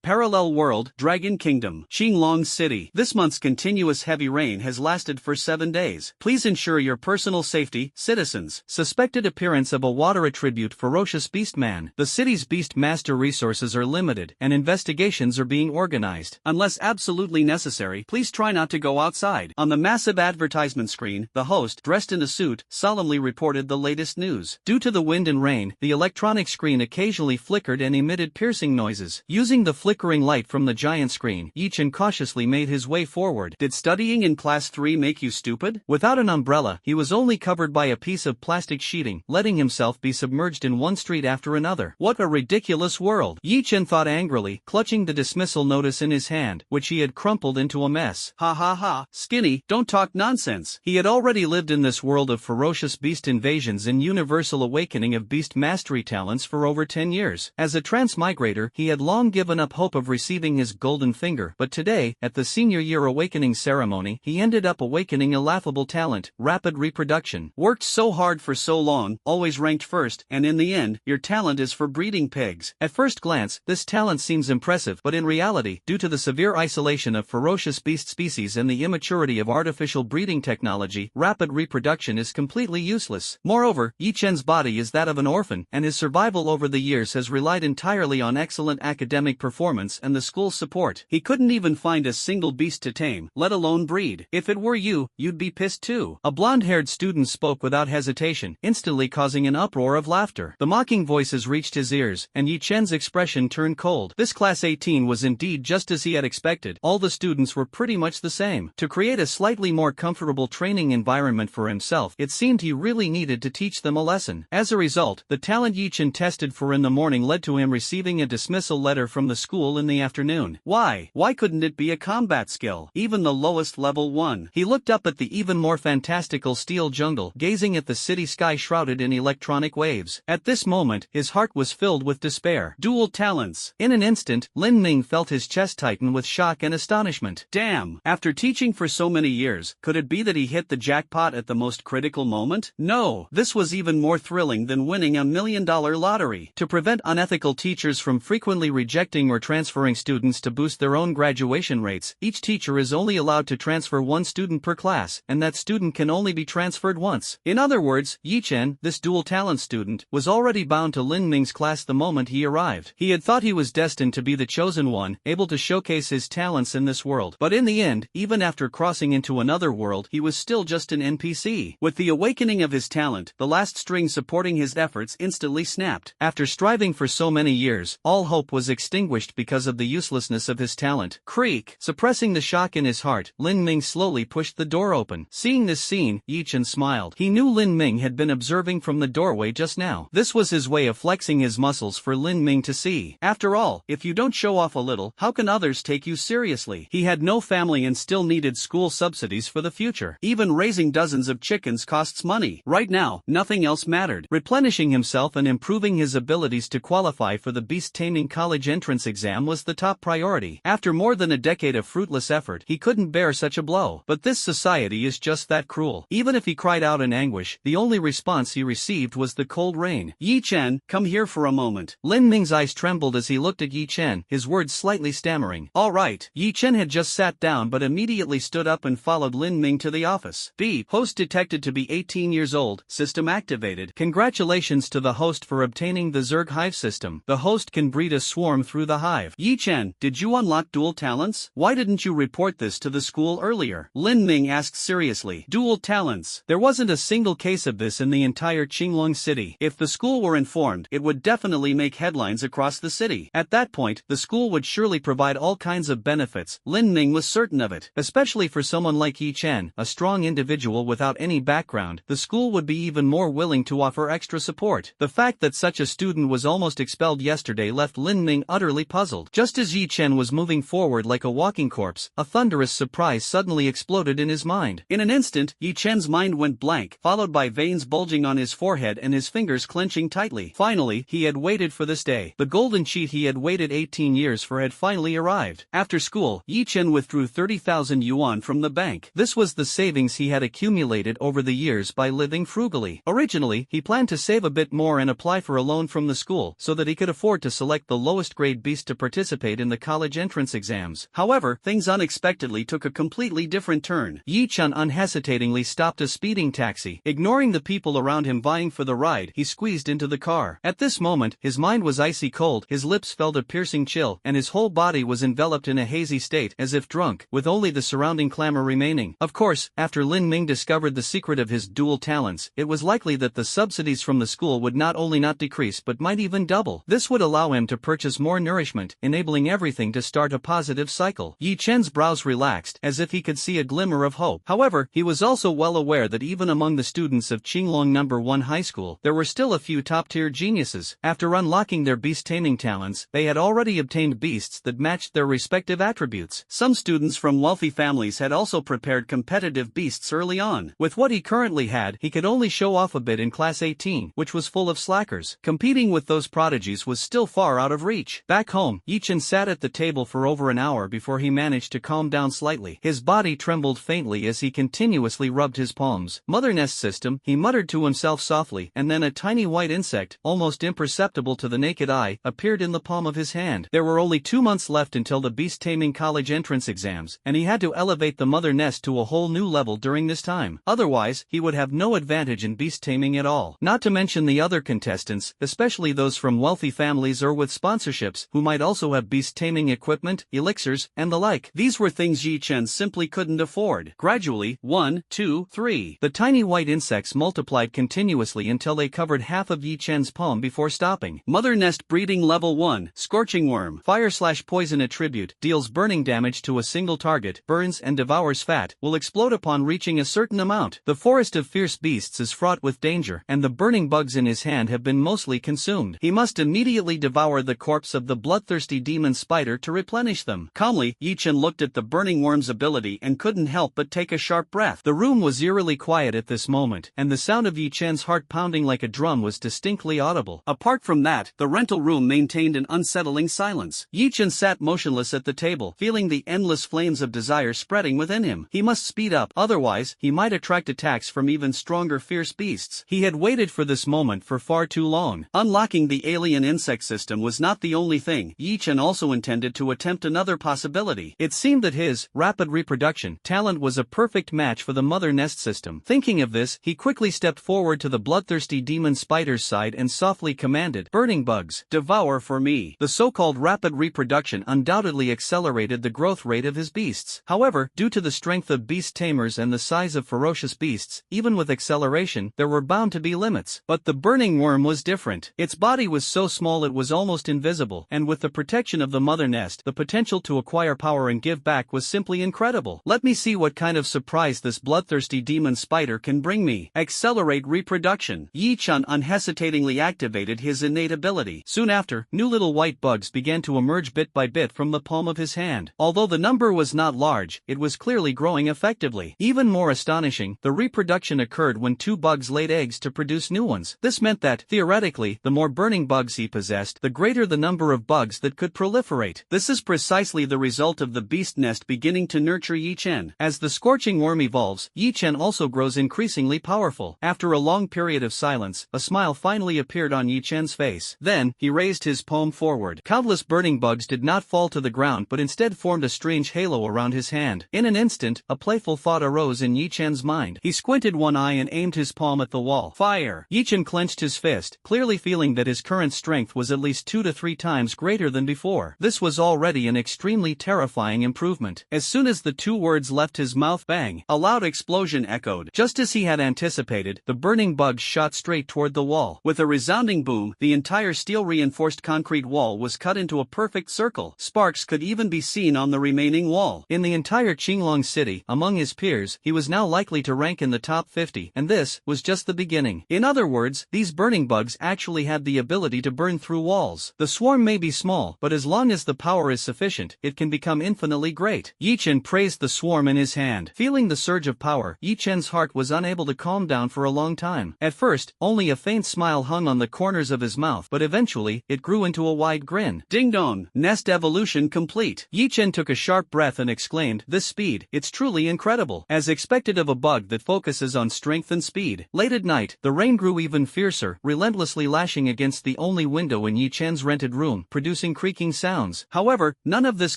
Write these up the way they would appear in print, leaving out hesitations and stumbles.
Parallel World, Dragon Kingdom, Qinglong City. This month's continuous heavy rain has lasted for 7 days. Please ensure your personal safety, citizens. Suspected appearance of a water attribute ferocious beast man. The city's beast master resources are limited, and investigations are being organized. Unless absolutely necessary, please try not to go outside. On the massive advertisement screen, the host, dressed in a suit, solemnly reported the latest news. Due to the wind and rain, the electronic screen occasionally flickered and emitted piercing noises. Using the flickering light from the giant screen, Yi-Chen cautiously made his way forward. Did studying in class 3 make you stupid? Without an umbrella, he was only covered by a piece of plastic sheeting, letting himself be submerged in one street after another. What a ridiculous world! Yi-Chen thought angrily, clutching the dismissal notice in his hand, which he had crumpled into a mess. Ha ha ha, Skinny, don't talk nonsense. He had already lived in this world of ferocious beast invasions and universal awakening of beast mastery talents for over 10 years. As a transmigrator, he had long given up hope of receiving his golden finger, but today, at the senior year awakening ceremony, he ended up awakening a laughable talent, rapid reproduction. Worked so hard for so long, always ranked first, and in the end, your talent is for breeding pigs. At first glance, this talent seems impressive, but in reality, due to the severe isolation of ferocious beast species and the immaturity of artificial breeding technology, rapid reproduction is completely useless. Moreover, Yi-Chen's body is that of an orphan, and his survival over the years has relied entirely on excellent academic performance and the school's support. He couldn't even find a single beast to tame, let alone breed. If it were you, you'd be pissed too. A blonde-haired student spoke without hesitation, instantly causing an uproar of laughter. The mocking voices reached his ears, and Yi-Chen's expression turned cold. This class 18 was indeed just as he had expected. All the students were pretty much the same. To create a slightly more comfortable training environment for himself, it seemed he really needed to teach them a lesson. As a result, the talent Yi-Chen tested for in the morning led to him receiving a dismissal letter from the school in the afternoon. Why couldn't it be a combat skill? Even the lowest level 1. He looked up at the even more fantastical steel jungle, gazing at the city sky shrouded in electronic waves. At this moment, his heart was filled with despair. Dual talents. In an instant, Lin Ming felt his chest tighten with shock and astonishment. Damn! After teaching for so many years, could it be that he hit the jackpot at the most critical moment? No! This was even more thrilling than winning a $1 million lottery. To prevent unethical teachers from frequently rejecting or transferring students to boost their own graduation rates, each teacher is only allowed to transfer one student per class, and that student can only be transferred once. In other words, Yi-Chen, this dual talent student, was already bound to Lin Ming's class the moment he arrived. He had thought he was destined to be the chosen one, able to showcase his talents in this world. But in the end, even after crossing into another world, he was still just an NPC. With the awakening of his talent, the last string supporting his efforts instantly snapped. After striving for so many years, all hope was extinguished because of the uselessness of his talent. Creak! Suppressing the shock in his heart, Lin Ming slowly pushed the door open. Seeing this scene, Yi-Chen smiled. He knew Lin Ming had been observing from the doorway just now. This was his way of flexing his muscles for Lin Ming to see. After all, if you don't show off a little, how can others take you seriously? He had no family and still needed school subsidies for the future. Even raising dozens of chickens costs money. Right now, nothing else mattered. Replenishing himself and improving his abilities to qualify for the beast taming college entrance exam was the top priority. After more than a decade of fruitless effort, he couldn't bear such a blow. But this society is just that cruel. Even if he cried out in anguish, the only response he received was the cold rain. Yi-Chen, come here for a moment. Lin Ming's eyes trembled as he looked at Yi-Chen, his words slightly stammering. All right. Yi-Chen had just sat down but immediately stood up and followed Lin Ming to the office. Host detected to be 18 years old, system activated. Congratulations to the host for obtaining the Zerg hive system. The host can breed a swarm through the hive. Yi-Chen, did you unlock dual talents? Why didn't you report this to the school earlier? Lin Ming asked seriously. Dual talents. There wasn't a single case of this in the entire Qinglong city. If the school were informed, it would definitely make headlines across the city. At that point, the school would surely provide all kinds of benefits. Lin Ming was certain of it. Especially for someone like Yi-Chen, a strong individual without any background, the school would be even more willing to offer extra support. The fact that such a student was almost expelled yesterday left Lin Ming utterly puzzled. Just as Yi-Chen was moving forward like a walking corpse, a thunderous surprise suddenly exploded in his mind. In an instant, Yi-Chen's mind went blank, followed by veins bulging on his forehead and his fingers clenching tightly. Finally, he had waited for this day. The golden cheat he had waited 18 years for had finally arrived. After school, Yi-Chen withdrew 30,000 yuan from the bank. This was the savings he had accumulated over the years by living frugally. Originally, he planned to save a bit more and apply for a loan from the school so that he could afford to select the lowest grade beast to participate in the college entrance exams. However, things unexpectedly took a completely different turn. Yi Chen unhesitatingly stopped a speeding taxi. Ignoring the people around him vying for the ride, he squeezed into the car. At this moment, his mind was icy cold, his lips felt a piercing chill, and his whole body was enveloped in a hazy state, as if drunk, with only the surrounding clamor remaining. Of course, after Lin Ming discovered the secret of his dual talents, it was likely that the subsidies from the school would not only not decrease but might even double. This would allow him to purchase more nourishment, enabling everything to start a positive cycle. Yi Chen's brows relaxed, as if he could see a glimmer of hope. However, he was also well aware that even among the students of Qinglong No. 1 High School, there were still a few top-tier geniuses. After unlocking their beast-taming talents, they had already obtained beasts that matched their respective attributes. Some students from wealthy families had also prepared competitive beasts early on. With what he currently had, he could only show off a bit in Class 18, which was full of slackers. Competing with those prodigies was still far out of reach. Back home, Yi Chen sat at the table for over an hour before he managed to calm down slightly. His body trembled faintly as he continuously rubbed his palms. Mother Nest system, he muttered to himself softly, and then a tiny white insect, almost imperceptible to the naked eye, appeared in the palm of his hand. There were only 2 months left until the beast-taming college entrance exams, and he had to elevate the mother nest to a whole new level during this time. Otherwise, he would have no advantage in beast-taming at all. Not to mention the other contestants, especially those from wealthy families or with sponsorships, who might also have beast-taming equipment, elixirs, and the like. These were things Yi Chen simply couldn't afford. Gradually, 1, 2, 3. The tiny white insects multiplied continuously until they covered half of Yi Chen's palm before stopping. Mother Nest Breeding Level 1, Scorching Worm. Fire/poison attribute, deals burning damage to a single target, burns and devours fat, will explode upon reaching a certain amount. The forest of fierce beasts is fraught with danger, and the burning bugs in his hand have been mostly consumed. He must immediately devour the corpse of the bloodthirsty demon spider to replenish them. Calmly, Yi Chen looked at the burning worm's ability and couldn't help but take a sharp breath. The room was eerily quiet at this moment, and the sound of Yi Chen's heart pounding like a drum was distinctly audible. Apart from that, the rental room maintained an unsettling silence. Yi Chen sat motionless at the table, feeling the endless flames of desire spreading within him. He must speed up, otherwise, he might attract attacks from even stronger fierce beasts. He had waited for this moment for far too long. Unlocking the alien insect system was not the only thing. Yi Chen also intended to attempt another possibility. It seemed that his rapid reproduction talent was a perfect match for the mother nest system. Thinking of this, he quickly stepped forward to the bloodthirsty demon spider's side and softly commanded, "Burning bugs, devour for me." The so-called rapid reproduction undoubtedly accelerated the growth rate of his beasts. However, due to the strength of beast tamers and the size of ferocious beasts, even with acceleration, there were bound to be limits. But the burning worm was different. Its body was so small it was almost invisible, and with the protection of the mother nest, the potential to acquire power and give back was simply incredible. Let me see what kind of surprise this bloodthirsty demon spider can bring me. Accelerate reproduction. Yi Chen unhesitatingly activated his innate ability. Soon after, new little white bugs began to emerge bit by bit from the palm of his hand. Although the number was not large, it was clearly growing effectively. Even more astonishing, the reproduction occurred when 2 bugs laid eggs to produce new ones. This meant that, theoretically, the more burning bugs he possessed, the greater the number of bugs that could proliferate. This is precisely the result of the beast nest beginning to nurture Yi Chen. As the scorching worm evolves, Yi Chen also grows increasingly powerful. After a long period of silence, a smile finally appeared on Yi Chen's face. Then, he raised his palm forward. Countless burning bugs did not fall to the ground but instead formed a strange halo around his hand. In an instant, a playful thought arose in Yi Chen's mind. He squinted one eye and aimed his palm at the wall. Fire! Yi Chen clenched his fist, clearly feeling that his current strength was at least 2 to 3 times greater than before. This was already an extremely terrifying improvement. As soon as the 2 words left his mouth, bang! A loud explosion echoed. Just as he had anticipated, the burning bugs shot straight toward the wall. With a resounding boom, the entire steel-reinforced concrete wall was cut into a perfect circle. Sparks could even be seen on the remaining wall. In the entire Qinglong city, among his peers, he was now likely to rank in the top 50, and this was just the beginning. In other words, these burning bugs actually had the ability to burn through walls. The swarm may be small, but as long as the power is sufficient, it can become infinitely great. Yi Chen praised the swarm in his hand. Feeling the surge of power, Yi Chen's heart was unable to calm down for a long time. At first, only a faint smile hung on the corners of his mouth, but eventually, it grew into a wide grin. Ding dong! Nest evolution complete. Yi Chen took a sharp breath and exclaimed, "This speed, it's truly incredible." As expected of a bug that focuses on strength and speed. Late at night, the rain grew even fiercer, relentlessly lashing against the only window in Yi Chen's rented room, producing producing creaking sounds. However, none of this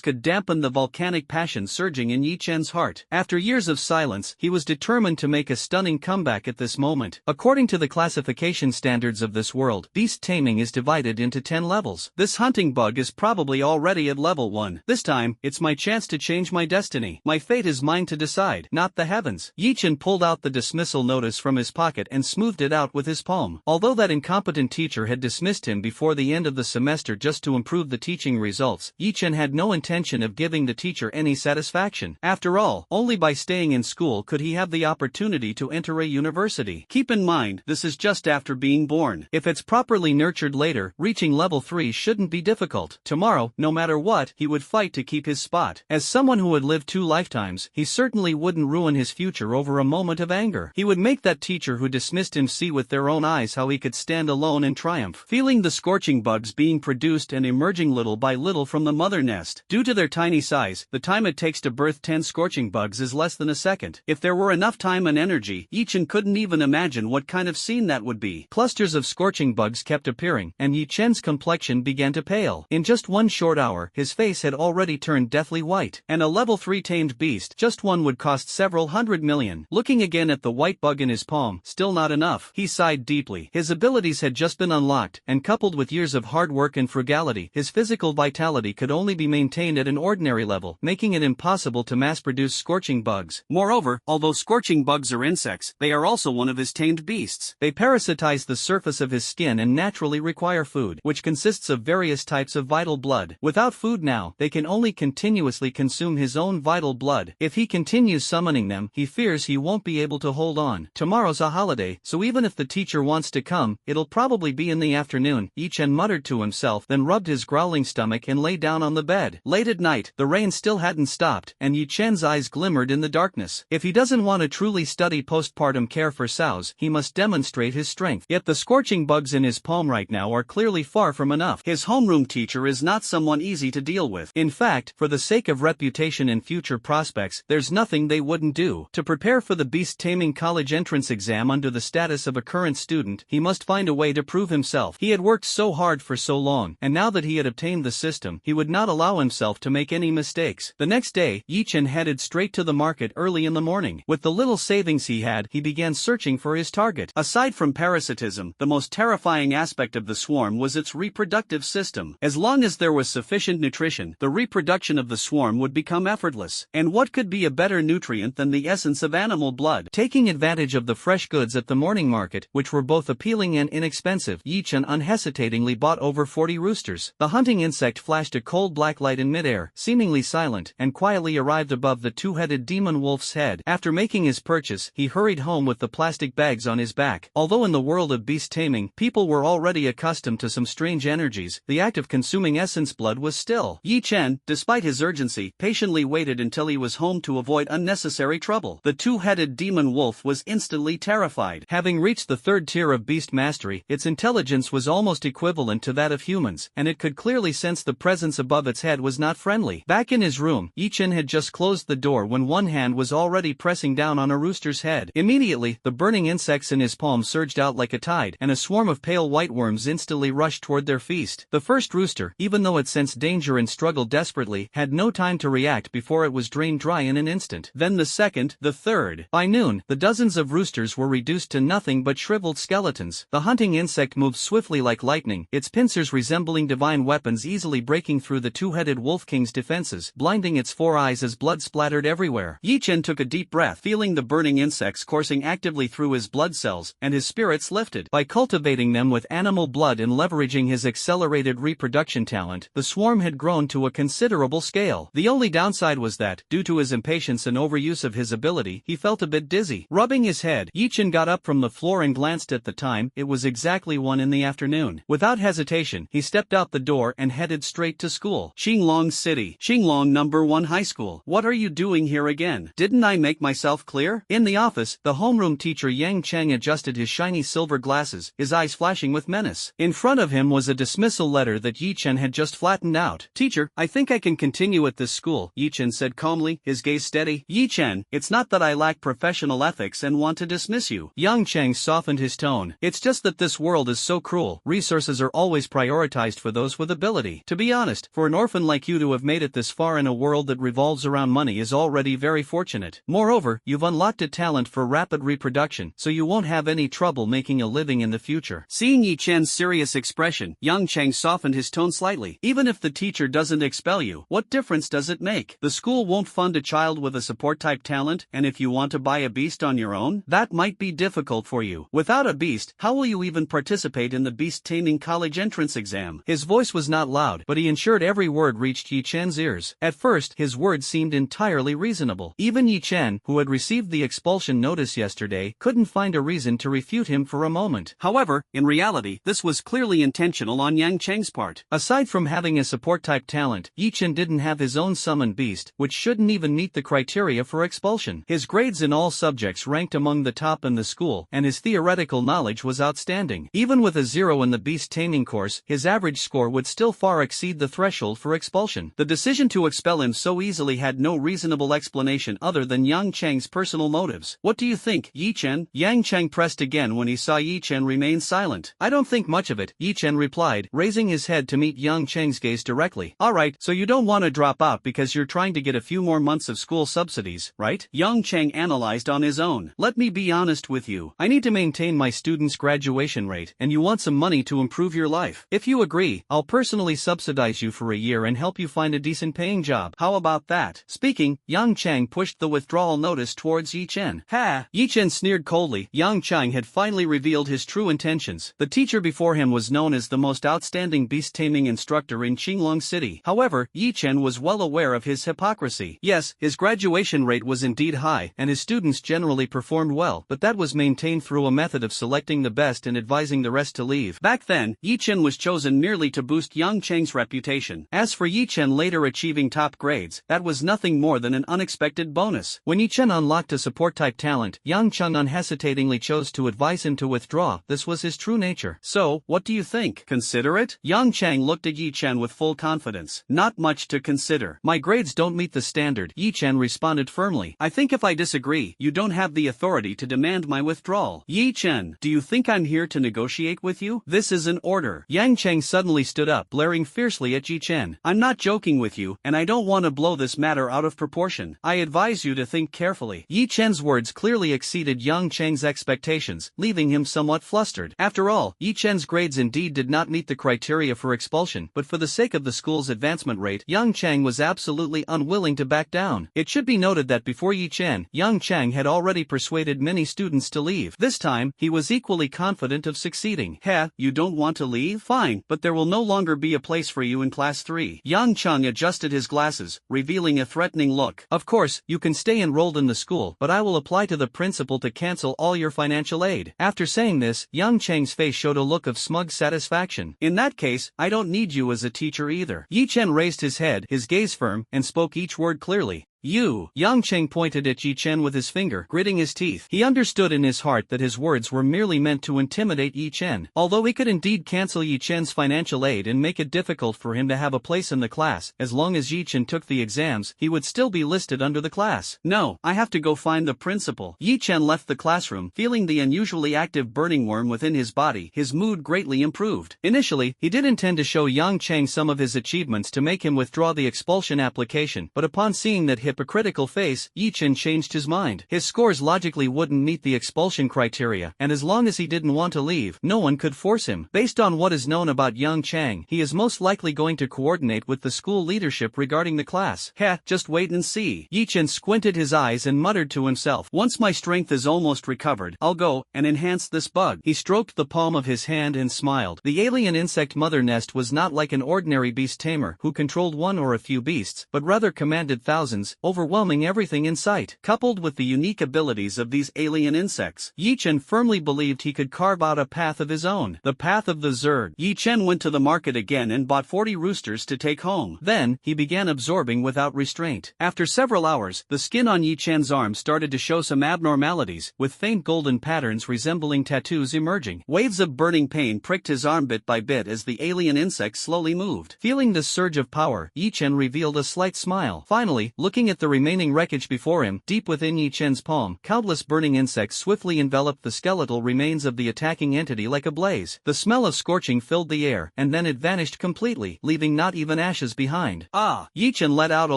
could dampen the volcanic passion surging in Yi Chen's heart. After years of silence, he was determined to make a stunning comeback at this moment. According to the classification standards of this world, beast taming is divided into 10 levels. This hunting bug is probably already at level 1. This time, it's my chance to change my destiny. My fate is mine to decide, not the heavens. Yi Chen pulled out the dismissal notice from his pocket and smoothed it out with his palm. Although that incompetent teacher had dismissed him before the end of the semester just to improve the teaching results, Yi Chen had no intention of giving the teacher any satisfaction. After all, only by staying in school could he have the opportunity to enter a university. Keep in mind, this is just after being born. If it's properly nurtured later, reaching level 3 shouldn't be difficult. Tomorrow, no matter what, he would fight to keep his spot. As someone who had lived 2 lifetimes, he certainly wouldn't ruin his future over a moment of anger. He would make that teacher who dismissed him see with their own eyes how he could stand alone and triumph. Feeling the scorching bugs being produced and emerging little by little from the mother nest. Due to their tiny size, the time it takes to birth 10 scorching bugs is less than a second. If there were enough time and energy, Yi Chen couldn't even imagine what kind of scene that would be. Clusters of scorching bugs kept appearing, and Yi Chen's complexion began to pale. In just 1 short hour, his face had already turned deathly white. And a level 3 tamed beast, just one would cost several hundred million. Looking again at the white bug in his palm, still not enough. He sighed deeply. His abilities had just been unlocked, and coupled with years of hard work and frugality, his physical vitality could only be maintained at an ordinary level, making it impossible to mass-produce scorching bugs. Moreover, although scorching bugs are insects, they are also one of his tamed beasts. They parasitize the surface of his skin and naturally require food, which consists of various types of vital blood. Without food now, they can only continuously consume his own vital blood. If he continues summoning them, he fears he won't be able to hold on. Tomorrow's a holiday, so even if the teacher wants to come, it'll probably be in the afternoon, Yi Chen muttered to himself, then rubbed his growling stomach and lay down on the bed. Late at night, the rain still hadn't stopped, and Yi Chen's eyes glimmered in the darkness. If he doesn't want to truly study postpartum care for sows, he must demonstrate his strength. Yet the scorching bugs in his palm right now are clearly far from enough. His homeroom teacher is not someone easy to deal with. In fact, for the sake of reputation and future prospects, there's nothing they wouldn't do. To prepare for the beast-taming college entrance exam under the status of a current student, he must find a way to prove himself. He had worked so hard for so long, and now that he had obtained the system, he would not allow himself to make any mistakes. The next day, Yi Chen headed straight to the market early in the morning. With the little savings he had, he began searching for his target. Aside from parasitism, the most terrifying aspect of the swarm was its reproductive system. As long as there was sufficient nutrition, the reproduction of the swarm would become effortless. And what could be a better nutrient than the essence of animal blood? Taking advantage of the fresh goods at the morning market, which were both appealing and inexpensive, Yi Chen unhesitatingly bought over 40 roosters. The hunting insect flashed a cold black light in midair, seemingly silent, and quietly arrived above the 2-headed demon wolf's head. After making his purchase, he hurried home with the plastic bags on his back. Although in the world of beast taming, people were already accustomed to some strange energies, the act of consuming essence blood was still. Yi Chen, despite his urgency, patiently waited until he was home to avoid unnecessary trouble. The 2-headed demon wolf was instantly terrified. Having reached the 3rd tier of beast mastery, its intelligence was almost equivalent to that of humans, and it could clearly sense the presence above its head was not friendly. Back in his room, Yi Chen had just closed the door when one hand was already pressing down on a rooster's head. Immediately, the burning insects in his palm surged out like a tide, and a swarm of pale white worms instantly rushed toward their feast. The first rooster, even though it sensed danger and struggled desperately, had no time to react before it was drained dry in an instant. Then the second, the third. By noon, the dozens of roosters were reduced to nothing but shriveled skeletons. The hunting insect moved swiftly like lightning, its pincers resembling divine weapons easily breaking through the 2-headed wolf king's defenses, blinding its 4 eyes as blood splattered everywhere. Yi Chen took a deep breath, feeling the burning insects coursing actively through his blood cells, and his spirits lifted. By cultivating them with animal blood and leveraging his accelerated reproduction talent, the swarm had grown to a considerable scale. The only downside was that, due to his impatience and overuse of his ability, he felt a bit dizzy. Rubbing his head, Yi Chen got up from the floor and glanced at the time. It was exactly 1 in the afternoon. Without hesitation, he stepped out the door and headed straight to school. Xinglong City. Xinglong number 1 High School. What are you doing here again? Didn't I make myself clear? In the office, the homeroom teacher Yang Cheng adjusted his shiny silver glasses, his eyes flashing with menace. In front of him was a dismissal letter that Yi Chen had just flattened out. Teacher, I think I can continue at this school, Yi Chen said calmly, his gaze steady. Yi Chen, it's not that I lack professional ethics and want to dismiss you. Yang Cheng softened his tone. It's just that this world is so cruel. Resources are always prioritized for those house with ability. To be honest, for an orphan like you to have made it this far in a world that revolves around money is already very fortunate. Moreover, you've unlocked a talent for rapid reproduction, so you won't have any trouble making a living in the future. Seeing Yi Chen's serious expression, Yang Chang softened his tone slightly. Even if the teacher doesn't expel you, what difference does it make? The school won't fund a child with a support-type talent, and if you want to buy a beast on your own, that might be difficult for you. Without a beast, how will you even participate in the beast-taming college entrance exam? His voice was not loud, but he ensured every word reached Yi Chen's ears. At first, his words seemed entirely reasonable. Even Yi Chen, who had received the expulsion notice yesterday, couldn't find a reason to refute him for a moment. However, in reality, this was clearly intentional on Yang Cheng's part. Aside from having a support-type talent, Yi Chen didn't have his own summoned beast, which shouldn't even meet the criteria for expulsion. His grades in all subjects ranked among the top in the school, and his theoretical knowledge was outstanding. Even with a 0 in the beast taming course, his average score would still far exceed the threshold for expulsion. The decision to expel him so easily had no reasonable explanation other than Yang Cheng's personal motives. What do you think, Yi Chen? Yang Cheng pressed again when he saw Yi Chen remain silent. I don't think much of it, Yi Chen replied, raising his head to meet Yang Cheng's gaze directly. Alright, so you don't want to drop out because you're trying to get a few more months of school subsidies, right? Yang Cheng analyzed on his own. Let me be honest with you. I need to maintain my students' graduation rate, and you want some money to improve your life. If you agree, I'll personally subsidize you for a year and help you find a decent paying job. How about that? Speaking, Yang Cheng pushed the withdrawal notice towards Yi Chen. Ha! Yi Chen sneered coldly. Yang Cheng had finally revealed his true intentions. The teacher before him was known as the most outstanding beast-taming instructor in Qinglong City. However, Yi Chen was well aware of his hypocrisy. Yes, his graduation rate was indeed high, and his students generally performed well, but that was maintained through a method of selecting the best and advising the rest to leave. Back then, Yi Chen was chosen merely to boost Yang Cheng's reputation. As for Yi Chen later achieving top grades, that was nothing more than an unexpected bonus. When Yi Chen unlocked a support-type talent, Yang Cheng unhesitatingly chose to advise him to withdraw. This was his true nature. So, what do you think? Consider it? Yang Cheng looked at Yi Chen with full confidence. Not much to consider. My grades don't meet the standard, Yi Chen responded firmly. I think if I disagree, you don't have the authority to demand my withdrawal. Yi Chen, do you think I'm here to negotiate with you? This is an order. Yang Cheng suddenly stood up, glaring fiercely at Yi Chen. I'm not joking with you, and I don't want to blow this matter out of proportion. I advise you to think carefully. Yi Chen's words clearly exceeded Yang Cheng's expectations, leaving him somewhat flustered. After all, Yi Chen's grades indeed did not meet the criteria for expulsion, but for the sake of the school's advancement rate, Yang Cheng was absolutely unwilling to back down. It should be noted that before Yi Chen, Yang Cheng had already persuaded many students to leave. This time, he was equally confident of succeeding. Heh, you don't want to leave? Fine, but there will no longer be a place for you in class 3. Yang Cheng adjusted his glasses, revealing a threatening look. Of course, you can stay enrolled in the school, but I will apply to the principal to cancel all your financial aid. After saying this, Yang Cheng's face showed a look of smug satisfaction. In that case, I don't need you as a teacher either. Yi Chen raised his head, his gaze firm, and spoke each word clearly. You. Yang Cheng pointed at Yi Chen with his finger, gritting his teeth. He understood in his heart that his words were merely meant to intimidate Yi Chen. Although he could indeed cancel Yi Chen's financial aid and make it difficult for him to have a place in the class, as long as Yi Chen took the exams, he would still be listed under the class. No, I have to go find the principal. Yi Chen left the classroom, feeling the unusually active burning worm within his body. His mood greatly improved. Initially, he did intend to show Yang Cheng some of his achievements to make him withdraw the expulsion application, but upon seeing that hypocritical face, Yi Chen changed his mind. His scores logically wouldn't meet the expulsion criteria, and as long as he didn't want to leave, no one could force him. Based on what is known about Yang Cheng, he is most likely going to coordinate with the school leadership regarding the class. Heh, just wait and see. Yi Chen squinted his eyes and muttered to himself, once my strength is almost recovered, I'll go and enhance this bug. He stroked the palm of his hand and smiled. The alien insect mother nest was not like an ordinary beast tamer who controlled one or a few beasts, but rather commanded thousands, overwhelming everything in sight. Coupled with the unique abilities of these alien insects, Yi Chen firmly believed he could carve out a path of his own. The path of the Zerg. Yi Chen went to the market again and bought 40 roosters to take home. Then, he began absorbing without restraint. After several hours, the skin on Yi Chen's arm started to show some abnormalities, with faint golden patterns resembling tattoos emerging. Waves of burning pain pricked his arm bit by bit as the alien insect slowly moved. Feeling this surge of power, Yi Chen revealed a slight smile. Finally, looking at at the remaining wreckage before him, deep within Yi Chen's palm, countless burning insects swiftly enveloped the skeletal remains of the attacking entity like a blaze. The smell of scorching filled the air, and then it vanished completely, leaving not even ashes behind. Ah! Yi Chen let out a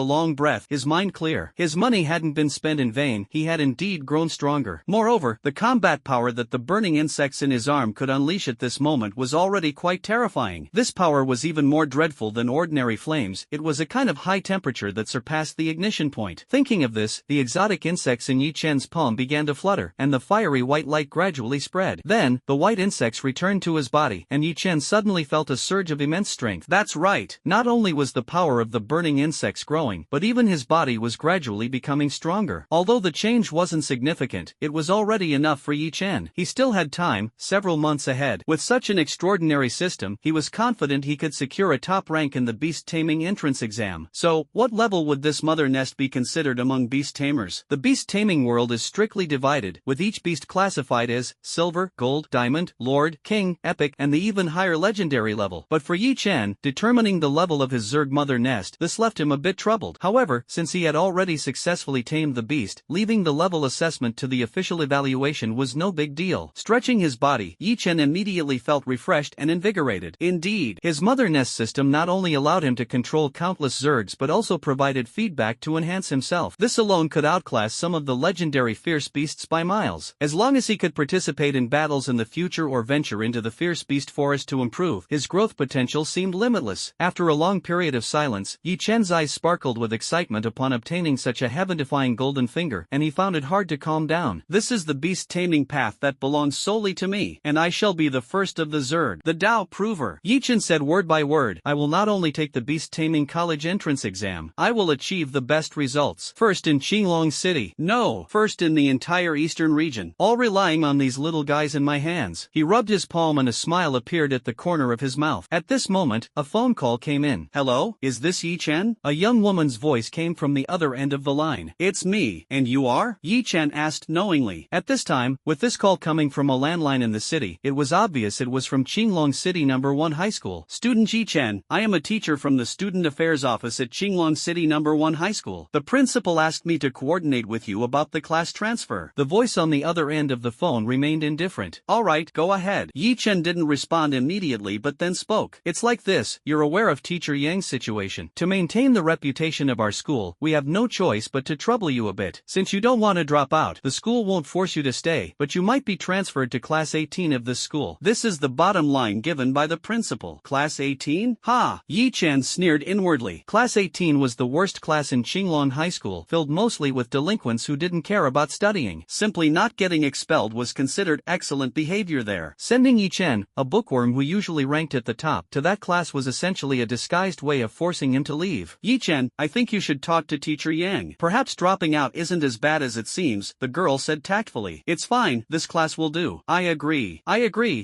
long breath, his mind clear. His money hadn't been spent in vain, he had indeed grown stronger. Moreover, the combat power that the burning insects in his arm could unleash at this moment was already quite terrifying. This power was even more dreadful than ordinary flames, it was a kind of high temperature that surpassed the ignition point. Thinking of this, the exotic insects in Yi Chen's palm began to flutter, and the fiery white light gradually spread. Then, the white insects returned to his body, and Yi Chen suddenly felt a surge of immense strength. That's right, not only was the power of the burning insects growing, but even his body was gradually becoming stronger. Although the change wasn't significant, it was already enough for Yi Chen. He still had time, several months ahead. With such an extraordinary system, he was confident he could secure a top rank in the beast taming entrance exam. So, what level would this mother nest be considered among beast tamers? The beast taming world is strictly divided, with each beast classified as silver, gold, diamond, lord, king, epic, and the even higher legendary level. But for Yi Chen, determining the level of his Zerg mother nest, this left him a bit troubled. However, since he had already successfully tamed the beast, leaving the level assessment to the official evaluation was no big deal. Stretching his body, Yi Chen immediately felt refreshed and invigorated. Indeed, his mother nest system not only allowed him to control countless Zergs but also provided feedback to enhance himself. This alone could outclass some of the legendary fierce beasts by miles. As long as he could participate in battles in the future or venture into the fierce beast forest to improve, his growth potential seemed limitless. After a long period of silence, Yi Chen's eyes sparkled with excitement upon obtaining such a heaven-defying golden finger, and he found it hard to calm down. This is the beast taming path that belongs solely to me, and I shall be the first of the Zerg, the Dao Prover. Yi Chen said word by word, I will not only take the beast taming college entrance exam, I will achieve the best results. First in Qinglong City. No, first in the entire eastern region. All relying on these little guys in my hands. He rubbed his palm and a smile appeared at the corner of his mouth. At this moment, a phone call came in. Hello, is this Yi Chen? A young woman's voice came from the other end of the line. It's me, and you are? Yi Chen asked knowingly. At this time, with this call coming from a landline in the city, it was obvious it was from Qinglong City No. 1 High School. Student Yi Chen, I am a teacher from the Student Affairs Office at Qinglong City No. 1 High School. The principal asked me to coordinate with you about the class transfer. The voice on the other end of the phone remained indifferent. Alright, go ahead. Yi Chen didn't respond immediately but then spoke. It's like this, you're aware of Teacher Yang's situation. To maintain the reputation of our school, we have no choice but to trouble you a bit. Since you don't want to drop out, the school won't force you to stay, but you might be transferred to Class 18 of this school. This is the bottom line given by the principal. Class 18? Ha! Yi Chen sneered inwardly. Class 18 was the worst class in Qinglong High School, filled mostly with delinquents who didn't care about studying. Simply not getting expelled was considered excellent behavior there. Sending Yi Chen, a bookworm who usually ranked at the top, to that class was essentially a disguised way of forcing him to leave. Yi Chen, I think you should talk to Teacher Yang. Perhaps dropping out isn't as bad as it seems, the girl said tactfully. It's fine, this class will do. I agree,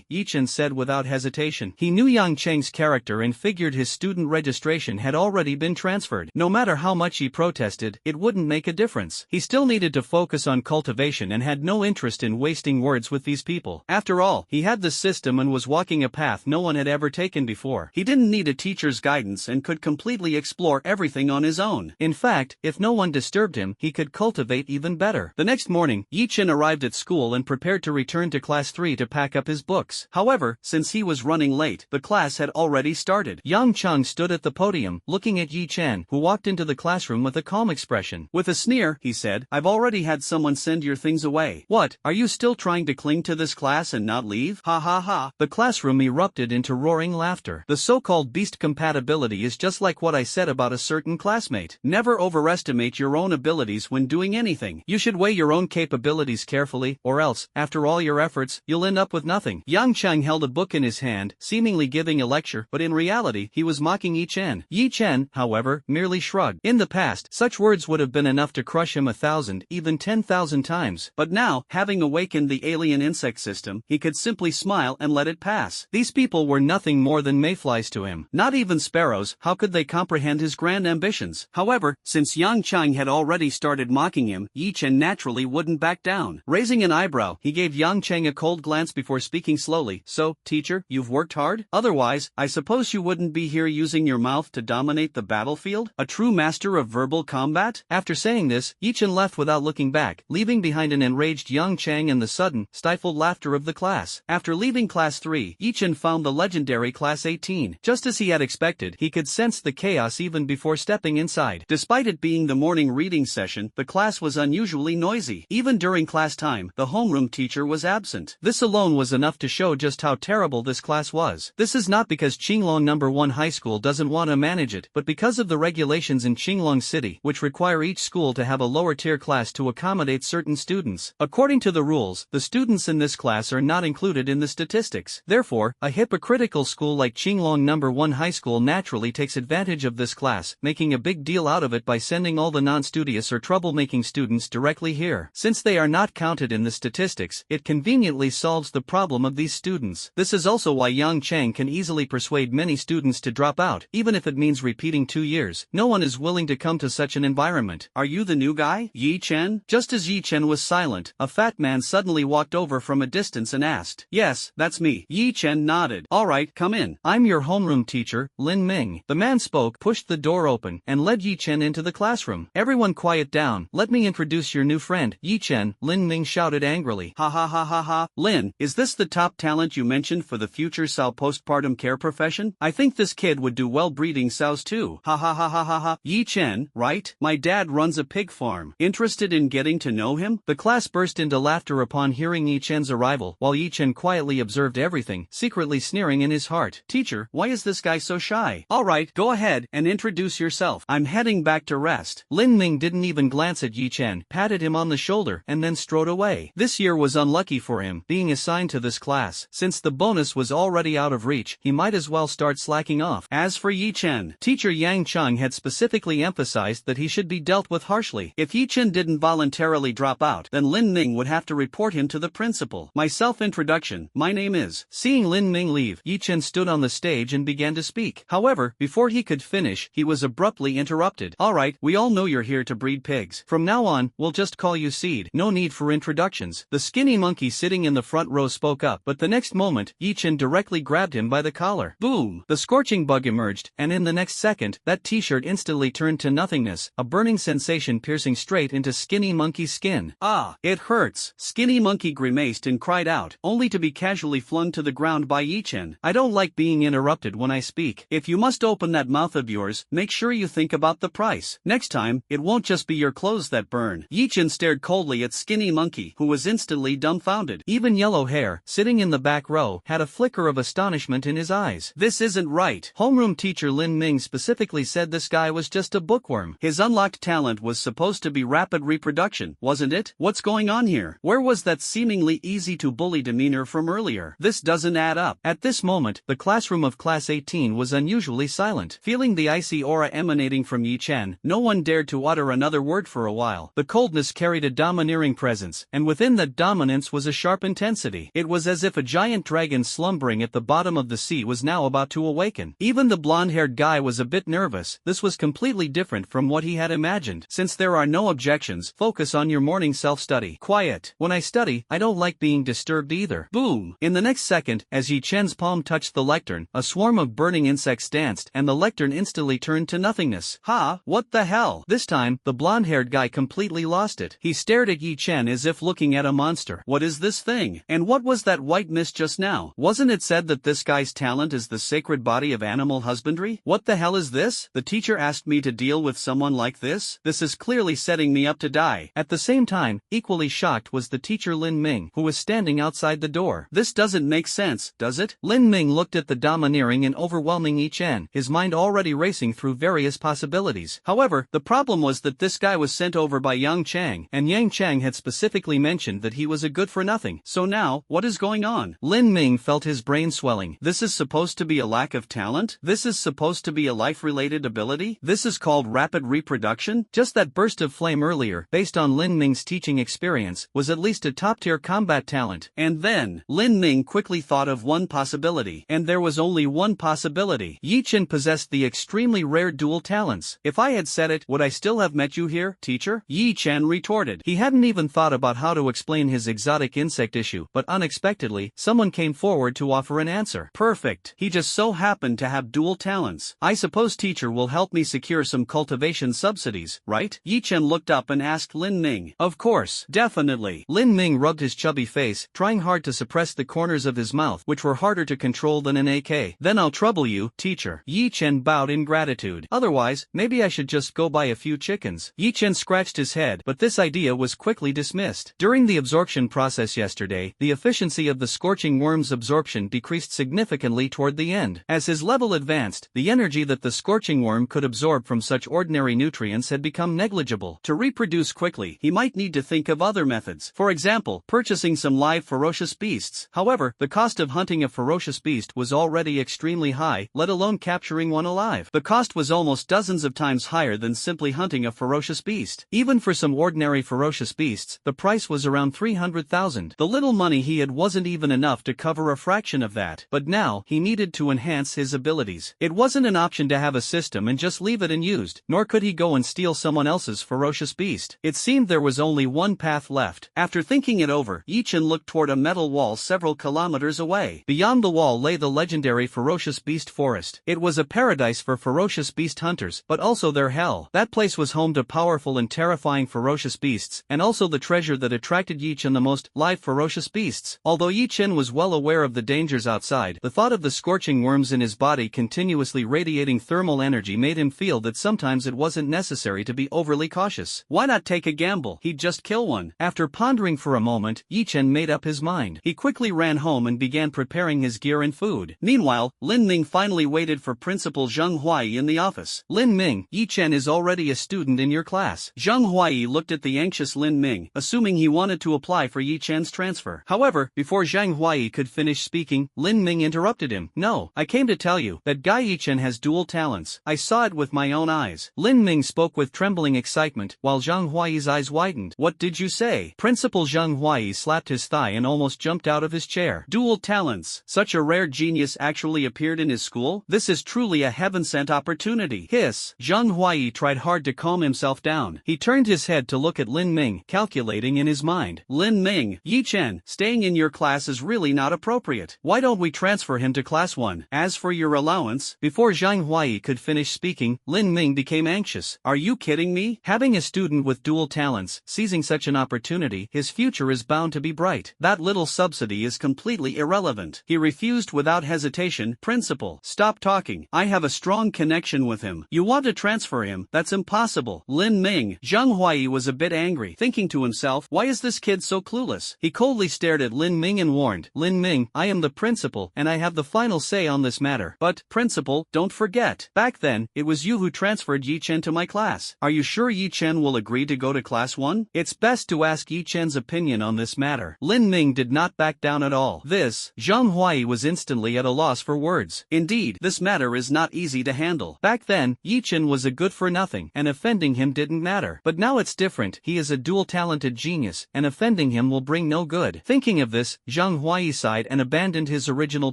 Yi Chen said without hesitation. He knew Yang Cheng's character and figured his student registration had already been transferred. No matter how much he protested, it wouldn't make a difference. He still needed to focus on cultivation and had no interest in wasting words with these people. After all, he had the system and was walking a path no one had ever taken before. He didn't need a teacher's guidance and could completely explore everything on his own. In fact, if no one disturbed him, he could cultivate even better. The next morning, Yi Chen arrived at school and prepared to return to class 3 to pack up his books. However, since he was running late, the class had already started. Yang Cheng stood at the podium, looking at Yi Chen, who walked into the classroom with a calm expression. With a sneer, he said, I've already had someone send your things away. What, are you still trying to cling to this class and not leave? Ha ha ha. The classroom erupted into roaring laughter. The so-called beast compatibility is just like what I said about a certain classmate. Never overestimate your own abilities when doing anything. You should weigh your own capabilities carefully, or else, after all your efforts, you'll end up with nothing. Yang Cheng held a book in his hand, seemingly giving a lecture, but in reality, he was mocking Yi Chen. Yi Chen, however, merely shrugged. In the past, such words would have been enough to crush him 1,000, even 10,000 times. But now, having awakened the alien insect system, he could simply smile and let it pass. These people were nothing more than mayflies to him. Not even sparrows, how could they comprehend his grand ambitions? However, since Yang Cheng had already started mocking him, Yi Chen naturally wouldn't back down. Raising an eyebrow, he gave Yang Cheng a cold glance before speaking slowly. So, teacher, you've worked hard? Otherwise, I suppose you wouldn't be here using your mouth to dominate the battlefield? A true master of verbal verbal combat? After saying this, Yi-Chen left without looking back, leaving behind an enraged Yang Chang and the sudden, stifled laughter of the class. After leaving Class 3, Yi-Chen found the legendary Class 18. Just as he had expected, he could sense the chaos even before stepping inside. Despite it being the morning reading session, the class was unusually noisy. Even during class time, the homeroom teacher was absent. This alone was enough to show just how terrible this class was. This is not because Qinglong No. 1 High School doesn't want to manage it, but because of the regulations in Qinglong City, which require each school to have a lower-tier class to accommodate certain students. According to the rules, the students in this class are not included in the statistics. Therefore, a hypocritical school like Qinglong No. 1 High School naturally takes advantage of this class, making a big deal out of it by sending all the non-studious or troublemaking students directly here. Since they are not counted in the statistics, it conveniently solves the problem of these students. This is also why Yang Chang can easily persuade many students to drop out, even if it means repeating 2 years. No one is willing to come to such an environment. Are you the new guy, Yi-Chen? Just as Yi-Chen was silent, a fat man suddenly walked over from a distance and asked. Yes, that's me. Yi-Chen nodded. Alright, come in. I'm your homeroom teacher, Lin Ming. The man spoke, pushed the door open, and led Yi-Chen into the classroom. Everyone quiet down. Let me introduce your new friend, Yi-Chen, Lin Ming shouted angrily. Ha ha ha ha ha. Lin, is this the top talent you mentioned for the future Sao postpartum care profession? I think this kid would do well breeding sows too. Ha ha ha ha ha ha. Yi-Chen, right? My dad runs a pig farm. Interested in getting to know him? The class burst into laughter upon hearing Yi-Chen's arrival, while Yi-Chen quietly observed everything, secretly sneering in his heart. Teacher, why is this guy so shy? Alright, go ahead and introduce yourself. I'm heading back to rest. Lin Ming didn't even glance at Yi-Chen, patted him on the shoulder, and then strode away. This year was unlucky for him, being assigned to this class. Since the bonus was already out of reach, he might as well start slacking off. As for Yi-Chen, teacher Yang Chang had specifically emphasized that he should be dealt with harshly. If Yi-Chen didn't voluntarily drop out, then Lin Ming would have to report him to the principal. My self-introduction, my name is. Seeing Lin Ming leave, Yi-Chen stood on the stage and began to speak. However, before he could finish, he was abruptly interrupted. Alright, we all know you're here to breed pigs. From now on, we'll just call you Seed. No need for introductions. The skinny monkey sitting in the front row spoke up, but the next moment, Yi-Chen directly grabbed him by the collar. Boom! The scorching bug emerged, and in the next second, that t-shirt instantly turned to nothingness, a burning sensation piercing straight into Skinny Monkey's skin. Ah, it hurts. Skinny Monkey grimaced and cried out, only to be casually flung to the ground by Yi-Chen. I don't like being interrupted when I speak. If you must open that mouth of yours, make sure you think about the price. Next time, it won't just be your clothes that burn. Yi-Chen stared coldly at Skinny Monkey, who was instantly dumbfounded. Even Yellow Hair, sitting in the back row, had a flicker of astonishment in his eyes. This isn't right. Homeroom teacher Lin Ming specifically said this guy was just a bookworm. His unlocked talent was supposed to be rapid reproduction, wasn't it? What's going on here? Where was that seemingly easy-to-bully demeanor from earlier? This doesn't add up. At this moment, the classroom of Class 18 was unusually silent. Feeling the icy aura emanating from Yi-Chen, no one dared to utter another word for a while. The coldness carried a domineering presence, and within that dominance was a sharp intensity. It was as if a giant dragon slumbering at the bottom of the sea was now about to awaken. Even the blonde-haired guy was a bit nervous. This was completely different from what he had imagined. Since there are no objections, focus on your morning self-study. Quiet. When I study, I don't like being disturbed either. Boom! In the next second, as Yi-Chen's palm touched the lectern, a swarm of burning insects danced, and the lectern instantly turned to nothingness. Ha! What the hell? This time, the blonde-haired guy completely lost it. He stared at Yi-Chen as if looking at a monster. What is this thing? And what was that white mist just now? Wasn't it said that this guy's talent is the sacred body of animal husbandry? What the hell is this? The teacher asked me to deal with someone like this? This is clearly setting me up to die. At the same time, equally shocked was the teacher Lin Ming, who was standing outside the door. This doesn't make sense, does it? Lin Ming looked at the domineering and overwhelming Yi-Chen, his mind already racing through various possibilities. However, the problem was that this guy was sent over by Yang Chang, and Yang Chang had specifically mentioned that he was a good-for-nothing. So now, what is going on? Lin Ming felt his brain swelling. This is supposed to be a lack of talent? This is supposed to be a life-related ability? This is called rapid reproduction? Just that burst of flame earlier, based on Lin Ming's teaching experience, was at least a top-tier combat talent. And then, Lin Ming quickly thought of one possibility. And there was only one possibility. Yi-Chen possessed the extremely rare dual talents. If I had said it, would I still have met you here, teacher? Yi-Chen retorted. He hadn't even thought about how to explain his exotic insect issue, but unexpectedly, someone came forward to offer an answer. Perfect. He just so happened to have dual talents. I suppose teacher will help me secure some cultivation conservation subsidies, right? Yi Chen looked up and asked Lin Ming. Of course, definitely. Lin Ming rubbed his chubby face, trying hard to suppress the corners of his mouth, which were harder to control than an AK. Then I'll trouble you, teacher. Yi Chen bowed in gratitude. Otherwise, maybe I should just go buy a few chickens. Yi Chen scratched his head, but this idea was quickly dismissed. During the absorption process yesterday, the efficiency of the scorching worm's absorption decreased significantly toward the end. As his level advanced, the energy that the scorching worm could absorb from such ordinary nutrients had become negligible. To reproduce quickly, he might need to think of other methods. For example, purchasing some live ferocious beasts. However, the cost of hunting a ferocious beast was already extremely high, let alone capturing one alive. The cost was almost dozens of times higher than simply hunting a ferocious beast. Even for some ordinary ferocious beasts, the price was around 300,000. The little money he had wasn't even enough to cover a fraction of that. But now, he needed to enhance his abilities. It wasn't an option to have a system and just leave it unused, nor could he go and steal someone else's ferocious beast. It seemed there was only one path left. After thinking it over, Yi Chen looked toward a metal wall several kilometers away. Beyond the wall lay the legendary ferocious beast forest. It was a paradise for ferocious beast hunters, but also their hell. That place was home to powerful and terrifying ferocious beasts, and also the treasure that attracted Yi Chen the most, live ferocious beasts. Although Yi Chen was well aware of the dangers outside, the thought of the scorching worms in his body continuously radiating thermal energy made him feel that sometimes it wasn't necessary to be overly cautious. Why not take a gamble? He'd just kill one. After pondering for a moment, Yi Chen made up his mind. He quickly ran home and began preparing his gear and food. Meanwhile, Lin Ming finally waited for Principal Zheng Huai in the office. Lin Ming, Yi Chen is already a student in your class. Zheng Huai looked at the anxious Lin Ming, assuming he wanted to apply for Yi Chen's transfer. However, before Zheng Huai could finish speaking, Lin Ming interrupted him. No, I came to tell you that Guy Yi Chen has dual talents. I saw it with my own eyes. Lin Ming spoke with trembling excitement, while Zheng Huai's eyes widened. What did you say? Principal Zheng Huai slapped his thigh and almost jumped out of his chair. Dual talents. Such a rare genius actually appeared in his school? This is truly a heaven-sent opportunity. Hiss. Zheng Huai tried hard to calm himself down. He turned his head to look at Lin Ming, calculating in his mind. Lin Ming, Yi Chen, staying in your class is really not appropriate. Why don't we transfer him to class 1? As for your allowance, before Zheng Huai could finish speaking, Lin Ming became anxious. Are you kidding me? Having a student with dual talents, seizing such an opportunity, his future is bound to be bright. That little subsidy is completely irrelevant. He refused without hesitation. Principal, stop talking. I have a strong connection with him. You want to transfer him? That's impossible. Lin Ming. Zheng Huai was a bit angry, thinking to himself, why is this kid so clueless? He coldly stared at Lin Ming and warned, Lin Ming, I am the principal, and I have the final say on this matter. But, principal, don't forget. Back then, it was you who transferred Yi Chen to my class. Are you sure Yi Chen will agree to go to class 1? It's best to ask Yi Chen's opinion on this matter. Lin Ming did not back down at all. Zheng Huai was instantly at a loss for words. Indeed, this matter is not easy to handle. Back then, Yi Chen was a good-for-nothing, and offending him didn't matter. But now it's different. He is a dual-talented genius, and offending him will bring no good. Thinking of this, Zheng Huai sighed and abandoned his original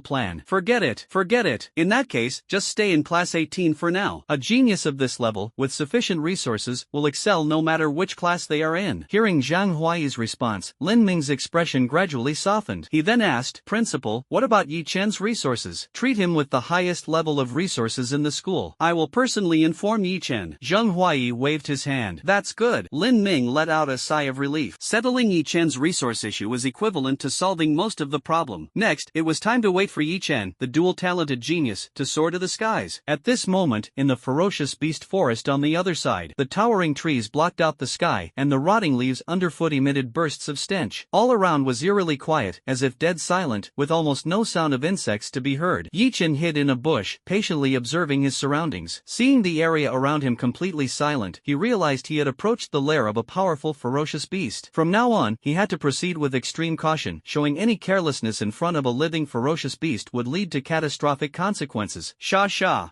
plan. Forget it. Forget it. In that case, just stay in class 18 for now. A genius of this level, with sufficient resources, will excel no matter which class they are in. Hearing Zheng Huai's response, Lin Ming's expression gradually softened. He then asked, Principal, what about Yi Chen's resources? Treat him with the highest level of resources in the school. I will personally inform Yi Chen. Zheng Huai waved his hand. That's good. Lin Ming let out a sigh of relief. Settling Yi Chen's resource issue was equivalent to solving most of the problem. Next, it was time to wait for Yi Chen, the dual-talented genius, to soar to the skies. At this moment, in the ferocious beast forest on the other side, the towering trees blocked out the sky, and the rotting leaves underfoot emitted bursts of stench. All around was eerily quiet, as if dead silent, with almost no sound of insects to be heard. Yi Chen hid in a bush, patiently observing his surroundings. Seeing the area around him completely silent, he realized he had approached the lair of a powerful ferocious beast. From now on, he had to proceed with extreme caution, showing any carelessness in front of a living ferocious beast would lead to catastrophic consequences. Sha.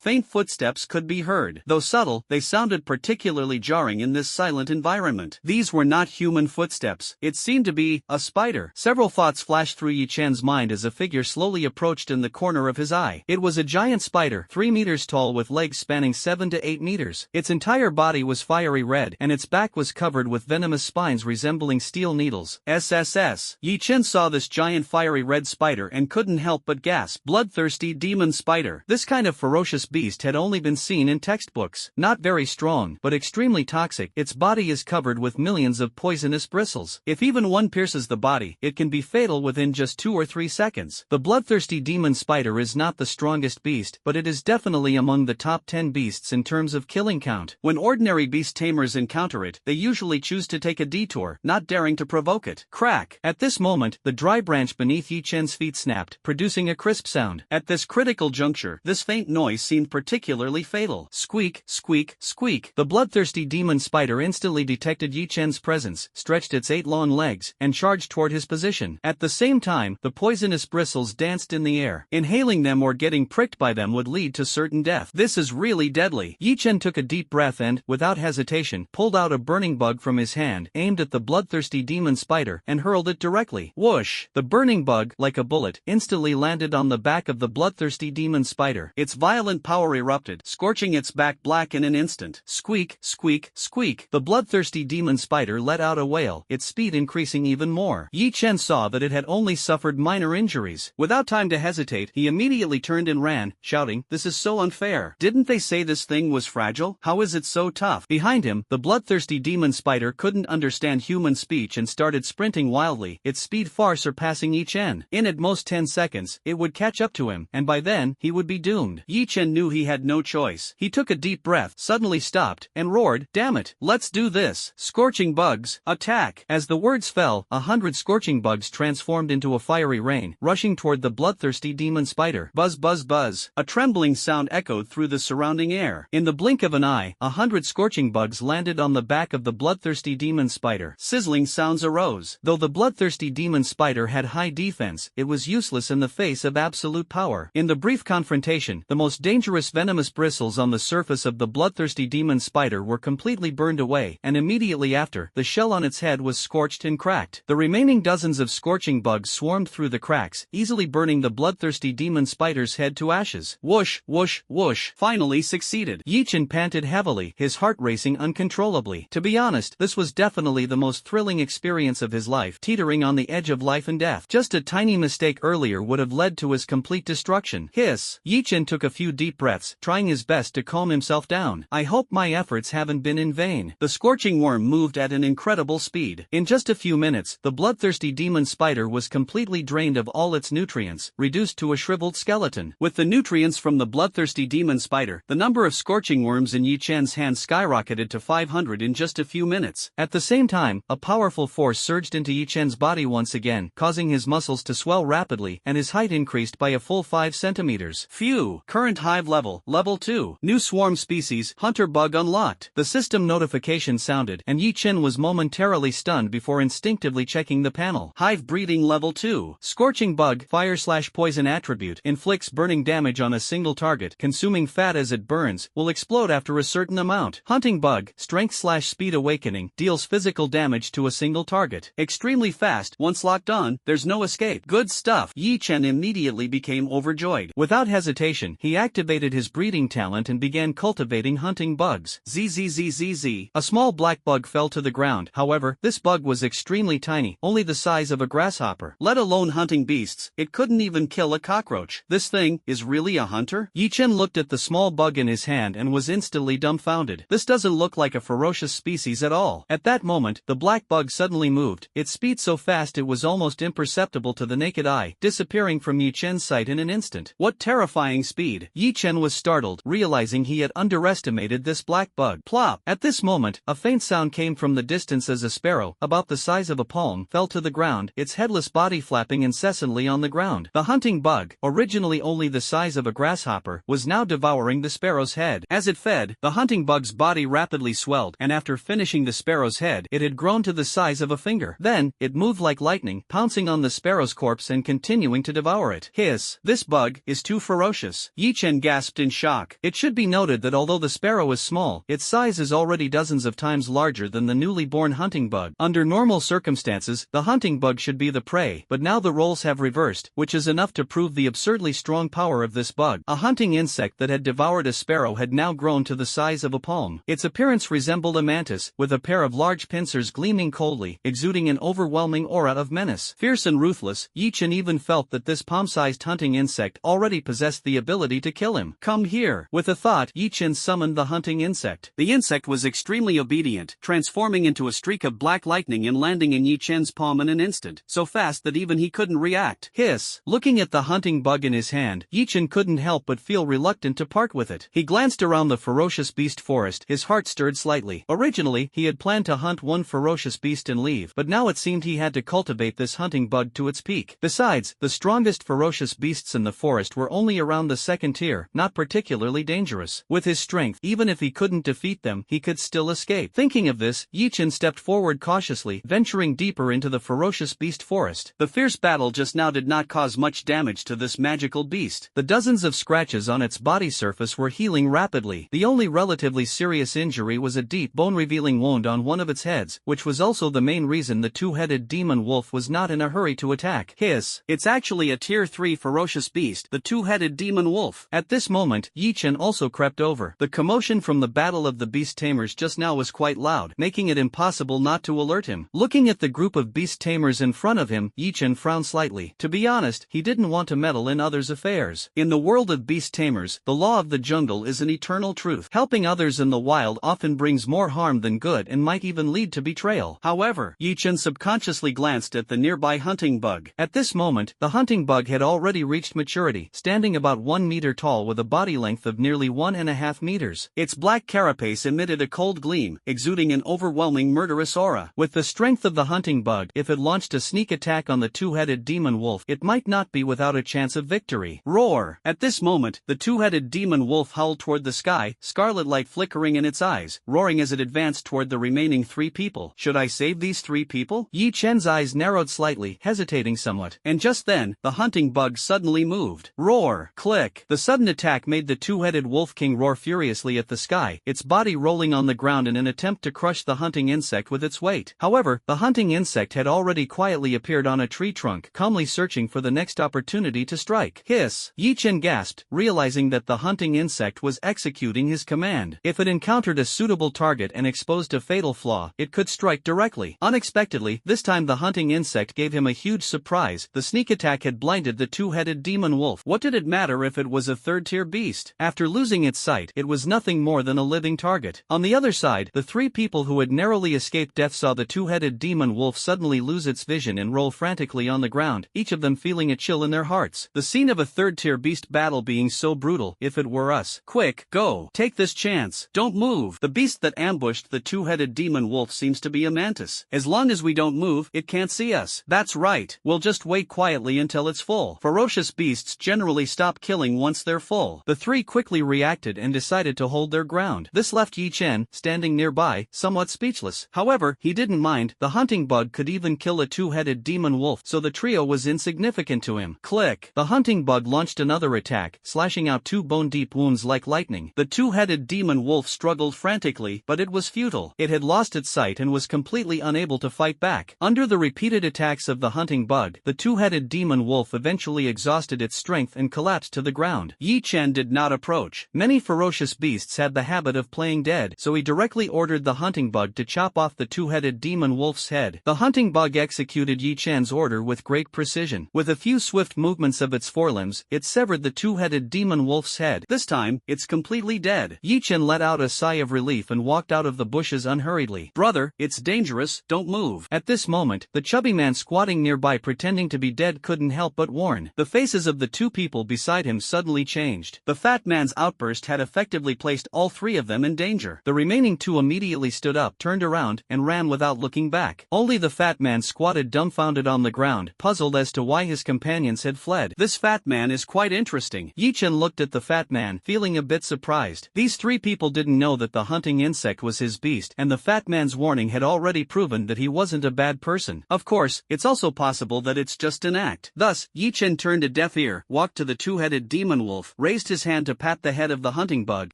Faint footsteps could be heard. Though subtle, they sounded particularly jarring in this silent environment. These were not human footsteps. It seemed to be a spider. Several thoughts flashed through Yi Chen's mind as a figure slowly approached in the corner of his eye. It was a giant spider, 3 meters tall with legs spanning 7 to 8 meters. Its entire body was fiery red, and its back was covered with venomous spines resembling steel needles. SSS. Yi Chen saw this giant fiery red spider and couldn't help but gasp. Bloodthirsty demon spider. This kind of ferocious beast had only been seen in textbooks. Not not very strong but extremely toxic. Its body is covered with millions of poisonous bristles. If even one pierces the body, it can be fatal within just 2 or 3 seconds. The bloodthirsty demon spider is not the strongest beast, but it is definitely among the top 10 beasts in terms of killing count. When ordinary beast tamers encounter it, they usually choose to take a detour, not daring to provoke it. Crack! At this moment, the dry branch beneath Yi Chen's feet snapped, producing a crisp sound. At this critical juncture, this faint noise seemed particularly fatal. Squeak, squeak, squeak. The bloodthirsty demon spider instantly detected Yi Chen's presence, stretched its 8 long legs, and charged toward his position. At the same time, the poisonous bristles danced in the air. Inhaling them or getting pricked by them would lead to certain death. This is really deadly. Yi Chen took a deep breath and, without hesitation, pulled out a burning bug from his hand, aimed at the bloodthirsty demon spider, and hurled it directly. Whoosh! The burning bug, like a bullet, instantly landed on the back of the bloodthirsty demon spider. Its violent power erupted, scorching its back black in an instant. Squeak, squeak, squeak. The bloodthirsty demon spider let out a wail, its speed increasing even more. Yi Chen saw that it had only suffered minor injuries. Without time to hesitate, he immediately turned and ran, shouting, "This is so unfair. Didn't they say this thing was fragile? How is it so tough?" Behind him, the bloodthirsty demon spider couldn't understand human speech and started sprinting wildly, its speed far surpassing Yi Chen. In at most 10 seconds, it would catch up to him, and by then, he would be doomed. Yi Chen knew he had no choice. He took a deep breath, suddenly stopped, and roared, "Damn it, let's do this! Scorching bugs, attack!" As the words fell, 100 scorching bugs transformed into a fiery rain, rushing toward the bloodthirsty demon spider. Buzz buzz buzz. A trembling sound echoed through the surrounding air. In the blink of an eye, 100 scorching bugs landed on the back of the bloodthirsty demon spider. Sizzling sounds arose. Though the bloodthirsty demon spider had high defense, it was useless in the face of absolute power. In the brief confrontation, the most dangerous venomous bristles on the surface of the bloodthirsty demon spider were completely burned away, and immediately after, the shell on its head was scorched and cracked. The remaining dozens of scorching bugs swarmed through the cracks, easily burning the bloodthirsty demon spider's head to ashes. Whoosh, whoosh, whoosh. Finally succeeded. Yi Chen panted heavily, his heart racing uncontrollably. To be honest, this was definitely the most thrilling experience of his life, teetering on the edge of life and death. Just a tiny mistake earlier would have led to his complete destruction. Hiss. Yi Chen took a few deep breaths, trying his best to calm himself down. "I hope my efforts haven't been in vain." The scorching worm moved at an incredible speed. In just a few minutes, the bloodthirsty demon spider was completely drained of all its nutrients, reduced to a shriveled skeleton. With the nutrients from the bloodthirsty demon spider, the number of scorching worms in Yi Chen's hands skyrocketed to 500 in just a few minutes. At the same time, a powerful force surged into Yi Chen's body once again, causing his muscles to swell rapidly, and his height increased by a full 5 centimeters. Phew! Current hive level, level 2. New swarm species, hunter bug unlocked. The system notification sounded, and Yi Chen was momentarily stunned before instinctively checking the panel. Hive breeding level 2. Scorching bug, fire/poison attribute, inflicts burning damage on a single target, consuming fat as it burns, will explode after a certain amount. Hunting bug, strength/speed awakening, deals physical damage to a single target. Extremely fast, once locked on, there's no escape. Good stuff. Yi Chen immediately became overjoyed. Without hesitation, he activated his breeding talent and began cultivating hunting bugs. Zzzzz. A small black bug fell to the ground. However, this bug was extremely tiny, only the size of a grasshopper. Let alone hunting beasts, it couldn't even kill a cockroach. This thing is really a hunter? Yi Chen looked at the small bug in his hand and was instantly dumbfounded. This doesn't look like a ferocious species at all. At that moment, the black bug suddenly moved, its speed so fast it was almost imperceptible to the naked eye, disappearing from Yi Chen's sight in an instant. What terrifying speed! Yi Chen was startled, realizing he had underestimated this black bug. Plop! At this moment, a faint sound came from the distance as a sparrow, about the size of a palm, fell to the ground, its headless body flapping incessantly on the ground. The hunting bug, originally only the size of a grasshopper, was now devouring the sparrow's head. As it fed, the hunting bug's body rapidly swelled, and after finishing the sparrow's head, it had grown to the size of a finger. Then, it moved like lightning, pouncing on the sparrow's corpse and continuing to devour it. Hiss! This bug is too ferocious. Yi Chen gasped in shock. It should be noted that although the sparrow is small, its size is already dozens of times larger than the newly born hunting bug. Under normal circumstances, the hunting bug should be the prey, but now the roles have reversed, which is enough to prove the absurdly strong power of this bug. A hunting insect that had devoured a sparrow had now grown to the size of a palm. Its appearance resembled a mantis, with a pair of large pincers gleaming coldly, exuding an overwhelming aura of menace. Fierce and ruthless, Yi Chen even felt that this palm-sized hunting insect already possessed the ability to kill him. Come here! With a thought, Yi Chen summoned summoned the hunting insect. The insect was extremely obedient, transforming into a streak of black lightning and landing in Yi Chen's palm in an instant, so fast that even he couldn't react. Hiss! Looking at the hunting bug in his hand, Yi Chen couldn't help but feel reluctant to part with it. He glanced around the ferocious beast forest, his heart stirred slightly. Originally, he had planned to hunt one ferocious beast and leave, but now it seemed he had to cultivate this hunting bug to its peak. Besides, the strongest ferocious beasts in the forest were only around the second tier, not particularly dangerous. With his strength, even if he couldn't defeat them, he could still escape. Thinking of this, Yi Chen stepped forward cautiously, venturing deeper into the ferocious beast forest. The fierce battle just now did not cause much damage to this magical beast. The dozens of scratches on its body surface were healing rapidly. The only relatively serious injury was a deep bone-revealing wound on one of its heads, which was also the main reason the two-headed demon wolf was not in a hurry to attack. Hiss! It's actually a tier 3 ferocious beast, the two-headed demon wolf. At this moment, Yi Chen also crept over. The commotion from the battle of the beast tamers just now was quite loud, making it impossible not to alert him. Looking at the group of beast tamers in front of him, Yi Chen frowned slightly. To be honest, he didn't want to meddle in others' affairs. In the world of beast tamers, the law of the jungle is an eternal truth. Helping others in the wild often brings more harm than good and might even lead to betrayal. However, Yi Chen subconsciously glanced at the nearby hunting bug. At this moment, the hunting bug had already reached maturity, standing about 1 meter tall with a body length of nearly 1.5 meters. Its black carapace emitted a cold gleam, exuding an overwhelming murderous aura. With the strength of the hunting bug, if it launched a sneak attack on the two-headed demon wolf, it might not be without a chance of victory. Roar! At this moment, the two-headed demon wolf howled toward the sky, scarlet light flickering in its eyes, roaring as it advanced toward the remaining 3 people. Should I save these 3 people? Yi Chen's eyes narrowed slightly, hesitating somewhat. And just then, the hunting bug suddenly moved. Roar! Click! The sudden attack made the two-headed wolf king roar furiously at the sky, its body rolling on the ground in an attempt to crush the hunting insect with its weight. However, the hunting insect had already quietly appeared on a tree trunk, calmly searching for the next opportunity to strike. Hiss! Yi Chen gasped, realizing that the hunting insect was executing his command. If it encountered a suitable target and exposed a fatal flaw, it could strike directly. Unexpectedly, this time the hunting insect gave him a huge surprise. The sneak attack had blinded the two-headed demon wolf. What did it matter if it was a third-tier beast? After losing its sight, it was nothing more than a living target. On the other side, the 3 people who had narrowly escaped death saw the two-headed demon wolf suddenly lose its vision and roll frantically on the ground, each of them feeling a chill in their hearts. The scene of a third-tier beast battle being so brutal. If it were us. Quick, go! Take this chance. Don't move. The beast that ambushed the two-headed demon wolf seems to be a mantis. As long as we don't move, it can't see us. That's right. We'll just wait quietly until it's full. Ferocious beasts generally stop killing once they're full. The 3 quickly reacted and decided to hold their ground. This left Yi Chen, standing nearby, somewhat speechless. However, he didn't mind. The hunting bug could even kill a two-headed demon wolf, so the trio was insignificant to him. Click! The hunting bug launched another attack, slashing out 2 bone-deep wounds like lightning. The two-headed demon wolf struggled frantically, but it was futile. It had lost its sight and was completely unable to fight back. Under the repeated attacks of the hunting bug, the two-headed demon wolf eventually exhausted its strength and collapsed to the ground. Yi Chen did not approach. Many ferocious beasts had the habit of playing dead, so he directly ordered the hunting bug to chop off the two-headed demon wolf's head. The hunting bug executed Yi Chen's order with great precision. With a few swift movements of its forelimbs, it severed the two-headed demon wolf's head. This time, it's completely dead. Yi Chen let out a sigh of relief and walked out of the bushes unhurriedly. Brother, it's dangerous, don't move. At this moment, the chubby man squatting nearby pretending to be dead couldn't help but warn. The faces of the 2 people beside him suddenly changed. The fat man's outburst had effectively placed all 3 of them in danger. The remaining 2 immediately stood up, turned around, and ran without looking back. Only the fat man squatted dumbfounded on the ground, puzzled as to why his companions had fled. This fat man is quite interesting. Yi Chen looked at the fat man, feeling a bit surprised. These 3 people didn't know that the hunting insect was his beast, and the fat man's warning had already proven that he wasn't a bad person. Of course, it's also possible that it's just an act. Thus, Yi Chen turned a deaf ear, walked to the two-headed demon wolf, raised his hand to pat the head of the hunting bug,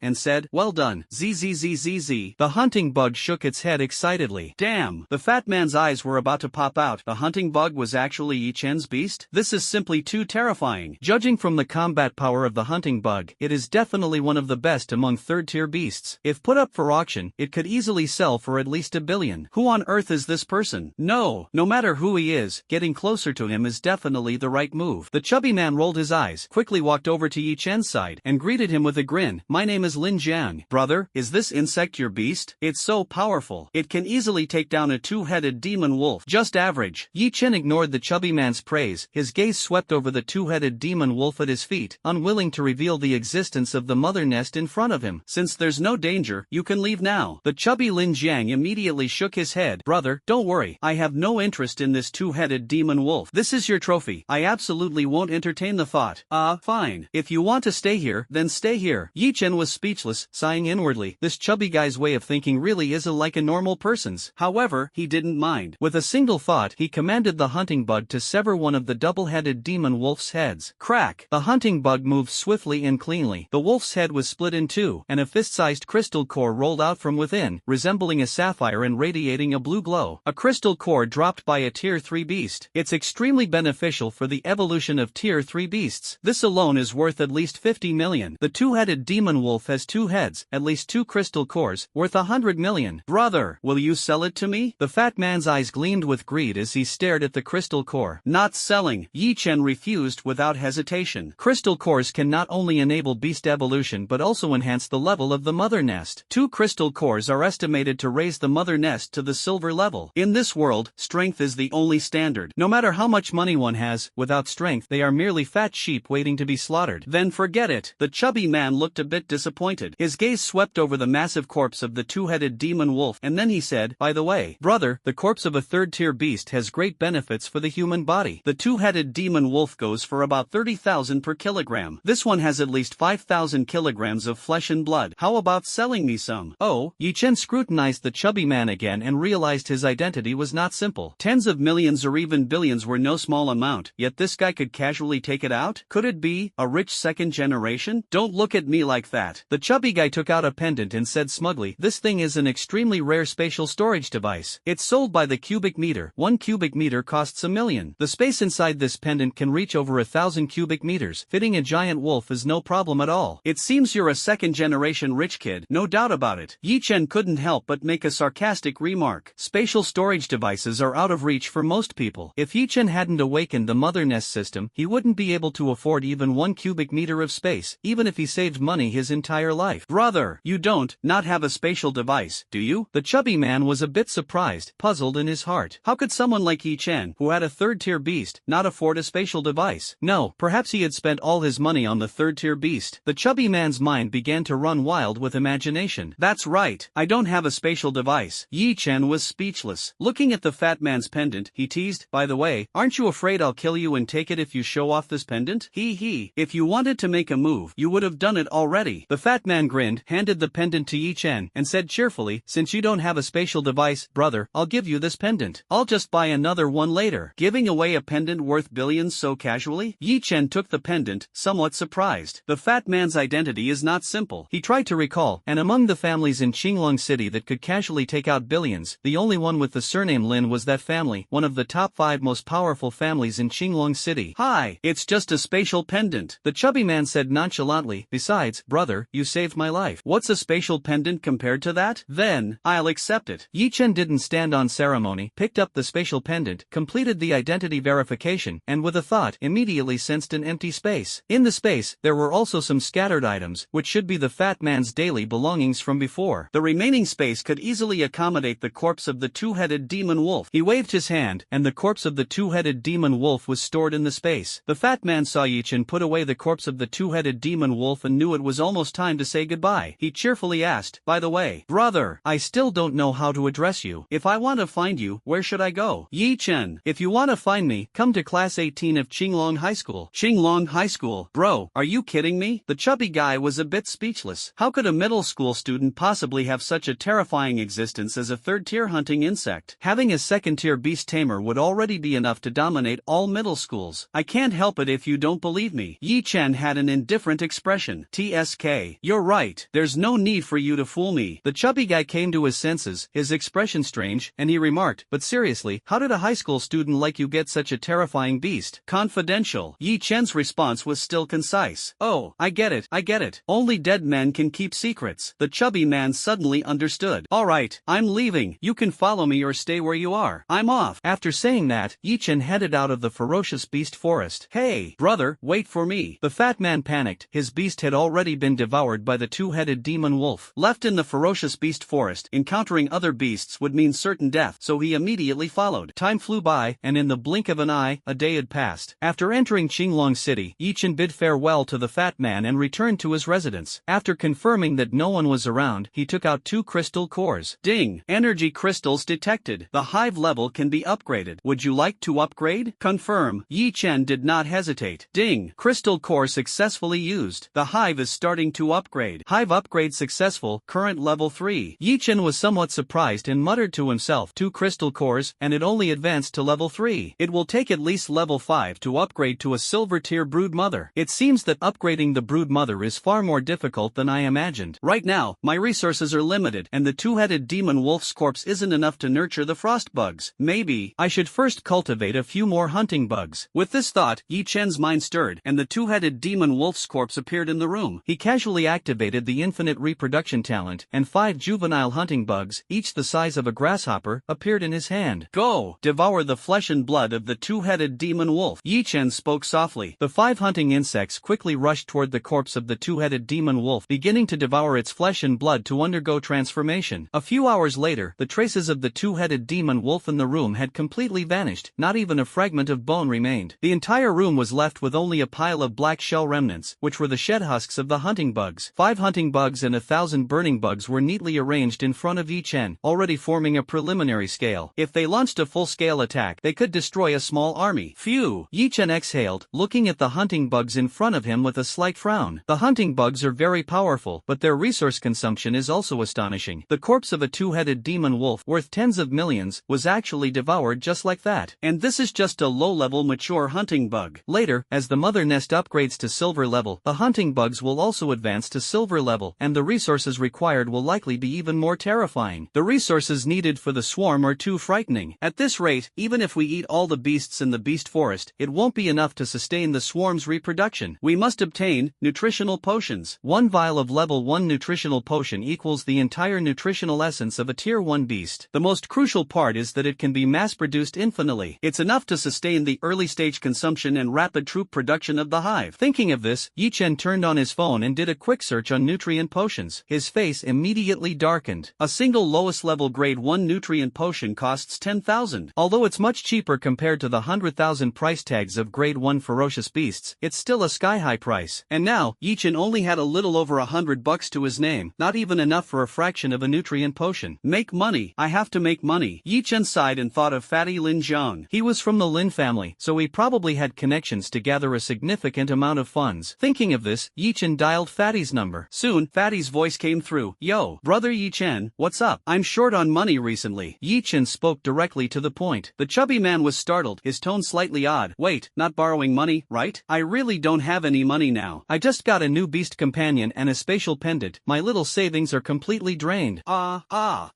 and said, "Well done, zzzzz." The hunting bug shook its head excitedly. Damn! The fat man's eyes were about to pop out. The hunting bug was actually Yi Chen's beast? This is simply too terrifying. Judging from the combat power of the hunting bug, it is definitely one of the best among third-tier beasts. If put up for auction, it could easily sell for at least $1 billion. Who on earth is this person? No matter who he is, getting closer to him is definitely the right move. The chubby man rolled his eyes, quickly walked over to Yi Chen's side, and greeted him with a grin. "My name is was Lin Jiang. Brother, is this insect your beast? It's so powerful. It can easily take down a two-headed demon wolf. Just average. Yi Chen ignored the chubby man's praise. His gaze swept over the two-headed demon wolf at his feet, unwilling to reveal the existence of the mother nest in front of him. Since there's no danger, you can leave now. The chubby Lin Jiang immediately shook his head. Brother, don't worry. I have no interest in this two-headed demon wolf. This is your trophy. I absolutely won't entertain the thought. Fine. If you want to stay here, then stay here. Yi Chen was speechless, sighing inwardly. This chubby guy's way of thinking really is like a normal person's. However, he didn't mind. With a single thought, he commanded the hunting bug to sever one of the double-headed demon wolf's heads. Crack! The hunting bug moved swiftly and cleanly. The wolf's head was split in two, and a fist-sized crystal core rolled out from within, resembling a sapphire and radiating a blue glow. A crystal core dropped by a Tier 3 beast. It's extremely beneficial for the evolution of Tier 3 beasts. This alone is worth at least 50 million. The two-headed demon wolf has two heads, at least two crystal cores, worth 100 million. Brother, will you sell it to me? The fat man's eyes gleamed with greed as he stared at the crystal core. Not selling. Yi Chen refused without hesitation. Crystal cores can not only enable beast evolution but also enhance the level of the mother nest. Two crystal cores are estimated to raise the mother nest to the silver level. In this world, strength is the only standard. No matter how much money one has, without strength they are merely fat sheep waiting to be slaughtered. Then forget it. The chubby man looked a bit disappointed. His gaze swept over the massive corpse of the two-headed demon wolf, and then he said, by the way, brother, the corpse of a third-tier beast has great benefits for the human body. The two-headed demon wolf goes for about 30,000 per kilogram. This one has at least 5,000 kilograms of flesh and blood. How about selling me some? Oh, Yi Chen scrutinized the chubby man again and realized his identity was not simple. Tens of millions or even billions were no small amount, yet this guy could casually take it out? Could it be a rich second generation? Don't look at me like that. The chubby guy took out a pendant and said smugly, this thing is an extremely rare spatial storage device. It's sold by the cubic meter. 1 cubic meter costs $1 million. The space inside this pendant can reach over 1,000 cubic meters. Fitting a giant wolf is no problem at all. It seems you're a second generation rich kid, no doubt about it. Yi Chen couldn't help but make a sarcastic remark. Spatial storage devices are out of reach for most people. If Yi Chen hadn't awakened the mother nest system, he wouldn't be able to afford even 1 cubic meter of space, even if he saved money his entire life. Brother, you don't not have a spatial device, do you? The chubby man was a bit surprised, puzzled in his heart. How could someone like Yi Chen, who had a third-tier beast, not afford a spatial device? No, perhaps he had spent all his money on the third-tier beast. The chubby man's mind began to run wild with imagination. That's right, I don't have a spatial device. Yi Chen was speechless. Looking at the fat man's pendant, he teased, by the way, aren't you afraid I'll kill you and take it if you show off this pendant? Hee. If you wanted to make a move, you would have done it already. The fat man grinned, handed the pendant to Yi Chen, and said cheerfully, since you don't have a spatial device, brother, I'll give you this pendant. I'll just buy another one later. Giving away a pendant worth billions so casually? Yi Chen took the pendant, somewhat surprised. The fat man's identity is not simple. He tried to recall, and among the families in Qinglong City that could casually take out billions, the only one with the surname Lin was that family, one of the top 5 most powerful families in Qinglong City. Hi, it's just a spatial pendant. The chubby man said nonchalantly, besides, brother, you saved my life. What's a spatial pendant compared to that? Then, I'll accept it. Yi Chen didn't stand on ceremony, picked up the spatial pendant, completed the identity verification, and with a thought, immediately sensed an empty space. In the space, there were also some scattered items, which should be the fat man's daily belongings from before. The remaining space could easily accommodate the corpse of the two-headed demon wolf. He waved his hand, and the corpse of the two-headed demon wolf was stored in the space. The fat man saw Yi Chen put away the corpse of the two-headed demon wolf and knew it was almost time to say goodbye. He cheerfully asked, by the way, brother, I still don't know how to address you. If I want to find you, where should I go? Yi Chen, if you want to find me, come to class 18 of Qinglong High School. Qinglong High School? Bro, are you kidding me? The chubby guy was a bit speechless. How could a middle school student possibly have such a terrifying existence as a third-tier hunting insect? Having a second-tier beast tamer would already be enough to dominate all middle schools. I can't help it if you don't believe me. Yi Chen had an indifferent expression. TSK. You're right. There's no need for you to fool me. The chubby guy came to his senses, his expression strange, and he remarked, but seriously, how did a high school student like you get such a terrifying beast? Confidential. Yi Chen's response was still concise. Oh, I get it. Only dead men can keep secrets. The chubby man suddenly understood. Alright, I'm leaving. You can follow me or stay where you are. I'm off. After saying that, Yi Chen headed out of the ferocious beast forest. Hey, brother, wait for me. The fat man panicked. His beast had already been devoured devoured by the two-headed demon wolf. Left in the ferocious beast forest, encountering other beasts would mean certain death, so he immediately followed. Time flew by, and in the blink of an eye, a day had passed. After entering Qinglong City, Yi Chen bid farewell to the fat man and returned to his residence. After confirming that no one was around, he took out 2 crystal cores. Ding! Energy crystals detected. The hive level can be upgraded. Would you like to upgrade? Confirm. Yi Chen did not hesitate. Ding! Crystal core successfully used. The hive is starting to upgrade. Hive upgrade successful, current level 3. Yi Chen was somewhat surprised and muttered to himself, 2 crystal cores, and it only advanced to level 3. It will take at least level 5 to upgrade to a silver tier brood mother. It seems that upgrading the brood mother is far more difficult than I imagined. Right now, my resources are limited, and the two-headed demon wolf's corpse isn't enough to nurture the frost bugs. Maybe I should first cultivate a few more hunting bugs. With this thought, Yi Chen's mind stirred, and the two-headed demon wolf's corpse appeared in the room. He casually activated the infinite reproduction talent, and 5 juvenile hunting bugs, each the size of a grasshopper, appeared in his hand. Go! Devour the flesh and blood of the two-headed demon wolf. Yi Chen spoke softly. The 5 hunting insects quickly rushed toward the corpse of the two-headed demon wolf, beginning to devour its flesh and blood to undergo transformation. A few hours later, the traces of the two-headed demon wolf in the room had completely vanished. Not even a fragment of bone remained. The entire room was left with only a pile of black shell remnants, which were the shed husks of the hunting bugs. 5 hunting bugs and 1,000 burning bugs were neatly arranged in front of Yi Chen, already forming a preliminary scale. If they launched a full-scale attack, they could destroy a small army. Phew! Yi Chen exhaled, looking at the hunting bugs in front of him with a slight frown. The hunting bugs are very powerful, but their resource consumption is also astonishing. The corpse of a two-headed demon wolf, worth tens of millions, was actually devoured just like that. And this is just a low-level mature hunting bug. Later, as the mother nest upgrades to silver level, the hunting bugs will also advance to silver level, and the resources required will likely be even more terrifying. The resources needed for the swarm are too frightening. At this rate, even if we eat all the beasts in the beast forest, it won't be enough to sustain the swarm's reproduction. We must obtain nutritional potions. 1 vial of level 1 nutritional potion equals the entire nutritional essence of a tier 1 beast. The most crucial part is that it can be mass-produced infinitely. It's enough to sustain the early-stage consumption and rapid troop production of the hive. Thinking of this, Yi Chen turned on his phone and did a quick search on nutrient potions. His face immediately darkened. A single lowest-level grade 1 nutrient potion costs 10,000. Although it's much cheaper compared to the 100,000 price tags of grade 1 ferocious beasts, it's still a sky-high price. And now, Yi Chen only had a little over $100 to his name, not even enough for a fraction of a nutrient potion. Make money. I have to make money. Yi Chen sighed and thought of Fatty Lin Zhang. He was from the Lin family, so he probably had connections to gather a significant amount of funds. Thinking of this, Yi Chen dialed Fatty's number. Soon, Fatty's voice came through. Yo, brother Yi Chen, what's up? I'm short on money recently. Yi Chen spoke directly to the point. The chubby man was startled, his tone slightly odd. Wait, not borrowing money, right? I really don't have any money now. I just got a new beast companion and a spatial pendant. My little savings are completely drained.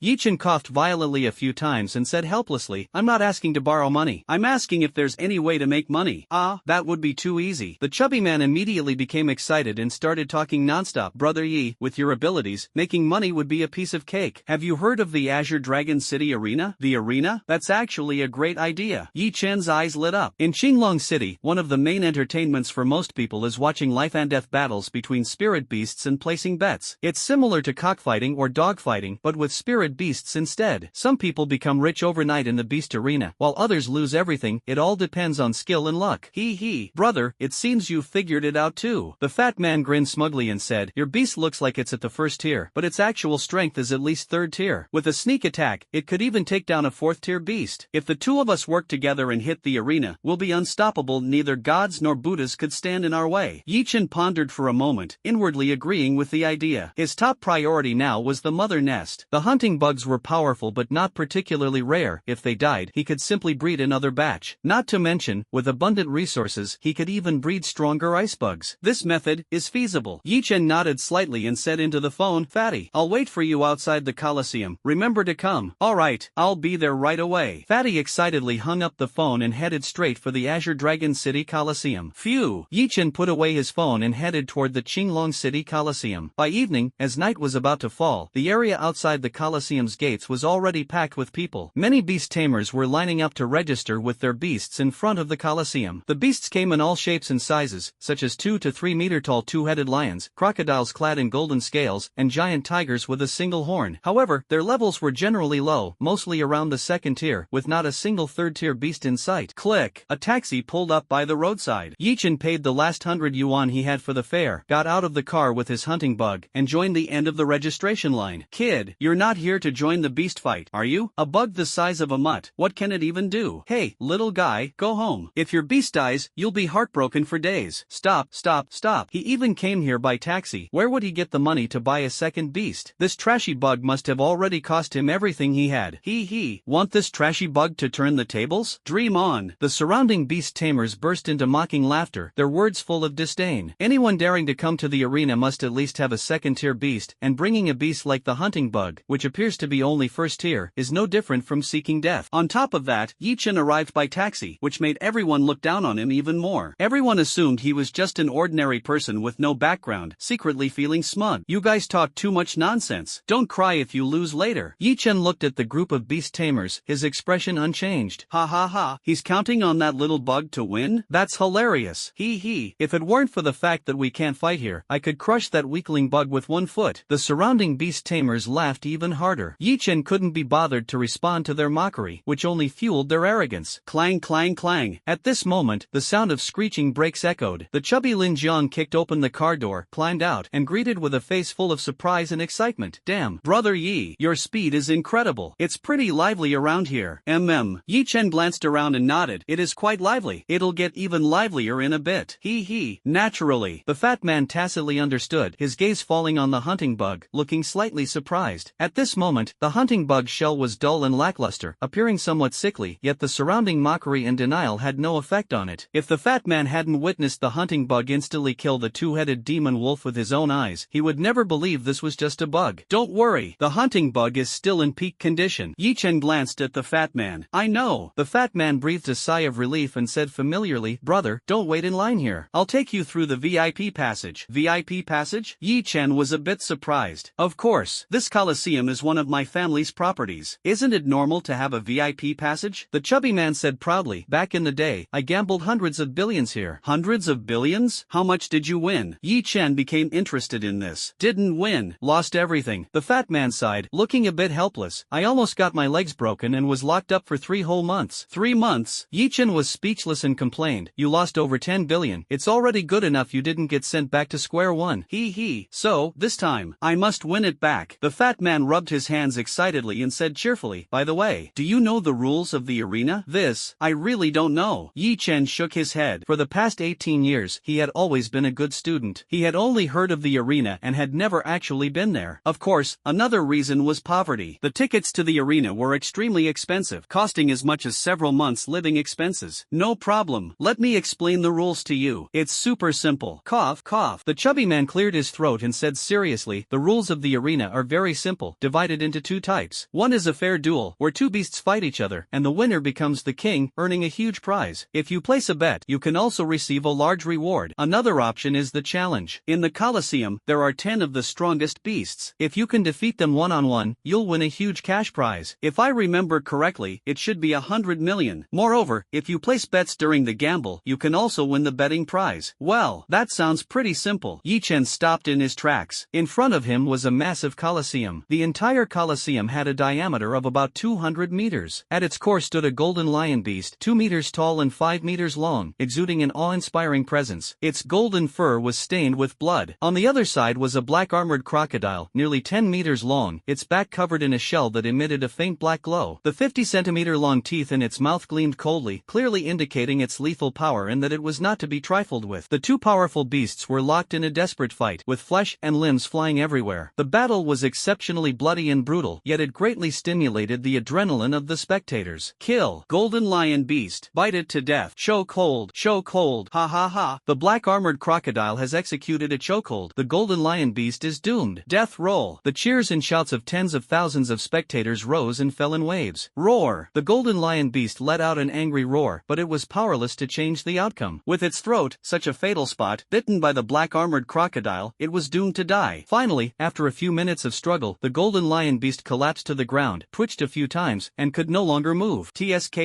Yi Chen coughed violently a few times and said helplessly, I'm not asking to borrow money. I'm asking if there's any way to make money. That would be too easy. The chubby man immediately became excited and started talking nonstop. Brother Yi, with your abilities, making money would be a piece of cake. Have you heard of the Azure Dragon City Arena? The arena? That's actually a great idea. Yi Chen's eyes lit up. In Qinglong City, one of the main entertainments for most people is watching life and death battles between spirit beasts and placing bets. It's similar to cockfighting or dogfighting, but with spirit beasts instead. Some people become rich overnight in the beast arena, while others lose everything. It all depends on skill and luck. Hee, brother, it seems you've figured it out too. The fat man grinned smugly and said, your beast looks like it's at the first tier, but its actual strength is at least 3rd tier. With a sneak attack, it could even take down a 4th tier beast. If the two of us work together and hit the arena, we'll be unstoppable. Neither gods nor Buddhas could stand in our way. Yi Chen pondered for a moment, inwardly agreeing with the idea. His top priority now was the mother nest. The hunting bugs were powerful but not particularly rare. If they died, he could simply breed another batch. Not to mention, with abundant resources, he could even breed stronger ice bugs. This method is feasible. Yi Chen nodded slightly and said into the phone, Fatty, I'll wait for you outside the Colosseum. Remember to come. Alright, I'll be there right away. Fatty excitedly hung up the phone and headed straight for the Azure Dragon City Colosseum. Phew! Yi Chen put away his phone and headed toward the Qinglong City Colosseum. By evening, as night was about to fall, the area outside the Colosseum's gates was already packed with people. Many beast tamers were lining up to register with their beasts in front of the Colosseum. The beasts came in all shapes and sizes, such as 2 to 3 meter tall two-headed lions, crocodiles clad in golden scales, and giant tigers with a single horn. However, their levels were generally low, mostly around the second tier, with not a single third-tier beast in sight. Click. A taxi pulled up by the roadside. Yichen paid the last 100 yuan he had for the fare, got out of the car with his hunting bug, and joined the end of the registration line. Kid, you're not here to join the beast fight, are you? A bug the size of a mutt, what can it even do? Hey, little guy, go home. If your beast dies, you'll be heartbroken for days. Stop, stop, stop. He even came here by taxi. Where would he get the money to buy a second beast? This trashy bug must have already cost him everything he had. He. Want this trashy bug to turn the tables? Dream on. The surrounding beast tamers burst into mocking laughter, their words full of disdain. Anyone daring to come to the arena must at least have a second-tier beast, and bringing a beast like the hunting bug, which appears to be only first-tier, is no different from seeking death. On top of that, Yichen arrived by taxi, which made everyone look down on him even more. Everyone assumed he was just an ordinary person with no background, secretly feeling smug. You guys talk too much nonsense. Don't cry if you lose later. Yichen looked at the group of beast tamers, his expression unchanged. Ha ha ha, he's counting on that little bug to win? That's hilarious. He. If it weren't for the fact that we can't fight here, I could crush that weakling bug with one foot. The surrounding beast tamers laughed even harder. Yichen couldn't be bothered to respond to their mockery, which only fueled their arrogance. Clang clang clang. At this moment, the sound of screeching brakes echoed. The chubby Lin Jiang kicked open the car door, climbed out, and greeted with a face full of surprise and excitement. Damn, brother Yi, your speed is incredible. It's pretty lively around here. Yichen glanced around and nodded. It is quite lively. It'll get even livelier in a bit. He. Naturally. The fat man tacitly understood, his gaze falling on the hunting bug, looking slightly surprised. At this moment, the hunting bug's shell was dull and lackluster, appearing somewhat sickly, yet the surrounding mockery and denial had no effect on it. If the fat man hadn't witnessed the hunting bug instantly kill the two-headed demon wolf with his own eyes, he would never believe this was just a bug. Don't worry, the hunting bug is still in peak condition. Yichen glanced at the fat man. I know. The fat man breathed a sigh of relief and said familiarly, brother, don't wait in line here. I'll take you through the VIP passage. VIP passage? Yichen was a bit surprised. Of course, this coliseum is one of my family's properties. Isn't it normal to have a VIP passage? The chubby man said proudly, back in the day, I gambled hundreds of billions here. Hundreds of billions? How much did you win? Yichen became interested in this. Didn't win. Lost everything. The fat man sighed, looking a bit helpless. I almost got my legs broken and was locked up for 3 whole months. 3 months? Yichen was speechless and complained. You lost over 10 billion. It's already good enough you didn't get sent back to square one. He. So, this time, I must win it back. The fat man rubbed his hands excitedly and said cheerfully, by the way, do you know the rules of the arena? This, I really don't know. Yichen shook his head. For the past 18 years, he had always been a good student. He had only heard of the arena and had never actually been there. Of course, another reason was poverty. The tickets to the arena were extremely expensive, costing as much as several months' living expenses. No problem. Let me explain the rules to you. It's super simple. Cough, cough. The chubby man cleared his throat and said seriously, the rules of the arena are very simple, divided into 2 types. One is a fair duel, where 2 beasts fight each other, and the winner becomes the king, earning a huge prize. If you place a bet, you can also receive a large reward. Another option is the challenge. In the Colosseum, there are 10 of the strongest beasts. If you can defeat them one-on-one, you'll win a huge cash prize. If I remember correctly, it should be 100 million. Moreover, if you place bets during the gamble, you can also win the betting prize. Well, that sounds pretty simple. Yichen stopped in his tracks. In front of him was a massive Colosseum. The entire Colosseum had a diameter of about 200 meters. At its core stood a golden lion beast, 2 meters tall and 5 meters long, exuding an awe-inspiring presence. Its golden fur was stained with blood. On the other side was a black armored crocodile, nearly 10 meters long, its back covered in a shell that emitted a faint black glow. The 50-centimeter-long teeth in its mouth gleamed coldly, clearly indicating its lethal power and that it was not to be trifled with. The 2 powerful beasts were locked in a desperate fight, with flesh and limbs flying everywhere. The battle was exceptionally bloody and brutal, yet it greatly stimulated the adrenaline of the spectators. Kill. Golden lion beast. Bite it to death. Chokehold. Chokehold. Ha ha ha. The black armored crocodile has executed a chokehold. The golden lion beast is doomed. Death roll. The cheers and shouts of tens of thousands of spectators rose and fell in waves. Roar. The golden lion beast let out an angry roar, but it was powerless to change the outcome. With its throat, such a fatal spot, bitten by the black armored crocodile, it was doomed to die. Finally, after a few minutes of struggle, the golden lion beast collapsed to the ground, twitched a few times, and could no longer move. TSK.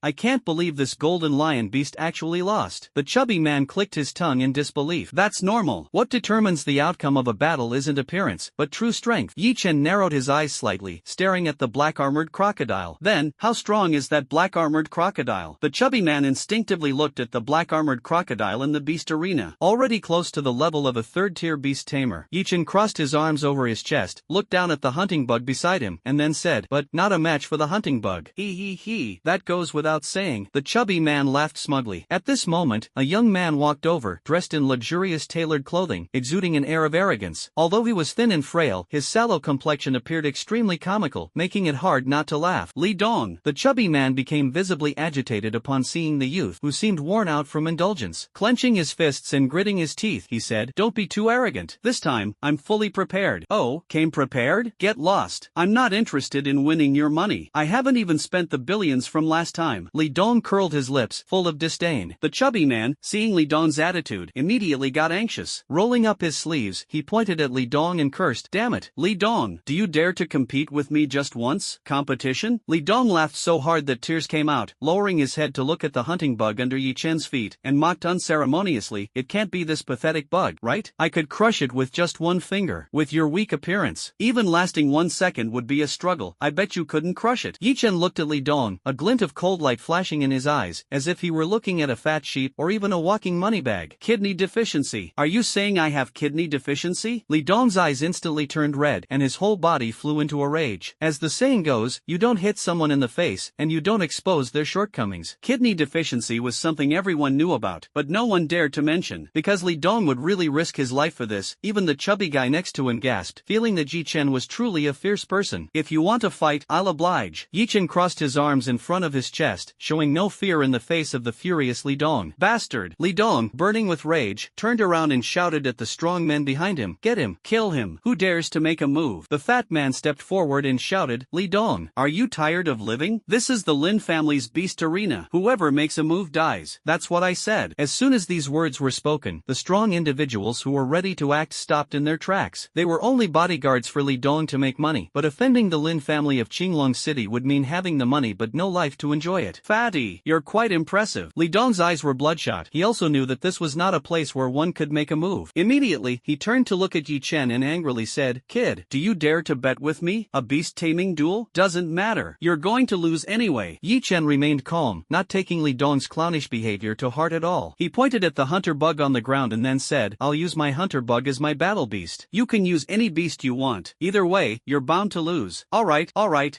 I can't believe this golden lion beast actually lost. The chubby man clicked his tongue in disbelief. That's That's normal. What determines the outcome of a battle isn't appearance, but true strength. Yi Chen narrowed his eyes slightly, staring at the black-armored crocodile. Then, how strong is that black-armored crocodile? The chubby man instinctively looked at the black-armored crocodile in the beast arena. Already close to the level of a third-tier beast tamer, Yi Chen crossed his arms over his chest, looked down at the hunting bug beside him, and then said, "But not a match for the hunting bug." He. That goes without saying. The chubby man laughed smugly. At this moment, a young man walked over, dressed in luxurious tailored clothing, exuding an air of arrogance. Although he was thin and frail, his sallow complexion appeared extremely comical, making it hard not to laugh. Li Dong. The chubby man became visibly agitated upon seeing the youth, who seemed worn out from indulgence. Clenching his fists and gritting his teeth, he said, "Don't be too arrogant. This time, I'm fully prepared." "Oh, came prepared? Get lost. I'm not interested in winning your money. I haven't even spent the billions from last time." Li Dong curled his lips, full of disdain. The chubby man, seeing Li Dong's attitude, immediately got anxious. Rolling up his sleeves, he pointed at Li Dong and cursed, "Damn it, Li Dong, do you dare to compete with me just once? Competition?" Li Dong laughed so hard that tears came out, lowering his head to look at the hunting bug under Yi Chen's feet, and mocked unceremoniously, "It can't be this pathetic bug, right? I could crush it with just one finger. With your weak appearance, even lasting 1 second would be a struggle. I bet you couldn't crush it." Yi Chen looked at Li Dong, a glint of cold light flashing in his eyes, as if he were looking at a fat sheep or even a walking money bag. "Kidney deficiency. Are you saying I have kidney deficiency?" Li Dong's eyes instantly turned red, and his whole body flew into a rage. As the saying goes, you don't hit someone in the face, and you don't expose their shortcomings. Kidney deficiency was something everyone knew about, but no one dared to mention, because Li Dong would really risk his life for this. Even the chubby guy next to him gasped, feeling that Yi Chen was truly a fierce person. "If you want to fight, I'll oblige." Yi Chen crossed his arms in front of his chest, showing no fear in the face of the furious Li Dong. "Bastard!" Li Dong, burning with rage, turned around and shouted at the strong men behind him, "Get him! Kill him! Who dares to make a move?" The fat man stepped forward and shouted, "Li Dong, are you tired of living? This is the Lin family's beast arena. Whoever makes a move dies. That's what I said." As soon as these words were spoken, the strong individuals who were ready to act stopped in their tracks. They were only bodyguards for Li Dong to make money, but offending the Lin family of Qinglong City would mean having the money but no life to enjoy it. "Fatty, you're quite impressive." Li Dong's eyes were bloodshot. He also knew that this was not a place where one could make a move. Immediately, he turned to look at Yi Chen and angrily said, "Kid, do you dare to bet with me? A beast-taming duel? Doesn't matter. You're going to lose anyway." Yi Chen remained calm, not taking Li Dong's clownish behavior to heart at all. He pointed at the hunter bug on the ground and then said, "I'll use my hunter bug as my battle beast. You can use any beast you want. Either way, you're bound to lose." All right.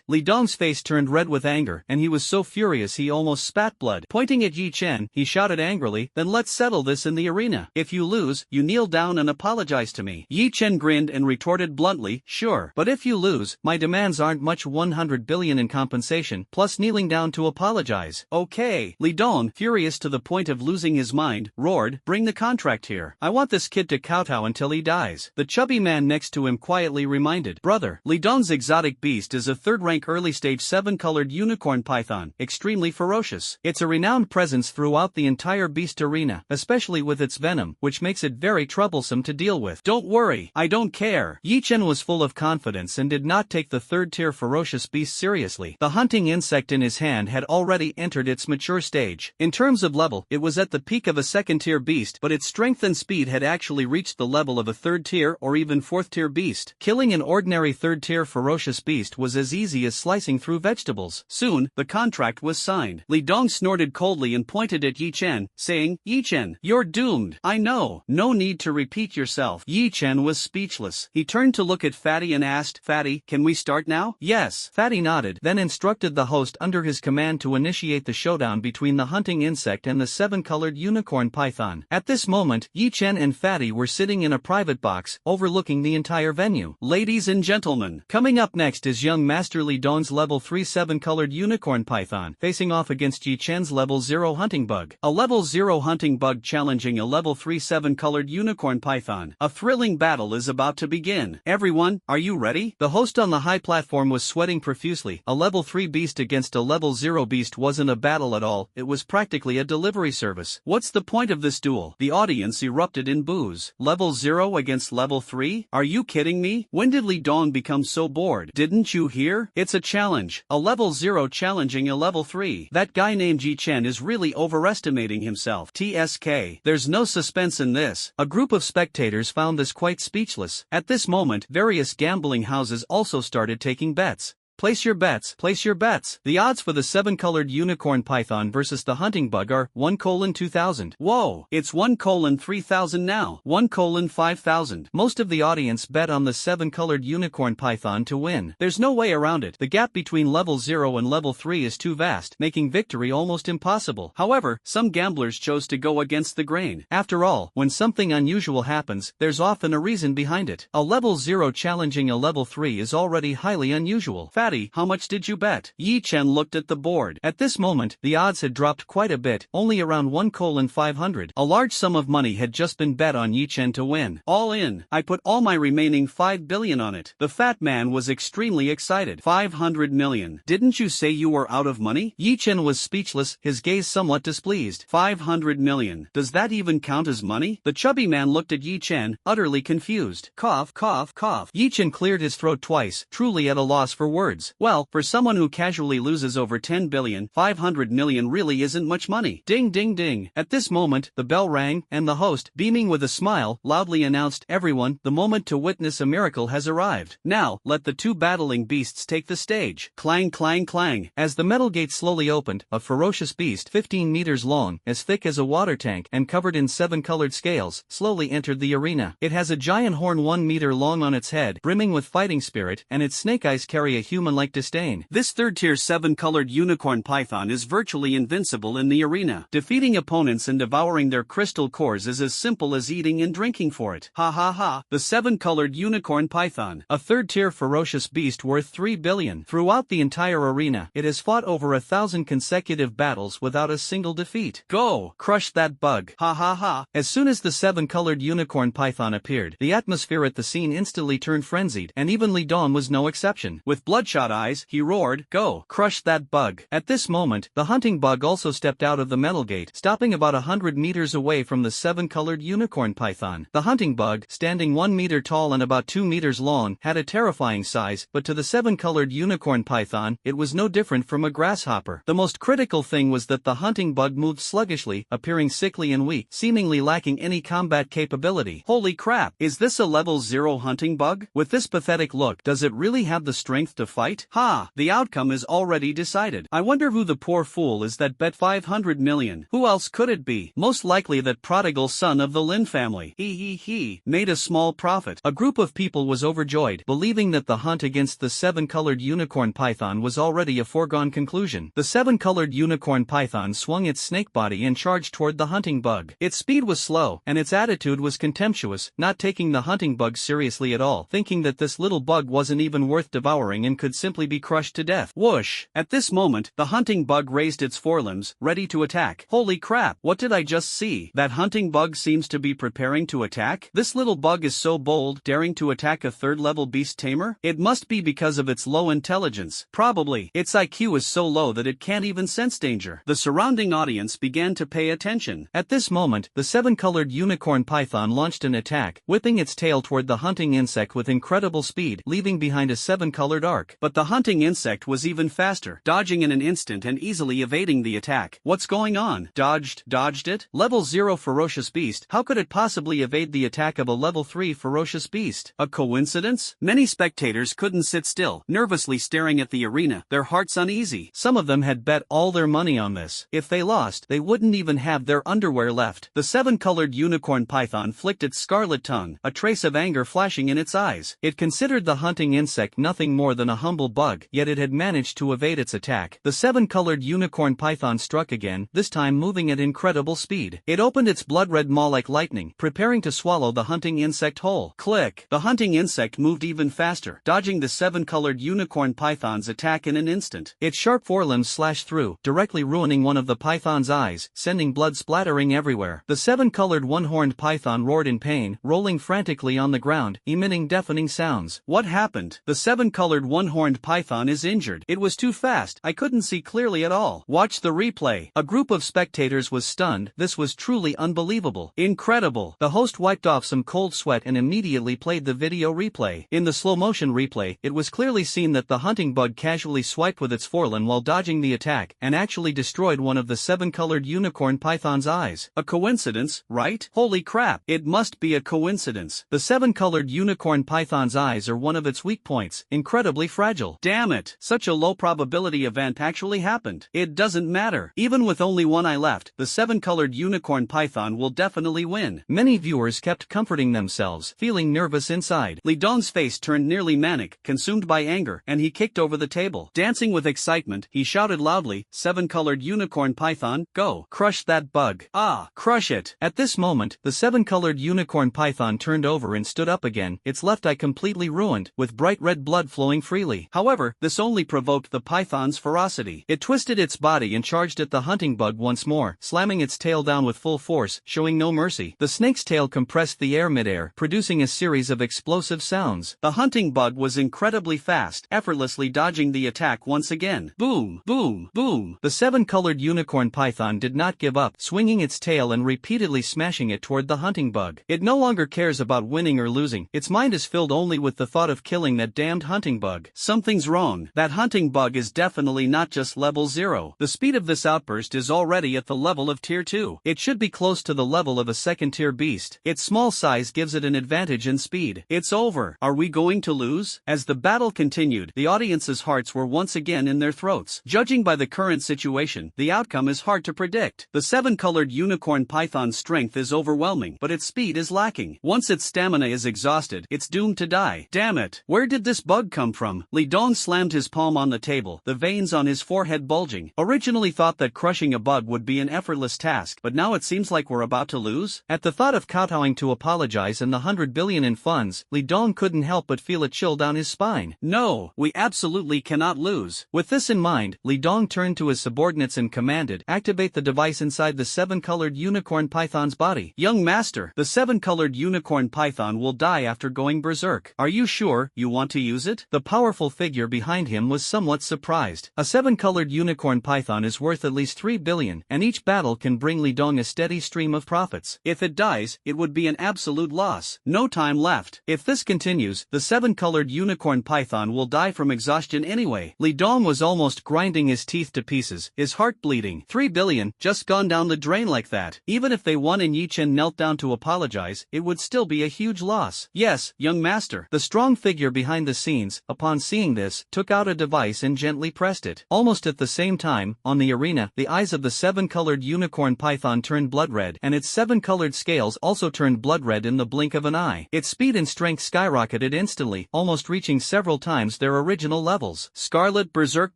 Li Dong's face turned red with anger, and he was so furious he almost spat blood. Pointing at Yi Chen, he shouted angrily, "Then let's settle this in the arena. If you lose, you kneel down and apologize to me." Yi Chen grinned and retorted bluntly, "Sure. But if you lose, my demands aren't much. 100 billion in compensation, plus kneeling down to apologize." "Okay." Li Dong, furious to the point of losing his mind, roared, "Bring the contract here. I want this kid to kowtow until he dies." The chubby man next to him quietly reminded, "Brother, Li Dong's exotic beast is a third-rank early-stage 7-colored unicorn python, extremely ferocious. It's a renowned presence throughout the entire beast arena, especially with its venom, which makes it very troublesome to deal with. Don't worry, I don't care." Yi Chen was full of confidence and did not take the third-tier ferocious beast seriously. The hunting insect in his hand had already entered its mature stage. In terms of level, it was at the peak of a second-tier beast, but its strength and speed had actually reached the level of a third-tier or even fourth-tier beast. Killing an ordinary third-tier ferocious beast was as easy as slicing through vegetables. Soon, the contract was signed. Li Dong snorted coldly and pointed at Yi Chen, saying, "Yi Chen, you're doomed. I know. No need to repeat yourself." Yi Chen was speechless. He turned to look at Fatty and asked, "Fatty, can we start now?" "Yes." Fatty nodded, then instructed the host under his command to initiate the showdown between the hunting insect and the 7-colored unicorn python. At this moment, Yi Chen and Fatty were sitting in a private box, overlooking the entire venue. "Ladies and gentlemen, coming up next is young Master Li Dong's level 3 7-colored unicorn python, facing off against Yi Chen's level 0 hunting bug. A level 0 hunting bug challenging a level 3 7-colored unicorn python. A thrilling battle is about to begin. Everyone, are you ready?" The host on the high platform was sweating profusely. A level 3 beast against a level 0 beast wasn't a battle at all, it was practically a delivery service. "What's the point of this duel?" The audience erupted in boos. "Level 0 against level 3? Are you kidding me? When did Li Dong become so bored? Didn't you hear? It's a challenge. A level 0 challenging a level 3. That guy named Yi Chen is really overestimating himself. TSK. There's no suspense in than this. A group of spectators found this quite speechless. At this moment, various gambling houses also started taking bets. Place your bets, place your bets. The odds for the 7-colored unicorn python versus the hunting bug are 1:2000. Whoa, it's 1:3000 now. 1:5000. Most of the audience bet on the 7-colored unicorn python to win. There's no way around it. The gap between level 0 and level 3 is too vast, making victory almost impossible. However, some gamblers chose to go against the grain. After all, when something unusual happens, there's often a reason behind it. A level 0 challenging a level 3 is already highly unusual. Fatty, how much did you bet? Yi Chen looked at the board. At this moment, the odds had dropped quite a bit, only around 1:500. A large sum of money had just been bet on Yi Chen to win. All in. I put all my remaining 5 billion on it. The fat man was extremely excited. 500 million. Didn't you say you were out of money? Yi Chen was speechless, his gaze somewhat displeased. 500 million. Does that even count as money? The chubby man looked at Yi Chen, utterly confused. Cough, cough, cough. Yi Chen cleared his throat twice, truly at a loss for words. Well, for someone who casually loses over 10 billion, 500 million really isn't much money. Ding ding ding. At this moment, the bell rang, and the host, beaming with a smile, loudly announced, "Everyone, the moment to witness a miracle has arrived. Now, let the two battling beasts take the stage." Clang clang clang. As the metal gate slowly opened, a ferocious beast 15 meters long, as thick as a water tank, and covered in 7-colored scales, slowly entered the arena. It has a giant horn 1 meter long on its head, brimming with fighting spirit, and its snake eyes carry a human-like disdain. This third-tier 7-colored unicorn python is virtually invincible in the arena. Defeating opponents and devouring their crystal cores is as simple as eating and drinking for it. Ha ha ha. The 7-colored unicorn python. A third-tier ferocious beast worth 3 billion. Throughout the entire arena, it has fought over 1,000 consecutive battles without a single defeat. Go! Crush that bug. Ha ha ha. As soon as the 7-colored unicorn python appeared, the atmosphere at the scene instantly turned frenzied, and even Li Dong was no exception. With bloodshot eyes, he roared, "Go! Crush that bug." At this moment, the hunting bug also stepped out of the metal gate, stopping about 100 meters away from the 7-colored unicorn python. The hunting bug, standing 1 meter tall and about 2 meters long, had a terrifying size, but to the 7-colored unicorn python, it was no different from a grasshopper. The most critical thing was that the hunting bug moved sluggishly, appearing sickly and weak, seemingly lacking any combat capability. Holy crap! Is this a level 0 hunting bug? With this pathetic look, does it really have the strength to fight? Ha! The outcome is already decided. I wonder who the poor fool is that bet 500 million. Who else could it be? Most likely that prodigal son of the Lin family. He made a small profit. A group of people was overjoyed, believing that the hunt against the 7-colored unicorn python was already a foregone conclusion. The 7-colored unicorn python swung its snake body and charged toward the hunting bug. Its speed was slow, and its attitude was contemptuous, not taking the hunting bug seriously at all, thinking that this little bug wasn't even worth devouring and could simply be crushed to death. Whoosh! At this moment, the hunting bug raised its forelimbs, ready to attack. Holy crap! What did I just see? That hunting bug seems to be preparing to attack? This little bug is so bold, daring to attack a third-level beast tamer? It must be because of its low intelligence. Probably. Its IQ is so low that it can't even sense danger. The surrounding audience began to pay attention. At this moment, the 7-colored unicorn python launched an attack, whipping its tail toward the hunting insect with incredible speed, leaving behind a 7-colored arc. But the hunting insect was even faster, dodging in an instant and easily evading the attack. What's going on? Dodged it? Level 0 ferocious beast? How could it possibly evade the attack of a level 3 ferocious beast? A coincidence? Many spectators couldn't sit still, nervously staring at the arena, their hearts uneasy. Some of them had bet all their money on this. If they lost, they wouldn't even have their underwear left. The 7-colored unicorn python flicked its scarlet tongue, a trace of anger flashing in its eyes. It considered the hunting insect nothing more than a humble bug, yet it had managed to evade its attack. The 7-colored unicorn python struck again, this time moving at incredible speed. It opened its blood-red maw like lightning, preparing to swallow the hunting insect whole. Click! The hunting insect moved even faster, dodging the 7-colored unicorn python's attack in an instant. Its sharp forelimbs slashed through, directly ruining one of the python's eyes, sending blood splattering everywhere. The 7-colored one-horned python roared in pain, rolling frantically on the ground, emitting deafening sounds. What happened? The 7-colored one-horned one-horned python is injured. It was too fast, I couldn't see clearly at all. Watch the replay. A group of spectators was stunned. This was truly unbelievable. Incredible. The host wiped off some cold sweat and immediately played the video replay. In the slow-motion replay, it was clearly seen that the hunting bug casually swiped with its forelimb while dodging the attack, and actually destroyed one of the 7-colored unicorn python's eyes. A coincidence, right? Holy crap, it must be a coincidence. The 7-colored unicorn python's eyes are one of its weak points, incredibly fragile. Damn it, such a low probability event actually happened. It doesn't matter. Even with only one eye left, the 7-colored unicorn python will definitely win. Many viewers kept comforting themselves, feeling nervous inside. Li Dong's face turned nearly manic, consumed by anger, and he kicked over the table. Dancing with excitement, he shouted loudly, 7-colored unicorn python, go. Crush that bug. Ah, crush it. At this moment, the 7-colored unicorn python turned over and stood up again, its left eye completely ruined, with bright red blood flowing freely. However, this only provoked the python's ferocity. It twisted its body and charged at the hunting bug once more, slamming its tail down with full force, showing no mercy. The snake's tail compressed the air midair, producing a series of explosive sounds. The hunting bug was incredibly fast, effortlessly dodging the attack once again. Boom, boom, boom. The 7-colored unicorn python did not give up, swinging its tail and repeatedly smashing it toward the hunting bug. It no longer cares about winning or losing. Its mind is filled only with the thought of killing that damned hunting bug. Something's wrong. That hunting bug is definitely not just level 0. The speed of this outburst is already at the level of tier 2. It should be close to the level of a second-tier beast. Its small size gives it an advantage in speed. It's over. Are we going to lose? As the battle continued, the audience's hearts were once again in their throats. Judging by the current situation, the outcome is hard to predict. The 7-colored unicorn python's strength is overwhelming, but its speed is lacking. Once its stamina is exhausted, it's doomed to die. Damn it! Where did this bug come from? Li Dong slammed his palm on the table, the veins on his forehead bulging. Originally thought that crushing a bug would be an effortless task, but now it seems like we're about to lose? At the thought of kowtowing to apologize and the 100 billion in funds, Li Dong couldn't help but feel a chill down his spine. No, we absolutely cannot lose. With this in mind, Li Dong turned to his subordinates and commanded, activate the device inside the 7-colored unicorn python's body. Young master, the 7-colored unicorn python will die after going berserk. Are you sure you want to use it? The powerful figure behind him was somewhat surprised. A 7-colored unicorn python is worth at least 3 billion, and each battle can bring Li Dong a steady stream of profits. If it dies, it would be an absolute loss. No time left. If this continues, the 7-colored unicorn python will die from exhaustion anyway. Li Dong was almost grinding his teeth to pieces, his heart bleeding. 3 billion, just gone down the drain like that. Even if they won and Yi Chen knelt down to apologize, it would still be a huge loss. Yes, young master. The strong figure behind the scenes, upon seeing this, took out a device and gently pressed it. Almost at the same time, on the arena, the eyes of the 7-colored unicorn python turned blood red, and its 7-colored scales also turned blood red in the blink of an eye. Its speed and strength skyrocketed instantly, almost reaching several times their original levels. Scarlet Berserk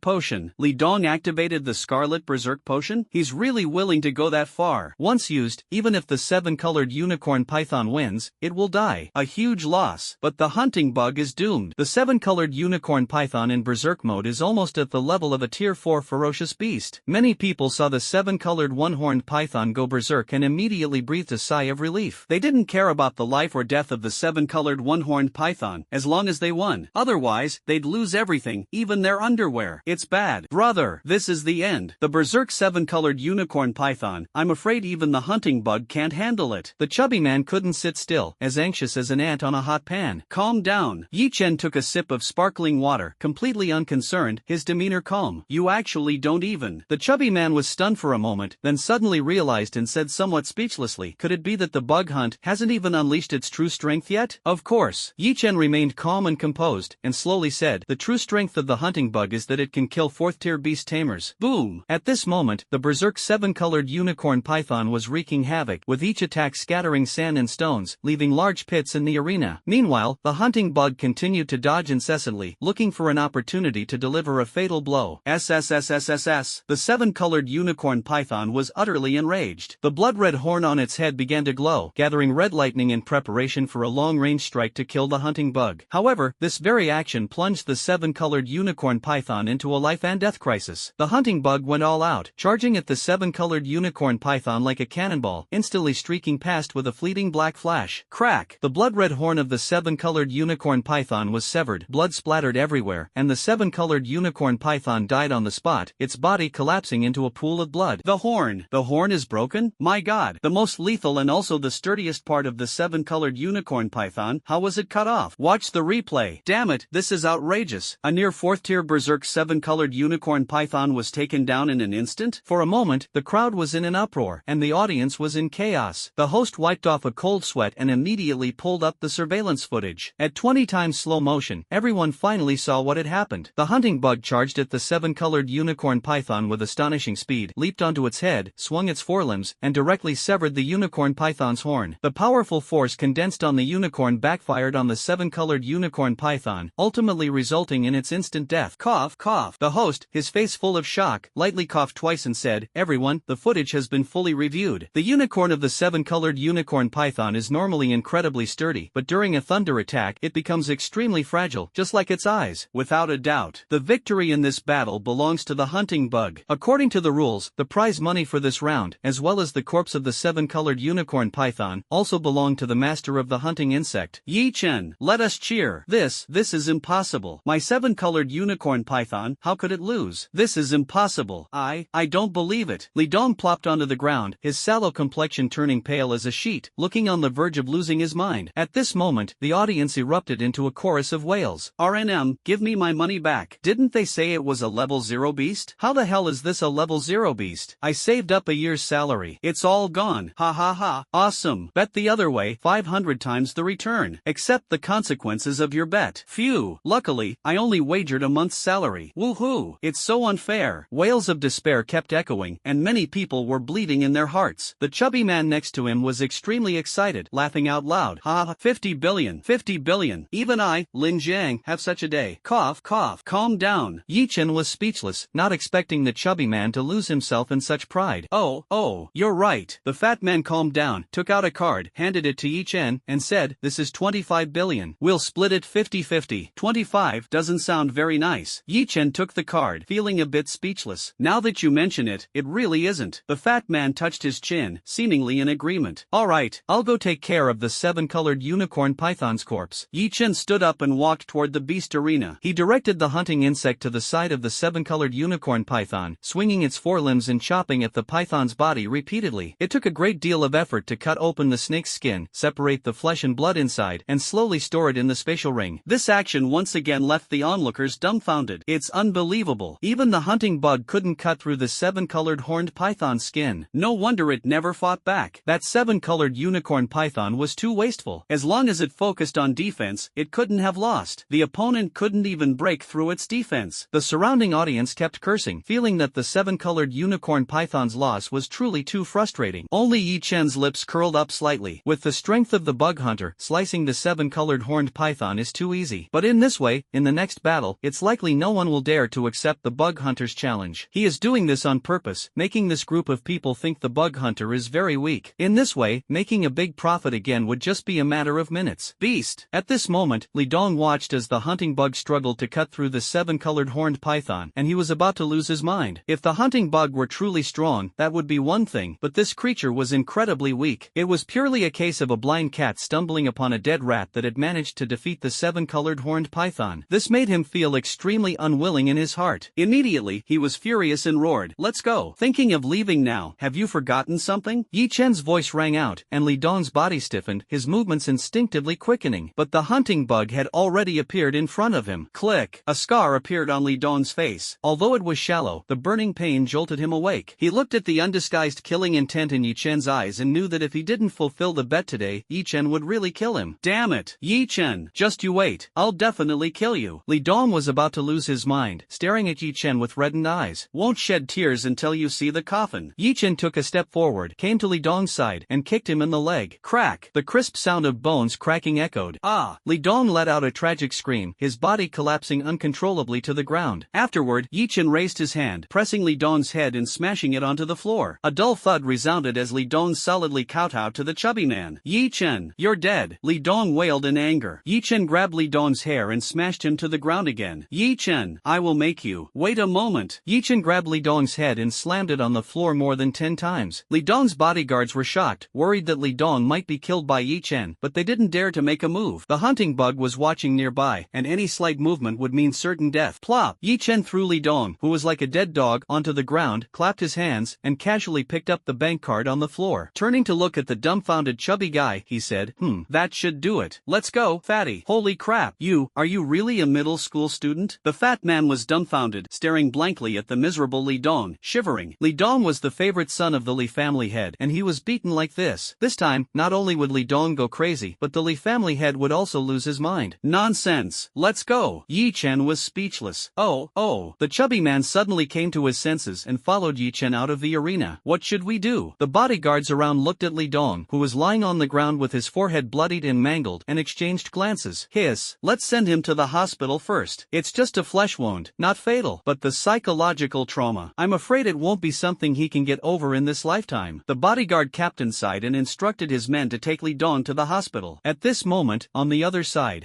Potion. Li Dong activated the Scarlet Berserk Potion? He's really willing to go that far. Once used, even if the 7-colored unicorn python wins, it will die. A huge loss. But the hunting bug is doomed. The 7-colored unicorn python in berserk mode is almost at the level of a tier 4 ferocious beast. Many people saw the 7-colored one-horned python go berserk and immediately breathed a sigh of relief. They didn't care about the life or death of the 7-colored one-horned python, as long as they won. Otherwise, they'd lose everything, even their underwear. It's bad. Brother, this is the end. The berserk 7-colored unicorn python, I'm afraid even the hunting bug can't handle it. The chubby man couldn't sit still, as anxious as an ant on a hot pan. Calm down. Yi Chen took a sip of sparkling water, completely unconcerned, his demeanor calm. You actually don't even. The chubby man was stunned for a moment, then suddenly realized and said somewhat speechlessly, could it be that the bug hunt hasn't even unleashed its true strength yet? Of course. Yi Chen remained calm and composed, and slowly said, the true strength of the hunting bug is that it can kill 4th-tier beast tamers. Boom! At this moment, the berserk 7-colored unicorn python was wreaking havoc, with each attack scattering sand and stones, leaving large pits in the arena. Meanwhile, the hunting bug continued to dodge incessantly, looking for an opportunity to deliver a fatal blow. SSSSSS. The 7-colored unicorn python was utterly enraged. The blood-red horn on its head began to glow, gathering red lightning in preparation for a long-range strike to kill the hunting bug. However, this very action plunged the 7-colored unicorn python into a life-and-death crisis. The hunting bug went all out, charging at the 7-colored unicorn python like a cannonball, instantly streaking past with a fleeting black flash. Crack! The blood-red horn of the 7-colored unicorn python was severed, blood splattered splattered everywhere, and the 7-colored unicorn python died on the spot, its body collapsing into a pool of blood. The horn. The horn is broken? My god. The most lethal and also the sturdiest part of the 7-colored unicorn python, how was it cut off? Watch the replay. Damn it, this is outrageous. A near 4th tier berserk 7-colored unicorn python was taken down in an instant? For a moment, the crowd was in an uproar, and the audience was in chaos. The host wiped off a cold sweat and immediately pulled up the surveillance footage. At 20 times slow motion, everyone finally saw what had happened. The hunting bug charged at the 7-colored unicorn python with astonishing speed, leaped onto its head, swung its forelimbs, and directly severed the unicorn python's horn. The powerful force condensed on the unicorn backfired on the 7-colored unicorn python, ultimately resulting in its instant death. Cough, cough. The host, his face full of shock, lightly coughed twice and said, "Everyone, the footage has been fully reviewed. The unicorn of the 7-colored unicorn python is normally incredibly sturdy, but during a thunder attack, it becomes extremely fragile, just like its eyes." Without a doubt, the victory in this battle belongs to the hunting bug. According to the rules, the prize money for this round, as well as the corpse of the 7-colored unicorn python, also belong to the master of the hunting insect. Yi Chen, let us cheer. This is impossible. My 7-colored unicorn python, how could it lose? This is impossible. I don't believe it. Li Dong plopped onto the ground, his sallow complexion turning pale as a sheet, looking on the verge of losing his mind. At this moment, the audience erupted into a chorus of wails. RNM, give me my money back. Didn't they say it was a level 0 beast? How the hell is this a level 0 beast? I saved up a year's salary. It's all gone. Ha ha ha. Awesome. Bet the other way, 500 times the return. Accept the consequences of your bet. Phew. Luckily, I only wagered a month's salary. Woohoo. It's so unfair. Wails of despair kept echoing, and many people were bleeding in their hearts. The chubby man next to him was extremely excited, laughing out loud. Ha, 50 billion. 50 billion. Even I, Lin Jiang, have such a day. Cough, cough. Calm down. Yi Chen was speechless, not expecting the chubby man to lose himself in such pride. Oh, you're right. The fat man calmed down, took out a card, handed it to Yi Chen, and said, "This is 25 billion. We'll split it 50-50. 25 doesn't sound very nice." Yi Chen took the card, feeling a bit speechless. Now that you mention it, it really isn't. The fat man touched his chin, seemingly in agreement. Alright, I'll go take care of the 7-colored unicorn python's corpse. Yi Chen stood up and walked toward the beast arena. He directed the hunting insect to the side of the 7-colored unicorn python, swinging its forelimbs and chopping at the python's body repeatedly. It took a great deal of effort to cut open the snake's skin, separate the flesh and blood inside, and slowly store it in the spatial ring. This action once again left the onlookers dumbfounded. It's unbelievable. Even the hunting bug couldn't cut through the 7-colored horned python's skin. No wonder it never fought back. That 7-colored unicorn python was too wasteful. As long as it focused on defense, it couldn't have lost. The opponent couldn't even break through its defense. The surrounding audience kept cursing, feeling that the 7-colored unicorn python's loss was truly too frustrating. Only Yi Chen's lips curled up slightly. With the strength of the bug hunter, slicing the 7-colored horned python is too easy. But in this way, in the next battle, it's likely no one will dare to accept the bug hunter's challenge. He is doing this on purpose, making this group of people think the bug hunter is very weak. In this way, making a big profit again would just be a matter of minutes. Beast. At this moment, Li Dong watched as the hunting bug struggled to cut through the 7-colored horned python, and he was about to lose his mind. If the hunting bug were truly strong, that would be one thing, but this creature was incredibly weak. It was purely a case of a blind cat stumbling upon a dead rat that had managed to defeat the 7-colored horned python. This made him feel extremely unwilling in his heart. Immediately, he was furious and roared, "Let's go. Thinking of leaving now. Have you forgotten something?" Yi Chen's voice rang out, and Li Dong's body stiffened, his movements instinctively quickening. But the hunting bug had already appeared in front of him. Click. A scar appeared on Li Dong's face. Although it was shallow, the burning pain jolted him awake. He looked at the undisguised killing intent in Yi Chen's eyes and knew that if he didn't fulfill the bet today, Yi Chen would really kill him. Damn it. Yi Chen, just you wait. I'll definitely kill you. Li Dong was about to lose his mind, staring at Yi Chen with reddened eyes. Won't shed tears until you see the coffin. Yi Chen took a step forward, came to Li Dong's side, and kicked him in the leg. Crack. The crisp sound of bones cracking echoed. Ah! Li Dong let out a tragic scream, his body collapsing uncontrollably to the ground. Afterward, Yi Chen raised his hand, pressing Li Dong's head and smashing it onto the floor. A dull thud resounded as Li Dong solidly kowtowed to the chubby man. Yi Chen, you're dead. Li Dong wailed in anger. Yi Chen grabbed Li Dong's hair and smashed him to the ground again. Yi Chen, I will make you. Wait a moment. Yi Chen grabbed Li Dong's head and slammed it on the floor more than 10 times. Li Dong's bodyguards were shocked, worried that Li Dong might be killed by Yi Chen, but they didn't dare to make a move. The hunting bug was watching nearby, and any slight movement would mean certain death. Plop! Yi Chen threw Li Dong, who was like a dead dog, onto the ground, clapped his hands, and casually picked up the bank card on the floor. Turning to look at the dumbfounded chubby guy, he said, that should do it. Let's go, fatty. Holy crap, are you really a middle school student? The fat man was dumbfounded, staring blankly at the miserable Li Dong, shivering. Li Dong was the favorite son of the Li family head, and he was beaten like this. This time, not only would Li Dong go crazy, but the Li family head would also lose his mind. Nonsense. Let's go. Yi Chen was speechless. Oh. The chubby man suddenly came to his senses and followed Yi Chen out of the arena. What should we do? The bodyguards around looked at Li Dong, who was lying on the ground with his forehead bloodied and mangled, and exchanged glances. Hiss. Let's send him to the hospital first. It's just a flesh wound, not fatal. But the psychological trauma. I'm afraid it won't be something he can get over in this lifetime. The bodyguard captain sighed and instructed his men to take Li Dong to the hospital. At this moment, on the other side,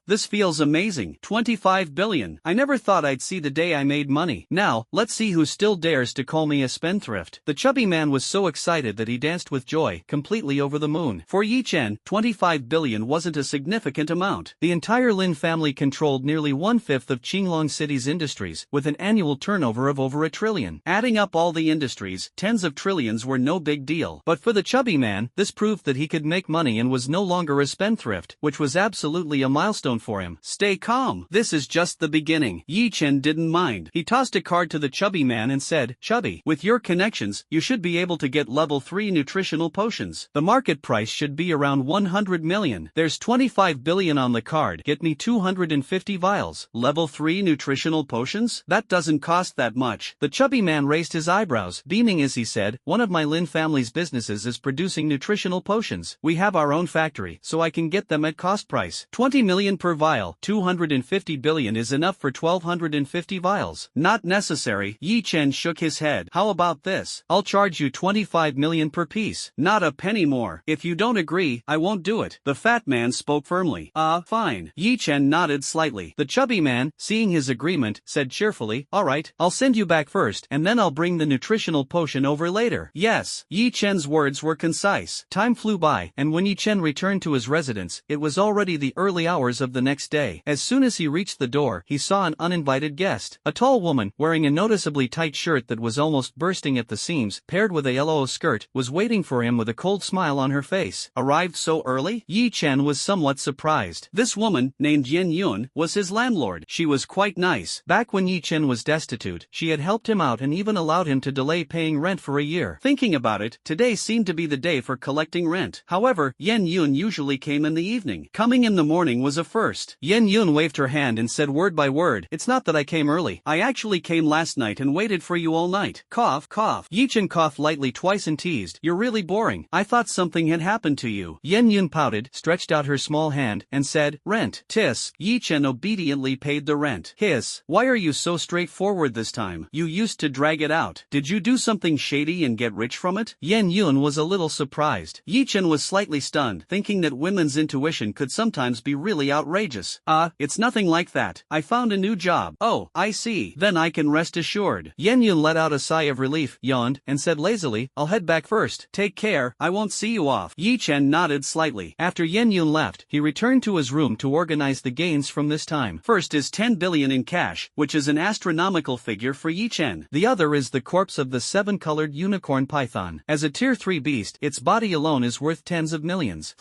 this feels amazing. 25 billion. I never thought I'd see the day I made money. Now, let's see who still dares to call me a spendthrift. The chubby man was so excited that he danced with joy, completely over the moon. For Yi Chen, 25 billion wasn't a significant amount. The entire Lin family controlled nearly 1/5 of Qinglong City's industries, with an annual turnover of over $1 trillion. Adding up all the industries, tens of trillions were no big deal. But for the chubby man, this proved that he could make money and was no longer a spendthrift, which was absolutely a milestone for him. Stay calm. This is just the beginning. Yi Chen didn't mind. He tossed a card to the chubby man and said, Chubby, with your connections, you should be able to get level 3 nutritional potions. The market price should be around 100 million. There's 25 billion on the card. Get me 250 vials. Level 3 nutritional potions? That doesn't cost that much. The chubby man raised his eyebrows, beaming as he said, one of my Lin family's businesses is producing nutritional potions. We have our own factory, so I can get them at cost price. 20 million per vial. 250 billion is enough for 1250 vials. Not necessary. Yi Chen shook his head. How about this? I'll charge you 25 million per piece. Not a penny more. If you don't agree, I won't do it. The fat man spoke firmly. Fine. Yi Chen nodded slightly. The chubby man, seeing his agreement, said cheerfully, alright, I'll send you back first, and then I'll bring the nutritional potion over later. Yes. Yi Chen's words were concise. Time flew by, and when Yi Chen returned to his residence, it was already the early hours of the next day. As soon as he reached the door, he saw an uninvited guest. A tall woman, wearing a noticeably tight shirt that was almost bursting at the seams, paired with a yellow skirt, was waiting for him with a cold smile on her face. Arrived so early? Yi Chen was somewhat surprised. This woman, named Yen Yun, was his landlord. She was quite nice. Back when Yi Chen was destitute, she had helped him out and even allowed him to delay paying rent for a year. Thinking about it, today seemed to be the day for collecting rent. However, Yen Yun usually came in the evening. Coming in the morning was a first. Yen Yun waved her hand and said word by word, it's not that I came early. I actually came last night and waited for you all night. Cough, cough. Yi Chen coughed lightly twice and teased, you're really boring. I thought something had happened to you. Yen Yun pouted, stretched out her small hand, and said, rent. Tisk. Yi Chen obediently paid the rent. Hiss. Why are you so straightforward this time? You used to drag it out. Did you do something shady and get rich from it? Yen Yun was a little surprised. Yi Chen was slightly stunned, thinking that women's intuition could sometimes be really outrageous. It's nothing like that. I found a new job. Oh, I see. Then I can rest assured. Yen Yun let out a sigh of relief, yawned, and said lazily, I'll head back first. Take care, I won't see you off. Yi Chen nodded slightly. After Yen Yun left, he returned to his room to organize the gains from this time. First is 10 billion in cash, which is an astronomical figure for Yi Chen. The other is the corpse of the 7-colored unicorn python. As a tier 3 beast, its body alone is worth tens of millions.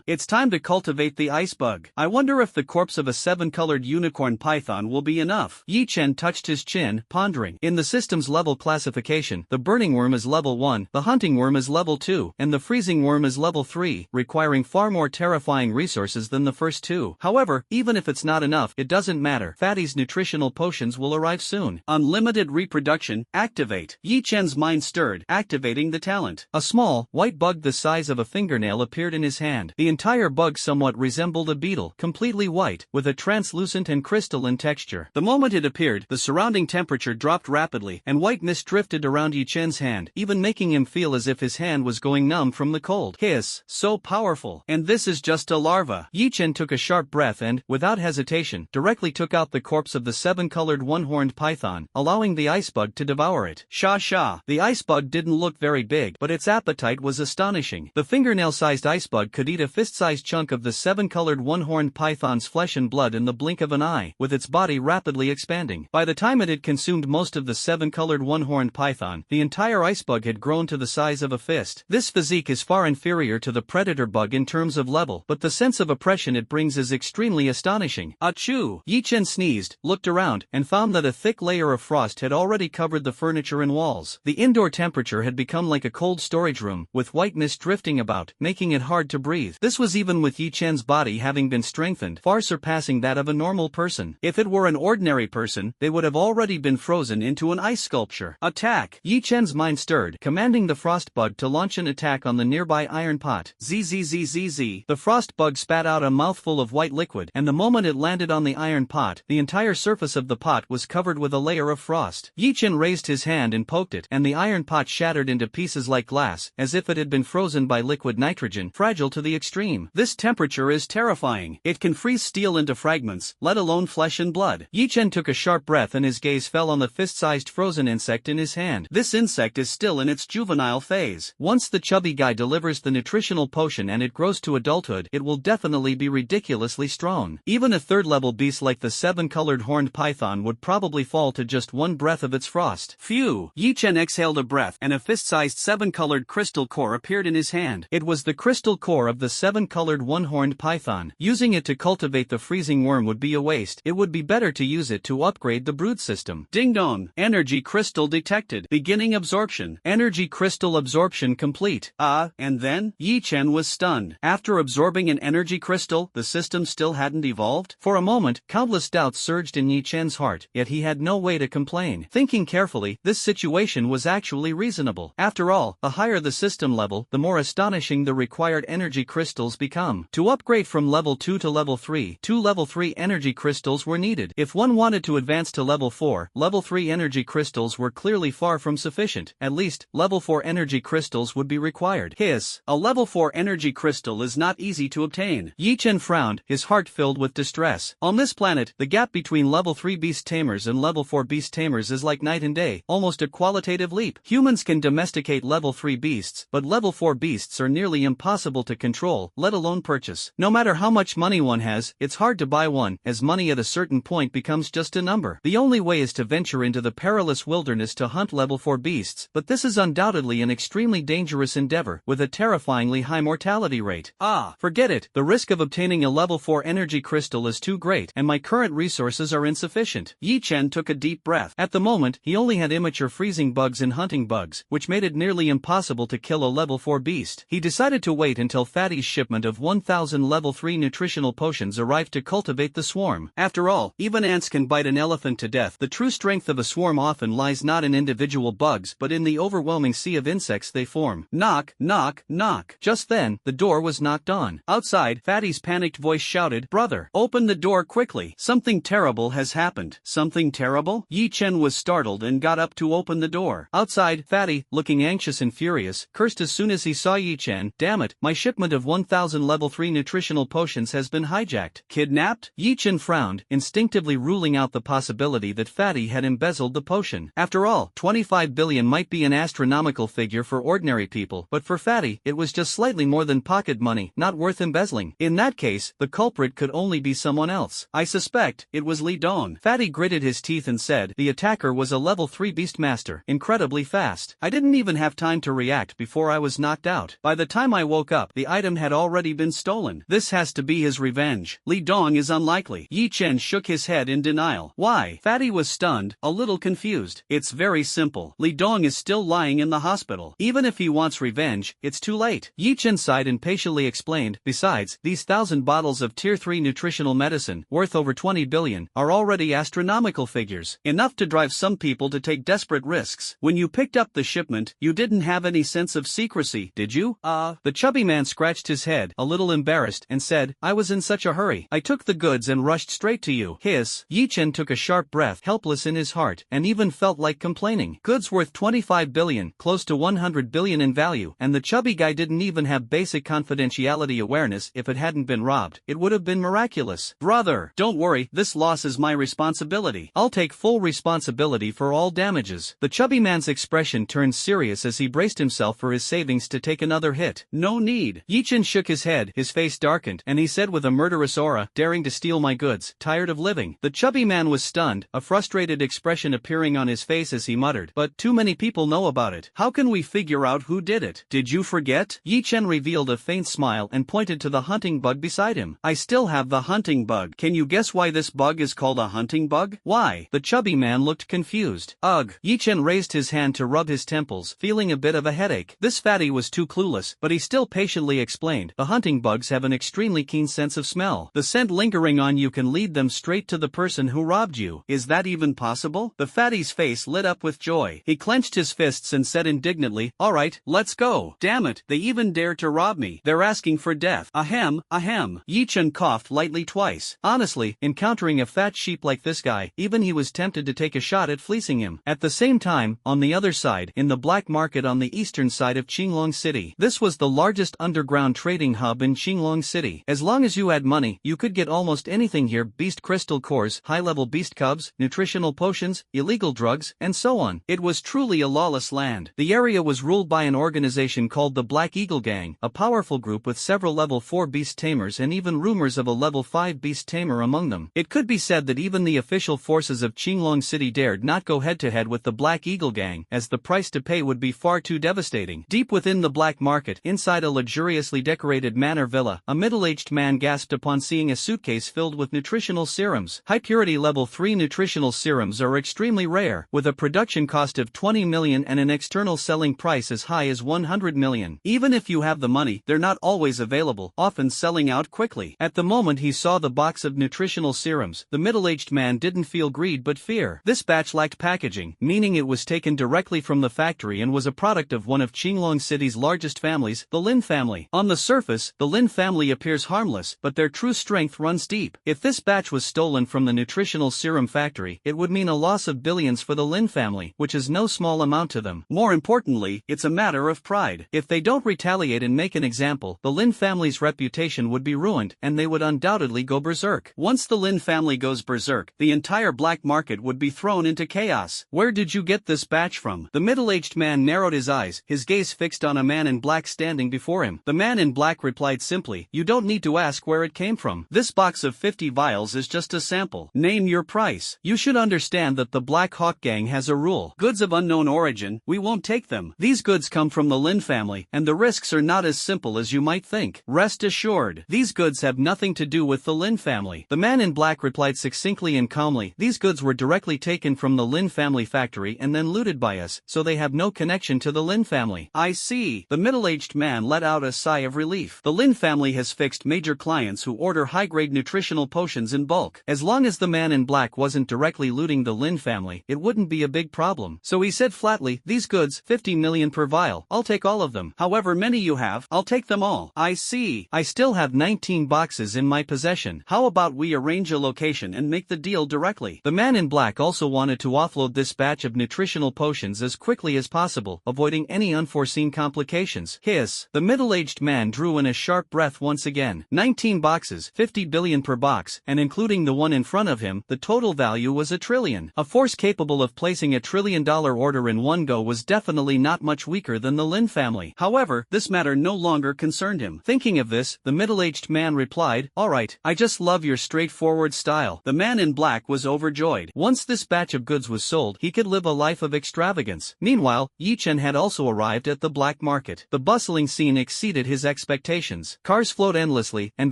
It's time to cultivate the ice bug. I wonder if the corpse of a 7-colored unicorn python will be enough. Yi Chen touched his chin, pondering. In the system's level classification, the burning worm is level 1, the hunting worm is level 2, and the freezing worm is level 3, requiring far more terrifying resources than the first two. However, even if it's not enough, it doesn't matter. Fatty's nutritional potions will arrive soon. Unlimited reproduction, activate. Yi Chen's mind stirred, activating the talent. A small, white bug the size of a fingernail appeared in his hand. The entire bug somewhat resembled a beetle, completely white, with a translucent and crystalline texture. The moment it appeared, the surrounding temperature dropped rapidly, and white mist drifted around Yi Chen's hand, even making him feel as if his hand was going numb from the cold. Hiss, so powerful. And this is just a larva. Yi Chen took a sharp breath and, without hesitation, directly took out the corpse of the 7-colored one-horned python, allowing the ice bug to devour it. Sha sha. The ice bug didn't look very big, but its appetite was astonishing. The fingernail-sized ice bug could eat a fist-sized chunk of the 7-colored one-horned python's flesh flesh and blood in the blink of an eye, with its body rapidly expanding. By the time it had consumed most of the 7-colored one-horned python, the entire ice bug had grown to the size of a fist. This physique is far inferior to the predator bug in terms of level, but the sense of oppression it brings is extremely astonishing. Achoo! Yi Chen sneezed, looked around, and found that a thick layer of frost had already covered the furniture and walls. The indoor temperature had become like a cold storage room, with white mist drifting about, making it hard to breathe. This was even with Yi Chen's body having been strengthened, far surpassing that of a normal person. If it were an ordinary person, they would have already been frozen into an ice sculpture. Attack! Yi Chen's mind stirred, commanding the frost bug to launch an attack on the nearby iron pot. Zzzzz. The frost bug spat out a mouthful of white liquid, and the moment it landed on the iron pot, the entire surface of the pot was covered with a layer of frost. Yi Chen raised his hand and poked it, and the iron pot shattered into pieces like glass, as if it had been frozen by liquid nitrogen, fragile to the extreme. This temperature is terrifying. It can freeze steel into fragments, let alone flesh and blood. Yi Chen took a sharp breath and his gaze fell on the fist-sized frozen insect in his hand. This insect is still in its juvenile phase. Once the chubby guy delivers the nutritional potion and it grows to adulthood, it will definitely be ridiculously strong. Even a third-level beast like the 7-colored horned python would probably fall to just one breath of its frost. Phew! Yi Chen exhaled a breath and a fist-sized 7-colored crystal core appeared in his hand. It was the crystal core of the 7-colored one-horned python. Using it to cultivate the freezing worm would be a waste. It would be better to use it to upgrade the brood system. Ding dong! Energy crystal detected. Beginning absorption. Energy crystal absorption complete. And then? Yi Chen was stunned. After absorbing an energy crystal, the system still hadn't evolved? For a moment, countless doubts surged in Yi Chen's heart, yet he had no way to complain. Thinking carefully, this situation was actually reasonable. After all, the higher the system level, the more astonishing the required energy crystals become. To upgrade from level 2 to level 3, 2 level 3 energy crystals were needed. If one wanted to advance to level 4, level 3 energy crystals were clearly far from sufficient. At least, level 4 energy crystals would be required. Hiss! A level 4 energy crystal is not easy to obtain. Yi Chen frowned, his heart filled with distress. On this planet, the gap between level 3 beast tamers and level 4 beast tamers is like night and day, almost a qualitative leap. Humans can domesticate level 3 beasts, but level 4 beasts are nearly impossible to control, let alone purchase. No matter how much money one has, it's hard to buy one, as money at a certain point becomes just a number. The only way is to venture into the perilous wilderness to hunt level 4 beasts, but this is undoubtedly an extremely dangerous endeavor, with a terrifyingly high mortality rate. Forget it. The risk of obtaining a level 4 energy crystal is too great, and my current resources are insufficient. Yi Chen took a deep breath. At the moment, he only had immature freezing bugs and hunting bugs, which made it nearly impossible to kill a level 4 beast. He decided to wait until Fatty's shipment of 1,000 level 3 nutritional potions arrived to cultivate the swarm. After all, even ants can bite an elephant to death. The true strength of a swarm often lies not in individual bugs but in the overwhelming sea of insects they form. Knock, knock, knock. Just then, the door was knocked on. Outside, Fatty's panicked voice shouted, "Brother, open the door quickly. Something terrible has happened." Something terrible? Yi Chen was startled and got up to open the door. Outside, Fatty, looking anxious and furious, cursed as soon as he saw Yi Chen. "Damn it, my shipment of 1,000 level 3 nutritional potions has been hijacked." Kidnapped? Yi Chen frowned, instinctively ruling out the possibility that Fatty had embezzled the potion. After all, 25 billion might be an astronomical figure for ordinary people, but for Fatty, it was just slightly more than pocket money, not worth embezzling. In that case, the culprit could only be someone else. "I suspect it was Li Dong." Fatty gritted his teeth and said, "The attacker was a level 3 beastmaster, incredibly fast. I didn't even have time to react before I was knocked out. By the time I woke up, the item had already been stolen. This has to be his revenge. Li Dong is unlikely." Yi Chen shook his head in denial. "Why?" Fatty was stunned, a little confused. "It's very simple. Li Dong is still lying in the hospital. Even if he wants revenge, it's too late." Yi Chen sighed and patiently explained, "Besides, these 1,000 bottles of Tier 3 nutritional medicine, worth over 20 billion, are already astronomical figures. Enough to drive some people to take desperate risks. When you picked up the shipment, you didn't have any sense of secrecy, did you?" The chubby man scratched his head, a little embarrassed, and said, "I was in such a hurry. I took the goods and rushed straight to you." Hiss. Yi Chen took a sharp breath, helpless in his heart, and even felt like complaining. Goods worth 25 billion, close to 100 billion in value, and the chubby guy didn't even have basic confidentiality awareness. If it hadn't been robbed, it would have been miraculous. "Brother, don't worry, this loss is my responsibility. I'll take full responsibility for all damages." The chubby man's expression turned serious as he braced himself for his savings to take another hit. "No need." Yi Chen shook his head, his face darkened, and he said with a murderous aura, aura, daring to steal my goods, tired of living. The chubby man was stunned, a frustrated expression appearing on his face as he muttered, but too many people know about it. How can we figure out who did it? Did you forget? Yi Chen revealed a faint smile and pointed to the hunting bug beside him. I still have the hunting bug. Can you guess why this bug is called a hunting bug? Why? The chubby man looked confused. Ugh. Yi Chen raised his hand to rub his temples, feeling a bit of a headache. This fatty was too clueless, but he still patiently explained. The hunting bugs have an extremely keen sense of smell. The scent lingering on you can lead them straight to the person who robbed you. Is that even possible? The fatty's face lit up with joy. He clenched his fists and said indignantly, alright, let's go. Damn it, they even dare to rob me. They're asking for death. Ahem, ahem. Yi Chen coughed lightly twice. Honestly, encountering a fat sheep like this guy, even he was tempted to take a shot at fleecing him. At the same time, on the other side, in the black market on the eastern side of Qinglong City. This was the largest underground trading hub in Qinglong City. As long as you had money, you could get almost anything here: beast crystal cores, high-level beast cubs, nutritional potions, illegal drugs, and so on. It was truly a lawless land. The area was ruled by an organization called the Black Eagle Gang, a powerful group with several level 4 beast tamers and even rumors of a level 5 beast tamer among them. It could be said that even the official forces of Qinglong City dared not go head-to-head with the Black Eagle Gang, as the price to pay would be far too devastating. Deep within the black market, inside a luxuriously decorated manor villa, a middle-aged man gasped upon seeing a suitcase filled with nutritional serums. High-purity level 3 nutritional serums are extremely rare, with a production cost of 20 million and an external selling price as high as 100 million. Even if you have the money, they're not always available, often selling out quickly. At the moment he saw the box of nutritional serums, the middle-aged man didn't feel greed but fear. This batch lacked packaging, meaning it was taken directly from the factory and was a product of one of Qinglong City's largest families, the Lin family. On the surface, the Lin family appears harmless, but their true strength runs deep. If this batch was stolen from the nutritional serum factory, it would mean a loss of billions for the Lin family, which is no small amount to them. More importantly, it's a matter of pride. If they don't retaliate and make an example, the Lin family's reputation would be ruined, and they would undoubtedly go berserk. Once the Lin family goes berserk, the entire black market would be thrown into chaos. Where did you get this batch from? The middle-aged man narrowed his eyes, his gaze fixed on a man in black standing before him. The man in black replied simply, you don't need to ask where it came from. This box of 50 vials is just a sample. Name your price. You should understand that the Black Hawk Gang has a rule. Goods of unknown origin, we won't take them. These goods come from the Lin family, and the risks are not as simple as you might think. Rest assured, these goods have nothing to do with the Lin family. The man in black replied succinctly and calmly, these goods were directly taken from the Lin family factory and then looted by us, so they have no connection to the Lin family. I see. The middle-aged man let out a sigh of relief. The Lin family has fixed major clients who order high-grade nutritional potions in bulk. As long as the man in black wasn't directly looting the Lin family, it wouldn't be a big problem. So he said flatly, these goods, 50 million per vial, I'll take all of them. However many you have, I'll take them all. I see. I still have 19 boxes in my possession. How about we arrange a location and make the deal directly? The man in black also wanted to offload this batch of nutritional potions as quickly as possible, avoiding any unforeseen complications. Hiss. The middle-aged man drew in a sharp breath once again. 19 boxes, 50 billion per box, and including the one in front of him, the total value was $1 trillion. A force capable of placing $1 trillion order in one go was definitely not much weaker than the Lin family. However, this matter no longer concerned him. Thinking of this, the middle-aged man replied, alright, I just love your straightforward style. The man in black was overjoyed. Once this batch of goods was sold, he could live a life of extravagance. Meanwhile, Yi Chen had also arrived at the black market. The bustling scene exceeded his expectations. Cars flowed endlessly, and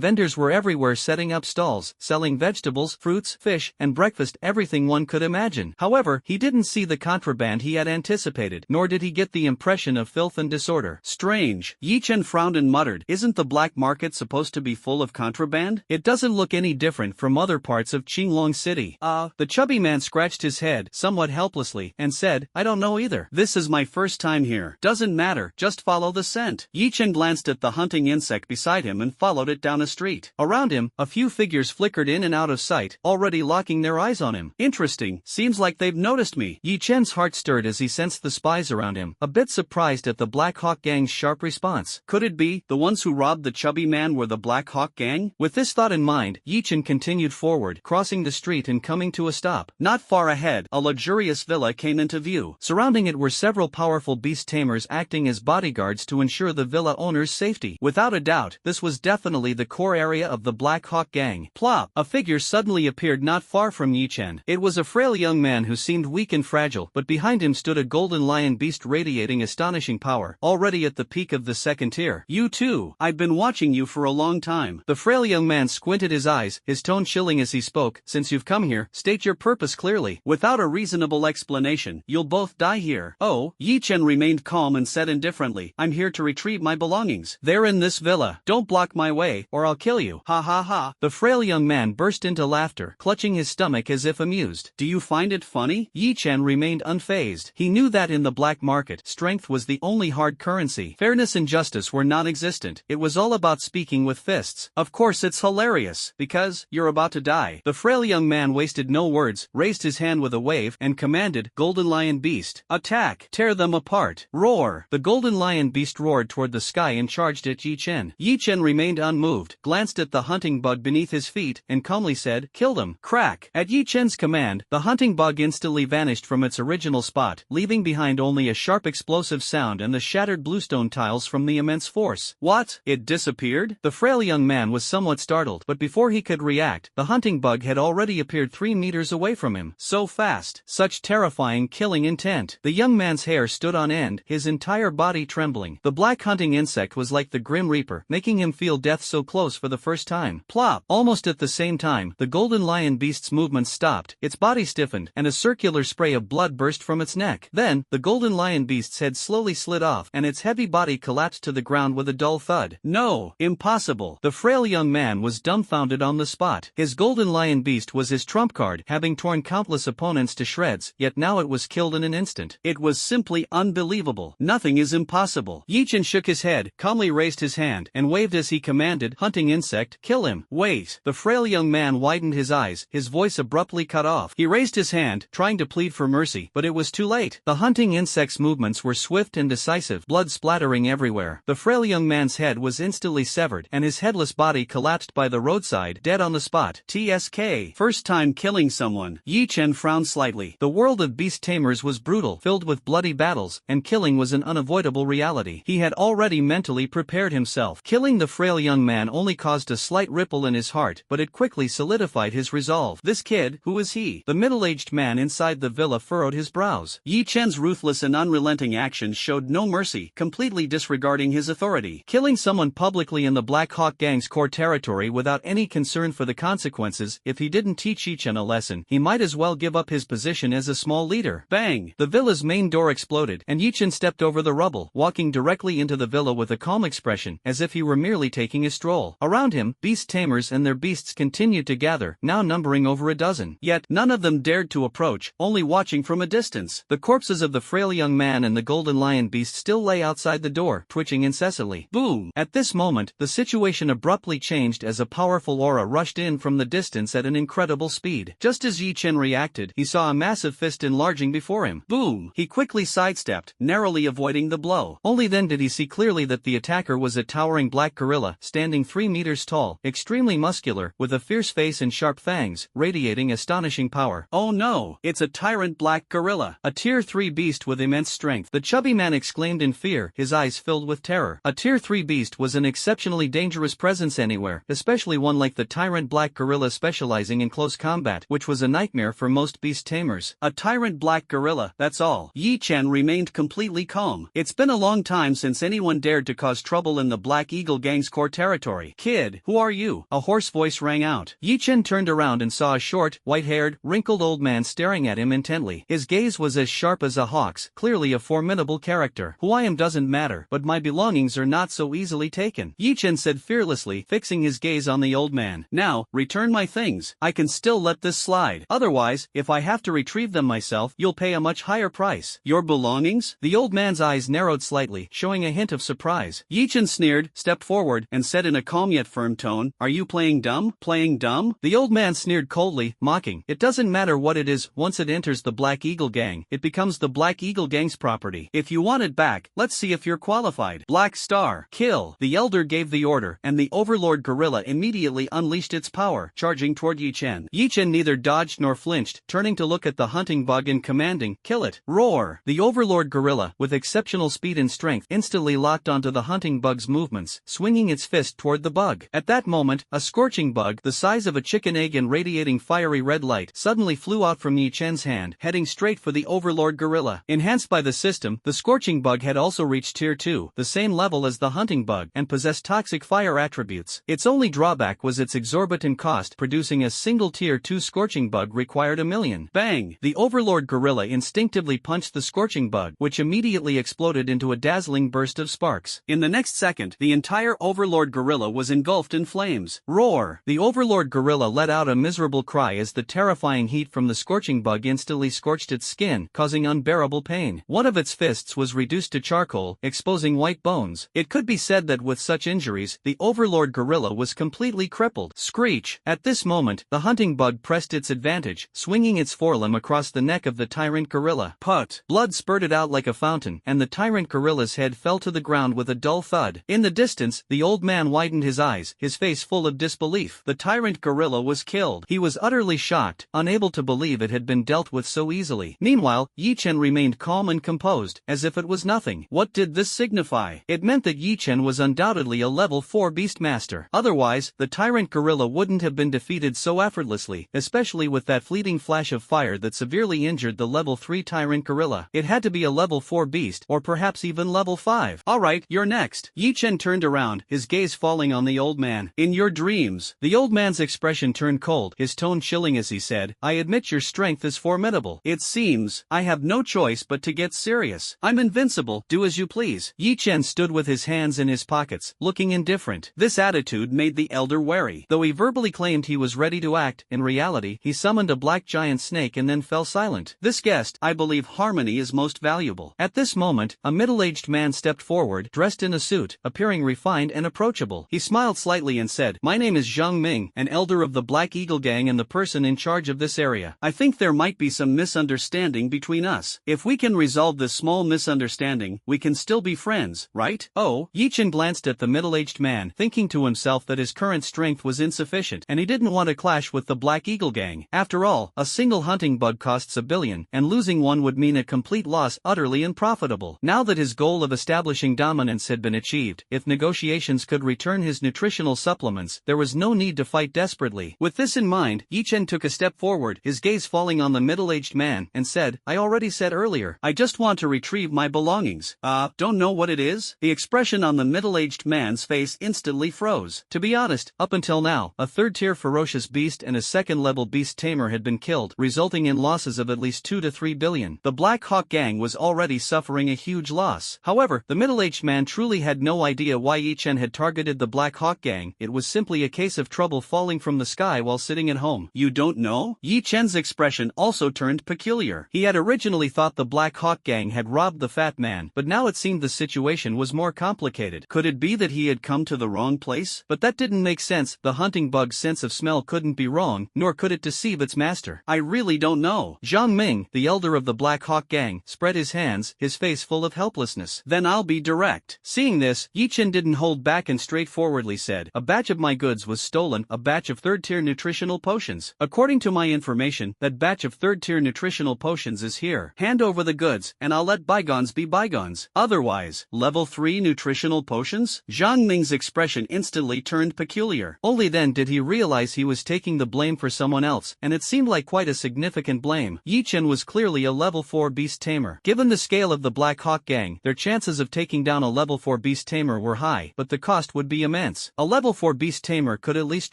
vendors were everywhere setting up stalls, selling vegetables, fruits, fish, and breakfast, everything one could imagine. However, he didn't see the contraband he had anticipated, nor did he get the impression of filth and disorder. Strange. Yi Chen frowned and muttered, isn't the black market supposed to be full of contraband? It doesn't look any different from other parts of Qinglong City. The chubby man scratched his head, somewhat helplessly, and said, I don't know either. This is my first time here. Doesn't matter, just follow the scent. Yi Chen glanced at the hunting insect beside him and followed it down a street. Around him, a few figures flickered in and out of sight, already locking their eyes on him. Interesting, seems like they've noticed me. Yi Chen's heart stirred as he sensed the spies around him, a bit surprised at the Black Hawk Gang's sharp response. Could it be, the ones who robbed the chubby man were the Black Hawk Gang? With this thought in mind, Yi Chen continued forward, crossing the street and coming to a stop. Not far ahead, a luxurious villa came into view. Surrounding it were several powerful beast tamers acting as bodyguards to ensure the villa owner's safety. Without a doubt, this was definitely the core area of the the Black Hawk Gang. Plop! A figure suddenly appeared not far from Yi Chen. It was a frail young man who seemed weak and fragile, but behind him stood a golden lion beast radiating astonishing power, already at the peak of the second tier. You too. I've been watching you for a long time. The frail young man squinted his eyes, his tone chilling as he spoke. Since you've come here, state your purpose clearly. Without a reasonable explanation, you'll both die here. Oh, Yi Chen remained calm and said indifferently, I'm here to retrieve my belongings. They're in this villa. Don't block my way, or I'll kill you. Ha ha ha. The frail young man burst into laughter, clutching his stomach as if amused. Do you find it funny? Yi Chen remained unfazed. He knew that in the black market, strength was the only hard currency. Fairness and justice were non-existent. It was all about speaking with fists. Of course it's hilarious, because you're about to die. The frail young man wasted no words, raised his hand with a wave, and commanded, Golden Lion Beast, attack! Tear them apart! Roar! The Golden Lion Beast roared toward the sky and charged at Yi Chen. Yi Chen remained unmoved, glanced at the hunting bug beneath his feet, and calmly said, Kill them! Crack! At Yi Chen's command, the hunting bug instantly vanished from its original spot, leaving behind only a sharp explosive sound and the shattered bluestone tiles from the immense force. What? It disappeared? The frail young man was somewhat startled, but before he could react, the hunting bug had already appeared 3 meters away from him. So fast! Such terrifying killing intent! The young man's hair stood on end, his entire body trembling. The black hunting insect was like the Grim Reaper, making him feel death so close for the first time. Plop! Almost at the same time, the golden lion beast's movements stopped, its body stiffened, and a circular spray of blood burst from its neck. Then, the golden lion beast's head slowly slid off, and its heavy body collapsed to the ground with a dull thud. No! Impossible! The frail young man was dumbfounded on the spot. His golden lion beast was his trump card, having torn countless opponents to shreds, yet now it was killed in an instant. It was simply unbelievable. Nothing is impossible. Yi Chen shook his head, calmly raised his hand, and waved as he commanded, Hunting insect, kill him. Wait! The frail young man widened his eyes, his voice abruptly cut off. He raised his hand, trying to plead for mercy, but it was too late. The hunting insect's movements were swift and decisive, blood splattering everywhere. The frail young man's head was instantly severed, and his headless body collapsed by the roadside, dead on the spot. TSK. First time killing someone. Yi Chen frowned slightly. The world of beast tamers was brutal, filled with bloody battles, and killing was an unavoidable reality. He had already mentally prepared himself. Killing the frail young man only caused a slight ripple in his heart, but it quickly solidified his resolve. This kid, who is he? The middle-aged man inside the villa furrowed his brows. Yi Chen's ruthless and unrelenting actions showed no mercy, completely disregarding his authority. Killing someone publicly in the Black Hawk Gang's core territory without any concern for the consequences. If he didn't teach Yi Chen a lesson, he might as well give up his position as a small leader. Bang! The villa's main door exploded, and Yi Chen stepped over the rubble, walking directly into the villa with a calm expression, as if he were merely taking a stroll. Around him, beast tamers and their beasts continued to gather, now numbering over a dozen. Yet, none of them dared to approach, only watching from a distance. The corpses of the frail young man and the golden lion beast still lay outside the door, twitching incessantly. Boom! At this moment, the situation abruptly changed as a powerful aura rushed in from the distance at an incredible speed. Just as Yi Chen reacted, he saw a massive fist enlarging before him. Boom! He quickly sidestepped, narrowly avoiding the blow. Only then did he see clearly that the attacker was a towering black gorilla, standing 3 meters tall, extremely muscular, with a fierce face and sharp fangs, radiating astonishing power. Oh no! It's a tyrant black gorilla! A tier 3 beast with immense strength. The chubby man exclaimed in fear, his eyes filled with terror. A tier 3 beast was an exceptionally dangerous presence anywhere, especially one like the tyrant black gorilla specializing in close combat, which was a nightmare for most beast tamers. A tyrant black gorilla, that's all. Yi Chen remained completely calm. It's been a long time since anyone dared to cause trouble in the Black Eagle Gang's core territory. Kid, who are you? A hoarse voice rang out. Yi Chen turned around and saw a short, white-haired, wrinkled old man staring at him intently. His gaze was as sharp as a hawk's, clearly a formidable character. Who I am doesn't matter, but my belongings are not so easily taken, Yi Chen said fearlessly, fixing his gaze on the old man. Now, return my things. I can still let this slide. Otherwise, if I have to retrieve them myself, you'll pay a much higher price. Your belongings? The old man's eyes narrowed slightly, showing a hint of surprise. Yi Chen sneered, stepped forward, and said in a calm yet firm tone, Are you playing dumb? Playing dumb? The old man sneered coldly, mocking. It doesn't matter what it is, once it enters the Black Eagle Gang, it becomes the Black Eagle Gang's property. If you want it back, let's see if you're qualified. Black Star, kill! The elder gave the order, and the overlord gorilla immediately unleashed its power, charging toward Yi Chen. Yi Chen neither dodged nor flinched, turning to look at the hunting bug and commanding, Kill it! Roar! The overlord gorilla, with exceptional speed and strength, instantly locked onto the hunting bug's movements, swinging its fist toward the bug. At that moment, a scorching bug the size of a chicken egg and radiating fiery red light suddenly flew out from Yi Chen's hand, heading straight for the Overlord gorilla. Enhanced by the system, the scorching bug had also reached Tier 2, the same level as the hunting bug, and possessed toxic fire attributes. Its only drawback was its exorbitant cost. Producing a single Tier 2 scorching bug required $1 million. Bang! The Overlord gorilla instinctively punched the scorching bug, which immediately exploded into a dazzling burst of sparks. In the next second, the entire Overlord gorilla was engulfed in flames. Roar! The Overlord gorilla let out a miserable cry as the terrifying heat from the scorching bug instantly scorched its skin, causing unbearable pain. One of its fists was reduced to charcoal, exposing white bones. It could be said that with such injuries, the Overlord gorilla was completely crippled. Screech! At this moment, the hunting bug pressed its advantage, swinging its forelimb across the neck of the tyrant gorilla. Put! Blood spurted out like a fountain, and the tyrant gorilla's head fell to the ground with a dull thud. In the distance, the old man widened his eyes, his face full of disbelief. The tyrant gorilla was killed. He was utterly shocked, unable to believe it had been dealt with so easily. Meanwhile, Yi Chen remained calm and composed, as if it was nothing. What did this signify? It meant that Yi Chen was undoubtedly a level 4 beastmaster. Otherwise, the tyrant gorilla wouldn't have been defeated so effortlessly, especially with that fleeting flash of fire that severely injured the level 3 tyrant gorilla. It had to be a level 4 beast, or perhaps even level 5. Alright, you're next. Yi Chen turned around, his gaze falling on the old man. In your dreams. The old man's expression turned cold, his tone chilling as he said, I admit your strength is formidable. It seems I have no choice but to get serious. I'm invincible, do as you please. Yi Chen stood with his hands in his pockets, looking indifferent. This attitude made the elder wary. Though he verbally claimed he was ready to act, in reality, he summoned a black giant snake and then fell silent. This guest, I believe harmony is most valuable. At this moment, a middle-aged man stepped forward, dressed in a suit, appearing refined and approachable. He smiled slightly and said, My name is Zhang Ming, an elder of the Black Eagle Gang and the person in charge of this area. I think there might be some misunderstanding between us. If we can resolve this small misunderstanding, we can still be friends, right? Oh, Yi Chen glanced at the middle-aged man, thinking to himself that his current strength was insufficient, and he didn't want to clash with the Black Eagle Gang. After all, a single hunting bug costs $1 billion, and losing one would mean a complete loss, utterly unprofitable. Now that his goal of establishing dominance had been achieved, if negotiations could return his nutritional supplements, there was no need to fight desperately. With this in mind, Yi Chen took a step forward, his gaze falling on the middle-aged man, and said, I already said earlier, I just want to retrieve my belongings. Don't know what it is? The expression on the middle-aged man's face instantly froze. To be honest, up until now, a third-tier ferocious beast and a second-level beast tamer had been killed, resulting in losses of at least 2 to 3 billion. The Black Hawk Gang was already suffering a huge loss. However, the middle-aged man truly had no idea why Yi Chen had targeted the Black Hawk Gang. It was simply a case of trouble falling from the sky while sitting at home. You don't know? Yi Chen's expression also turned peculiar. He had originally thought the Black Hawk Gang had robbed the fat man, but now it seemed the situation was more complicated. Could it be that he had come to the wrong place? But that didn't make sense. The hunting bug's sense of smell couldn't be wrong, nor could it deceive its master. I really don't know. Zhang Ming, the elder of the Black Hawk Gang, spread his hands, his face full of helplessness. Then I'll be direct. Seeing this, Yi Chen didn't hold back and straightforwardly said, a batch of my goods was stolen, a batch of third-tier nutritional potions. According to my information, that batch of third-tier nutritional potions is here. Hand over the goods, and I'll let bygones be bygones. Otherwise, level 3 nutritional potions? Zhang Ming's expression instantly turned peculiar. Only then did he realize he was taking the blame for someone else, and it seemed like quite a significant blame. Yi Chen was clearly a level 4 beast tamer. Given the scale of the Black Hawk Gang, their chances of taking down a level 4 beast tamer were high, but the cost would be immense. A level 4 beast tamer could at least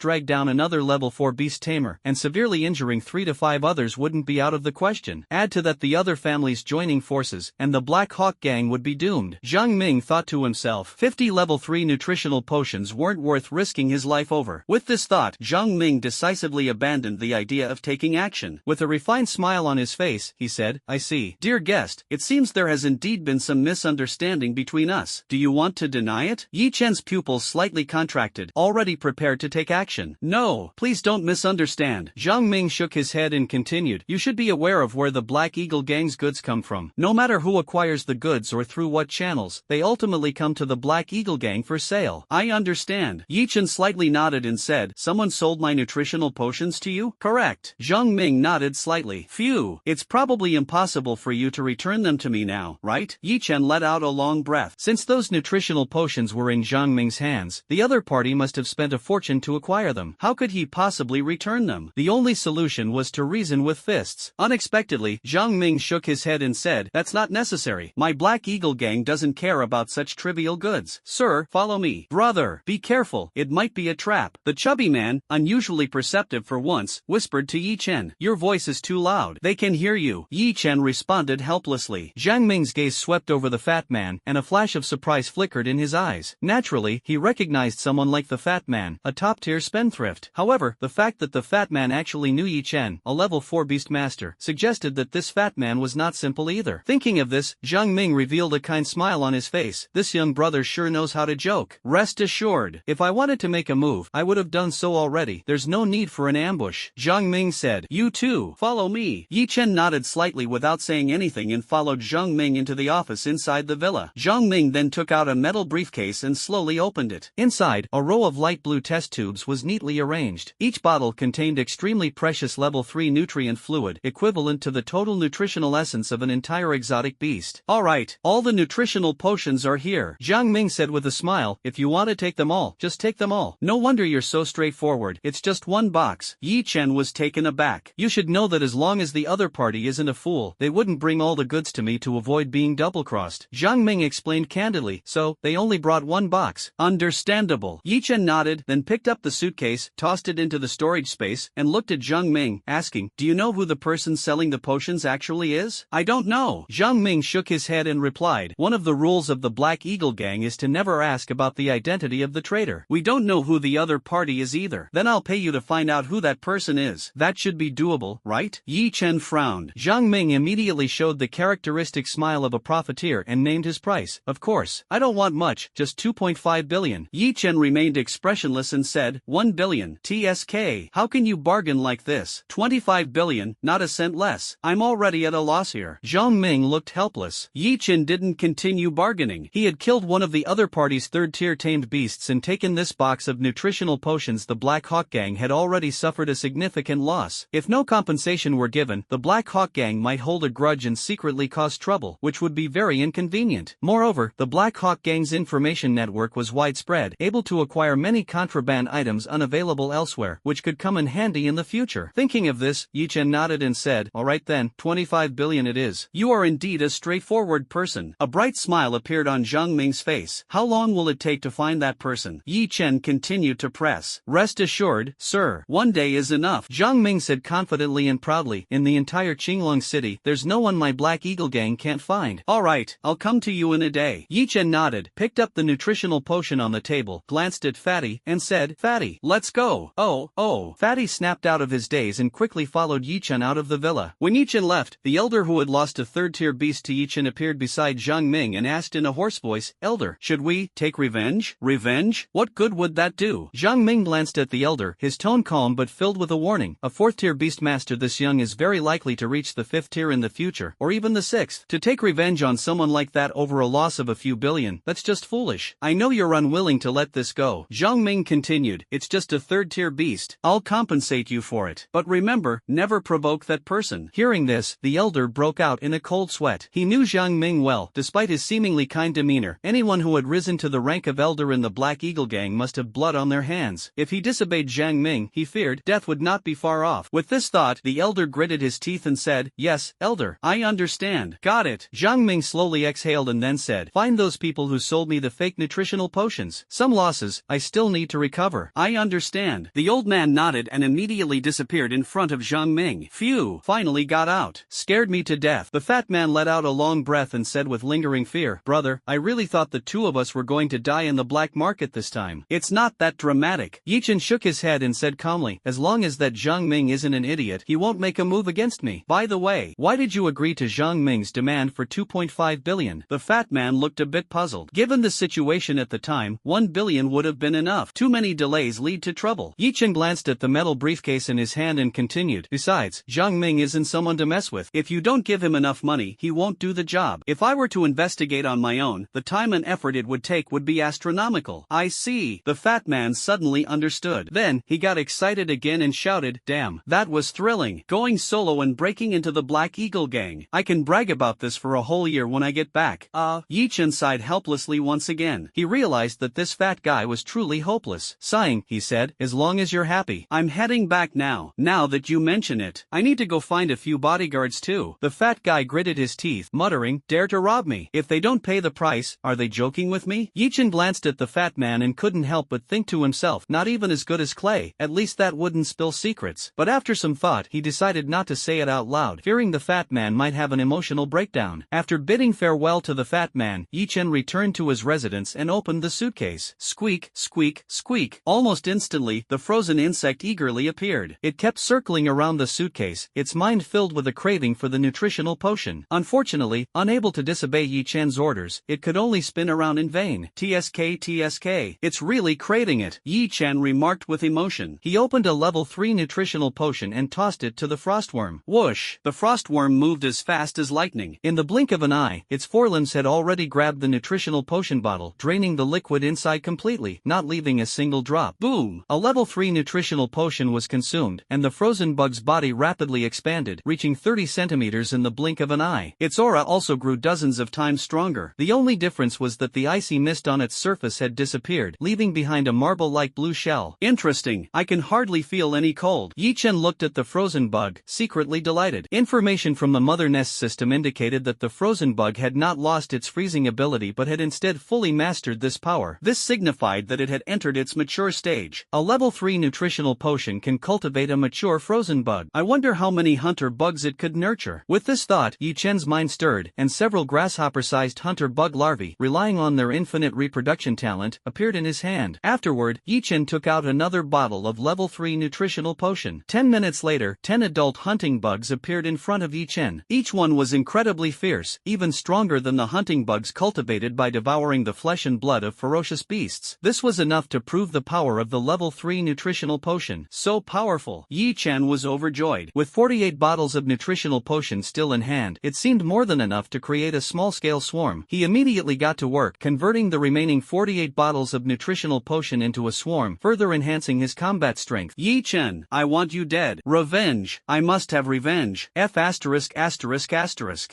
drag down another level 4 beast tamer, and severely injuring 3 to 5 others wouldn't be out of the question. Add to that the other families joining forces, and the Black Hawk Gang would be doomed. Zhang Ming thought to himself, 50 level 3 nutritional potions weren't worth risking his life over. With this thought, Zhang Ming decisively abandoned the idea of taking action. With a refined smile on his face, he said, I see. Dear guest, it seems there has indeed been some misunderstanding between us. Do you want to deny it? Yi Chen's pupils slightly contracted, already prepared to take action. No, please don't misunderstand. Zhang Ming shook his head and continued, you should be aware of where the Black Eagle Gang's goods come from. No matter who acquires the goods or through what channels, they ultimately come to the Black Eagle Gang for sale. I understand. Yi Chen slightly nodded and said, someone sold my nutritional potions to you? Correct. Zhang Ming nodded slightly. Phew, it's probably impossible for you to return them to me now, right? Yi Chen let out a long breath. Since those nutritional potions were in Zhang Ming's hands, the other party party must have spent a fortune to acquire them. How could he possibly return them? The only solution was to reason with fists. Unexpectedly, Zhang Ming shook his head and said, "That's not necessary. My Black Eagle gang doesn't care about such trivial goods. Sir, follow me." "Brother, be careful, it might be a trap." The chubby man, unusually perceptive for once, whispered to Yi Chen, "Your voice is too loud. They can hear you." Yi Chen responded helplessly. Zhang Ming's gaze swept over the fat man, and a flash of surprise flickered in his eyes. Naturally, he recognized someone like the fat man, a top-tier spendthrift. However, the fact that the fat man actually knew Yi Chen, a level 4 beast master, suggested that this fat man was not simple either. Thinking of this, Zhang Ming revealed a kind smile on his face. This young brother sure knows how to joke. Rest assured, if I wanted to make a move, I would have done so already. There's no need for an ambush. Zhang Ming said, "You too, follow me." Yi Chen nodded slightly without saying anything and followed Zhang Ming into the office inside the villa. Zhang Ming then took out a metal briefcase and slowly opened it. Inside, a row of light blue test tubes was neatly arranged. Each bottle contained extremely precious level 3 nutrient fluid, equivalent to the total nutritional essence of an entire exotic beast. "Alright, all the nutritional potions are here," Zhang Ming said with a smile. "If you want to take them all, just take them all. No wonder you're so straightforward. It's just one box." Yi Chen was taken aback. "You should know that as long as the other party isn't a fool, they wouldn't bring all the goods to me to avoid being double-crossed." Zhang Ming explained candidly, "So, they only brought one box." "Understandable." Yi Chen nodded, then picked up the suitcase, tossed it into the storage space, and looked at Zhang Ming, asking, "Do you know who the person selling the potions actually is?" "I don't know." Zhang Ming shook his head and replied, "One of the rules of the Black Eagle gang is to never ask about the identity of the traitor. We don't know who the other party is either." "Then I'll pay you to find out who that person is. That should be doable, right?" Yi Chen frowned. Zhang Ming immediately showed the characteristic smile of a profiteer and named his price. "Of course, I don't want much, just 2.5 billion. Yi Chen remained expressionless and said, 1 billion. TSK. How can you bargain like this? 25 billion, not a cent less. I'm already at a loss here." Zhang Ming looked helpless. Yi Chen didn't continue bargaining. He had killed one of the other party's third-tier tamed beasts and taken this box of nutritional potions. The Black Hawk gang had already suffered a significant loss. If no compensation were given, the Black Hawk gang might hold a grudge and secretly cause trouble, which would be very inconvenient. Moreover, the Black Hawk gang's information network was widespread, able to acquire many contraband items unavailable elsewhere, which could come in handy in the future. Thinking of this, Yi Chen nodded and said, "Alright then, 25 billion it is." "You are indeed a straightforward person." A bright smile appeared on Zhang Ming's face. "How long will it take to find that person?" Yi Chen continued to press. "Rest assured, sir, one day is enough." Zhang Ming said confidently and proudly, "In the entire Qinglong city, there's no one my Black Eagle gang can't find." "Alright, I'll come to you in a day." Yi Chen nodded, picked up the nutritional potion on the table, glanced at Fatty, and said, "Fatty, let's go." Oh. Fatty snapped out of his daze and quickly followed Yi Chen out of the villa. When Yi Chen left, the elder who had lost a third-tier beast to Yi Chen appeared beside Zhang Ming and asked in a hoarse voice, "Elder, should we take revenge?" "Revenge? What good would that do?" Zhang Ming glanced at the elder, his tone calm but filled with a warning. "A fourth-tier beast master this young is very likely to reach the 5th tier in the future, or even the 6th. To take revenge on someone like that over a loss of a few billion, that's just foolish. I know you're unwilling to let this go." Zhang Ming continued, "It's just a third-tier beast. I'll compensate you for it. But remember, never provoke that person." Hearing this, the elder broke out in a cold sweat. He knew Zhang Ming well. Despite his seemingly kind demeanor, anyone who had risen to the rank of elder in the Black Eagle gang must have blood on their hands. If he disobeyed Zhang Ming, he feared death would not be far off. With this thought, the elder gritted his teeth and said, "Yes, elder, I understand." "Got it." Zhang Ming slowly exhaled and then said, "Find those people who sold me the fake nutritional potions. Some losses, I still need to recover." "I understand." The old man nodded and immediately disappeared in front of Zhang Ming. "Phew, finally got out. Scared me to death." The fat man let out a long breath and said with lingering fear, "Brother, I really thought the two of us were going to die in the black market this time." "It's not that dramatic." Yi Chen shook his head and said calmly, "As long as that Zhang Ming isn't an idiot, he won't make a move against me. By the way, why did you agree to Zhang Ming's demand for 2.5 billion? The fat man looked a bit puzzled. Given the situation at the time, 1 billion would have been enough. Too many delays lead to trouble. Yi Chen glanced at the metal briefcase in his hand and continued, "Besides, Zhang Ming isn't someone to mess with. If you don't give him enough money, he won't do the job. If I were to investigate on my own, the time and effort it would take would be astronomical." "I see." The fat man suddenly understood. Then, he got excited again and shouted, "Damn, that was thrilling. Going solo and breaking into the Black Eagle gang. I can brag about this for a whole year when I get back." Yi Chen sighed helplessly once again. He realized that this fat guy was was truly hopeless. Sighing, he said, "As long as you're happy. I'm heading back now. Now that you mention it, I need to go find a few bodyguards too." The fat guy gritted his teeth, muttering, "Dare to rob me? If they don't pay the price, are they joking with me?" Yi-Chen glanced at the fat man and couldn't help but think to himself, not even as good as Clay, at least that wouldn't spill secrets. But after some thought, he decided not to say it out loud, fearing the fat man might have an emotional breakdown. After bidding farewell to the fat man, Yi-Chen returned to his residence and opened the suitcase. Squeak, squeak, squeak. Almost instantly, the frozen insect eagerly appeared. It kept circling around the suitcase, its mind filled with a craving for the nutritional potion. Unfortunately, unable to disobey Yi-Chen's orders, it could only spin around in vain. TSK, it's really craving it, Yi-Chen remarked with emotion. He opened a level 3 nutritional potion and tossed it to the frostworm. Whoosh! The frostworm moved as fast as lightning. In the blink of an eye, its forelimbs had already grabbed the nutritional potion bottle, draining the liquid inside completely, not leaving a single drop. Boom! A level 3 nutritional potion was consumed, and the frozen bug's body rapidly expanded, reaching 30 centimeters in the blink of an eye. Its aura also grew dozens of times stronger. The only difference was that the icy mist on its surface had disappeared, leaving behind a marble-like blue shell. Interesting, I can hardly feel any cold. Yi-Chen looked at the frozen bug, secretly delighted. Information from the mother nest system indicated that the frozen bug had not lost its freezing ability but had instead fully mastered this power. This signified that it had entered its mature stage. A level 3 nutritional potion can cultivate a mature frozen bug. I wonder how many hunter bugs it could nurture. With this thought, Yi-Chen's mind stirred, and several grasshopper-sized hunter bug larvae, relying on their infinite reproduction talent, appeared in his hand. Afterward, Yi-Chen took out another bottle of level 3 nutritional potion. 10 minutes later, 10 adult hunting bugs appeared in front of Yi-Chen. Each one was incredibly fierce, even stronger than the hunting bugs cultivated by devouring the flesh and blood of ferocious beasts. This was enough to prove the power of the level 3 nutritional potion. So powerful. Yi-Chen was overjoyed. With 48 bottles of nutritional potion still in hand, it seemed more than enough to create a small-scale swarm. He immediately got to work, converting the remaining 48 bottles of nutritional potion into a swarm, further enhancing his combat strength. Yi-Chen, I want you dead. Revenge. I must have revenge. F*******.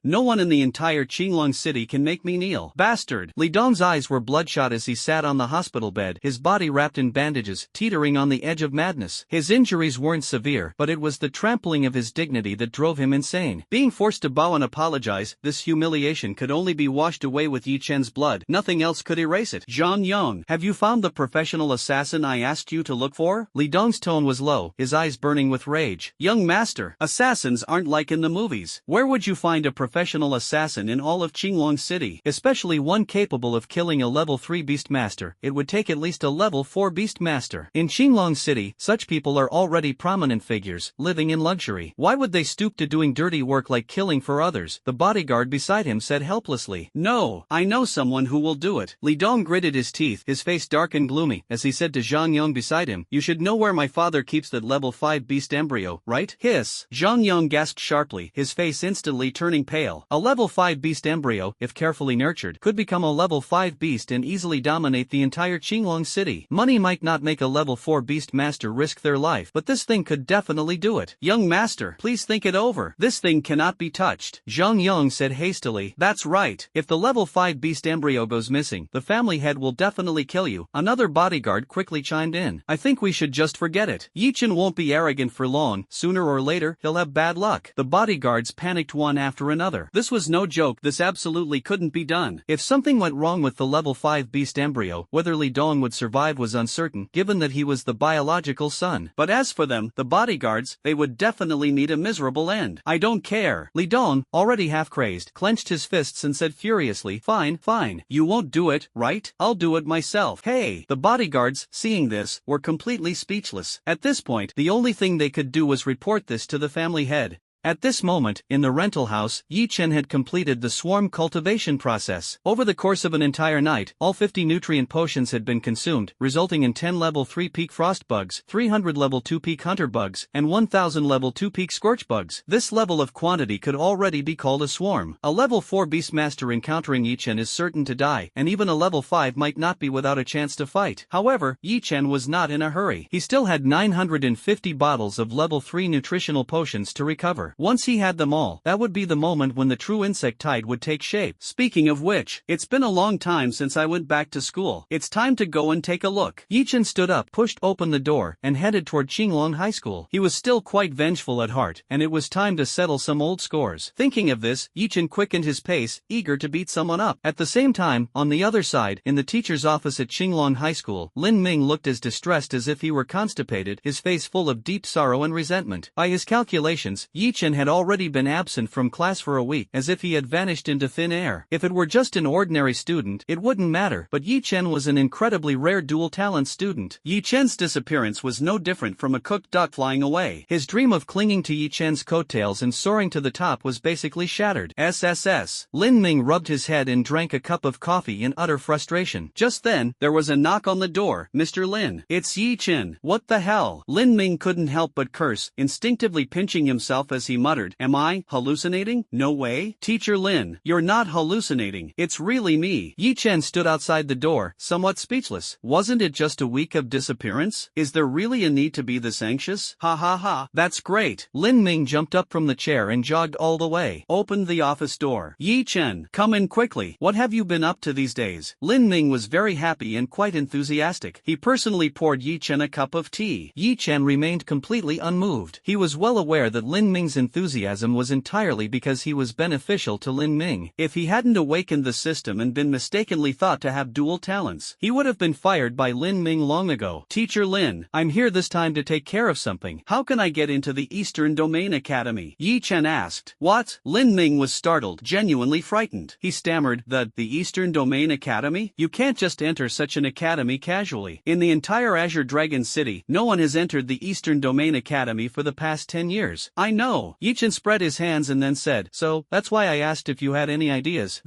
No one in the entire Qinglong city can make me kneel. Bastard. Li Dong's eyes were bloodshot as he sat on the hospital bed, his body wrapped in bandages, teetering on the edge of madness. His injuries weren't severe, but it was the trampling of his dignity that drove him insane. Being forced to bow and apologize, this humiliation could only be washed away with Yi-Chen's blood. Nothing else could erase it. Zhang Yang, have you found the professional assassin I asked you to look for? Li Dong's tone was low, his eyes burning with rage. Young master, assassins aren't like in the movies. Where would you find a professional assassin in all of Qinglong City? Especially one capable of killing a level 3 beastmaster. It would take at least a level 4 beastmaster. In Qinglong City, such people are already prominent figures, living in luxury. Why would they stoop to doing dirty work like killing for others? The bodyguard beside him said helplessly. No, I know someone who will do it. Li Dong gritted his teeth, his face dark and gloomy, as he said to Zhang Yang beside him, you should know where my father keeps that level 5 beast embryo, right? Hiss. Zhang Yang gasped sharply, his face instantly turning pale. A level 5 beast embryo, if carefully nurtured, could become a level 5 beast and easily dominate the entire Qinglong city. Money might not make a level 4 beast master risk their life, but this thing could definitely do it. Young master, please think it over. This thing cannot be touched. Zhang Yang said hastily. That's right. If the level 5 beast embryo goes missing, the family head will definitely kill you. Another bodyguard quickly chimed in. I think we should just forget it. Yi-Chen won't be arrogant for long. Sooner or later, he'll have bad luck. The bodyguards panicked one after another. This was no joke. This absolutely couldn't be done. If something went wrong with the level 5 beast embryo, whether Li Dong would survive was uncertain, given that he was the biological son. But as for them, the bodyguards, they would definitely meet a miserable end. I don't care. Li Dong, already half crazed, clenched his fists and said furiously, fine, fine. You won't do it, right? I'll do it myself. Hey! The bodyguards, seeing this, were completely speechless. At this point, the only thing they could do was report this to the family head. At this moment, in the rental house, Yi-Chen had completed the swarm cultivation process. Over the course of an entire night, all 50 nutrient potions had been consumed, resulting in 10 level 3 peak frost bugs, 300 level 2 peak hunter bugs, and 1000 level 2 peak scorch bugs. This level of quantity could already be called a swarm. A level 4 beastmaster encountering Yi-Chen is certain to die, and even a level 5 might not be without a chance to fight. However, Yi-Chen was not in a hurry. He still had 950 bottles of level 3 nutritional potions to recover. Once he had them all, that would be the moment when the true insectide would take shape. Speaking of which, it's been a long time since I went back to school. It's time to go and take a look. Yichen stood up, pushed open the door, and headed toward Qinglong High School. He was still quite vengeful at heart, and it was time to settle some old scores. Thinking of this, Yichen quickened his pace, eager to beat someone up. At the same time, on the other side, in the teacher's office at Qinglong High School, Lin Ming looked as distressed as if he were constipated, his face full of deep sorrow and resentment. By his calculations, Yichen had already been absent from class for a week, as if he had vanished into thin air. If it were just an ordinary student, it wouldn't matter, but Yichen was an incredibly rare dual talent student. Yichen's disappearance was no different from a cooked duck flying away. His dream of clinging to Yichen's coattails and soaring to the top was basically shattered. SSS. Lin Ming rubbed his head and drank a cup of coffee in utter frustration. Just then, there was a knock on the door. Mr. Lin. It's Yichen. What the hell? Lin Ming couldn't help but curse, instinctively pinching himself as he muttered, am I hallucinating? No way. Teacher Lin, you're not hallucinating. It's really me. Yichen stood outside the door, somewhat speechless. Wasn't it just a week of disappearance? Is there really a need to be this anxious? Ha ha ha. That's great. Lin Ming jumped up from the chair and jogged all the way. Opened the office door. Yichen, come in quickly. What have you been up to these days? Lin Ming was very happy and quite enthusiastic. He personally poured Yichen a cup of tea. Yichen remained completely unmoved. He was well aware that Lin Ming's enthusiasm was entirely because he was beneficial to Lin Ming. If he hadn't awakened the system and been mistakenly thought to have dual talents, he would have been fired by Lin Ming long ago. Teacher Lin, I'm here this time to take care of something. How can I get into the Eastern Domain Academy? Yichen asked. What? Lin Ming was startled, genuinely frightened. He stammered, the Eastern Domain Academy? You can't just enter such an academy casually. In the entire Azure Dragon City, no one has entered the Eastern Domain Academy for the past 10 years. I know. Yichen spread his hands and then said, so, that's why I asked if you had any ideas.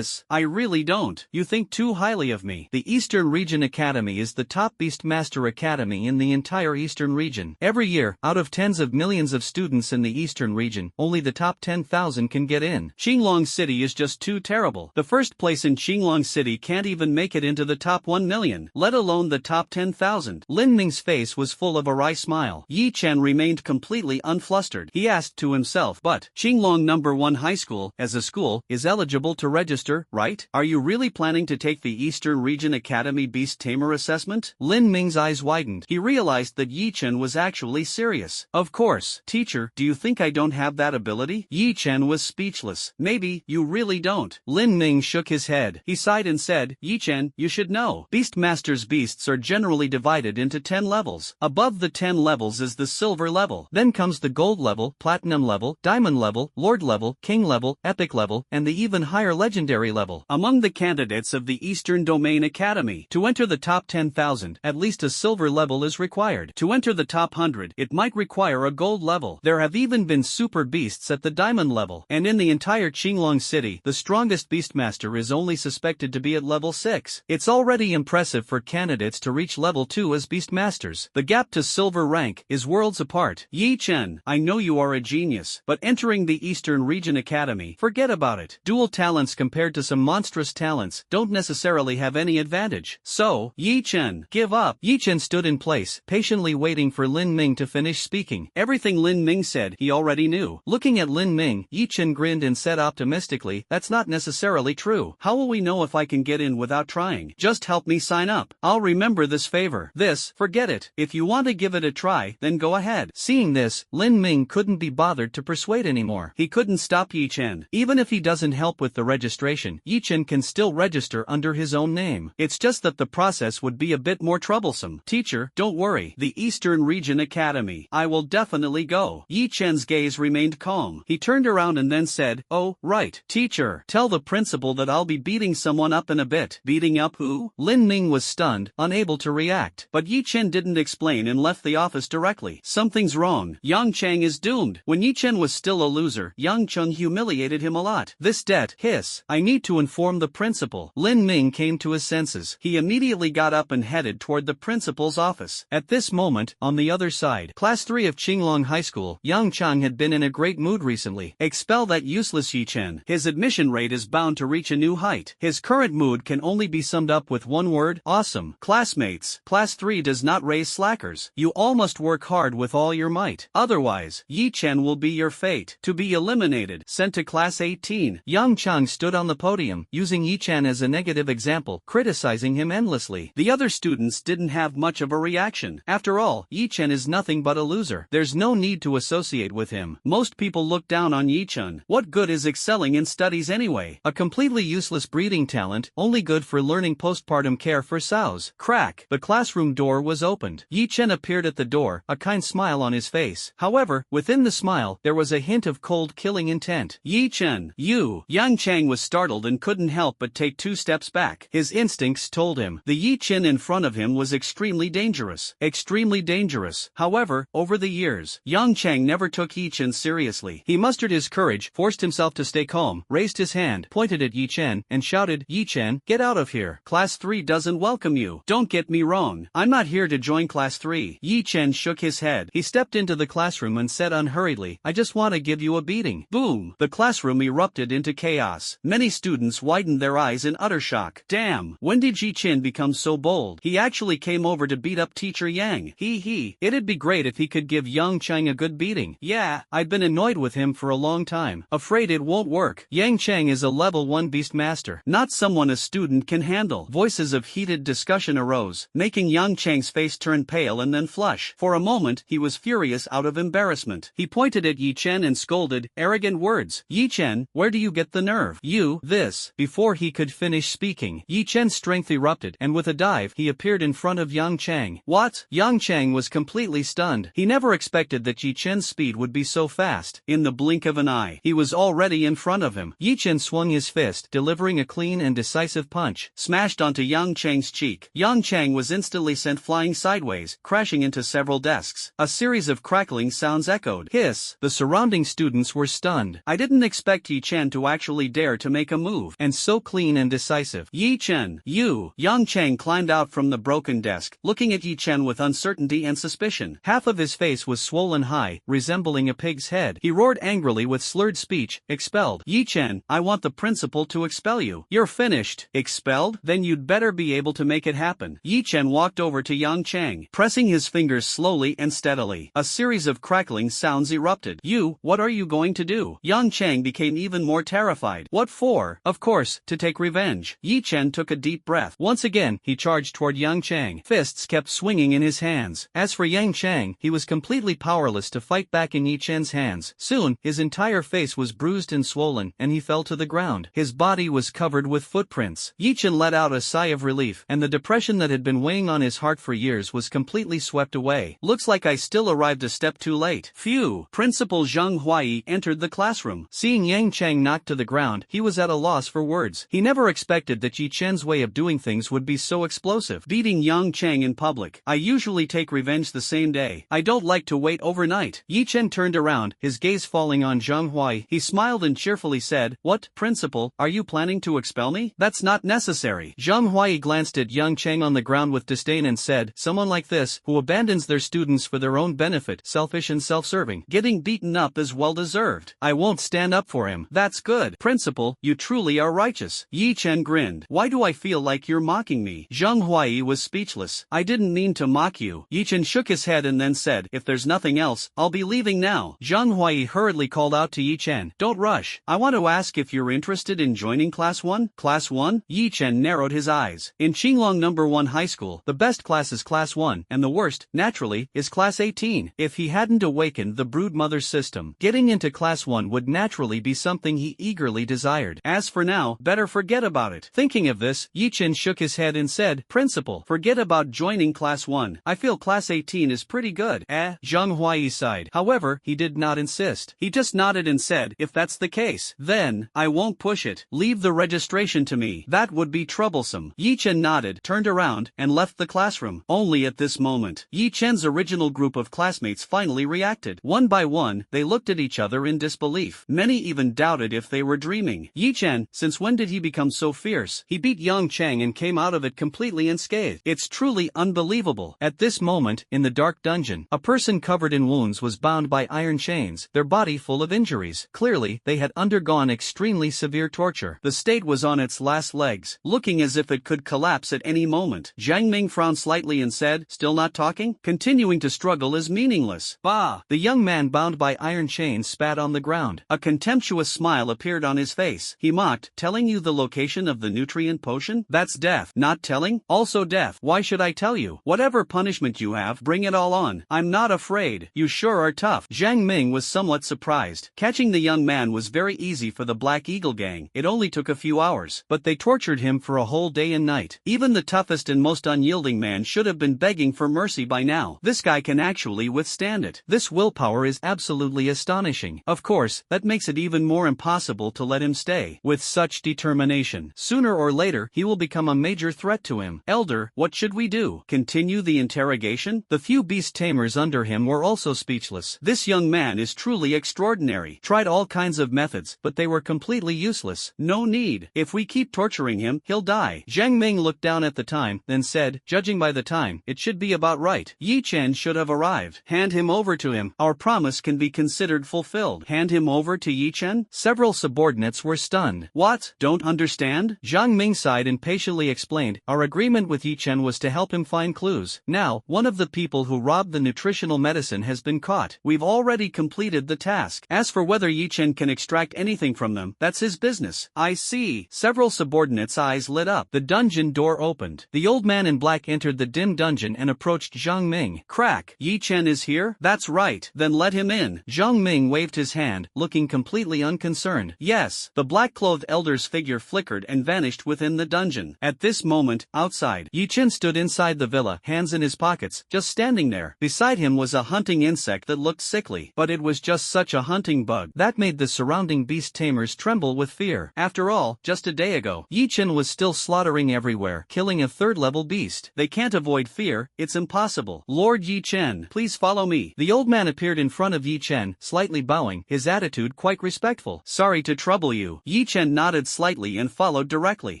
I really don't. You think too highly of me. The Eastern Region Academy is the top Beastmaster Academy in the entire Eastern region. Every year, out of tens of millions of students in the Eastern region, only the top 10,000 can get in. Qinglong City is just too terrible. The first place in Qinglong City can't even make it into the top 1 million, let alone the top 10,000. Lin Ming's face was full of a wry smile. Yichen remained completely unflustered. He asked to himself, but Qinglong No. 1 High School, as a school, is eligible to register, right? Are you really planning to take the Eastern Region Academy Beast Tamer assessment? Lin Ming's eyes widened. He realized that Yichen was actually serious. Of course. Teacher, do you think I don't have that ability? Yichen was speechless. Maybe, you really don't. Lin Ming shook his head. He sighed and said, Yichen, you should know. Beastmaster's beasts are generally divided into 10 levels. Above the 10 levels is the silver level. Then comes the gold level, platinum level, diamond level, lord level, king level, epic level, and the even higher legendary level. Among the candidates of the Eastern Domain Academy, to enter the top 10,000, at least a silver level is required. To enter the top 100, it might require a gold level. There have even been super beasts at the diamond level. And in the entire Qinglong City, the strongest beastmaster is only suspected to be at level 6. It's already impressive for candidates to reach level 2 as beastmasters. The gap to silver rank is worlds apart. Yichen, I know you are a genius, but entering the Eastern Region Academy, forget about it. Dual talents compared to some monstrous talents don't necessarily have any advantage. So, Yichen, give up. Yichen stood in place, patiently waiting for Lin Ming to finish speaking. Everything Lin Ming said, he already knew. Looking at Lin Ming, Yichen grinned and said optimistically, that's not necessarily true. How will we know if I can get in without trying? Just help me sign up. I'll remember this favor. Forget it. If you want to give it a try, then go ahead. Seeing this, Lin Ming couldn't be bothered to persuade anymore. He couldn't stop Yichen. Even if he doesn't help with the registration, Yichen can still register under his own name. It's just that the process would be a bit more troublesome. Teacher, don't worry. The Eastern Region Academy. I will definitely go. Yichen's gaze remained calm. He turned around and then said, oh, right. Teacher, tell the principal that I'll be beating someone up in a bit. Beating up who? Lin Ming was stunned, unable to react. But Yichen didn't explain and left the office directly. Something's wrong. Yang Chang is doomed. When Yichen was still a loser, Yang Chang humiliated him a lot. This debt, hiss. I need to inform the principal. Lin Ming came to his senses. He immediately got up and headed toward the principal's office. At this moment, on the other side, Class 3 of Qinglong High School, Yang Chang had been in a great mood recently. Expel that useless Yichen. His admission rate is bound to reach a new height. His current mood can only be summed up with one word, awesome. Classmates, Class 3 does not raise slackers. You all must work hard with all your might. Otherwise, Yichen will be your fate. To be eliminated. Sent to class 18. Yang Chang stood on the podium, using Yi-chan as a negative example, criticizing him endlessly. The other students didn't have much of a reaction. After all, Yi-chan is nothing but a loser. There's no need to associate with him. Most people look down on Yi-chan. What good is excelling in studies anyway? A completely useless breeding talent, only good for learning postpartum care for sows. Crack. The classroom door was opened. Yi-chan appeared at the door, a kind smile on his face. However, within the smile, there was a hint of cold killing intent. Yi-chan, you. Yang Chang was startled and couldn't help but take 2 steps back. His instincts told him the Yi-chan in front of him was extremely dangerous. Extremely dangerous. However, over the years, Yang Chang never took Yi-chan seriously. He mustered his courage, forced himself to stay calm, raised his hand, pointed at Yi-chan, and shouted, Yi-chan, get out of here. Class 3 doesn't welcome you. Don't get me wrong. I'm not here to join class 3. Yi-chan shook his head. He stepped into the classroom and said unhurriedly, I just want to give you a beating. Boom. The classroom erupted into chaos. Many students widened their eyes in utter shock. Damn. When did Yi-chan become so bold? He actually came over to beat up teacher Yang. It'd be great if he could give Yang Chang a good beating. Yeah, I've been annoyed with him for a long time. Afraid it won't work. Yang Chang is a level 1 beast master. Not someone a student can handle. Voices of heated discussion arose, making Yang Chang's face turn pale and then flush. For a moment, he was furious out of embarrassment. He pointed at Yi-chan and scolded, arrogant words. Yi-chan, where do you get the nerve? You, this. Before he could finish speaking, Yi-chan's strength erupted, and with a dive, he appeared in front of Yang Chang. What? Yang Chang was completely stunned. He never expected that Yi-chan's speed would be so fast. In the blink of an eye, he was already in front of him. Yi-chan swung his fist, delivering a clean and decisive punch, smashed onto Yang Chang's cheek. Yang Chang was instantly sent flying sideways, crashing into several desks. A series of crackling sounds echoed. Hiss. The surrounding students were stunned. I didn't expect Yi-chan to actually dare to make a move, and so clean and decisive. Yi-chan, you. Yang Chang climbed out from the broken desk, looking at Yi-chan with uncertainty and suspicion. Half of his face was swollen high, resembling a pig's head. He roared angrily with slurred speech, expelled. Yi-chan, I want the principal to expel you. You're finished. Expelled? Then you'd better be able to make it happen. Yi-chan walked over to Yang Chang, pressing his fingers slowly and steadily. A series of crackling sounds erupted. You, what are you going to do? Yang Chang became even more terrified. What for? Of course, to take revenge. Yi-chan took a deep breath. Once again, he charged toward Yang Chang. Fists kept swinging in his hands. As for Yang Chang, he was completely powerless to fight back in Yi-chan's hands. Soon, his entire face was bruised and swollen, and he fell to the ground. His body was covered with footprints. Yi-chan let out a sigh of relief, and the depression that had been weighing on his heart for years was completely swept away. Looks like I still arrived a step too late. Phew. Principal Zhang Huai entered the classroom. Seeing Yang Chang knocked to the ground, he was at a loss for words. He never expected that Yi-chan's way of doing things would be so explosive. Beating Yang Chang in public. I usually take revenge the same day. I don't like to wait overnight. Yi-chan turned around, his gaze falling on Zhang Huai. He smiled and cheerfully said, What, principal, are you planning to expel me? That's not necessary. Zhang Huai glanced at Yang Chang on the ground with disdain and said, someone like this, who abandons their students for their own benefit, selfish and self-serving, getting beaten up is well-deserved. I won't stand up for him. That's good. Principal, you truly are righteous. Yi-chan grinned. Why do I feel like you're mocking me? Zhang Huai was speechless. I didn't mean to mock you. Yi-chan shook his head and then said, if there's nothing else, I'll be leaving now. Zhang Huai hurriedly called out to Yi-chan, don't rush. I want to ask if you're interested in joining Class 1? Class 1? Yi-chan narrowed his eyes. In Qinglong No. 1 High School, the best class is Class 1, and the worst, naturally, is Class 18. If he hadn't awakened the broodmother system, getting into Class 1 would naturally be something he eagerly desired. As for now, better forget about it. Thinking of this, Yi-chan shook his head and said, Principal, forget about joining Class 1. I feel Class 18 is pretty good. Zhang Huai sighed. However, he did not insist. He just nodded and said, if that's the case, then, I won't push it. Leave the registration to me. That would be troublesome. Yi-chan nodded, turned around, and left the classroom. Only at this moment, Yi-chan's original group of classmates finally reacted. One by one, they looked at each other in disbelief. Many even doubted if they were dreaming. Yi-chan, since when did he become so fierce? He beat Yang Chang and came out of it completely unscathed. It's truly unbelievable. At this moment, in the dark dungeon, a person covered in wounds was bound by iron chains, their body full of injuries. Clearly, they had undergone extremely severe torture. The state was on its last legs, looking as if it could collapse at any moment. Jiang Ming frowned slightly and said, still not talking? Continuing to struggle is meaningless. Bah! The young man bound by iron chains spat on the ground. A contemptuous smile appeared on his face. He mocked, telling you the location of the nutrient potion? That's death. Not telling? Also death. Why should I tell you? Whatever punishment you have, bring it all on. I'm not afraid. You sure are tough. Zhang Ming was somewhat surprised. Catching the young man was very easy for the Black Eagle gang. It only took a few hours. But they tortured him for a whole day and night. Even the toughest and most unyielding man should have been begging for mercy by now. This guy can actually withstand it. This willpower is absolutely astonishing. Of course, that makes it even more impossible to let him stay. With such determination, sooner or later he will become a major threat to him. Elder, what should we do? Continue the interrogation? The few beast tamers under him were also speechless. This young man is truly extraordinary. Tried all kinds of methods, but they were completely useless. No need. If we keep torturing him, he'll die. Zhang Ming looked down at the time, then said, judging by the time, it should be about right. Yi Chen should have arrived. Hand him over to him. Our promise can be considered fulfilled. Hand him over to Yi Chen? Several subordinates were stunned. What? Don't understand? Zhang Ming sighed and patiently explained, our agreement with Yi Chen was to help him find clues. Now, one of the people who robbed the nutritional medicine has been caught. We've already completed the task. As for whether Yi Chen can extract anything from them, that's his business. I see. Several subordinates' eyes lit up. The dungeon door opened. The old man in black entered the dim dungeon and approached Zhang Ming. Crack. Yi Chen is here? That's right. Then let him in. Zhang Ming waved his hand, looking completely unconcerned. Yes. The black-clothed elder's figure flickered and vanished within the dungeon. At this moment, outside, Yi Chen stood inside the villa, hands in his pockets, just standing there. Beside him was a hunting insect that looked sickly, but it was just such a hunting bug that made the surrounding beast tamers tremble with fear. After all, just a day ago, Yi Chen was still slaughtering everywhere, killing a third-level beast. They can't avoid fear, it's impossible. Lord Yi Chen, please follow me. The old man appeared in front of Yi Chen, slightly bowing, his attitude quite respectful. Sorry to trouble you. Yi Chen nodded slightly and followed directly.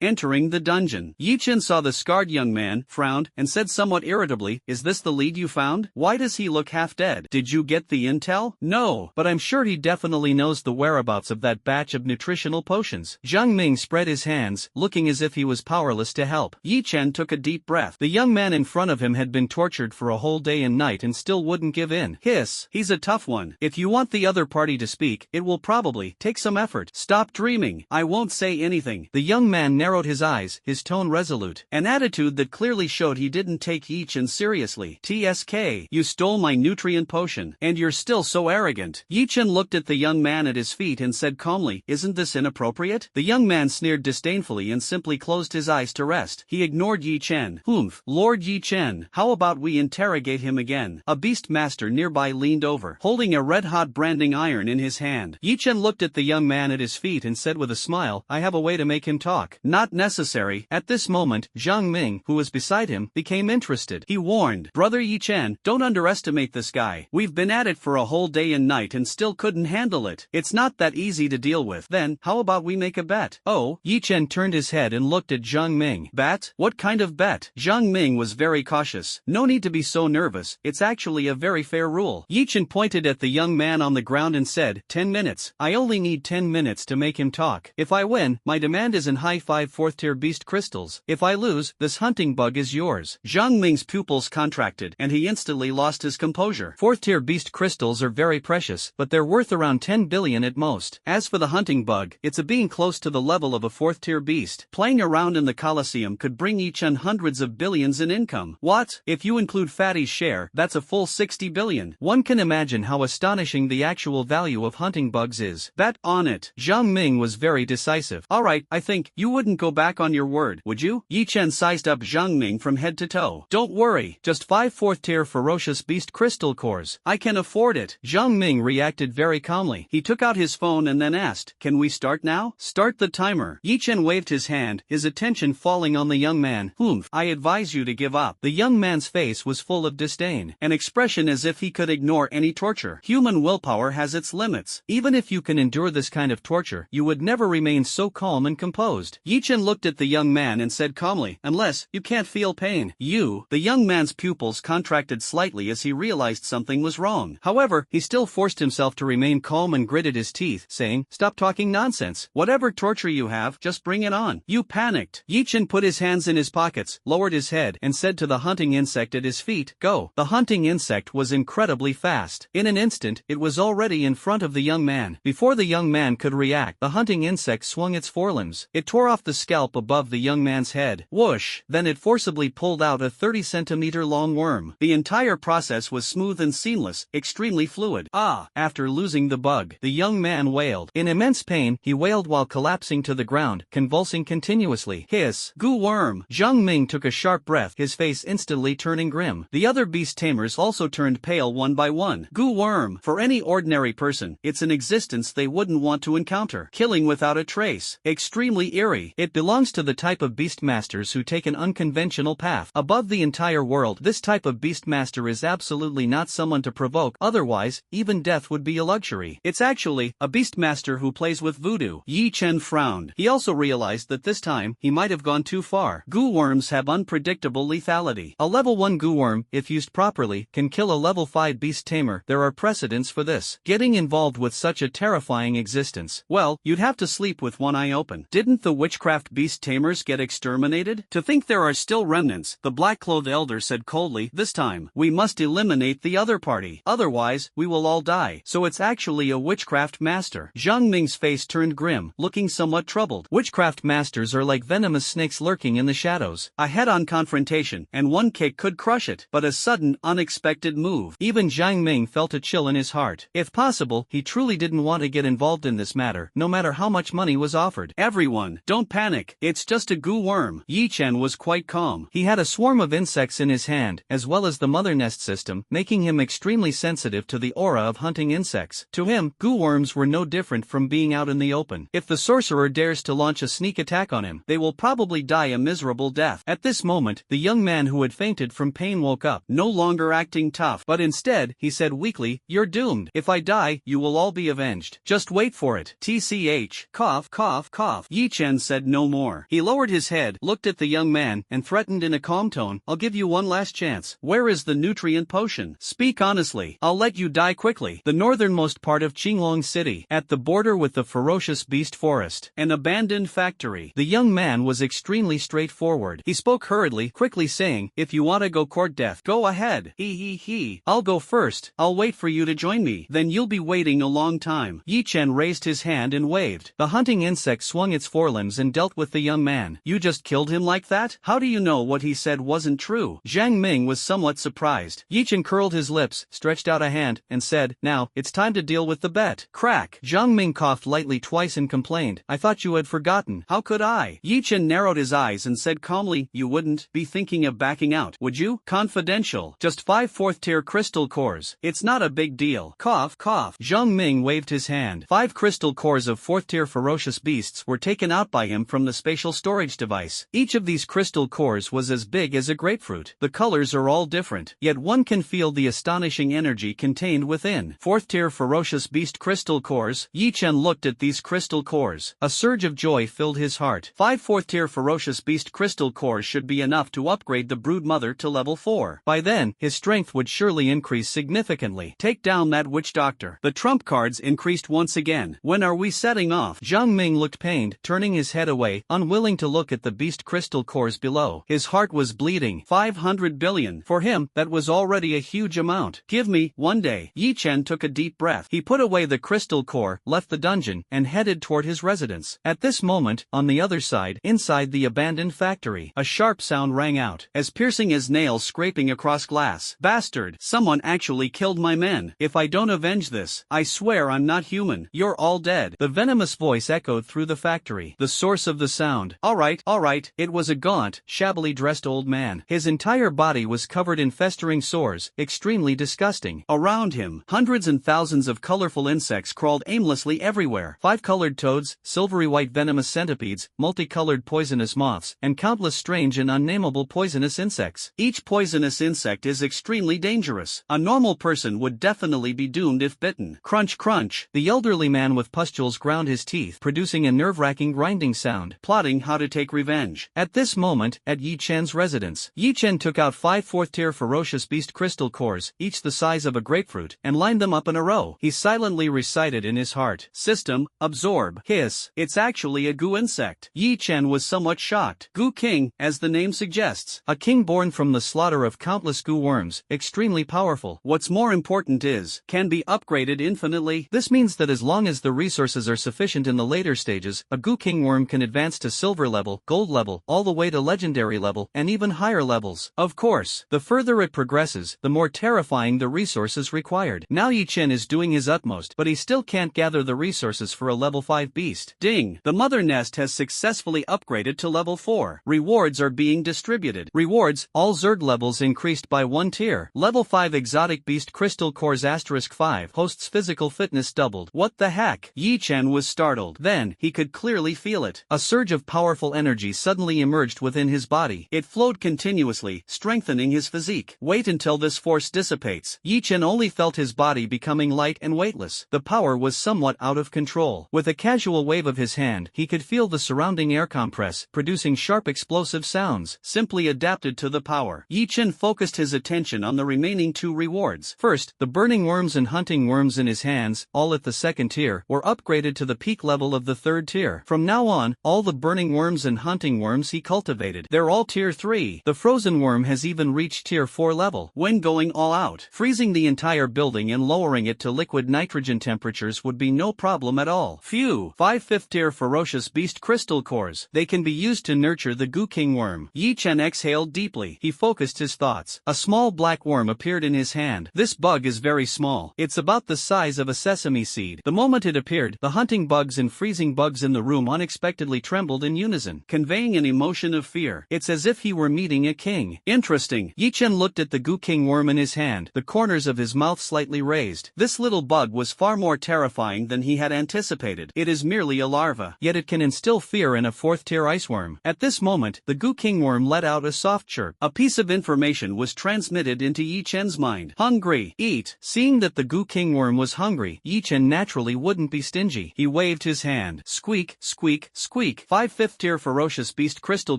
Entering the dungeon, Yi Chen saw the scarred young man, frowned, and said somewhat irritably, is this the lead you found? Why does he look half dead? Did you get the intel? No, but I'm sure he definitely knows the whereabouts of that batch of nutritional potions. Zhang Ming spread his hands, looking as if he was powerless to help. Yi Chen took a deep breath. The young man in front of him had been tortured for a whole day and night and still wouldn't give in. Hiss, he's a tough one. If you want the other party to speak, it will probably take some effort. Stop dreaming. I won't say anything. The young man narrowed his eyes, his tone resolute. An attitude that clearly showed he didn't take Yi Chen seriously. TSK, you stole my nutrient potion, and you're still so arrogant. Yi Chen looked at the young man at his feet and said calmly, isn't this inappropriate? The young man sneered disdainfully and simply closed his eyes to rest. He ignored Yi Chen. Humph, Lord Yi Chen, how about we interrogate him again? A beast master nearby leaned over, holding a red-hot branding iron in his hand. Yi Chen looked at the young man at his feet and said with a smile, I have a way to make him talk. Not necessary. At this moment, Zhang Ming, who was beside him, became interested. He warned, Brother Yi Chen, don't underestimate this guy. We've been at it for a whole day and night and still couldn't handle it. It's not that easy to deal with. Then, how about we make a bet? Oh, Yi Chen turned his head and looked at Zhang Ming. Bet? What kind of bet? Zhang Ming was very cautious. No need to be so nervous. It's actually a very fair rule. Yi Chen pointed at the young man on the ground and said, 10 minutes. I only need 10 minutes to make him talk. If I win, my demand is in high-5 4th-tier beast crystals. If I lose, this hunting bug is yours. Zhang Ming's pupils contracted, and he instantly lost his composure. 4th-tier beast crystals are very precious, but they're worth around 10 billion at most. As for the hunting bug, it's a being close to the level of a 4th-tier beast. Playing around in the Colosseum could bring Yi Chen hundreds of billions in income. What? If you include Fatty's share, that's a full 60 billion. One can imagine how astonishing the actual value of hunting bugs is. Bet on it. Zhang Ming was very decisive. Alright, I think, you wouldn't go back on your word, would you? Yi Chen sized up Zhang Ming from head to toe. Don't worry, just 5 4th-tier ferocious beast crystal cores. I can afford it. Zhang Ming reacted very calmly. He took out his phone and then asked, can we start now? Start the timer. Yi Chen waved his hand, his attention falling on the young man. Humph, I advise you to give up. The young man's face was full of disdain, an expression as if he could ignore any torture. Human willpower has its limits. Even if you can endure this kind of torture, you would never remain so calm and composed. Yi Chen looked at the young man and said calmly, unless you can't feel pain. The young man's pupils contracted slightly as he realized something was wrong. However, he still forced himself to remain calm and gritted his teeth, saying, stop talking nonsense. Whatever torture you have, just bring it on. You panicked. Yi Chen put his hands in his pockets, lowered his head, and said to the hunting insect at his feet, go. The hunting insect was incredibly fast. In an instant, it was already in front of the young man. Before the young man could react, the hunting insect swung its forelimbs. It tore off the scalp above the young man's head. Whoosh! Then it forcibly pulled out a 30-centimeter long worm. The entire process was smooth and seamless, extremely fluid. Ah! After losing the bug, the young man wailed. In immense pain, he wailed while collapsing to the ground, convulsing continuously. Hiss! Goo worm! Zhang Ming took a sharp breath, his face instantly turning grim. The other beast tamers also turned pale one by one. Goo worm! For any ordinary person, it's an existence they wouldn't want to encounter. Killing without a trace. Extremely eerie. It belongs to the type of beastmasters who take an unconventional path. Above the entire world, this type of beastmaster is absolutely not someone to provoke, otherwise, even death would be a luxury. It's actually a beastmaster who plays with voodoo. Yi Chen frowned. He also realized that this time, he might have gone too far. Goo worms have unpredictable lethality. A level 1 goo worm, if used properly, can kill a level 5 beast tamer. There are precedents for this. Getting involved with such a terrifying existence, well, you'd have to sleep with one eye open. Didn't the witchcraft beast tamers get exterminated? To think there are still remnants, the black-clothed elder said coldly. This time, we must eliminate the other party. Otherwise, we will all die. So it's actually a witchcraft master. Zhang Ming's face turned grim, looking somewhat troubled. Witchcraft masters are like venomous snakes lurking in the shadows. A head-on confrontation, and one kick could crush it, but a sudden, unexpected move. Even Zhang Ming felt a chill in his heart. If possible, he truly didn't want to get involved in this matter, no matter how much money was offered. Everyone, don't panic. It's just a goo worm. Yi Chen was quite calm. He had a swarm of insects in his hand, as well as the mother nest system, making him extremely sensitive to the aura of hunting insects. To him, goo worms were no different from being out in the open. If the sorcerer dares to launch a sneak attack on him, they will probably die a miserable death. At this moment, the young man who had fainted from pain woke up, no longer acting tough, but instead, he said weakly, "You're doomed. If I die, you will all be avenged. Just wait for it." TCH. Cough, cough, cough. Yi Chen said no more. He lowered his head, looked at the young man, and threatened in a calm tone, "I'll give you one last chance. Where is the nutrient potion? Speak honestly. I'll let you die quickly." The northernmost part of Qinglong City, at the border with the ferocious beast forest. An abandoned factory. The young man was extremely straightforward. He spoke hurriedly, quickly saying, "If you want to go court death, go ahead. He. I'll go first. I'll wait for you to join me. Then you'll be waiting a long time." Yi Chen raised his hand and waved. The hunting insect swung its forelimbs and dealt with the young man. "You just killed him like that? How do you know what he said wasn't true?" Zhang Ming was somewhat surprised. Yi Chen curled his lips, stretched out a hand, and said, "Now, it's time to deal with the bet." Crack. Zhang Ming coughed lightly twice and complained, "I thought you had forgotten." "How could I?" Yi Chen narrowed his eyes and said calmly, "You wouldn't be thinking of backing out, would you? Confidential. Just 5 4th-tier crystal cores. It's not a big deal." Cough, cough. Zhang Ming waved his hand. 5 crystal cores of 4th-tier ferocious beasts were taken out by him from the spatial storage device. Each of these crystal cores was as big as a grapefruit. The colors are all different, yet one can feel the astonishing energy contained within. 4th-tier ferocious beast crystal cores. Yi Chen looked at these crystal cores. A surge of joy filled his heart. 5 4th-tier ferocious beast crystal cores should be enough to upgrade the brood mother to level 4. By then, his strength would surely increase significantly. Take down that witch doctor. The trump cards increased once again. When are we setting off? Zhang Ming looked pained, turning his head away, unwilling to look at the beast crystal cores below. His heart was bleeding. 500 billion. For him, that was already a huge amount. Give me, one day. Yi Chen took a deep breath. He put away the crystal core, left the dungeon, and headed toward his residence. At this moment, on the other side, inside the abandoned factory, a sharp sound rang out, as piercing as nails scraping across glass. "Bastard! Someone actually killed my men. If I don't avenge this, I swear I'm not human. You're all dead." The venomous voice echoed through the factory. The source of the sound. All right. It was a gaunt, shabbily dressed old man. His entire body was covered in festering sores, extremely disgusting. Around him, hundreds and thousands of colorful insects crawled aimlessly everywhere. 5-colored toads, silvery white venomous centipedes, multicolored poisonous moths, and countless strange and unnameable poisonous insects. Each poisonous insect is extremely dangerous. A normal person would definitely be doomed if bitten. Crunch, crunch. The elderly man with pustules ground his teeth, producing a nerve-wracking grinding sound, plotting how to take revenge. At this moment, at Yi Chen's residence, Yi Chen took out 5 4th-tier ferocious beast crystal cores, each the size of a grapefruit, and lined them up in a row. He silently recited in his heart, "System, absorb." Hiss. It's actually a goo insect. Yi Chen was somewhat shocked. Goo King, as the name suggests. A king born from the slaughter of countless goo worms, extremely powerful. What's more important important is, can be upgraded infinitely. This means that as long as the resources are sufficient in the later stages, a Goo King worm can advance to silver level, gold level, all the way to legendary level, and even higher levels. Of course, the further it progresses, the more terrifying the resources required. Now Yi Chen is doing his utmost, but he still can't gather the resources for a level 5 beast. Ding! The mother nest has successfully upgraded to level 4. Rewards are being distributed. Rewards, all Zerg levels increased by 1 tier. Level 5 exotic beast crystal cores *5 hosts physical fitness doubled. What the heck? Yi Chen was startled. Then, he could clearly feel it. A surge of powerful energy suddenly emerged within his body. It flowed continuously, strengthening his physique. Wait until this force dissipates. Yi Chen only felt his body becoming light and weightless. The power was somewhat out of control. With a casual wave of his hand, he could feel the surrounding air compress, producing sharp explosive sounds, simply adapted to the power. Yi Chen focused his attention on the remaining 2 rewards. First, the burning worms and hunting worms in his hands, all at the 2nd tier, were upgraded to the peak level of the 3rd tier. From now on, all the burning worms and hunting worms he cultivated, they're all tier 3. The frozen worm has even reached tier 4 level. When going all out, freezing the entire building and lowering it to liquid nitrogen temperatures would be no problem at all. Phew! 5 5th tier ferocious beast crystal cores. They can be used to nurture the Goo King worm. Yi Chen exhaled deeply. He focused his thoughts. A small black worm appeared in his hand. This bug is very small. It's about the size of a sesame seed. The moment it appeared, the hunting bugs and freezing bugs in the room unexpectedly trembled in unison, conveying an emotion of fear. It's as if he were meeting a king. Interesting. Yi Chen looked at the Goo King worm in his hand, the corners of his mouth slightly raised. This little bug was far more terrifying than he had anticipated. It is merely a larva, yet it can instill fear in a 4th tier ice worm. At this moment, the Goo King worm let out a soft chirp. A piece of information was transmitted into Yi Chen's mind. Hungry. Eat. Seeing that the Goo King worm was hungry, Yi Chen naturally wouldn't be stingy. He waved his hand. Squeak, squeak, squeak. 5 5th tier ferocious beast crystal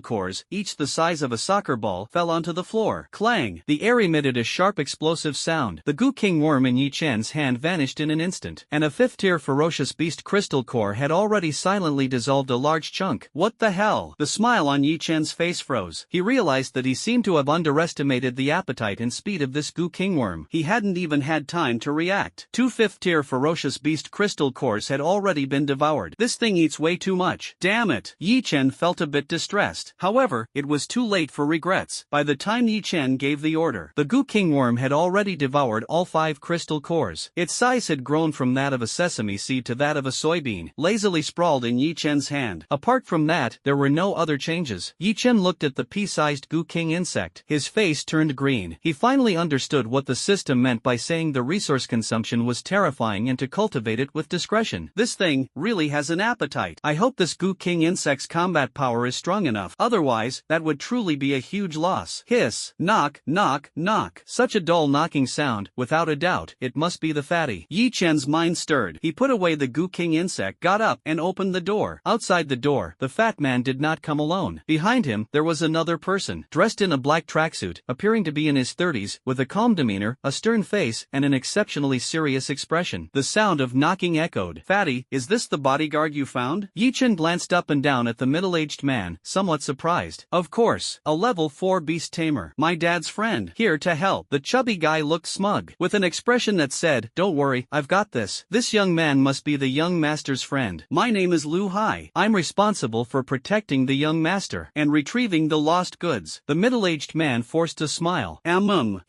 cores, each the size of a soccer ball, fell onto the floor. Clang. The air emitted a sharp explosive sound. The Goo King worm in Yi Chen's hand vanished in an instant, and a 5th tier ferocious beast crystal core had already silently dissolved a large chunk. What the hell? The smile on Yi Chen's face froze. He realized that he seemed to have underestimated the appetite and speed of this Goo King worm. He hadn't even had time to react. 2 5th tier ferocious beast crystal cores had already been devoured. This thing eats way too much. Damn it. Yi Chen felt a bit distressed. However, it was too late for regrets. By the time Yi Chen gave the order, the Goo King worm had already devoured all 5 crystal cores. Its size had grown from that of a sesame seed to that of a soybean, lazily sprawled in Yi Chen's hand. Apart from that, there were no other changes. Yi Chen looked at the pea-sized Goo King insect. His face turned green. He finally understood what the system meant by saying the resource consumption was terrifying and to cultivate it with discretion. This thing really has an appetite. I hope this Goo King insect's combat power is strong enough. Otherwise, that would truly be a huge loss. Hiss. Knock, knock, knock. Such a dull knocking sound. Without a doubt, it must be the fatty. Yi Chen's mind stirred. He put away the Goo King insect, got up, and opened the door. Outside the door, the fat man did not come alone. Behind him, there was another person, dressed in a black tracksuit, appearing to be in his 30s, with a calm demeanor, a stern face, and an exceptionally serious expression. The sound of knocking echoed. Fatty, is this the bodyguard you found? Yi Chen glanced up and down at the middle-aged man, somewhat surprised. Of course, a level 4 beast tamer. My dad's friend, here to help. The chubby guy looked smug, with an expression that said, don't worry, I've got this. This young man must be the young master's friend. My name is Lu Hai. I'm responsible for protecting the young master and retrieving the lost goods. The middle-aged man forced a smile.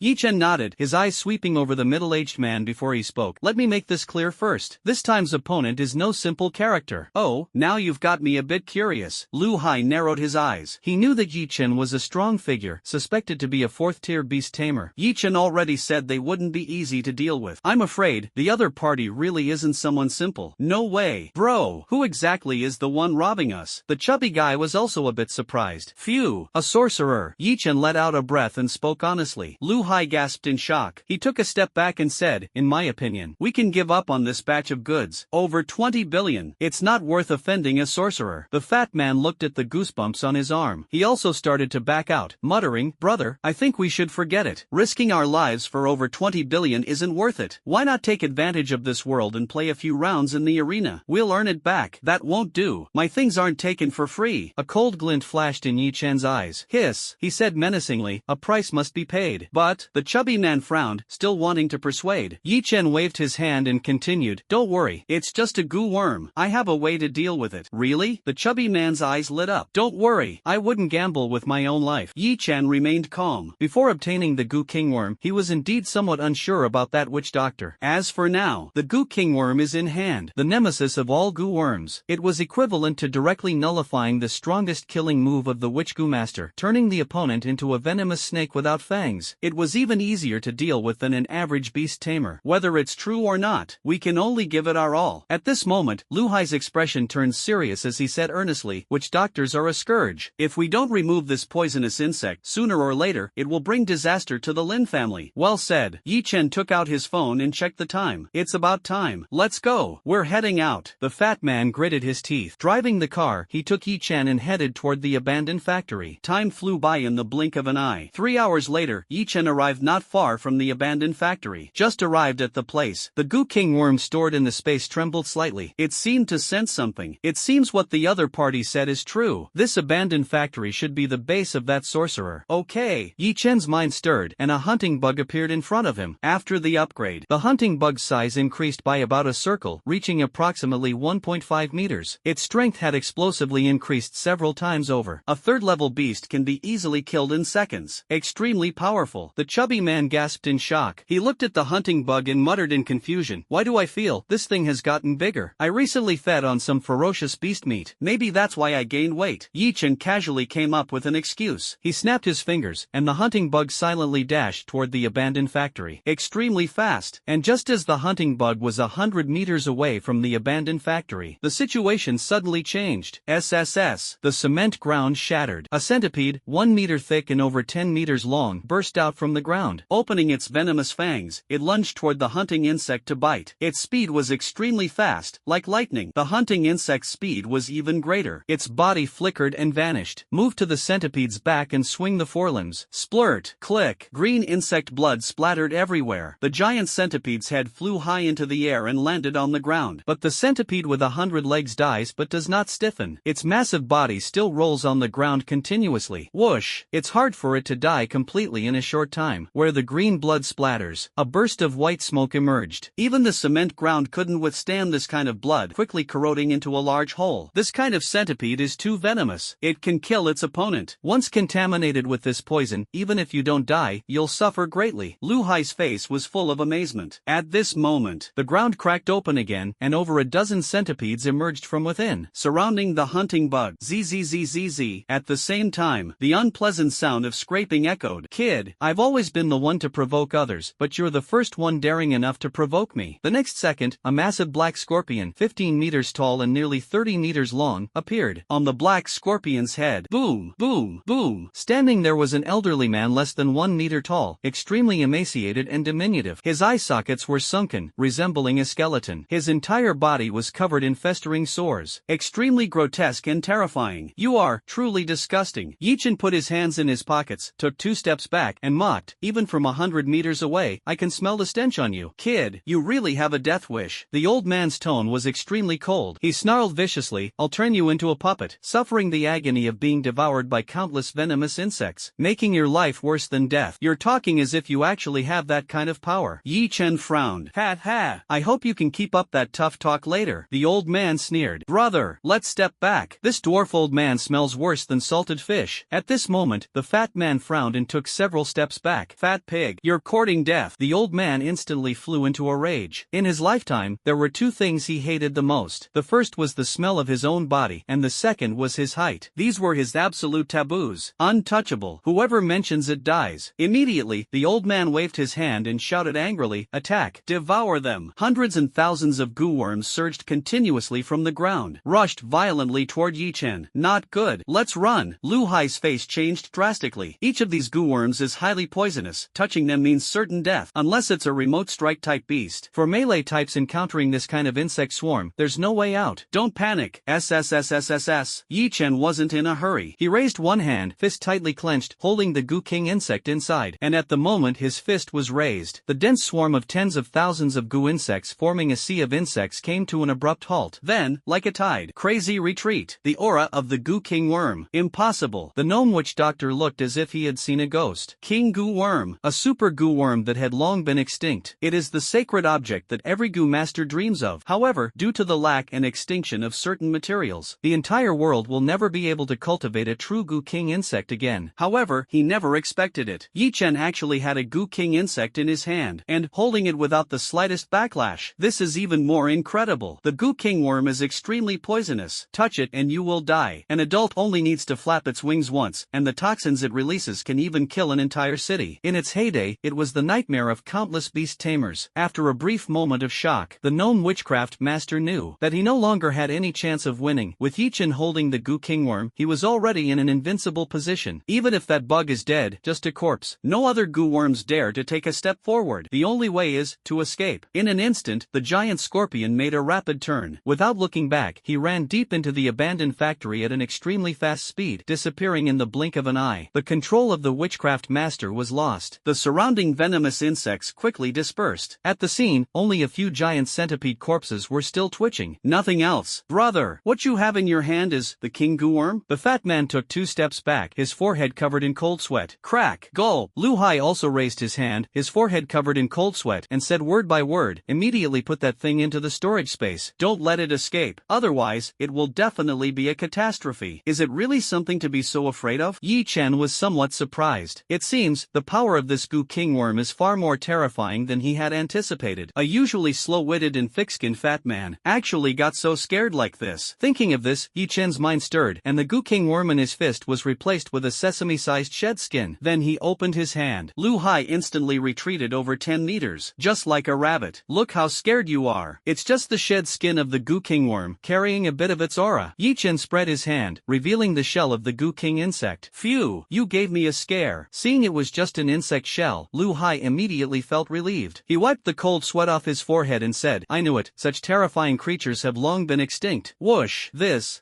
Yi Chen nodded, his eyes sweeping over the middle-aged man before he spoke. Let me make this clear first. This time's opponent is no simple character. Oh, now you've got me a bit curious. Lu Hai narrowed his eyes. He knew that Yi Chen was a strong figure, suspected to be a 4th-tier beast tamer. Yi Chen already said they wouldn't be easy to deal with. I'm afraid, the other party really isn't someone simple. No way. Bro, who exactly is the one robbing us? The chubby guy was also a bit surprised. Phew, a sorcerer. Yi Chen let out a breath and spoke honestly. Lu Hai gasped in shock. He took a step back and said, in my opinion, we can give up on this batch of goods. Over 20 billion. It's not worth offending a sorcerer. The fat man looked at the goosebumps on his arm. He also started to back out, muttering, brother, I think we should forget it. Risking our lives for over 20 billion isn't worth it. Why not take advantage of this world and play a few rounds in the arena? We'll earn it back. That won't do. My things aren't taken for free. A cold glint flashed in Yi Chen's eyes. Hiss, he said menacingly, a price must be paid. But, the chubby man frowned, still still wanting to persuade. Yi Chen waved his hand and continued, "Don't worry, it's just a goo worm. I have a way to deal with it." "Really?" The chubby man's eyes lit up. "Don't worry, I wouldn't gamble with my own life." Yi Chen remained calm. Before obtaining the goo kingworm, he was indeed somewhat unsure about that witch doctor. As for now, the goo kingworm is in hand, the nemesis of all goo worms. It was equivalent to directly nullifying the strongest killing move of the witch goo master, turning the opponent into a venomous snake without fangs. It was even easier to deal with than an average beast tamer. Whether it's true or not, we can only give it our all. At this moment, Lu Hai's expression turned serious as he said earnestly, "Witch doctors are a scourge. If we don't remove this poisonous insect, sooner or later, it will bring disaster to the Lin family." "Well said." Yi Chen took out his phone and checked the time. "It's about time. Let's go. We're heading out." The fat man gritted his teeth. Driving the car, he took Yi Chen and headed toward the abandoned factory. Time flew by in the blink of an eye. 3 hours later, Yi Chen arrived not far from the abandoned factory. Just arrived at the place, the goo king worm stored in the space trembled slightly. It seemed to sense something. "It seems what the other party said is true. This abandoned factory should be the base of that sorcerer." Okay. Yi Chen's mind stirred, and a hunting bug appeared in front of him. After the upgrade, the hunting bug's size increased by about a circle, reaching approximately 1.5 meters. Its strength had explosively increased several times over. A third-level beast can be easily killed in seconds. Extremely powerful. The chubby man gasped in shock. He looked at the hunting bug and muttered in confusion, "Why do I feel this thing has gotten bigger? I recently fed on some ferocious beast meat. Maybe that's why I gained weight." Yi Chen casually came up with an excuse. He snapped his fingers, and the hunting bug silently dashed toward the abandoned factory. Extremely fast, and just as the hunting bug was 100 meters away from the abandoned factory, the situation suddenly changed. SSS. The cement ground shattered. A centipede, 1 meter thick and over 10 meters long, burst out from the ground. Opening its venomous fangs, it lunged toward the hunting insect to bite. Its speed was extremely fast, like lightning. The hunting insect's speed was even greater. Its body flickered and vanished. Move to the centipede's back and swing the forelimbs. Splurt. Click. Green insect blood splattered everywhere. The giant centipede's head flew high into the air and landed on the ground. But the centipede with 100 legs dies but does not stiffen. Its massive body still rolls on the ground continuously. Whoosh. It's hard for it to die completely in a short time. Where the green blood splatters, a burst of white smoke emerged. Even the cement ground couldn't withstand this kind of blood, quickly corroding into a large hole. This kind of centipede is too venomous. It can kill its opponent. Once contaminated with this poison, even if you don't die, you'll suffer greatly. Lu Hai's face was full of amazement. At this moment, the ground cracked open again, and over a dozen centipedes emerged from within, surrounding the hunting bug. Zzzzz. At the same time, the unpleasant sound of scraping echoed. "Kid, I've always been the one to provoke others, but you're the first one daring enough to provoke me." The next second, a massive black scorpion, 15 meters tall and nearly 30 meters long, appeared. On the black scorpion's head, boom, boom, boom, standing there was an elderly man less than 1 meter tall, extremely emaciated and diminutive. His eye sockets were sunken, resembling a skeleton. His entire body was covered in festering sores. Extremely grotesque and terrifying. "You are truly disgusting." Yi Chen put his hands in his pockets, took 2 steps back, and mocked, "Even from 100 meters away, I can smell the stench on you. Kid, you really have a death wish." The old man's tone was extremely cold. He snarled viciously, "I'll turn you into a puppet, suffering the agony of being devoured by countless venomous insects, making your life worse than death. You're talking as if you actually have that kind of power." Yi Chen frowned. "Ha ha, I hope you can keep up that tough talk later." The old man sneered. "Brother, let's step back. This dwarf old man smells worse than salted fish." At this moment, the fat man frowned and took several steps back. "Fat pig, you're courting death." The old man instantly flew into a rage. In his lifetime, there were 2 things he hated the most. The first was the smell of his own body, and the second was his height. These were his absolute taboos. Untouchable. Whoever mentions it dies. Immediately, the old man waved his hand and shouted angrily, "Attack! Devour them!" Hundreds and thousands of goo worms surged continuously from the ground, rushed violently toward Yi Chen. "Not good. Let's run." Lu Hai's face changed drastically. Each of these goo worms is highly poisonous. Touching them means certain death, unless it's a remote strike-type beast. For melee types encountering this kind of insect swarm, there's no way out. "Don't panic. SSSSSS." Yi Chen wasn't in a hurry. He raised one hand, fist tightly clenched, holding the goo king insect inside, and at the moment his fist was raised, the dense swarm of tens of thousands of goo insects forming a sea of insects came to an abrupt halt. Then, like a tide, crazy retreat. The aura of the goo king worm. Impossible. The gnome witch doctor looked as if he had seen a ghost. King goo worm. A super goo worm worm that had long been extinct. It is the sacred object that every goo master dreams of. However, due to the lack and extinction of certain materials, the entire world will never be able to cultivate a true goo king insect again. However, he never expected it. Yi Chen actually had a goo king insect in his hand, and holding it without the slightest backlash. This is even more incredible. The goo king worm is extremely poisonous. Touch it and you will die. An adult only needs to flap its wings once, and the toxins it releases can even kill an entire city. In its heyday, it was the nightmare of countless beast tamers. After a brief moment of shock, the gnome witchcraft master knew that he no longer had any chance of winning. With Yi Chen holding the goo king worm, he was already in an invincible position. Even if that bug is dead, just a corpse, no other goo worms dare to take a step forward. The only way is to escape. In an instant, the giant scorpion made a rapid turn. Without looking back, he ran deep into the abandoned factory at an extremely fast speed, disappearing in the blink of an eye. The control of the witchcraft master was lost. The surrounding venomous insects quickly dispersed. At the scene, only a few giant centipede corpses were still twitching. Nothing else. Brother, what you have in your hand is the king goo worm? The fat man took 2 steps back, his forehead covered in cold sweat. Crack! Gulp! Lu Hai also raised his hand, his forehead covered in cold sweat, and said word by word, immediately put that thing into the storage space. Don't let it escape. Otherwise, it will definitely be a catastrophe. Is it really something to be so afraid of? Yi Chen was somewhat surprised. It seems, the power of this goo king worm is far more terrifying than he had anticipated. A usually slow-witted and thick-skinned fat man actually got so scared like this. Thinking of this, Yi Chen's mind stirred, and the goo king worm in his fist was replaced with a sesame-sized shed skin. Then he opened his hand. Lu Hai instantly retreated over 10 meters, just like a rabbit. Look how scared you are. It's just the shed skin of the goo king worm, carrying a bit of its aura. Yi Chen spread his hand, revealing the shell of the goo king insect. Phew, you gave me a scare. Seeing it was just an insect shell, Lu Hai immediately felt relieved. He wiped the cold sweat off his forehead and said, I knew it, such terrifying creatures have long been extinct. Whoosh,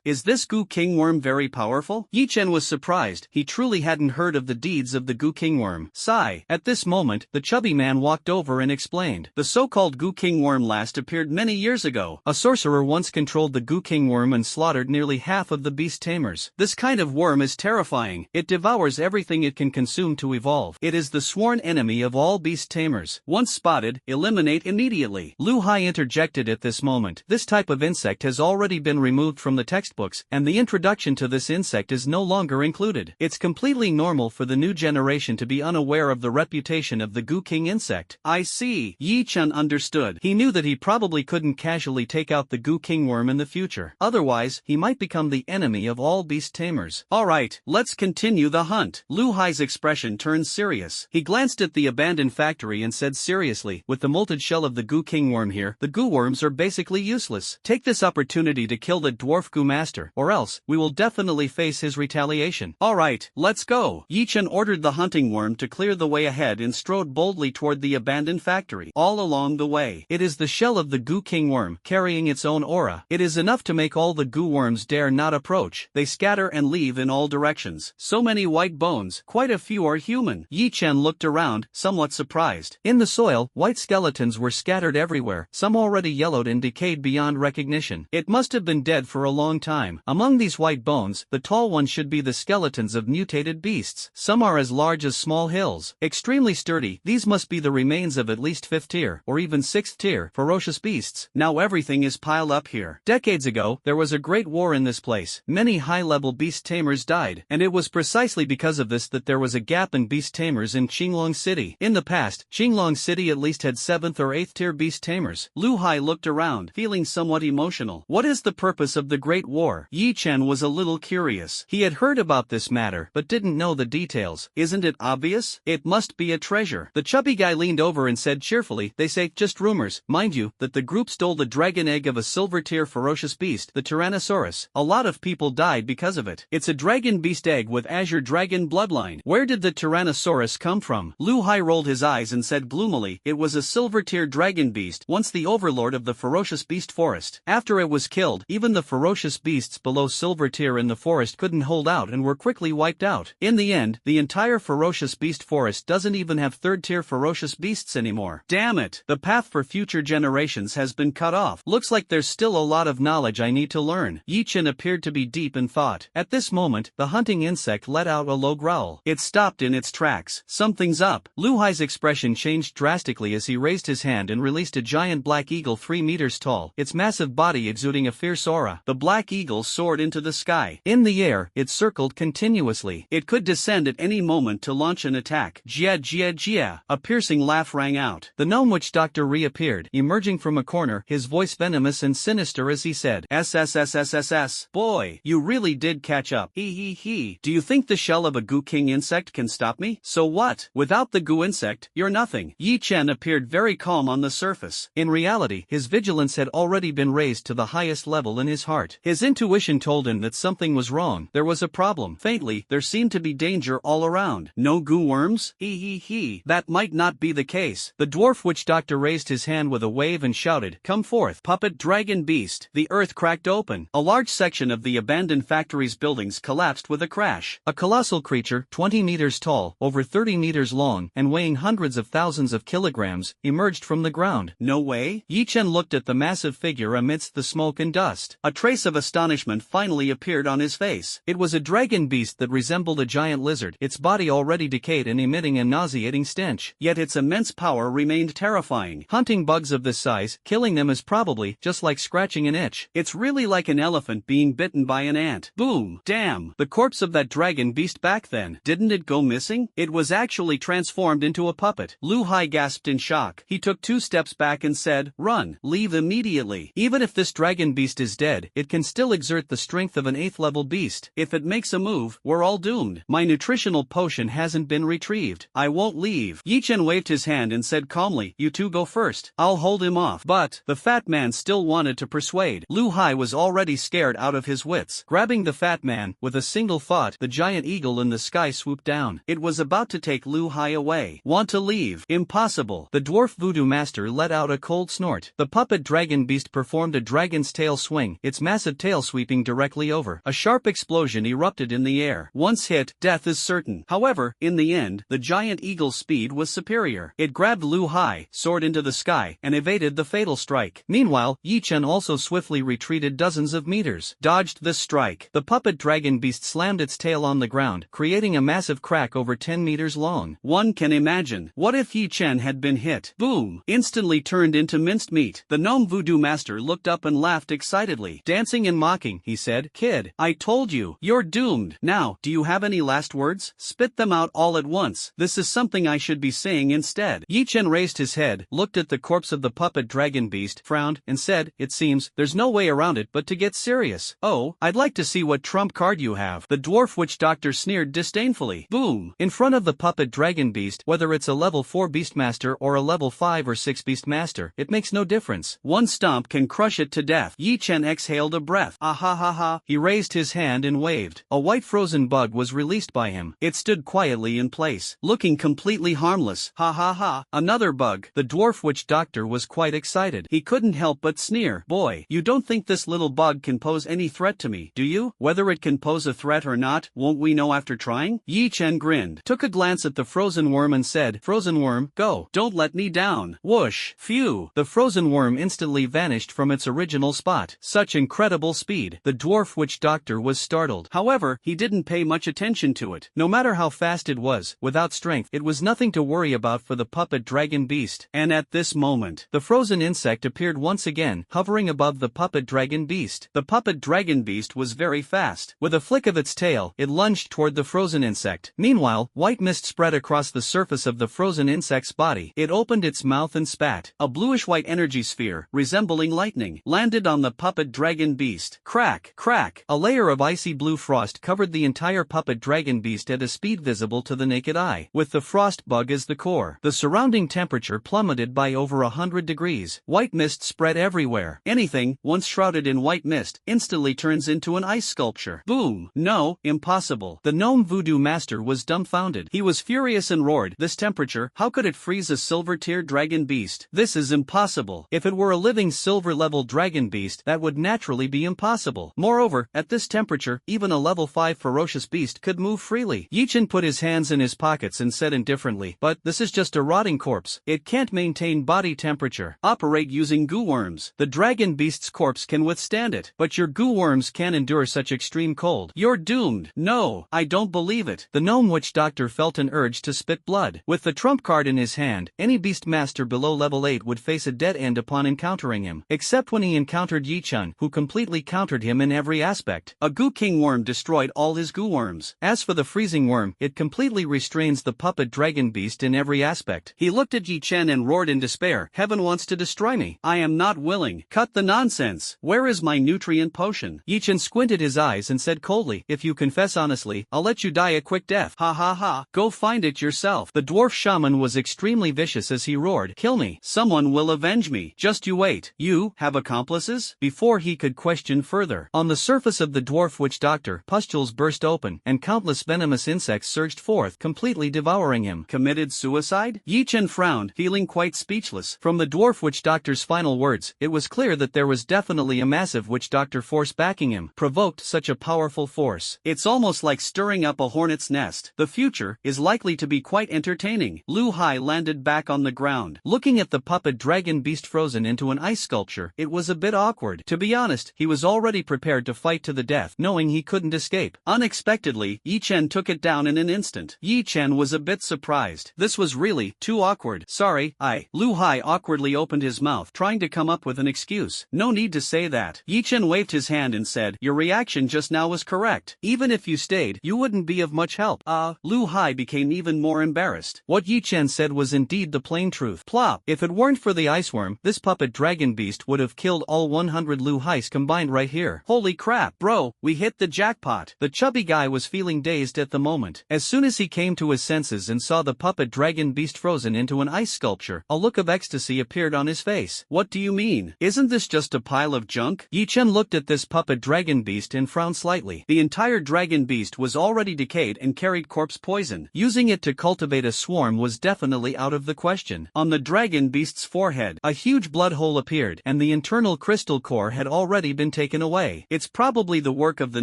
is this goo king worm very powerful? Yi Chen was surprised. He truly hadn't heard of the deeds of the goo king worm. Sigh. At this moment, the chubby man walked over and explained. The so-called goo king worm last appeared many years ago. A sorcerer once controlled the goo king worm and slaughtered nearly half of the beast tamers. This kind of worm is terrifying. It devours everything it can consume to evolve. It is the sworn enemy of all beast tamers. Once spotted, eliminate immediately. Lu Hai interjected at this moment. This type of insect has already been removed from the textbooks, and the introduction to this insect is no longer included. It's completely normal for the new generation to be unaware of the reputation of the goo king insect. I see. Yi Chen understood. He knew that he probably couldn't casually take out the goo king worm in the future. Otherwise, he might become the enemy of all beast tamers. Alright, let's continue the hunt. Lu Hai's expression turned serious. He glanced at the abandoned factory and said seriously, with the molted shell of the goo king worm here, the goo worms are basically useless. Take this opportunity to kill the dwarf goo master, or else, we will definitely face his retaliation. Alright, let's go. Yi Chen ordered the hunting worm to clear the way ahead and strode boldly toward the abandoned factory. All along the way, it is the shell of the goo king worm, carrying its own aura. It is enough to make all the goo worms dare not approach. They scatter and leave in all directions. So many white bones, quite a few are human. Yi Chen looked around, somewhat surprised. In the soil, white skeletons were scattered everywhere, some already yellowed and decayed beyond recognition. It must have been dead for a long time. Among these white bones, the tall ones should be the skeletons of mutated beasts. Some are as large as small hills. Extremely sturdy, these must be the remains of at least 5th tier, or even 6th tier, ferocious beasts. Now everything is piled up here. Decades ago, there was a great war in this place. Many high-level beast tamers died, and it was precisely because of this that there was a gap in beast tamers in Qinglong City. In the past, Qinglong City at least had 7th or 8th tier beast tamers. Lu Hai looked around, feeling somewhat emotional. What is the purpose of the Great War? Yi Chen was a little curious. He had heard about this matter, but didn't know the details. Isn't it obvious? It must be a treasure. The chubby guy leaned over and said cheerfully, they say, just rumors, mind you, that the group stole the dragon egg of a silver tier ferocious beast, the Tyrannosaurus. A lot of people died because of it. It's a dragon beast egg with azure dragon bloodline. Where did the Tyrannosaurus come from? Lu Hai rolled his eyes and said gloomily, it was a silver tier dragon beast, once the overlord of the ferocious beast forest. After it was killed, even the ferocious beasts below silver tier in the forest couldn't hold out and were quickly wiped out. In the end, the entire ferocious beast forest doesn't even have 3rd tier ferocious beasts anymore. Damn it! The path for future generations has been cut off. Looks like there's still a lot of knowledge I need to learn. Yi Chen appeared to be deep in thought. At this moment, the hunting insect let out a low growl. It stopped in its tracks. Something's up. Lu Hai's expression changed drastically as he raised his hand and released a giant black eagle 3 meters tall, its massive body exuding a fierce aura. The black eagle soared into the sky. In the air, it circled continuously. It could descend at any moment to launch an attack. Jia jia jia. A piercing laugh rang out. The gnome witch doctor reappeared, emerging from a corner, his voice venomous and sinister as he said, "SSSSSS. Boy, you really did catch up. He. Do you think the shell of a goo king insect can stop me? So what? Without the goo insect, you're nothing." Yi Chen appeared very calm on the surface. In reality, his vigilance had already been raised to the highest level in his heart. His intuition told him that something was wrong. There was a problem. Faintly, there seemed to be danger all around. No goo worms? He. That might not be the case. The dwarf witch doctor raised his hand with a wave and shouted, "Come forth, puppet dragon beast." The earth cracked open. A large section of the abandoned factory's buildings collapsed with a crash. A colossal creature, 20 meters tall, over 30 meters long, and weighing hundreds of thousands of kilograms, emerged from the ground. No way? Yi Chen looked at the massive figure amidst the smoke and dust. A trace of astonishment finally appeared on his face. It was a dragon beast that resembled a giant lizard, its body already decayed and emitting a nauseating stench. Yet its immense power remained terrifying. Hunting bugs of this size, killing them is probably just like scratching an itch. It's really like an elephant being bitten by an ant. Boom! Damn! The corpse of that dragon beast back then, didn't it go missing? It was actually transformed into a puppet. Lu Hai gasped in shock. He took 2 steps back and said, "Run. Leave immediately. Even if this dragon beast is dead, it can still exert the strength of an 8th level beast. If it makes a move, we're all doomed. My nutritional potion hasn't been retrieved. I won't leave." Yi Chen waved his hand and said calmly, "You two go first. I'll hold him off." But the fat man still wanted to persuade. Lu Hai was already scared out of his wits. Grabbing the fat man, with a single thought, the giant eagle in the sky swooped down. It was about to take Lu Hai away. Want to leave? Impossible. The dwarf voodoo master let out a cold snort. The puppet dragon beast performed a dragon's tail swing, its massive tail sweeping directly over. A sharp explosion erupted in the air. Once hit, death is certain. However, in the end, the giant eagle's speed was superior. It grabbed Lu Hai, soared into the sky, and evaded the fatal strike. Meanwhile, Yi Chen also swiftly retreated dozens of meters. Dodged the strike. The puppet dragon beast slammed its tail on the ground, creating a massive crack over 10 meters long. One can imagine. What if Yi Chen had been hit? Boom! Instantly turned into minced meat. The gnome voodoo master looked up and laughed excitedly. Dancing and mocking, he said, "Kid, I told you, you're doomed. Now, do you have any last words? Spit them out all at once. This is something I should be saying instead." Yi Chen raised his head, looked at the corpse of the puppet dragon beast, frowned, and said, "It seems, there's no way around it but to get serious. Oh, I'd like to see what trump card you have." The dwarf witch doctor sneered disdainfully. Boom! In front of the puppet dragon beast, whether it's a level 4 beastmaster or a level 5 or 6 beastmaster, it makes no difference. One stomp can crush it to death. Yi Chen exhaled a breath. Ah ha ha ha. He raised his hand and waved. A white frozen bug was released by him. It stood quietly in place, looking completely harmless. Ha ha ha. Another bug. The dwarf witch doctor was quite excited. He couldn't help but sneer. "Boy, you don't think this little bug can pose any threat to me, do you? Whether it can pose a threat or not, won't we know after trying?" Yi Chen grinned, took a glance at the frozen worm and said, "Frozen worm, go. Don't let me down." Whoosh! Phew! The frozen worm instantly vanished from its original spot. Such incredible speed. The dwarf witch doctor was startled. However, he didn't pay much attention to it. No matter how fast it was, without strength, it was nothing to worry about for the puppet dragon beast. And at this moment, the frozen insect appeared once again, hovering above the puppet dragon beast. The puppet dragon beast was very fast. With a flick of its tail, it lunged toward the frozen insect. Meanwhile, white mist spread across the surface of the frozen insect's body. It opened its mouth and spat. A bluish-white energy sphere, resembling lightning, landed on the puppet dragon beast. Crack! Crack! A layer of icy blue frost covered the entire puppet dragon beast at a speed visible to the naked eye, with the frost bug as the core. The surrounding temperature plummeted by over 100 degrees. White mist spread everywhere. Anything, once shrouded in white mist, instantly turns into an ice sculpture. Boom! No, impossible. The gnome voodoo master was dumbfounded. He was furious and roared, "This temperature, how could it freeze a silver-tiered dragon beast? This is impossible. If it were a living silver-level dragon beast, that would naturally be impossible. Moreover, at this temperature, even a level 5 ferocious beast could move freely." Yi Chen put his hands in his pockets and said indifferently, "But this is just a rotting corpse. It can't maintain body temperature. Operate using goo worms. The dragon beast's corpse can withstand it, but your goo worms can't endure such extreme cold. You're doomed." "No, I don't believe it." The gnome witch doctor felt an urge to spit blood. blood. With the trump card in his hand, any beastmaster below level 8 would face a dead end upon encountering him, except when he encountered Yi Chun, who completely countered him in every aspect. A Goo King worm destroyed all his goo worms. As for the freezing worm, it completely restrains the puppet dragon beast in every aspect. He looked at Yi Chen and roared in despair, "Heaven wants to destroy me. I am not willing. Cut the nonsense. Where is my nutrient potion?" Yi Chen squinted his eyes and said coldly, "If you confess honestly, I'll let you die a quick death. Ha ha ha. Go find it yourself." The dwarf shaman was extremely vicious as he roared, "Kill me. Someone will avenge me. Just you wait. You have accomplices?" Before he could question further, on the surface of the dwarf witch doctor, pustules burst open, and countless venomous insects surged forth, completely devouring him. Committed suicide? Yi Chen frowned, feeling quite speechless. From the dwarf witch doctor's final words, it was clear that there was definitely a massive witch doctor force backing him, provoked such a powerful force. It's almost like stirring up a hornet's nest. The future is likely to be quite entertaining. Lu Hai landed back on the ground. Looking at the puppet dragon beast frozen into an ice sculpture, it was a bit awkward. To be honest, he was already prepared to fight to the death, knowing he couldn't escape. Unexpectedly, Yi Chen took it down in an instant. Yi Chen was a bit surprised. This was really too awkward. "Sorry, Lu Hai awkwardly opened his mouth, trying to come up with an excuse. "No need to say that." Yi Chen waved his hand and said, "Your reaction just now was correct. Even if you stayed, you wouldn't be of much help." Lu Hai became even more embarrassed. What Yi Chen said was indeed the plain truth. Plop. If it weren't for the ice worm, this puppet dragon beast would have killed all 100 Lu Hais combined right here. Holy crap, bro, we hit the jackpot. The chubby guy was feeling dazed at the moment. As soon as he came to his senses and saw the puppet dragon beast frozen into an ice sculpture, a look of ecstasy appeared on his face. "What do you mean? Isn't this just a pile of junk?" Yi Chen looked at this puppet dragon beast and frowned slightly. The entire dragon beast was already decayed and carried corpse poison. Using it to cultivate a swarm was definitely out of the question. On the dragon beast's forehead, a huge blood hole appeared, and the internal crystal core had already been taken away. It's probably the work of the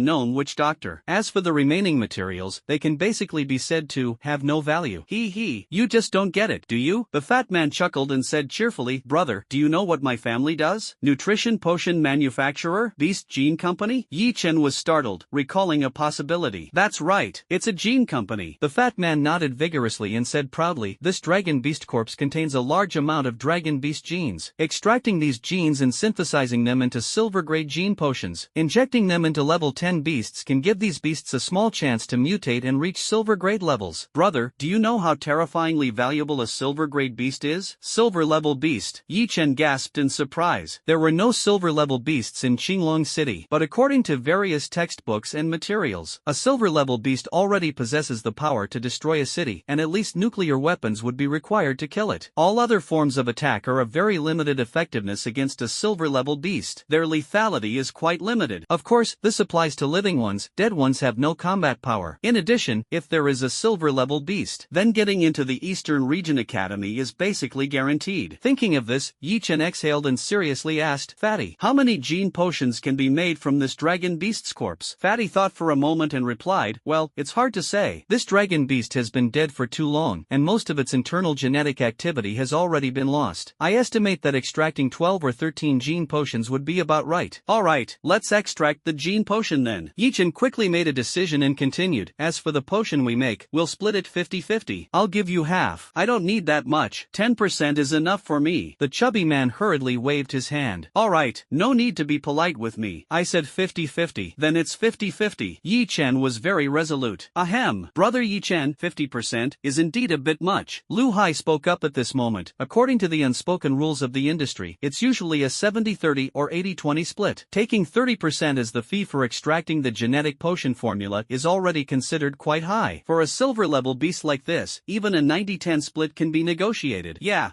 gnome witch doctor. As for the remaining materials, they can basically be said to have no value. Hee, you just don't get it, do you? The fat man chuckled and said cheerfully, "Brother, do you know what my family does? Nutrition potion manufacturer? Beast Gene Company?" Yi Chen was startled, recalling a possibility. "That's right, it's a gene company." The fat man nodded vigorously and said proudly, "This dragon beast corpse contains a large amount of dragon beast genes. Extracting these genes and synthesizing them into silver-grade gene potions, injecting them into level 10 beasts can give these beasts a small chance to mutate and reach silver-grade levels." "Brother, do you know how terrifyingly valuable a silver-grade beast is?" "Silver-level beast?" Yi Chen gasped in surprise. There were no silver-level beasts in Qinglong City, but according to various textbooks and materials, a silver-level beast already possesses the power to destroy a city, and at least nuclear weapons would be required to kill it. All other forms of attack are of very limited effectiveness against a silver-level beast. Their lethality is quite limited. Of course, this applies to living ones. Dead ones have no combat power. In addition, if there is a silver-level beast, then getting into the Eastern Region Academy is basically guaranteed. Thinking of this, Yi Chen exhaled and seriously asked, "Fatty, how many gene potions can be made from this dragon beast's corpse?" Fatty thought for a moment and replied, "Well, it's hard to say. This dragon beast has been dead for too long, and most of its internal genetic activity has already been lost. I estimate that extracting 12 or 13 gene potions would be about right." "Alright, let's extract the gene potion then." Yi Chen quickly made a decision and continued, "As for the potion we make, we'll split it 50-50. I'll give you half. I don't need that much. 10% is enough for me." The chubby man hurriedly waved his hand. "Alright, no need to be polite with me. I said 50-50. Then it's 50-50. Yi Chen was very resolute. "Ahem, brother Yi Chen, 50% is indeed a bit much." Lu Hai spoke up at this moment. According to the unspoken rules of the industry, it's usually a 70-30 or 80-20 split. Taking 30% as the fee for extracting the genetic potion formula is already considered quite high. For a silver-level beast like this, even a 90-10 split can be negotiated. Yeah,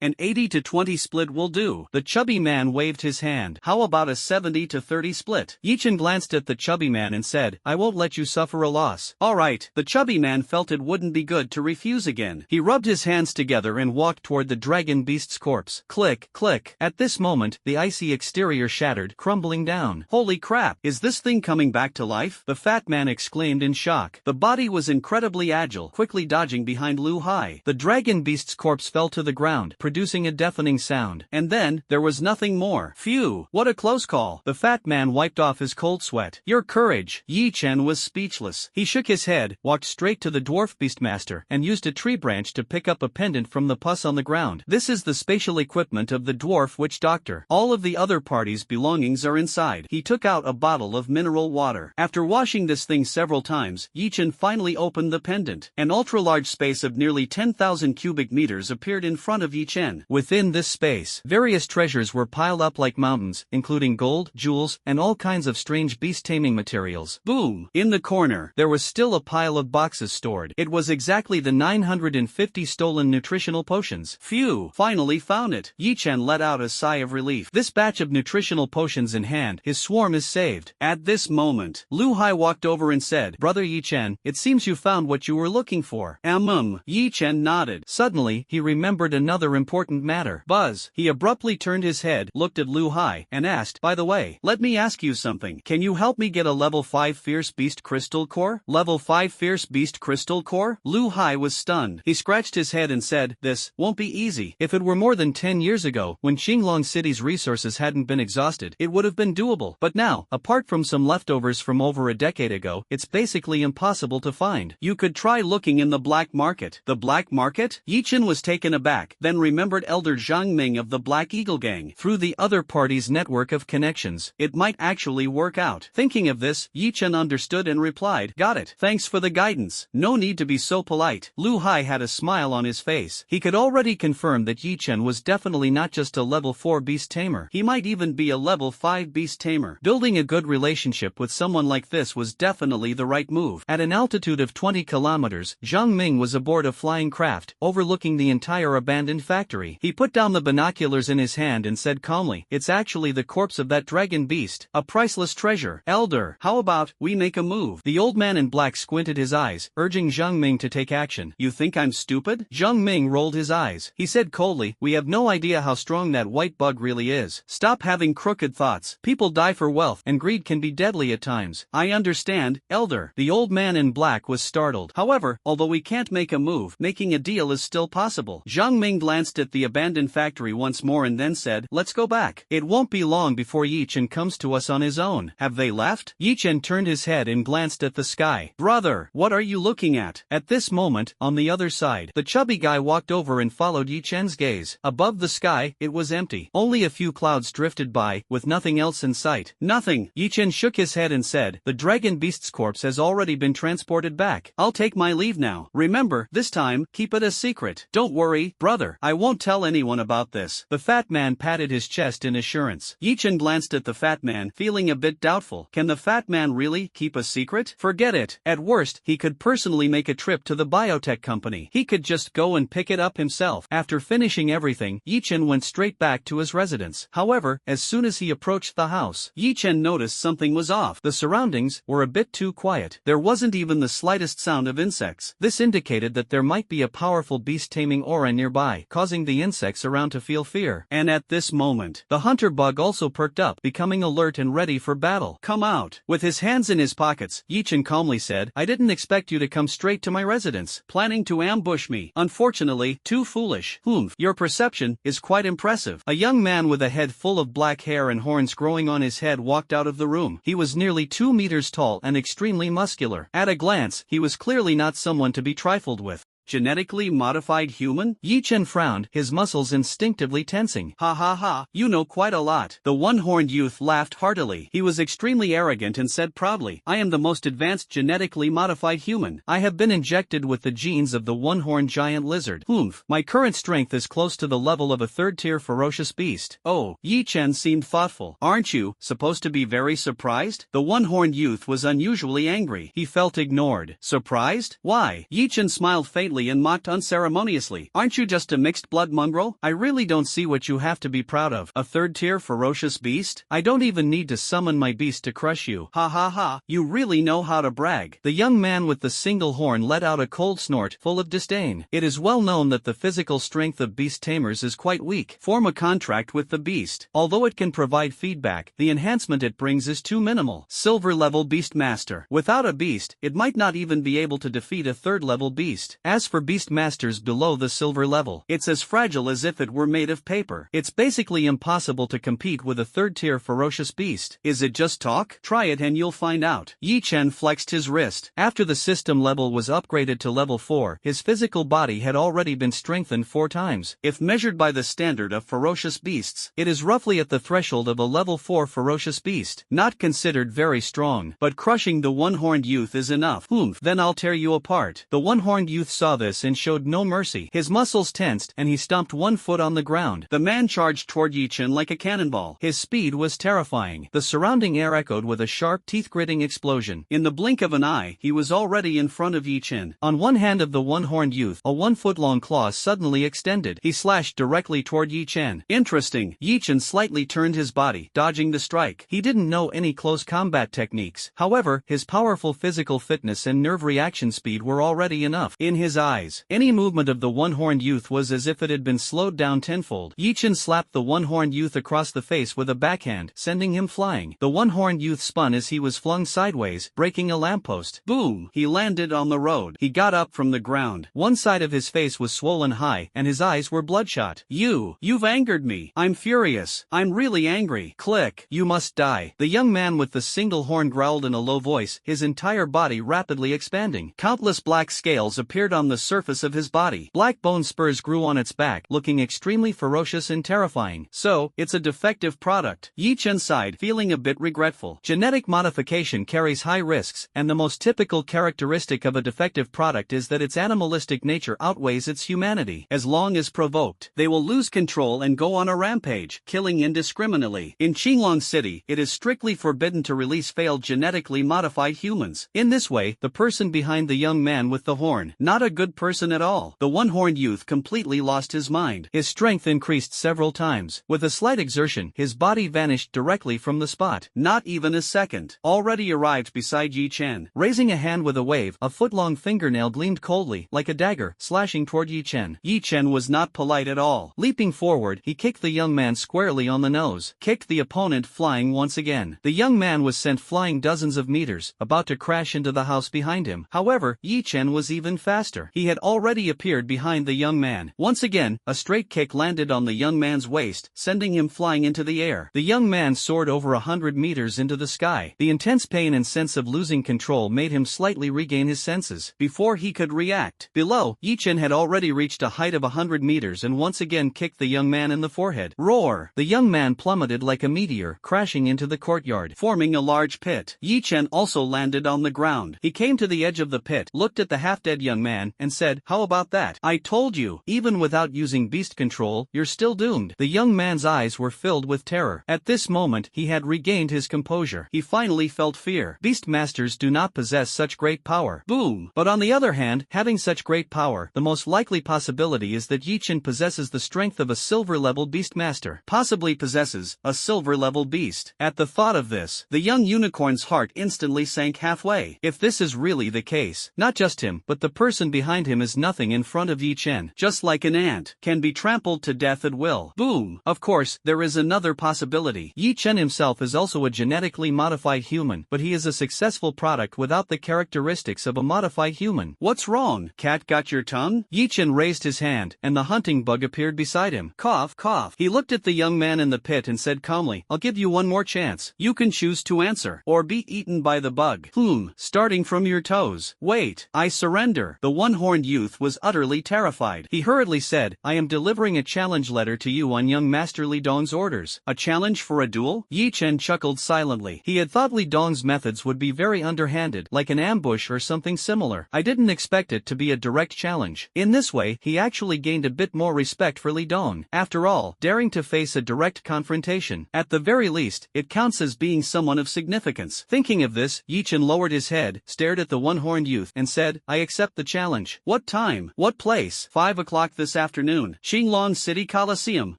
an 80-20 split will do." The chubby man waved his hand. "How about a 70-30 split?" Yi Chen glanced at the chubby man and said, "I won't let you suffer a loss." "Alright." The chubby man felt it wouldn't be good to refuse again. He rubbed his hands together and walked toward the dragon beast's corpse. Click, click. At this moment, the icy exterior shattered, crumbling down. "Holy crap, is this thing coming back to life?" the fat man exclaimed in shock. The body was incredibly agile, quickly dodging behind Lu Hai. The dragon beast's corpse fell to the ground, producing a deafening sound. And then, there was nothing more. Phew, what a close call. The fat man wiped off his cold sweat. "Your courage." Yi Chen was speechless. He shook his head, walked straight to the dwarf beastmaster, and and used a tree branch to pick up a pendant from the pus on the ground. This is the spatial equipment of the dwarf witch doctor. All of the other party's belongings are inside. He took out a bottle of mineral water. After washing this thing several times, Yichen finally opened the pendant. An ultra-large space of nearly 10,000 cubic meters appeared in front of Yichen. Within this space, various treasures were piled up like mountains, including gold, jewels, and all kinds of strange beast-taming materials. Boom! In the corner, there was still a pile of boxes stored. It was exactly the 950 stolen nutritional potions. Phew! Finally found it. Yichen let out a sigh of relief. This batch of nutritional potions in hand, his swarm is saved. At this moment, Lu Hai walked over and said, "Brother Yichen, it seems you found what you were looking for." Yichen nodded. Suddenly, he remembered another important matter. Buzz. He abruptly turned his head, looked at Lu Hai, and asked, "By the way, let me ask you something. Can you help me get a level 5 Fierce Beast Crystal Core?" Level 5 Fierce Beast Crystal Core? Lu Hai was stunned. He scratched his head and said, "This won't be easy. If it were more than 10 years ago, when Qinglong City's resources hadn't been exhausted, it would have been doable. But now, apart from some leftovers from over a decade ago, it's basically impossible to find. You could try looking in the black market." The black market? Yichen was taken aback, then remembered Elder Zhang Ming of the Black Eagle Gang. Through the other party's network of connections, it might actually work out. Thinking of this, Yichen understood and replied, "Got it. Thanks for the guidance. No need to be so polite." Lu Hai had a smile on his face. He could already confirm that Yichen was definitely not just a level 4 beast tamer. He might even be a level 5 beast tamer. Building a good relationship with someone like this was definitely the right move. At an altitude of 20 kilometers, Zhang Ming was aboard a flying craft, overlooking the entire abandoned factory. He put down the binoculars in his hand and said calmly, "It's actually the corpse of that dragon beast, a priceless treasure. Elder, how about we make a move?" The old man in black squinted his eyes, urging Zhang Ming to take action. "You think I'm stupid?" Zhang Ming rolled his eyes. He said coldly, "We have no idea how strong that white bug really is. Stop having crooked thoughts. People die for wealth, and greed can be deadly at times." "I understand, Elder." The old man in black was startled. "However, although we can't make a move, making a deal is still possible." Zhang Ming glanced at the abandoned factory once more and then said, "Let's go back. It won't be long before Yichen comes to us on his own." "Have they left?" Yichen turned his head and glanced at the sky. "Brother, what are you looking at?" At this moment, on the other side, the chubby guy walked over and followed Yichen's gaze. Above the sky, it was empty. Only a few clouds drifted by, with nothing else in sight. "Nothing." Yichen shook his head and said, "The dragon beast's corpse has already been transported back. I'll take my leave now. Remember, this time, keep it a secret." "Don't worry, brother. I won't tell anyone about this." The fat man patted his chest in assurance. Yichen glanced at the fat man, feeling a bit doubtful. Can the fat man really keep a secret? Forget it. At worst, he could personally make a trip to the biotech company. He could just go and pick it up himself. After finishing everything, Yichen went straight back to his residence. However, as soon as he approached the house, Yichen noticed something was off. The surroundings were a bit too quiet. There wasn't even the slightest sound of insects. This indicated that there might be a powerful beast-taming aura nearby, causing the insects around to feel fear. And at this moment, the hunter bug also perked up, becoming alert and ready for battle. "Come out." With his hands in his pockets, Yichen calmly said, "I didn't expect you to come straight to my residence. Planning to ambush me. Unfortunately, too foolish." Your perception is quite impressive." A young man with a head full of black hair and horns growing on his head walked out of the room. He was nearly 2 meters tall and extremely muscular. At a glance, he was clearly not someone to be trifled with. "Genetically modified human?" Yichen frowned, his muscles instinctively tensing. "Ha ha ha, you know quite a lot." The one-horned youth laughed heartily. He was extremely arrogant and said proudly, "I am the most advanced genetically modified human. I have been injected with the genes of the one-horned giant lizard. My current strength is close to the level of a third-tier ferocious beast." "Oh." Yichen seemed thoughtful. "Aren't you supposed to be very surprised?" The one-horned youth was unusually angry. He felt ignored. "Surprised? Why?" Yichen smiled faintly and mocked unceremoniously. "Aren't you just a mixed-blood mongrel? I really don't see what you have to be proud of. A third-tier ferocious beast? I don't even need to summon my beast to crush you. Ha ha ha, you really know how to brag." The young man with the single horn let out a cold snort, full of disdain. "It is well known that the physical strength of beast tamers is quite weak. Form a contract with the beast. Although it can provide feedback, the enhancement it brings is too minimal. Silver-level beast master. Without a beast, it might not even be able to defeat a third-level beast. As for beast masters below the silver level. It's as fragile as if it were made of paper. It's basically impossible to compete with a third-tier ferocious beast. Is it just talk? Try it and you'll find out. Yi Chen flexed his wrist. After the system level was upgraded to level 4, his physical body had already been strengthened 4 times. If measured by the standard of ferocious beasts, it is roughly at the threshold of a level 4 ferocious beast. Not considered very strong, but crushing the one-horned youth is enough. Then I'll tear you apart. The one-horned youth saw this and showed no mercy. His muscles tensed and he stomped 1 foot on the ground. The man charged toward Yi Chen like a cannonball. His speed was terrifying. The surrounding air echoed with a sharp, teeth-gritting explosion. In the blink of an eye, he was already in front of Yi Chen. On one hand of the one-horned youth, a 1-foot-long claw suddenly extended. He slashed directly toward Yi Chen. Interesting. Yi Chen slightly turned his body, dodging the strike. He didn't know any close combat techniques. However, his powerful physical fitness and nerve reaction speed were already enough. In his eyes, any movement of the one-horned youth was as if it had been slowed down tenfold. Yi Chen slapped the one-horned youth across the face with a backhand, sending him flying. The one-horned youth spun as he was flung sideways, breaking a lamppost. Boom! He landed on the road. He got up from the ground. One side of his face was swollen high, and his eyes were bloodshot. You've angered me. I'm furious. I'm really angry. Click. You must die. The young man with the single horn growled in a low voice, his entire body rapidly expanding. Countless black scales appeared on the surface of his body. Black bone spurs grew on its back, looking extremely ferocious and terrifying. So, it's a defective product. Yi Chen sighed, feeling a bit regretful. Genetic modification carries high risks, and the most typical characteristic of a defective product is that its animalistic nature outweighs its humanity. As long as provoked, they will lose control and go on a rampage, killing indiscriminately. In Qinglong City, it is strictly forbidden to release failed genetically modified humans. In this way, the person behind the young man with the horn, not a good person at all. The one-horned youth completely lost his mind. His strength increased several times. With a slight exertion, his body vanished directly from the spot. Not even a second. Already arrived beside Yi Chen. Raising a hand with a wave, a foot-long fingernail gleamed coldly, like a dagger, slashing toward Yi Chen. Yi Chen was not polite at all. Leaping forward, he kicked the young man squarely on the nose, kicked the opponent flying once again. The young man was sent flying dozens of meters, about to crash into the house behind him. However, Yi Chen was even faster. He had already appeared behind the young man. Once again, a straight kick landed on the young man's waist, sending him flying into the air. The young man soared over 100 meters into the sky. The intense pain and sense of losing control made him slightly regain his senses. Before he could react, below, Yi Chen had already reached a height of 100 meters and once again kicked the young man in the forehead. Roar! The young man plummeted like a meteor, crashing into the courtyard, forming a large pit. Yi Chen also landed on the ground. He came to the edge of the pit, looked at the half-dead young man, and said, "How about that? I told you, even without using beast control, you're still doomed." The young man's eyes were filled with terror. At this moment, he had regained his composure. He finally felt fear. Beast masters do not possess such great power. Boom! But on the other hand, having such great power, the most likely possibility is that Yi Chen possesses the strength of a silver-level beast master. Possibly possesses a silver-level beast. At the thought of this, the young unicorn's heart instantly sank halfway. If this is really the case, not just him, but the person behind him is nothing in front of Yi Chen. Just like an ant, can be trampled to death at will. Boom! Of course, there is another possibility. Yi Chen himself is also a genetically modified human, but he is a successful product without the characteristics of a modified human. What's wrong? Cat got your tongue? Yi Chen raised his hand, and the hunting bug appeared beside him. Cough, cough. He looked at the young man in the pit and said calmly, "I'll give you one more chance. You can choose to answer, or be eaten by the bug. Starting from your toes. Wait, I surrender." The one-horned youth was utterly terrified. He hurriedly said, "I am delivering a challenge letter to you on young Master Li Dong's orders." A challenge for a duel? Yi Chen chuckled silently. He had thought Li Dong's methods would be very underhanded, like an ambush or something similar. I didn't expect it to be a direct challenge. In this way, he actually gained a bit more respect for Li Dong. After all, daring to face a direct confrontation, at the very least, it counts as being someone of significance. Thinking of this, Yi Chen lowered his head, stared at the one-horned youth, and said, "I accept the challenge." "What time? What place?" 5 o'clock this afternoon. Qinglong City Coliseum.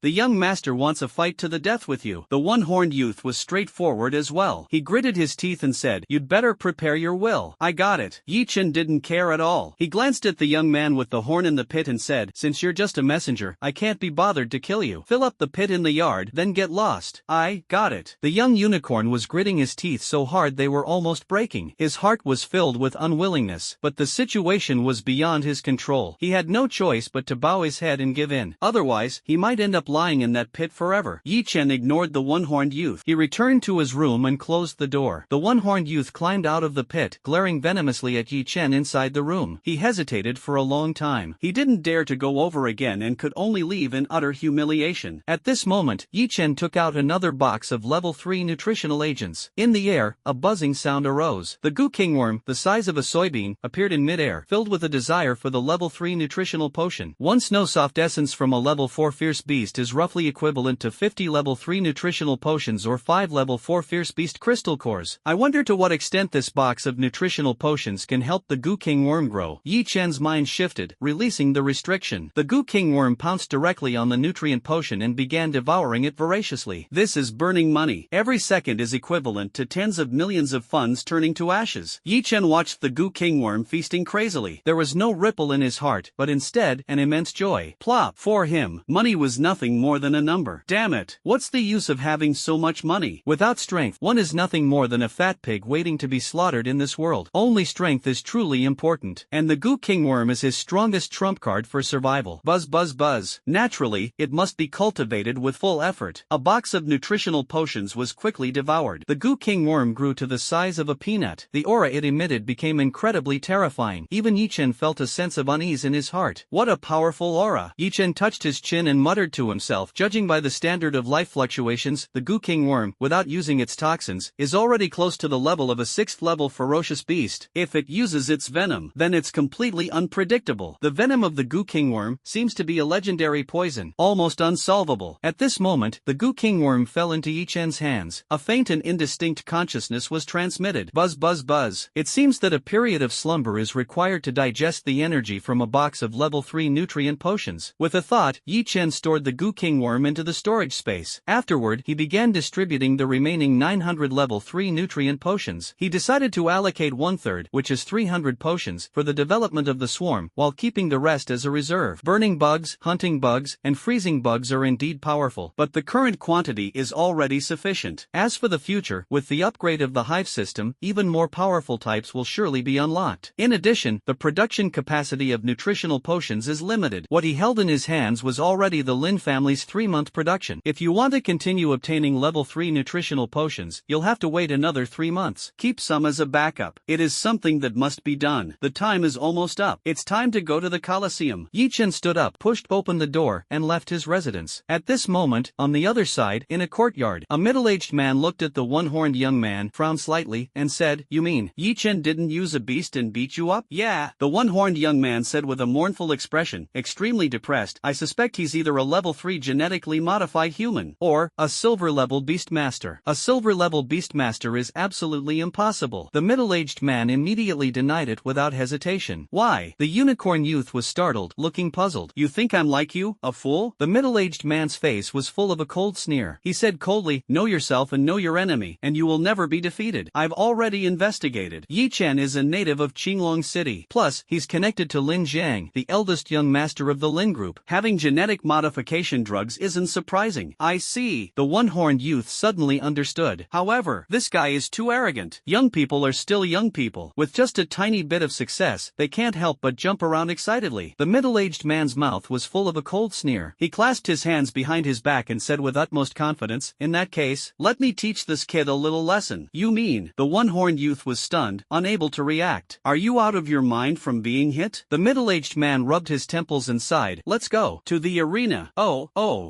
The young master wants a fight to the death with you. The one-horned youth was straightforward as well. He gritted his teeth and said, "You'd better prepare your will." "I got it." Yi Chen didn't care at all. He glanced at the young man with the horn in the pit and said, "Since you're just a messenger, I can't be bothered to kill you. Fill up the pit in the yard, then get lost." "I got it." The young unicorn was gritting his teeth so hard they were almost breaking. His heart was filled with unwillingness, but the situation was beyond his control. He had no choice but to bow his head and give in. Otherwise, he might end up lying in that pit forever. Yi Chen ignored the one-horned youth. He returned to his room and closed the door. The one-horned youth climbed out of the pit, glaring venomously at Yi Chen inside the room. He hesitated for a long time. He didn't dare to go over again and could only leave in utter humiliation. At this moment, Yi Chen took out another box of level 3 nutritional agents. In the air, a buzzing sound arose. The goo kingworm, the size of a soybean, appeared in midair, filled with a desire for the level 3 nutritional potion. One Snowsoft essence from a level 4 fierce beast is roughly equivalent to 50 level 3 nutritional potions or 5 level 4 fierce beast crystal cores. I wonder to what extent this box of nutritional potions can help the goo kingworm grow. Yi Chen's mind shifted, releasing the restriction. The goo kingworm pounced directly on the nutrient potion and began devouring it voraciously. This is burning money. Every second is equivalent to tens of millions of funds turning to ashes. Yi Chen watched the goo kingworm feasting crazily. There was no ripple in his heart, but instead, an immense joy. Plop! For him, money was nothing more than a number. Damn it! What's the use of having so much money? Without strength, one is nothing more than a fat pig waiting to be slaughtered in this world. Only strength is truly important, and the goo kingworm is his strongest trump card for survival. Buzz buzz buzz. Naturally, it must be cultivated with full effort. A box of nutritional potions was quickly devoured. The goo kingworm grew to the size of a peanut. The aura it emitted became incredibly terrifying. Even Yi Chen felt a sense of unease in his heart. What a powerful aura! Yi Chen touched his chin and muttered to himself, judging by the standard of life fluctuations, the goo kingworm, without using its toxins, is already close to the level of a 6th level ferocious beast. If it uses its venom, then it's completely unpredictable. The venom of the goo kingworm seems to be a legendary poison, almost unsolvable. At this moment, the goo kingworm fell into Yi Chen's hands. A faint and indistinct consciousness was transmitted. Buzz buzz buzz. It seems that a period of slumber is required to digest the energy from a box of level 3 nutrient potions. With a thought, Yi Chen stored the goo kingworm into the storage space. Afterward, he began distributing the remaining 900 level 3 nutrient potions. He decided to allocate 1/3, which is 300 potions, for the development of the swarm, while keeping the rest as a reserve. Burning bugs, hunting bugs, and freezing bugs are indeed powerful, but the current quantity is already sufficient. As for the future, with the upgrade of the hive system, even more powerful types will surely be unlocked. In addition, the production capacity of nutritional potions is limited. What he held in his hands was already the Lin family's 3-month production. If you want to continue obtaining level 3 nutritional potions, you'll have to wait another 3 months. Keep some as a backup. It is something that must be done. The time is almost up. It's time to go to the Colosseum. Yi Chen stood up, pushed open the door, and left his residence. At this moment, on the other side, in a courtyard, a middle-aged man looked at the one-horned young man, frowned slightly, and said, "You mean, Yi Chen didn't use a beast and beat you up?" "Yeah," the one-horned young man said with a mournful expression, extremely depressed. "I suspect he's either a level 3 genetically modified human, or a silver-level beastmaster. A silver-level beastmaster is absolutely impossible." The middle-aged man immediately denied it without hesitation. "Why?" The unicorn youth was startled, looking puzzled. "You think I'm like you, a fool?" The middle-aged man's face was full of a cold sneer. He said coldly, "Know yourself and know your enemy, and you will never be defeated. I've already investigated. Yi Chen is a native of Qinglong City. Plus, he's connected to Lin Jiang, the eldest young master of the Lin group. Having genetic modification drugs isn't surprising." "I see." The one-horned youth suddenly understood. "However, this guy is too arrogant. Young people are still young people. With just a tiny bit of success, they can't help but jump around excitedly." The middle-aged man's mouth was full of a cold sneer. He clasped his hands behind his back and said with utmost confidence, "In that case, let me teach this kid a little lesson." "You mean?" The one-horned youth was stunned, unable to react. "Are you out of your mind from being hit?" The middle-aged man rubbed his temples and sighed. "Let's go to the arena." Oh.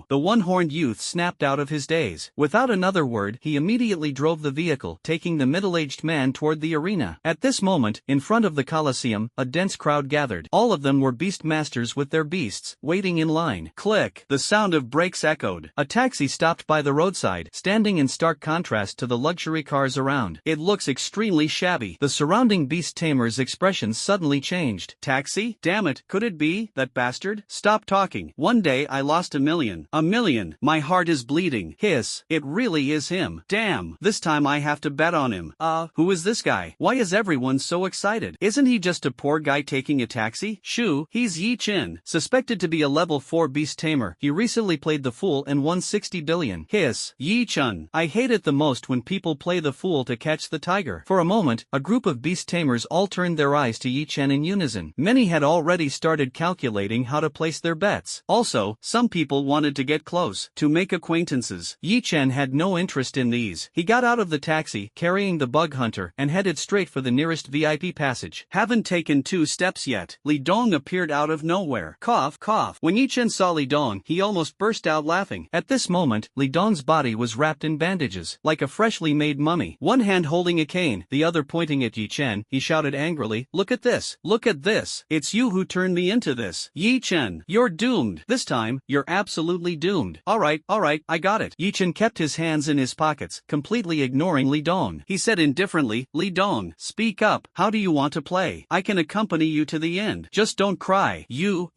The one-horned youth snapped out of his daze. Without another word, he immediately drove the vehicle, taking the middle-aged man toward the arena. At this moment, in front of the Colosseum, a dense crowd gathered. All of them were beast masters with their beasts, waiting in line. Click! The sound of brakes echoed. A taxi stopped by the roadside, standing in stark contrast to the luxury cars around. "It looks extremely shabby." The surrounding beast tamers' expressions suddenly changed. "Taxi? Damn it, could it be that bastard? Stop talking. One day I lost 1 million. 1 million. My heart is bleeding. Hiss. It really is him. Damn. This time I have to bet on him. Who is this guy? Why is everyone so excited? Isn't he just a poor guy taking a taxi? Shoo, he's Yi Chen. Suspected to be a level 4 beast tamer. He recently played the fool and won 60 billion. Hiss. Yi Chen. I hate it the most when people play the fool to catch the tiger. For a moment, a group of beast tamers all turned their eyes to Yi Chen in unison. Many had already started calculating how to place their bets. Also, some people wanted to get close, to make acquaintances. Yi Chen had no interest in these. He got out of the taxi, carrying the bug hunter, and headed straight for the nearest VIP passage. Haven't taken 2 steps yet. Li Dong appeared out of nowhere. Cough, cough. When Yi Chen saw Li Dong, he almost burst out laughing. At this moment, Li Dong's body was wrapped in bandages, like a freshly made mummy. One hand holding a cane, the other pointing at Yi Chen, he shouted angrily, "Look at this! Look at this! It's you who turned me into this! Yi Chen, you're doomed! This time, you're absolutely doomed!" Alright, I got it. Yi Chen kept his hands in his pockets, completely ignoring Li Dong. He said indifferently, "Li Dong, speak up. How do you want to play? I can accompany you to the end. Just don't cry. You.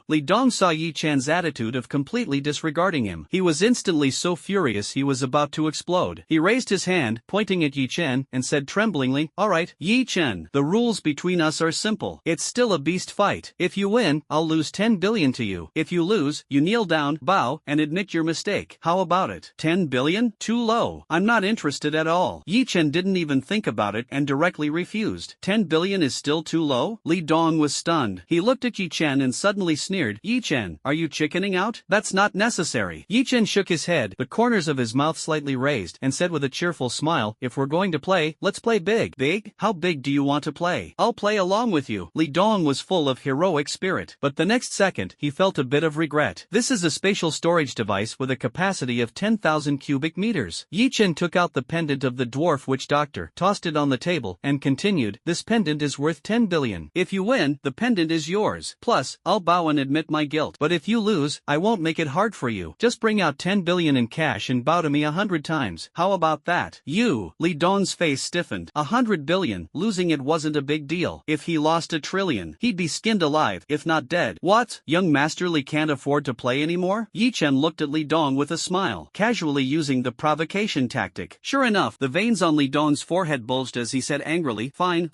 Li Dong saw Yi Chen's attitude of completely disregarding him. He was instantly so furious he was about to explode. He raised his hand, pointing at Yi Chen, and said tremblingly, "Alright, Yi Chen, the rules between us are simple. It's still a beast fight. If you win, I'll lose 10 billion to you. If you lose, you kneel down, bow, and admit your mistake. How about it? 10 billion? Too low. I'm not interested at all." Yi Chen didn't even think about it and directly refused. 10 billion is still too low? Li Dong was stunned. He looked at Yi Chen and suddenly sneered, "Yi Chen, are you chickening out? That's not necessary." Yi Chen shook his head, the corners of his mouth slightly raised, and said with a cheerful smile, "If we're going to play, let's play big." Big? How big do you want to play? I'll play along with you. Li Dong was full of heroic spirit, but the next second, he felt a bit of regret. This is a spatial storage device with a capacity of 10,000 cubic meters. Yi Chen took out the pendant of the dwarf witch doctor, tossed it on the table, and continued, "This pendant is worth 10 billion. If you win, the pendant is yours. Plus, I'll bow and admit my guilt. But if you lose, I won't make it hard for you. Just bring out 10 billion in cash and bow to me 100 times. How about that?" Li Dong's face stiffened. 100 billion, losing it wasn't a big deal. If he lost 1,000,000,000, he'd be skinned alive, if not dead. What? Young Master Li can't afford to play anymore? Yi Chen looked at Li Dong with a smile, casually using the provocation tactic. Sure enough, the veins on Li Dong's forehead bulged as he said angrily, Fine.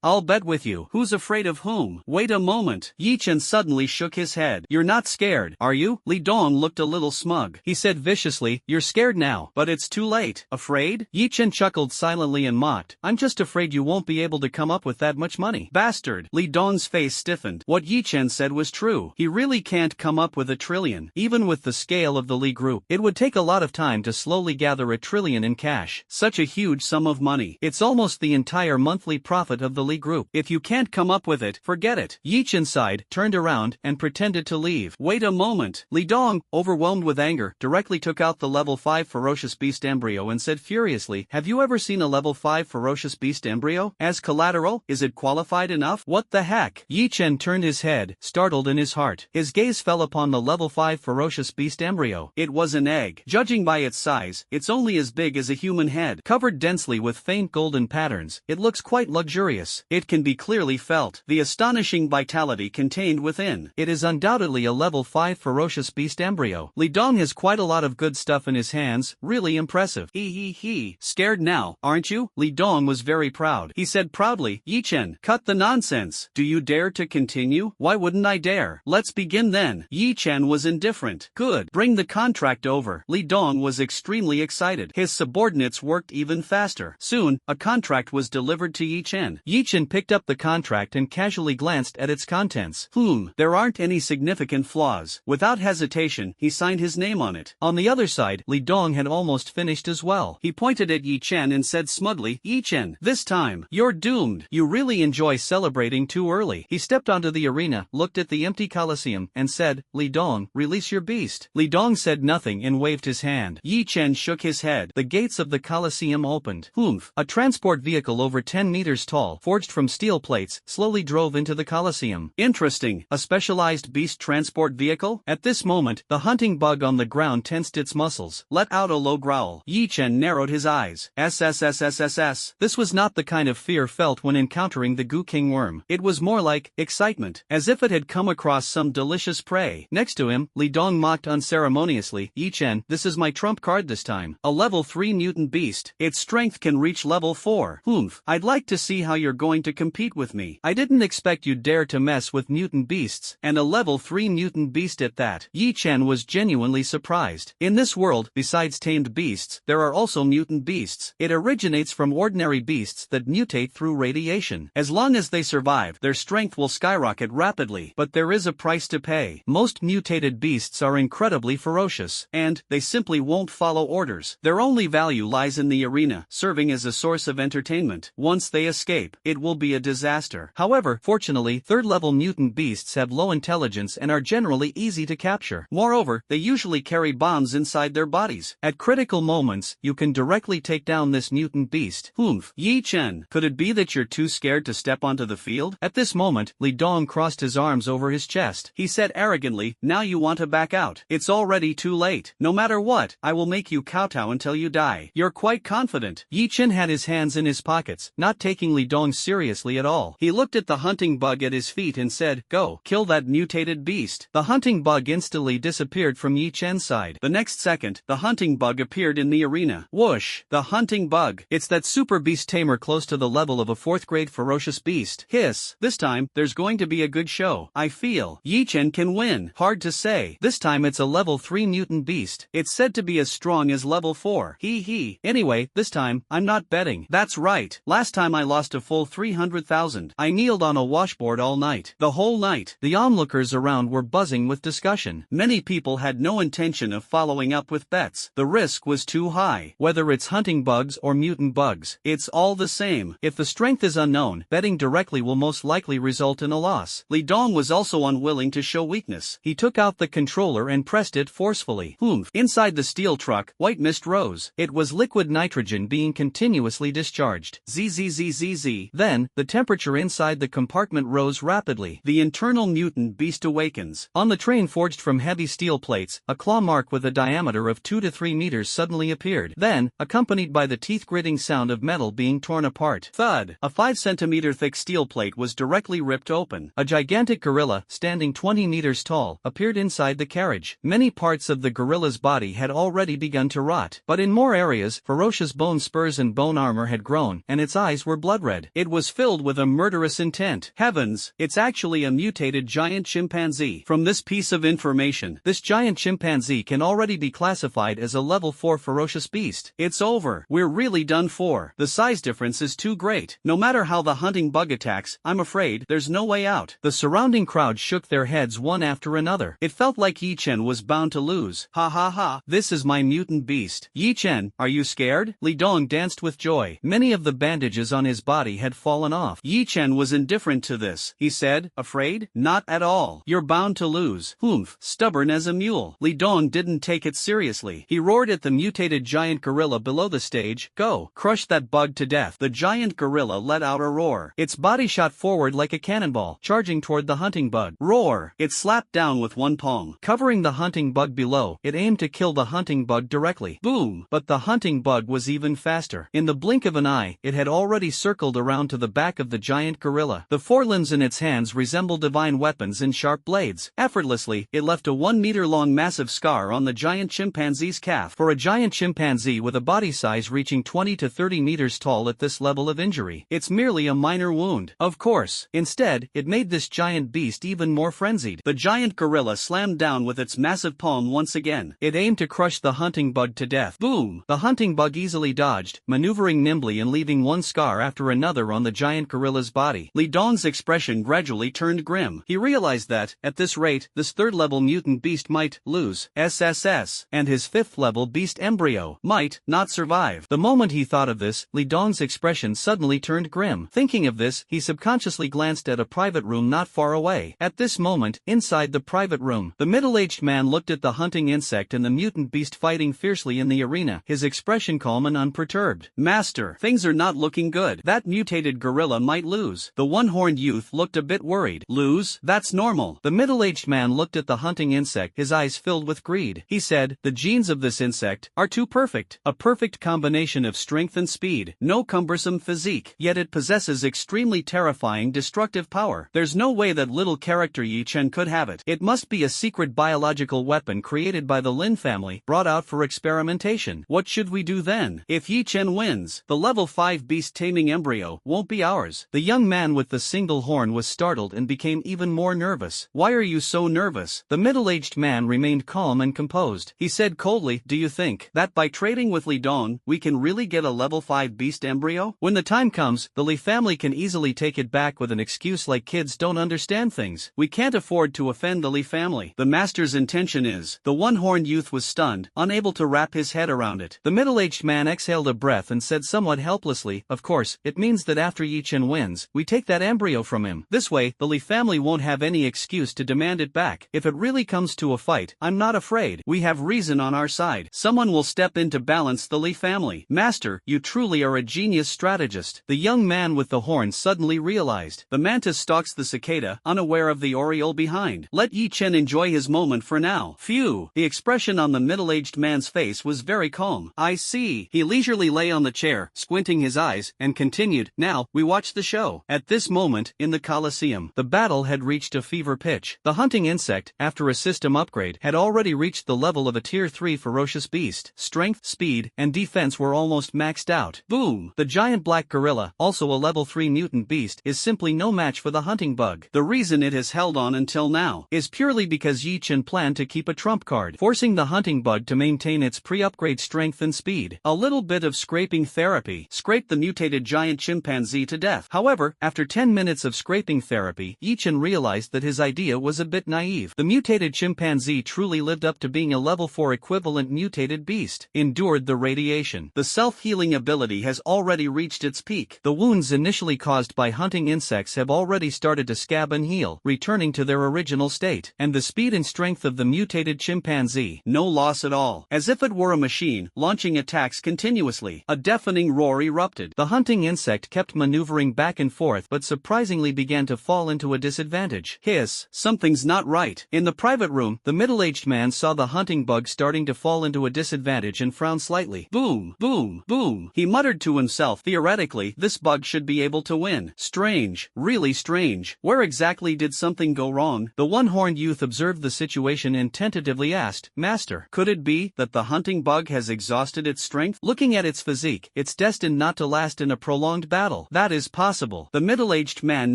I'll bet with you. Who's afraid of whom? Wait a moment. Yi Chen suddenly shook his head. "You're not scared, are you?" Li Dong looked a little smug. He said viciously, "You're scared now, but it's too late." Afraid? Yi Chen chuckled silently and mocked, "I'm just afraid you won't be able to come up with that much money." Bastard. Li Dong's face stiffened. What Yi Chen said was true. He really can't come up with 1,000,000,000,000. Even with the scale of the Li Group, it would take a lot of time to slowly gather 1,000,000,000,000 in cash. Such a huge sum of money. It's almost the entire monthly profit of the Li Group. If you can't come up with it, forget it. Yi Chen sighed, turned around, and pretended to leave. Wait a moment. Li Dong, overwhelmed with anger, directly took out the level 5 ferocious beast embryo and said furiously, "Have you ever seen a level 5 ferocious beast embryo? As collateral, is it qualified enough? What the heck?" Yi Chen turned his head, startled in his heart. His gaze fell upon the level 5 ferocious beast embryo. It was an egg. Judging by its size, it's only as big as a human head. Covered densely with faint golden patterns, it looks quite luxurious. It can be clearly felt. The astonishing vitality contained within. It is undoubtedly a level 5 ferocious beast embryo. Li Dong has quite a lot of good stuff in his hands, really impressive. He. Scared now, aren't you? Li Dong was very proud. He said proudly, "Yi Chen, cut the nonsense. Do you dare to continue?" "Why wouldn't I dare? Let's begin then." Yi Chen was indifferent. "Good. Bring the contract over." Li Dong was extremely excited. His subordinates worked even faster. Soon, a contract was delivered to Yi Chen. Yi Chen picked up the contract and casually glanced at its contents. There aren't any significant flaws. Without hesitation, he signed his name on it. On the other side, Li Dong had almost finished as well. He pointed at Yi Chen and said smugly, "Yi Chen, this time, you're doomed. You really enjoy celebrating too early." He stepped onto the arena, looked at the empty coliseum, and said, "Li Dong, release your beast." Li Dong said nothing and waved his hand. Yi Chen shook his head. The gates of the coliseum opened. A transport vehicle over 10 meters tall, forged from steel plates, slowly drove into the coliseum. Interesting. A specialized beast transport vehicle? At this moment, the hunting bug on the ground tensed its muscles, let out a low growl. Yi Chen narrowed his eyes. SSSSSS. This was not the kind of fear felt when encountering the Goo King worm. It was more like excitement, as if it had come across some delicious prey. Next to him, Li Dong mocked unceremoniously, "Yi Chen, this is my trump card this time. A level 3 mutant beast. Its strength can reach level 4. I'd like to see how you're going to compete with me. I didn't expect you'd dare to mess with mutant beasts, and a level 3 mutant beast at that." Yi Chen was genuinely surprised. In this world, besides tamed beasts, there are also mutant beasts. It originates from ordinary beasts that mutate through radiation. As long as as they survive, their strength will skyrocket rapidly. But there is a price to pay. Most mutated beasts are incredibly ferocious, and they simply won't follow orders. Their only value lies in the arena, serving as a source of entertainment. Once they escape, it will be a disaster. However, fortunately, third-level mutant beasts have low intelligence and are generally easy to capture. Moreover, they usually carry bombs inside their bodies. At critical moments, you can directly take down this mutant beast. Yi Chen, could it be that you're too scared to step onto the field? At this moment, Li Dong crossed his arms over his chest. He said arrogantly, now you want to back out. It's already too late. No matter what, I will make you kowtow until you die. You're quite confident. Yi Chen had his hands in his pockets, not taking Li Dong seriously at all. He looked at the hunting bug at his feet and said, go, kill that mutated beast. The hunting bug instantly disappeared from Yi Chen's side. The next second, the hunting bug appeared in the arena. Whoosh! The hunting bug. It's that super beast tamer close to the level of a 4th grade ferocious beast. Hiss. This time, there's going to be a good show. I feel Yi Chen can win. Hard to say. This time it's a level 3 mutant beast. It's said to be as strong as level 4. Hee hee. Anyway, this time, I'm not betting. That's right. Last time I lost a full 300,000. I kneeled on a washboard all night. The whole night. The onlookers around were buzzing with discussion. Many people had no intention of following up with bets. The risk was too high. Whether it's hunting bugs or mutant bugs, it's all the same. If the strength is unknown, betting directly will most likely result in a loss. Li Dong was also unwilling to show weakness. He took out the controller and pressed it forcefully. Inside the steel truck, white mist rose. It was liquid nitrogen being continuously discharged. Zzzzz. Then, the temperature inside the compartment rose rapidly. The internal mutant beast awakens. On the train forged from heavy steel plates, a claw mark with a diameter of 2 to 3 meters suddenly appeared. Then, accompanied by the teeth-gritting sound of metal being torn apart. Thud! A 5-centimeter thick steel plate was directly ripped open. A gigantic gorilla, standing 20 meters tall, appeared inside the carriage. Many parts of the gorilla's body had already begun to rot, but in more areas, ferocious bone spurs and bone armor had grown, and its eyes were blood red. It was filled with a murderous intent. Heavens, it's actually a mutated giant chimpanzee. From this piece of information, this giant chimpanzee can already be classified as a level 4 ferocious beast. It's over. We're really done for. The size difference is too great. No matter how the hunting bug attacks, I'm afraid there's no way out. The surrounding crowd shook their heads one after another. It felt like Yi Chen was bound to lose. Ha ha ha. This is my mutant beast. Yi Chen, are you scared? Li Dong danced with joy. Many of the bandages on his body had fallen off. Yi Chen was indifferent to this. He said, afraid? Not at all. You're bound to lose. Stubborn as a mule. Li Dong didn't take it seriously. He roared at the mutated giant gorilla below the stage, go, crush that bug to death. The giant gorilla let out a roar. Its body shot forward like a cannonball, charging toward the hunting bug. Roar! It slapped down with one palm. Covering the hunting bug below, it aimed to kill the hunting bug directly. Boom! But the hunting bug was even faster. In the blink of an eye, it had already circled around to the back of the giant gorilla. The forelimbs in its hands resembled divine weapons and sharp blades. Effortlessly, it left a 1-meter-long massive scar on the giant chimpanzee's calf. For a giant chimpanzee with a body size reaching 20 to 30 meters tall at this level of injury, it's merely a minor wound. Of course, instead, it made this giant beast even more frenzied. The giant gorilla slammed down with its massive palm once again. It aimed to crush the hunting bug to death. Boom! The hunting bug easily dodged, maneuvering nimbly and leaving one scar after another on the giant gorilla's body. Li Dong's expression gradually turned grim. He realized that, at this rate, this third-level mutant beast might lose SSS, and his fifth-level beast embryo might not survive. The moment he thought of this, Li Dong's expression suddenly turned grim. Thinking of this, he subconsciously glanced at a private room not far away. At this moment, inside the private room, the middle-aged man looked at the hunting insect and the mutant beast fighting fiercely in the arena, his expression calm and unperturbed. Master, things are not looking good. That mutated gorilla might lose. The one-horned youth looked a bit worried. Lose? That's normal. The middle-aged man looked at the hunting insect, his eyes filled with greed. He said, the genes of this insect are too perfect. A perfect combination of strength and speed. No cumbersome physique. Yet it possesses extremely terrifying destructive power. There's no way that little character Yi Chen could have it. It must be a secret biological weapon created by the Lin family, brought out for experimentation. What should we do then? If Yi Chen wins, the level 5 beast taming embryo won't be ours. The young man with the single horn was startled and became even more nervous. Why are you so nervous? The middle-aged man remained calm and composed. He said coldly, do you think that by trading with Li Dong, we can really get a level 5 beast embryo? When the time comes, the Li family can easily easily take it back with an excuse like kids don't understand things. We can't afford to offend the Lee family. The master's intention is. The one-horned youth was stunned, unable to wrap his head around it. The middle-aged man exhaled a breath and said somewhat helplessly, "Of course, it means that after Yi Chen wins, we take that embryo from him. This way, the Lee family won't have any excuse to demand it back. If it really comes to a fight, I'm not afraid. We have reason on our side. Someone will step in to balance the Lee family." "Master, you truly are a genius strategist," the young man with the horn suddenly realized. The mantis stalks the cicada, unaware of the oriole behind. Let Yi Chen enjoy his moment for now. Phew. The expression on the middle-aged man's face was very calm. "I see." He leisurely lay on the chair, squinting his eyes, and continued, "Now, we watch the show." At this moment, in the Colosseum, the battle had reached a fever pitch. The hunting insect, after a system upgrade, had already reached the level of a Tier 3 ferocious beast. Strength, speed, and defense were almost maxed out. Boom! The giant black gorilla, also a level 3 mutant beast, is simply no match for the hunting bug. The reason it has held on until now is purely because Yi Chen planned to keep a trump card, forcing the hunting bug to maintain its pre-upgrade strength and speed. A little bit of scraping therapy scraped the mutated giant chimpanzee to death. However, after 10 minutes of scraping therapy, Yi Chen realized that his idea was a bit naive. The mutated chimpanzee truly lived up to being a level 4 equivalent mutated beast. Endured the radiation. The self-healing ability has already reached its peak. The wounds initially caused by hunting insects have already started to scab and heal, returning to their original state. And the speed and strength of the mutated chimpanzee, no loss at all. As if it were a machine, launching attacks continuously. A deafening roar erupted. The hunting insect kept maneuvering back and forth but surprisingly began to fall into a disadvantage. Hiss. Something's not right. In the private room, the middle-aged man saw the hunting bug starting to fall into a disadvantage and frowned slightly. Boom, boom, boom. He muttered to himself, theoretically, this bug should be able to win. Strange, really strange. Where exactly did something go wrong? The one-horned youth observed the situation and tentatively asked, "Master, could it be that the hunting bug has exhausted its strength? Looking at its physique, it's destined not to last in a prolonged battle." "That is possible." The middle-aged man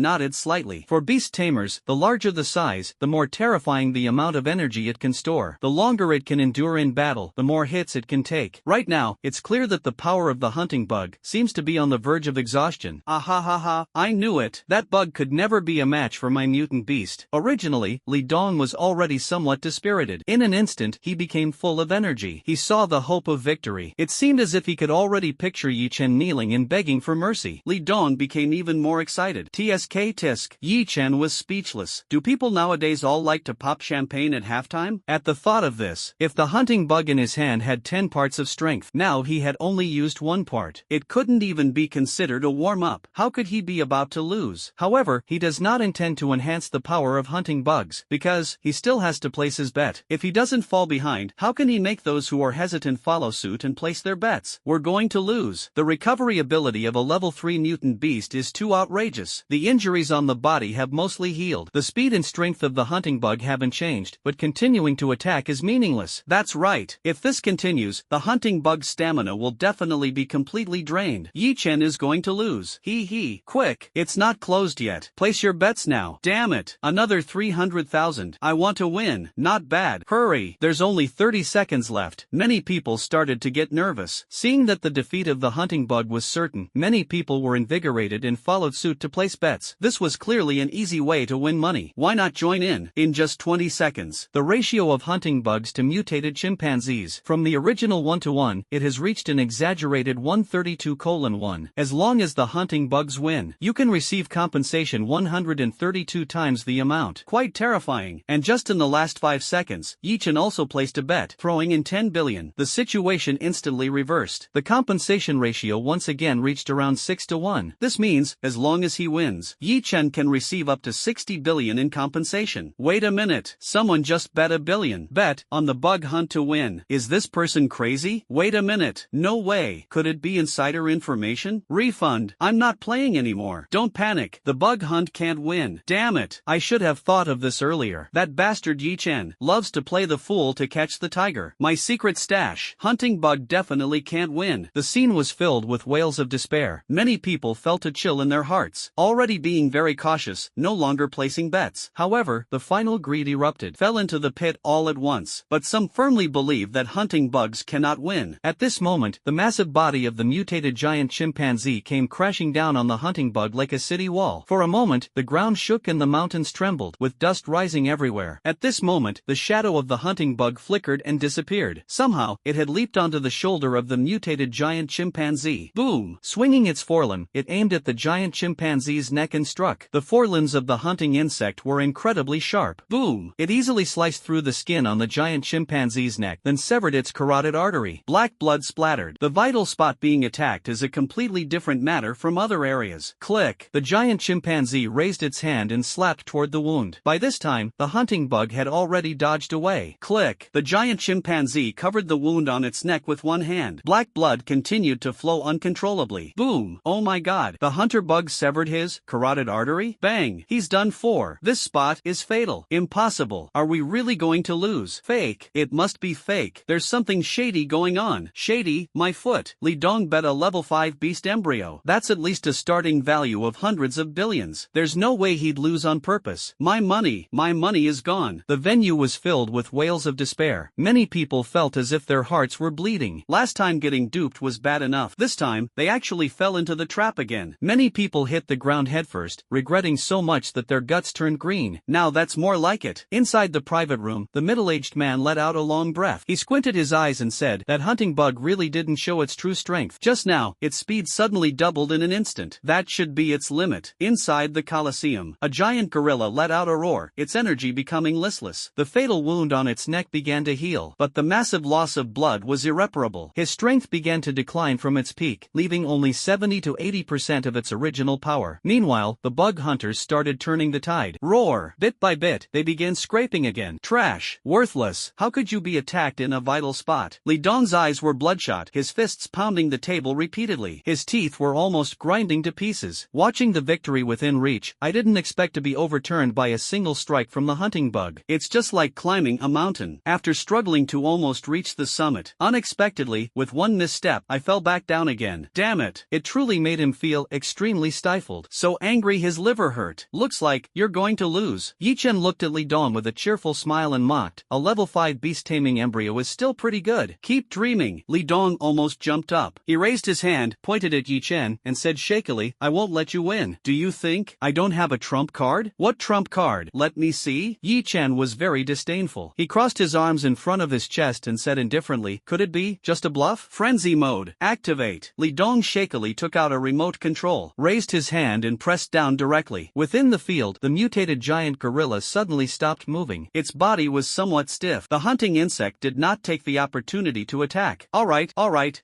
nodded slightly. For beast tamers, the larger the size, the more terrifying the amount of energy it can store. The longer it can endure in battle, the more hits it can take. Right now, it's clear that the power of the hunting bug seems to be on the verge of exhaustion. Ahahaha, I knew it. That bug could never be a match for my mutant beast. Originally, Li Dong was already somewhat dispirited. In an instant, he became full of energy. He saw the hope of victory. It seemed as if he could already picture Yi Chen kneeling and begging for mercy. Li Dong became even more excited. TSK tisk. Yi Chen was speechless. Do people nowadays all like to pop champagne at halftime? At the thought of this, if the hunting bug in his hand had 10 parts of strength, now he had only used 1 part. It couldn't even be considered a warm-up. How could he be about to lose? However, he does not intend to enhance the power of hunting bugs, because he still has to place his bet. If he doesn't fall behind, how can he make those who are hesitant follow suit and place their bets? We're going to lose. The recovery ability of a level 3 mutant beast is too outrageous. The injuries on the body have mostly healed. The speed and strength of the hunting bug haven't changed, but continuing to attack is meaningless. That's right. If this continues, the hunting bug's stamina will definitely be completely drained. Yi Chen is going to lose. Hee. Quick, it's not closed yet. Place your bets now. Damn it. Another 300,000. I want to win. Not bad. Hurry. There's only 30 seconds left. Many people started to get nervous. Seeing that the defeat of the hunting bug was certain, many people were invigorated and followed suit to place bets. This was clearly an easy way to win money. Why not join in? In just 20 seconds, the ratio of hunting bugs to mutated chimpanzees, from the original 1:1, it has reached an exaggerated 132:1. As long as the hunting bugs win, you can receive compensation 132 times the amount. Quite terrifying. And just in the last 5 seconds, Yi Chen also placed a bet, throwing in 10 billion. The situation instantly reversed. The compensation ratio once again reached around 6:1. This means, as long as he wins, Yi Chen can receive up to 60 billion in compensation. Wait a minute, someone just bet $1 billion. Bet on the bug hunt to win. Is this person crazy? Wait a minute, no way. Could it be insider information? Refund. I'm not playing anymore. Don't panic, the bug hunt can't win. Damn it, I should have thought of this earlier. That bastard Yi Chen loves to play the fool to catch the tiger. My secret stash. Hunting bug definitely can't win. The scene was filled with wails of despair. Many people felt a chill in their hearts, already being very cautious, no longer placing bets. However, the final greed erupted, fell into the pit all at once. But some firmly believe that hunting bugs cannot win. At this moment, the massive body of the mutated giant chimpanzee came crashing down on the hunting bug like a city wall. For a moment, the ground shook and the mountains trembled, with dust rising everywhere. At this moment, the shadow of the hunting bug flickered and disappeared. Somehow, it had leaped onto the shoulder of the mutated giant chimpanzee. Boom! Swinging its forelimb, it aimed at the giant chimpanzee's neck and struck. The forelimbs of the hunting insect were incredibly sharp. Boom! It easily sliced through the skin on the giant chimpanzee's neck, then severed its carotid artery. Black blood splattered. The vital spot being attacked is a completely different matter from other areas. Click! The giant chimpanzee raised its hand and slapped toward the wound. By this time, the hunting bug had already dodged away. Click! The giant chimpanzee covered the wound on its neck with one hand. Black blood continued to flow uncontrollably. Boom! Oh my god! The hunter bug severed his carotid artery? Bang! He's done for. This spot is fatal. Impossible. Are we really going to lose? Fake. It must be fake. There's something shady going on. Shady? My foot. Li Dong bet a level 5 beast embryo. That's at least a starting value of hundreds of billions. There's no way he'd lose on purpose. My money is gone. The venue was filled with wails of despair. Many people felt as if their hearts were bleeding. Last time getting duped was bad enough. This time, they actually fell into the trap again. Many people hit the ground headfirst, regretting so much that their guts turned green. Now that's more like it. Inside the private room, the middle-aged man let out a long breath. He squinted his eyes and said, "That hunting bug really didn't show its true strength. Just now, its speed suddenly doubled in an instant. That should be its limit." Inside the Colosseum, a giant gorilla let out a roar, its energy becoming listless. The fatal wound on its neck began to heal, but the massive loss of blood was irreparable. His strength began to decline from its peak, leaving only 70 to 80% of its original power. Meanwhile, the bug hunters started turning the tide. Roar! Bit by bit, they began scraping again. Trash! Worthless! How could you be attacked in a vital spot? Li Dong's eyes were bloodshot, his fists pounding the table repeatedly. His teeth were almost grinding to pieces. Watching the victory within reach, I didn't expect to be overturned by a single strike from the hunting bug. It's just like climbing a mountain. After struggling to almost reach the summit, unexpectedly, with one misstep, I fell back down again. Damn it! It truly made him feel extremely stifled. So angry his liver hurt. Looks like you're going to lose. Yi Chen looked at Li Dong with a cheerful smile and mocked, "A level 5 beast taming embryo is still pretty good. Keep dreaming." Li Dong almost jumped up. He raised his hand, pointed at Yi Chen, and said shakily, "I won't let you win. Do you think I don't have a trump card?" "What trump card? Let me see." Yi Chen was very disdainful. He crossed his arms in front of his chest and said indifferently, "Could it be just a bluff?" "Frenzy mode. Activate." Li Dong shakily took out a remote control, raised his hand and pressed down directly. Within the field, the mutated giant gorilla suddenly stopped moving. Its body was somewhat stiff. The hunting insect did not take the opportunity to attack. All right.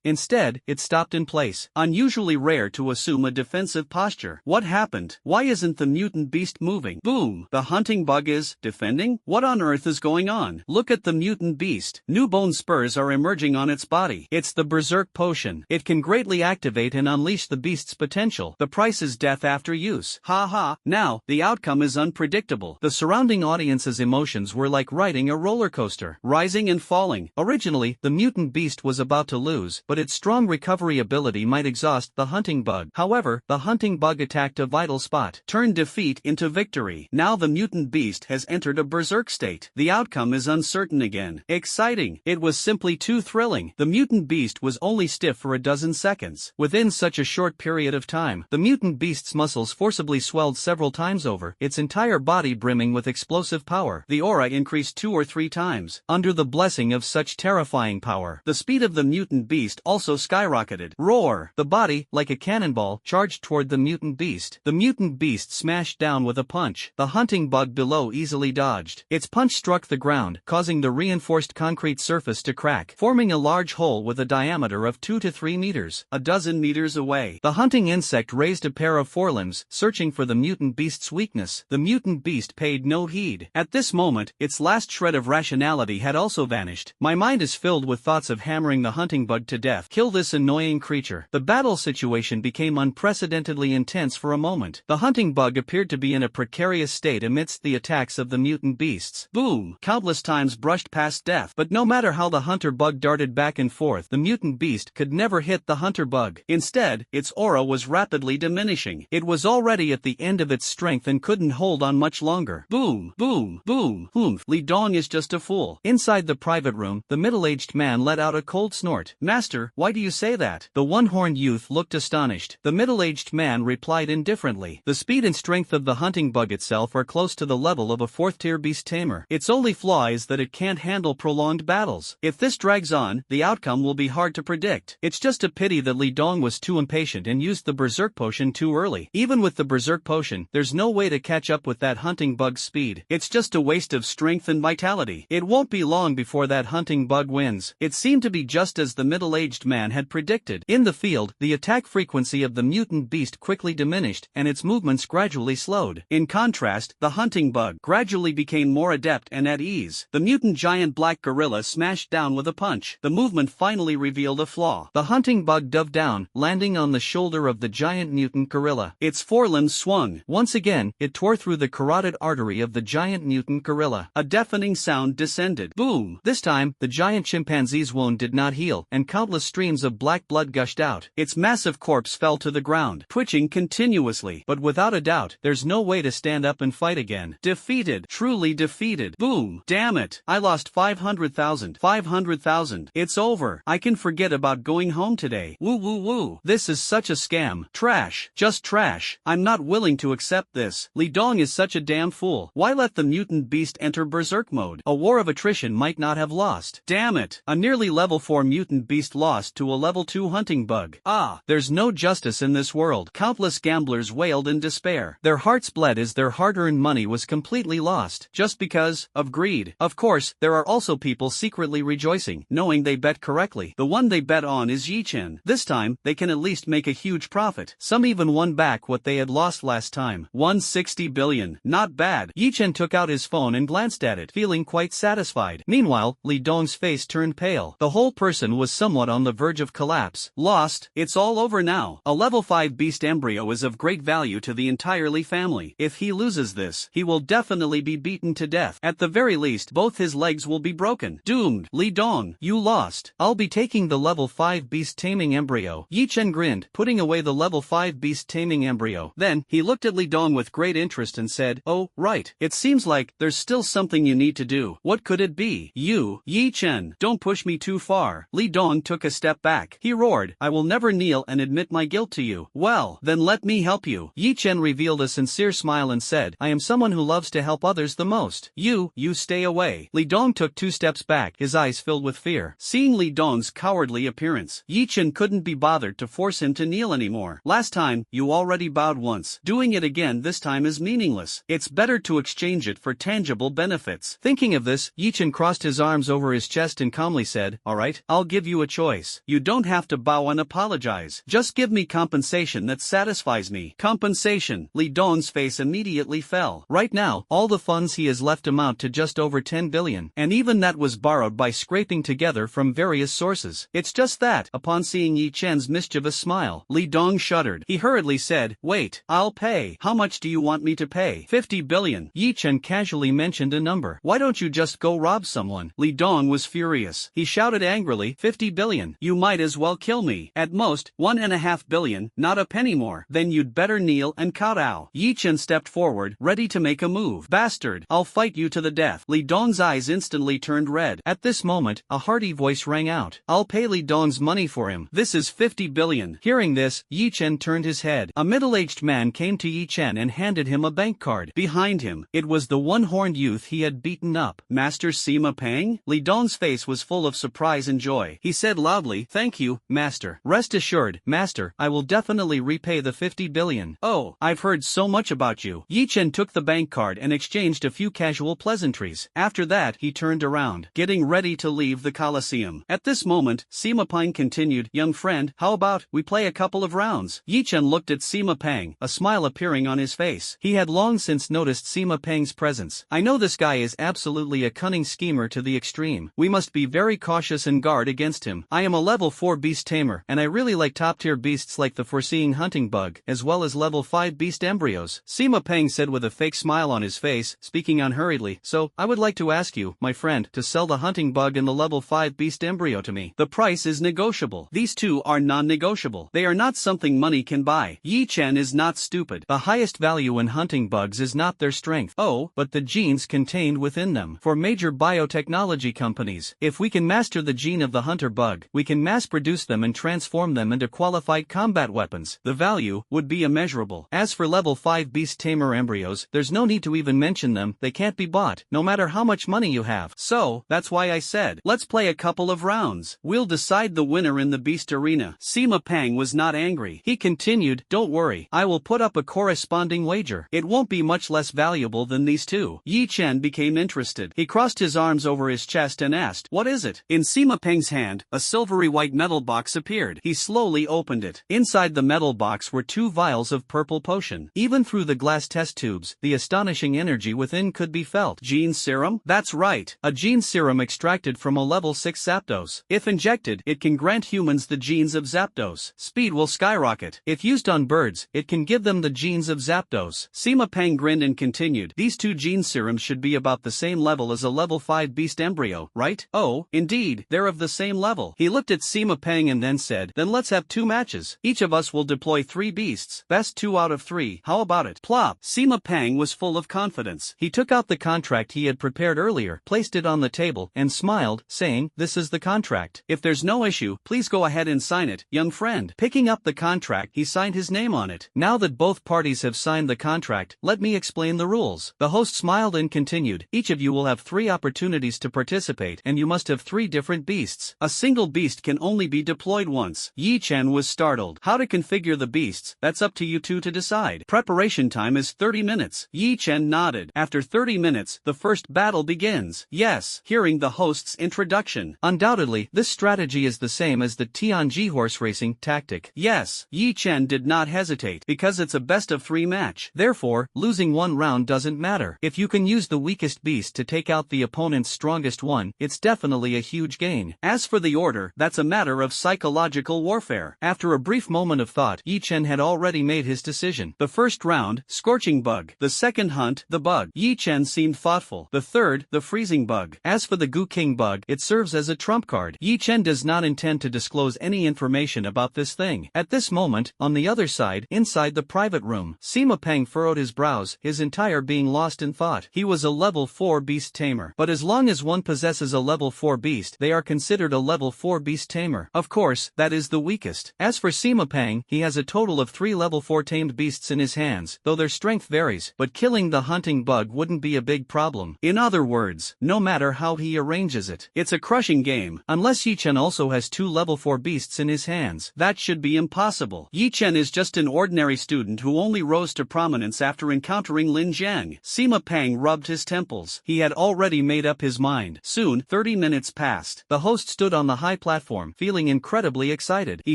Instead, it stopped in place, unusually rare to assume a defensive posture. What happened? Why isn't the mutant beast moving? Boom! The hunting bug is defending? What on earth is going on? Look at the mutant beast. New bone spurs are emerging on its body. It's the berserk potion. It can greatly activate and unleash the beast's potential. The price is death after use. Ha ha! Now, the outcome is unpredictable. The surrounding audience's emotions were like riding a roller coaster, rising and falling. Originally, the mutant beast was about to lose, but its strong recovery ability might exhaust the hunting bug. However, the hunting bug attacked a vital spot, turned defeat into victory. Now the mutant beast has entered a berserk state. The outcome is uncertain again. Exciting! It was simply too thrilling. The mutant beast was only stiff for a dozen seconds. Within such a short period of time, the mutant beast's muscles forcibly swelled several times over, its entire body brimming with explosive power. The aura increased 2 or 3 times. Under the blessing of such terrifying power, the speed of the mutant beast also skyrocketed. Roar! The body, like a cannonball, charged toward the mutant beast. The mutant beast smashed down with a punch. The hunting bug below easily dodged. Its punch struck the ground, causing the reinforced concrete surface to crack, forming a large hole with a diameter of 2 to 3 meters. A dozen meters away, the hunting insect raised a pair of forelimbs, searching for the mutant beast's weakness. The mutant beast paid no heed. At this moment, its last shred of rationality had also vanished. My mind is filled with thoughts of hammering the hunting bug to death. Kill this annoying creature. The battle situation became unprecedentedly intense for a moment. The hunting bug appeared to be in a precarious state amidst the attacks of the mutant beasts. Boom! Countless times brushed past death. But no matter how the hunter bug darted back and forth, the mutant beast could never hit the hunter bug. Instead, its aura was rapidly diminishing. It was already at the end of its strength and couldn't hold on much longer. Boom! Boom! Boom! Humph! Li Dong is just a fool. Inside the private room, the middle-aged man let out a cold snort. "Master, why do you say that?" The one-horned youth looked astonished. The middle-aged middle-aged man replied indifferently. The speed and strength of the hunting bug itself are close to the level of a 4th-tier beast tamer. Its only flaw is that it can't handle prolonged battles. If this drags on, the outcome will be hard to predict. It's just a pity that Li Dong was too impatient and used the berserk potion too early. Even with the berserk potion, there's no way to catch up with that hunting bug's speed. It's just a waste of strength and vitality. It won't be long before that hunting bug wins. It seemed to be just as the middle-aged man had predicted. In the field, the attack frequency of the mutant beast quickly diminished and its movements gradually slowed. In contrast, the hunting bug gradually became more adept and at ease. The mutant giant black gorilla smashed down with a punch. The movement finally revealed a flaw. The hunting bug dove down, landing on the shoulder of the giant mutant gorilla. Its forelimbs swung. Once again, it tore through the carotid artery of the giant mutant gorilla. A deafening sound descended. Boom! This time, the giant chimpanzee's wound did not heal, and countless streams of black blood gushed out. Its massive corpse fell to the ground, twitching continuously. But without a doubt, there's no way to stand up and fight again. Defeated. Truly defeated. Boom! Damn it! I lost 500,000. 500,000. It's over. I can forget about going home today. Woo woo woo. This is such a scam. Trash. Just trash. I'm not willing to accept this. Li Dong is such a damn fool. Why let the mutant beast enter berserk mode? A war of attrition might not have lost. Damn it. A nearly level 4 mutant beast lost to a level 2 hunting bug. Ah, there's no justice in this world. Countless gamblers wailed in despair. Their hearts bled as their hard-earned money was completely lost, just because of greed. Of course, there are also people secretly rejoicing, knowing they bet correctly. The one they bet on is Yi Chen. This time, they can at least make a huge profit. Some even won back what they had lost last time. 160 billion. Not bad. Yi Chen took out his phone and glanced at it, feeling quite satisfied. Meanwhile, Li Dong's face turned pale. The whole person was somewhat on the verge of collapse. Lost. It's all over now. A level 5 beast embryo is of great value to the entire Li family. If he loses this, he will definitely be beaten to death. At the very least, both his legs will be broken. Doomed. Li Dong, you lost. I'll be taking the level 5 beast taming embryo. Yi Chen grinned, putting away the level 5 beast taming embryo. Then, he looked at Li Dong with great interest and said, "Oh, right. It seems like there's still something you need to do. What could it be?" "You, Yi Chen, don't push me too far." Li Dong took a step back. He roared, "I will never kneel and admit my guilt to you." "Well, then let me help you." Yi Chen revealed a sincere smile and said, "I am someone who loves to help others the most. You stay away." Li Dong took 2 steps back, his eyes filled with fear. Seeing Li Dong's cowardly appearance, Yi Chen couldn't be bothered to force him to kneel anymore. "Last time, you already bowed once. Doing it again this time is meaningless. It's better to exchange it for tangible benefits." Thinking of this, Yi Chen crossed his arms over his chest and calmly said, "Alright, I'll give you a choice. You don't have to bow and apologize. Just give me compensation that satisfies me." Compensation. Li Dong's face immediately fell. Right now, all the funds he has left amount to just over 10 billion, and even that was borrowed by scraping together from various sources. It's just that, upon seeing Yi Chen's mischievous smile, Li Dong shuddered. He hurriedly said, "Wait, I'll pay. How much do you want me to pay?" 50 billion. Yi Chen casually mentioned a number. "Why don't you just go rob someone?" Li Dong was furious. He shouted angrily, 50 billion. You might as well kill me. At most, 1.5 billion, not a penny more. Then you'd better kneel and kowtow." Yi Chen stepped forward, ready to make a move. "Bastard, I'll fight you to the death." Li Dong's eyes instantly turned red. At this moment, a hearty voice rang out. "I'll pay Li Dong's money for him. This is 50 billion. Hearing this, Yi Chen turned his head. A middle-aged man came to Yi Chen and handed him a bank card. Behind him, it was the one-horned youth he had beaten up. Master Sima Pang? Li Dong's face was full of surprise and joy. He said loudly, "Thank you, Master. Rest assured, Master, I will definitely repay the 50 billion. Oh, I've heard so much about you." Yi Chen took the bank card and exchanged a few casual pleasantries. After that, he turned around, getting ready to leave the Colosseum. At this moment, Sima Pang continued, "Young friend, how about we play a couple of rounds?" Yi Chen looked at Sima Pang, a smile appearing on his face. He had long since noticed Sima Pang's presence. "I know this guy is absolutely a cunning schemer to the extreme. We must be very cautious and guard against him. I am a level 4 beast tamer, and I really like top-tier beasts like the foreseeing hunting bug, as well as level 5 beast embryos." Sima Pang said with a fake smile on his face, speaking unhurriedly, "So, I would like to ask you, my friend, to sell the hunting bug and the level 5 beast embryo to me. The price is negotiable. These two are non-negotiable. They are not something money can buy." Yi Chen is not stupid. The highest value in hunting bugs is not their strength, but the genes contained within them. For major biotechnology companies, if we can master the gene of the hunter bug, we can mass-produce them and transform them into qualified combat weapons. happens, the value would be immeasurable. As for level 5 beast tamer embryos, there's no need to even mention them, they can't be bought, no matter how much money you have. So, that's why I said, let's play a couple of rounds. We'll decide the winner in the beast arena. Sima Pang was not angry. He continued, don't worry, I will put up a corresponding wager. It won't be much less valuable than these two. Yi Chen became interested. He crossed his arms over his chest and asked, what is it? In Sima Pang's hand, a silvery white metal box appeared. He slowly opened it. Inside the metal box were 2 vials of purple potion. Even through the glass test tubes, the astonishing energy within could be felt. Gene serum? That's right, a gene serum extracted from a level 6 Zapdos. If injected, it can grant humans the genes of Zapdos. Speed will skyrocket. If used on birds, it can give them the genes of Zapdos. Sima Pang grinned and continued, these 2 gene serums should be about the same level as a level 5 beast embryo, right? Oh, indeed, they're of the same level. He looked at Sima Pang and then said, then let's have 2 matches. Each of us will deploy 3 beasts. Best 2 out of 3, how about it? Plop! Sima Pang was full of confidence. He took out the contract he had prepared earlier, placed it on the table, and smiled, saying, this is the contract. If there's no issue, please go ahead and sign it, young friend. Picking up the contract, he signed his name on it. Now that both parties have signed the contract, let me explain the rules. The host smiled and continued, each of you will have 3 opportunities to participate, and you must have 3 different beasts. A single beast can only be deployed once. Yi Chen was startled. How to configure the beasts, that's up to you two to decide. Preparation time is 30 minutes. Yi Chen nodded. After 30 minutes, the first battle begins. Yes, hearing the host's introduction. Undoubtedly, this strategy is the same as the Tianji horse racing tactic. Yes, Yi Chen did not hesitate, because it's a best of 3 match. Therefore, losing one round doesn't matter. If you can use the weakest beast to take out the opponent's strongest one, it's definitely a huge gain. As for the order, that's a matter of psychological warfare. After a brief moment of thought, Yi Chen had already made his decision. The first round, Scorching Bug. The second hunt, the Bug. Yi Chen seemed thoughtful. The third, the Freezing Bug. As for the Gu King Bug, it serves as a trump card. Yi Chen does not intend to disclose any information about this thing. At this moment, on the other side, inside the private room, Sima Pang furrowed his brows, his entire being lost in thought. He was a level 4 beast tamer. But as long as one possesses a level 4 beast, they are considered a level 4 beast tamer. Of course, that is the weakest. As for Sima Pang, he has a total of 3 level 4 tamed beasts in his hands, though their strength varies, but killing the hunting bug wouldn't be a big problem. In other words, no matter how he arranges it, it's a crushing game. Unless Yi Chen also has 2 level 4 beasts in his hands, that should be impossible. Yi Chen is just an ordinary student who only rose to prominence after encountering Lin Jiang. Sima Pang rubbed his temples. He had already made up his mind. Soon, 30 minutes passed. The host stood on the high platform, feeling incredibly excited. He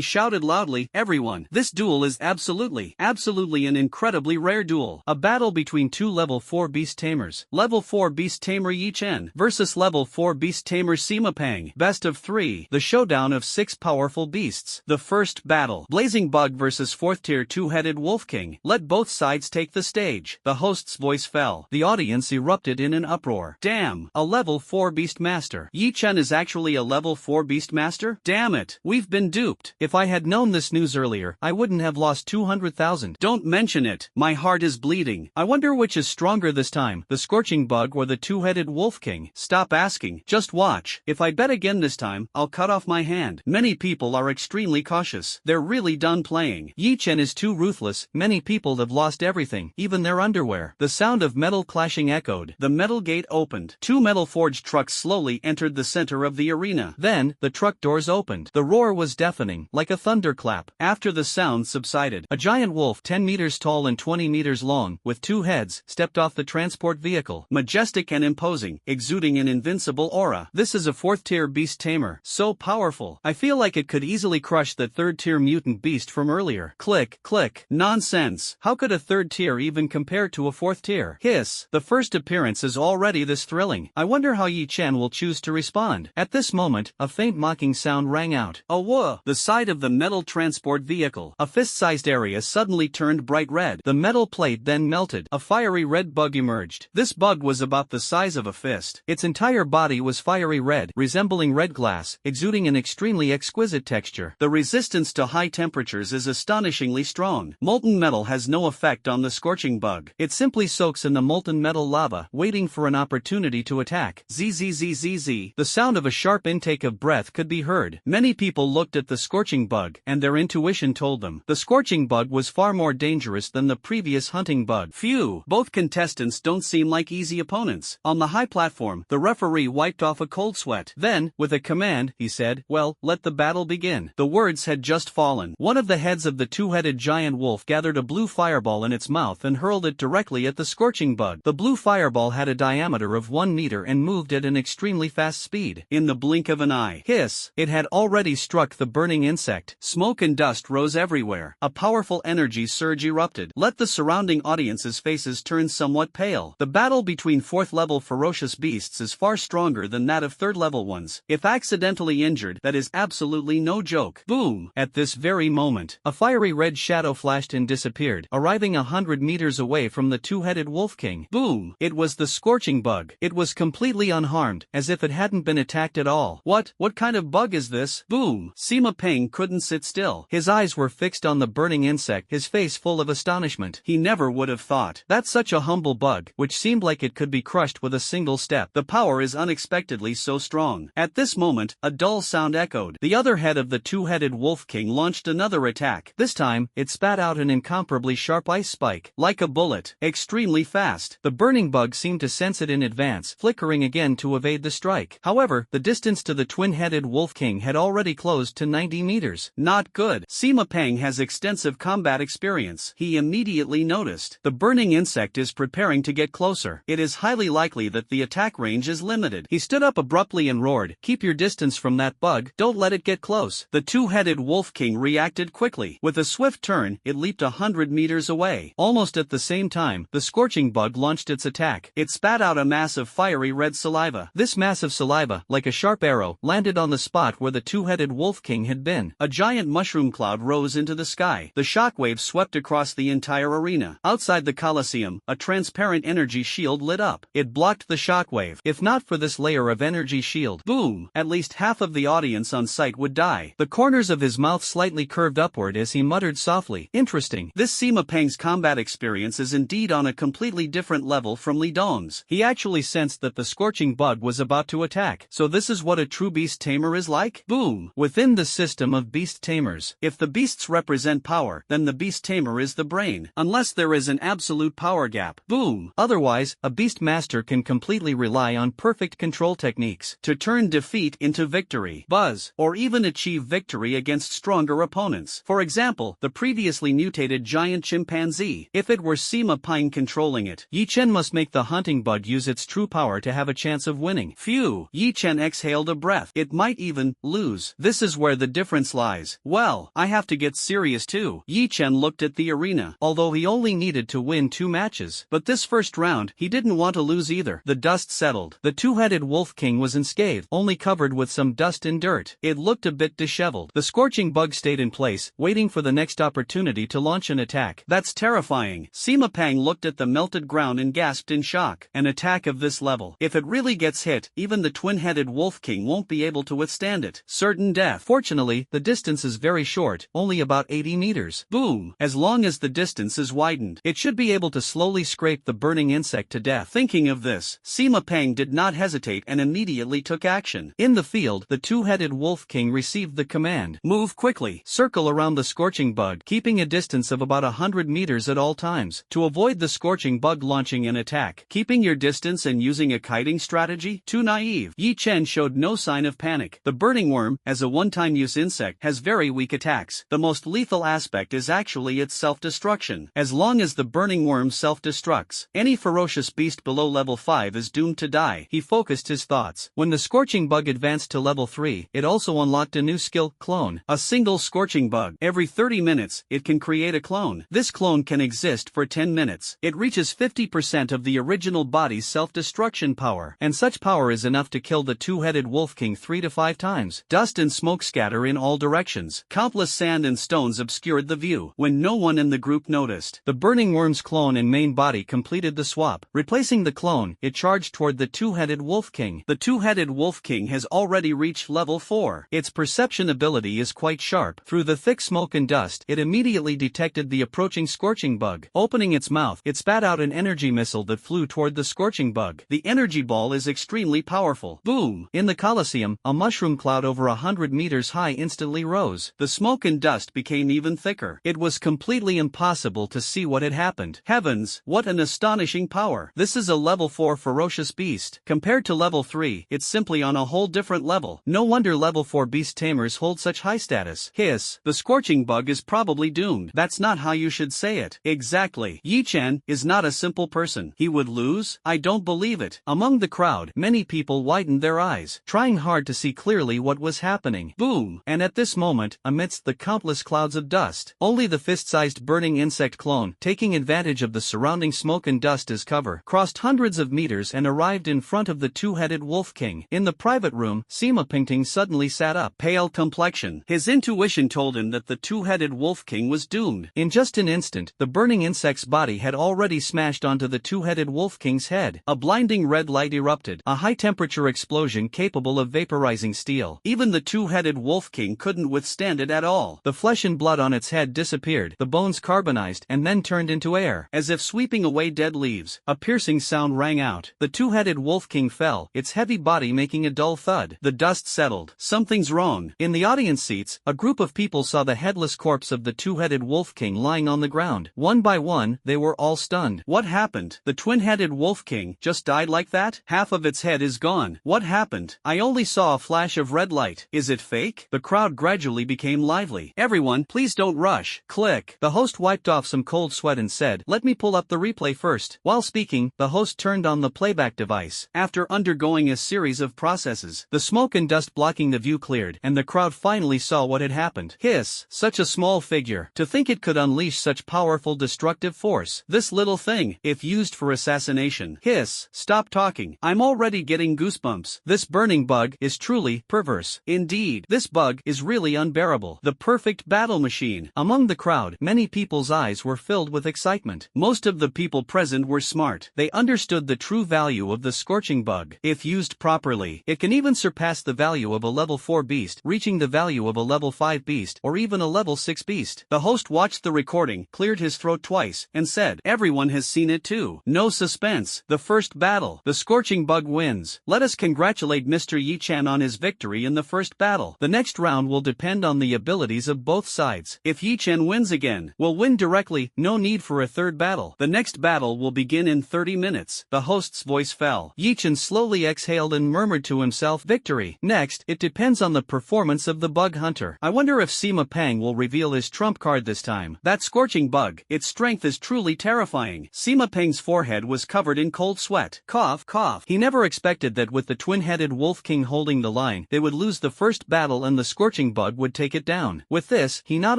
shouted loudly, everyone, this duel is absolutely an incredibly rare duel. A battle between 2 level 4 beast tamers. Level 4 beast tamer Yi Chen versus level 4 beast tamer Sima Pang. Best of 3. The showdown of 6 powerful beasts. The first battle. Blazing Bug versus 4th tier 2-headed Wolf King. Let both sides take the stage. The host's voice fell. The audience erupted in an uproar. Damn, a level 4 beast master. Yi Chen is actually a level 4 beast master? Damn it, we've been duped. If I had known this news earlier, I wouldn't have lost 200,000. Don't mention it. My heart is bleeding. I wonder which is stronger this time, the Scorching Bug or the 2-headed Wolf King. Stop asking. Just watch. If I bet again this time, I'll cut off my hand. Many people are extremely cautious. They're really done playing. Yi Chen is too ruthless. Many people have lost everything, even their underwear. The sound of metal clashing echoed. The metal gate opened. 2 metal-forged trucks slowly entered the center of the arena. Then, the truck doors opened. The roar was deafening, like a thunderclap. After the sound subsided, a giant wolf 10 meters tall and 20 meters long, with 2 heads, stepped off the transport vehicle. Majestic and imposing, exuding an invincible aura. This is a 4th tier beast tamer. So powerful. I feel like it could easily crush the 3rd tier mutant beast from earlier. Click, click. Nonsense. How could a 3rd tier even compare to a 4th tier? Hiss. The first appearance is already this thrilling. I wonder how Yi Chen will choose to respond. At this moment, a faint mocking sound rang out. A whoa! The side of the metal transport vehicle. A fist-sized area suddenly turned bright red. The metal plate then melted. A fiery red bug emerged. This bug was about the size of a fist. Its entire body was fiery red, resembling red glass, exuding an extremely exquisite texture. The resistance to high temperatures is astonishingly strong. Molten metal has no effect on the Scorching Bug. It simply soaks in the molten metal lava, waiting for an opportunity to attack. Zzzzz. The sound of a sharp intake of breath could be heard. Many people looked at the Scorching Bug, and their intuition Yichen told them. The scorching bug was far more dangerous than the previous hunting bug. Phew, both contestants don't seem like easy opponents. On the high platform, the referee wiped off a cold sweat. Then, with a command, he said, "Well, let the battle begin." The words had just fallen. One of the heads of the two-headed giant wolf gathered a blue fireball in its mouth and hurled it directly at the scorching bug. The blue fireball had a diameter of 1 meter and moved at an extremely fast speed. In the blink of an eye, hiss, it had already struck the burning insect. Smoke and dust rose everywhere. A powerful energy surge erupted. Let the surrounding audience's faces turn somewhat pale. The battle between 4th-level ferocious beasts is far stronger than that of 3rd-level ones. If accidentally injured, that is absolutely no joke. Boom! At this very moment, a fiery red shadow flashed and disappeared, arriving 100 meters away from the two-headed wolf king. Boom! It was the scorching bug. It was completely unharmed, as if it hadn't been attacked at all. What kind of bug is this? Boom! Sima Peng couldn't sit still. His eyes were fixed on the burning insect, his face full of astonishment. He never would have thought that such a humble bug, which seemed like it could be crushed with a single step. The power is unexpectedly so strong. At this moment, a dull sound echoed. The other head of the two-headed wolf king launched another attack. This time, it spat out an incomparably sharp ice spike, like a bullet, extremely fast. The burning bug seemed to sense it in advance, flickering again to evade the strike. However, the distance to the twin-headed wolf king had already closed to 90 meters. Not good. Sima Peng has extensive combat experience. He immediately noticed the burning insect is preparing to get closer. It is highly likely that the attack range is limited. He stood up abruptly and roared, "Keep your distance from that bug, don't let it get close." The two-headed wolf king reacted quickly. With a swift turn, it leaped 100 meters away. Almost at the same time, the scorching bug launched its attack. It spat out a mass of fiery red saliva. This mass of saliva, like a sharp arrow, landed on the spot where the two-headed wolf king had been. A giant mushroom cloud rose into the sky. The shockwave swept across the entire arena. Outside the Colosseum, a transparent energy shield lit up. It blocked the shockwave. If not for this layer of energy shield, boom, at least half of the audience on site would die. The corners of his mouth slightly curved upward as he muttered softly, "Interesting." This Sima Peng's combat experience is indeed on a completely different level from Li Dong's. He actually sensed that the scorching bug was about to attack. So this is what a true beast tamer is like? Boom! Within the system of beast tamers, if the beasts represent power, then the beast tamer is the brain. Unless there is an absolute power gap. Boom! Otherwise, a beast master can completely rely on perfect control techniques to turn defeat into victory, buzz, or even achieve victory against stronger opponents. For example, the previously mutated giant chimpanzee. If it were Sima Peng controlling it, Yichen must make the hunting bug use its true power to have a chance of winning. Phew! Yichen exhaled a breath. It might even lose. This is where the difference lies. Well, I have to get serious too. Yichen looked at the arena. Although he only needed to win 2 matches, but this first round, he didn't want to lose either. The dust settled. The two-headed wolf king was unscathed, only covered with some dust and dirt. It looked a bit disheveled. The scorching bug stayed in place, waiting for the next opportunity to launch an attack. That's terrifying. Sima Peng looked at the melted ground and gasped in shock. An attack of this level, if it really gets hit, even the twin-headed wolf king won't be able to withstand it. Certain death. Fortunately, the distance is very short, only about 80 meters. Boom! As long as the distance is widened, it should be able to slowly scrape the burning insect to death. Thinking of this, Sima Peng did not hesitate and immediately took action. In the field, the two-headed wolf king received the command, "Move quickly. Circle around the scorching bug, keeping a distance of about 100 meters at all times, to avoid the scorching bug launching an attack." Keeping your distance and using a kiting strategy? Too naive. Yi Chen showed no sign of panic. The burning worm, as a one-time use insect, has very weak attacks. The most lethal aspect is actually its self-destruction. As long as the burning worm self-destructs, any ferocious beast below level 5 is doomed to die. He focused his thoughts. When the scorching bug advanced to level 3, it also unlocked a new skill, clone. A single scorching bug. Every 30 minutes, it can create a clone. This clone can exist for 10 minutes. It reaches 50% of the original body's self-destruction power, and such power is enough to kill the two-headed wolf king 3 to 5 times. Dust and smoke scatter in all directions. Countless sand and stones obscured the view. When no one in the group noticed, the burning worm's clone and main body completed the swap. Replacing the clone, it charged toward the two-headed wolf king. The two-headed wolf king has already reached level 4. Its perception ability is quite sharp. Through the thick smoke and dust, it immediately detected the approaching scorching bug. Opening its mouth, it spat out an energy missile that flew toward the scorching bug. The energy ball is extremely powerful. Boom! In the Colosseum, a mushroom cloud over 100 meters high instantly rose. The smoke and dust became even thicker. It was completely impossible to see what had happened. Heavens, what an astonishing power. This is a level 4 ferocious beast. Compared to level 3, it's simply on a whole different level. No wonder level 4 beast tamers hold such high status. Hiss, the scorching bug is probably doomed. That's not how you should say it. Exactly. Yi-chan is not a simple person. He would lose? I don't believe it. Among the crowd, many people widened their eyes, trying hard to see clearly what was happening. Boom! And at this moment, amidst the countless clouds of dust, only the fist-sized burning insect clone, taking advantage of the surrounding smoke and dust as cover, crossed hundreds of meters and arrived in front of the two-headed wolf king. In the private room, Sima Pingting suddenly sat up, pale complexion. His intuition told him that the two-headed wolf king was doomed. In just an instant, the burning insect's body had already smashed onto the two-headed wolf king's head. A blinding red light erupted, a high-temperature explosion capable of vaporizing steel. Even the two-headed wolf king couldn't withstand it at all. The flesh and blood on its head disappeared, the bones carbonized and then turned into air, as if sweeping away dead leaves. A piercing sound rang out. The two-headed wolf king fell, its heavy body making a dull thud. The dust settled. Something's wrong. In the audience seats, a group of people saw the headless corpse of the two-headed wolf king lying on the ground. One by one, they were all stunned. What happened? The twin-headed wolf king just died like that? Half of its head is gone. What happened? I only saw a flash of red light. Is it fake? The crowd gradually became lively. Everyone, please don't rush. Click. The host wiped off some cold sweat and said, "Let me pull up the replay first." While speaking, the host turned on the playback device. After undergoing a series of processes, the smoke and dust blocking the view cleared, and the crowd finally saw what had happened. Hiss, such a small figure. To think it could unleash such powerful destructive force. This little thing, if used for assassination. Hiss, stop talking. I'm already getting goosebumps. This burning bug is truly perverse. Indeed, this bug is really unbearable. The perfect battle machine. Among the crowd, many people's eyes were filled with excitement. Most of the people present were smart. They understood the true value of the scorching bug. If used properly, it can even surpass the value of a level 4 beast, reaching the value of a level 5 beast, or even a level 6 beast. The host watched the recording, cleared his throat twice, and said, "Everyone has seen it too. No suspense. The first battle. The scorching bug wins. Let us congratulate Mr. Yi-chan on his victory in the first battle. The next round will depend on the abilities of both sides. If Yi-chan wins again, will win directly, no need for a third battle. The next battle will begin in 30 minutes. The host's voice fell. Yi-chan slowly exhaled and murmured to himself, "Victory. Next, it depends on the performance of the bug hunter. I wonder if Sima Pang will reveal his trump card this time. That scorching bug, its strength is truly terrifying." Sima Pang's forehead was covered in cold sweat. Cough, cough. He never expected that with the twin-headed wolf king holding the line, they would lose the first battle and the scorching bug would take it down. With this, he not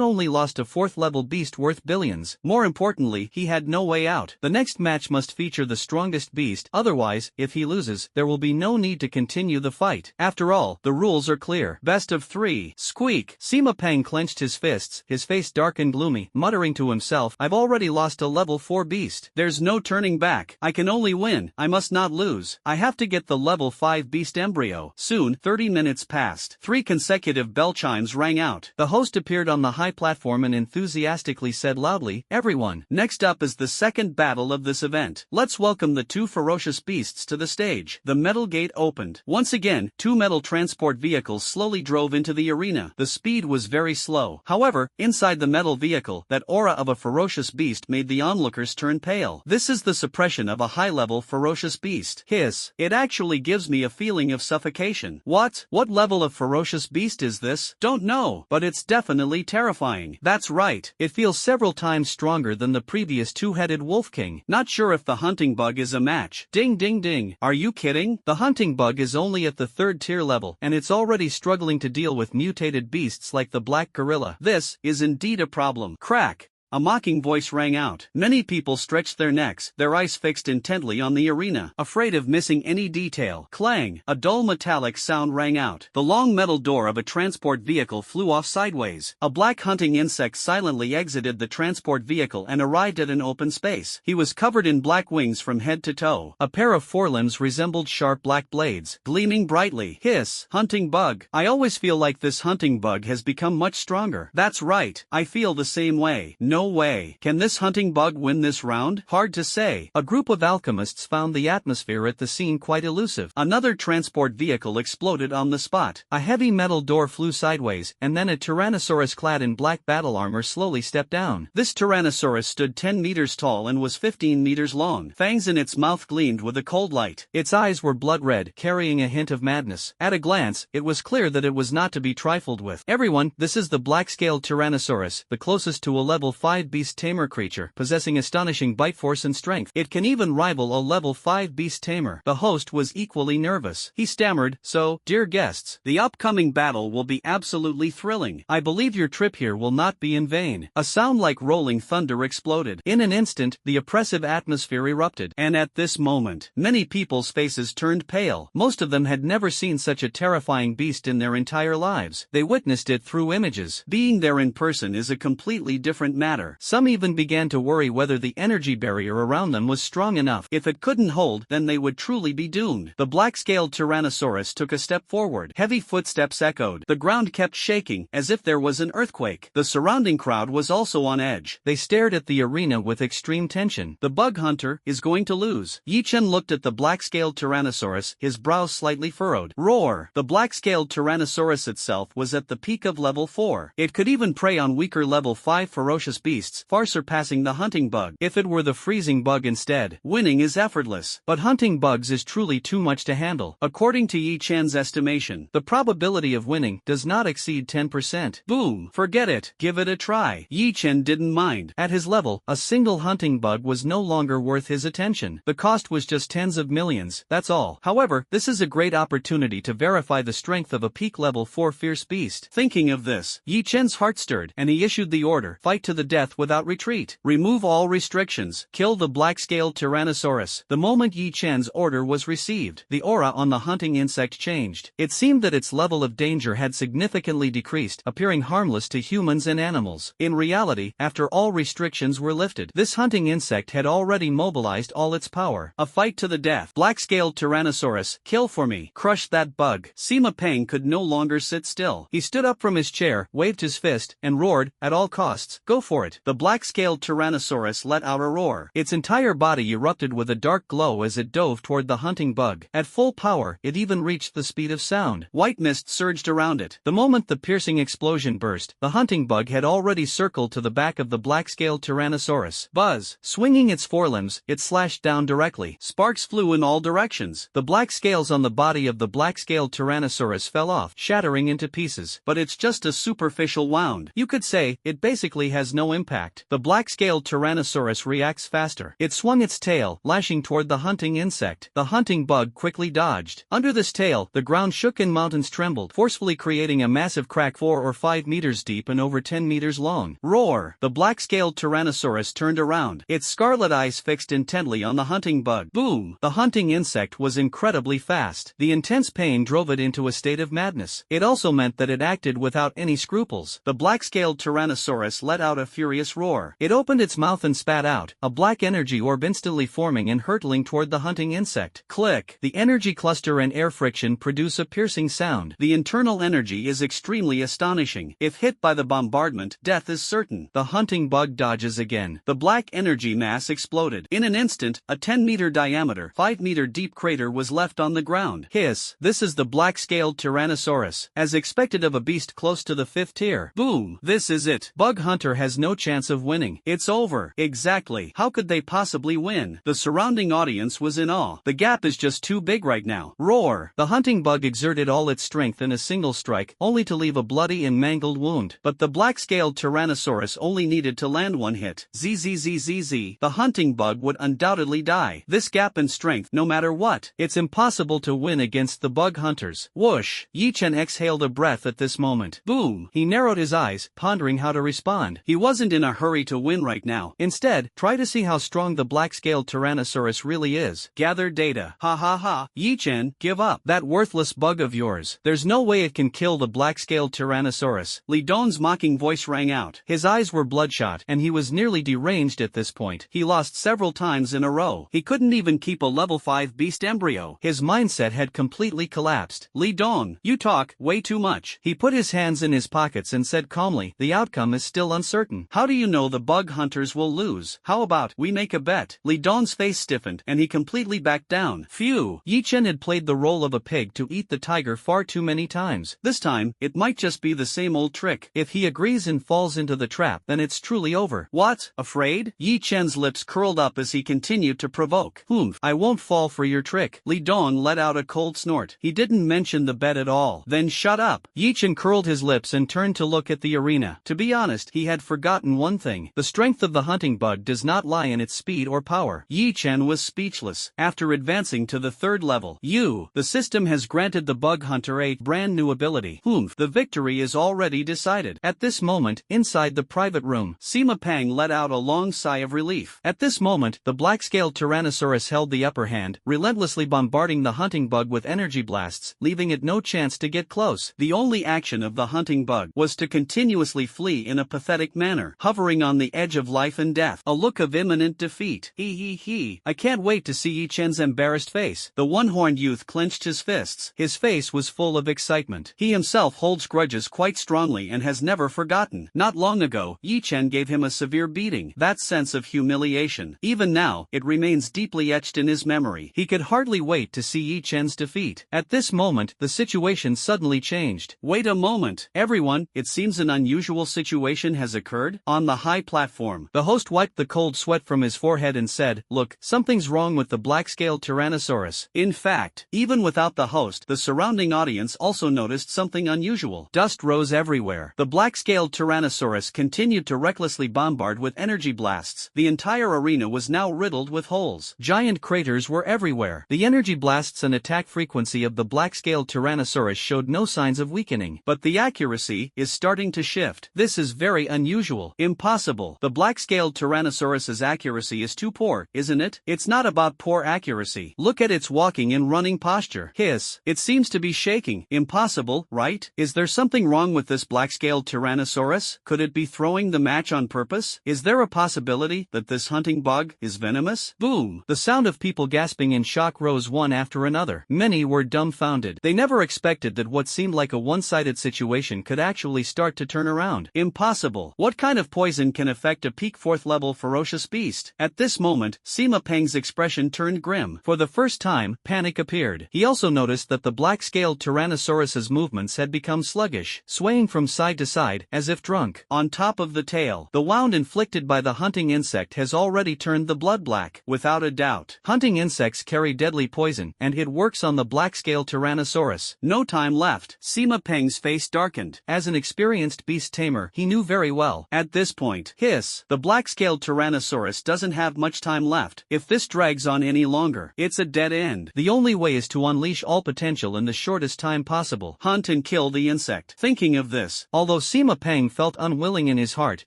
only lost a 4th-level beast worth billions, more importantly, he had no way out. The next match must feature the strongest beast, otherwise, if he loses, there will be no need to continue the fight. After all, the rules are clear. Best of 3. Squeak. Sima Pang clenched his fists, his face dark and gloomy, muttering to himself, "I've already lost a level 4 beast. There's no turning back. I can only win. I must not lose. I have to get the level 5 beast embryo." Soon, 30 minutes passed. 3 consecutive bell chimes rang out. The host appeared on the high platform and enthusiastically said loudly, "Everyone, next up is the second battle of this event. Let's welcome the 2 ferocious beasts to the stage." The metal gate opened. Once again, 2 metal transport vehicles slowly drove into the arena. The speed was very slow. However, inside the metal vehicle, that aura of a ferocious beast made the onlookers turn pale. This is the suppression of a high-level ferocious beast. Hiss. It actually gives me a feeling of suffocation. What? What level of ferocious beast is this? Don't know, but it's definitely terrifying. That's right. It feels several times stronger than the previous two-headed wolf king. Not sure if the hunting bug is a match. Ding ding ding. Are you kidding? The hunting bug is only at the 3rd tier level, and it's already struggling to deal with mutated beasts like the black gorilla. This is indeed a problem. Crack. A mocking voice rang out. Many people stretched their necks, their eyes fixed intently on the arena, afraid of missing any detail. Clang! A dull metallic sound rang out. The long metal door of a transport vehicle flew off sideways. A black hunting insect silently exited the transport vehicle and arrived at an open space. He was covered in black wings from head to toe. A pair of forelimbs resembled sharp black blades, gleaming brightly. Hiss! Hunting bug. I always feel like this hunting bug has become much stronger. That's right. I feel the same way. No No way. Can this hunting bug win this round? Hard to say. A group of alchemists found the atmosphere at the scene quite elusive. Another transport vehicle exploded on the spot. A heavy metal door flew sideways, and then a Tyrannosaurus clad in black battle armor slowly stepped down. This Tyrannosaurus stood 10 meters tall and was 15 meters long. Fangs in its mouth gleamed with a cold light. Its eyes were blood red, carrying a hint of madness. At a glance, it was clear that it was not to be trifled with. Everyone, this is the black-scaled Tyrannosaurus, the closest to a level 5 beast tamer creature, possessing astonishing bite force and strength. It can even rival a level 5 beast tamer. The host was equally nervous. He stammered, "So, dear guests, the upcoming battle will be absolutely thrilling. I believe your trip here will not be in vain." A sound like rolling thunder exploded. In an instant, the oppressive atmosphere erupted, and at this moment, many people's faces turned pale. Most of them had never seen such a terrifying beast in their entire lives. They witnessed it through images. Being there in person is a completely different matter. Some even began to worry whether the energy barrier around them was strong enough. If it couldn't hold, then they would truly be doomed. The black-scaled Tyrannosaurus took a step forward. Heavy footsteps echoed. The ground kept shaking, as if there was an earthquake. The surrounding crowd was also on edge. They stared at the arena with extreme tension. The bug hunter is going to lose. Yi Chen looked at the black-scaled Tyrannosaurus, his brows slightly furrowed. Roar! The black-scaled Tyrannosaurus itself was at the peak of level 4. It could even prey on weaker level 5 ferocious beasts, far surpassing the hunting bug. If it were the freezing bug instead, winning is effortless. But hunting bugs is truly too much to handle. According to Yi Chen's estimation, the probability of winning does not exceed 10%. Boom! Forget it. Give it a try. Yi Chen didn't mind. At his level, a single hunting bug was no longer worth his attention. The cost was just tens of millions, that's all. However, this is a great opportunity to verify the strength of a peak level 4 fierce beast. Thinking of this, Yi Chen's heart stirred, and he issued the order, fight to the death without retreat. Remove all restrictions. Kill the black-scaled Tyrannosaurus. The moment Yi Chen's order was received, the aura on the hunting insect changed. It seemed that its level of danger had significantly decreased, appearing harmless to humans and animals. In reality, after all restrictions were lifted, this hunting insect had already mobilized all its power. A fight to the death. Black-scaled Tyrannosaurus, kill for me. Crush that bug. Sima Peng could no longer sit still. He stood up from his chair, waved his fist, and roared, at all costs, go for it. The black-scaled Tyrannosaurus let out a roar. Its entire body erupted with a dark glow as it dove toward the hunting bug. At full power, it even reached the speed of sound. White mist surged around it. The moment the piercing explosion burst, the hunting bug had already circled to the back of the black-scaled Tyrannosaurus. Buzz! Swinging its forelimbs, it slashed down directly. Sparks flew in all directions. The black scales on the body of the black-scaled Tyrannosaurus fell off, shattering into pieces. But it's just a superficial wound. You could say, it basically has no impact. The black-scaled Tyrannosaurus reacts faster. It swung its tail, lashing toward the hunting insect. The hunting bug quickly dodged. Under this tail, the ground shook and mountains trembled, forcefully creating a massive crack 4 or 5 meters deep and over 10 meters long. Roar! The black-scaled Tyrannosaurus turned around, its scarlet eyes fixed intently on the hunting bug. Boom! The hunting insect was incredibly fast. The intense pain drove it into a state of madness. It also meant that it acted without any scruples. The black-scaled Tyrannosaurus let out a furious roar. It opened its mouth and spat out, a black energy orb instantly forming and hurtling toward the hunting insect. Click! The energy cluster and air friction produce a piercing sound. The internal energy is extremely astonishing. If hit by the bombardment, death is certain. The hunting bug dodges again. The black energy mass exploded. In an instant, a 10-meter diameter, 5-meter deep crater was left on the ground. Hiss! This is the black-scaled Tyrannosaurus, as expected of a beast close to the 5th tier. Boom! This is it. Bug Hunter has no chance of winning. It's over. Exactly. How could they possibly win? The surrounding audience was in awe. The gap is just too big right now. Roar! The hunting bug exerted all its strength in a single strike, only to leave a bloody and mangled wound. But the black-scaled Tyrannosaurus only needed to land one hit. Zzzzz. The hunting bug would undoubtedly die. This gap in strength, no matter what. It's impossible to win against the bug hunters. Whoosh! Yi Chen exhaled a breath at this moment. Boom! He narrowed his eyes, pondering how to respond. He wasn't in a hurry to win right now. Instead, try to see how strong the black-scaled Tyrannosaurus really is. Gather data. Ha ha ha. Yi Chen, give up. That worthless bug of yours. There's no way it can kill the black-scaled Tyrannosaurus. Li Don's mocking voice rang out. His eyes were bloodshot, and he was nearly deranged at this point. He lost several times in a row. He couldn't even keep a level 5 beast embryo. His mindset had completely collapsed. Li Don, you talk way too much. He put his hands in his pockets and said calmly, the outcome is still uncertain. How do you know the bug hunters will lose? How about we make a bet? Li Dong's face stiffened and he completely backed down. Phew! Yi Chen had played the role of a pig to eat the tiger far too many times. This time, it might just be the same old trick. If he agrees and falls into the trap, then it's truly over. What? Afraid? Yi Chen's lips curled up as he continued to provoke. I won't fall for your trick. Li Dong let out a cold snort. He didn't mention the bet at all. Then shut up. Yi Chen curled his lips and turned to look at the arena. To be honest, he had forgotten one thing. The strength of the hunting bug does not lie in its speed or power. Yi Chen was speechless. After advancing to the third level, the system has granted the bug hunter a brand new ability. The victory is already decided. At this moment, inside the private room, Sima Pang let out a long sigh of relief. At this moment, the black-scaled Tyrannosaurus held the upper hand, relentlessly bombarding the hunting bug with energy blasts, leaving it no chance to get close. The only action of the hunting bug was to continuously flee in a pathetic manner, hovering on the edge of life and death, a look of imminent defeat. I can't wait to see Yi Chen's embarrassed face. The one-horned youth clenched his fists. His face was full of excitement. He himself holds grudges quite strongly and has never forgotten. Not long ago, Yi Chen gave him a severe beating. That sense of humiliation, even now, it remains deeply etched in his memory. He could hardly wait to see Yi Chen's defeat. At this moment, the situation suddenly changed. Wait a moment. Everyone, it seems an unusual situation has occurred. On the high platform, the host wiped the cold sweat from his forehead and said, "Look, something's wrong with the black-scaled Tyrannosaurus." In fact, even without the host, the surrounding audience also noticed something unusual. Dust rose everywhere. The black-scaled Tyrannosaurus continued to recklessly bombard with energy blasts. The entire arena was now riddled with holes. Giant craters were everywhere. The energy blasts and attack frequency of the black-scaled Tyrannosaurus showed no signs of weakening. But the accuracy is starting to shift. This is very unusual. Impossible. The black-scaled Tyrannosaurus's accuracy is too poor, isn't it? It's not about poor accuracy. Look at its walking and running posture. Hiss. It seems to be shaking. Impossible, right? Is there something wrong with this black-scaled Tyrannosaurus? Could it be throwing the match on purpose? Is there a possibility that this hunting bug is venomous? Boom! The sound of people gasping in shock rose one after another. Many were dumbfounded. They never expected that what seemed like a one-sided situation could actually start to turn around. Impossible. What kind of poison can affect a peak 4th level ferocious beast? At this moment, Sima Peng's expression turned grim. For the first time, panic appeared. He also noticed that the black-scaled Tyrannosaurus's movements had become sluggish, swaying from side to side, as if drunk. On top of the tail, the wound inflicted by the hunting insect has already turned the blood black. Without a doubt, hunting insects carry deadly poison, and it works on the black-scaled Tyrannosaurus. No time left. Sima Peng's face darkened. As an experienced beast tamer, he knew very well. At this point, the black-scaled Tyrannosaurus doesn't have much time left. If this drags on any longer, it's a dead end. The only way is to unleash all potential in the shortest time possible. Hunt and kill the insect. Thinking of this, although Sima Peng felt unwilling in his heart,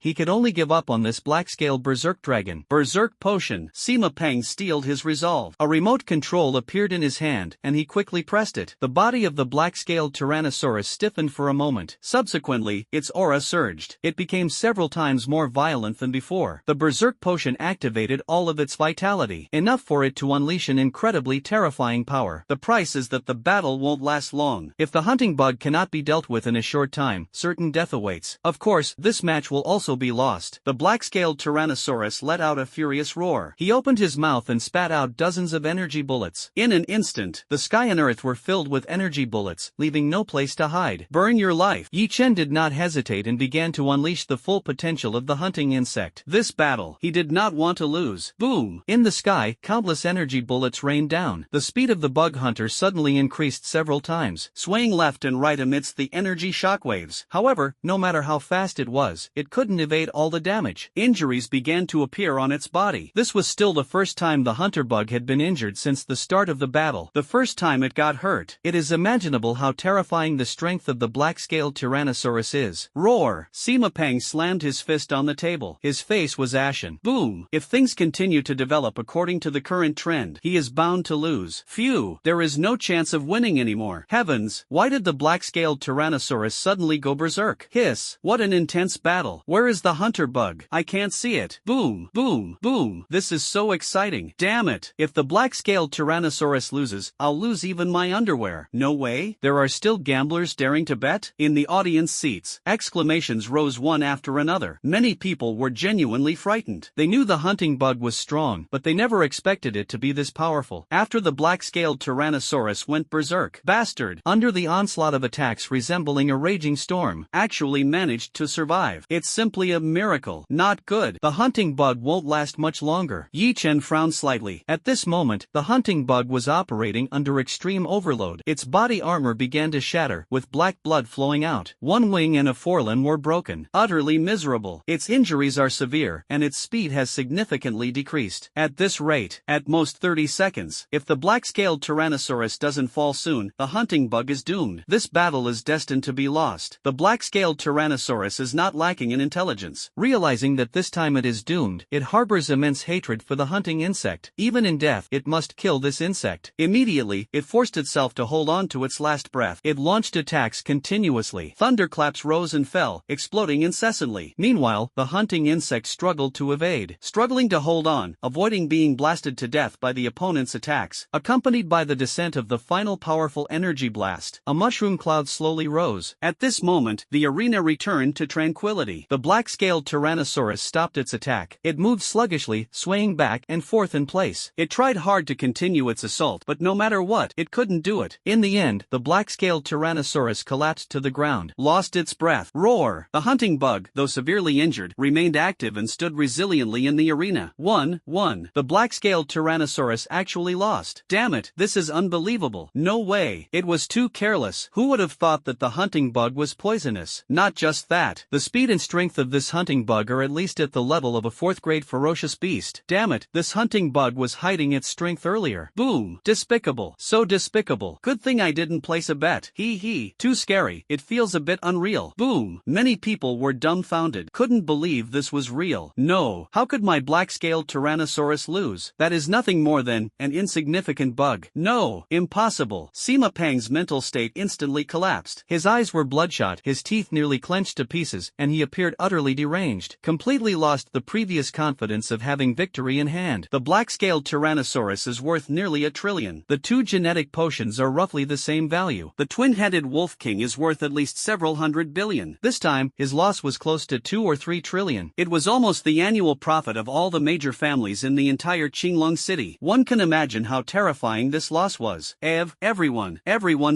he could only give up on this black-scaled berserk dragon. Berserk potion. Sima Peng steeled his resolve. A remote control appeared in his hand, and he quickly pressed it. The body of the black-scaled Tyrannosaurus stiffened for a moment. Subsequently, its aura surged. It became several times more violent than before. The berserk potion activated all of its vitality, enough for it to unleash an incredibly terrifying power. The price is that the battle won't last long. If the hunting bug cannot be dealt with in a short time, certain death awaits. Of course, this match will also be lost. The black-scaled Tyrannosaurus let out a furious roar. He opened his mouth and spat out dozens of energy bullets. In an instant, the sky and earth were filled with energy bullets, leaving no place to hide. Burn your life. Yi Chen did not hesitate and began to unleash the full potential of the hunting insect. This battle, he did not want to lose. Boom! In the sky, countless energy bullets rained down. The speed of the bug hunter suddenly increased several times, swaying left and right amidst the energy shockwaves. However, no matter how fast it was, it couldn't evade all the damage. Injuries began to appear on its body. This was still the first time the hunter bug had been injured since the start of the battle. The first time it got hurt. It is imaginable how terrifying the strength of the black-scaled Tyrannosaurus is. Roar! Sima Peng slammed his fist on the table. His face was ashen. Boom! If things continue to develop according to the current trend, he is bound to lose. Phew! There is no chance of winning anymore. Heavens! Why did the black-scaled Tyrannosaurus suddenly go berserk? Hiss! What an intense battle. Where is the hunter bug? I can't see it. Boom! Boom! Boom! This is so exciting. Damn it! If the black-scaled Tyrannosaurus loses, I'll lose even my underwear. No way? There are still gamblers daring to bet? In the audience seats, exclamations rose one after another. another. Many people were genuinely frightened. They knew the hunting bug was strong, but they never expected it to be this powerful. After the black-scaled Tyrannosaurus went berserk, Bastard, under the onslaught of attacks resembling a raging storm, actually managed to survive. It's simply a miracle. Not good. The hunting bug won't last much longer. Yi Chen frowned slightly. At this moment, the hunting bug was operating under extreme overload. Its body armor began to shatter, with black blood flowing out. One wing and a forelimb were broken. Utterly miserable. Its injuries are severe, and its speed has significantly decreased. At this rate, at most 30 seconds, if the black-scaled Tyrannosaurus doesn't fall soon, the hunting bug is doomed. This battle is destined to be lost. The black-scaled Tyrannosaurus is not lacking in intelligence. Realizing that this time it is doomed, it harbors immense hatred for the hunting insect. Even in death, it must kill this insect. Immediately, it forced itself to hold on to its last breath. It launched attacks continuously. Thunderclaps rose and fell, exploding incessantly. Meanwhile, the hunting insect struggled to evade, struggling to hold on, avoiding being blasted to death by the opponent's attacks. Accompanied by the descent of the final powerful energy blast, a mushroom cloud slowly rose. At this moment, the arena returned to tranquility. The black-scaled Tyrannosaurus stopped its attack. It moved sluggishly, swaying back and forth in place. It tried hard to continue its assault, but no matter what, it couldn't do it. In the end, the black-scaled Tyrannosaurus collapsed to the ground, lost its breath. Roar! The hunting bug, though severely injured, remained active and stood resiliently in the arena. 1-1. The black-scaled Tyrannosaurus actually lost. Damn it, this is unbelievable. No way. It was too careless. Who would have thought that the hunting bug was poisonous? Not just that. The speed and strength of this hunting bug are at least at the level of a 4th-grade ferocious beast. Damn it, this hunting bug was hiding its strength earlier. Boom. Despicable. So despicable. Good thing I didn't place a bet. Hee hee. Too scary. It feels a bit unreal. Boom. Many people were dumbfounded. Couldn't believe this was real. No. How could my black-scaled Tyrannosaurus lose? That is nothing more than an insignificant bug. No. Impossible. Sima Pang's mental state instantly collapsed. His eyes were bloodshot, his teeth nearly clenched to pieces, and he appeared utterly deranged, completely lost the previous confidence of having victory in hand. The black-scaled Tyrannosaurus is worth nearly $1 trillion. The two genetic potions are roughly the same value. The twin-headed Wolf King is worth at least several hundred billion. This time, his loss was close to 2 or 3 trillion. It was almost the annual profit of all the major families in the entire Qinglong city. One can imagine how terrifying this loss was. Everyone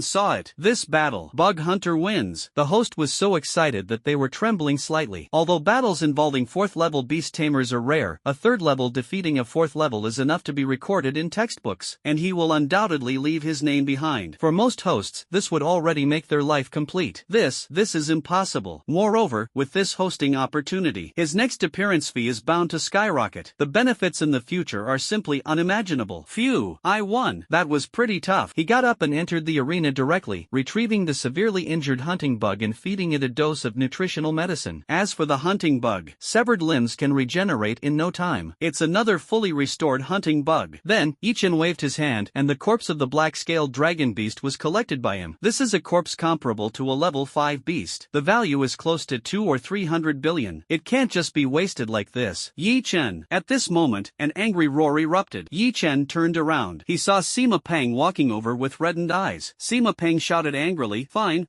saw it. This battle. Bug Hunter wins. The host was so excited that they were trembling slightly. Although battles involving 4th-level beast tamers are rare, a 3rd level defeating a 4th level is enough to be recorded in textbooks, and he will undoubtedly leave his name behind. For most hosts, this would already make their life complete. This is impossible. Moreover, with this hosting opportunity, his next appearance fee is bound to skyrocket. The benefits in the future are simply unimaginable. Phew, I won. That was pretty tough. He got up and entered the arena directly, retrieving the severely injured hunting bug and feeding it a dose of nutritional medicine. As for the hunting bug, severed limbs can regenerate in no time. It's another fully restored hunting bug. Then, Yi Chen waved his hand, and the corpse of the black-scaled dragon beast was collected by him. This is a corpse comparable to a level 5 beast. The value is close to 2 or 300 billion. It can't just be wasted like this. Yi Chen. At this moment, an angry roar erupted. Yi Chen turned around. He saw Sima Pang walking over with reddened eyes. Sima Pang shouted angrily, Fine.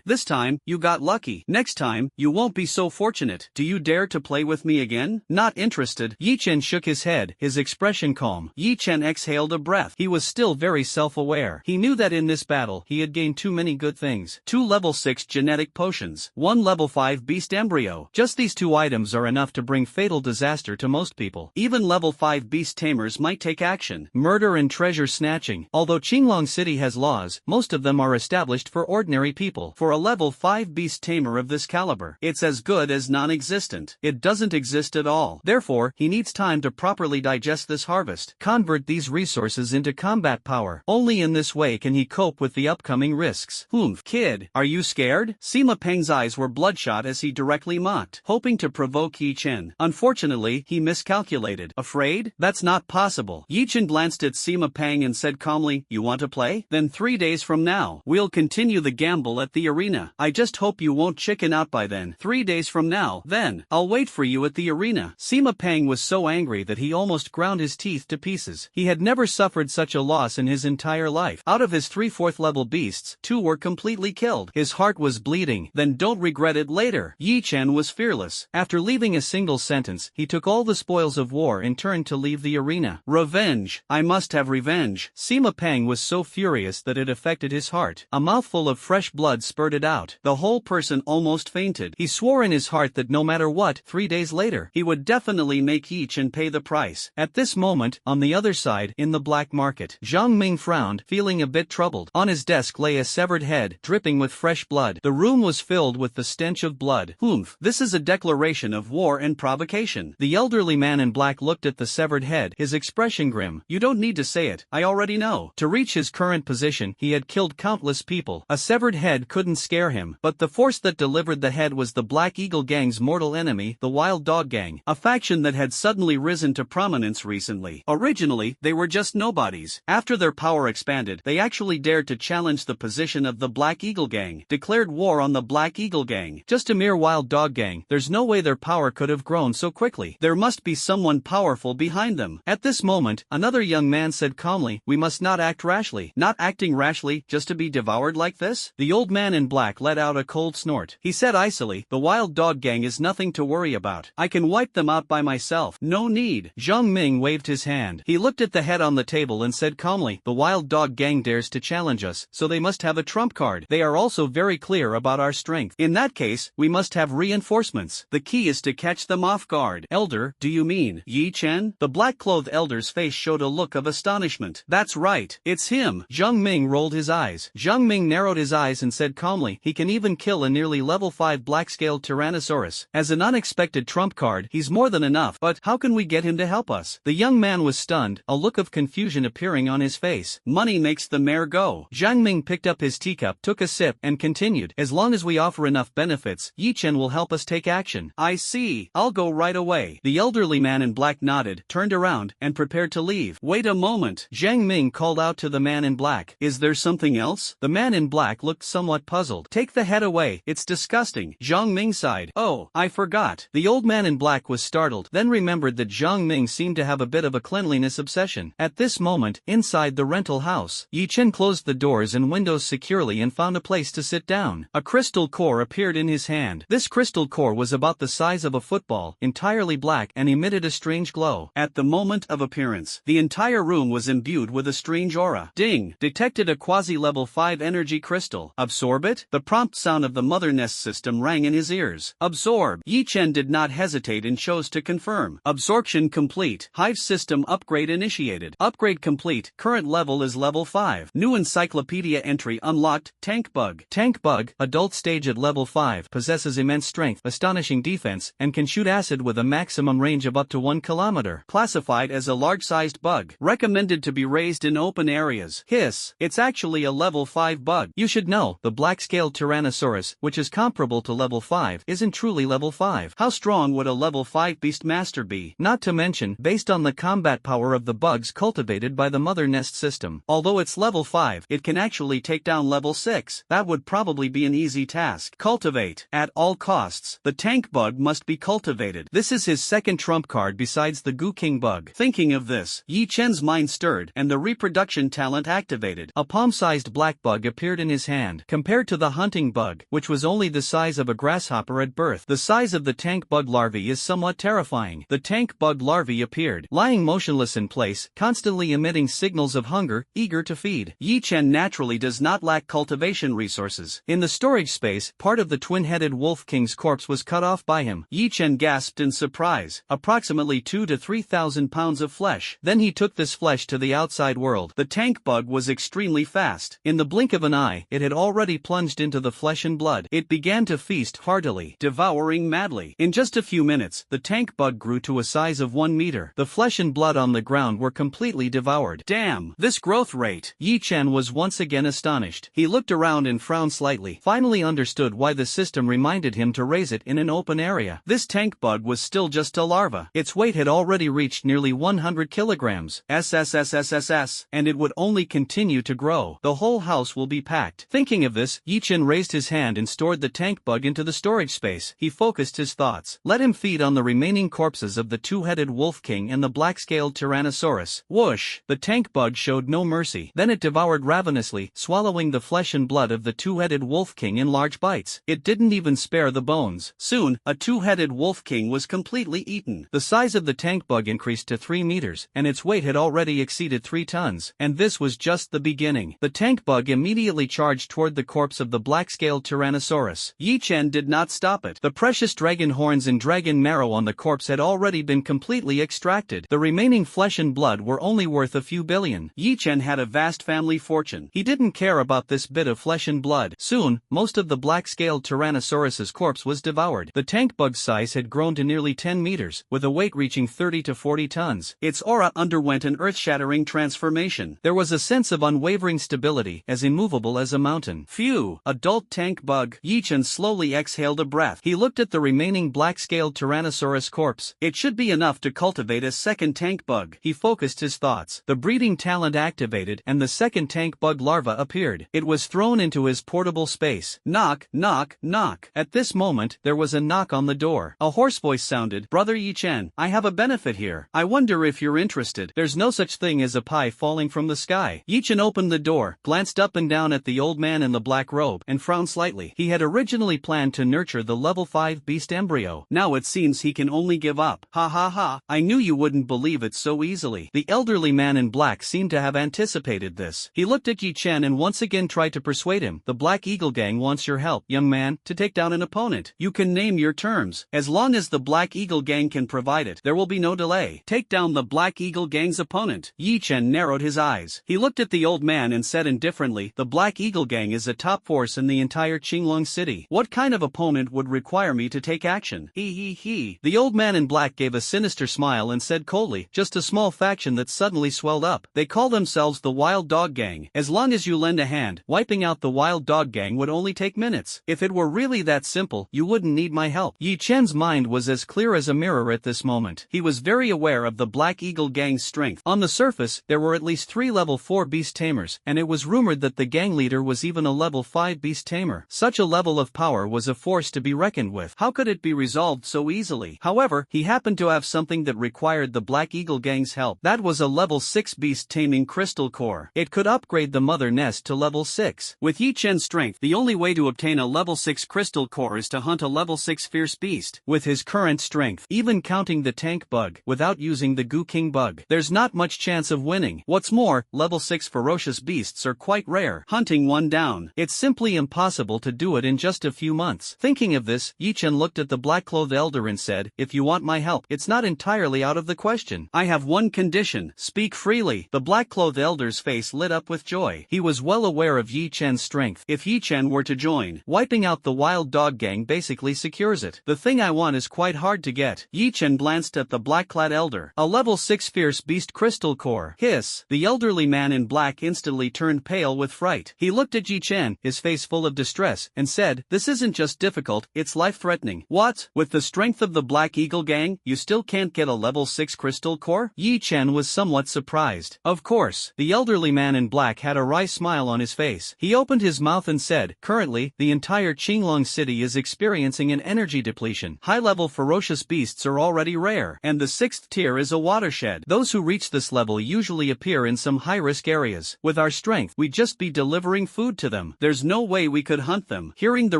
This time, you got lucky. Next time, you won't be so fortunate. Do you dare to play with me again? Not interested. Yi Chen shook his head, his expression calm. Yi Chen exhaled a breath. He was still very self-aware. He knew that in this battle, he had gained too many good things. 2 level 6 genetic potions. 1 level 5 beast embryo. Just these 2 items are enough to bring fatal disaster to most people. Even level 5 beast tamers might take action. Murder and treasure snatching. Although Qinglong City has laws, most of them are established for ordinary people. For a level 5 beast tamer of this caliber, it's as good as non-existent. It doesn't exist at all. Therefore, he needs time to properly digest this harvest, convert these resources into combat power. Only in this way can he cope with the upcoming risks. Kid, are you scared? Sima Peng's eyes were bloodshot as he directly mocked, hoping to provoke Yi Chen. Unfortunately, he miscalculated. Afraid? That's not possible. Yi Chen glanced at Sima Peng and said calmly, You want to play? Then 3 days from now, we'll continue the gamble at the arena. I just hope you won't chicken out by then. 3 days from now, then, I'll wait for you at the arena. Sima Peng was so angry that he almost ground his teeth to pieces. He had never suffered such a loss in his entire life. Out of his 3/4 level beasts, 2 were completely killed. His heart was bleeding. Then don't regret it later. Yi Yi Chen was fearless. After leaving a single sentence, he took all the spoils of war and turned to leave the arena. Revenge! I must have revenge. Sima Pang was so furious that it affected his heart. A mouthful of fresh blood spurted out. The whole person almost fainted. He swore in his heart that no matter what, 3 days later, he would definitely make Yi Chen pay the price. At this moment, on the other side, in the black market, Zhang Ming frowned, feeling a bit troubled. On his desk lay a severed head, dripping with fresh blood. The room was filled with the stench of blood. Humph, this is a declaration of war and provocation. The elderly man in black looked at the severed head, his expression grim. You don't need to say it, I already know. To reach his current position, he had killed countless people. A severed head couldn't scare him, but the force that delivered the head was the Black Eagle Gang's mortal enemy, the Wild Dog Gang, a faction that had suddenly risen to prominence recently. Originally, they were just nobodies. After their power expanded, they actually dared to challenge the position of the Black Eagle Gang, declared war on the Black Eagle Gang. Just a mere Wild Dog Gang, there's no way their power could have grown so quickly. There must be someone powerful behind them. At this moment, another young man said calmly, we must not act rashly. Not acting rashly, just to be devoured like this? The old man in black let out a cold snort. He said icily, the Wild Dog Gang is nothing to worry about. I can wipe them out by myself. No need. Zhang Ming waved his hand. He looked at the head on the table and said calmly, the Wild Dog Gang dares to challenge us, so they must have a trump card. They are also very clear about our strength. In that case, we must have reinforcements. The key is to catch them off guard. Elder, do you mean Yi Chen? The black-clothed elder's face showed a look of astonishment. That's right. It's him. Zhang Ming rolled his eyes. Zhang Ming narrowed his eyes and said calmly, he can even kill a nearly level 5 black-scaled Tyrannosaurus. As an unexpected trump card, he's more than enough, but how can we get him to help us? The young man was stunned, a look of confusion appearing on his face. Money makes the mare go. Zhang Ming picked up his teacup, took a sip, and continued, as long as we offer enough benefits, Yi Chen will help us take action. I see. I'll go right away. The elderly man in black nodded, turned around, and prepared to leave. Wait a moment. Zhang Ming called out to the man in black. Is there something else? The man in black looked somewhat puzzled. Take the head away. It's disgusting. Zhang Ming sighed. Oh, I forgot. The old man in black was startled, then remembered that Zhang Ming seemed to have a bit of a cleanliness obsession. At this moment, inside the rental house, Yi Chen closed the doors and windows securely and found a place to sit down. A crystal core appeared in his hand. This crystal core was about the size of a football, entirely black, and emitted a strange glow. At the moment of appearance, the entire room was imbued with a strange aura. Ding! Detected a quasi-level 5 energy crystal. Absorb it? The prompt sound of the mother nest system rang in his ears. Absorb. Yi Chen did not hesitate and chose to confirm. Absorption complete. Hive system upgrade initiated. Upgrade complete. Current level is level 5. New encyclopedia entry unlocked. Tank Bug. Tank Bug, adult stage at level 5, possesses immense strength, astonishing defense, and can shoot acid with a maximum range of up to 1 kilometer. Classified as a large-sized bug. Recommended to be raised in open areas. Hiss. It's actually a level 5 bug. You should know, the black-scaled Tyrannosaurus, which is comparable to level 5, isn't truly level 5. How strong would a level 5 Beastmaster be? Not to mention, based on the combat power of the bugs cultivated by the mother nest system. Although it's level 5, it can actually take down level 6. That would probably be an easy task. Cultivate. At all costs. The tank bug must be cultivated. This is his second trump card besides the Goo King bug. Thinking of this, Yi Chen's mind stirred, and the reproduction talent activated. A palm-sized black bug appeared in his hand. Compared to the hunting bug, which was only the size of a grasshopper at birth, the size of the tank bug larvae is somewhat terrifying. The tank bug larvae appeared, lying motionless in place, constantly emitting signals of hunger, eager to feed. Yi Chen naturally does not lack cultivation resources. In the storage space, part of the twin-headed wolf king's corpse was cut off by him. Yi Chen gasped in surprise. Approximately 2,000 to 3,000 pounds of flesh. Then he took this flesh to the outside world. The tank bug was extremely fast. In the blink of an eye, it had already plunged into the flesh and blood. It began to feast heartily, devouring madly. In just a few minutes, the tank bug grew to a size of 1 meter. The flesh and blood on the ground were completely devoured. Damn! This growth rate! Yi Chen was once again astonished. He looked around and frowned slightly, finally understood why the system reminded him to raise it in an open area. This tank bug was still just a larva. Its weight had already reached nearly 100 kilograms. SSSSSS, and it would only continue to grow. The whole house will be packed. Thinking of this, Yi Chen raised his hand and stored the tank bug into the storage space. He focused his thoughts. Let him feed on the remaining corpses of the two-headed wolf king and the black-scaled Tyrannosaurus. Whoosh! The tank bug showed no mercy. Then it devoured ravenously, swallowing the flesh and blood of the two-headed wolf king in large bites. It didn't even spare spare the bones. Soon, a two-headed wolf king was completely eaten. The size of the tank bug increased to 3 meters, and its weight had already exceeded 3 tons. And this was just the beginning. The tank bug immediately charged toward the corpse of the black-scaled Tyrannosaurus. Yi Chen did not stop it. The precious dragon horns and dragon marrow on the corpse had already been completely extracted. The remaining flesh and blood were only worth a few billion. Yi Chen had a vast family fortune. He didn't care about this bit of flesh and blood. Soon, most of the black-scaled Tyrannosaurus's corpse was devoured. The tank bug's size had grown to nearly 10 meters, with a weight reaching 30 to 40 tons. Its aura underwent an earth-shattering transformation. There was a sense of unwavering stability, as immovable as a mountain. Phew! Adult tank bug. Yi Chen slowly exhaled a breath. He looked at the remaining black-scaled Tyrannosaurus corpse. It should be enough to cultivate a second tank bug. He focused his thoughts. The breeding talent activated, and the second tank bug larva appeared. It was thrown into his portable space. Knock, knock, knock. At this moment, there was a knock on the door. A hoarse voice sounded. Brother Yi Chen, I have a benefit here. I wonder if you're interested. There's no such thing as a pie falling from the sky. Yi Chen opened the door, glanced up and down at the old man in the black robe, and frowned slightly. He had originally planned to nurture the level 5 beast embryo. Now it seems he can only give up. Ha ha ha, I knew you wouldn't believe it so easily. The elderly man in black seemed to have anticipated this. He looked at Yi Chen and once again tried to persuade him. The Black Eagle Gang wants your help, young man, to take down an opponent. You can name your terms. As long as the Black Eagle Gang can provide it, there will be no delay. Take down the Black Eagle Gang's opponent. Yi Chen narrowed his eyes. He looked at the old man and said indifferently, the Black Eagle Gang is a top force in the entire Qinglong city. What kind of opponent would require me to take action? He. The old man in black gave a sinister smile and said coldly, just a small faction that suddenly swelled up. They call themselves the Wild Dog Gang. As long as you lend a hand, wiping out the Wild Dog Gang would only take minutes. If it were really that simple, you wouldn't need my help. Yi Chen's mind was as clear as a mirror at this moment. He was very aware of the Black Eagle Gang's strength. On the surface, there were at least 3 level 4 beast tamers, and it was rumored that the gang leader was even a level 5 beast tamer. Such a level of power was a force to be reckoned with. How could it be resolved so easily? However, he happened to have something that required the Black Eagle Gang's help. That was a level 6 beast taming crystal core. It could upgrade the mother nest to level 6. With Yi Chen's strength, the only way to obtain a level 6 crystal core is to hunt a level 6 fierce beast. With his current strength, even counting the tank bug, without using the Goo King bug, there's not much chance of winning. What's more, level 6 ferocious beasts are quite rare. Hunting one down, it's simply impossible to do it in just a few months. Thinking of this, Yi Chen looked at the black-clothed elder and said, if you want my help, it's not entirely out of the question. I have one condition. Speak freely. The black-clothed elder's face lit up with joy. He was well aware of Yi Chen's strength. If Yi Chen were to join, wiping out the Wild Dog Gang basically secures it. The thing I want is quite hard to get. Yi Chen glanced at the black-clad elder. A level 6 fierce beast crystal core. Hiss. The elderly man in black instantly turned pale with fright. He looked at Yi Chen, his face full of distress, and said, this isn't just difficult, it's life-threatening. What? With the strength of the Black Eagle Gang, you still can't get a level 6 crystal core? Yi Chen was somewhat surprised. Of course. The elderly man in black had a wry smile on his face. He opened his mouth and said, currently, the entire Qinglong city is experiencing an energy depletion. High-level ferocious beasts are already rare, and the 6th tier is a watershed. Those who reach this level usually appear in some high-risk areas. With our strength, we'd just be delivering food to them. There's no way we could hunt them. Hearing the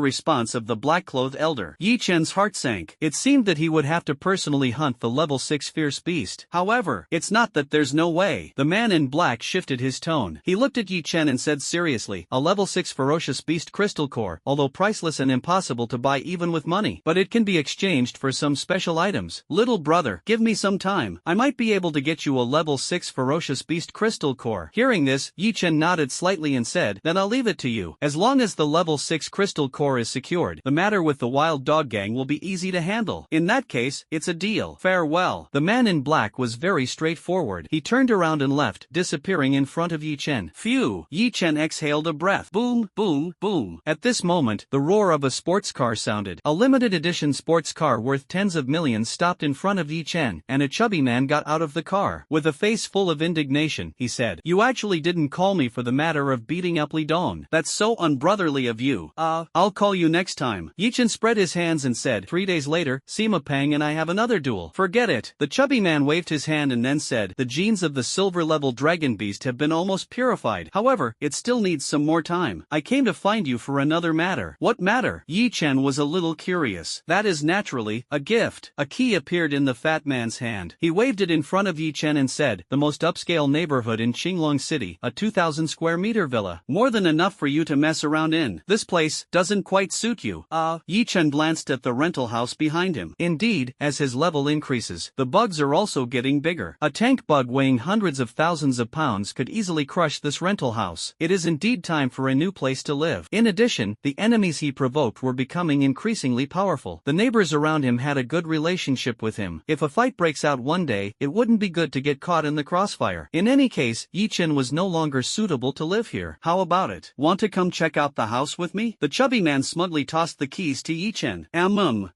response of the black-clothed elder, Yi Chen's heart sank. It seemed that he would have to personally hunt the level 6 fierce beast. However, it's not that there's no way. The man in black shifted his tone. He looked at Yi Chen and said seriously, a level 6 ferocious beast crystal core, although priceless and impossible to buy even with money, but it can be exchanged for some special items. Little brother, give me some time. I might be able to get you a level 6 ferocious beast crystal core. Hearing this, Yi Chen nodded slightly and said, then I'll leave it to you. As long as the level 6 crystal core is secured, the matter with the Wild Dog Gang will be easy to handle. In that case, it's a deal. Farewell. The man in black was very straightforward. He turned around and left, disappearing in front of Yi Chen. Phew! Yi Chen exhaled a breath. Boom, boom, boom. At this moment, the roar of a sports car sounded. A limited edition sports car worth tens of millions stopped in front of Yi Chen, and a chubby man got out of the car. With a face full of indignation, he said, you actually didn't call me for the matter of beating up Li Dong. That's so unbrotherly of you. I'll call you next time. Yi Chen spread his hands and said, 3 days later, Sima Pang and I have another duel. Forget it. The chubby man waved his hand and then said, the genes of the silver-level dragon beast have been almost purified. However, it still needs some more time. I came to find you for another matter. What matter? Yi Yi-Chen was a little curious. That is naturally a gift. A key appeared in the fat man's hand. He waved it in front of Yi-Chen and said, the most upscale neighborhood in Qinglong City, a 2,000 square meter villa. More than enough for you to mess around in. This place doesn't quite suit you. Yi-Chen glanced at the rental house behind him. Indeed, as his level increases, the bugs are also getting bigger. A tank bug weighing hundreds of thousands of pounds could easily crush this rental house. It is indeed time for a new place to live. In addition, the enemies he provoked were becoming increasingly powerful. The neighbors around him had a good relationship with him. If a fight breaks out one day, it wouldn't be good to get caught in the crossfire. In any case, Yi-Chen was no longer suitable to live here. How about it? Want to come check out the house with me? The chubby man smugly tossed the keys to Yi-Chen.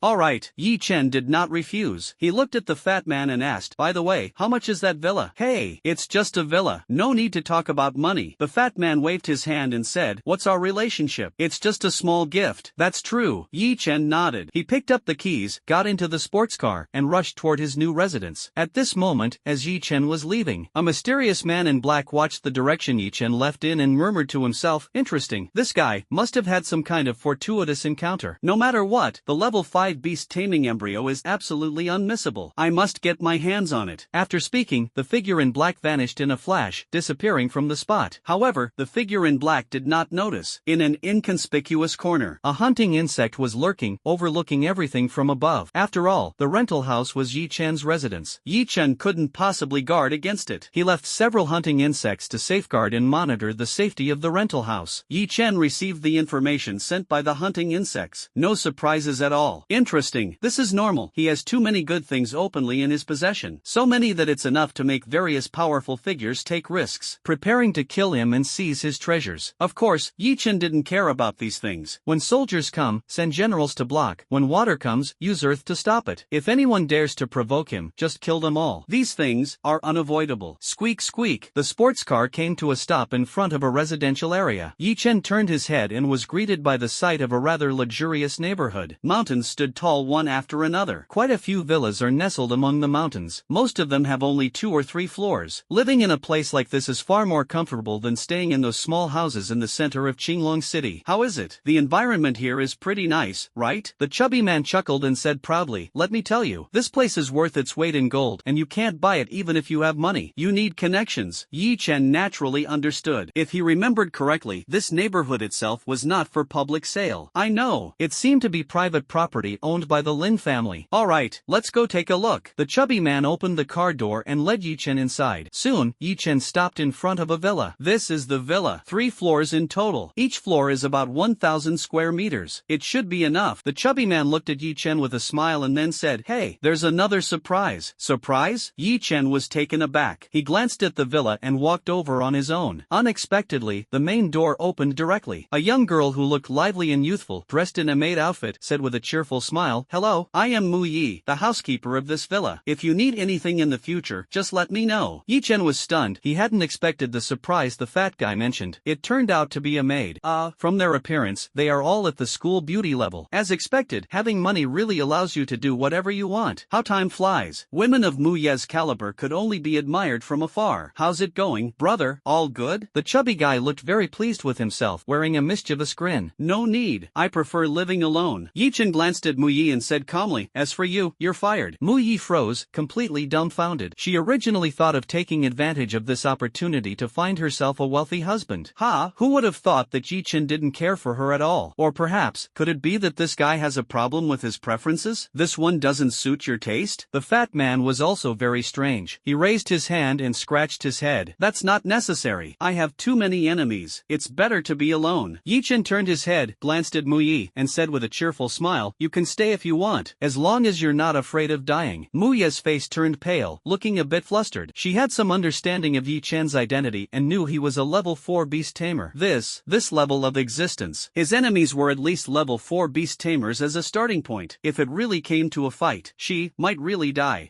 Alright. Yi-Chen did not refuse. He looked at the fat man and asked, by the way, how much is that villa? Hey, it's just a villa. No need to talk about money. The fat man waved his hand and said, what's our relationship? It's just a small gift. That's true. Yi-Chen nodded. He picked up the keys, got into the sports car, and rushed toward his new residence. At this moment, as Yi-Chen was leaving, a mysterious man in black watched the direction Yi-Chen left in and murmured to himself, interesting, this guy must have had some kind of fortuitous encounter. No matter what, the level 5 beast taming embryo is absolutely unmissable. I must get my hands on it. After speaking, the figure in black vanished in a flash, disappearing from the spot. However, the figure in black did not notice. In an inconspicuous corner, a hunting insect was lurking, overlooking everything from above. After all, the rental house was Yi-Chen's residence. Yi-Chen couldn't possibly guard against it. He left several hunting insects to safeguard and monitor the safety of the rental house. Yi-Chen received the information sent by the hunting insects. No surprises at all. Interesting. This is normal. He has too many good things openly in his possession. So many that it's enough to make various powerful figures take risks, preparing to kill him and seize his treasures. Of course, Yi-Chen didn't care about these things. When soldiers come, send generals to block. When water comes, use earth to stop it. If anyone dares to provoke him, just kill them all. These things are unavoidable. Squeak squeak. The sports car came to a stop in front of a residential area. Yi-Chen turned his head and was greeted by the sight of a rather luxurious neighborhood. Mountains stood tall one after another. Quite a few villas are nestled among the mountains. Most of them have only 2 or 3 floors. Living in a place like this is far more comfortable than staying in those small houses in the center of Qinglong City. How is it? The environment here is pretty nice, right? The chubby man chuckled and said proudly, let me tell you, this place is worth its weight in gold, and you can't buy it even if you have money. You need connections. Yi-Chen naturally understood. If he remembered correctly, this neighborhood itself was not for public sale. I know. It seemed to be private property owned by the Lin family. Alright, let's go take a look. The chubby man opened the car door and led Yi-Chen inside. Soon, Yi-Chen stopped in front of a villa. This is the villa. 3 floors in total. Each floor is about 1,000 square meters. It should be enough. The chubby man looked at Yi-Chen with a smile and then said, hey, there's another surprise. Surprise? Yi-Chen was taken aback. He glanced at the villa and walked over on his own. Unexpectedly, the main door opened directly. A young girl who looked lively and youthful, dressed in a maid outfit, said with a cheerful smile, hello, I am Mu Yi, the housekeeper of this villa. If you need anything in the future, just let me know. Yi-Chen was stunned. He hadn't expected the surprise the fat guy mentioned. It turned out to be a maid. From their appearance, they are all at the school beauty level. As expected, having money really allows you to do whatever you want. How time flies. Women of Mu Ye's caliber could only be admired from afar. How's it going, brother? All good? The chubby guy looked very pleased with himself, wearing a mischievous grin. No need. I prefer living alone. Yi-Chen glanced at Mu Yi and said calmly, as for you, you're fired. Mu Yi froze, completely dumbfounded. She originally thought of taking advantage of this opportunity to find herself a wealthy husband. Who would have thought that Yi-Chen didn't care for her at all? Or perhaps, could it be that this guy has a problem with his preferences? This one doesn't suit your taste? The fat man was also very strange. He raised his hand and scratched his head. That's not necessary. I have too many enemies. It's better to be alone. Yi-Chen turned his head, glanced at Mu Yi, and said with a cheerful smile, you can stay if you want, as long as you're not afraid of dying. Mu Yi's face turned pale, looking a bit flustered. She had some understanding of Yi-Chen's identity and knew he was a level 4 beast tamer. This level of existence. His enemies were at least level 4 beast tamers as a starting point. If it really came to a fight, she might really die.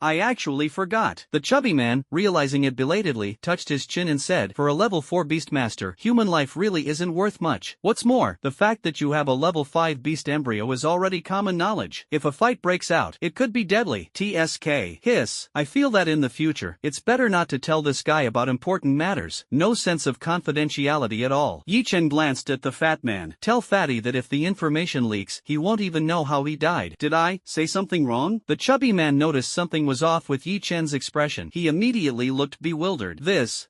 I actually forgot. The chubby man, realizing it belatedly, touched his chin and said, for a level 4 beast master, human life really isn't worth much. What's more, the fact that you have a level 5 beast embryo is already common knowledge. If a fight breaks out, it could be deadly. TSK. Hiss. I feel that in the future, it's better not to tell this guy about important matters. No sense of confidentiality at all. Yi-Chen glanced at the fat man. Tell Fatty that if if the information leaks, he won't even know how he died. Did I say something wrong? The chubby man noticed something was off with Yi Chen's expression. He immediately looked bewildered.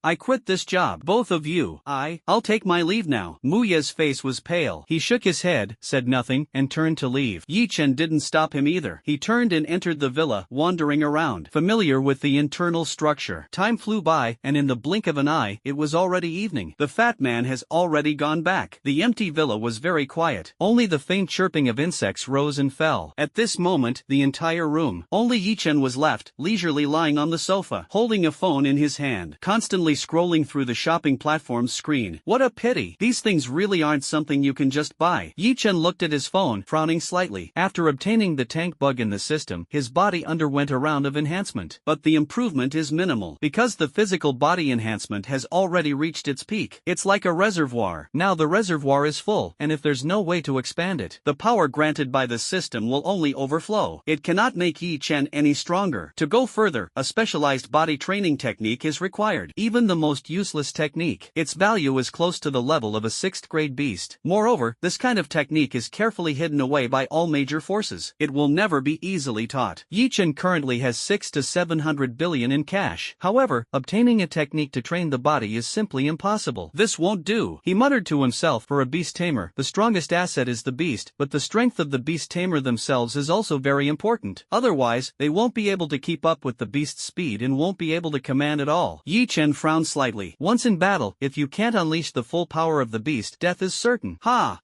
I quit this job. Both of you. I'll take my leave now. Mu Ye's face was pale. He shook his head, said nothing, and turned to leave. Yi Chen didn't stop him either. He turned and entered the villa, wandering around, familiar with the internal structure. Time flew by, and in the blink of an eye, it was already evening. The fat man has already gone back. The empty villa was very quiet. Only the faint chirping of insects rose and fell. At this moment, the entire room. Only Yi Chen was left, leisurely lying on the sofa, holding a phone in his hand, constantly scrolling through the shopping platform's screen. What a pity. These things really aren't something you can just buy. Yi Chen looked at his phone, frowning slightly. After obtaining the tank bug in the system, his body underwent a round of enhancement. But the improvement is minimal, because the physical body enhancement has already reached its peak. It's like a reservoir. Now the reservoir is full, and if there's no way to expand it, the power granted by the system will only overflow. It cannot make Yi Chen any stronger. To go further, a specialized body training technique is required. Even the most useless technique, its value is close to the level of a 6th grade beast. Moreover, this kind of technique is carefully hidden away by all major forces. It will never be easily taught. Yi Chen currently has 6 to 700 billion in cash. However, obtaining a technique to train the body is simply impossible. This won't do. He muttered to himself. For a beast tamer, the strongest asset is the beast, but the strength of the beast tamer themselves is also very important. Otherwise, they won't be able to keep up with the beast's speed and won't be able to command at all. Yi Chen frowned slightly. Once in battle, if you can't unleash the full power of the beast, death is certain.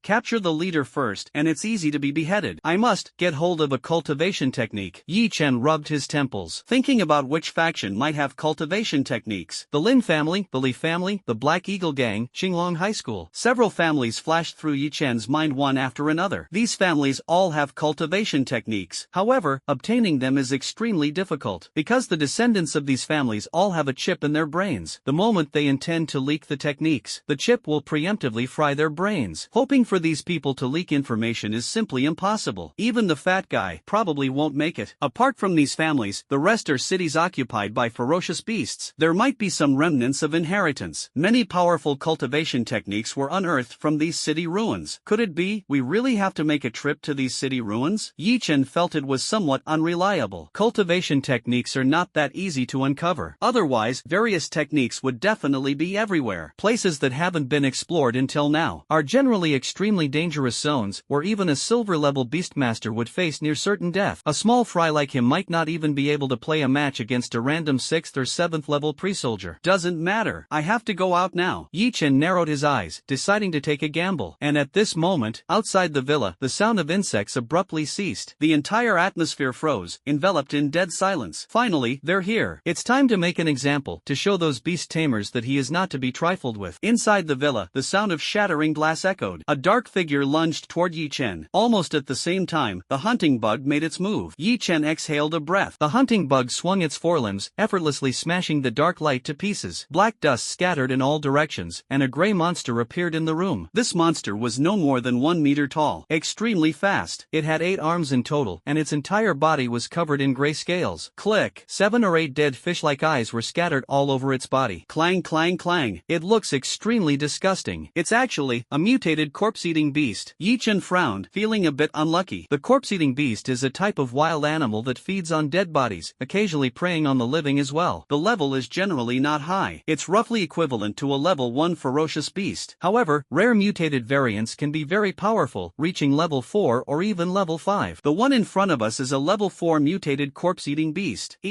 Capture the leader first, and it's easy to be beheaded. I must get hold of a cultivation technique. Yi Chen rubbed his temples, thinking about which faction might have cultivation techniques. The Lin family, the Li family, the Black Eagle gang, Qinglong High School. Several families flashed through Yi Chen's mind one after another. These families all have cultivation techniques. However, obtaining them is extremely difficult, because the descendants of these families all have a chip in their brains. The moment they intend to leak the techniques, the chip will preemptively fry their brains. Hoping for these people to leak information is simply impossible. Even the fat guy probably won't make it. Apart from these families, the rest are cities occupied by ferocious beasts. There might be some remnants of inheritance. Many powerful cultivation techniques were unearthed from these city ruins. Could it be we really have to make a trip to these city ruins? Yi Chen felt it was somewhat unreliable. Cultivation techniques are not that easy to uncover. Otherwise, various techniques would definitely be everywhere. Places that haven't been explored until now are generally extremely dangerous zones, where even a silver-level beastmaster would face near certain death. A small fry like him might not even be able to play a match against a random 6th or 7th level pre-soldier. Doesn't matter. I have to go out now. Yi Chen narrowed his eyes, deciding to take a gamble. And at this moment, outside the villa, the sound of insects abruptly ceased. The entire atmosphere froze, enveloped in dead silence. Finally, they're here. It's time to make an example, to show those beast tamers that he is not to be trifled with. Inside the villa, the sound of shattering glass echoed. A dark figure lunged toward Yi Chen. Almost at the same time, the hunting bug made its move. Yi Chen exhaled a breath. The hunting bug swung its forelimbs, effortlessly smashing the dark light to pieces. Black dust scattered in all directions, and a gray monster appeared in the room. This monster was no more than 1 meter tall, extremely fast. It had 8 arms in total, and its entire body was covered in gray scales. Click. 7 or 8 dead fish-like eyes were scattered all over its body. Clang, clang, clang. It looks extremely disgusting. It's actually a mutated corpse-eating beast. Yi Chen frowned, feeling a bit unlucky. The corpse-eating beast is a type of wild animal that feeds on dead bodies, occasionally preying on the living as well. The level is generally not high. It's roughly equivalent to a level 1 ferocious beast. However, rare mutated variants can be very powerful, reaching level 4 or even level 5. The one in front of us is a level 4 mutated corpse-eating beast. He.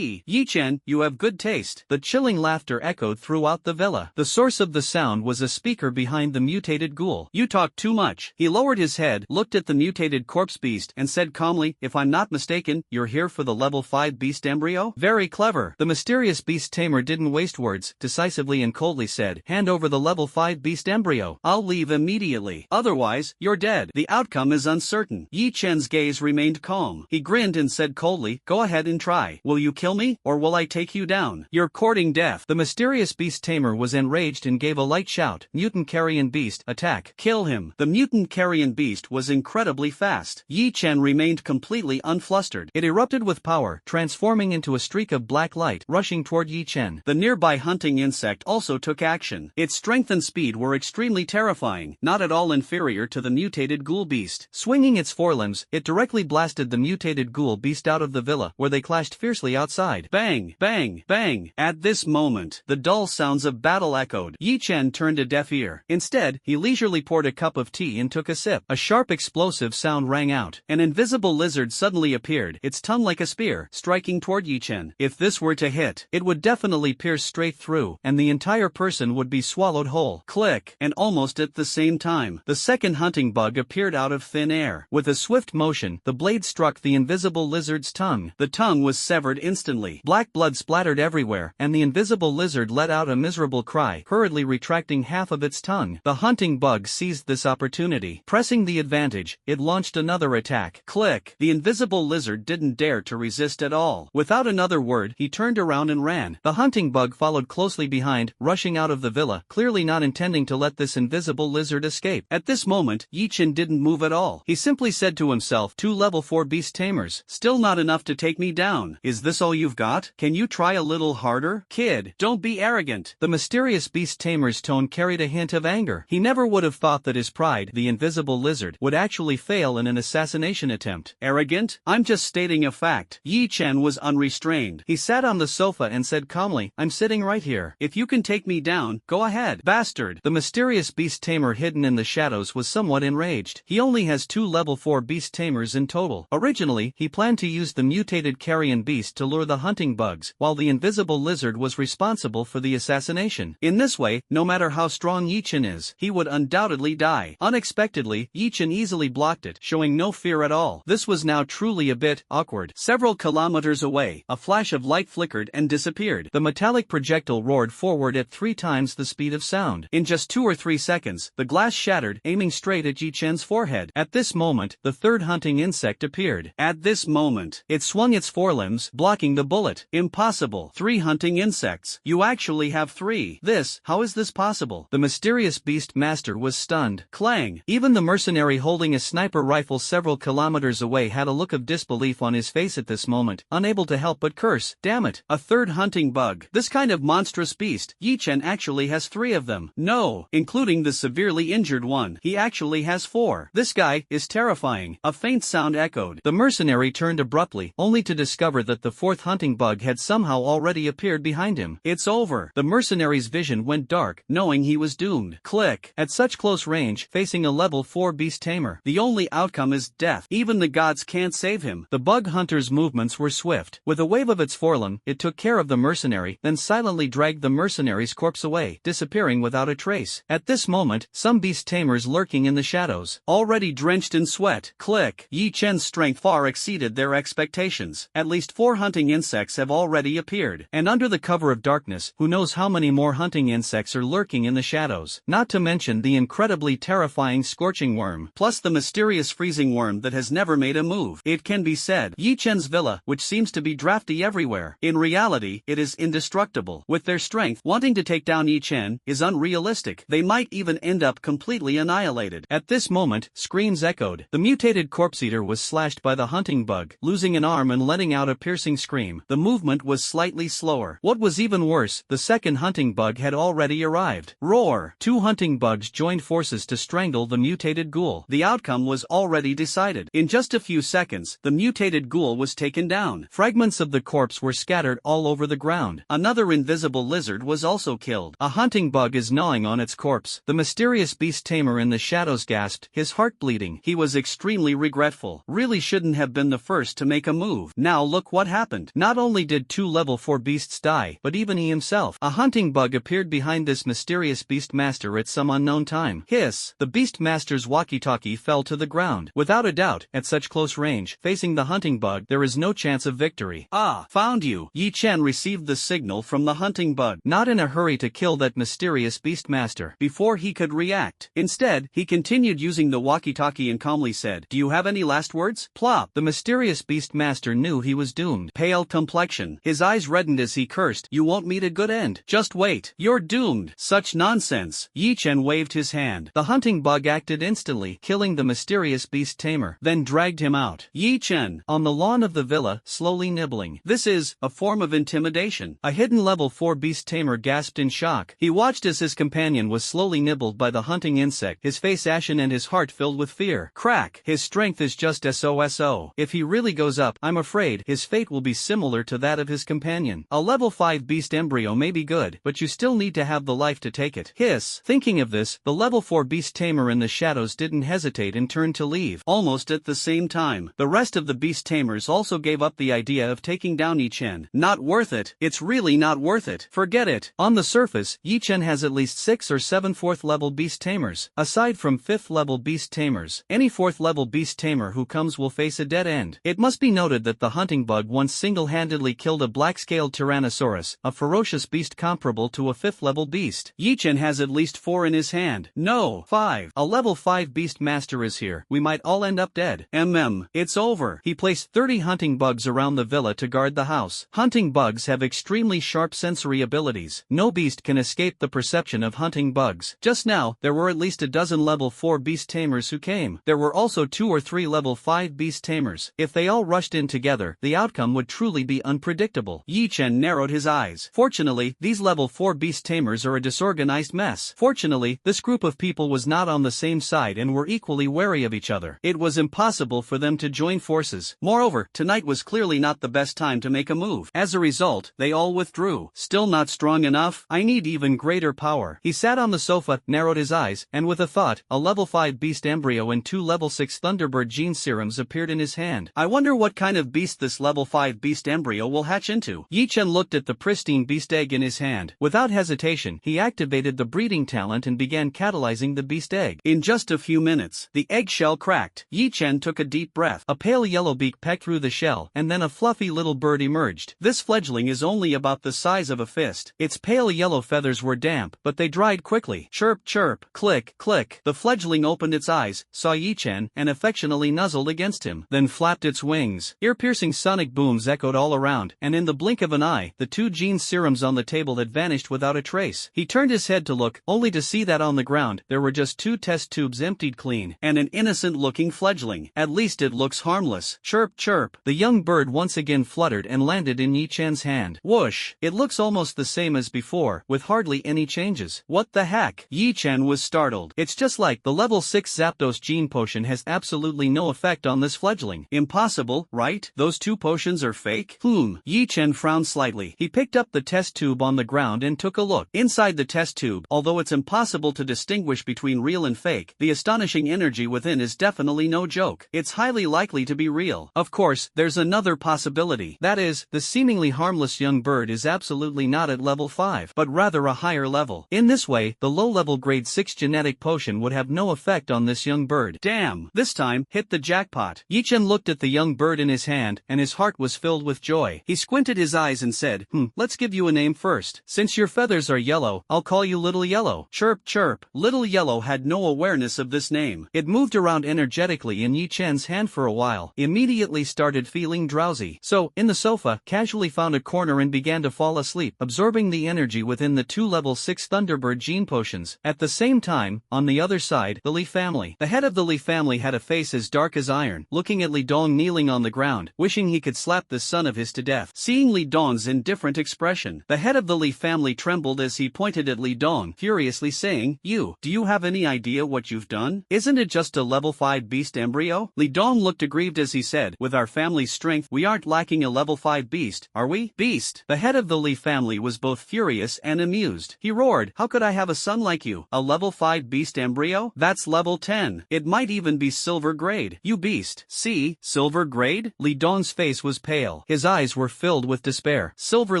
Yi Chen, you have good taste. The chilling laughter echoed throughout the villa. The source of the sound was a speaker behind the mutated ghoul. You talk too much. He lowered his head, looked at the mutated corpse beast, and said calmly, if I'm not mistaken, you're here for the level 5 beast embryo? Very clever. The mysterious beast tamer didn't waste words, decisively and coldly said, hand over the level 5 beast embryo. I'll leave immediately. Otherwise, you're dead. The outcome is uncertain. Yi Chen's gaze remained calm. He grinned and said coldly, go ahead and try. Will you kill me, or will I take you down? You're courting death. The mysterious beast tamer was enraged and gave a light shout. Mutant carrion beast, attack. Kill him. The mutant carrion beast was incredibly fast. Yi Chen remained completely unflustered. It erupted with power, transforming into a streak of black light, rushing toward Yi Chen. The nearby hunting insect also took action. Its strength and speed were extremely terrifying, not at all inferior inferior to the mutated ghoul beast. Swinging its forelimbs, it directly blasted the mutated ghoul beast out of the villa, where they clashed fiercely outside. Bang, bang, bang. At this moment, the dull sounds of battle echoed. Yi Chen turned a deaf ear. Instead, he leisurely poured a cup of tea and took a sip. A sharp explosive sound rang out. An invisible lizard suddenly appeared, its tongue like a spear, striking toward Yi Chen. If this were to hit, it would definitely pierce straight through, and the entire person would be swallowed whole. Click, and almost at the same time, the second hunting bug appeared out of thin air. With a swift motion, the blade struck the invisible lizard's tongue. The tongue was severed instantly. Black blood splattered everywhere, and the invisible lizard let out a miserable cry, hurriedly retracting half of its tongue. The hunting bug seized this opportunity. Pressing the advantage, it launched another attack. Click. The invisible lizard didn't dare to resist at all. Without another word, he turned around and ran. The hunting bug followed closely behind, rushing out of the villa, clearly not intending to let this invisible lizard escape. At this moment, Yi Chen didn't move at all. He simply said to himself, 2 level 4 beast tamers, still not enough to take me down. Is this all you've got? Can you try a little harder? Kid, don't be arrogant. The mysterious beast tamer's tone carried a hint of anger. He never would have thought that his pride, the invisible lizard, would actually fail in an assassination attempt. Arrogant? I'm just stating a fact. Yi Chen was unrestrained. He sat on the sofa and said calmly, I'm sitting right here. If you can take me down, go ahead. Bastard. The mysterious beast tamer hidden in the shadows was somewhat enraged. He only has 2 level 4 beast tamers in total. Originally, he planned to use the mutated carrion beast to lure the hunting bugs, while the invisible lizard was responsible for the assassination. In this way, no matter how strong Yi Chen is, he would undoubtedly die. Unexpectedly, Yi Chen easily blocked it, showing no fear at all. This was now truly a bit awkward. Several kilometers away, a flash of light flickered and disappeared. The metallic projectile roared forward at 3 times the speed of sound. In just 2 or 3 seconds, the glass shattered, aiming straight at Yi Chen's forehead. At this moment, the third hunting insect appeared. At this moment, it swung its forelimbs, blocking the bullet. Impossible. 3 hunting insects. You actually have 3. How is this possible? The mysterious beast master was stunned. Clang. Even the mercenary holding a sniper rifle several kilometers away had a look of disbelief on his face at this moment, unable to help but curse. Damn it. A third hunting bug. This kind of monstrous beast. Yi Chen actually has 3 of them. No, including the severely injured one. He actually has 4. This guy is terrifying. A faint sound echoed. The mercenary turned abruptly, only to discover that the 4th hunting bug had somehow already appeared behind him. It's over. The mercenary's vision went dark, knowing he was doomed. Click. At such close range, facing a level 4 beast tamer, the only outcome is death. Even the gods can't save him. The bug hunter's movements were swift. With a wave of its forelimb, it took care of the mercenary, then silently dragged the mercenary's corpse away, disappearing without a trace. At this moment, some beast tamers lurking in the shadows, already drenched in sweat. Click. Yi Chen's strength far exceeded their expectations. At least 4 hunting insects have already appeared, and under the cover of darkness, who knows how many more hunting insects are lurking in the shadows, not to mention the incredibly terrifying scorching worm, plus the mysterious freezing worm that has never made a move. It can be said, Yi Chen's villa, which seems to be drafty everywhere, in reality, it is indestructible. With their strength, wanting to take down Yi Chen is unrealistic. They might even end up completely annihilated. At this moment, screams echoed. The mutated corpse eater was slashed by the hunting bug, losing an arm and letting out a piercing scream. The movement was slightly slower. What was even worse, the second hunting bug had already arrived. Roar! 2 hunting bugs joined forces to strangle the mutated ghoul. The outcome was already decided. In just a few seconds, the mutated ghoul was taken down. Fragments of the corpse were scattered all over the ground. Another invisible lizard was also killed. A hunting bug is gnawing on its corpse. The mysterious beast tamer in the shadows gasped, his heart bleeding. He was extremely regretful. Really shouldn't have been the first to make a move. Now look what happened. Not only did 2 level 4 beasts die, but even he himself. A hunting bug appeared behind this mysterious beast master at some unknown time. Hiss! The beast master's walkie-talkie fell to the ground. Without a doubt, at such close range, facing the hunting bug, there is no chance of victory. Ah, found you. Yi Chen received the signal from the hunting bug, not in a hurry to kill that mysterious beast master before he could react. Instead, he continued using the walkie-talkie and calmly said, "Do you have any last words?" Plop! The mysterious beast master knew he was doomed. Pale complexion, his eyes reddened as he cursed, "You won't meet a good end. Just wait. You're doomed." Such nonsense. Yi Chen waved his hand. The hunting bug acted instantly, killing the mysterious beast tamer, then dragged him out. Yi Chen, on the lawn of the villa, slowly nibbling. This is a form of intimidation. A hidden level 4 beast tamer gasped in shock. He watched as his companion was slowly nibbled by the hunting insect, object, his face ashen and his heart filled with fear. Crack! His strength is just SOSO. If he really goes up, I'm afraid his fate will be similar to that of his companion. A level 5 beast embryo may be good, but you still need to have the life to take it. Hiss! Thinking of this, the level 4 beast tamer in the shadows didn't hesitate and turned to leave. Almost at the same time, the rest of the beast tamers also gave up the idea of taking down Yi-Chen. Not worth it. It's really not worth it. Forget it. On the surface, Yi-Chen has at least 6 or 7 4th level beast tamers. Aside from 5th level beast tamers, any 4th level beast tamer who comes will face a dead end. It must be noted that the hunting bug once single-handedly killed a black-scaled Tyrannosaurus, a ferocious beast comparable to a 5th level beast. Yi-Chen has at least 4 in his hand. No, 5. A level 5 beast master is here. We might all end up dead. It's over. He placed 30 hunting bugs around the villa to guard the house. Hunting bugs have extremely sharp sensory abilities. No beast can escape the perception of hunting bugs. Just now, there were at least a dozen level 4 beast tamers who came. There were also 2 or 3 level 5 beast tamers. If they all rushed in together, the outcome would truly be unpredictable. Yi-Chen narrowed his eyes. Fortunately, these level 4 beast tamers are a disorganized mess. Fortunately, this group of people was not on the same side and were equally wary of each other. It was impossible for them to join forces. Moreover, tonight was clearly not the best time to make a move. As a result, they all withdrew. Still not strong enough? I need even greater power. He sat on the sofa, narrowed his eyes, and with a thought, a level 5 beast embryo and 2 level 6 Thunderbird gene serums appeared in his hand. I wonder what kind of beast this level 5 beast embryo will hatch into. Yi-Chen looked at the pristine beast egg in his hand. Without hesitation, he activated the breeding talent and began catalyzing the beast egg. In just a few minutes, the eggshell cracked. Yi-Chen took a deep breath. A pale yellow beak pecked through the shell, and then a fluffy little bird emerged. This fledgling is only about the size of a fist. Its pale yellow feathers were damp, but they dried quickly. Chirp chirp, click, click. The fledgling opened its eyes, saw Yi-Chen, and affectionately nuzzled against him, then flapped its wings. Ear-piercing sonic booms echoed all around, and in the blink of an eye, the 2 gene serums on the table had vanished without a trace. He turned his head to look, only to see that on the ground, there were just 2 test tubes emptied clean, and an innocent-looking fledgling. At least it looks harmless. Chirp chirp. The young bird once again fluttered and landed in Yi-Chen's hand. Whoosh. It looks almost the same as before, with hardly any changes. What the heck? Yi-Chen was startled. It's just like the level 6 Zapdos gene potion has absolutely no effect on this fledgling. Impossible, right? Those 2 potions are fake? Yi-Chen frowned slightly. He picked up the test tube on the ground and took a look. Inside the test tube, although it's impossible to distinguish between real and fake, the astonishing energy within is definitely no joke. It's highly likely to be real. Of course, there's another possibility. That is, the seemingly harmless young bird is absolutely not at level 5, but rather a higher level. In this way, the low-level grade 6 genetic potion would have no effect on this young bird. Damn! This time, hit the jackpot. Yi-Chen looked at the young bird in his hand, and his heart was filled with joy. He squinted his eyes and said, let's give you a name first. Since your feathers are yellow, I'll call you Little Yellow. Chirp chirp. Little Yellow had no awareness of this name. It moved around energetically in Yi-Chen's hand for a while, immediately started feeling drowsy. So, in the sofa, casually found a corner and began to fall asleep, absorbing the energy within the 2 level 6 Thunderbird gene potions. At the same time, on the other side, the Li family. The head of the Li family had a face as dark as iron, looking at Li Dong kneeling on the ground, wishing he could slap this son of his to death. Seeing Li Dong's indifferent expression, the head of the Li family trembled as he pointed at Li Dong, furiously saying, do you have any idea what you've done? Isn't it just a level 5 beast embryo? Li Dong looked aggrieved as he said, with our family's strength, we aren't lacking a level 5 beast, are we? Beast! The head of the Li family was both furious and amused. He roared, how could I have a son like you? A level 5 beast embryo? That's level 10. It might even be silver grade. You beast. See? Silver grade? Li Dong's face was pale. His eyes were filled with despair. Silver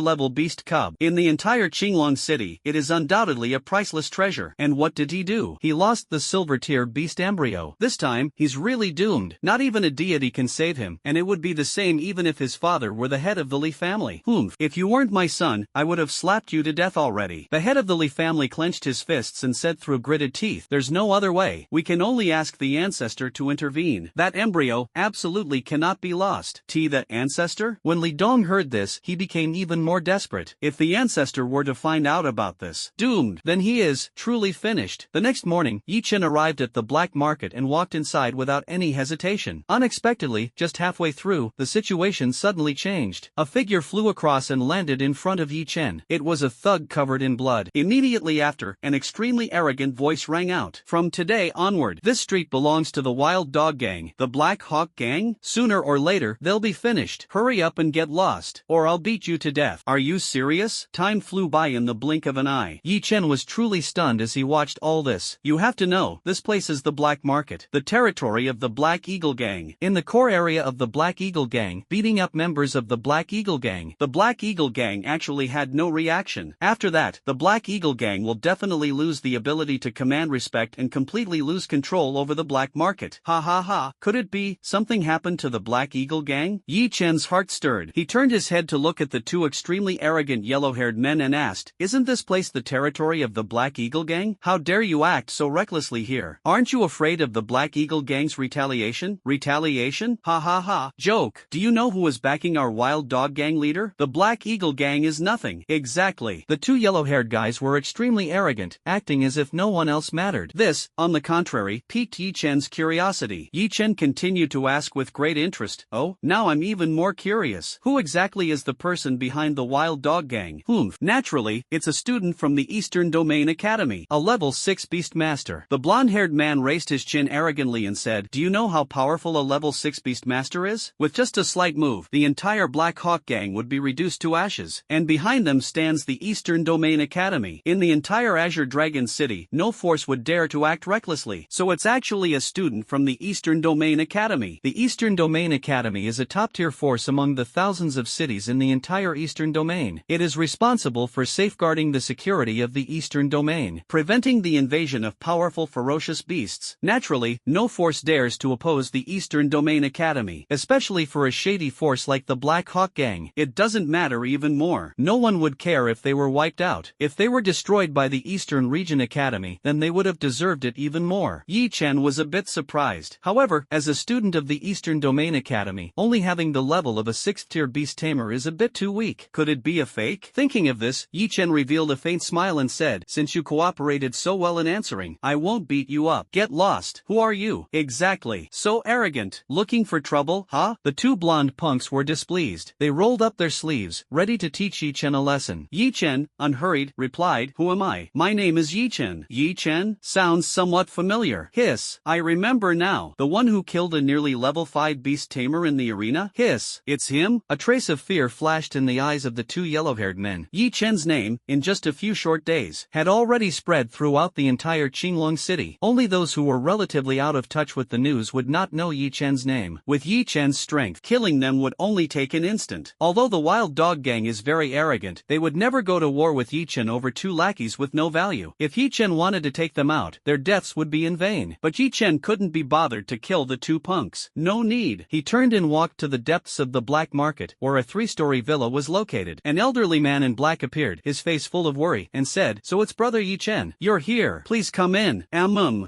level beast cub. In the entire Qinglong city, it is undoubtedly a priceless treasure. And what did he do? He lost the silver tier beast embryo. This time, he's really doomed. Not even a deity can save him, and it would be the same even if his father were the head of the Li family. If you weren't my son, I would have slapped you to death already. The head of the Li family clenched his fists and said through gritted teeth, there's no other way. We can only ask the ancestor to intervene. That embryo absolutely cannot be lost. The ancestor? When Li Dong heard this, he became even more desperate. If the ancestor were to find out about this, doomed, then he is truly finished. The next morning, Yi-Chen arrived at the black market and walked inside without any hesitation. Unexpectedly, just halfway through, the situation suddenly changed. A figure flew across and landed in front of Yi-Chen. It was a thug covered in blood. Immediately after, an extremely arrogant voice rang crying out. From today onward, this street belongs to the Wild Dog Gang, the Black Hawk Gang. Sooner or later, they'll be finished. Hurry up and get lost, or I'll beat you to death. Are you serious? Time flew by in the blink of an eye. Yi Chen was truly stunned as he watched all this. You have to know, this place is the Black Market, the territory of the Black Eagle Gang. In the core area of the Black Eagle Gang, beating up members of the Black Eagle Gang. The Black Eagle Gang actually had no reaction. After that, the Black Eagle Gang will definitely lose the ability to command respect and completely lose control over the Black Market. Ha ha ha. Could it be something happened to the Black Eagle Gang? Yi Chen's heart stirred. He turned his head to look at the two extremely arrogant yellow-haired men and asked, "Isn't this place the territory of the Black Eagle Gang? How dare you act so recklessly here? Aren't you afraid of the Black Eagle Gang's retaliation? Retaliation? Ha ha ha. Joke. Do you know who is backing our Wild Dog Gang leader? The Black Eagle Gang is nothing." Exactly. The two yellow-haired guys were extremely arrogant, acting as if no one else mattered. This, on the contrary, piqued Yi Chen's curiosity. Yi Chen continued to ask with great interest, "Oh, now I'm even more curious. Who exactly is the person behind the Wild Dog Gang?" Naturally, it's a student from the Eastern Domain Academy, a level 6 Beast Master. The blonde-haired man raised his chin arrogantly and said, "Do you know how powerful a level 6 Beast Master is? With just a slight move, the entire Black Hawk Gang would be reduced to ashes. And behind them stands the Eastern Domain Academy. In the entire Azure Dragon City, no force would dare to act recklessly. So it's actually a student from the Eastern Domain Academy." The Eastern Domain Academy is a top-tier force among the thousands of cities in the entire Eastern Domain. It is responsible for safeguarding the security of the Eastern Domain, preventing the invasion of powerful ferocious beasts. Naturally, no force dares to oppose the Eastern Domain Academy, especially for a shady force like the Black Hawk Gang. It doesn't matter even more. No one would care if they were wiped out. If they were destroyed by the Eastern Region Academy, then they would have deserved it even more. Yi Chen was a bit surprised. However, as a student of the Eastern Domain Academy, only having the level of a 6th-tier beast tamer is a bit too weak. Could it be a fake? Thinking of this, Yi Chen revealed a faint smile and said, "Since you cooperated so well in answering, I won't beat you up. Get lost. Who are you? Exactly. So arrogant. Looking for trouble, huh?" The two blonde punks were displeased. They rolled up their sleeves, ready to teach Yi Chen a lesson. Yi Chen, unhurried, replied, "Who am I? My name is Yi Chen." Yi Chen? Sounds somewhat familiar. Hiss. I remember now. The one who killed a nearly level 5 beast tamer in the arena? Hiss. It's him? A trace of fear flashed in the eyes of the two yellow-haired men. Yi Chen's name, in just a few short days, had already spread throughout the entire Qinglong city. Only those who were relatively out of touch with the news would not know Yi Chen's name. With Yi Chen's strength, killing them would only take an instant. Although the Wild Dog Gang is very arrogant, they would never go to war with Yi Chen over two lackeys with no value. If Yi Chen wanted to take them out, their deaths would be in vain. But Yi Chen couldn't be bothered to kill the two punks. No need. He turned and walked to the depths of the Black Market, where a 3-story villa was located. An elderly man in black appeared, his face full of worry, and said, "So it's Brother Yi Chen. You're here. Please come in."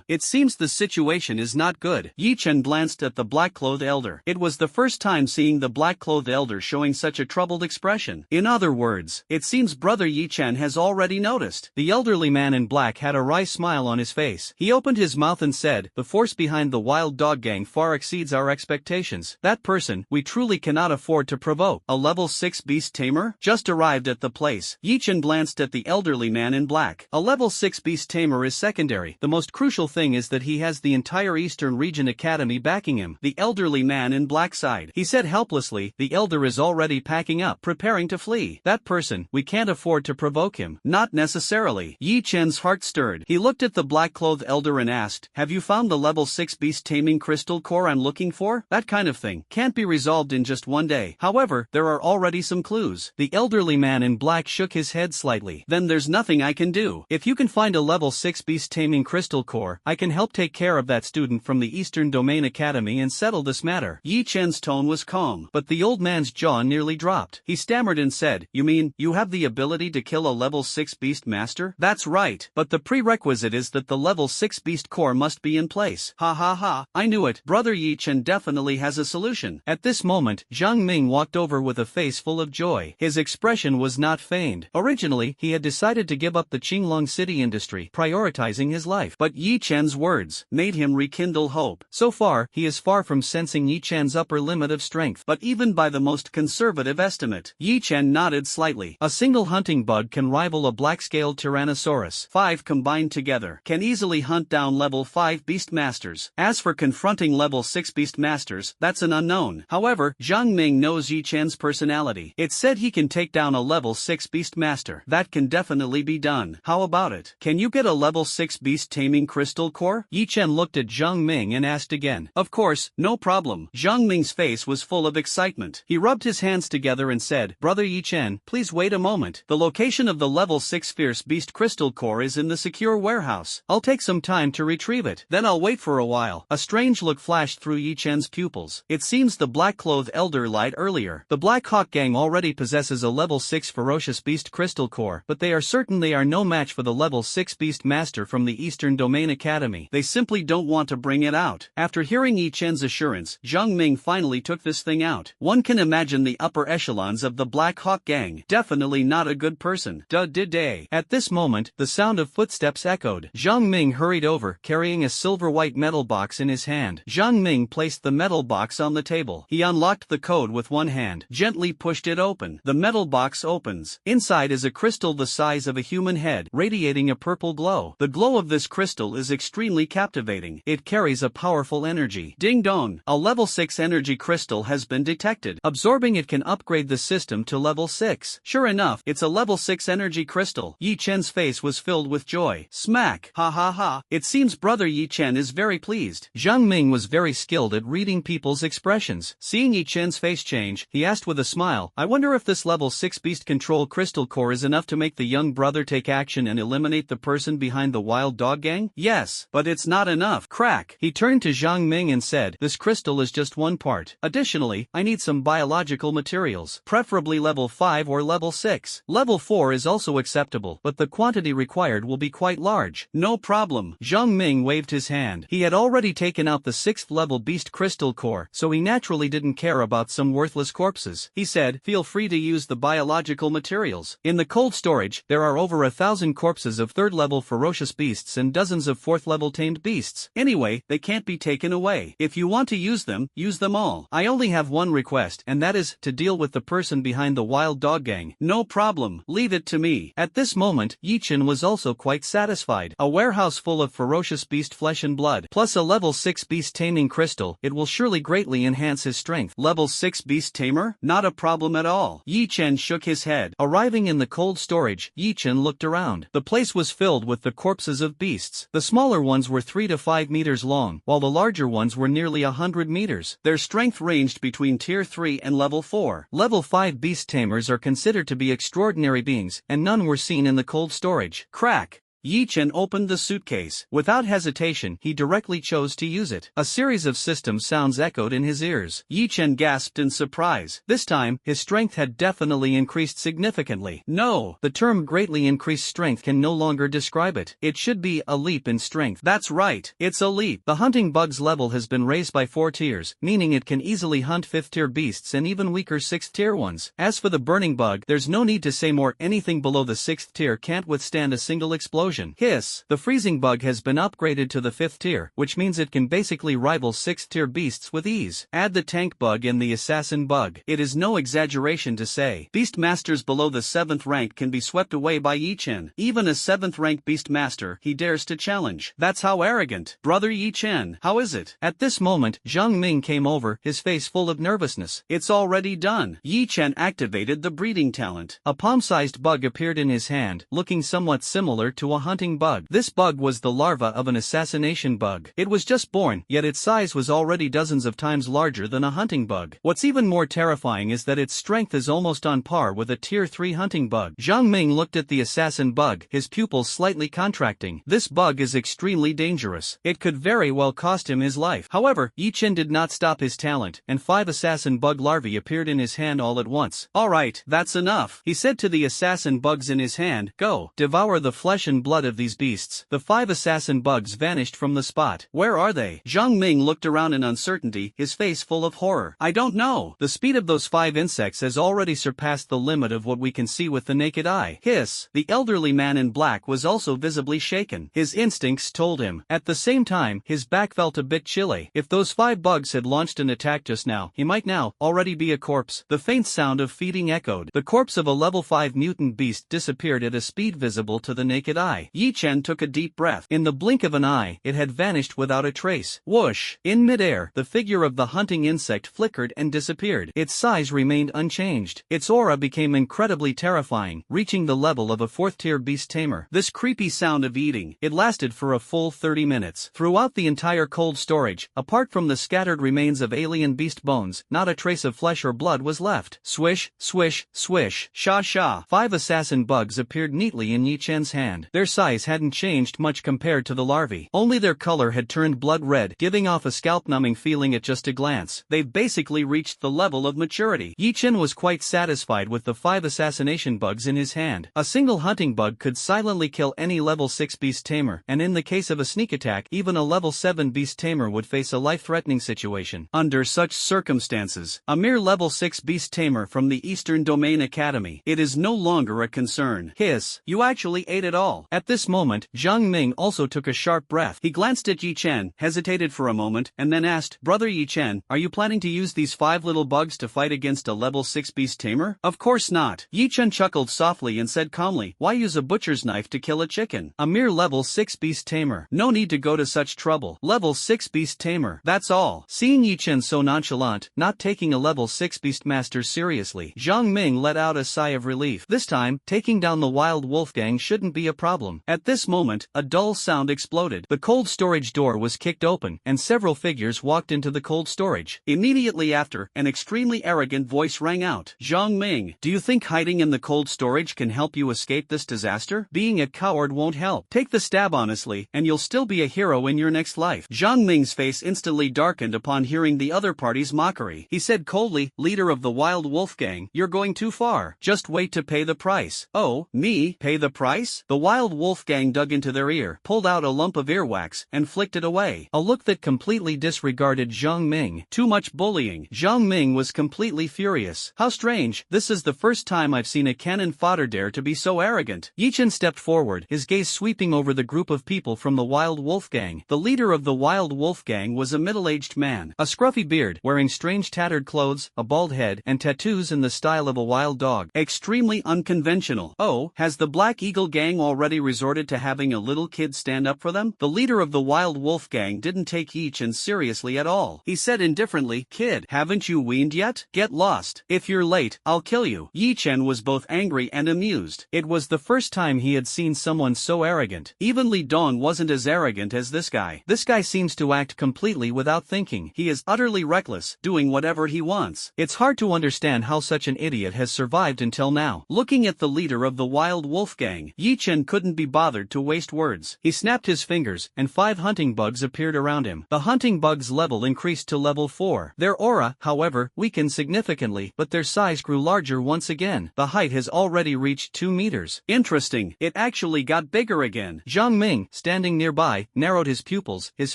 It seems the situation is not good. Yi Chen glanced at the black-clothed elder. It was the first time seeing the black-clothed elder showing such a troubled expression. In other words, it seems Brother Yi Chen has already noticed. The elderly man in black had a wry smile on his face. He opened his mouth and said, "The force behind the Wild Dog Gang far exceeds our expectations. That person, we truly cannot afford to provoke. A level 6 beast tamer? Just arrived at the place." Yi Chen glanced at the elderly man in black. A level 6 beast tamer is secondary. The most crucial thing is that he has the entire Eastern Region Academy backing him. The elderly man in black sighed. He said helplessly, "The elder is already packing up, preparing to flee. That person, we can't afford to provoke him." Not necessarily. Yi Chen's heart stirred. He looked at the black-clothed elder and asked, "Have you found the level 6 beast taming crystal core I'm looking for?" That kind of thing can't be resolved in just one day. However, there are already some clues. The elderly man in black shook his head slightly. "Then there's nothing I can do. If you can find a level 6 beast taming crystal core, I can help take care of that student from the Eastern Domain Academy and settle this matter." Yi Chen's tone was calm, but the old man's jaw nearly dropped. He stammered and said, "You mean, you have the ability to kill a level 6 beast master?" "That's right, but the prerequisite is that the level 6 beast core must be in place." Ha ha ha, I knew it. Brother Yi Chen definitely has a solution. At this moment, Zhang Ming walked over with a face full of joy. His expression was not feigned. Originally, he had decided to give up the Qinglong city industry, prioritizing his life. But Yi Chen's words made him rekindle hope. So far, he is far from sensing Yi Chen's upper limit of strength. But even by the most conservative estimate, Yi Chen nodded slightly. A single hunting bug can rival a black-scaled Tyrannosaurus. 5 combined together. brother can easily hunt down level 5 Beastmasters. As for confronting level 6 Beastmasters, that's an unknown. However, Zhang Ming knows Yi Chen's personality. It said he can take down a level 6 Beastmaster. That can definitely be done. How about it? Can you get a level 6 beast taming crystal core? Yi Chen looked at Zhang Ming and asked again. Of course, no problem. Zhang Ming's face was full of excitement. He rubbed his hands together and said, Brother Yi Chen, please wait a moment. The location of the level 6 fierce beast crystal core is in the secure warehouse. I'll take some time to retrieve it. Then I'll wait for a while. A strange look flashed through Yi Chen's pupils. It seems the black-clothed elder lied earlier. The Black Hawk Gang already possesses a level 6 ferocious beast crystal core, but they are no match for the level 6 beast master from the Eastern Domain Academy. They simply don't want to bring it out. After hearing Yi Chen's assurance, Zhang Ming finally took this thing out. One can imagine the upper echelons of the Black Hawk Gang. Definitely not a good person. Day. At this moment, the sound of footsteps echoed. Zhang Ming hurried over, carrying a silver-white metal box in his hand. Zhang Ming placed the metal box on the table. He unlocked the code with one hand, gently pushed it open. The metal box opens. Inside is a crystal the size of a human head, radiating a purple glow. The glow of this crystal is extremely captivating. It carries a powerful energy. Ding dong! A level 6 energy crystal has been detected. Absorbing it can upgrade the system to level 6. Sure enough, it's a level 6 energy crystal. Yi Chen's face was filled with joy. Smack! Ha ha ha! It seems brother Yi Chen is very pleased. Zhang Ming was very skilled at reading people's expressions. Seeing Yi Chen's face change, he asked with a smile, I wonder if this level 6 beast control crystal core is enough to make the young brother take action and eliminate the person behind the wild dog gang? Yes, but it's not enough. Crack! He turned to Zhang Ming and said, this crystal is just one part. Additionally, I need some biological materials, preferably level 5 or level 6. Level 4 is also acceptable, but the quantity required will be quite large. No problem. Zhang Ming waved his hand. He had already taken out the 6th level beast crystal core, so he naturally didn't care about some worthless corpses. He said, feel free to use the biological materials. In the cold storage, there are over 1,000 corpses of 3rd level ferocious beasts and dozens of 4th level tamed beasts. Anyway, they can't be taken away. If you want to use them all. I only have one request, and that is to deal with the person behind the wild dog gang. No problem. Leave it to me. At this moment, Yi Chen was also quite satisfied. A warehouse full of ferocious beast flesh and blood, plus a level 6 beast taming crystal, it will surely greatly enhance his strength. Level 6 beast tamer? Not a problem at all. Yi Chen shook his head. Arriving in the cold storage, Yi Chen looked around. The place was filled with the corpses of beasts. The smaller ones were 3 to 5 meters long, while the larger ones were nearly 100 meters. Their strength ranged between tier 3 and level 4. Level 5 beast tamers are considered to be extraordinary beings, and none were seen in the cold storage. Crack! Yi Chen opened the suitcase. Without hesitation, he directly chose to use it. A series of system sounds echoed in his ears. Yi Chen gasped in surprise. This time, his strength had definitely increased significantly. No, the term greatly increased strength can no longer describe it. It should be a leap in strength. That's right, it's a leap. The hunting bug's level has been raised by 4 tiers, meaning it can easily hunt 5th tier beasts and even weaker 6th tier ones. As for the burning bug, there's no need to say more. Anything below the 6th tier can't withstand a single explosion. Hiss! The freezing bug has been upgraded to the 5th tier, which means it can basically rival 6th tier beasts with ease. Add the tank bug and the assassin bug. It is no exaggeration to say, beast masters below the 7th rank can be swept away by Yi Chen. Even a 7th rank beast master he dares to challenge. That's how arrogant. Brother Yi Chen, how is it? At this moment, Zhang Ming came over, his face full of nervousness. It's already done. Yi Chen activated the breeding talent. A palm-sized bug appeared in his hand, looking somewhat similar to a hunting bug. This bug was the larva of an assassination bug. It was just born, yet its size was already dozens of times larger than a hunting bug. What's even more terrifying is that its strength is almost on par with a tier 3 hunting bug. Zhang Ming looked at the assassin bug, his pupils slightly contracting. This bug is extremely dangerous. It could very well cost him his life. However, Yi Chen did not stop his talent, and 5 assassin bug larvae appeared in his hand all at once. Alright, that's enough, he said to the assassin bugs in his hand. Go, devour the flesh and blood of these beasts. The 5 assassin bugs vanished from the spot. Where are they? Zhang Ming looked around in uncertainty, his face full of horror. I don't know. The speed of those 5 insects has already surpassed the limit of what we can see with the naked eye. Hiss! The elderly man in black was also visibly shaken. His instincts told him. At the same time, his back felt a bit chilly. If those 5 bugs had launched an attack just now, he might now already be a corpse. The faint sound of feeding echoed. The corpse of a level 5 mutant beast disappeared at a speed visible to the naked eye. nearby. Yi Chen took a deep breath. In the blink of an eye, it had vanished without a trace. Whoosh! In midair, the figure of the hunting insect flickered and disappeared. Its size remained unchanged. Its aura became incredibly terrifying, reaching the level of a fourth-tier beast tamer. This creepy sound of eating, it lasted for a full 30 minutes. Throughout the entire cold storage, apart from the scattered remains of alien beast bones, not a trace of flesh or blood was left. Swish, swish, swish, sha sha. 5 assassin bugs appeared neatly in Yi Chen's hand. Their size hadn't changed much compared to the larvae. Only their color had turned blood red, giving off a scalp-numbing feeling at just a glance. They've basically reached the level of maturity. Yi Chen was quite satisfied with the 5 assassination bugs in his hand. A single hunting bug could silently kill any level 6 beast tamer, and in the case of a sneak attack, even a level 7 beast tamer would face a life-threatening situation. Under such circumstances, a mere level 6 beast tamer from the Eastern Domain Academy, it is no longer a concern. Hiss, you actually ate it all. At this moment, Zhang Ming also took a sharp breath. He glanced at Yi Chen, hesitated for a moment, and then asked, Brother Yi Chen, are you planning to use these 5 little bugs to fight against a level 6 beast tamer? Of course not. Yi Chen chuckled softly and said calmly, why use a butcher's knife to kill a chicken? A mere level 6 beast tamer. No need to go to such trouble. Level 6 beast tamer. That's all. Seeing Yi Chen so nonchalant, not taking a level 6 beast master seriously, Zhang Ming let out a sigh of relief. This time, taking down the wild wolf gang shouldn't be a problem. At this moment, a dull sound exploded. The cold storage door was kicked open, and several figures walked into the cold storage. Immediately after, an extremely arrogant voice rang out. Zhang Ming, do you think hiding in the cold storage can help you escape this disaster? Being a coward won't help. Take the stab honestly, and you'll still be a hero in your next life. Zhang Ming's face instantly darkened upon hearing the other party's mockery. He said coldly, leader of the wild wolf gang, you're going too far. Just wait to pay the price. Oh, me? Pay the price? The wild wolf gang dug into their ear, pulled out a lump of earwax, and flicked it away. A look that completely disregarded Zhang Ming. Too much bullying. Zhang Ming was completely furious. How strange, this is the first time I've seen a cannon fodder dare to be so arrogant. Yi Chen stepped forward, his gaze sweeping over the group of people from the wild wolf gang. The leader of the wild wolf gang was a middle-aged man, a scruffy beard, wearing strange tattered clothes, a bald head, and tattoos in the style of a wild dog. Extremely unconventional. Oh, has the Black Eagle gang already resorted to having a little kid stand up for them? The leader of the wild wolf gang didn't take Yi Chen seriously at all. He said indifferently, kid, haven't you weaned yet? Get lost. If you're late, I'll kill you. Yi Chen was both angry and amused. It was the first time he had seen someone so arrogant. Even Li Dong wasn't as arrogant as this guy. This guy seems to act completely without thinking. He is utterly reckless, doing whatever he wants. It's hard to understand how such an idiot has survived until now. Looking at the leader of the wild wolf gang, Yi Chen couldn't be bothered to waste words. He snapped his fingers, and 5 hunting bugs appeared around him. The hunting bugs' level increased to level 4. Their aura, however, weakened significantly, but their size grew larger once again. The height has already reached 2 meters. Interesting, it actually got bigger again. Zhang Ming, standing nearby, narrowed his pupils, his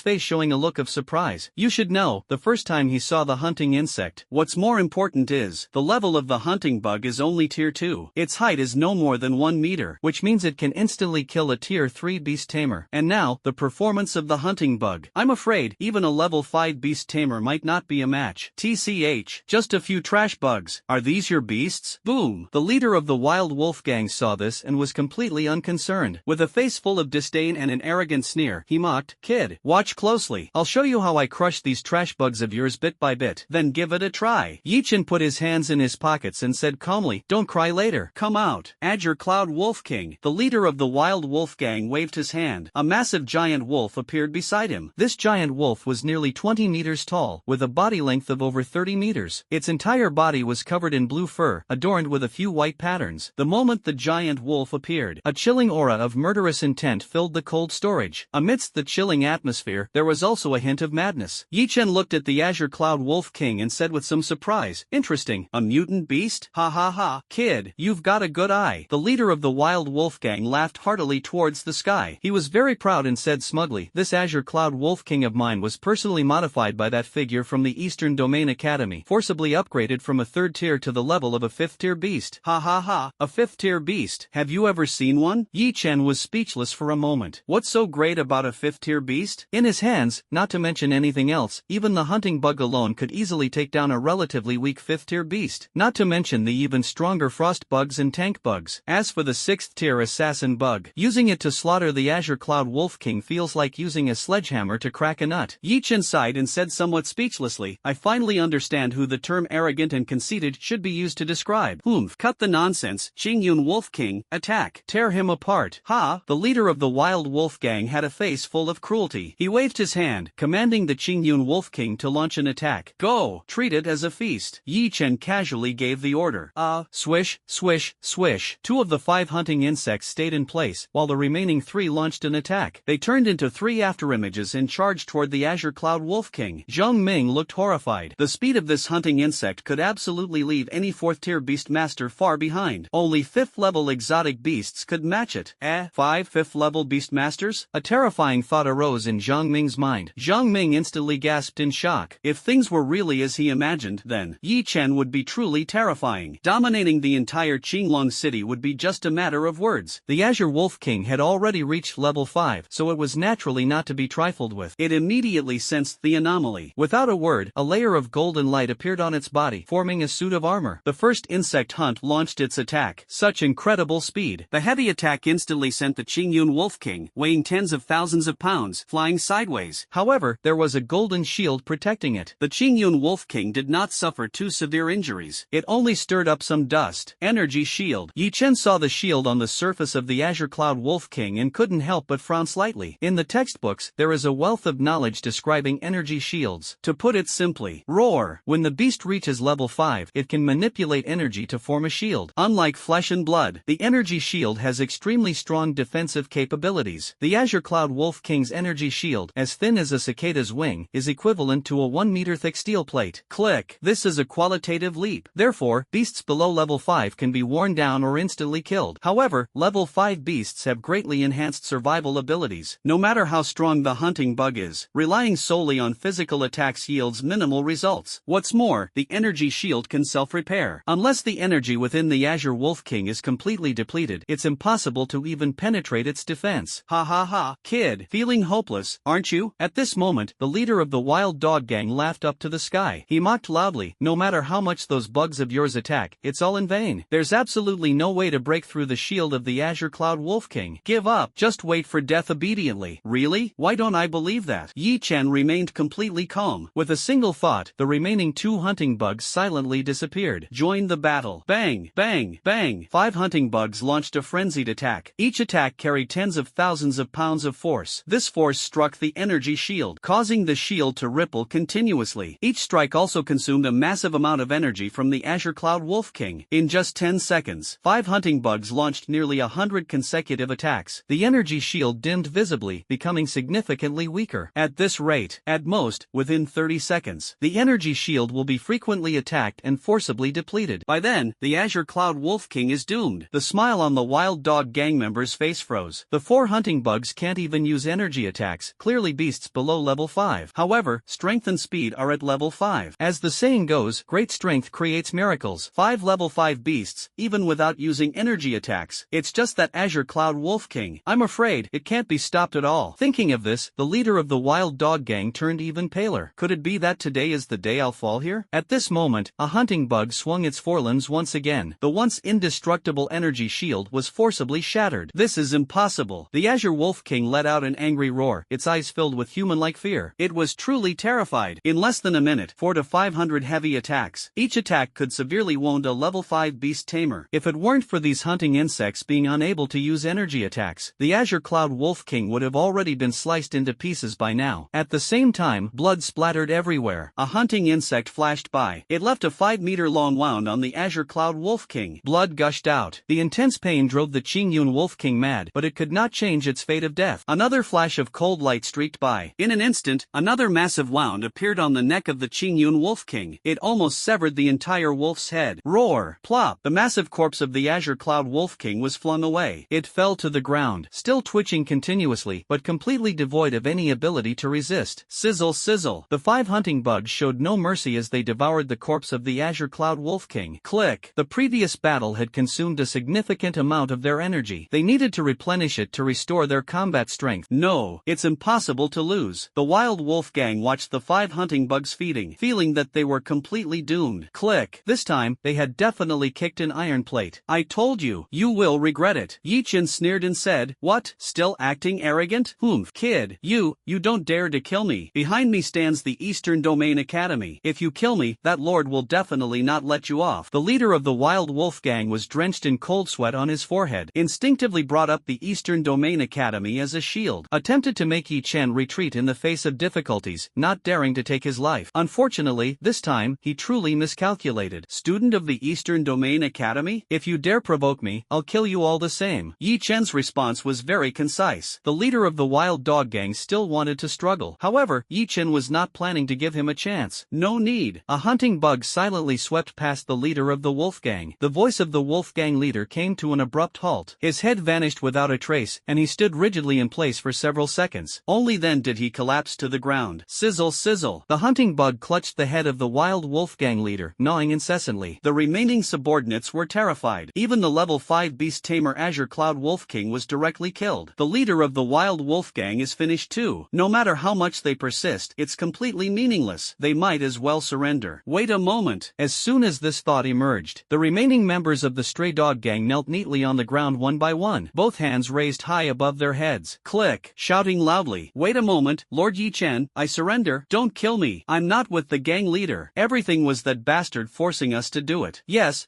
face showing a look of surprise. You should know, the first time he saw the hunting insect. What's more important is, the level of the hunting bug is only tier 2. Its height is no more than 1 meter, which means it can instantly kill a tier 3 beast tamer. And now, the performance of the hunting bug. I'm afraid, even a level 5 beast tamer might not be a match. TCH, just a few trash bugs. Are these your beasts? Boom! The leader of the wild wolf gang saw this and was completely unconcerned. With a face full of disdain and an arrogant sneer, he mocked, kid, watch closely. I'll show you how I crush these trash bugs of yours bit by bit. Then give it a try. Yi Chen put his hands in his pockets and said calmly, don't cry later. Come out. Add your Cloud Wolf King. The leader of the wild wolf gang waved his hand. A massive giant wolf appeared beside him. This giant wolf was nearly 20 meters tall, with a body length of over 30 meters. Its entire body was covered in blue fur, adorned with a few white patterns. The moment the giant wolf appeared, a chilling aura of murderous intent filled the cold storage. Amidst the chilling atmosphere, there was also a hint of madness. Yi Chen looked at the Azure Cloud Wolf King and said with some surprise, interesting, a mutant beast? Ha ha ha, kid, you've got a good eye. The leader of the wild wolf gang laughed heartily towards the sky. He was very proud and said smugly, this Azure Cloud Wolf King of mine was personally modified by that figure from the Eastern Domain Academy, forcibly upgraded from a 3rd tier to the level of a 5th tier beast. Ha ha ha, a 5th tier beast. Have you ever seen one? Yi Chen was speechless for a moment. What's so great about a 5th tier beast? In his hands, not to mention anything else, even the hunting bug alone could easily take down a relatively weak 5th tier beast, not to mention the even stronger frost bugs and tank bugs. As for the 6th tier assassin bug, bug. Using it to slaughter the Azure Cloud Wolf King feels like using a sledgehammer to crack a nut. Yi Chen sighed and said somewhat speechlessly, I finally understand who the term arrogant and conceited should be used to describe. Cut the nonsense, Qingyun Wolf King, attack. Tear him apart. Ha! The leader of the Wild Wolf Gang had a face full of cruelty. He waved his hand, commanding the Qingyun Wolf King to launch an attack. Go! Treat it as a feast. Yi Chen casually gave the order. Swish, swish, swish. 2 of the 5 hunting insects stayed in place, while the remaining 3 launched an attack. They turned into 3 afterimages and charged toward the Azure Cloud Wolf King. Zheng Ming looked horrified. The speed of this hunting insect could absolutely leave any 4th-tier beastmaster far behind. Only 5th-level exotic beasts could match it. 5 5th-level beastmasters? A terrifying thought arose in Zhang Ming's mind. Zhang Ming instantly gasped in shock. If things were really as he imagined, then Yi Chen would be truly terrifying. Dominating the entire Qinglong city would be just a matter of words. The Azure Wolf King had already reached level 5, so it was naturally not to be trifled with. It immediately sensed the anomaly. Without a word, a layer of golden light appeared on its body, forming a suit of armor. The first insect hunt launched its attack. Such incredible speed. The heavy attack instantly sent the Qingyun Wolf King, weighing tens of thousands of pounds, flying sideways. However, there was a golden shield protecting it. The Qingyun Wolf King did not suffer too severe injuries. It only stirred up some dust. Energy shield. Yi Chen saw the shield on the surface of the Azure Cloud Wolf King and couldn't help but frown slightly. In the textbooks, there is a wealth of knowledge describing energy shields. To put it simply, roar. When the beast reaches level 5, it can manipulate energy to form a shield. Unlike flesh and blood, the energy shield has extremely strong defensive capabilities. The Azure Cloud Wolf King's energy shield, as thin as a cicada's wing, is equivalent to a 1-meter thick steel plate. Click. This is a qualitative leap. Therefore, beasts below level 5 can be worn down or instantly killed. However, level 5 beasts have greatly enhanced survival abilities. No matter how strong the hunting bug is, relying solely on physical attacks yields minimal results. What's more, the energy shield can self-repair. Unless the energy within the Azure Wolf King is completely depleted, it's impossible to even penetrate its defense. Ha ha ha, kid, feeling hopeless, aren't you? At this moment, the leader of the Wild Dog Gang laughed up to the sky. He mocked loudly, no matter how much those bugs of yours attack, it's all in vain. There's absolutely no way to break through the shield of the Azure Cloud Wolf King. Give up, just wait for death obediently. Really? Why don't I believe that? Yi Chen remained completely calm. With a single thought, the remaining 2 hunting bugs silently disappeared. Join the battle. Bang, bang, bang. 5 hunting bugs launched a frenzied attack. Each attack carried tens of thousands of pounds of force. This force struck the energy shield, causing the shield to ripple continuously. Each strike also consumed a massive amount of energy from the Azure Cloud Wolf King. In just 10 seconds, 5 hunting bugs launched nearly 100 consecutive attacks. The energy shield dimmed visibly, becoming significantly weaker. At this rate, at most, within 30 seconds, the energy shield will be frequently attacked and forcibly depleted. By then, the Azure Cloud Wolf King is doomed. The smile on the Wild Dog Gang member's face froze. The 4 hunting bugs can't even use energy attacks, clearly beasts below level 5. However, strength and speed are at level 5. As the saying goes, great strength creates miracles. 5 level 5 beasts, even without using energy attacks. It's just that Azure Cloud Wolf King. I'm afraid it can't be stopped at all. Thinking of this, the leader of the Wild Dog Gang turned even paler. Could it be that today is the day I'll fall here? At this moment, a hunting bug swung its forelimbs once again. The once indestructible energy shield was forcibly shattered. This is impossible. The Azure Wolf King let out an angry roar, its eyes filled with human-like fear. It was truly terrified. In less than a minute, 400 to 500 heavy attacks. Each attack could severely wound a level 5 beast tamer. If it weren't for these hunting insects being unable to use energy attacks, the Azure Cloud Wolf King would have already been sliced into pieces by now. At the same time, blood splattered everywhere. A hunting insect flashed by. It left a 5-meter-long wound on the Azure Cloud Wolf King. Blood gushed out. The intense pain drove the Qingyun Wolf King mad, but it could not change its fate of death. Another flash of cold light streaked by. In an instant, another massive wound appeared on the neck of the Qingyun Wolf King. It almost severed the entire wolf's head. Roar! Plop! The massive corpse of the Azure Cloud Wolf King was flung away. It fell to the ground, still twitching continuously, but completely devoid of any ability to resist. Sizzle, sizzle. The 5 hunting bugs showed no mercy as they devoured the corpse of the Azure Cloud Wolf King. Click! The previous battle had consumed a significant amount of their energy. They needed to replenish it to restore their combat strength. No, it's impossible to lose. The Wild Wolf Gang watched the 5 hunting bugs feeding, feeling that they were completely doomed. Click! This time, they had definitely kicked an iron plate. I told you, you will regret it. Yi Chen sneered and said, "What, still acting arrogant? Kid, you don't dare to kill me. Behind me stands the Eastern Domain Academy. If you kill me, that lord will definitely not let you off." The leader of the Wild Wolf Gang was drenched in cold sweat on his forehead, instinctively brought up the Eastern Domain Academy as a shield, attempted to make Yi Chen retreat in the face of difficulties, not daring to take his life. Unfortunately, this time, he truly miscalculated. "Student of the Eastern Domain Academy? If you dare provoke me, I'll kill you all the same." Yi Chen's response was very concise. The leader of the Wild Dog Gang still wanted to struggle. However, Yi Chen was not planning to give him a chance. "No need." A hunting bug silently swept past the leader of the Wolf Gang. The voice of the Wolf Gang leader came to an abrupt halt. His head vanished without a trace, and he stood rigidly in place for several seconds. Only then did he collapse to the ground. Sizzle, sizzle. The hunting bug clutched the head of the Wild Wolf Gang leader, gnawing incessantly. The remaining subordinates were terrified. Even the level 5 beast tamer Azure Cloud Wolf King was directly killed. The leader of the Wild Wolf Gang is finished too. No matter how much they persist, it's completely meaningless. They might as well surrender. Wait a moment. As soon as this thought emerged, the remaining members of the Stray Dog Gang knelt neatly on the ground one by one, both hands raised high above their heads. Click, shouting loudly, "Wait a moment, Lord Yi Chen, I surrender. Don't kill me. I'm not with the gang leader. Everything was that bastard forcing us to do it. Yes,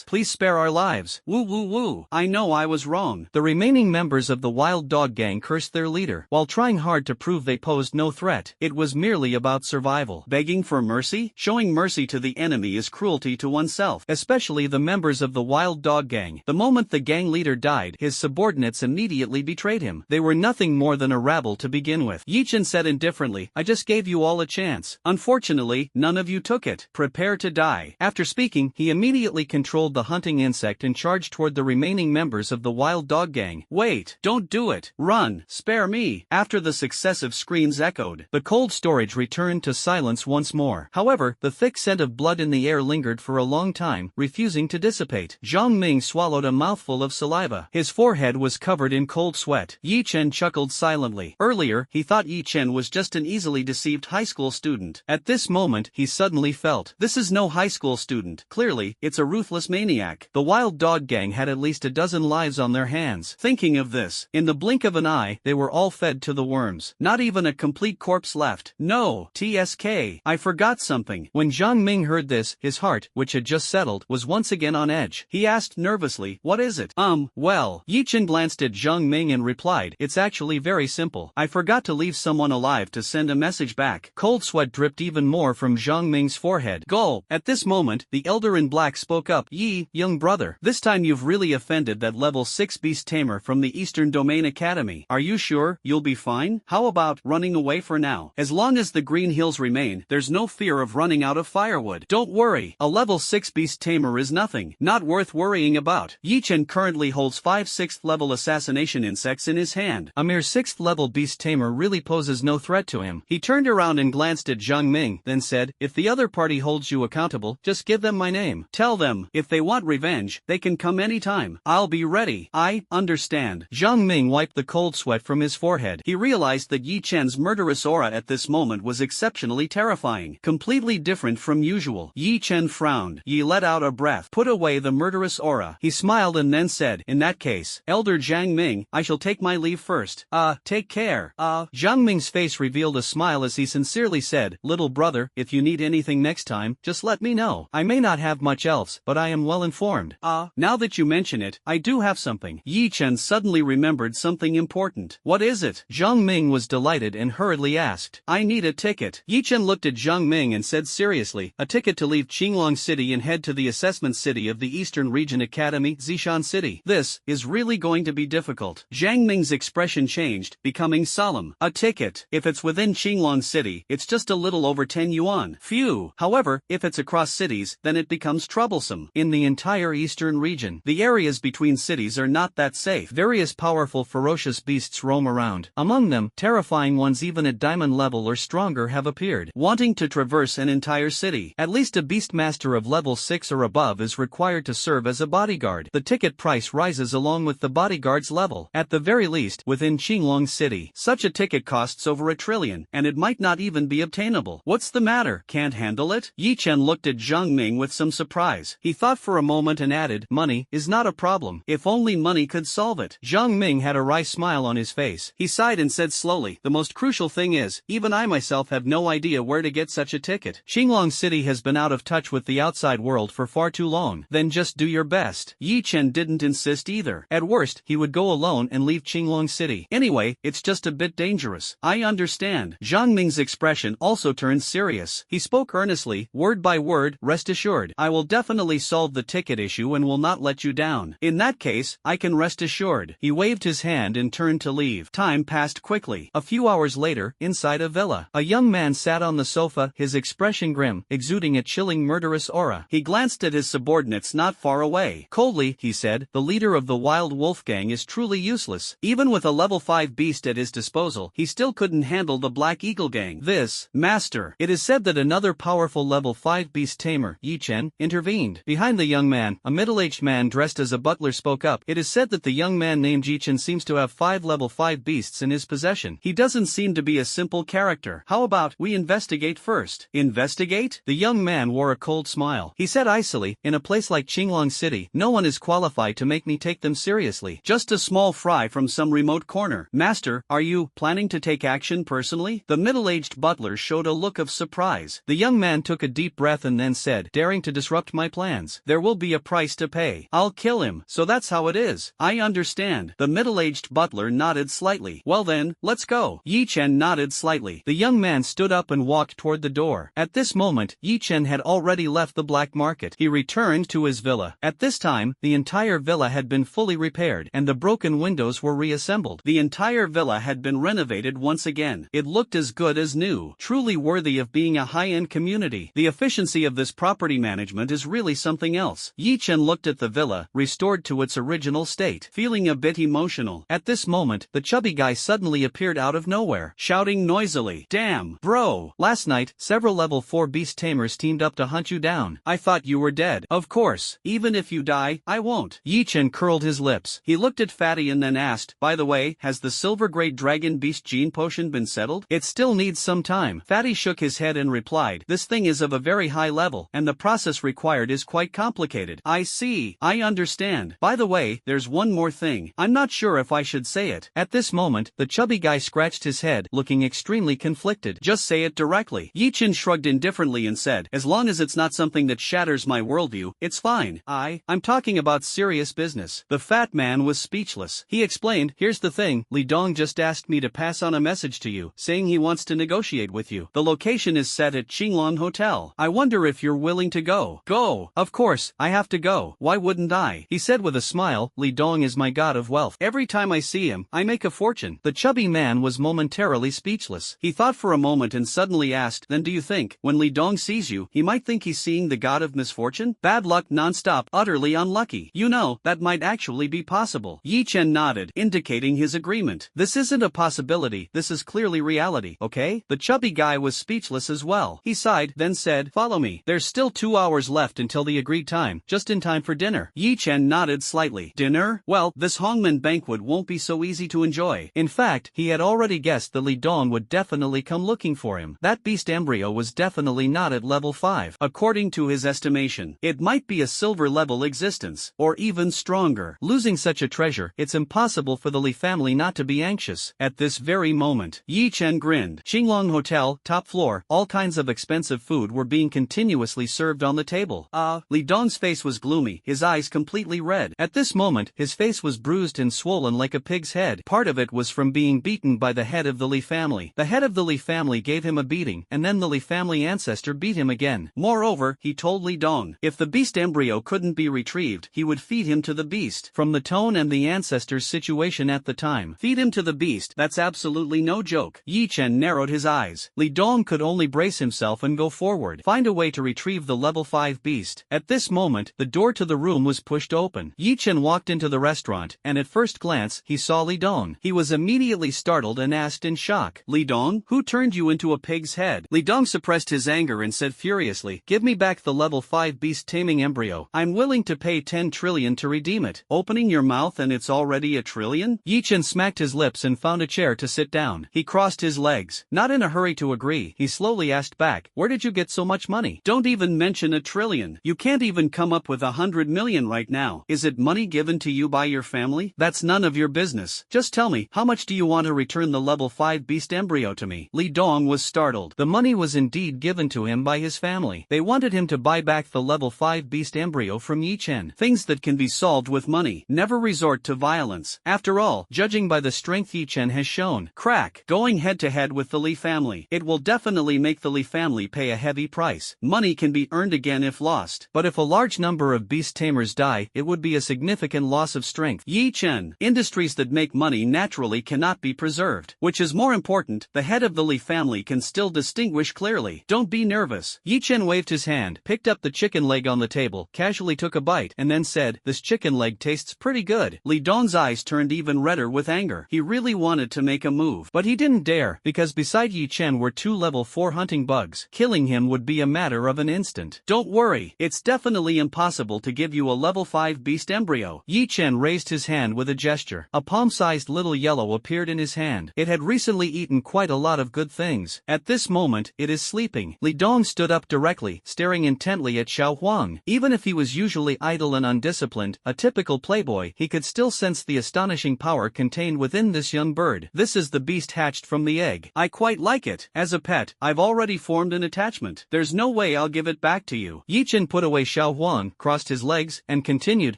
please spare our lives. Woo woo woo. I know I was wrong." The remaining members of the Wild Dog Gang cursed their leader, while trying hard to prove they posed no threat. It was merely about survival. Begging for mercy? Showing mercy to the enemy is cruelty to oneself, especially the members of the Wild Dog Gang. The moment the gang leader died, his subordinates immediately betrayed him. They were nothing more than a rabble to begin with. Yi Chen said indifferently, "I just gave you all a chance. Unfortunately, none of you took it. Prepare to die." After speaking, he immediately controlled the hunting insect and charged toward the remaining members of the Wild Dog Gang. "Wait, don't do it. Run, spare me." After the successive screams echoed, the cold storage returned to silence once more. However, the thick scent of blood in the air lingered for a long time, refusing to dissipate. Zhang Ming swallowed a mouthful of saliva. His forehead was covered in cold sweat. Yi Chen chuckled silently. Earlier, he thought Yi Chen was just an easily deceived high school student. At this moment, he suddenly felt, this is no high school student. Clearly, it's a ruthless maniac. The Wild Dog Gang had at least a dozen lives on their hands. Thinking of this, in the blink of an eye, they were all fed to the worms. Not even a complete corpse left. No, TSK, I forgot something. When Zhang Ming heard this, his heart, which had just settled, was once again on edge. He asked nervously, "What is it?" Well. Yi Chen glanced at Zhang Ming and replied, "It's actually very simple. I forgot to leave someone alive to send a message back." Cold sweat dripped even more from Zhang Ming's forehead. "Go." At this moment, the elder in black spoke up, "Yi, young brother, this time you've really offended that level 6 beast tamer from the Eastern Domain Academy. Are you sure you'll be fine? How about running away for now? As long as the green hills remain, there's no fear of running out of firewood. Don't worry, a level 6 beast tamer is nothing, not worth worrying about." Yi Chen currently holds 5 6th level assassination insects in his hand. A mere 6th level beast tamer really poses no threat to him. He turned around and glanced at Zhang Ming, then said, "If the other party holds you accountable, just give them my name. Tell them, if they want revenge, they can come anytime. I'll be ready." "I understand." Zhang Ming wiped the cold sweat from his forehead. He realized that Yi Chen's murderous aura at this moment was exceptionally terrifying, completely different from usual. Yi Chen frowned. Yi let out a breath. "Put away the murderous aura." He smiled and then said, "In that case, Elder Zhang Ming, I shall take my leave first. Take care." Zhang Ming's face revealed a smile as he sincerely said, "Little brother, if you need anything next time, just let me know. I may not have much else, but I am well informed." Now that you mention it, I do have something." Yi Chen suddenly remembered something important. "What is it?" Zhang Ming was delighted and hurriedly asked. "I need a ticket." Yi Chen looked at Zhang Ming and said seriously, "A ticket to leave Qinglong City and head to the assessment city of the Eastern Region Academy, Zishan City. This is really going to be difficult." Zhang Ming's expression changed, becoming solemn. "A ticket. If it's within Qinglong City, it's just a little over 10 yuan. Phew. However, if it's across cities, then it becomes troublesome. In the entire Eastern region, the areas between cities are not that safe. Various powerful ferocious beasts roam around. Among them, terrifying ones even at diamond level or stronger have appeared, wanting to traverse an entire city. At least a beastmaster of level 6 or above is required to serve as a bodyguard. The ticket price rises along with the bodyguard's level. At the very least, within Qinglong City, such a ticket costs over 1 trillion, and it might not even be obtainable. What's the matter? Can't handle it? Yi Chen looked at Zhang Ming with some surprise. He thought for a moment and added, "Money is not a problem. If only only money could solve it. Zhang Ming had a wry smile on his face. He sighed and said slowly, the most crucial thing is, even I myself have no idea where to get such a ticket. Qinglong City has been out of touch with the outside world for far too long. Then just do your best. Yi Chen didn't insist either. At worst, he would go alone and leave Qinglong City. Anyway, it's just a bit dangerous. I understand. Zhang Ming's expression also turned serious. He spoke earnestly, word by word, rest assured. I will definitely solve the ticket issue and will not let you down. In that case, I can rest assured. He waved his hand and turned to leave. Time passed quickly. A few hours later, inside a villa, a young man sat on the sofa, his expression grim, exuding a chilling murderous aura. He glanced at his subordinates not far away. Coldly, he said, the leader of the wild wolf gang is truly useless. Even with a level 5 beast at his disposal, he still couldn't handle the Black Eagle gang. This, master. It is said that another powerful level 5 beast tamer, Yi Chen, intervened. Behind the young man, a middle-aged man dressed as a butler spoke up. It is said that the young man named Yi Chen seems to have 5 level 5 beasts in his possession. He doesn't seem to be a simple character. How about we investigate first? Investigate? The young man wore a cold smile. He said icily, in a place like Qinglong City, no one is qualified to make me take them seriously. Just a small fry from some remote corner. Master, are you planning to take action personally? The middle-aged butler showed a look of surprise. The young man took a deep breath and then said, daring to disrupt my plans. There will be a price to pay. I'll kill him. So that's how it is. I understand. The middle-aged butler nodded slightly. Well then, let's go. Yi Chen nodded slightly. The young man stood up and walked toward the door. At this moment, Yi Chen had already left the black market. He returned to his villa. At this time, the entire villa had been fully repaired, and the broken windows were reassembled. The entire villa had been renovated once again. It looked as good as new, truly worthy of being a high-end community. The efficiency of this property management is really something else. Yi Chen looked at the villa, restored to its original state, feeling a bit emotional. At this moment, the chubby guy suddenly appeared out of nowhere, shouting noisily, damn, bro, last night, several level 4 beast tamers teamed up to hunt you down. I thought you were dead. Of course, even if you die, I won't. Yi Chen curled his lips. He looked at Fatty and then asked, by the way, has the silver-grade dragon beast gene potion been settled? It still needs some time. Fatty shook his head and replied, this thing is of a very high level, and the process required is quite complicated. I see. I understand. By the way, there's one more thing. I'm not sure if I should say it. At this moment, the chubby guy scratched his head, looking extremely conflicted. Just say it directly. Yi Chen shrugged indifferently and said, as long as it's not something that shatters my worldview, it's fine. I'm talking about serious business. The fat man was speechless. He explained, here's the thing, Li Dong just asked me to pass on a message to you, saying he wants to negotiate with you. The location is set at Qinglong Hotel. I wonder if you're willing to go. Go. Of course, I have to go. Why wouldn't I? He said with a smile, Li Dong is my god of wealth. Every time I see him, I make a fortune. The chubby man was momentarily speechless. He thought for a moment and suddenly asked, then do you think, when Li Dong sees you, he might think he's seeing the god of misfortune? Bad luck non-stop, utterly unlucky. You know, that might actually be possible. Yi Chen nodded, indicating his agreement. This isn't a possibility, this is clearly reality, okay? The chubby guy was speechless as well. He sighed, then said, follow me. There's still 2 hours left until the agreed time, just in time for dinner. Yi Chen nodded slightly. Dinner? Well, this Hongmen banquet won't be so easy to enjoy. In fact, he had already guessed that Li Dong would definitely come looking for him. That beast embryo was definitely not at level 5. According to his estimation, it might be a silver level existence, or even stronger. Losing such a treasure, it's impossible for the Li family not to be anxious. At this very moment, Yi Chen grinned. Qinglong Hotel, top floor, all kinds of expensive food were being continuously served on the table. Li Dong's face was gloomy, his eyes completely red. At this moment, his face was bruised and swollen like a pig's head. Part of it was from being beaten by the head of the Li family. The head of the Li family gave him a beating, and then the Li family ancestor beat him again. Moreover, he told Li Dong, if the beast embryo couldn't be retrieved, he would feed him to the beast. From the tone and the ancestor's situation at the time, feed him to the beast, that's absolutely no joke. Yi Chen narrowed his eyes. Li Dong could only brace himself and go forward, find a way to retrieve the level 5 beast. At this moment, the door to the room was pushed open. Yi Chen walked into the restaurant, and at first glance, he saw Li Dong. He was immediately startled and asked in shock, Li Dong, who turned you into a pig's head? Li Dong suppressed his anger and said furiously, give me back the level 5 beast taming embryo. I'm willing to pay 10 trillion to redeem it. Opening your mouth and it's already a trillion? Yi Chen smacked his lips and found a chair to sit down. He crossed his legs. Not in a hurry to agree, he slowly asked back, where did you get so much money? Don't even mention a trillion. You can't even come up with 100 million right now. Is it money given given to you by your family? That's none of your business. Just tell me, how much do you want to return the level 5 beast embryo to me? Li Dong was startled. The money was indeed given to him by his family. They wanted him to buy back the level 5 beast embryo from Yi Chen. Things that can be solved with money. Never resort to violence. After all, judging by the strength Yi Chen has shown, crack, going head to head with the Li family. It will definitely make the Li family pay a heavy price. Money can be earned again if lost. But if a large number of beast tamers die, it would be a significant loss of strength. Yi Chen, industries that make money naturally cannot be preserved. Which is more important, the head of the Li family can still distinguish clearly. Don't be nervous. Yi Chen waved his hand, picked up the chicken leg on the table, casually took a bite, and then said, "This chicken leg tastes pretty good." Li Dong's eyes turned even redder with anger. He really wanted to make a move, but he didn't dare, because beside Yi Chen were 2 level 4 hunting bugs. Killing him would be a matter of an instant. Don't worry, it's definitely impossible to give you a level 5 beast embryo. Yi Chen raised his hand with a gesture. A palm-sized little yellow appeared in his hand. It had recently eaten quite a lot of good things. At this moment, it is sleeping. Li Dong stood up directly, staring intently at Xiao Huang. Even if he was usually idle and undisciplined, a typical playboy, he could still sense the astonishing power contained within this young bird. This is the beast hatched from the egg. I quite like it. As a pet, I've already formed an attachment. There's no way I'll give it back to you. Yi Chen put away Xiao Huang, crossed his legs, and continued,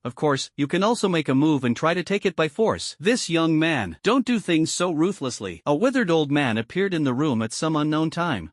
"Of course, you can also make a move and try to take it by force." This young man, don't do things so ruthlessly. A withered old man appeared in the room at some unknown time.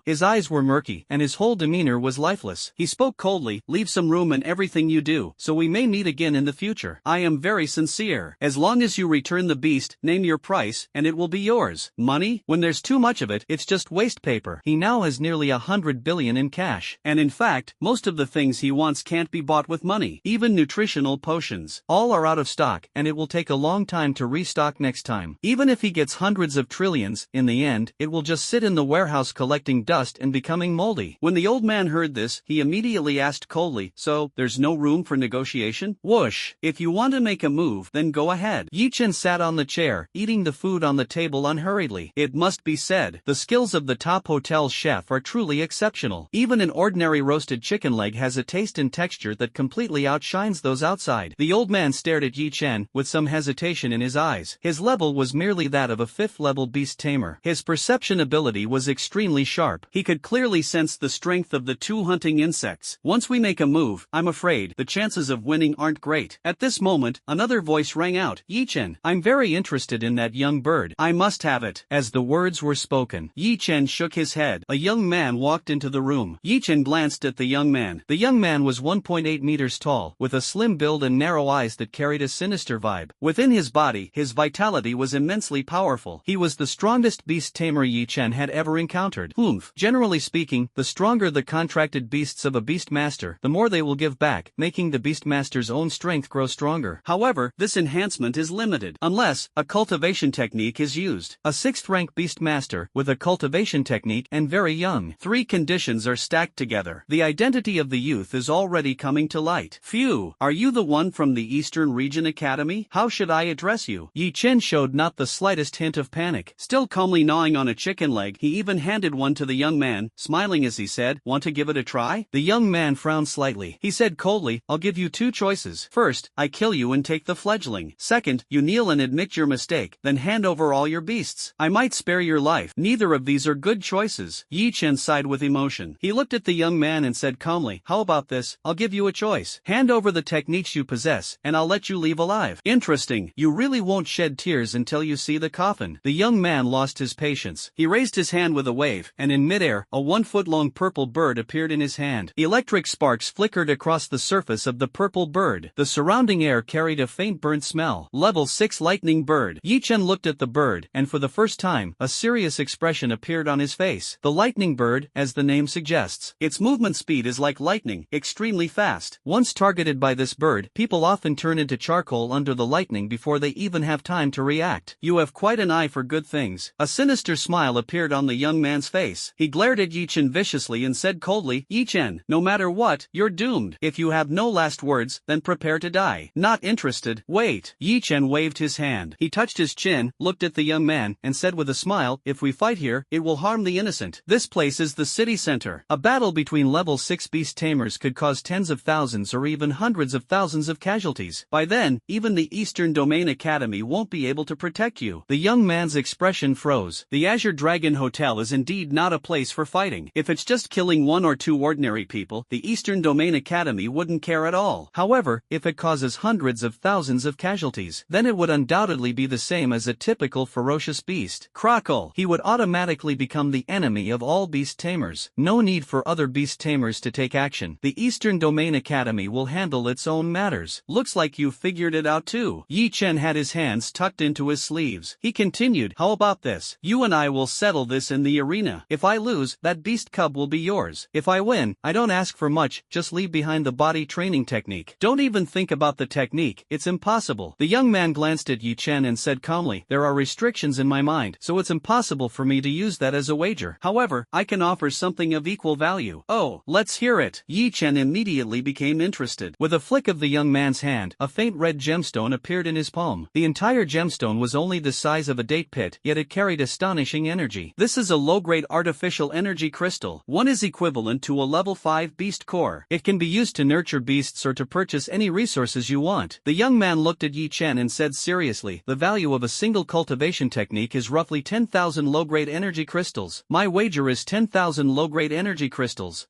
His eyes were murky, and his whole demeanor was lifeless. He spoke coldly, "Leave some room in everything you do, so we may meet again in the future. I am very sincere. As long as you return the beast, name your price, and it will be yours. Money? When there's too much of it, it's just waste paper." He now has nearly 100 billion in cash. And in fact, most of the things he wants can't be bought with money. Even nutritional potions. All are out of stock, and it will take a long time to restock next time. Even if he gets hundreds of trillions, in the end, it will just sit in the warehouse collecting dust and becoming moldy. When the old man heard this, he immediately asked coldly, "So, there's no room for negotiation?" Whoosh. "If you want to make a move, then go ahead." Yi Chen sat on the chair, eating the food on the table unhurriedly. It must be said, the skills of the top hotel's chef are truly exceptional. Even an ordinary roasted chicken leg has a taste and texture that completely outshines those outside. The old man stared at Yi Chen, with some hesitation in his eyes. His level was merely that of a 5th-level beast tamer. His perception ability was extremely sharp. He could clearly sense the strength of the 2 hunting insects. Once we make a move, I'm afraid, the chances of winning aren't great. At this moment, another voice rang out, "Yi Chen, I'm very interested in that young bird. I must have it." As the words were spoken, Yi Chen shook his head. A young man walked into the room. Yi Chen glanced at the young man. The young man was 1.8 meters tall, with a slim build and narrow eyes that carried a sinister vibe. Within his body, his vitality was immensely powerful. He was the strongest beast tamer Yi Chen had ever encountered. Generally speaking, the stronger the contracted beasts of a beast master, the more they will give back, making the beast master's own strength grow stronger. However, this enhancement is limited, unless a cultivation technique is used. A 6th-rank beast master, with a cultivation technique, and very young. 3 conditions are stacked together. The identity of the youth is already coming to light. "Phew, are you the one from the Eastern Region Academy? How should I address you?" Yi Chen showed not the slightest hint of panic. Still calmly gnawing on a chicken leg, he even handed one to the young man, smiling as he said, "Want to give it a try?" The young man frowned slightly. He said coldly, "I'll give you 2 choices. First, I kill you and take the fledgling. Second, you kneel and admit your mistake, then hand over all your beasts. I might spare your life. Neither of these are good choices." Yi Chen sighed with emotion. He looked at the young man and said calmly, "How about this? I'll give you a choice. Hand over the techniques you possess, and I'll let you leave alive." "Interesting. You really won't shed tears until you see the coffin." The young man lost his patience. He raised his hand with a wave, and in midair, a 1-foot-long purple bird appeared in his hand. Electric sparks flickered across the surface of the purple bird. The surrounding air carried a faint burnt smell. Level 6 lightning bird. Yi Chen looked at the bird, and for the first time, a serious expression appeared on his face. The lightning bird, as the name suggests. Its movement speed is like lightning, extremely fast. Once targeted by this bird, people often turn into charcoal under the lightning before they even have time to react. You have quite an eye for good things. A sinister smile appeared on the young man's face. He glared at Yi Chen viciously and said coldly, "Yi Chen, no matter what, you're doomed. If you have no last words, then prepare to die." "Not interested." "Wait." Yi Chen waved his hand. He touched his chin, looked at the young man, and said with a smile, "If we fight here, it will harm the innocent. This place is the city center. A battle between level 6 beast tamers could cause tens of thousands or even hundreds of thousands of casualties. By then, even the Eastern Domain Academy won't be able to protect you. The young man's expression froze. The Azure Dragon Hotel is indeed not a place for fighting. If it's just killing one or two ordinary people, the Eastern Domain Academy wouldn't care at all. However, if it causes hundreds of thousands of casualties, then it would undoubtedly be the same as a typical ferocious beast. Crackle! He would automatically become the enemy of all beast tamers. No need for other beast tamers to take action. The Eastern Domain Academy will handle its own matters. Looks like you figured it out too. Yi Chen had his hands tucked into his sleeves. He continued, how about this? You and I will settle this in the arena. If I lose, that beast cub will be yours. If I win, I don't ask for much, just leave behind the body training technique. Don't even think about the technique, it's impossible. The young man glanced at Yi Chen and said calmly, there are restrictions in my mind, so it's impossible for me to use that as a wager. However, I can offer something of equal value. Oh, let's hear it. Yi Chen immediately became interested. With a flick of the young man's hand, a faint red gemstone appeared in his palm. The entire gemstone was only the size of a date pit, yet it carried astonishing energy. This is a low-grade artificial energy crystal. One is equivalent to a level 5 beast core. It can be used to nurture beasts or to purchase any resources you want. The young man looked at Yi Chen and said seriously, the value of a single cultivation technique is roughly 10,000 low-grade energy crystals. My wager is 10,000 low-grade energy crystals.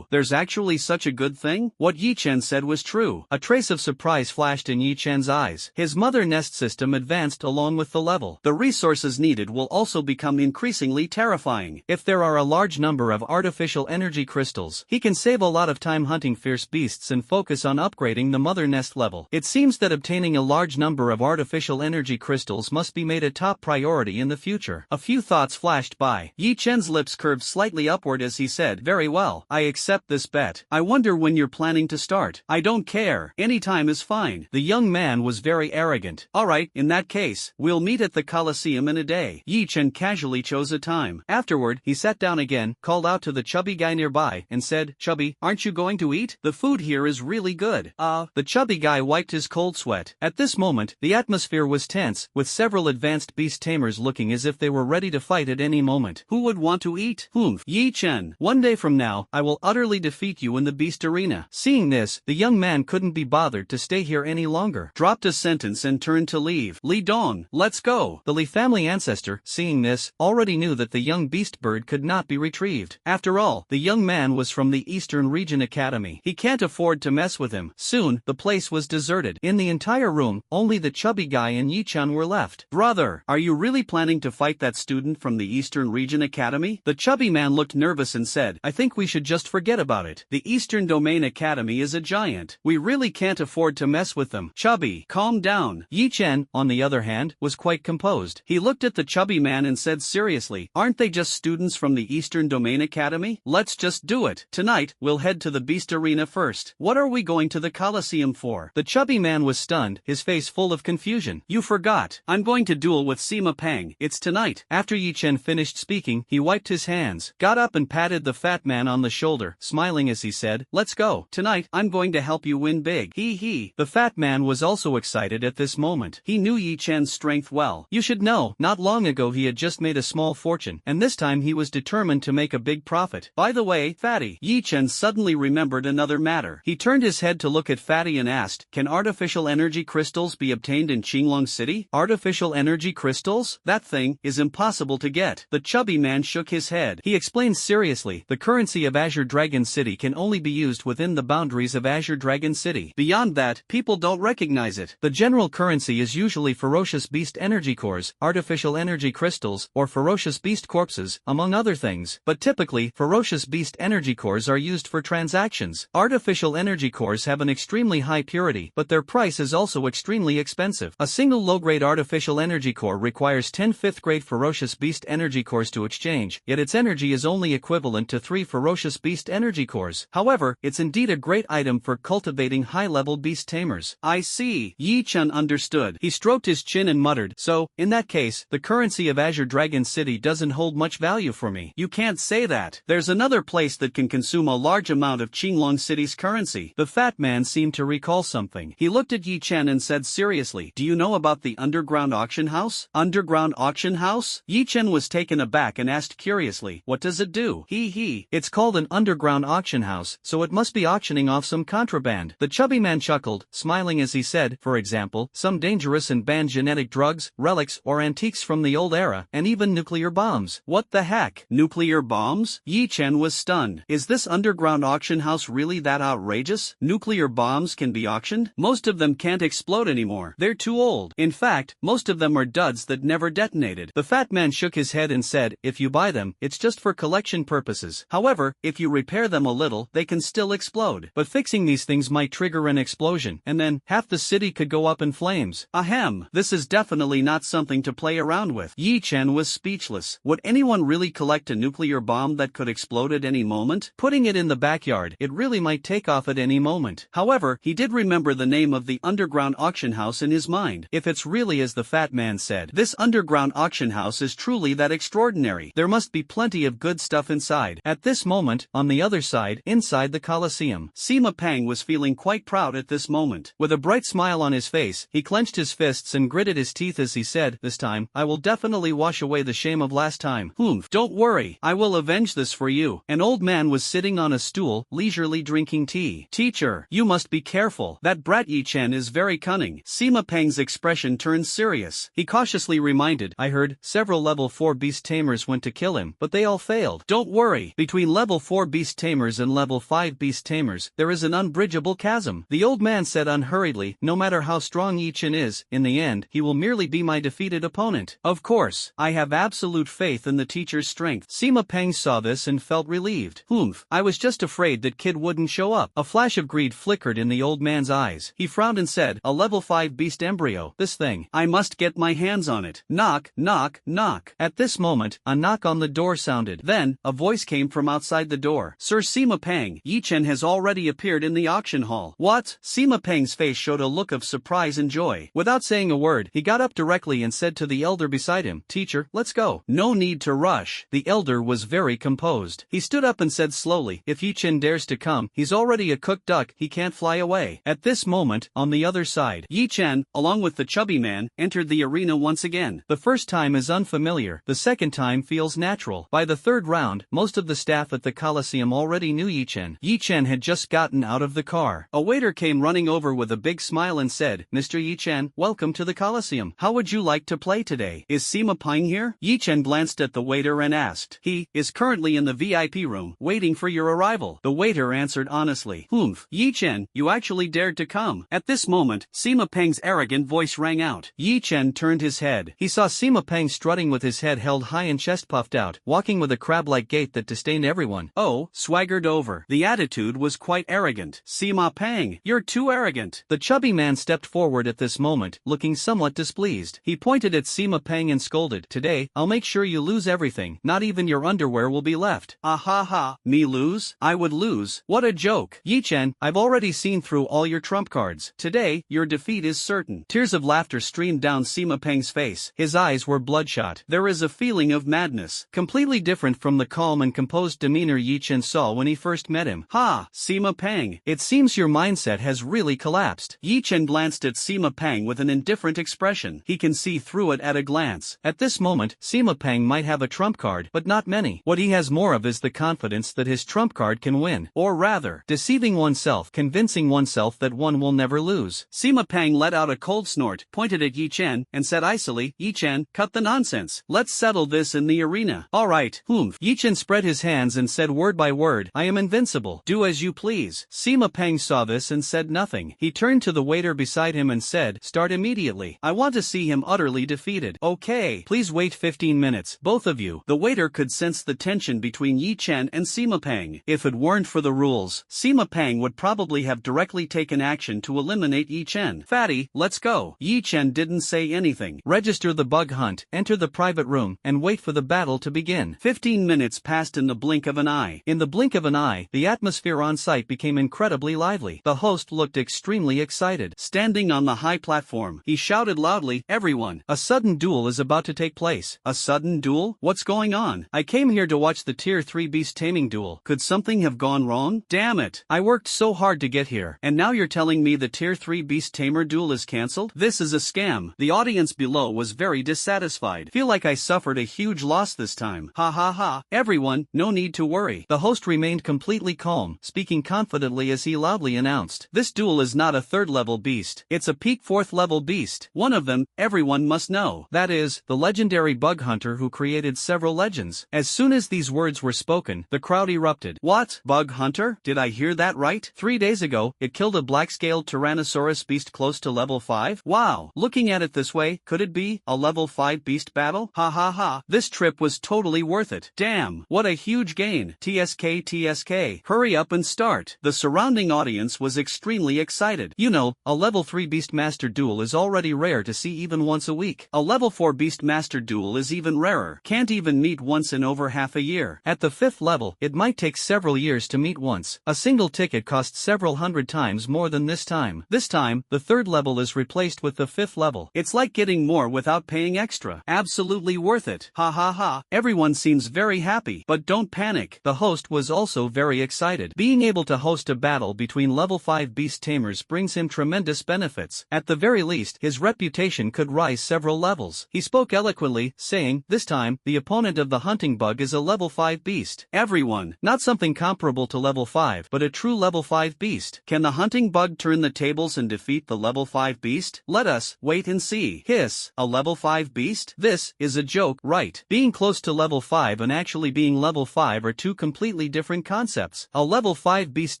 There's actually such a good thing? What Yi Chen said was true. A trace of surprise flashed in Yi Chen's eyes. His mother nest system advanced along with the level. The resources needed will also become increasingly terrifying. If there are a large number of artificial energy crystals, he can save a lot of time hunting fierce beasts and focus on upgrading the mother nest level. It seems that obtaining a large number of artificial energy crystals must be made a top priority in the future. A few thoughts flashed by. Yi Chen's lips curved slightly upward as he said, very well, I accept this bet. I wonder when you're planning to start. I don't care. Any time is fine. The young man was very arrogant. Alright, in that case, we'll meet at the Colosseum in a day. Yi Chen casually chose a time. Afterward, he sat down again, called out to the chubby guy nearby, and said, Chubby, aren't you going to eat? The food here is really good. The chubby guy wiped his cold sweat. At this moment, the atmosphere was tense, with several advanced beast tamers looking as if they were ready to fight at any moment. Who would want to eat? Yi Chen. One day from now, I will utterly defeat you in the beast arena. Seeing this, the young man couldn't be bothered to stay here any longer. Dropped a sentence and turned to leave. Li Dong, let's go. The Li family ancestor, seeing this, already knew that the young beast bird could not be retrieved. After all, the young man was from the Eastern Region Academy. He can't afford to mess with him. Soon, the place was deserted. In the entire room, only the chubby guy and Yi Chen were left. Brother, are you really planning to fight that student from the Eastern Region Academy? The chubby man looked nervous and said, I think we should just forget about it. The Eastern Domain Academy is a giant. We really can't afford to mess with them. Chubby, calm down. Yi Chen, on the other hand, was quite composed. He looked at the chubby man and said seriously, aren't they just students from the Eastern Domain Academy? Let's just do it. Tonight, we'll head to the beast arena first. What are we going to the Colosseum for? The chubby man was stunned, his face full of confusion. You forgot. I'm going to duel with Sima Pang. It's tonight. After Yi Chen finished speaking, he wiped his hands, got up and patted the fat man on the shoulder, smiling as he said, let's go. Tonight, I'm going to help you win big. Hee. The fat man was also excited at this moment. He knew Yi Chen's strength well. You should know, not long ago he had just made a small fortune, and this time he was determined to make a big profit. By the way, Fatty, Yi Chen suddenly remembered another matter. He turned his head to look at Fatty and asked, can artificial energy crystals be obtained in Qinglong City? Artificial energy crystals? That thing is impossible to get. The chubby man shook his head. He explained seriously, the currency of Azure Dragon City can only be used within the boundaries of Azure Dragon City. Beyond that, people don't recognize it. The general currency is usually ferocious beast energy cores, artificial energy crystals, or ferocious beast corpses, among other things. But typically, ferocious beast energy cores are used for transactions. Artificial energy cores have an extremely high purity, but their price is also extremely expensive. A single low-grade artificial energy core requires 10 fifth-grade ferocious beast energy cores to exchange, yet its energy is only equivalent to 3 ferocious beast energy cores. However, it's indeed a great item for cultivating high-level beast tamers. I see. Yi Chen understood. He stroked his chin and muttered, so, in that case, the currency of Azure Dragon City doesn't hold much value for me. You can't say that. There's another place that can consume a large amount of Qinglong City's currency. The fat man seemed to recall something. He looked at Yi Chen and said seriously, do you know about the underground auction house? Underground auction house? Yi Chen was taken aback and asked curiously, what does it do? It's called an underground auction house, so it must be auctioning off some contraband. The chubby man chuckled, smiling as he said, for example, some dangerous and banned genetic drugs, relics, or antiques from the old era, and even nuclear bombs. What the heck? Nuclear bombs? Yi Chen was stunned. Is this underground auction house really that outrageous? Nuclear bombs can be auctioned? Most of them can't explode anymore. They're too old. In fact, most of them are duds that never detonated. The fat man shook his head and said, if you buy them, it's just for collection purposes. However, if you repair them a little, they can still explode. But fixing these things might trigger an explosion, and then, half the city could go up in flames. Ahem, this is definitely not something to play around with. Yi Chen was speechless. Would anyone really collect a nuclear bomb that could explode at any moment? Putting it in the backyard, it really might take off at any moment. However, he did remember the name of the underground auction house in his mind. If it's really as the fat man said, this underground auction house is truly that extraordinary. There must be plenty of good stuff inside. At this moment, on the other side, inside the Colosseum, Sima Pang was feeling quite proud at this moment. With a bright smile on his face, he clenched his fists and gritted his teeth as he said, this time, I will definitely wash away the shame of last time. Don't worry, I will avenge this for you. An old man was sitting on a stool, leisurely drinking tea. Teacher, you must be careful. That brat Yi Chen is very cunning. Sima Pang's expression turned serious. He cautiously reminded, I heard, several level 4 beast tamers went to kill him, but they all failed. Don't worry, between level 4 beast tamers and level 5 beast tamers, there is an unbridgeable chasm. The old man said unhurriedly, no matter how strong Yi Chen is, in the end, he will merely be my defeated opponent. Of course, I have absolute faith in the teacher's strength. Sima Pang saw this and felt relieved. I was just afraid that kid wouldn't show up. A flash of greed flickered in the old man's eyes. He frowned and said, a level 5 beast embryo, this thing. I must get my hands on it. Knock, knock, knock. At this moment, a knock on the door sounded. Then, a voice came from outside the door. Sir Sima Pang, Yi Chen has already appeared in the auction hall. What? Sima Pang's face showed a look of surprise and joy. Without saying a word, he got up directly and said to the elder beside him, Teacher, let's go. No need to rush. The elder was very composed. He stood up and said slowly, if Yi Chen dares to come, he's already a cooked duck, he can't fly away. At this moment, on the other side, Yi Chen, along with the chubby man, entered the arena once again. The first time is unfamiliar, the second time feels natural. By the third round, most of the staff at the Colosseum already knew Yi Chen. Yi Chen had just gotten out of the car. A waiter came running over with a big smile and said, Mr. Yi Chen, welcome to the Colosseum. How would you like to play today? Is Sima Pang here? Yi Chen glanced at the waiter and asked. He is currently in the VIP room, waiting for your arrival. The waiter answered honestly. Yi Chen, you actually dared to come. At this moment, Sima Pang's arrogant voice rang out. Yi Chen turned his head. He saw Sima Pang strutting with his head held high and chest puffed out, walking with a crab-like gait that disdained everyone. Oh, swaggered over. The attitude was quite arrogant. Sima Pang, you're too arrogant. The chubby man stepped forward at this moment, looking somewhat displeased. He pointed at Sima Pang and scolded, Today, I'll make sure you lose everything. Not even your underwear will be left. Ah ha ha, me lose? I would lose. What a joke. Yi Chen, I've already seen through all your trump cards. Today, your defeat is certain. Tears of laughter streamed down Sima Pang's face. His eyes were bloodshot. There is a feeling of madness, completely different from the calm and composed demeanor Yi Chen saw when he first met him. Ha, Sima Pang, it seems your mindset has really collapsed. Yi Chen glanced at Sima Pang with an indifferent expression. He can see through it at a glance. At this moment, Sima Pang might have a trump card, but not many. What he has more of is the confidence that his trump card can win. Or rather, deceiving oneself, convincing oneself that one will never lose. Sima Pang let out a cold snort, pointed at Yi Chen, and said icily, Yi Chen, cut the nonsense. Let's settle this in the arena. Alright, Yi Chen spread his hands and said word by word, I am invincible. Do as you please. Sima Pang saw this and said nothing. He turned to the waiter beside him and said, Start immediately. I want to see him utterly defeated. Okay, please wait 15 minutes, both of you. The waiter could sense the tension between Yi Chen and Sima Pang. If it weren't for the rules, Sima Pang would probably have directly taken action to eliminate Yi Chen. Fatty, let's go. Yi Chen didn't say anything. Register the bug hunt, enter the private room, and wait for the battle to begin. 15 minutes passed in the blink of an eye. In the blink of an eye, the atmosphere on site became incredibly lively. The host looked extremely excited. Standing on the high platform, he shouted loudly, Everyone, a sudden duel is about to take place. A sudden duel? What's going on? I came here to watch the Tier 3 beast taming duel. Could something have gone wrong? Damn it. I worked so hard to get here, and now you're telling me the Tier 3 beast tamer duel is cancelled? This is a scam. The audience below was very dissatisfied. Feel like I suffered a huge loss this time. Ha ha ha. Everyone, no need to worry. The host remained completely calm, speaking confidently as he loudly announced, This duel is not a third-level beast. It's a peak fourth-level beast. One of them, everyone must know. That is, the legendary bug hunter who created several legends. As soon as these words were spoken, the crowd erupted. What? Bug hunter? Did I hear that right? 3 days ago, it killed a black-scaled Tyrannosaurus beast close to level 5? Wow. Looking at it this way, could it be a level 5 beast battle? Ha ha ha. This trip was totally worth it. Damn. What a huge gain. TSK. Hurry up and start. The surrounding audience was extremely excited. You know, a level 3 Beastmaster duel is already rare to see even once a week. A level 4 Beastmaster duel is even rarer. Can't even meet once in over half a year. At the 5th level, it might take several years to meet once. A single ticket costs several hundred times more than this time. This time, the 3rd level is replaced with the 5th level. It's like getting more without paying extra. Absolutely worth it. Ha ha ha. Everyone seems very happy. But don't panic. The host was also very excited. Being able to host a battle between level 5 beast tamers brings him tremendous benefits. At the very least, his reputation could rise several levels. He spoke eloquently, saying, this time, the opponent of the hunting bug is a level 5 beast. Everyone, not something comparable to level 5, but a true level 5 beast. Can the hunting bug turn the tables and defeat the level 5 beast? Let us wait and see. Hiss, a level 5 beast? This is a joke, right? Being close to level 5 and actually being level 5 are two completely different concepts. A level 5 beast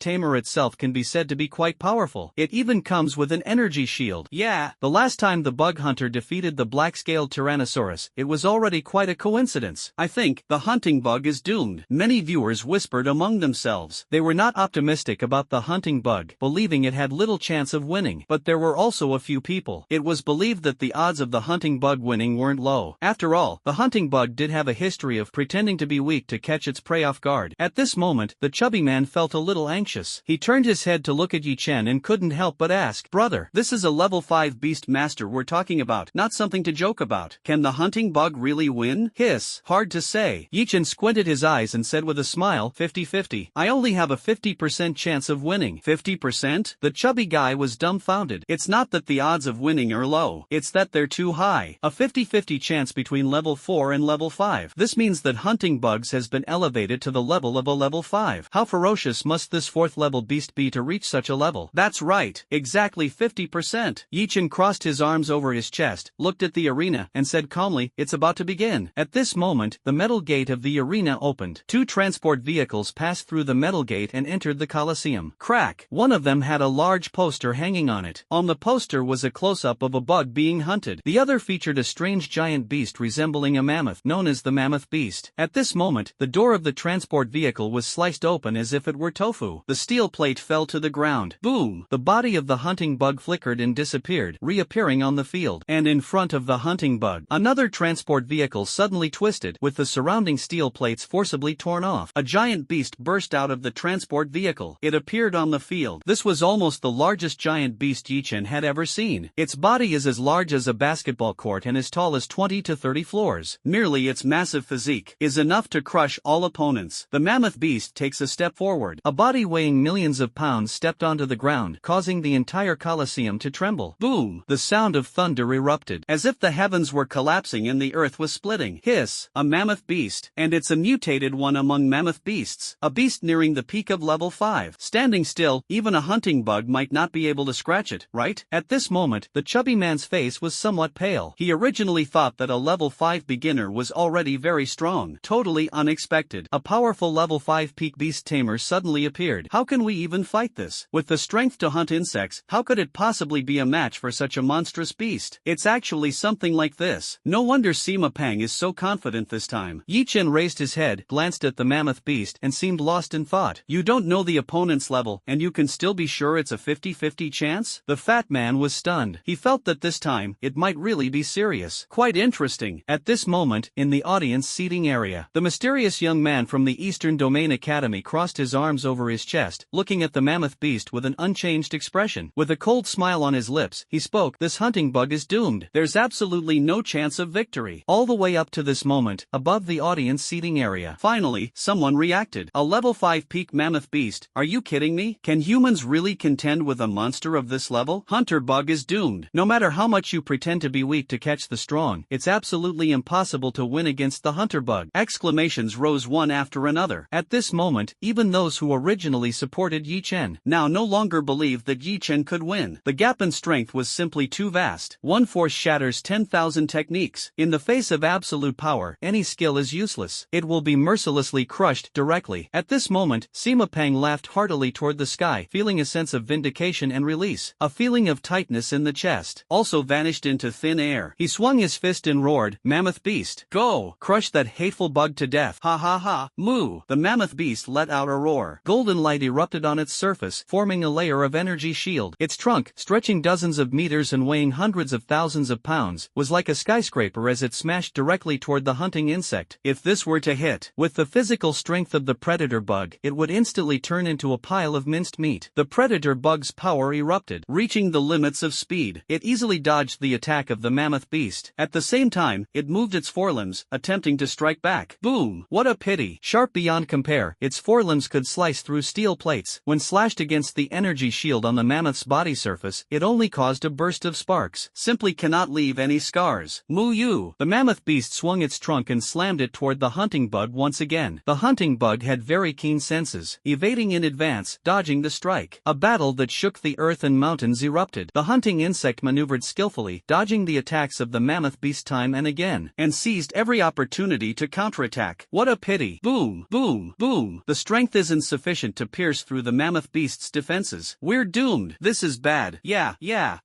tamer itself can be said to be quite powerful. It even comes with an energy shield. Yeah, the last time the bug hunter defeated the black-scaled Tyrannosaurus, it was already quite a coincidence. I think the hunting bug is doomed. Many viewers whispered among themselves. They were not optimistic about the hunting bug, believing it had little chance of winning. But there were also a few people. It was believed that the odds of the hunting bug winning weren't low. After all, the hunting bug did have a history of pretending to be weak to catch its prey off guard. At this moment, the chubby man felt a little anxious. He turned his head to look at Yi Chen and couldn't help but ask, brother, this is a level 5 beast master we're talking about, not something to joke about. Can the hunting bug really win? Hiss, hard to say. Yi Chen squinted his eyes and said with a smile, 50-50. I only have a 50% chance of winning. 50%? The chubby guy was dumbfounded. It's not that the odds of winning are low, it's that they're too high. A 50-50 chance between level 4 and level 5. This means that hunting bugs has been elevated to the level of a level 5. How ferocious must this 4th level beast be to reach such a level? That's right, exactly 50%. Yi Chen crossed his arms over his chest, looked at the arena, and said calmly, it's about to begin. At this moment, the metal gate of the arena opened. 2 transport vehicles passed through the metal gate and entered the Colosseum. Crack! One of them had a large poster hanging on it. On the poster was a close-up of a bug being hunted. The other featured a strange giant beast resembling a mammoth, known as the mammoth beast. At this moment, the door of the transport vehicle was sliced open as if it were tofu. The steel plate fell to the ground. Boom! The body of the hunting bug flickered and disappeared, reappearing on the field. And in front of the hunting bug, another transport vehicle suddenly twisted, with the surrounding steel plates forcibly torn off. A giant beast burst out of the transport vehicle. It appeared on the field. This was almost the largest giant beast Yi Chen had ever seen. Its body is as large as a basketball court and as tall as 20 to 30 floors. Merely its massive physique is enough to crush all opponents. The mammoth beast takes a step forward. A body weighing millions of pounds stepped onto the ground, causing the entire Colosseum to tremble. Boom! The sound of thunder erupted, as if the heavens were collapsing and the earth was splitting. Hiss! A mammoth beast. And it's a mutated one among mammoth beasts. A beast nearing the peak of level 5. Standing still, even a hunting bug might not be able to scratch it, right? At this moment, the chubby man's face was somewhat pale. He originally thought that a level 5 beginner was already very strong. Totally unexpected. A powerful level 5 peak beast tamer suddenly appeared. How can we even fight this? With the strength to hunt insects, how could it possibly be a match for such a monstrous beast? It's actually something like this. No wonder Sima Pang is so confident this time. Yi Chen raised his head, glanced at the mammoth beast, and seemed lost in thought. You don't know the opponent's level, and you can still be sure it's a 50-50 chance? The fat man was stunned. He felt that this time, it might really be serious. Quite interesting. At this moment, in the audience seating area, the mysterious young man from the Eastern Domain Academy crossed his arms over his chest, looking at the mammoth beast with an unchanged expression. With a cold smile on his lips, he spoke, this hunting bug is doomed. There's absolutely no chance of victory. All the way up to this moment, above the audience seating area. Finally, someone reacted. A level 5 peak mammoth beast? Are you kidding me? Can humans really contend with a monster of this level? Hunter bug is doomed. No matter how much you pretend to be weak to catch the strong, it's absolutely impossible to win against the hunter bug. Exclamations rose one after another. At this moment, even those who originally supported Yi Chen now no longer believed that Yi Chen could win. The gap in strength was simply too vast. One force shatters 10,000 techniques. In the face of absolute power, any skill is useless. It will be mercilessly crushed directly. At this moment, Sima Pang laughed heartily toward the sky, feeling a sense of vindication and release. A feeling of tightness in the chest also vanished into thin air. He swung his fist and roared, "Mammoth beast, go! Crush that hateful bug to death! Ha ha ha! Moo!" The mammoth beast let out a roar. Golden light erupted on its surface, forming a layer of energy shield. Its trunk, stretching dozens of meters and weighing hundreds of thousands of pounds, was like a skyscraper as it smashed directly toward the hunting insect. If this were to hit with the physical strength of the predator bug, it would instantly turn into a pile of minced meat. The predator bug's power erupted, reaching the limits of speed. It easily dodged the attack of the mammoth beast. At the same time, it moved its forelimbs, attempting to strike back. Boom! What a pity! Sharp beyond compare, its forelimbs could slice through steel plates. When slashed against the energy shield on the mammoth's body surface, it only caused a burst of sparks. Simply cannot leave any scars. Moo you! The mammoth beast swung its trunk and slammed it toward the hunting bug once again. The hunting bug had very keen senses, evading in advance, dodging the strike. A battle that shook the earth and mountains erupted. The hunting insect maneuvered skillfully, dodging the attacks of the mammoth beast time and again, and seized every opportunity to counterattack. What a pity! Boom! Boom! Boom! The strength isn't sufficient to pierce through the mammoth beast's defenses. We're doomed. This is bad. Yeah.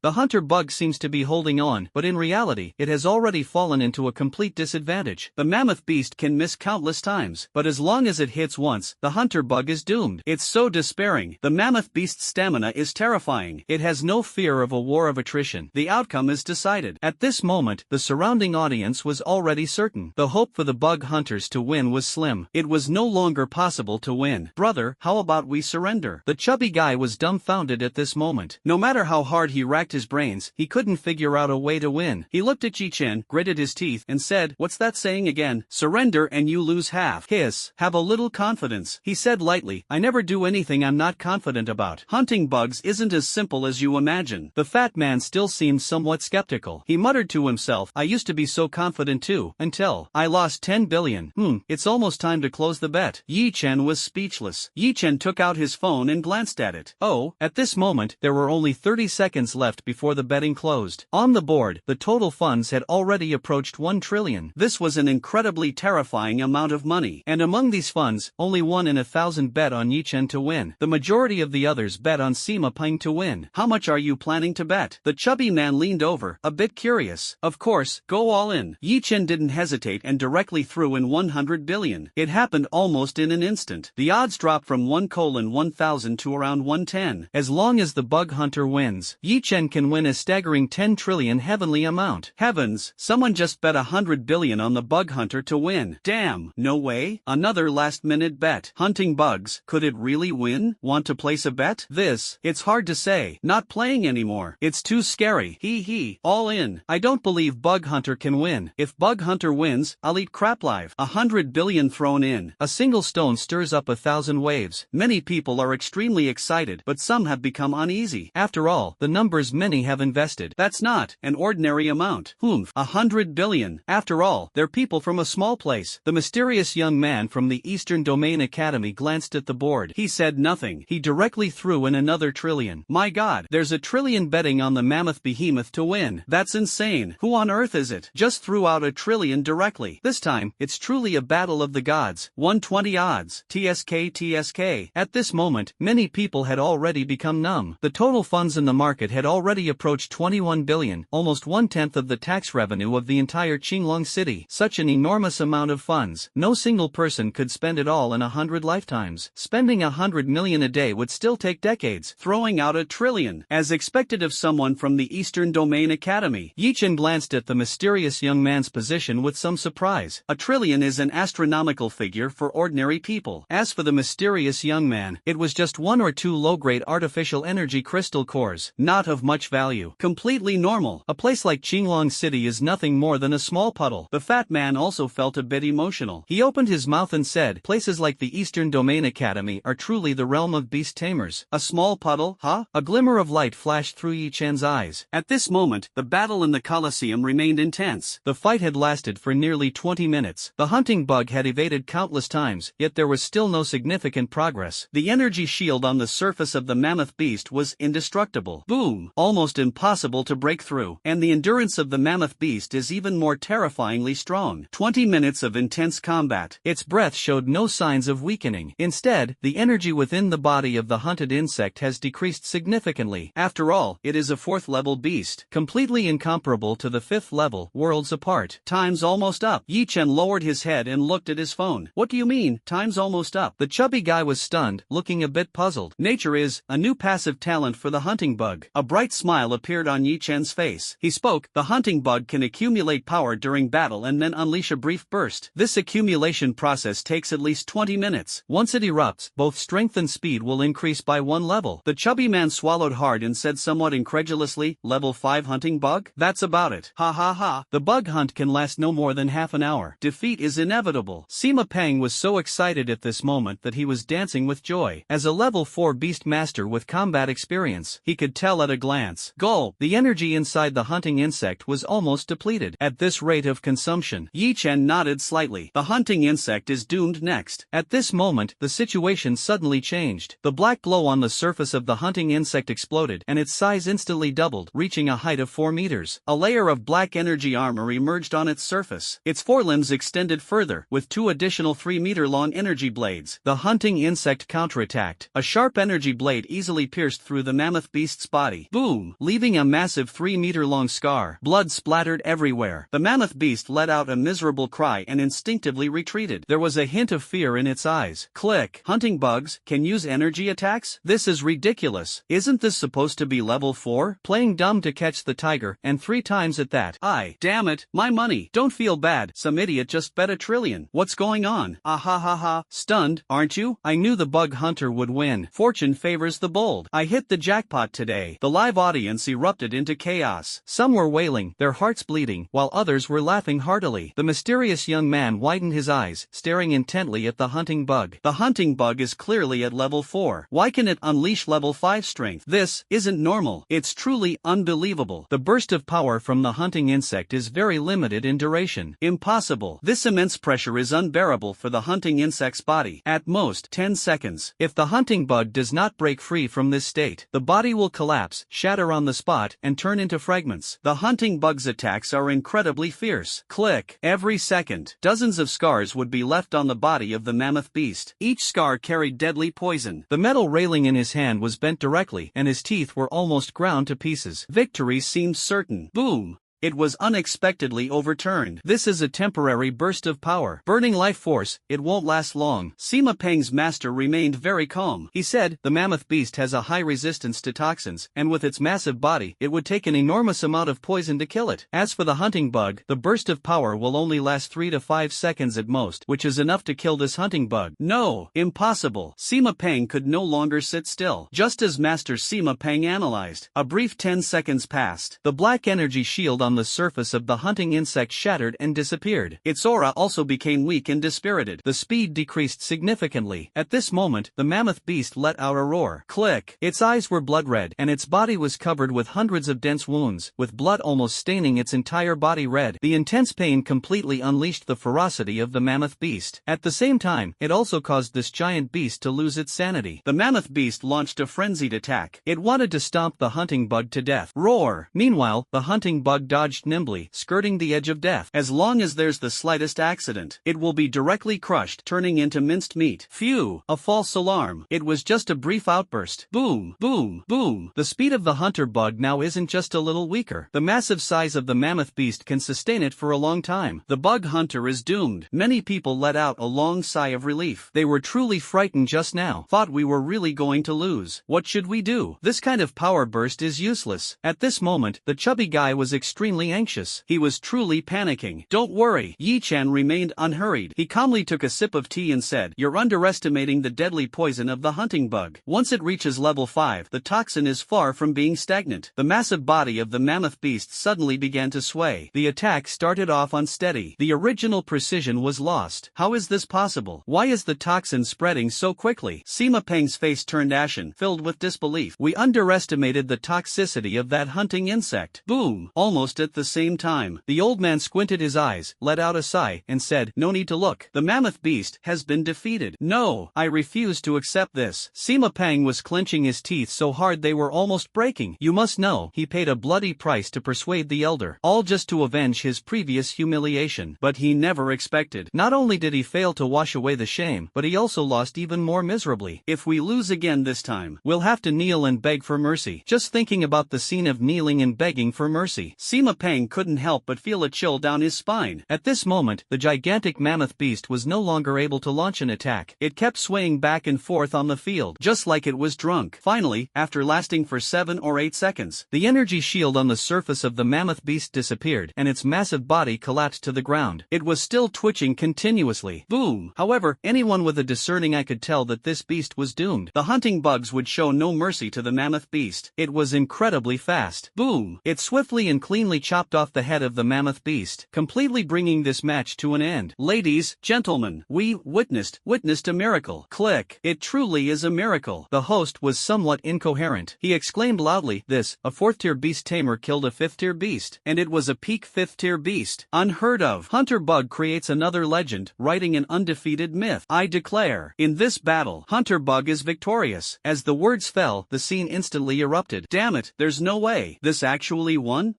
The hunter bug seems to be holding on, but in reality, it has already fallen into a complete disadvantage. The mammoth beast can miss countless times, but as long as it hits once, the hunter bug is doomed. It's so despairing. The mammoth beast's stamina is terrifying. It has no fear of a war of attrition. The outcome is decided. At this moment, the surrounding audience was already certain. The hope for the bug hunters to win was slim. It was no longer possible to win. "Brother, how about we surrender?" The chubby guy was dumbfounded at this moment. No matter how hard he racked his brains, he couldn't figure out a way to win. He looked at Yi Chen, gritted his teeth, and said, "What's that saying again? Surrender and you lose half." "Hiss, have a little confidence," he said lightly. "I never do anything I'm not confident about. Hunting bugs isn't as simple as you imagine." The fat man still seemed somewhat skeptical. He muttered to himself, "I used to be so confident too, until I lost 10 billion. It's almost time to close the bet." Yi Chen was speechless. Yi Chen took out his phone and glanced at it. At this moment, there were only 30 seconds left before the betting closed. On the board, the total funds had already approached 1 trillion. This was an incredibly terrifying amount of money. And among these funds, only 1 in 1,000 bet on Yi Chen to win. The majority of the others bet on Sima Pang to win. "How much are you planning to bet?" The chubby man leaned over, a bit curious. "Of course, go all in." Yi Chen didn't hesitate and directly threw in 100 billion. It happened almost in an instant. The odds dropped from 1:1,000 to around 110. As long as the bug hunter wins, Yi Chen can win a staggering 10 trillion heavenly amount. Heavens, someone just bet 100 billion on the bug hunter to win. Damn, no way. Another last-minute bet. Hunting bugs, could it really win? Want to place a bet? It's hard to say. Not playing anymore. It's too scary. Hee. All in. I don't believe bug hunter can win. If bug hunter wins, I'll eat crap live. 100 billion thrown in. A single stone stirs up 1,000 waves. Many people are extremely excited, but some have become uneasy. After all, the numbers many have invested. That's not an ordinary amount. 100 billion. After all, they're people from a small place. The mysterious young man from the Eastern Domain Academy glanced at the board. He said nothing. He directly threw in another trillion. My God, there's 1 trillion betting on the mammoth behemoth to win. That's insane. Who on earth is it? Just threw out 1 trillion directly. This time, it's truly a battle of the gods. 120 odds. TSK. At this moment, many people had already become numb. The total funds in the market had already approached 21 billion, almost 1/10 of the tax revenue of the entire Qinglong city. Such an enormous amount of funds. No single person could spend it all in 100 lifetimes. Spending 100 million a day would still take decades. Throwing out 1 trillion, as expected of someone from the Eastern Domain Academy. Yi Chen glanced at the mysterious young man's position with some surprise. 1 trillion is an astronomical figure for ordinary people. As for the mysterious young man, it was just 1 or 2 low-grade artificial energy crystal cores, not of much value. Completely normal. A place like Qinglong City is nothing more than a small puddle. The fat man also felt a bit emotional. He opened his mouth and said, "Places like the Eastern Domain Academy are truly the realm of beast tamers." A small puddle, huh? A glimmer of light flashed through Yi Chen's eyes. At this moment, the battle in the Colosseum remained intense. The fight had lasted for nearly 20 minutes. The hunting bug had evaded countless times, yet there was still no significant progress. The energy shield on the surface of the mammoth beast was indestructible. Boom! Almost impossible to break through. And the endurance of the mammoth beast is even more terrifyingly strong. 20 minutes of intense combat. Its breath showed no signs of weakening. Instead, the energy within the body of the hunted insect has decreased significantly. After all, it is a 4th-level beast, completely incomparable to the 5th level, worlds apart. Time's almost up. Yi Chen lowered his head and looked at his phone. What do you mean, time's almost up? The chubby guy was stunned, looking a bit puzzled. Nature is a new passive talent for the hunting bug. A bright smile appeared on Yi Chen's face. He spoke, the hunting bug can accumulate power during battle and then unleash a brief burst. This accumulation process takes at least 20 minutes. Once it erupts, both strength and speed will increase by 1 level. The chubby man swallowed hard and said somewhat incredulously, level 5 hunting bug? That's about it. Ha ha ha. The bug hunt can last no more than half an hour. Defeat is inevitable. Sima Peng was so excited at this moment that he was dancing with joy. As a level 4 beast master with combat experience, he could tell at a glance. Gulp! The energy inside the hunting insect was almost depleted. At this rate of consumption, Yi Chen nodded slightly. The hunting insect is doomed next. At this moment, the situation suddenly changed. The black glow on the surface of the hunting insect exploded, and its size instantly doubled, reaching a height of 4 meters. A layer of black energy armor emerged on its surface. Its forelimbs extended further, with 2 additional 3-meter-long energy blades. The hunting insect counterattacked. A sharp energy blade easily pierced through the mammoth beast's body. Boom! Leaving a massive 3-meter-long scar. Blood splattered everywhere. The mammoth beast let out a miserable cry and instinctively retreated. There was a hint of fear in its eyes. Click. Hunting bugs can use energy attacks? This is ridiculous. Isn't this supposed to be level 4? Playing dumb to catch the tiger, and 3 times at that. Damn it, my money. Don't feel bad, some idiot just bet $1 trillion. What's going on? Ah ha ha ha. Stunned, aren't you? I knew the bug hunter would win. Fortune favors the bold. I hit the jackpot today. The live audience erupted into chaos. Some were wailing, their hearts bleeding, while others were laughing heartily. The mysterious young man widened his eyes, staring intently at the hunting bug. The hunting bug is clearly at level 4. Why can it unleash level 5 strength? This isn't normal. It's truly unbelievable. The burst of power from the hunting insect is very limited in duration. Impossible. This immense pressure is unbearable for the hunting insect's body. At most, 10 seconds. If the hunting bug does not break free from this state, the body will collapse, shatter on the spot, and turn into fragments. The hunting bug's attacks are incredibly fierce. Click. Every second, dozens of scars would be left on the body of the mammoth beast. Each scar carried deadly poison. The metal railing in his hand was bent directly, and his teeth were almost ground to pieces. Victory seemed certain. Boom! It was unexpectedly overturned. This is a temporary burst of power. Burning life force, it won't last long. Sima Peng's master remained very calm. He said, the mammoth beast has a high resistance to toxins, and with its massive body, it would take an enormous amount of poison to kill it. As for the hunting bug, the burst of power will only last 3 to 5 seconds at most, which is enough to kill this hunting bug. No, impossible. Sima Peng could no longer sit still. Just as Master Sima Peng analyzed, a brief 10 seconds passed. The black energy shield on the surface of the hunting insect shattered and disappeared. Its aura also became weak and dispirited. The speed decreased significantly. At this moment, the mammoth beast let out a roar. Click! Its eyes were blood red, and its body was covered with hundreds of dense wounds, with blood almost staining its entire body red. The intense pain completely unleashed the ferocity of the mammoth beast. At the same time, it also caused this giant beast to lose its sanity. The mammoth beast launched a frenzied attack. It wanted to stomp the hunting bug to death. Roar! Meanwhile, the hunting bug dodged nimbly, skirting the edge of death. As long as there's the slightest accident, it will be directly crushed, turning into minced meat. Phew! A false alarm. It was just a brief outburst. Boom! Boom! Boom! The speed of the hunter bug now isn't just a little weaker. The massive size of the mammoth beast can sustain it for a long time. The bug hunter is doomed. Many people let out a long sigh of relief. They were truly frightened just now. Thought we were really going to lose. What should we do? This kind of power burst is useless. At this moment, the chubby guy was extremely anxious. He was truly panicking. Don't worry. Yi Chen remained unhurried. He calmly took a sip of tea and said, you're underestimating the deadly poison of the hunting bug. Once it reaches level 5, the toxin is far from being stagnant. The massive body of the mammoth beast suddenly began to sway. The attack started off unsteady. The original precision was lost. How is this possible? Why is the toxin spreading so quickly? Sima Peng's face turned ashen, filled with disbelief. We underestimated the toxicity of that hunting insect. Boom! Almost almost at the same time. The old man squinted his eyes, let out a sigh, and said, "No need to look. The mammoth beast has been defeated." "No, I refuse to accept this." Sima Pang was clenching his teeth so hard they were almost breaking. You must know, he paid a bloody price to persuade the elder, all just to avenge his previous humiliation. But he never expected. Not only did he fail to wash away the shame, but he also lost even more miserably. "If we lose again this time, we'll have to kneel and beg for mercy." Just thinking about the scene of kneeling and begging for mercy, Sima Pang couldn't help but feel a chill down his spine. At this moment, the gigantic mammoth beast was no longer able to launch an attack. It kept swaying back and forth on the field, just like it was drunk. Finally, after lasting for 7 or 8 seconds, the energy shield on the surface of the mammoth beast disappeared, and its massive body collapsed to the ground. It was still twitching continuously. Boom! However, anyone with a discerning eye could tell that this beast was doomed. The hunting bugs would show no mercy to the mammoth beast. It was incredibly fast. Boom! It swiftly and cleanly chopped off the head of the mammoth beast, completely bringing this match to an end. Ladies, gentlemen, we witnessed a miracle. Click. It truly is a miracle. The host was somewhat incoherent. He exclaimed loudly, a 4th-tier beast tamer killed a 5th-tier beast. And it was a peak 5th-tier beast. Unheard of. Hunter Bug creates another legend, writing an undefeated myth. I declare, in this battle, Hunter Bug is victorious. As the words fell, the scene instantly erupted. Damn it, there's no way. This actually won?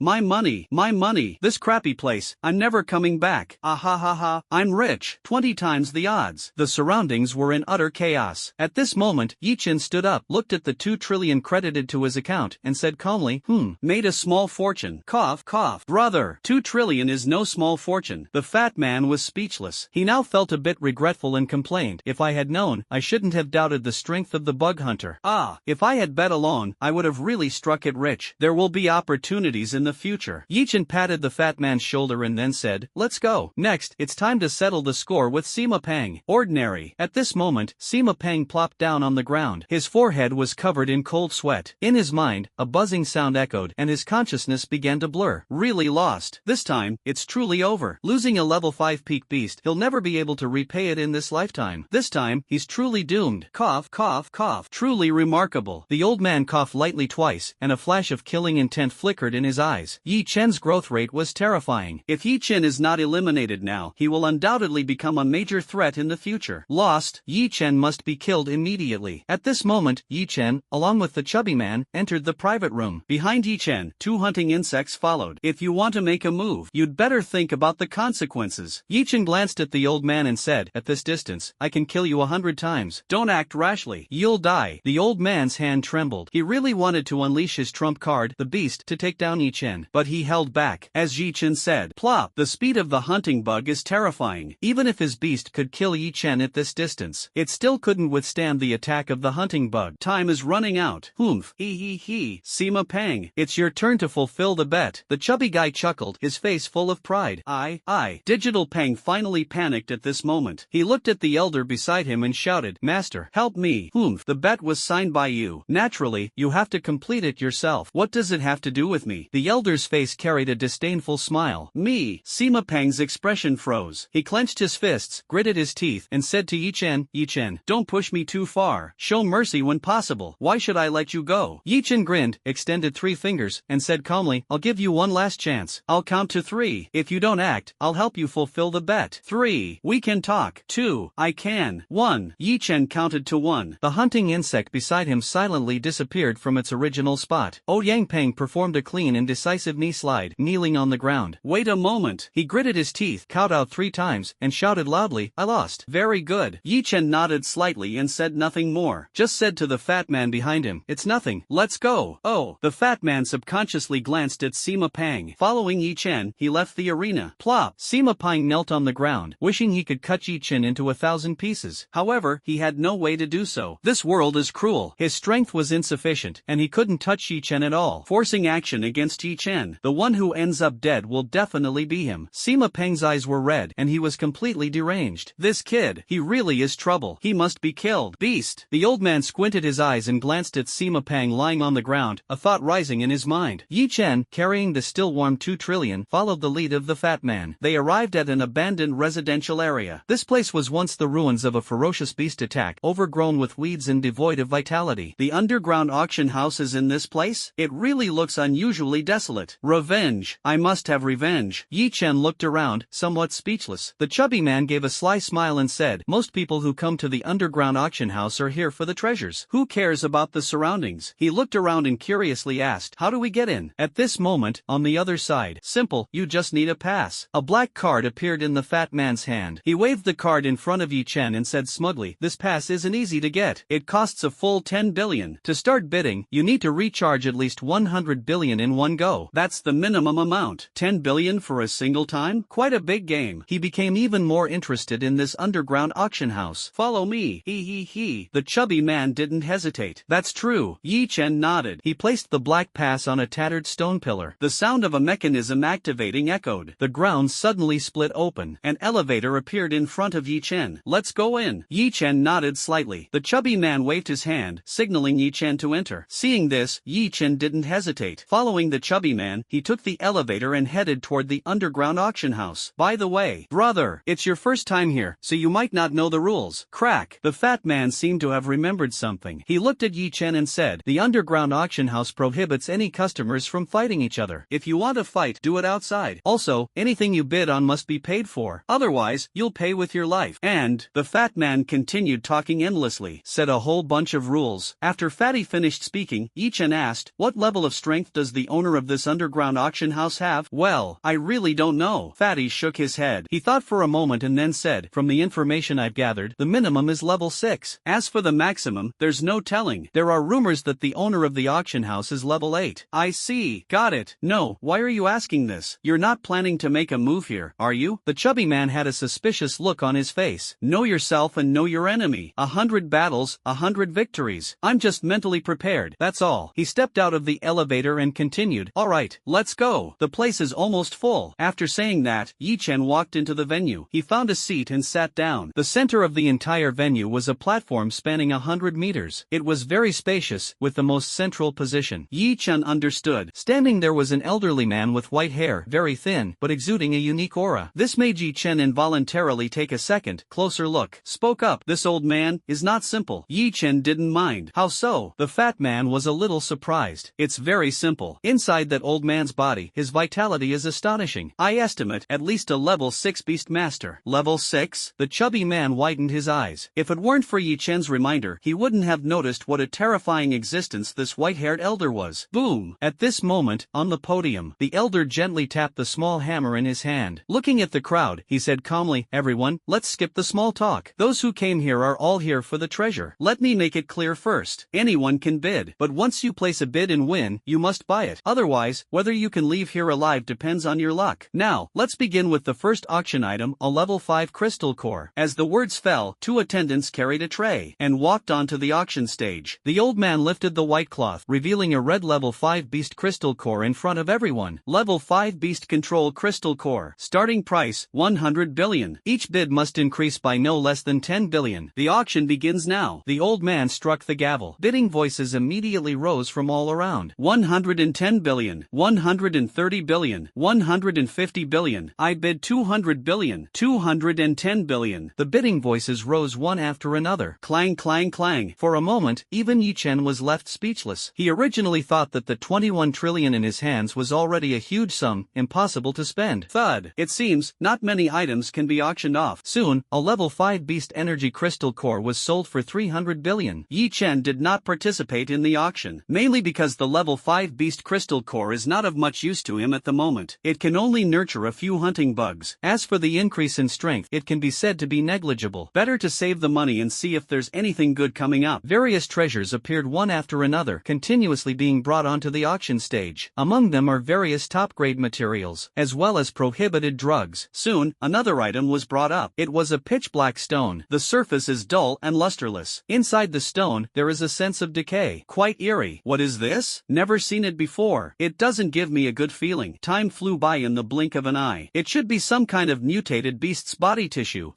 My money. This crappy place, I'm never coming back. Ah ha ha ha, I'm rich. 20 times the odds. The surroundings were in utter chaos. At this moment, Yi Chen stood up, looked at the 2 trillion credited to his account, and said calmly, made a small fortune. Cough, cough. Brother, 2 trillion is no small fortune. The fat man was speechless. He now felt a bit regretful and complained, if I had known, I shouldn't have doubted the strength of the bug hunter. If I had bet along, I would have really struck it rich. There will be opportunities in the future. Yi Chen patted the fat man's shoulder and then said, let's go. Next, it's time to settle the score with Sima Pang. Ordinary. At this moment, Sima Pang plopped down on the ground. His forehead was covered in cold sweat. In his mind, a buzzing sound echoed, and his consciousness began to blur. Really lost. This time, it's truly over. Losing a level 5 peak beast, he'll never be able to repay it in this lifetime. This time, he's truly doomed. Cough, cough, cough. Truly remarkable. The old man coughed lightly twice, and a flash of killing intent flickered in his eyes. Yi Chen's growth rate was terrifying. If Yi Chen is not eliminated now, he will undoubtedly become a major threat in the future. Lost, Yi Chen must be killed immediately. At this moment, Yi Chen, along with the chubby man, entered the private room. Behind Yi Chen, 2 hunting insects followed. If you want to make a move, you'd better think about the consequences. Yi Chen glanced at the old man and said, at this distance, I can kill you 100 times. Don't act rashly. You'll die. The old man's hand trembled. He really wanted to unleash his trump card, the beast, to take down Yi Chen, but he held back. As Yi Chen said, plop, the speed of the hunting bug is terrifying. Even if his beast could kill Yi Chen at this distance, it still couldn't withstand the attack of the hunting bug. Time is running out. Humph. He. Sima Pang, it's your turn to fulfill the bet. The chubby guy chuckled, his face full of pride. I. Digital Pang finally panicked at this moment. He looked at the elder beside him and shouted, Master, help me. Humph. The bet was signed by you. Naturally, you have to complete it yourself. What does it have to do with me? The elder's face carried a disdainful smile. Me. Sima Pang's expression froze. He clenched his fists, gritted his teeth, and said to Yi Chen, don't push me too far. Show mercy when possible. Why should I let you go? Yi Chen grinned, extended 3 fingers, and said calmly, I'll give you one last chance. I'll count to 3. If you don't act, I'll help you fulfill the bet. 3. We can talk. 2. I can. 1. Yi Chen counted to 1. The hunting insect beside him silently disappeared from its original spot. Ouyang Peng performed a clean and decisive knee slide, kneeling on the ground. Wait a moment. He gritted his teeth, kowtowed 3 times, and shouted loudly, I lost. Very good. Yi Chen nodded slightly and said nothing more. Just said to the fat man behind him, it's nothing. Let's go. Oh. The fat man subconsciously glanced at Sima Pang. Following Yi Chen, he left the arena. Plop. Sima Pang knelt on the ground, wishing he could cut Yi Chen into 1,000 pieces. However, he had no way to do so. This world is cruel. His strength was insufficient, and he couldn't touch Yi Chen at all. Forcing action against Yi Chen, the one who ends up dead will definitely be him. Sima Pang's eyes were red, and he was completely deranged. This kid, he really is trouble. He must be killed. Beast. The old man squinted his eyes and glanced at Sima Pang lying on the ground, a thought rising in his mind. Yi Chen, carrying the still warm 2 trillion, followed the lead of the fat man. They arrived at an abandoned residential area. This place was once the ruins of a ferocious beast attack, overgrown with weeds and devoid of vitality. The underground auction house is in this place? It really looks unusually utterly desolate. Revenge. I must have revenge. Yi Chen looked around, somewhat speechless. The chubby man gave a sly smile and said, most people who come to the underground auction house are here for the treasures. Who cares about the surroundings? He looked around and curiously asked, how do we get in? At this moment, on the other side, simple, you just need a pass. A black card appeared in the fat man's hand. He waved the card in front of Yi Chen and said smugly, this pass isn't easy to get. It costs a full 10 billion. To start bidding, you need to recharge at least 100 billion in one go. That's the minimum amount. 10 billion for a single time? Quite a big game. He became even more interested in this underground auction house. Follow me. He. The chubby man didn't hesitate. That's true. Yi Chen nodded. He placed the black pass on a tattered stone pillar. The sound of a mechanism activating echoed. The ground suddenly split open. An elevator appeared in front of Yi Chen. Let's go in. Yi Chen nodded slightly. The chubby man waved his hand, signaling Yi Chen to enter. Seeing this, Yi Chen didn't hesitate. Following the chubby man, he took the elevator and headed toward the underground auction house. By the way, brother, it's your first time here, so you might not know the rules. Crack. The fat man seemed to have remembered something. He looked at Yi Chen and said, the underground auction house prohibits any customers from fighting each other. If you want to fight, do it outside. Also, anything you bid on must be paid for. Otherwise, you'll pay with your life. And, the fat man continued talking endlessly, said a whole bunch of rules. After Fatty finished speaking, Yi Chen asked, what level of strength does the owner of this underground auction house have? Well, I really don't know. Fatty shook his head. He thought for a moment and then said, from the information I've gathered, the minimum is level 6. As for the maximum, there's no telling. There are rumors that the owner of the auction house is level 8. I see. Got it. No, why are you asking this? You're not planning to make a move here, are you? The chubby man had a suspicious look on his face. Know yourself and know your enemy. 100 battles, 100 victories. I'm just mentally prepared, that's all. He stepped out of the elevator and continued, alright, let's go. The place is almost full. After saying that, Yi Chen walked into the venue. He found a seat and sat down. The center of the entire venue was a platform spanning 100 meters. It was very spacious, with the most central position. Yi Chen understood. Standing there was an elderly man with white hair, very thin, but exuding a unique aura. This made Yi Chen involuntarily take a second, closer look. Spoke up. This old man is not simple. Yi Chen didn't mind. How so? The fat man was a little surprised. It's very simple. Inside that old man's body, his vitality is astonishing. I estimate at least a level 6 beast master. Level 6? The chubby man widened his eyes. If it weren't for Yi Chen's reminder, he wouldn't have noticed what a terrifying existence this white-haired elder was. Boom! At this moment, on the podium, the elder gently tapped the small hammer in his hand. Looking at the crowd, he said calmly, everyone, let's skip the small talk. Those who came here are all here for the treasure. Let me make it clear first. Anyone can bid, but once you place a bid and win, you must buy it. Otherwise, whether you can leave here alive depends on your luck. Now, let's begin with the first auction item, a level 5 crystal core. As the words fell, 2 attendants carried a tray and walked onto the auction stage. The old man lifted the white cloth, revealing a red level 5 beast crystal core in front of everyone. Level 5 beast control crystal core. Starting price, 100 billion. Each bid must increase by no less than 10 billion. The auction begins now. The old man struck the gavel. Bidding voices immediately rose from all around. 110 billion, 130 billion, 150 billion. I bid 200 billion, 210 billion. The bidding voices rose one after another. Clang, clang, clang. For a moment, even Yi Chen was left speechless. He originally thought that the 21 trillion in his hands was already a huge sum, impossible to spend. Thud. It seems, not many items can be auctioned off. Soon, a level 5 beast energy crystal core was sold for 300 billion. Yi Chen did not participate in the auction, mainly because the level 5 beast crystal core is not of much use to him at the moment. It can only nurture a few hunting bugs. As for the increase in strength, it can be said to be negligible. Better to save the money and see if there's anything good coming up. Various treasures appeared one after another, continuously being brought onto the auction stage. Among them are various top-grade materials, as well as prohibited drugs. Soon, another item was brought up. It was a pitch-black stone. The surface is dull and lusterless. Inside the stone, there is a sense of decay. Quite eerie. What is this? Never seen it before. It doesn't give me a good feeling. Time flew by in the blink of an eye. It should be some kind of mutated beast's body tissue.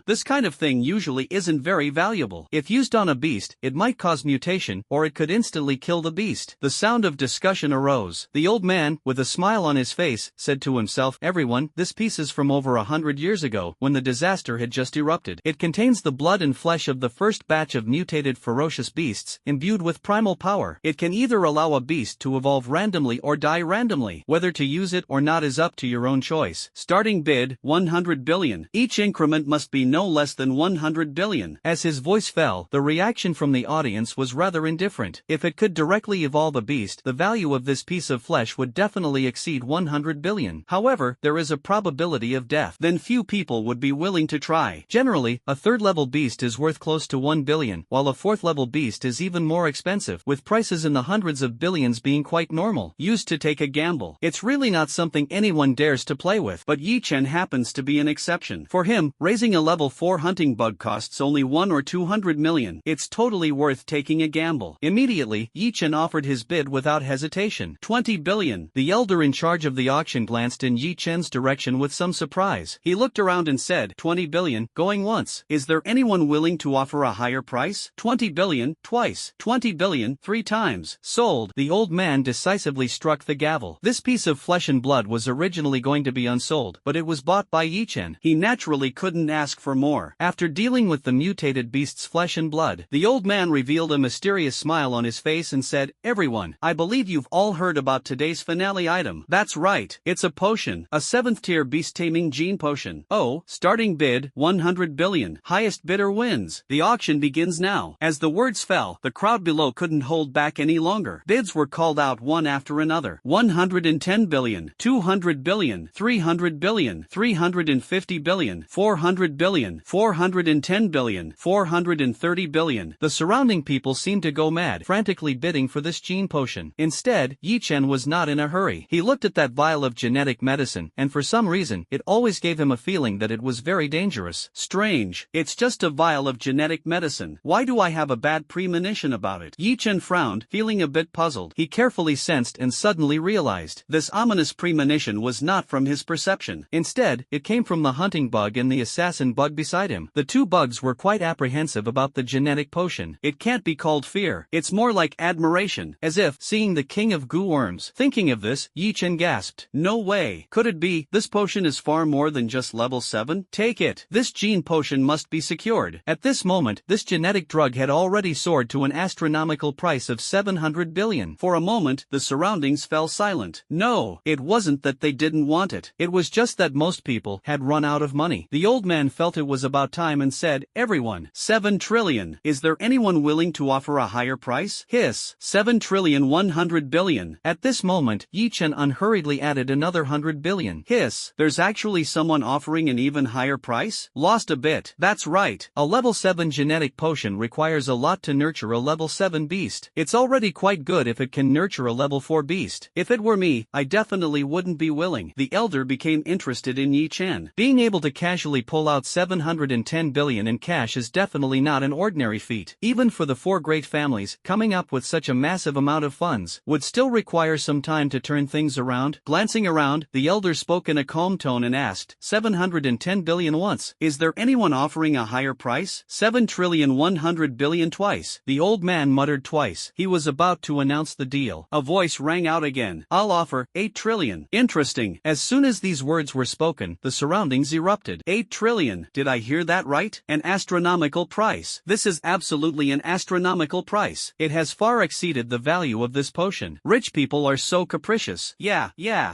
This kind of thing usually isn't very valuable. If used on a beast, it might cause mutation, or it could instantly kill the beast. The sound of discussion arose. The old man, with a smile on his face, said to himself, everyone, this piece is from over 100 years ago, when the disaster had just erupted. It contains the blood and flesh of the first batch of mutated ferocious beasts, imbued with primal power. It can either allow a beast to evolve randomly or die randomly. Whether to use it or not is up to your own choice. Starting bid, 100 billion. Each increment must be no less than 100 billion. As his voice fell, the reaction from the audience was rather indifferent. If it could directly evolve a beast, the value of this piece of flesh would definitely exceed 100 billion. However, there is a probability of death. Then few people would be willing to try. Generally, a third-level beast is worth close to 1 billion, while a fourth-level beast is even more expensive, with prices in the hundreds of billions being quite normal. Used to take a gamble. It's really not something anyone dares to play with, but Yi Chen happens to be an exception. For him, raising a level 4 hunting bug costs only 1 or 200 million. It's totally worth taking a gamble. Immediately, Yi Chen offered his bid without hesitation. 20 billion. The elder in charge of the auction glanced in Yi Chen's direction with some surprise. He looked around and said, 20 billion, going once. Is there anyone willing to offer a higher price? 20 billion, twice. 20 billion, 3 times. Sold. The old man decisively struck the gavel. This piece of flesh and blood was originally going to be unsold, but it was bought by Yi Chen. He naturally couldn't ask for more. After dealing with the mutated beast's flesh and blood, the old man revealed a mysterious smile on his face and said, everyone, I believe you've all heard about today's finale item. That's right, it's a potion, a 7th tier beast taming gene potion. Oh, starting bid, 100 billion. Highest bidder wins. The auction begins now. As the words fell, the crowd below couldn't hold back any longer. Bids were called out one after another. 110 billion, 200 billion, 300 billion, 350 billion, 400 billion, 410 billion, 430 billion. The surrounding people seemed to go mad, frantically bidding for this gene potion. Instead, Yi Chen was not in a hurry. He looked at that vial of genetic medicine, and for some reason, it always gave him a feeling that it was very dangerous. Strange. It's just a vial of genetic medicine. Why do I have a bad premonition about it? Yi Chen frowned, feeling a bit puzzled. He carefully sensed and suddenly realized this ominous premonition was not from his perception. Instead, it came from the hunting bug and the assassin bug beside him. The two bugs were quite apprehensive about the genetic potion. It can't be called fear. It's more like admiration, as if seeing the king of goo worms. Thinking of this, Yi Chen gasped. No way. Could it be? This potion is far more than just level 7? Take it. This gene potion must be secured. At this moment, this genetic drug had already soared to an astronomical price of 700 billion. For a moment, the surroundings fell silent. No, it wasn't that they didn't want it. It was just that most people had run out of money. The old man felt it was about time and said, everyone, 7 trillion. Is there anyone willing to offer a higher price? Hiss. 7 trillion 100 billion. At this moment, Yi Chen unhurriedly added another 100 billion. Hiss. There's actually someone offering an even higher price? Lost a bit. That's right. A level 7 genetic potion requires a lot to nurture a level 7 beast. It's already quite good if it can nurture a level 4 beast. If it were me, I definitely wouldn't be willing. The elder became interested in Yi Chen. Being able to casually pull out 710 billion in cash is definitely not an ordinary feat. Even for the 4 great families, coming up with such a massive amount of funds would still require some time to turn things around. Glancing around, the elder spoke in a calm tone and asked, 710 billion once. Is there anyone offering a higher price? 7 trillion 100 billion twice. The old man muttered twice. He was about to announce the deal. A voice rang out again. I'll offer 8 trillion. Interesting. As soon as these words were spoken, the surroundings erupted. 8 trillion. Did I hear that right? An astronomical price. This is absolutely an astronomical price. It has far exceeded the value of this potion. Rich people are so capricious. Yeah.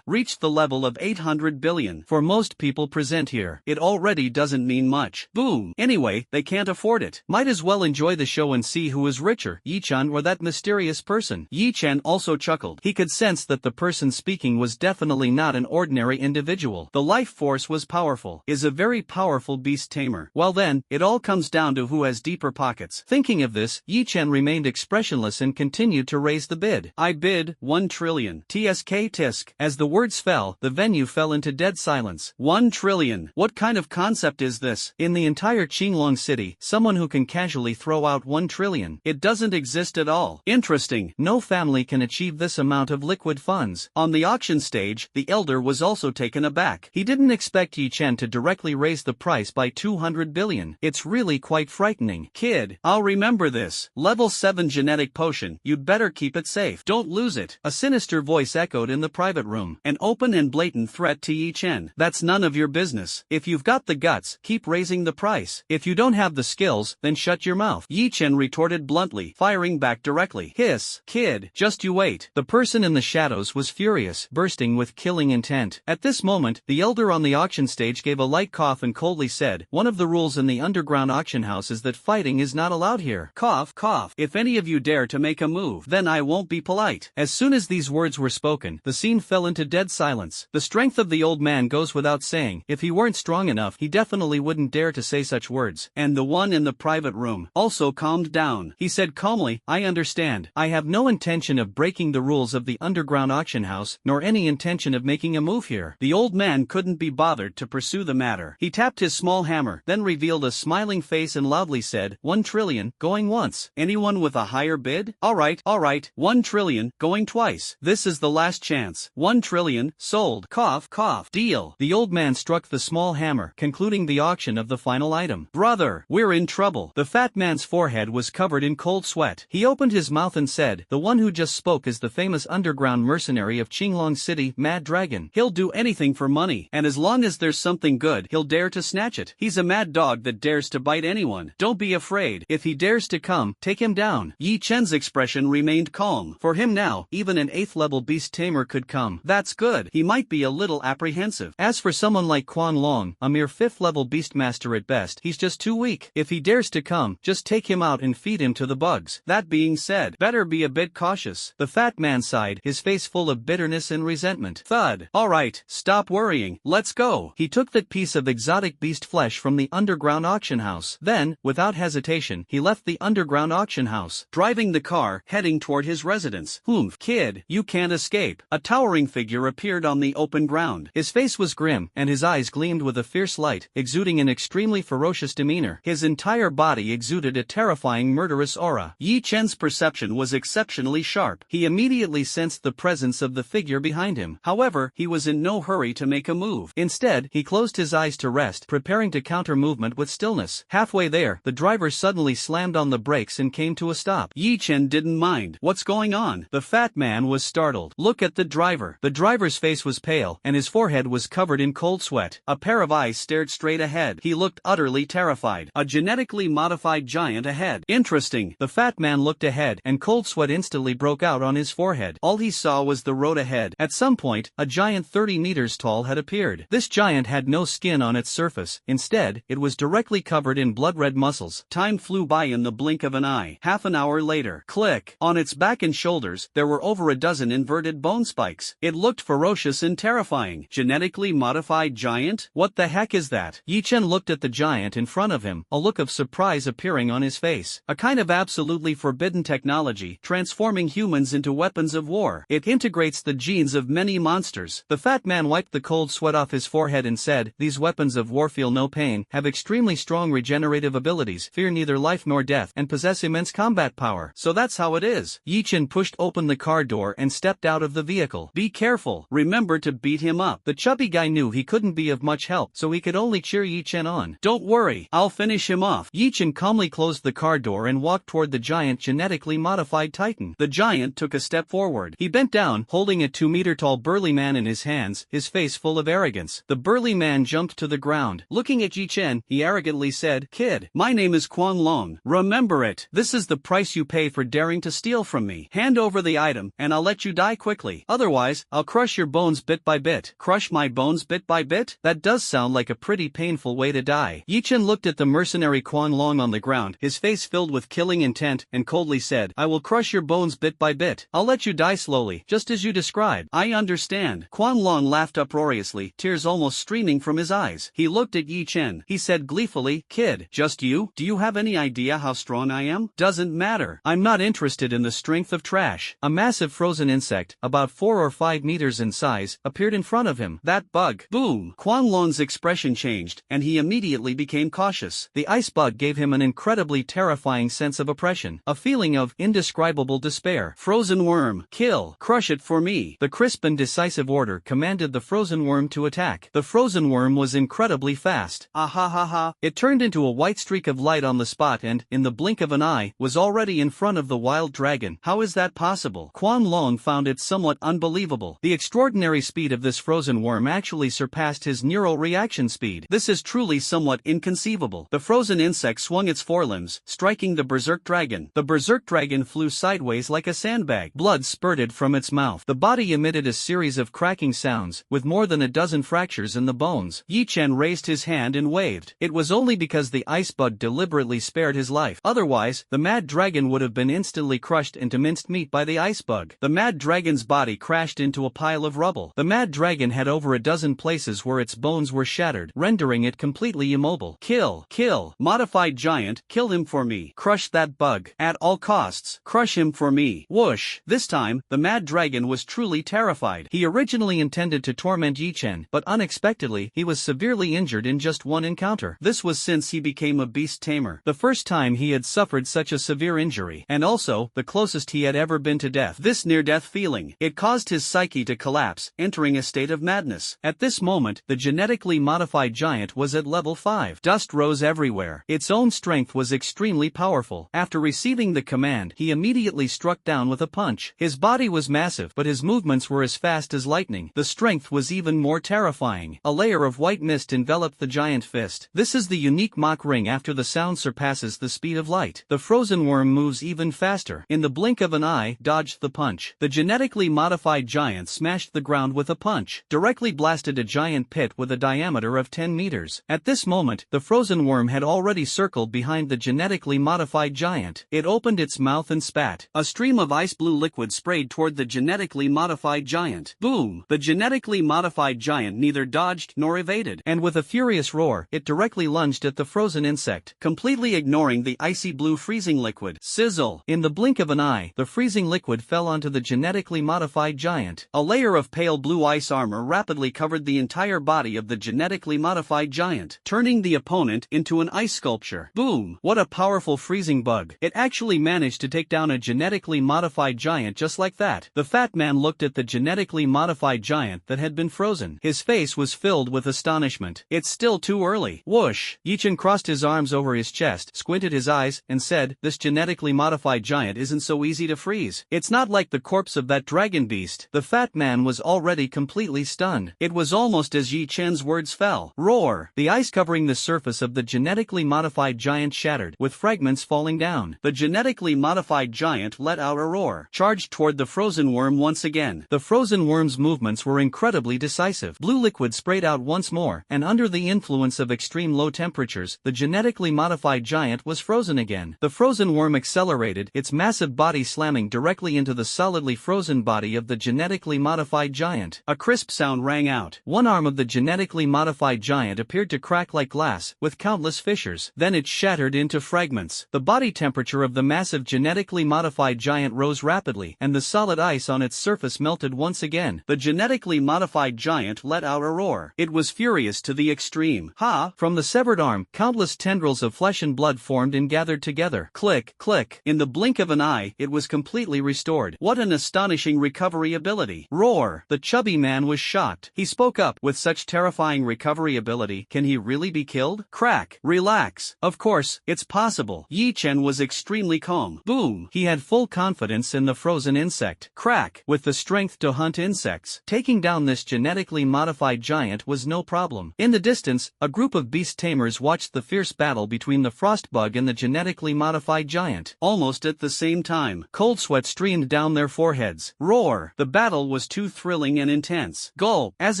Reached the level of 800 billion. For most people present here, it already doesn't mean much. Boom. Anyway, they can't afford it. Might as well enjoy the show and see who is richer, Yi Chen or that mysterious person. Yi Chen also chuckled. He could sense that the person speaking was definitely not an ordinary individual. The life force was powerful. Is a very powerful beast tamer. Well then, it all comes down to who has deeper pockets. Thinking of this, Yi Chen remained expressionless and continued to raise the bid. I bid 1 trillion. TSK tisk. As the words fell, the venue fell into dead silence. 1 trillion. What kind of concept is this? In the entire Qinglong city, someone who can casually throw out 1 trillion. It doesn't exist at all. Interesting. No family can achieve this amount of liquid funds. On the auction stage, the elder was also taken aback. He didn't expect Yi Chen to directly raise the price by 200 billion. It's really quite frightening. Kid, I'll remember this. Level 7 genetic potion. You'd better keep it safe. Don't lose it. A sinister voice echoed in the private room. An open and blatant threat to Yi Chen. That's none of your business. If you've got the guts, keep raising the price. If you don't have the skills, then shut your mouth. Yi Chen retorted bluntly, firing back directly. Hiss. Kid, just you wait. The person in the shadows was furious, bursting with killing intent. At this moment, the elder on the auction stage gave a light cough and coldly said, "One of the rules in the underground auction house is that fighting is not allowed here." Cough, cough. "If any of you dare to make a move, then I won't be polite." As soon as these words were spoken, the scene fell into dead silence. The strength of the old man goes without saying. If he weren't strong enough, he definitely wouldn't dare to say such words. And the one in the private room also calmed down. He said calmly, "I understand. I have no intention of breaking the rules of the underground auction house, nor any intention of making a move here." The old man couldn't be bothered to pursue the matter. He tapped his small hammer, then revealed a smiling face and loudly said, 1 trillion, going once. Anyone with a higher bid? Alright, 1 trillion, going twice. This is the last chance. 1 trillion, sold. Cough, cough. Deal. The old man struck the small hammer, concluding the auction of the final item. "Brother, we're in trouble." The fat man's forehead was covered in cold sweat. He opened his mouth and said, "The one who just spoke is the famous underground mercenary of Qinglong City, Mad Dragon. He'll do anything for money, and as long as there's something good, he'll dare to snatch it. He's a mad dog that dares to bite anyone. Don't be afraid. If he dares to come, take him down." Yi Chen's expression remained calm. For him now, even an 8th level beast tamer could come. That's good. He might be a little apprehensive. As for someone like Quan Long, a mere 5th level beastmaster at best, he's just too weak. If he dares to come, just take him out and feed him to the bugs. That being said, better be a bit cautious. The fat man sighed, his face full of bitterness and resentment. Thud. "Alright, stop worrying. Let's go." He took that piece of exotic beast flesh from the underground auction house. Then, without hesitation, he left the underground auction house, driving the car, heading toward his residence. "Humph, kid, you can't escape." A towering figure appeared on the open ground. His face was grim, and his eyes gleamed with a fierce light, exuding an extremely ferocious demeanor. His entire body exuded a terrifying murderous aura. Yi Chen's perception was exceptionally sharp. He immediately sensed the presence of the figure behind him. However, he was in no hurry to make a move. Instead, he closed his eyes to rest, preparing to counter movement with stillness. Halfway there, the driver suddenly slammed on the brakes and came to a stop. Yi Chen didn't mind. "What's going on?" The fat man was startled. "Look at the driver." The driver's face was pale, and his forehead was covered in cold sweat. A pair of eyes stared straight ahead. He looked utterly terrified. A genetically modified giant ahead. Interesting. The fat man looked ahead, and cold sweat instantly broke out on his forehead. All he saw was the road ahead. At some point, a giant 30 meters tall had appeared. This giant had no skin on its surface. Instead, it was directly covered in blood-red muscles. Time flew by in the blink of an eye. Half an hour later, click. On its back and shoulders, there were over a dozen inverted bone spikes. It looked ferocious and terrifying. Genetically modified giant? What the heck is that? Yi Chen looked at the giant in front of him, a look of surprise appearing on his face. A kind of absolutely forbidden technology, transforming humans into weapons of war. It integrates the genes of many monsters. The fat man wiped the cold sweat off his forehead and said, "These weapons of war feel no pain, have extremely strong regenerative abilities, fear neither life nor death, and possess immense combat power. So that's how it is." Yi Chen pushed open the car door and stepped out of the vehicle. "Be careful. Remember to beat him up." The chubby guy knew he couldn't be of much help, so he could only cheer Yi Chen on. "Don't worry, I'll finish him off." Yi Chen calmly closed the car door and walked toward the giant genetically modified titan. The giant took a step forward. He bent down, holding a 2-meter-tall burly man in his hands, his face full of arrogance. The burly man jumped to the ground. Looking at Yi Chen, he arrogantly said, "Kid, my name is Quan Long. Remember it. This is the price you pay for daring to steal from me. Hand over the item, and I'll let you die quickly. Otherwise, I'll crush your bones bit by bit." Crush my bones bit by bit? That does sound like a pretty painful way to die. Yi Chen looked at the mercenary Quan Long on the ground, his face filled with killing intent, and coldly said, "I will crush your bones bit by bit. I'll let you die slowly, just as you described." "I understand." Quan Long laughed uproariously, tears almost streaming from his eyes. He looked at Yi Chen. He said gleefully, "Kid, just you? Do you have any idea how strong I am?" "Doesn't matter. I'm not interested in the strength of trash." A massive frozen insect, about 4 or 5 meters in size, appeared in front of him. "That bug." Boom! Quan Long's expression changed, and he immediately became cautious. The ice bug gave him an incredibly terrifying sense of oppression, a feeling of indescribable despair. "Frozen worm, kill, crush it for me." The crisp and decisive order commanded the frozen worm to attack. The frozen worm was incredibly fast. Ahahaha! It turned into a white streak of light on the spot and, in the blink of an eye, was already in front of the wild dragon. How is that possible? Quan Long found it somewhat unbelievable. The extraordinary speed of this frozen worm actually surpassed his neural reaction speed. This is truly somewhat inconceivable. The frozen insect swung its forelimbs, striking the berserk dragon. The berserk dragon flew sideways like a sandbag. blood spurted from its mouth. The body emitted a series of cracking sounds, with more than a dozen fractures in the bones. Yi Chen raised his hand and waved. It was only because the ice bug deliberately spared his life. Otherwise, the mad dragon would have been instantly crushed into minced meat by the ice bug. The mad dragon's body crashed into a pile of rubble. The mad dragon had over a dozen places where its bones were shattered, rendering it completely immobile. Kill, kill, modified giant, kill him for me. Crush that bug. At all costs, crush him for me. Whoosh! This time, the mad dragon was truly terrified. He originally intended to torment Yi Chen, but unexpectedly, he was severely injured in just one encounter. This was since he became a beast tamer. The first time he had suffered such a severe injury, and also, the closest he had ever been to death. This near-death feeling, it caused his psyche to collapse, entering a state of madness. At this moment, the genetically modified giant was at level 5. Dust rose everywhere. Its own strength was extremely powerful. After receiving the command, he immediately struck down with a punch. His body was massive, but his movements were as fast as lightning. The strength was even more terrifying. A layer of white mist enveloped the giant fist. This is the unique Mach ring. After the sound surpasses the speed of light, the frozen worm moves even faster. In the blink of an eye, dodged the punch. The genetically modified giant smashed the ground with a punch, directly blasted a giant pit with a diameter of 10 meters. At this moment, the frozen worm had already circled behind the genetically modified giant. It opened its mouth and spat. A stream of ice blue liquid sprayed toward the genetically modified giant. Boom! The genetically modified giant neither dodged nor evaded, and with a furious roar, it directly lunged at the frozen insect, completely ignoring the icy blue freezing liquid. Sizzle! In the blink of an eye, the freezing liquid fell onto the genetically modified giant. A layer of pale blue ice armor rapidly covered the entire body of the genetically modified giant, turning the opponent into an ice sculpture. Boom! What a powerful freezing bug. It actually managed to take down a genetically modified giant just like that. The fat man looked at the genetically modified giant that had been frozen. His face was filled with astonishment. It's still too early. Whoosh! Yi Chen crossed his arms over his chest, squinted his eyes, and said, "This genetically modified giant isn't so easy to freeze. It's not like the corpse of that dragon beast." The fat man was already completely stunned. It was almost as Yi Chen's words fell. Roar! The ice covering the surface of the genetically modified giant shattered, with fragments falling down. The genetically modified giant let out a roar, charged toward the frozen worm once again. The frozen worm's movements were incredibly decisive. Blue liquid sprayed out once more, and under the influence of extreme low temperatures, the genetically modified giant was frozen again. The frozen worm accelerated, its massive body slamming directly into the solidly frozen body of the genetically modified giant. A crisp sound rang out. One arm of the genetically modified giant appeared to crack like glass, with countless fissures. Then it shattered into fragments. The body temperature of the massive genetically modified giant rose rapidly, and the solid ice on its surface melted once again. The genetically modified giant let out a roar. It was furious to the extreme. Ha! From the severed arm, countless tendrils of flesh and blood formed and gathered together. Click, click. In the blink of an eye, it was completely restored. What an astonishing recovery ability. Roar! The chubby man was shocked. He spoke up. With such terrifying recovery ability, can he really be killed? Crack. Relax. Of course, it's possible. Yi Chen was extremely calm. Boom! He had full confidence in the frozen insect. Crack. With the strength to hunt insects, taking down this genetically modified giant was no problem. In the distance, a group of beast tamers watched the fierce battle between the frost bug and the genetically modified giant. Almost at the same time, cold sweat streamed down their foreheads. Roar! The battle was too thrilling and intense. Gulp! As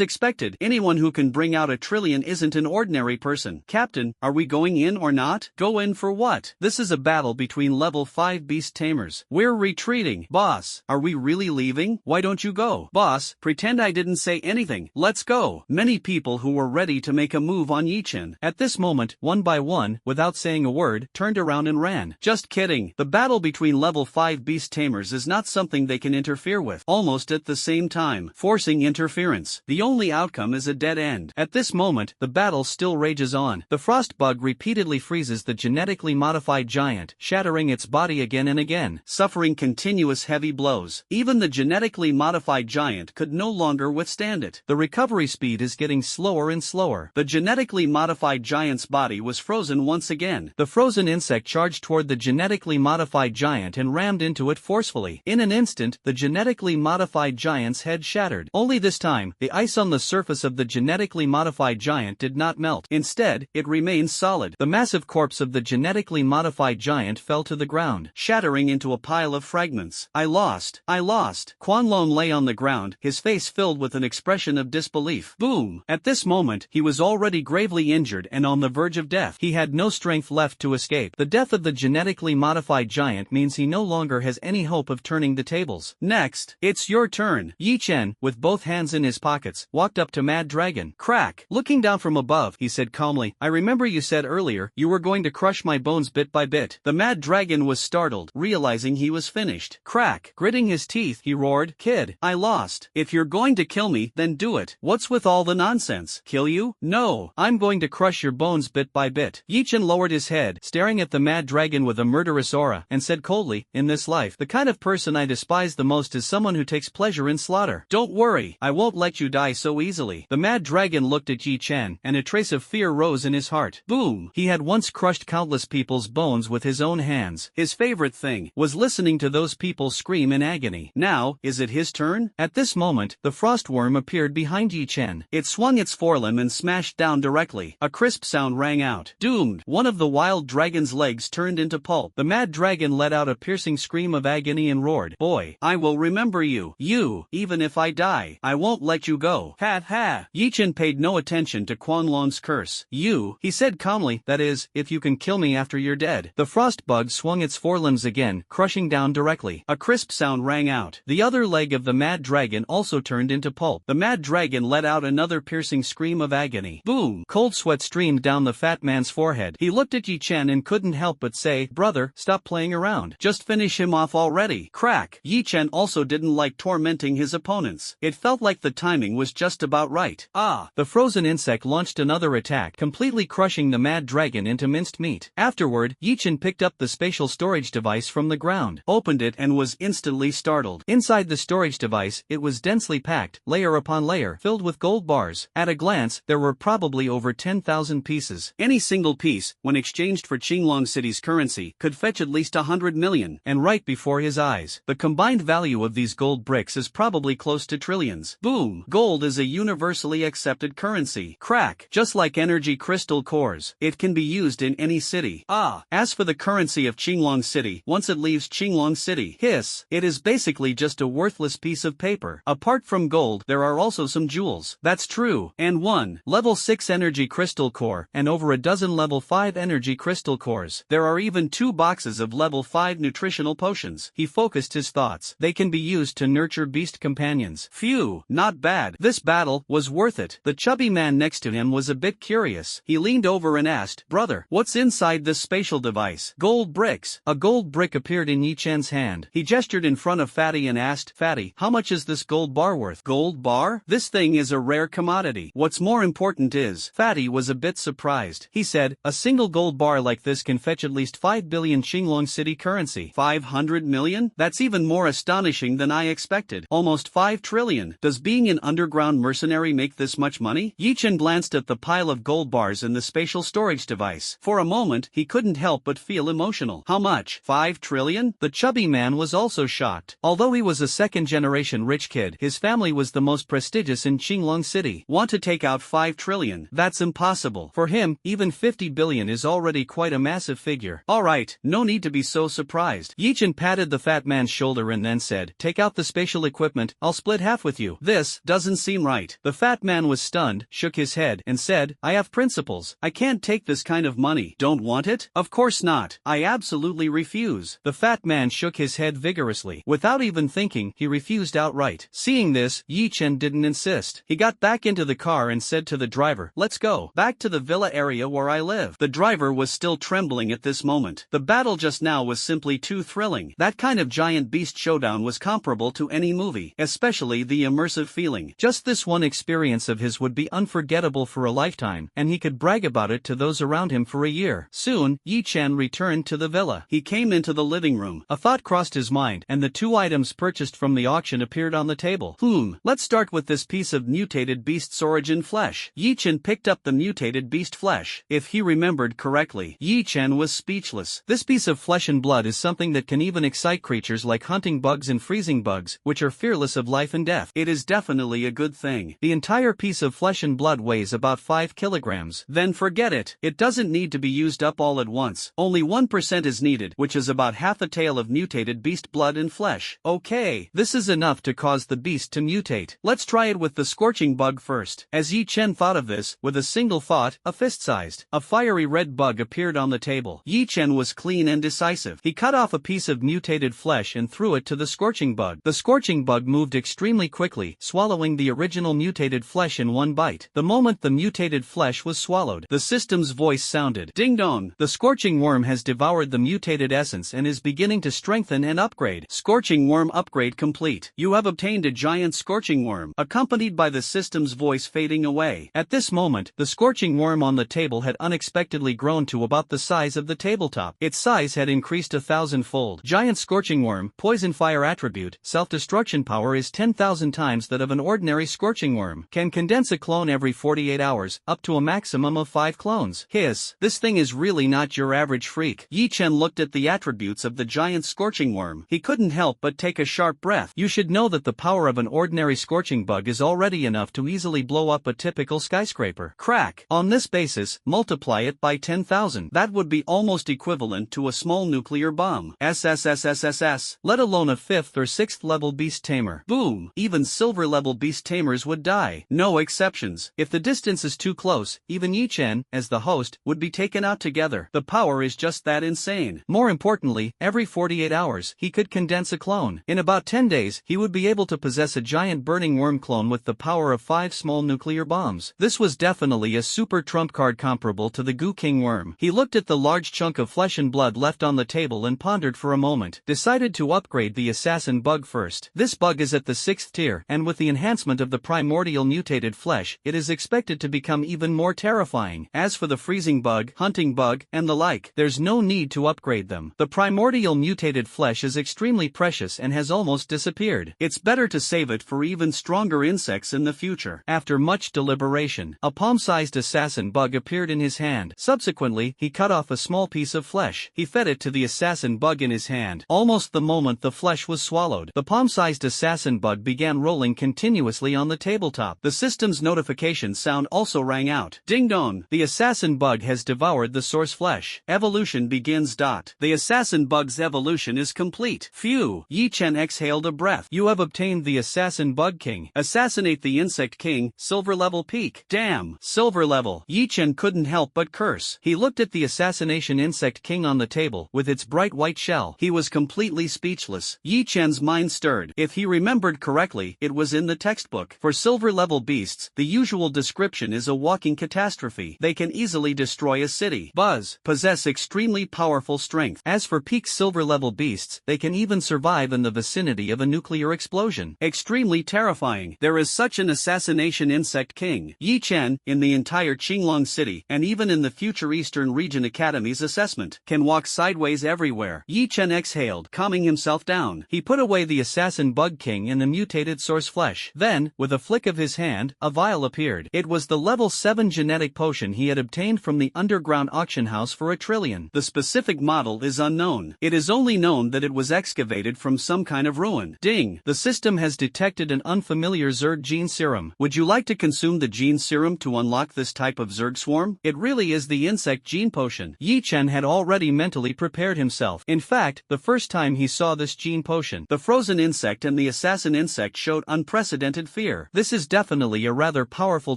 expected, anyone who can bring out a trillion isn't an ordinary person. Captain, are we going in or not? Go in for what? This is a battle between level 5 beast tamers. We're retreating. Boss, are we really leaving? Why don't you go? Boss, pretend I didn't say anything. Let's go. Many people who were ready to make a move on Yi Chen, at this moment, one by one, without saying a word, turned around and ran. Just kidding. The battle between level 5 beast tamers is not something they can interfere with. Almost at the same time, forcing interference. The only outcome is a dead end. At this moment, the battle still rages on. The frost bug repeatedly freezes the genetically modified giant, shattering its body again and again, suffering continuous heavy blows. Even the genetically modified giant could no longer withstand it. The recovery speed is getting slower and slower. The genetically modified giant's body was frozen once again. The frozen insect charged toward the genetically modified giant and rammed into it forcefully. In an instant, the genetically modified giant's head shattered. Only this time, the ice on the surface of the genetically modified giant did not melt. Instead, it remained solid. The massive corpse of the genetically modified giant fell to the ground, shattering into a pile of fragments. I lost. I lost. Quan Long lay on the ground, his face filled with an expression of disbelief. Boom! At this moment, he was already gravely injured and on the verge of death. He had no strength left to escape. The death of the genetically modified giant means he no longer has any hope of turning the tables. Next, it's your turn. Yi Chen, with both hands in his pockets, walked up to Mad Dragon. Crack! Looking down from above, he said calmly, I remember you said earlier you were going to crush my bones bit by bit. The Mad Dragon was startled, realizing he was finished. Crack! Gritting his teeth, he roared, Kid, I lost. If you're going to kill me, then do it. What's with all the nonsense? Kill you? No, I'm going to crush your bones bit by bit. Yi Chen lowered his head, staring at the Mad Dragon with a murderous aura, and said coldly, in this life, the kind of person I despise the most is someone who takes pleasure in slaughter. Don't worry, I won't let you die so easily. The Mad Dragon looked at Yi Chen, and a trace of fear rose in his heart. Boom! He had once crushed countless people's bones with his own hands. His favorite thing was listening to those people scream in agony. Now, is it his turn? At this moment, the frost worm appeared behind Yi Chen. It swung its forelimb and smashed down directly. A crisp sound rang out. Doomed! One of the wild dragon's legs turned into pulp. The Mad Dragon let out a piercing scream of agony and roared, Boy, I will remember you. You, even if I die, I won't let you go. Ha ha! Yi Chen paid no attention to Quan Long's curse. You, he said calmly, that is, if you can kill me after you're dead. The frost bug swung its forelimbs again, crushing down directly. A crisp sound rang out. The other leg of the Mad Dragon also turned into pulp. The Mad Dragon let out another piercing scream of agony. Boom! Cold sweat streamed down the fat man's forehead. He looked at Yi Chen and couldn't help but say, Brother, stop playing around. Just finish him off already. Crack! Yi Chen also didn't like tormenting his opponents. It felt like the timing was just about right. Ah! The frozen insect launched another attack, completely crushing the Mad Dragon into minced meat. Afterward, Yi Chen picked up the spatial storage device from the ground, opened it and was instantly startled. Inside the storage device, it was densely packed, layer upon layer, filled with gold bars. At a glance, there were probably over 10,000 pieces. Any single piece, when exchanged for Qinglong City's currency, could fetch at least 100 million, and right before his eyes, the combined value of these gold bricks is probably close to trillions. Boom! Gold is a universally accepted currency. Crack! Just like energy crystal cores, it can be used in any city. Ah! As for the currency of Qinglong City, once it leaves Qinglong City, hiss, it is basically just a worthless piece of paper. Apart from gold, there are also some jewels. That's true. And one level 6 energy crystal core, and over a dozen level 5 energy crystal cores. There are even 2 boxes of level 5 nutritional potions. He focused his thoughts. They can be used to nurture beast companions. Phew, not bad. This battle was worth it. The chubby man next to him was a bit curious. He leaned over and asked, Brother, what's inside this spatial device? Gold bricks. A gold brick appeared in Yi Chen's hand. He gestured in front of Fatty and asked, Fatty, how much is this gold bar worth? Gold bar? This thing is a rare commodity. What's more important is, Fatty was a bit surprised. He said, a single gold bar like this can fetch at least 5 billion Qinglong City currency. 500 million? That's even more astonishing than I expected. Almost 5 trillion. Does being an underground mercenary make this much money? Yi Chen glanced at the pile of gold bars in the spatial storage device. For a moment, he couldn't help but feel emotional. How much? 5 trillion? The chubby man was also shocked. Although he was a second-generation rich kid, his family was the most prestigious in Qinglong City. Want to take out 5 trillion? That's impossible. For him, even 50 billion is already quite a massive figure. Alright, no need to be so surprised. Yi Chen patted the fat man's shoulder and then said, Take out the spatial equipment, I'll split half with you. This doesn't seem right. The fat man was stunned, shook his head, and said, I have principles. I can't take this kind of money. Don't want it? Of course not. I absolutely refuse. The fat man shook his head vigorously. Without even thinking, he refused outright. Seeing this, Yi Chen didn't insist. He got back into the car and said to the driver, Let's go. Back to the villa area where I live. The driver was still trembling at this moment. The battle just now was simply too thrilling. That kind of giant beast showdown was comparable to any movie, especially the immersive feeling. Just this one experience of his would be unforgettable for a lifetime, and he could brag about it to those around him for a year. Soon, Yi Chen returned to the villa. He came into the living room. A thought crossed his mind, and the 2 items purchased from the auction appeared on the table. Let's start with this piece of mutated beast's origin flesh. Yi Chen picked up the mutated beast flesh. If he remembered correctly, Yi Chen was speechless. This piece of flesh and blood is something that can even excite creatures like hunting bugs and freezing bugs, which are fearless of life and death. It is definitely a good thing. The entire piece of flesh and blood weighs about 5 kilograms. Then forget it. It doesn't need to be used up all at once. Only 1% is needed, which is about half a tail of mutated beast soft blood and flesh. Okay, this is enough to cause the beast to mutate. Let's try it with the scorching bug first. As Yi Chen thought of this, with a single thought, a fist-sized, a fiery red bug appeared on the table. Yi Chen was clean and decisive. He cut off a piece of mutated flesh and threw it to the scorching bug. The scorching bug moved extremely quickly, swallowing the original mutated flesh in one bite. The moment the mutated flesh was swallowed, the system's voice sounded. Ding dong! The scorching worm has devoured the mutated essence and is beginning to strengthen and upgrade. Scorching worm upgrade complete. You have obtained a giant scorching worm, accompanied by the system's voice fading away. At this moment, the scorching worm on the table had unexpectedly grown to about the size of the tabletop. Its size had increased 1,000-fold. Giant scorching worm, poison fire attribute, self-destruction power is 10,000 times that of an ordinary scorching worm. Can condense a clone every 48 hours, up to a maximum of 5 clones. Hiss, this thing is really not your average freak. Yi Chen looked at the attributes of the giant scorching worm. He couldn't help but take a sharp breath. You should know that the power of an ordinary scorching bug is already enough to easily blow up a typical skyscraper. Crack. On this basis, multiply it by 10,000. That would be almost equivalent to a small nuclear bomb. SSSSSS. Let alone a 5th or 6th level beast tamer. Boom. Even silver level beast tamers would die. No exceptions. If the distance is too close, even Yi Chen, as the host, would be taken out together. The power is just that insane. More importantly, every 48 hours, he could condense a clone. In about 10 days, he would be able to possess a giant burning worm clone with the power of 5 small nuclear bombs. This was definitely a super trump card comparable to the Goo King worm. He looked at the large chunk of flesh and blood left on the table and pondered for a moment. Decided to upgrade the assassin bug first. This bug is at the 6th tier, and with the enhancement of the primordial mutated flesh, it is expected to become even more terrifying. As for the freezing bug, hunting bug, and the like, there's no need to upgrade them. The primordial mutated flesh is extremely precious and has almost disappeared. It's better to save it for even stronger insects in the future. After much deliberation, a palm-sized assassin bug appeared in his hand. Subsequently, he cut off a small piece of flesh. He fed it to the assassin bug in his hand. Almost the moment the flesh was swallowed, the palm-sized assassin bug began rolling continuously on the tabletop. The system's notification sound also rang out. Ding dong! The assassin bug has devoured the source flesh. Evolution begins. The assassin bug's evolution is complete. Phew! Yi Chen exhaled a breath. You have obtained the assassin bug king. Assassinate the insect king, silver level peak. Damn! Silver level. Yi Chen couldn't help but curse. He looked at the assassination insect king on the table, with its bright white shell. He was completely speechless. Yi Chen's mind stirred. If he remembered correctly, it was in the textbook. For silver level beasts, the usual description is a walking catastrophe. They can easily destroy a city. Buzz. Possess extremely powerful strength. As for peak silver level beasts, they can even survive in the vicinity of a nuclear explosion. Extremely terrifying. There is such an assassination insect king. Yi Chen, in the entire Qinglong city, and even in the future Eastern Region Academy's assessment, can walk sideways everywhere. Yi Chen exhaled, calming himself down. He put away the assassin bug king and the mutated source flesh. Then, with a flick of his hand, a vial appeared. It was the level 7 genetic potion he had obtained from the underground auction house for 1 trillion. The specific model is unknown. It is only known that it was excavated from some kind of ruin. Ding! The system has detected an unfamiliar Zerg gene serum. Would you like to consume the gene serum to unlock this type of Zerg swarm? It really is the insect gene potion. Yi Chen had already mentally prepared himself. In fact, the first time he saw this gene potion, the frozen insect and the assassin insect showed unprecedented fear. This is definitely a rather powerful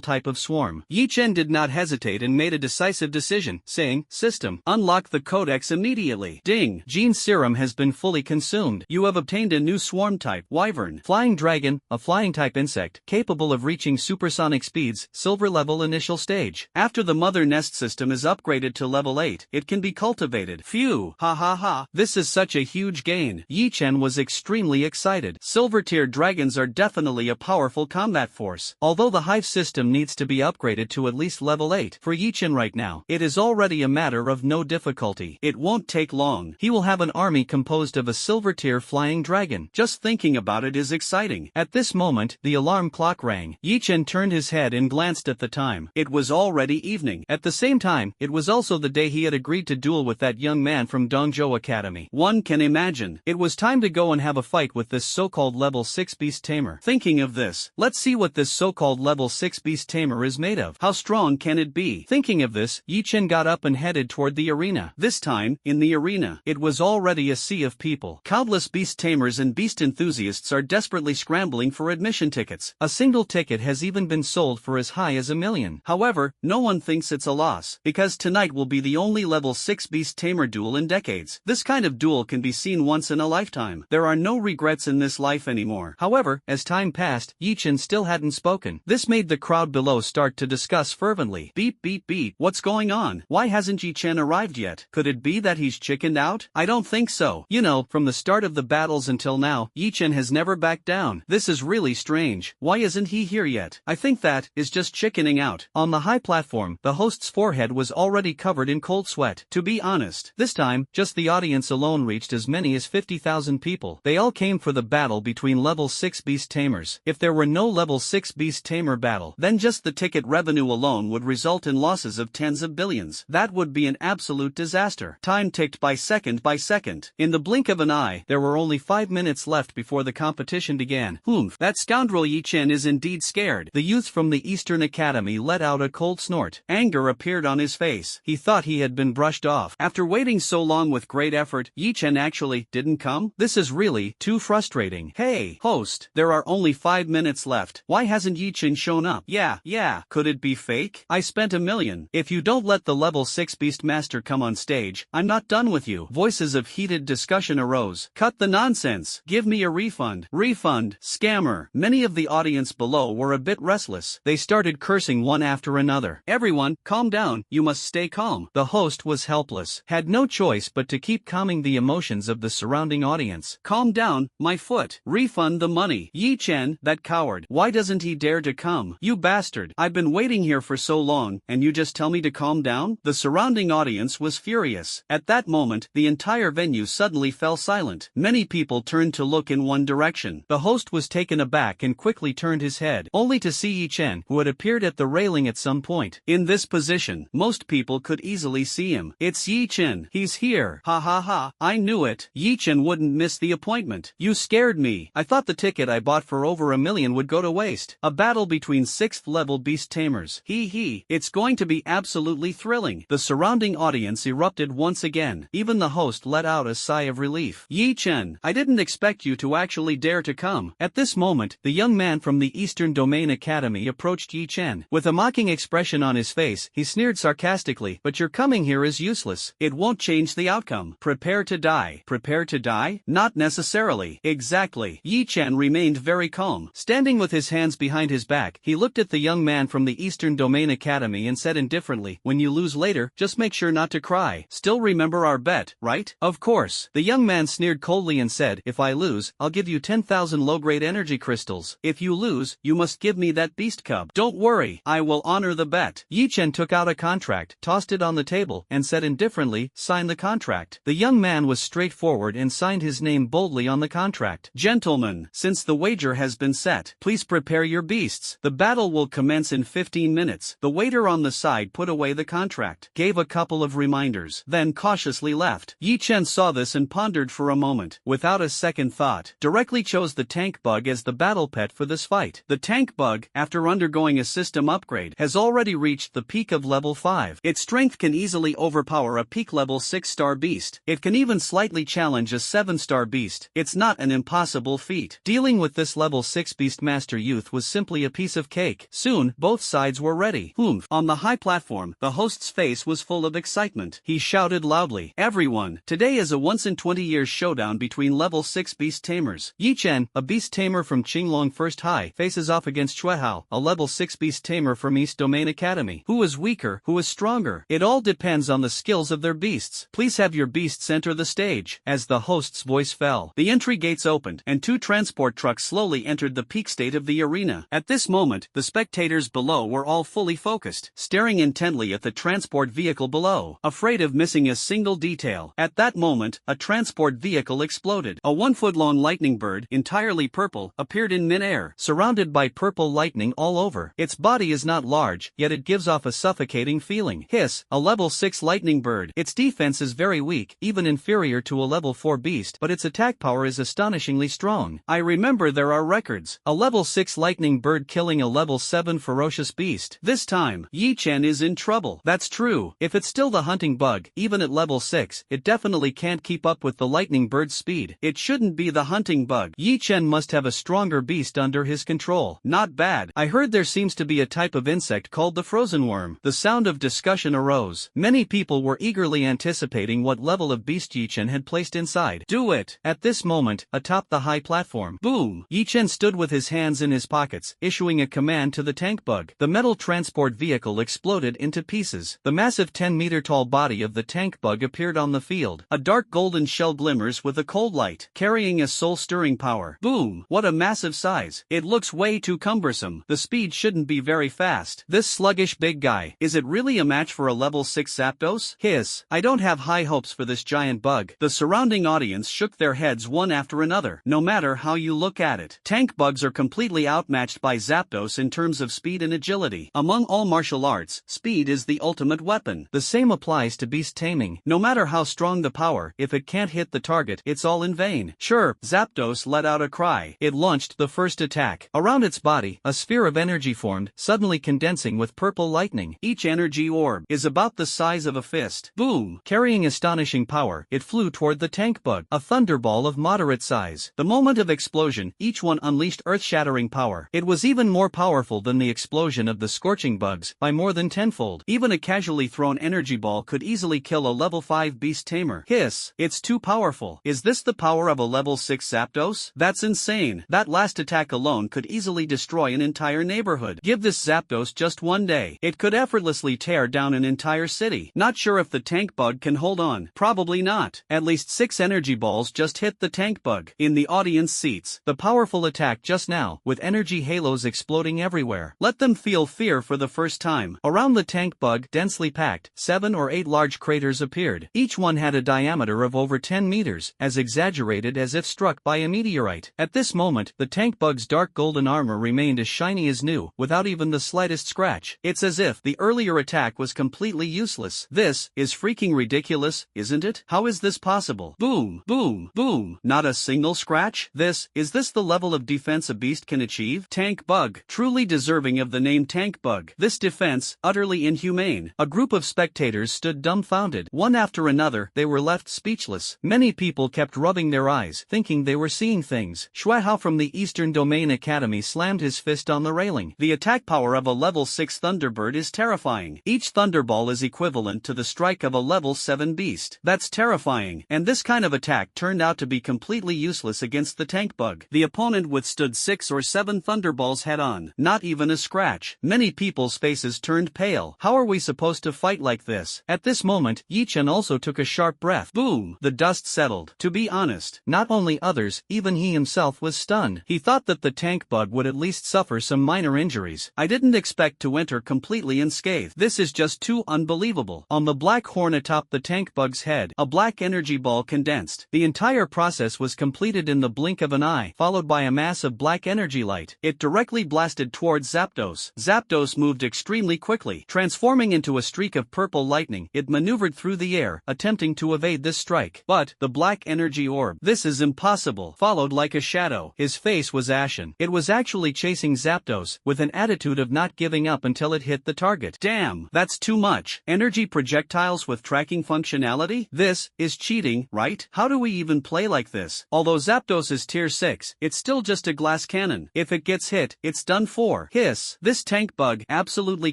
type of swarm. Yi Chen did not hesitate and made a decisive decision, saying, "System, unlock the codex immediately." Ding! Gene serum has been fully consumed. You have obtained a new swarm type, Wyvern. Flying dragon, a flying type insect, capable of reaching supersonic speeds, silver level initial stage. After the mother nest system is upgraded to level 8, it can be cultivated. Phew! Ha ha ha! This is such a huge gain. Yi Chen was extremely excited. Silver tier dragons are definitely a powerful combat force. Although the hive system needs to be upgraded to at least level 8, for Yi Chen right now, it is already a matter of no difficulty. It won't take long. He will have an army composed of a silver tier flying dragon. Just thinking about it is exciting. At this moment, the alarm clock rang. Yi Chen turned his head and glanced at the time. It was already evening. At the same time, it was also the day he had agreed to duel with that young man from Dongzhou Academy. One can imagine. It was time to go and have a fight with this so-called level 6 beast tamer. Thinking of this, let's see what this so-called level 6 beast tamer is made of. How strong can it be? Thinking of this, Yi Chen got up and headed toward the arena. This time, in the arena, it was already a sea of people. people. Countless beast tamers and beast enthusiasts are desperately scrambling for admission tickets. A single ticket has even been sold for as high as $1 million. However, no one thinks it's a loss, because tonight will be the only level 6 beast tamer duel in decades. This kind of duel can be seen once in a lifetime. There are no regrets in this life anymore. However, as time passed, Yi-Chen still hadn't spoken. This made the crowd below start to discuss fervently. Beep beep beep, what's going on? Why hasn't Yi-Chen arrived yet? Could it be that he's chickened out? I don't think so. You know, from the start of the battles until now, Yi-Chen has never backed down. This is really strange. Why isn't he here yet? I think that is just chickening out. On the high platform, the host's forehead was already covered in cold sweat. To be honest, this time, just the audience alone reached as many as 50,000 people. They all came for the battle between level 6 beast tamers. If there were no level 6 beast tamer battle, then just the ticket revenue alone would result in losses of tens of billions. That would be an absolute disaster. Time ticked by second by second. In the blink of an eye, there were only 5 minutes left before the competition began. That scoundrel Yi-Chen is indeed scared. The youth from the Eastern Academy let out a cold snort. Anger appeared on his face. He thought he had been brushed off. After waiting so long with great effort, Yi-Chen actually didn't come? This is really too frustrating. Hey, host, there are only 5 minutes left. Why hasn't Yi-Chen shown up? Yeah, could it be fake? I spent $1 million. If you don't let the level 6 beast master come on stage, I'm not done with you. Voices of heated discussion arose. Cut the nonsense. Give me a refund. Refund. Scammer. Many of the audience below were a bit restless. They started cursing one after another. Everyone, calm down. You must stay calm. The host was helpless. Had no choice but to keep calming the emotions of the surrounding audience. Calm down, my foot. Refund the money. Yi-Chen, that coward. Why doesn't he dare to come? You bastard. I've been waiting here for so long, and you just tell me to calm down? The surrounding audience was furious. At that moment, the entire venue suddenly fell silent. Many people turned to look in one direction. The host was taken aback and quickly turned his head, only to see Yi-Chen, who had appeared at the railing at some point. In this position, most people could easily see him. It's Yi-Chen. He's here. Ha ha ha. I knew it. Yi-Chen wouldn't miss the appointment. You scared me. I thought the ticket I bought for over $1 million would go to waste. A battle between 6th level beast tamers. Hee. It's going to be absolutely thrilling. The surrounding audience erupted once again. Even the host let out a sigh of relief. Yi-Chen, I didn't expect you to actually dare to come. At this moment, the young man from the Eastern Domain Academy approached Yi-Chen. With a mocking expression on his face, he sneered sarcastically, but your coming here is useless. It won't change the outcome. Prepare to die. Prepare to die? Not necessarily. Exactly. Yi-Chen remained very calm. Standing with his hands behind his back, he looked at the young man from the Eastern Domain Academy and said indifferently, when you lose later, just make sure not to cry. Still remember our bet, right? Of course. The young man sneered coldly and said, if I lose, I'll give you 10,000 low-grade energy crystals. If you lose, you must give me that beast cub. Don't worry, I will honor the bet. Yi-Chen took out a contract, tossed it on the table, and said indifferently, sign the contract. The young man was straightforward and signed his name boldly on the contract. Gentlemen, since the wager has been set, please prepare your beasts. The battle will commence in 15 minutes. The waiter on the side put away the contract, gave a couple of reminders, then cautiously left. Yi-Chen saw this and pondered for a moment. Without a second thought, directly chose the tank bug as the battle pet for this fight. The tank bug, after undergoing a system upgrade, has already reached the peak of level 5. Its strength can easily overpower a peak level 6-star beast. It can even slightly challenge a 7-star beast. It's not an impossible feat. Dealing with this level 6 beast master youth was simply a piece of cake. Soon, both sides were ready. On the high platform, the host's face was full of excitement. He shouted loudly, everyone, today is a once-in-20 years showdown between level 6 beast tamers. Yi-Chen, a beast tamer from Qinglong First High, faces off against Xuehao, a level 6 beast tamer from East Domain Academy. Who is weaker, who is stronger? It all depends on the skills of their beasts. Please have your beasts enter the stage. As the host's voice fell, the entry gates opened, and 2 transport trucks slowly entered the peak state of the arena. At this moment, the spectators below were all fully focused, staring intently at the transport vehicle below, afraid of missing a single detail. At that moment, a transport vehicle exploded. A 1-foot-long lightning bird, entirely purple, appeared in mid-air, surrounded by purple lightning all over. Its body is not large, yet it gives off a suffocating feeling. Hiss, a level 6 lightning bird. Its defense is very weak, even inferior to a level 4 beast, but its attack power is astonishingly strong. I remember there are records. A level 6 lightning bird killing a level 7 ferocious beast. This time, Yi-Chen is in trouble. That's true. If it's still the hunting bug, even at level 6, it definitely can't keep up with the lightning bird's speed. It shouldn't be the hunting bug. Yi Chen must have a stronger beast under his control. Not bad. I heard there seems to be a type of insect called the frozen worm. The sound of discussion arose. Many people were eagerly anticipating what level of beast Yi Chen had placed inside. Do it! At this moment, atop the high platform, boom! Yi Chen stood with his hands in his pockets, issuing a command to the tank bug. The metal transport vehicle exploded into pieces. The massive 10-meter-tall body of the tank bug appeared on the field. A dark golden shell glimmers with a cold light, carrying a soul-stirring power. Boom! What a massive size. It looks way too cumbersome. The speed shouldn't be very fast. This sluggish big guy, is it really a match for a level 6 Zapdos? Hiss. I don't have high hopes for this giant bug. The surrounding audience shook their heads one after another. No matter how you look at it, tank bugs are completely outmatched by Zapdos in terms of speed and agility. Among all martial arts, speed is the ultimate weapon. The same applies to beast taming. No matter how strong the power, if it can't hit the target, it's all in vain. Sure, Zapdos let out a cry. It launched the first attack. Around its body, a sphere of energy formed, suddenly condensing with purple lightning. Each energy orb is about the size of a fist. Boom! Carrying astonishing power, it flew toward the tank bug, a thunderball of moderate size. The moment of explosion, each one unleashed earth-shattering power. It was even more powerful than the explosion of the scorching bugs, by more than tenfold. Even a casually thrown energy ball could easily kill a level 5 beast tamer. Hiss! It's too powerful. Is this the power of a level 6 Zapdos? That's insane. That last attack alone could easily destroy an entire neighborhood. Give this Zapdos just one day. It could effortlessly tear down an entire city. Not sure if the tank bug can hold on. Probably not. At least 6 energy balls just hit the tank bug. In the audience seats, the powerful attack just now, with energy halos exploding everywhere. Let them feel fear for the first time. Around the tank bug, densely packed, 7 or 8 large craters appeared. Each one had a diameter of over 10 meters, as exaggerated as if struck by a meteorite. At this moment, the tank bug's dark golden armor remained as shiny as new, without even the slightest scratch. It's as if the earlier attack was completely useless. This is freaking ridiculous, isn't it? How is this possible? Boom, boom, boom. Not a single scratch? Is this the level of defense a beast can achieve? Tank bug, truly deserving of the name tank bug. This defense, utterly inhumane. A group of spectators stood dumbfounded. One after another, they were left speechless. Many people kept rubbing their eyes, thinking they were seeing things. Shuahao from the Eastern Domain Academy slammed his fist on the railing. The attack power of a level 6 Thunderbird is terrifying. Each Thunderball is equivalent to the strike of a level 7 beast. That's terrifying. And this kind of attack turned out to be completely useless against the tank bug. The opponent withstood 6 or 7 Thunderballs head-on. Not even a scratch. Many people's faces turned pale. How are we supposed to fight like this? At this moment, Yi Chen also took a sharp breath. Boom! The dust settled. To be honest, not only others, even he himself was stunned. He thought that the tank bug would at least suffer some minor injuries. I didn't expect to enter completely unscathed. This is just too unbelievable. On the black horn atop the tank bug's head, a black energy ball condensed. The entire process was completed in the blink of an eye, followed by a mass of black energy light. It directly blasted towards Zapdos. Zapdos moved extremely quickly. Transforming into a streak of purple lightning, it maneuvered through the air, attempting to evade this strike. But, the black energy orb, this is impossible, followed like a shadow. His face was ashen. It was actually chasing Zapdos, with an attitude of not giving up until it hit the target. Damn, that's too much. Energy projectiles with tracking functionality? This is cheating, right? How do we even play like this? Although Zapdos is tier 6, it's still just a glass cannon. If it gets hit, it's done for. Hiss. This tank bug absolutely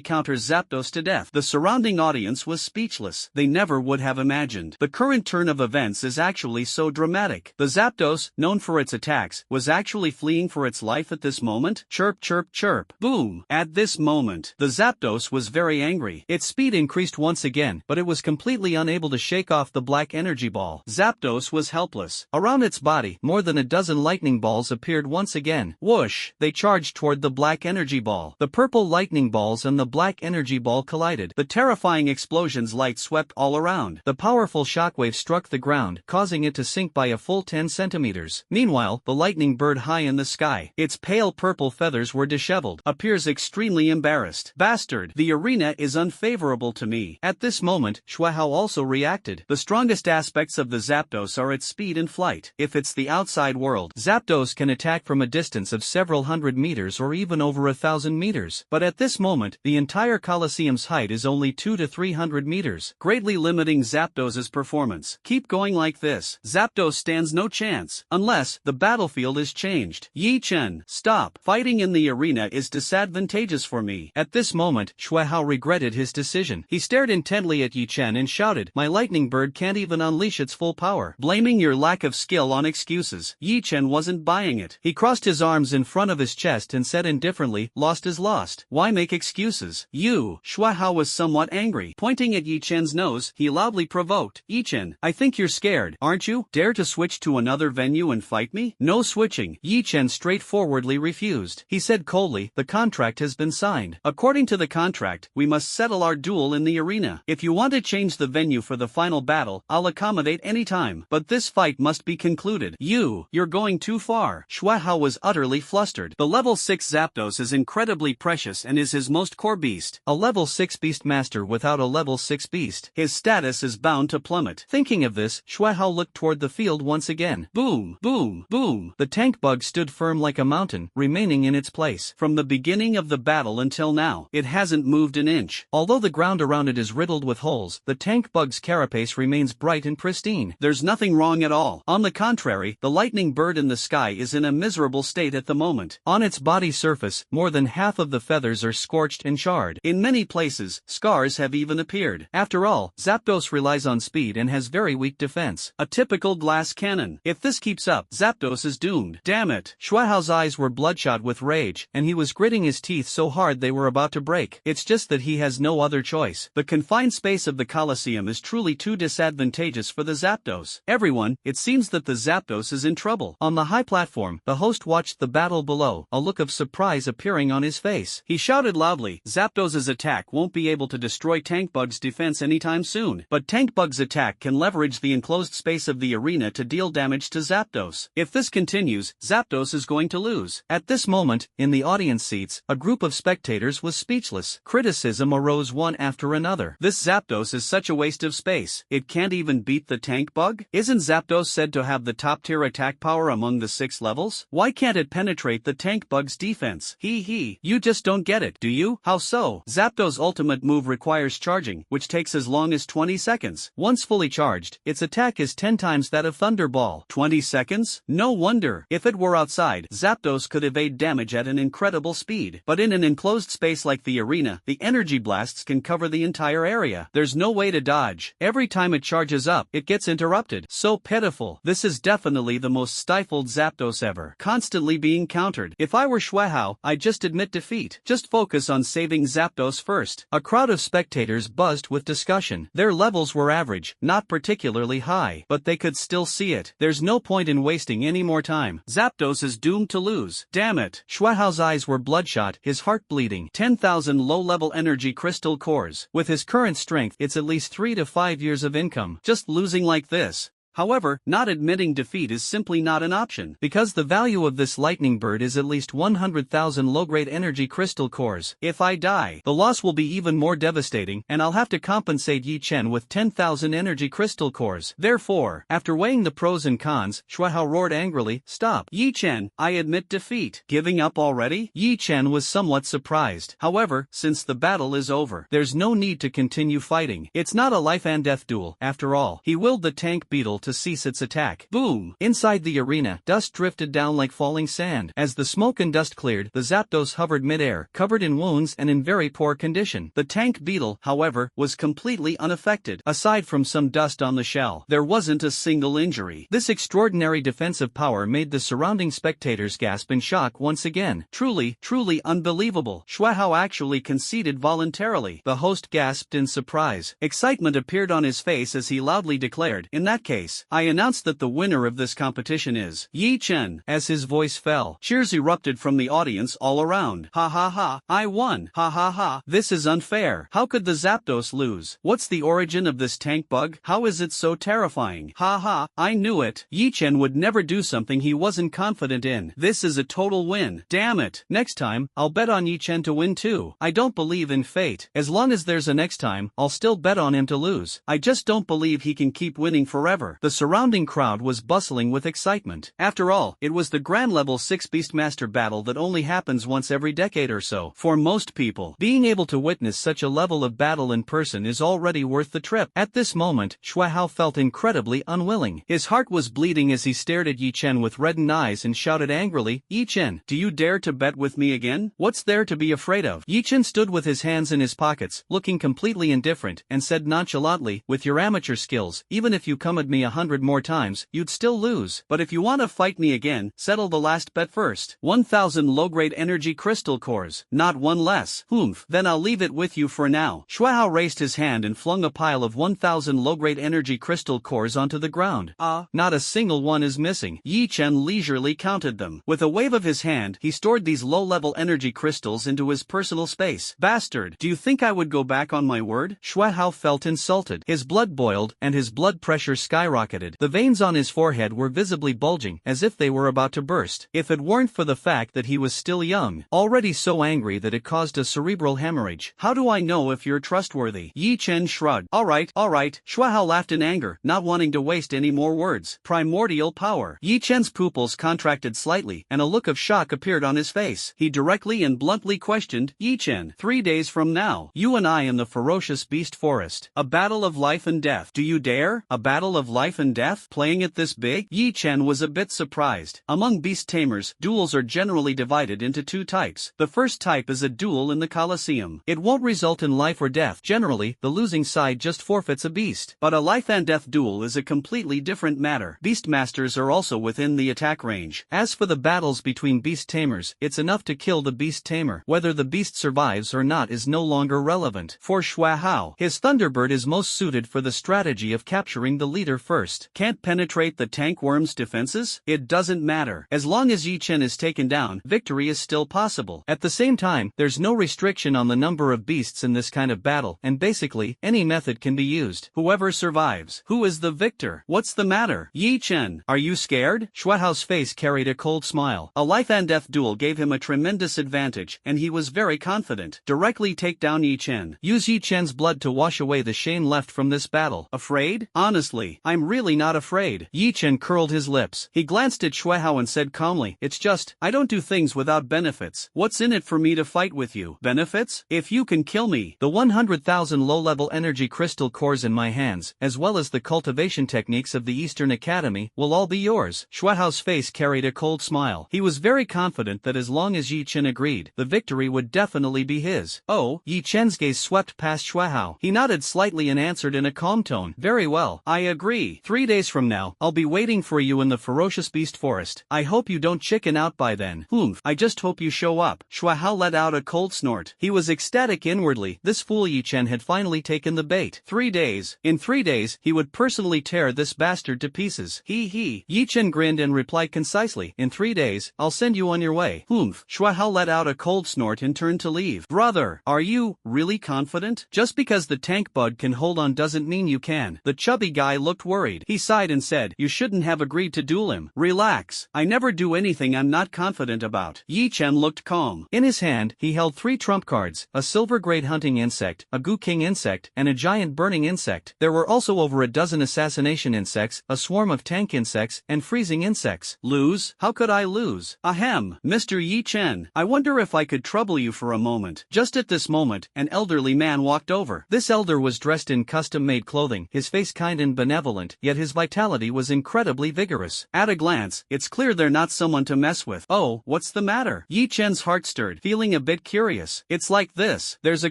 counters Zapdos to death. The surrounding audience was speechless. They never would have imagined. The current turn of events is actually so dramatic. The Zapdos, known for its attacks, was actually fleeing for its life at this moment. Chirp, chirp, chirp. Boom. At this moment, the Zapdos was very angry. Its speed increased once again, but it was completely unable to shake off the black energy ball. Zapdos was helpless. Around its body, more than a dozen lightning balls appeared once again. Whoosh! They charged toward the black energy ball. The purple lightning balls and the black energy ball collided. The terrifying explosion's light swept all around. The powerful shockwave struck the ground, causing it to sink by a full 10 centimeters. Meanwhile, the lightning bird high in the sky, its pale purple feathers were disheveled, appears extremely embarrassed. Bastard! The arena is unfavorable to me. At this moment, Shuahao also reacted. The strongest aspects of the Zapdos are its speed and flight. If it's the outside world, Zapdos can attack from a distance of several hundred meters or even over 1,000 meters. But at this moment, the entire Colosseum's height is only 200 to 300 meters, greatly limiting Zapdos's performance. Keep going like this, Zapdos stands no chance, unless the battlefield is changed. Yi Chen, stop. Fighting in the arena is disadvantageous for me. At this moment, Xuehao regretted his decision. He stared intently at Yi Chen and shouted, my lightning bird can't even unleash its full power. Blaming your lack of skill on excuses. Yi Chen wasn't buying it. He crossed his arms in front of his chest and said indifferently, lost is lost. Why make excuses? You. Xuehao was somewhat angry. Pointing at Yi Chen's nose, he loudly provoked, Yi Chen, I think you're scared, aren't you? Dare to switch to another venue and fight me? No switching. Yi Chen straightforwardly refused. He said coldly, the contract has been signed. According to the contract, we must settle our duel in the arena. If you want to change the venue for the final battle, I'll accommodate any time. But this fight must be concluded. You're going too far. Xuehao was utterly flustered. The level 6 Zapdos is incredibly precious and is his most core beast. A level 6 beast master without a level 6 beast. His status is bound to plummet. Thinking of this, Xuehao looked toward the field once again. Boom, boom, boom. The tank bug stood firm like a mountain, remaining in its place. From the beginning of the battle until now, it hasn't moved an inch. Although the ground around it is riddled with holes, the tank bug's carapace remains bright and pristine. There's nothing wrong at all. On the contrary, the lightning bird in the sky is in a miserable state at the moment. On its body surface, more than half of the feathers are scorched and charred. In many places, scars have even appeared. After all, Zapdos relies on speed and has very weak defense. A typical glass cannon. If this keeps up, Zapdos is doomed. Damn it. Xuehao's eyes were bloodshot with rage, and he was gritting his teeth so hard they were about to break. It's just that he has no other choice. The confined space of the Colosseum is truly too disadvantageous for the Zapdos. Everyone, it seems that the Zapdos is in trouble. On the high platform, the host watched the battle below, a look of surprise appearing on his face. He shouted loudly, Zapdos's attack won't be able to destroy Tank Bug's defense anytime soon, but Tank Bug's attack can leverage the enclosed space of the arena to deal damage to Zapdos. If this continues, Zapdos is going to lose. At this moment, in the audience seats, a group of spectators was speechless. Criticism arose one after another. This Zapdos is such a waste of space. It can't even beat the Tank Bug? Isn't Zapdos said to have the top-tier attack power among the 6 levels? Why can't it penetrate the Tank Bug's defense? You just don't get it, do you? How so? Zapdos' ultimate move requires charging, which takes as long as 20 seconds. Once fully charged, its attack is 10 times that of Thunderball. 20 seconds? No wonder. If it were outside, Zapdos could evade damage at an incredible speed. But in an enclosed space like the arena, the energy blasts can cover the entire area. There's no way to dodge. Every time it charges up, it gets interrupted. So pitiful. This is definitely the most stifled Zapdos ever. Constantly being countered. If I were Xuehao, I'd just admit defeat. Just focus on saving Zapdos first. A crowd of spectators buzzed with discussion. Their levels were average, not particularly high, but they could still see it. There's no point in wasting any more time. Zapdos is doomed to lose. Damn it. Xuehao's eyes were bloodshot, his heart bleeding. 10,000 low-level energy crystal cores. With his current strength, it's at least 3 to 5 years of income. Just losing like this. However, not admitting defeat is simply not an option, because the value of this lightning bird is at least 100,000 low-grade energy crystal cores. If I die, the loss will be even more devastating, and I'll have to compensate Yi Chen with 10,000 energy crystal cores. Therefore, after weighing the pros and cons, Xuehao roared angrily, stop. Yi Chen, I admit defeat. Giving up already? Yi Chen was somewhat surprised. However, since the battle is over, there's no need to continue fighting. It's not a life and death duel, after all. He willed the tank beetle to cease its attack. Boom! Inside the arena, dust drifted down like falling sand. As the smoke and dust cleared, the Zapdos hovered midair, covered in wounds and in very poor condition. The tank beetle, however, was completely unaffected. Aside from some dust on the shell, there wasn't a single injury. This extraordinary defensive power made the surrounding spectators gasp in shock once again. Truly unbelievable. Xuehao actually conceded voluntarily. The host gasped in surprise. Excitement appeared on his face as he loudly declared, in that case, I announce that the winner of this competition is Yi Chen. As his voice fell, cheers erupted from the audience all around. Ha ha ha, I won. Ha ha ha, this is unfair. How could the Zapdos lose? What's the origin of this tank bug? How is it so terrifying? Ha ha, I knew it. Yi Chen would never do something he wasn't confident in. This is a total win. Damn it. Next time, I'll bet on Yi Chen to win too. I don't believe in fate. As long as there's a next time, I'll still bet on him to lose. I just don't believe he can keep winning forever. The surrounding crowd was bustling with excitement. After all, it was the Grand Level 6 Beastmaster battle that only happens once every decade or so. For most people, being able to witness such a level of battle in person is already worth the trip. At this moment, Xue Hao felt incredibly unwilling. His heart was bleeding as he stared at Yi Chen with reddened eyes and shouted angrily, "Yi Chen, do you dare to bet with me again? What's there to be afraid of?" Yi Chen stood with his hands in his pockets, looking completely indifferent, and said nonchalantly, "With your amateur skills, even if you come at me 100 more times, you'd still lose. But if you want to fight me again, settle the last bet first. 1,000 low-grade energy crystal cores, not one less." "Humph, then I'll leave it with you for now." Xue Hao raised his hand and flung a pile of 1,000 low-grade energy crystal cores onto the ground. Not a single one is missing. Yi Chen leisurely counted them. With a wave of his hand, he stored these low-level energy crystals into his personal space. "Bastard, do you think I would go back on my word?" Xue Hao felt insulted. His blood boiled, and his blood pressure skyrocketed. The veins on his forehead were visibly bulging, as if they were about to burst. If it weren't for the fact that he was still young, already so angry that it caused a cerebral hemorrhage. "How do I know if you're trustworthy?" Yi Chen shrugged. All right. Xue Hao laughed in anger, not wanting to waste any more words. Primordial power. Yi Chen's pupils contracted slightly, and a look of shock appeared on his face. He directly and bluntly questioned, "Yi Chen, 3 days from now, you and I in the ferocious beast forest. A battle of life and death. Do you dare? A battle of life and death? Playing it this big?" Yi Chen was a bit surprised. Among beast tamers, duels are generally divided into 2 types. The first type is a duel in the Colosseum. It won't result in life or death. Generally, the losing side just forfeits a beast. But a life and death duel is a completely different matter. Beastmasters are also within the attack range. As for the battles between beast tamers, it's enough to kill the beast tamer. Whether the beast survives or not is no longer relevant. For Xue Hao, his Thunderbird is most suited for the strategy of capturing the leader first. Can't penetrate the tank worm's defenses? It doesn't matter. As long as Yi Chen is taken down, victory is still possible. At the same time, there's no restriction on the number of beasts in this kind of battle, and basically, any method can be used. Whoever survives. Who is the victor? What's the matter? Yi Chen, are you scared? Xue Hao's face carried a cold smile. A life and death duel gave him a tremendous advantage, and he was very confident. Directly take down Yi Chen. Use Yi Chen's blood to wash away the shame left from this battle. Afraid? Honestly, I'm really not afraid. Yi Chen curled his lips. He glanced at Xue Hao and said calmly, "It's just, I don't do things without benefits. What's in it for me to fight with you? Benefits? If you can kill me, the 100,000 low-level energy crystal cores in my hands, as well as the cultivation techniques of the Eastern Academy, will all be yours." Xue Hao's face carried a cold smile. He was very confident that as long as Yi Chen agreed, the victory would definitely be his. "Oh," Yi Chen's gaze swept past Xue Hao. He nodded slightly and answered in a calm tone, "Very well, I agree. 3 days from now, I'll be waiting for you in the ferocious beast forest. I hope you don't chicken out by then." "Humph, I just hope you show up." Xue Hao let out a cold snort. He was ecstatic inwardly. This fool Yi Chen had finally taken the bait. 3 days. In 3 days, he would personally tear this bastard to pieces. He. Yi Chen grinned and replied concisely, "In 3 days, I'll send you on your way." "Humph." Xue Hao let out a cold snort and turned to leave. "Brother, are you really confident? Just because the tank bud can hold on doesn't mean you can." The chubby guy looked worried. He sighed and said, "You shouldn't have agreed to duel him." "Relax. I never do anything I'm not confident about." Yi Chen looked calm. In his hand, he held 3 trump cards, a silver-grade hunting insect, a goo king insect, and a giant burning insect. There were also over a dozen assassination insects, a swarm of tank insects, and freezing insects. "Lose? How could I lose?" "Ahem, Mr. Yi Chen, I wonder if I could trouble you for a moment." Just at this moment, an elderly man walked over. This elder was dressed in custom-made clothing, his face kind and benevolent, yet his vitality was incredibly vigorous. At a glance, it's clear they're not someone to mess with. "Oh, what's the matter?" Yi Chen's heart stirred, feeling a bit curious. "It's like this. There's a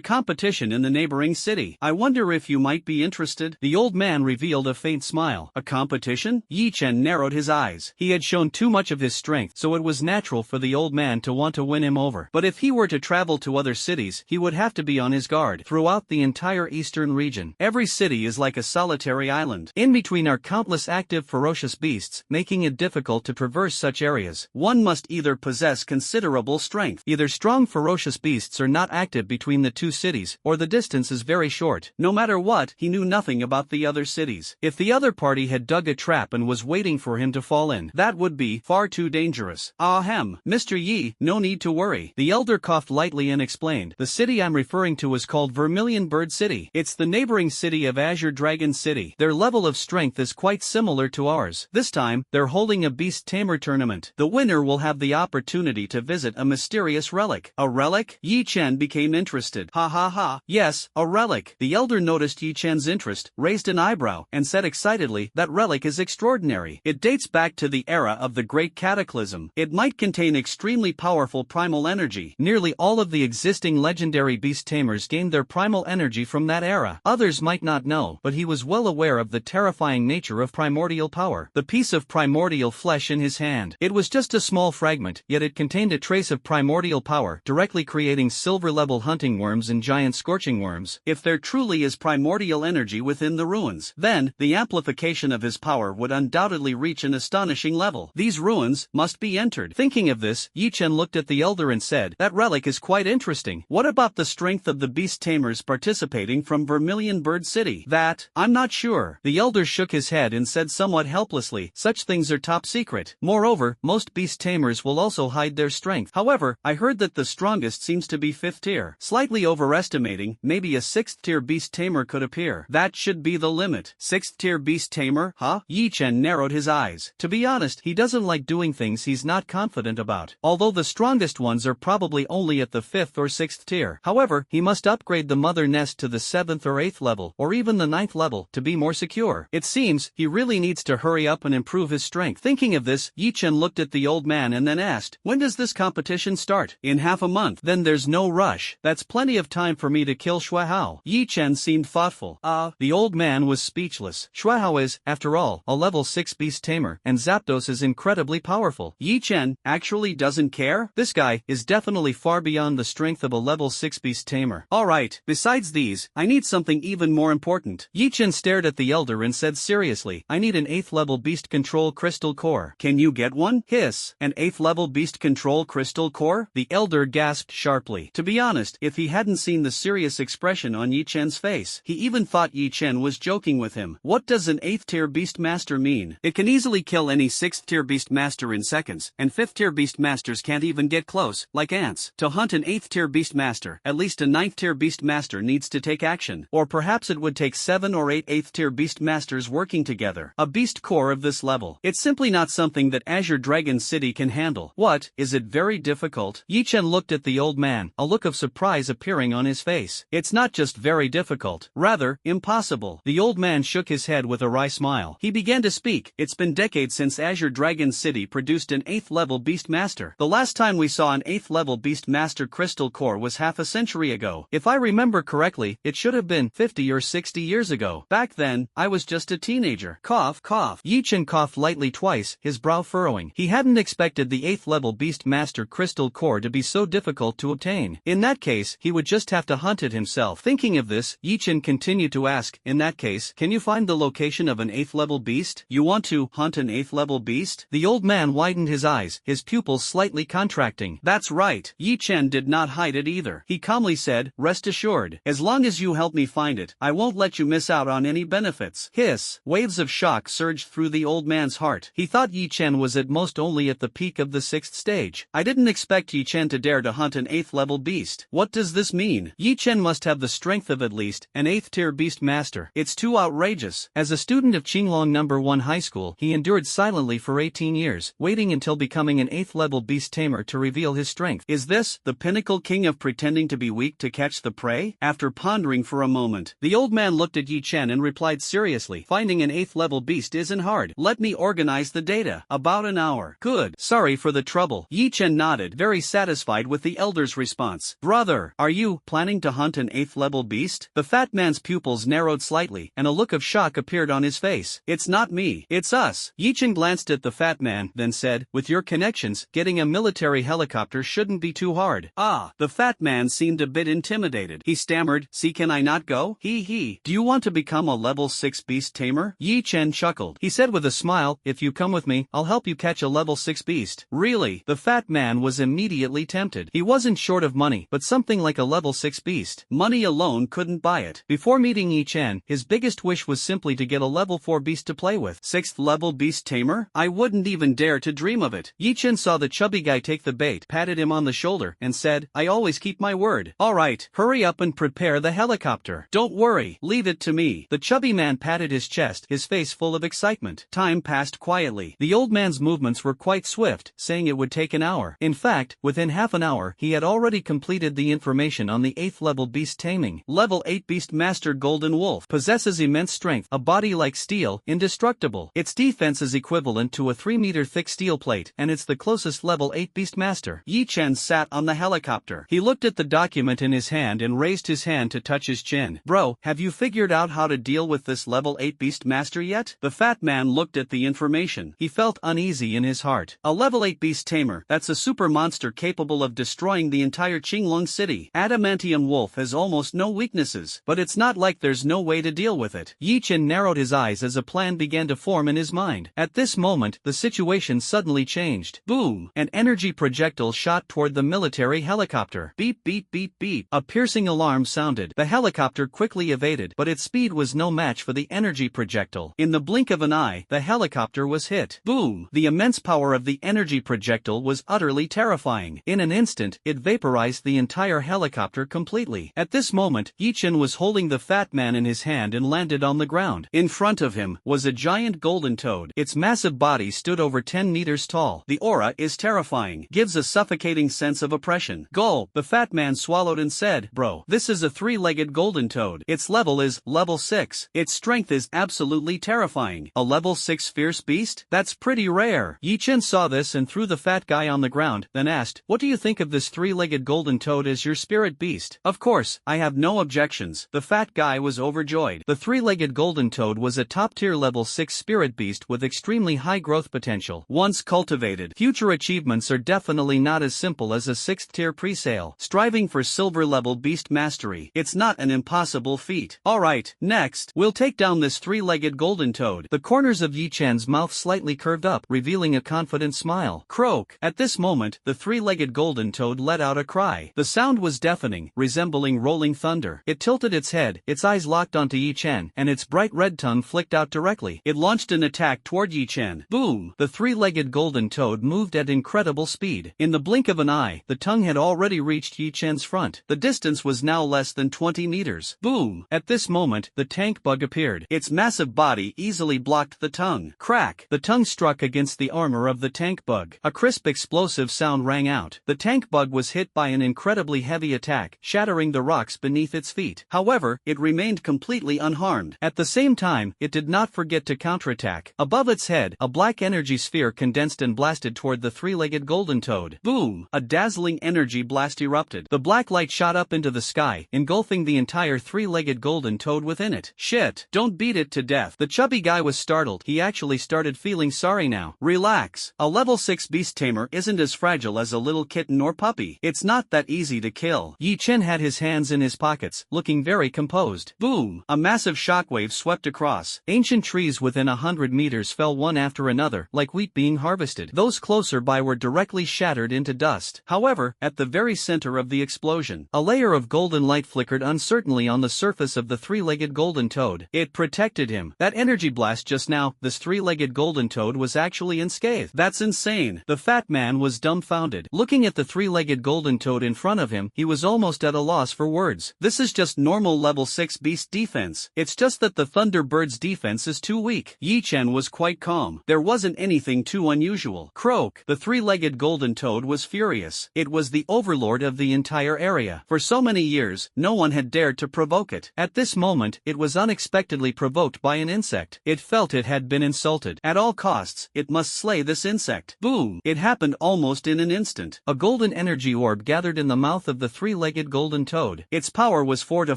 competition in the neighboring city. I wonder if you might be interested." The old man revealed a faint smile. "A competition?" Yi Chen narrowed his eyes. He had shown too much of his strength, so it was natural for the old man to want to win him over. But if he were to travel to other cities, he would have to be on his guard. Throughout the entire eastern region, every city is like a solitary island. In between are countless active ferocious beasts, making it difficult to traverse such areas. One must either possess considerable strength. Either strong ferocious beasts are not active between the 2 cities, or the distance is very short. No matter what, he knew nothing about the other cities. If the other party had dug a trap and was waiting for him to fall in, that would be far too dangerous. "Ahem, Mr. Yi, no need to worry." The elder coughed lightly and explained, "The city I'm referring to is called Vermilion Bird City. It's the neighboring city of Azure Dragon City. Their level of strength strength is quite similar to ours. This time, they're holding a beast tamer tournament. The winner will have the opportunity to visit a mysterious relic. A relic? Yi Chen became interested. Ha ha ha. Yes, a relic. The elder noticed Yi Chen's interest, raised an eyebrow, and said excitedly, that relic is extraordinary. It dates back to the era of the Great Cataclysm. It might contain extremely powerful primal energy. Nearly all of the existing legendary beast tamers gained their primal energy from that era. Others might not know, but he was well aware of the terrifying nature of primordial power. The piece of primordial flesh in his hand. It was just a small fragment, yet it contained a trace of primordial power, directly creating silver-level hunting worms and giant scorching worms. If there truly is primordial energy within the ruins, then the amplification of his power would undoubtedly reach an astonishing level. These ruins must be entered. Thinking of this, Yi Chen looked at the elder and said, that relic is quite interesting. What about the strength of the beast tamers participating from Vermilion Bird City? That, I'm not sure. The elder shook his head and said somewhat helplessly, such things are top secret. Moreover, most beast tamers will also hide their strength. However, I heard that the strongest seems to be 5th tier. Slightly overestimating, maybe a 6th tier beast tamer could appear. That should be the limit. 6th tier beast tamer, huh? Yi Chen narrowed his eyes. To be honest, he doesn't like doing things he's not confident about. Although the strongest ones are probably only at the 5th or 6th tier. However, he must upgrade the mother nest to the 7th or 8th level, or even the 9th level, to be more secure. It seems, he really needs to hurry up and improve his strength. Thinking of this, Yi Chen looked at the old man and then asked, when does this competition start? In half a month. Then there's no rush. That's plenty of time for me to kill Shuahao. Yi Chen seemed thoughtful. The old man was speechless. Shuahao is, after all, a level 6 beast tamer, and Zapdos is incredibly powerful. Yi Chen actually doesn't care? This guy is definitely far beyond the strength of a level 6 beast tamer. Alright, besides these, I need something even more important. Yi Chen stared at the elder and said seriously, I need an 8th level beast control crystal core. Can you get one? Hiss. An 8th level beast control crystal core? The elder gasped sharply. To be honest, if he hadn't seen the serious expression on Yi Chen's face, he even thought Yi Chen was joking with him. What does an 8th tier beast master mean? It can easily kill any 6th tier beast master in seconds, and 5th tier beast masters can't even get close, like ants. To hunt an 8th tier beast master, at least a 9th tier beast master needs to take action. Or perhaps it would take 7 or 8 8th tier beast masters working together. A beast core of this level. It's simply not something that Azure Dragon City can handle. What, is it very difficult? Yi Chen looked at the old man, a look of surprise appearing on his face. It's not just very difficult, rather, impossible. The old man shook his head with a wry smile. He began to speak. It's been decades since Azure Dragon City produced an 8th level beast master. The last time we saw an 8th level beast master crystal core was half a century ago. If I remember correctly, it should have been 50 or 60 years ago. Back then, I was just a teenager. Cough, cough. Yi Chen coughed lightly twice, his brow furrowing. He hadn't expected the 8th level beast master crystal core to be so difficult to obtain. In that case, he would just have to hunt it himself. Thinking of this, Yi Chen continued to ask, in that case, can you find the location of an 8th level beast? You want to hunt an 8th level beast? The old man widened his eyes, his pupils slightly contracting. That's right. Yi Chen did not hide it either. He calmly said, rest assured, as long as you help me find it, I won't let you miss out on any benefits. Hiss. Waves of shock surged through the old man's heart. He thought Yi Chen was at most only at the peak of the 6th stage. I didn't expect Yi Chen to dare to hunt an 8th level beast. What does this mean? Yi Chen must have the strength of at least an 8th tier beast master. It's too outrageous. As a student of Qinglong No. 1 High School, he endured silently for 18 years, waiting until becoming an 8th level beast tamer to reveal his strength. Is this the pinnacle king of pretending to be weak to catch the prey? After pondering for a moment, the old man looked at Yi Chen and replied seriously, finding an 8th level beast isn't hard. Let me organize the data. About an hour. Good. Sorry for the trouble. Yi Chen nodded, very satisfied with the elder's response. Brother, are you planning to hunt an 8th level beast? The fat man's pupils narrowed slightly, and a look of shock appeared on his face. It's not me. It's us. Yi Chen glanced at the fat man, then said, with your connections, getting a military helicopter shouldn't be too hard. The fat man seemed a bit intimidated. He stammered, see, can I not go? He. Do you want to become a level 6 beast tamer? Yi Chen chuckled. He said with a smile, if you come with me, I'll help you catch a level 6 beast. Really? The fat man was immediately tempted. He wasn't short of money, but something like a level 6 beast. Money alone couldn't buy it. Before meeting Yi Chen, his biggest wish was simply to get a level 4 beast to play with. 6th level beast tamer? I wouldn't even dare to dream of it. Yi Chen saw the chubby guy take the bait, patted him on the shoulder, and said, I always keep my word. Alright, hurry up and prepare the helicopter. Don't worry, leave it to me. The chubby man patted his his chest, his face full of excitement. Time passed quietly. The old man's movements were quite swift, saying it would take an hour. In fact, within half an hour, he had already completed the information on the 8th level beast taming. Level 8 Beast Master Golden Wolf possesses immense strength, a body like steel, indestructible. Its defense is equivalent to a 3-meter thick steel plate, and it's the closest level 8 Beast Master. Yi Chen sat on the helicopter. He looked at the document in his hand and raised his hand to touch his chin. Bro, have you figured out how to deal with this level 8 Beast Master yet? The fat man looked at the information. He felt uneasy in his heart. A level 8 Beast Tamer, that's a super monster capable of destroying the entire Qinglong city. Adamantium Wolf has almost no weaknesses, but it's not like there's no way to deal with it. Yi Chen narrowed his eyes as a plan began to form in his mind. At this moment, the situation suddenly changed. Boom! An energy projectile shot toward the military helicopter. Beep beep beep beep. A piercing alarm sounded. The helicopter quickly evaded, but its speed was no match for the energy projectile. In the blink of an eye, the helicopter was hit. Boom! The immense power of the energy projectile was utterly terrifying. In an instant, it vaporized the entire helicopter completely. At this moment, Yi Chen was holding the fat man in his hand and landed on the ground. In front of him was a giant golden toad. Its massive body stood over 10 meters tall. The aura is terrifying, gives a suffocating sense of oppression. Gulp! The fat man swallowed and said, Bro, this is a 3-legged golden toad. Its level is level 6. Its strength is absolutely terrifying. A level 6 fierce beast? That's pretty rare. Yi Chen saw this and threw the fat guy on the ground, then asked, What do you think of this 3-legged golden toad as your spirit beast? Of course, I have no objections. The fat guy was overjoyed. The 3-legged golden toad was a top-tier level 6 spirit beast with extremely high growth potential. Once cultivated, future achievements are definitely not as simple as a 6th tier presale. Striving for silver level beast mastery, it's not an impossible feat. Alright, next, we'll take down this 3-legged golden toad. The corners of Yi Chen's mouth slightly curved up, revealing a confident smile. Croak! At this moment, the 3-legged golden toad let out a cry. The sound was deafening, resembling rolling thunder. It tilted its head, its eyes locked onto Yi Chen, and its bright red tongue flicked out directly. It launched an attack toward Yi Chen. Boom! The 3-legged golden toad moved at incredible speed. In the blink of an eye, the tongue had already reached Yi Chen's front. The distance was now less than 20 meters. Boom! At this moment, the tank bug appeared. Its massive body easily blocked the tongue. Crack! The tongue struck against the armor of the tank bug. A crisp explosive sound rang out. The tank bug was hit by an incredibly heavy attack, shattering the rocks beneath its feet. However, it remained completely unharmed. At the same time, it did not forget to counterattack. Above its head, a black energy sphere condensed and blasted toward the 3-legged golden toad. Boom! A dazzling energy blast erupted. The black light shot up into the sky, engulfing the entire 3-legged golden toad within it. Shit! Don't beat it to death. The chubby guy was startled. He actually started feeling sorry now. Relax. A level 6 beast tamer isn't as fragile as a little kitten or puppy. It's not that easy to kill. Yi Chen had his hands in his pockets, looking very composed. Boom! A massive shockwave swept across. Ancient trees within 100 meters fell one after another, like wheat being harvested. Those closer by were directly shattered into dust. However, at the very center of the explosion, a layer of golden light flickered uncertainly on the surface of the 3-legged golden toad. It protected him. That energy blast just now, this 3-legged golden toad was actually unscathed. That's insane. The fat man was dumbfounded. Looking at the 3-legged golden toad in front of him, he was almost at a loss for words. This is just normal level 6 beast defense. It's just that the Thunderbird's defense is too weak. Yi Chen was quite calm. There wasn't anything too unusual. Croak! The 3-legged golden toad was furious. It was the overlord of the entire area. For so many years, no one had dared to provoke it. At this moment, it was unexpectedly provoked by an insect. It felt it had been insulted. At all costs, it must slay this insect. Boom! It happened almost in an instant. A golden energy orb gathered in the mouth of the 3-legged golden toad. Its power was 4 to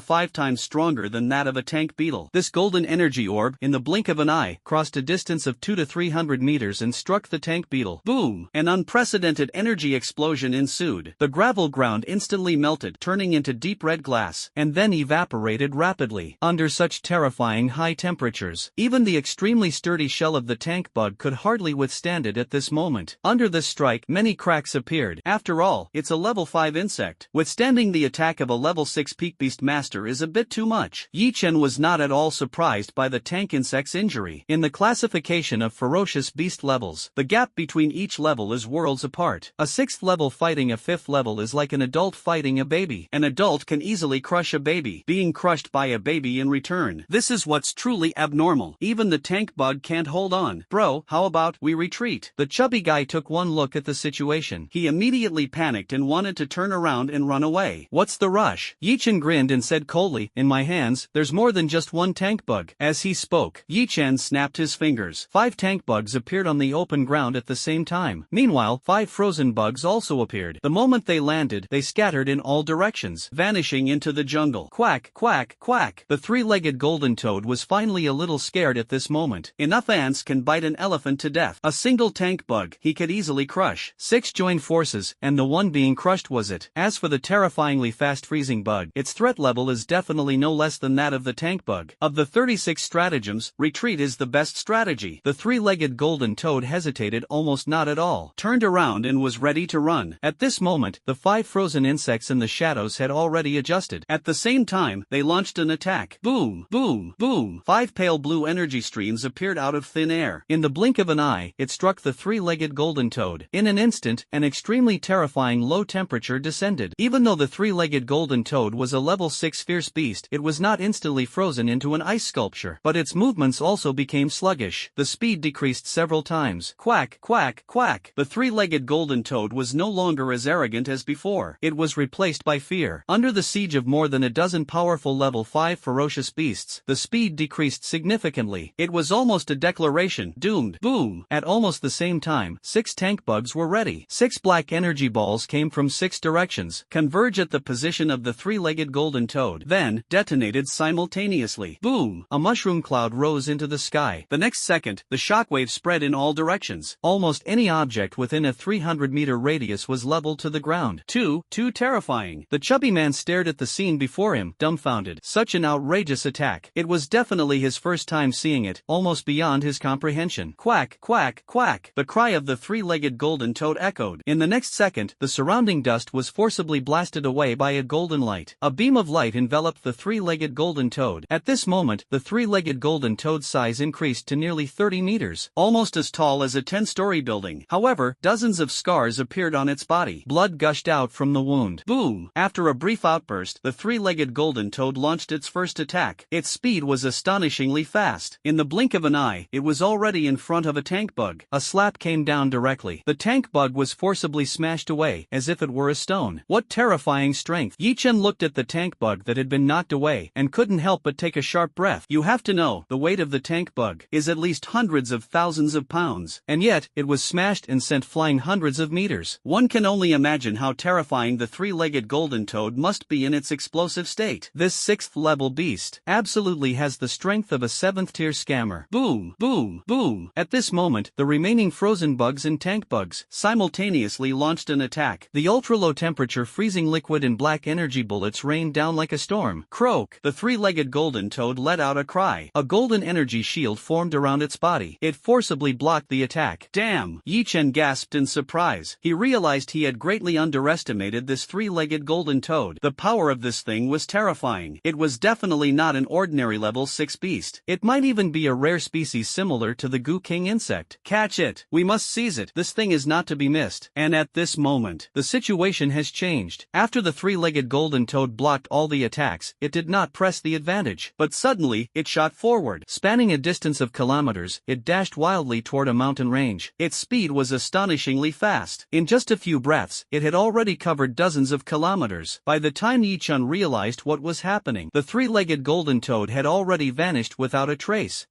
5 times stronger than that of a tank beetle. This golden energy orb, in the blink of an eye, crossed a distance of 2 to 300 meters and struck the tank beetle. Boom! An unprecedented energy explosion ensued. The gravel ground instantly melted, turning into deep red glass, and then evaporated rapidly. Under such terrifying high temperatures, even the extremely sturdy shell of the tank bug could hardly withstand it at this moment. Under this strike, many cracks appeared. After all, it's a level 5 insect. Withstanding the attack of a level 6 peak beast master is a bit too much. Yi Chen was not at all surprised by the tank insect's injury. In the classification of ferocious beast levels, the gap between each level is worlds apart. A 6th level fighting a 5th level is like an adult fighting a baby. An adult can easily crush a baby, being crushed by a baby in return. This is what's truly abnormal. Even the tank bug can't hold on. Bro, how about we retreat? The chubby guy took one look at the situation. He immediately panicked and wanted to turn around and run away. What's the rush? Yi-Chen grinned and said coldly, in my hands, there's more than just one tank bug. As he spoke, Yi-Chen snapped his fingers. 5 tank bugs appeared on the open ground at the same time. Meanwhile, 5 frozen bugs also appeared. The moment they landed, they scattered in all directions, vanishing into the jungle. Quack, quack, quack. The 3-legged golden toad was finally a little scared at this moment. Enough ants can bite an elephant to death. A single tank bug he could easily crush. 6 joined forces, and the one being crushed was it. As for the terrifyingly fast freezing bug, its threat level is definitely no less than that of the tank bug. Of the 36 stratagems, retreat is the best strategy. The 3-legged golden toad hesitated almost not at all, turned around and was ready to run. At this moment, the 5 frozen insects in the shadows had already adjusted. At the same time, they launched an attack. Boom, boom, boom. 5 pale blue energy streams appeared out of thin air. In the blink of an eye, it struck the 3-legged golden toad. In an instant, an extremely terrifying low temperature descended. Even though the 3-legged golden toad was a level 6 fierce beast, it was not instantly frozen into an ice sculpture, but its movements also became sluggish. The speed decreased several times. Quack, quack, quack. The 3-legged golden toad was no longer as arrogant as before. It was replaced by fear. Under the siege of more than a dozen powerful level 5 ferocious beasts, the speed decreased significantly. It was almost a declaration. Doomed. Boom. At almost the same time, 6 tank bugs were ready. 6 black energy balls came from 6 directions, converge at the position of the 3-legged golden toad, then detonated simultaneously. Boom. A mushroom cloud rose into the sky. The next second, the shockwave spread in all directions. Almost any object within a 300-meter radius was leveled to the ground. Too terrifying. The chubby man stared at the scene before him, dumbfounded. Such an outrageous attack. It was definitely his first time seeing it, almost beyond his comprehension. Quack, quack, quack. The cry of the 3-legged golden toad echoed. In the next second, the surrounding dust was forcibly blasted away by a golden light. A beam of light enveloped the 3-legged golden toad. At this moment, the 3-legged golden toad's size increased to nearly 30 meters, almost as tall as a 10-story building. However, dozens of scars appeared on its body. Blood gushed out from the wound. Boom! After a brief outburst, the 3-legged golden toad launched its first attack. Its speed was astonishingly fast. In the blink of an eye, it was already in front of a tank bug. A slap came down directly. The tank bug was forcibly smashed away, as if it were a stone. What terrifying strength! Yi-Chen looked at the tank bug that had been knocked away, and couldn't help but take a sharp breath. You have to know, the weight of the tank bug is at least hundreds of thousands of pounds. And yet, it was smashed and sent flying hundreds of meters. One can only imagine how terrifying the 3-legged golden toad must be in its explosive state. This 6th-level beast absolutely has the strength of a 7th-tier scammer. Boom, boom, boom. At this moment, the remaining frozen bugs and tank bugs simultaneously launched an attack. The ultra-low temperature freezing liquid and black energy bullets rained down like a storm. Croak! The 3-legged golden toad let out a cry. A golden energy shield formed around its body. It forcibly blocked the attack. Damn! Yi-Chen gasped in surprise. He realized he had greatly underestimated this 3-legged golden toad. The power of this thing was terrifying. It was definitely not an ordinary level 6 beast. It might even be a rare species similar to the Goo King insect. Catch it! We must seize it. This thing is not to be missed. And at this moment, the situation has changed. After the 3-legged golden toad blocked all the attacks, it did not press the advantage. But suddenly, it shot forward. Spanning a distance of kilometers, it dashed wildly toward a mountain range. Its speed was astonishingly fast. In just a few breaths, it had already covered dozens of kilometers. By the time Yi-Chen realized what was happening, the 3-legged golden toad had already vanished without a trace.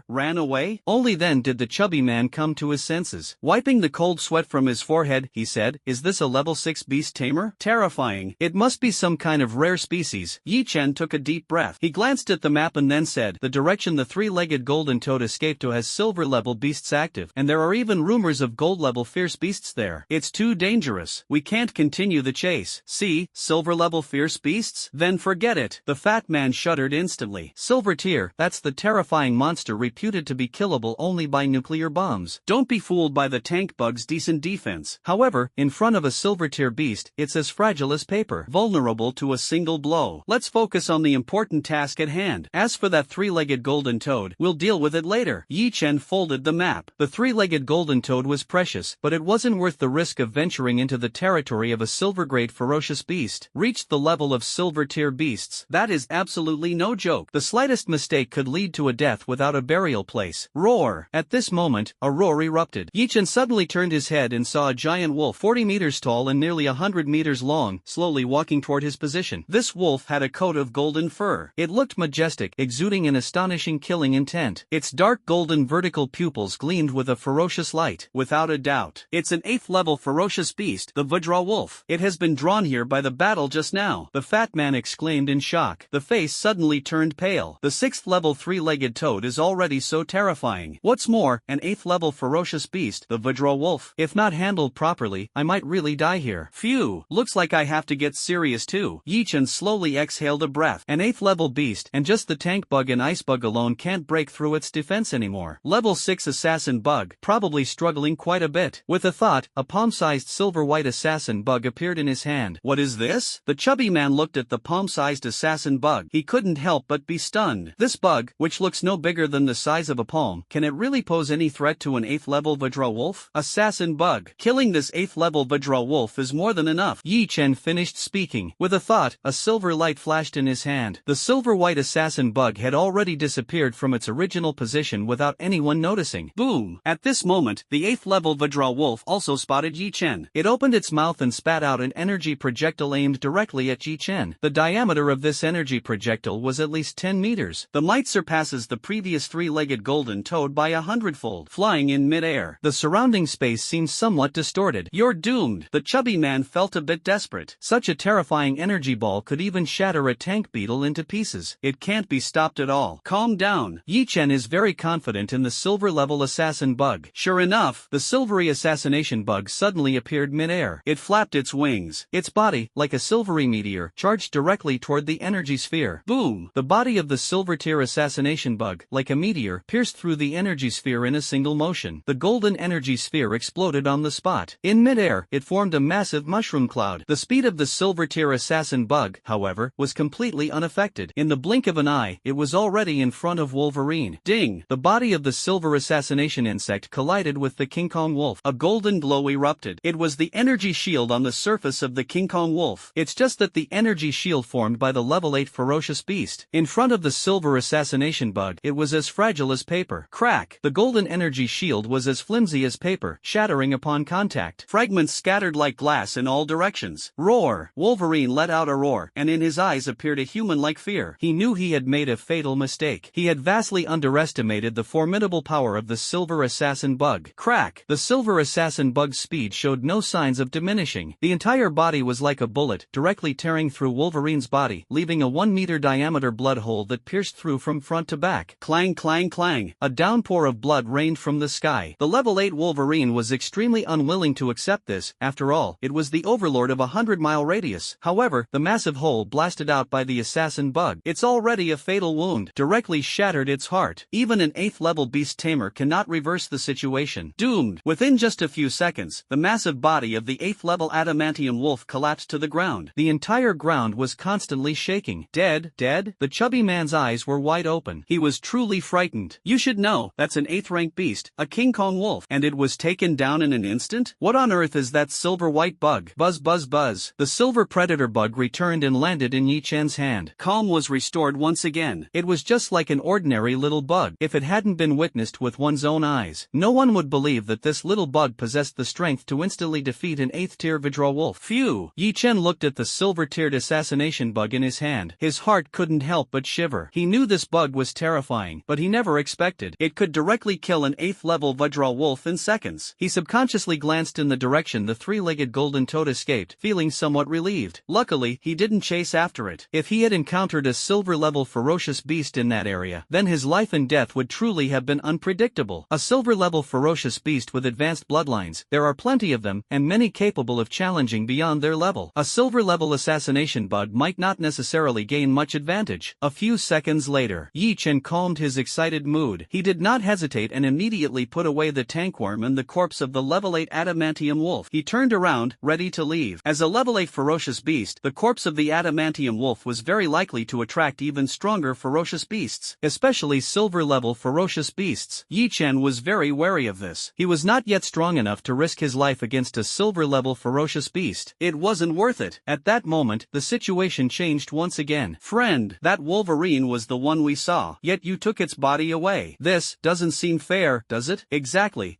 Ran away? Only then did the chubby man come to his senses. Wiping the cold sweat from his forehead, he said, "Is this a level 6 beast tamer? Terrifying. It must be some kind of rare species." Yi-Chen took a deep breath. He glanced at the map and then said, "The direction the 3-legged golden toad escaped to has silver-level beasts active, and there are even rumors of gold-level fierce beasts there. It's too dangerous. We can't continue the chase." "See, silver-level fierce beasts? Then forget it." The fat man shuddered instantly. "Silver tier, that's the terrifying monster reputed to be killable only by nuclear bombs. Don't be fooled by the tank bug's decent defense. However, in front of a silver tier beast, it's as fragile as paper, vulnerable to a single blow. Let's focus on the important task at hand. As for that 3-legged golden toad, we'll deal with it later." Yi-Chen folded the map. The 3-legged golden toad was precious, but it wasn't worth the risk of venturing into the territory of a silver-grade ferocious beast. Reached the level of silver tier beasts. That is absolutely no joke. The slightest mistake mistake could lead to a death without a burial place. Roar! At this moment, a roar erupted. Yi-Chen suddenly turned his head and saw a giant wolf 40 meters tall and nearly 100 meters long, slowly walking toward his position. This wolf had a coat of golden fur. It looked majestic, exuding an astonishing killing intent. Its dark golden vertical pupils gleamed with a ferocious light. Without a doubt, it's an 8th level ferocious beast, the Vajra wolf. It has been drawn here by the battle just now, the fat man exclaimed in shock. The face suddenly turned pale. The 6th level 3-legged toad is already so terrifying. What's more, an 8th level ferocious beast, the Vajra wolf. If not handled properly, I might really die here. Phew, looks like I have to get serious too. Yi-Chen slowly exhaled a breath. An 8th level beast, and just the tank bug and ice bug alone can't break through its defense anymore. Level 6 assassin bug, probably struggling quite a bit. With a thought, a palm-sized silver-white assassin bug appeared in his hand. What is this? The chubby man looked at the palm-sized assassin bug. He couldn't help but be stunned. This bug, which looks no bigger than the size of a palm, can it really pose any threat to an 8th level Vajra wolf? Assassin bug. Killing this 8th level Vajra wolf is more than enough. Yi-Chen finished speaking. With a thought, a silver light flashed in his hand. The silver-white assassin bug had already disappeared from its original position without anyone noticing. Boom! At this moment, the 8th level Vajra wolf also spotted Yi-Chen. It opened its mouth and spat out an energy projectile aimed directly at Yi-Chen. The diameter of this energy projectile was at least 10 meters. The might surpasses the previous 3-legged golden toad by 100-fold. Flying in mid-air, the surrounding space seemed somewhat distorted. You're doomed. The chubby man felt a bit desperate. Such a terrifying energy ball could even shatter a tank beetle into pieces. It can't be stopped at all. Calm down. Yi-Chen is very confident in the silver-level assassin bug. Sure enough, the silvery assassination bug suddenly appeared mid-air. It flapped its wings. Its body, like a silvery meteor, charged directly toward the energy sphere. Boom! The body of the silver-tier assassination bug, like a meteor, pierced through the energy sphere in a single motion. The golden energy sphere exploded on the spot. In mid-air, it formed a massive mushroom cloud. The speed of the silver-tier assassin bug, however, was completely unaffected. In the blink of an eye, it was already in front of Wolverine. Ding! The body of the silver assassination insect collided with the King Kong wolf. A golden glow erupted. It was the energy shield on the surface of the King Kong wolf. It's just that the energy shield formed by the level 8 ferocious beast. In front of the silver assassination bug, it was as fragile as paper. Crack! The golden energy shield was as flimsy as paper, shattering upon contact. Fragments scattered like glass in all directions. Roar! Wolverine let out a roar, and in his eyes appeared a human-like fear. He knew he had made a fatal mistake. He had vastly underestimated the formidable power of the silver assassin bug. Crack! The silver assassin bug's speed showed no signs of diminishing. The entire body was like a bullet, directly tearing through Wolverine's body, leaving a 1-meter diameter blood hole that pierced through from front to back. Clang clang clang! A downpour of blood rained from the sky. The level 8 Wolverine was extremely unwilling to accept this. After all, it was the overlord of a 100-mile radius. However, the massive hole blasted out by the assassin bug, it's already a fatal wound, directly shattered its heart. Even an 8th level beast tamer cannot reverse the situation. Doomed! Within just a few seconds, the massive body of the 8th level adamantium wolf collapsed to the ground. The entire ground was constantly shaking. Dead? Dead? The chubby man's eyes were wide open. He was truly frightened. You should know, that's an 8th rank beast, a King Kong wolf, and it was taken down in an instant? What on earth is that silver-white bug? Buzz buzz buzz. The silver predator bug returned and landed in Yi-Chen's hand. Calm was restored once again. It was just like an ordinary little bug. If it hadn't been witnessed with one's own eyes, no one would believe that this little bug possessed the strength to instantly defeat an 8th tier Vajra wolf. Phew! Yi-Chen looked at the silver-tiered assassination bug in his hand. His heart couldn't help but shiver. He knew this bug was terrifying, but he never expected it could directly kill an 8th level Vajra wolf in seconds. He subconsciously glanced in the direction the 3-legged golden toad escaped, feeling somewhat relieved. Luckily, he didn't chase after it. If he had encountered a silver-level ferocious beast in that area, then his life and death would truly have been unpredictable. A silver-level ferocious beast with advanced bloodlines, there are plenty of them, and many capable of challenging beyond their level. A silver-level assassination bug might not necessarily gain much advantage. A few seconds later, Yi-Chen calmed his excited mood. He did not hesitate and immediately put away the tankworm and the corpse of the level 8 adamantium wolf. He turned around, ready to leave. As a level 8 ferocious beast, the corpse of the adamantium wolf was very likely to attract even stronger ferocious beasts, especially silver-level ferocious beasts. Yi-Chen was very wary of this. He was not yet strong enough to risk his life against a silver-level ferocious beast. It wasn't worth it. At that moment, the situation changed once again. Friend, that Wolverine was was the one we saw, yet you took its body away. This doesn't seem fair, does it? Exactly.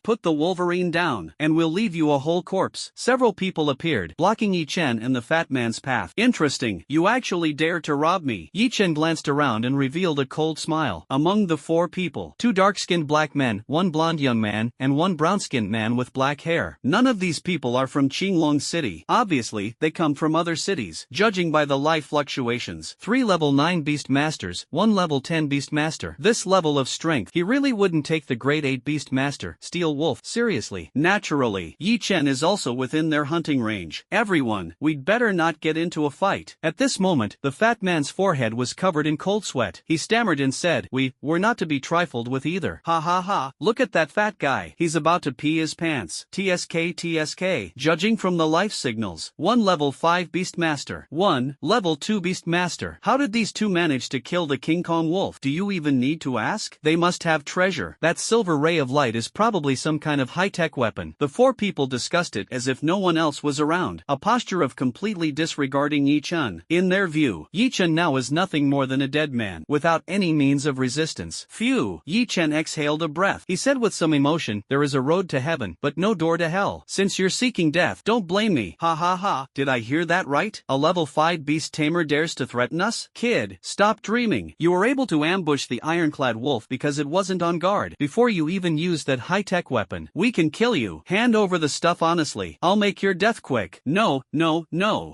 Put the Wolverine down, and we'll leave you a whole corpse. Several people appeared, blocking Yi Chen and the fat man's path. Interesting, you actually dare to rob me. Yi Chen glanced around and revealed a cold smile. Among the 4 people, 2 dark-skinned black men, 1 blonde young man, and 1 brown-skinned man with black hair. None of these people are from Qinglong City. Obviously, they come from other cities. Judging by the life fluctuations, 3 level 9 beast masters, 1 level 10 beast master. This level of strength, he really wouldn't take the grade 8 beast master, Steel Wolf, seriously. Naturally, Yi Chen is also within their hunting range. Everyone, we'd better not get into a fight. At this moment, the fat man's forehead was covered in cold sweat. He stammered and said, we're not to be trifled with either. Ha, look at that fat guy. He's about to pee his pants. TSK. Judging from the life signals, 1 level 5 beast master, 1 level 2 beast master. How did these 2 manage to kill the King Kong wolf? Do you even need to ask? They must have treasure. That silver ray of light is probably some kind of high-tech weapon. The 4 people discussed it as if no one else was around, a posture of completely disregarding Yi Chen. In their view, Yi Chen now is nothing more than a dead man, without any means of resistance. Phew! Yi Chen exhaled a breath. He said with some emotion, there is a road to heaven, but no door to hell. Since you're seeking death, don't blame me. Ha. Did I hear that right? A level 5 beast tamer dares to threaten us? Kid, stop dreaming. You were able to ambush the ironclad wolf because it wasn't on guard. Before you even used that high-tech weapon, we can kill you. Hand over the stuff honestly. I'll make your death quick. No.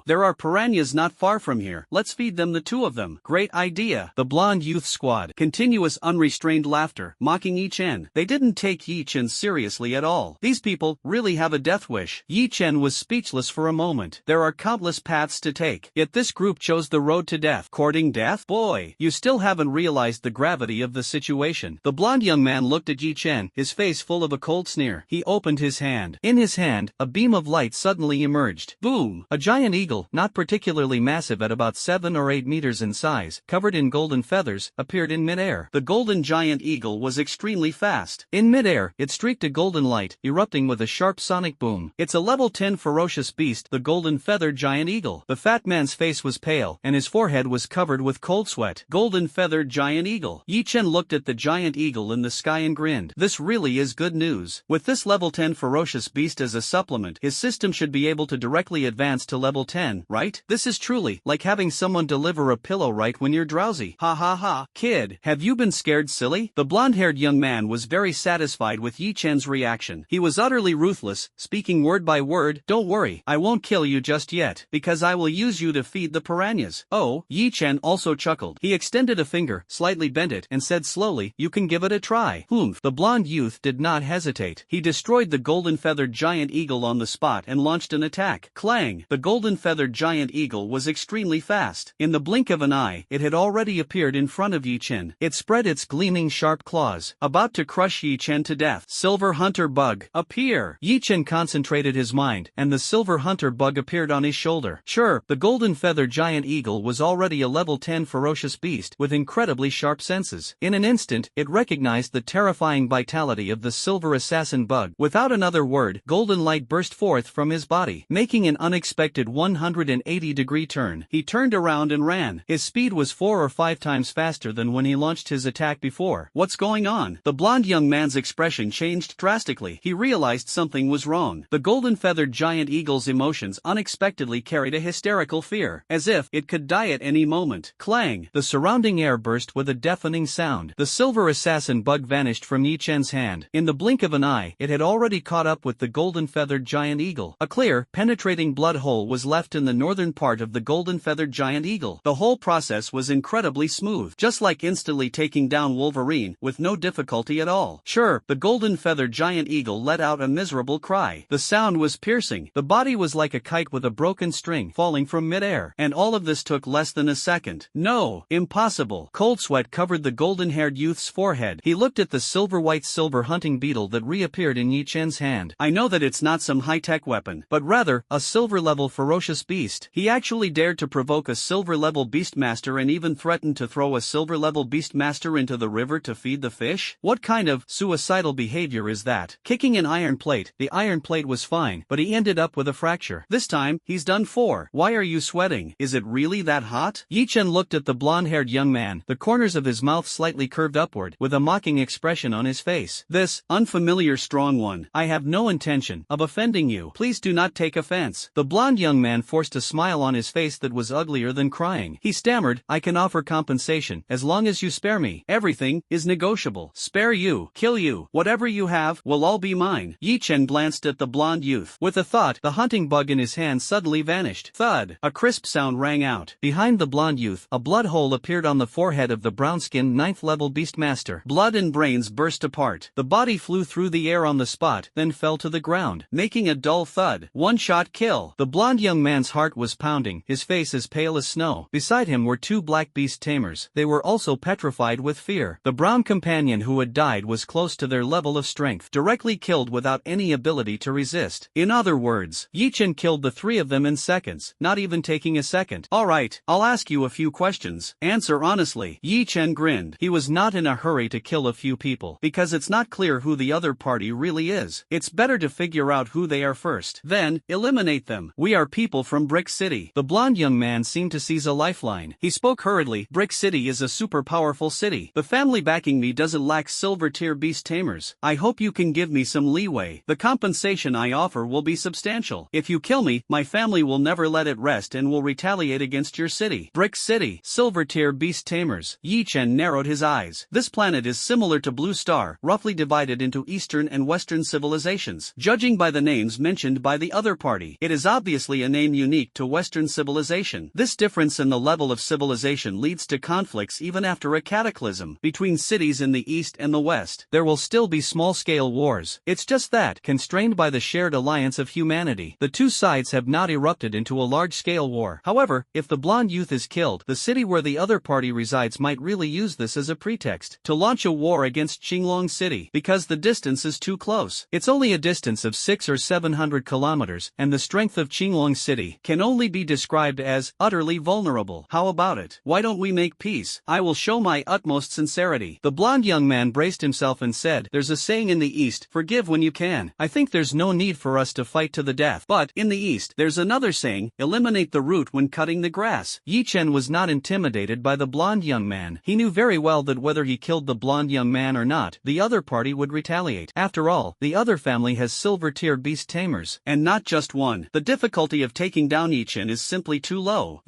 There are piranhas not far from here. Let's feed them, the 2 of them. Great idea. The blonde youth squad. Continuous unrestrained laughter, mocking Yi Chen. They didn't take Yi Chen seriously at all. These people really have a death wish. Yi Chen was speechless for a moment. There are countless paths to take, yet this group chose the road to death. Courting death? Boy, you still haven't realized the gravity of the situation. The blonde young man looked at Yi Chen, his face full of a cold sneer. He opened his hand. In his hand, a beam of light suddenly emerged. Boom! A giant eagle, not particularly massive at about 7 or 8 meters in size, covered in golden feathers, appeared in midair. The golden giant eagle was extremely fast. In midair, it streaked a golden light, erupting with a sharp sonic boom. It's a level 10 ferocious beast, the golden feathered giant eagle. The fat man's face was pale, and his forehead was covered with cold sweat. Golden feathered giant eagle. Yi Chen looked at the giant eagle in the sky and grinned. This really is good news. With this level 10 ferocious beast as a supplement, his system should be able to directly advance to level 10, right? This is truly like having someone deliver a pillow right when you're drowsy. Ha. Kid, have you been scared, silly? The blonde-haired young man was very satisfied with Yi Chen's reaction. He was utterly ruthless, speaking word by word. Don't worry, I won't kill you just yet, because I will use you to feed the piranhas. Oh, Yi Chen also chuckled. He extended a finger, slightly bent it, and said slowly, you can give it a try. The blonde youth did not hesitate. He destroyed the golden-feathered giant eagle on the spot and launched an attack. Clang! The golden-feathered giant eagle was extremely fast. In the blink of an eye, it had already appeared in front of Yi Chen. It spread its gleaming sharp claws, about to crush Yi Chen to death. Silver hunter bug, appear! Yi Chen concentrated his mind, and the silver hunter bug appeared on his shoulder. Sure, the golden-feathered giant eagle was already a level 10 ferocious beast with incredibly sharp senses. In an instant, it recognized the terrifying vitality of the silver assassin bug. Without another word, golden light burst forth from his body, making an unexpected 180-degree turn. He turned around and ran. His speed was 4 or 5 times faster than when he launched his attack before. What's going on? The blonde young man's expression changed drastically. He realized something was wrong. The golden-feathered giant eagle's emotions unexpectedly carried a hysterical fear, as if it could die at any moment. Clang! The surrounding air burst with a deafening sound. The silver assassin bug vanished from Yi Chen's hand. In the blink of an eye, it had already caught up with the golden-feathered giant eagle. A clear, penetrating blood hole was left in the northern part of the golden-feathered giant eagle. The whole process was incredibly smooth, just like instantly taking down Wolverine with no difficulty at all. Sure, the golden-feathered giant eagle let out a miserable cry. The sound was piercing. The body was like a kite with a broken string falling from midair. And all of this took less than a second. No, impossible. Cold sweat covered the golden-haired youth's forehead. He looked at the silver-white silver hunting beetle that reappeared in Yi Chen's hand. I know that it's not some high-tech weapon, but rather, a silver-level ferocious beast. He actually dared to provoke a silver-level beastmaster and even threatened to throw a silver-level beastmaster into the river to feed the fish? What kind of suicidal behavior is that? Kicking an iron plate, the iron plate was fine, but he ended up with a fracture. This time, he's done for. Why are you sweating? Is it really that hot? Yi Chen looked at the the blonde-haired young man, the corners of his mouth slightly curved upward, with a mocking expression on his face. "This, unfamiliar strong one, I have no intention of offending you. Please do not take offense." The blonde young man forced a smile on his face that was uglier than crying. He stammered, "I can offer compensation, as long as you spare me. Everything is negotiable. Spare you, kill you, whatever you have, will all be mine." Yi Chen glanced at the blonde youth. With a thought, the hunting bug in his hand suddenly vanished. Thud! A crisp sound rang out. Behind the blonde youth, a blood hole appeared on the forehead of the brown-skinned 9th-level beastmaster. Blood and brains burst apart. The body flew through the air on the spot, then fell to the ground, making a dull thud. One-shot kill. The blonde young man's heart was pounding, his face as pale as snow. Beside him were two black beast tamers. They were also petrified with fear. The brown companion who had died was close to their level of strength, directly killed without any ability to resist. In other words, Yi Chen killed the three of them in seconds, not even taking a second. "Alright, I'll ask you a few questions. Answer honestly." Yi Chen grinned. He was not in a hurry to kill a few people, because it's not clear who the other party really is. It's better to figure out who they are first, then eliminate them. "We are people from Brick City." The blonde young man seemed to seize a lifeline. He spoke hurriedly. "Brick City is a super powerful city. The family backing me doesn't lack silver-tier beast tamers. I hope you can give me some leeway. The compensation I offer will be substantial. If you kill me, my family will never let it rest and will retaliate against your city." Brick City, silver-tier beast tamers. Yi Chen narrowed his eyes. This planet is similar to Blue Star, roughly divided into Eastern and Western civilizations. Judging by the names mentioned by the other party, it is obviously a name unique to Western civilization. This difference in the level of civilization leads to conflicts even after a cataclysm. Between cities in the East and the West, there will still be small-scale wars. It's just that, constrained by the shared alliance of humanity, the two sides have not erupted into a large-scale war. However, if the blonde youth is killed, the city where the other party resides might really use this as a pretext to launch a war against Qinglong City, because the distance is too close. It's only a distance of 600 or 700 kilometers, and the strength of Qinglong City can only be described as utterly vulnerable. How about it? Why don't we make peace? I will show my utmost sincerity. The blonde young man braced himself and said, "There's a saying in the East, forgive when you can. I think there's no need for us to fight to the death. But, in the East, there's another saying, eliminate the root when cutting the grass." Yi Chen was not intimidated by the blonde young man. He knew very well that whether he killed the blonde young man or not, the other party would retaliate. After all, the other family has silver-tier beast tamers, and not just one. The difficulty of taking down Yi Chen is simply too low.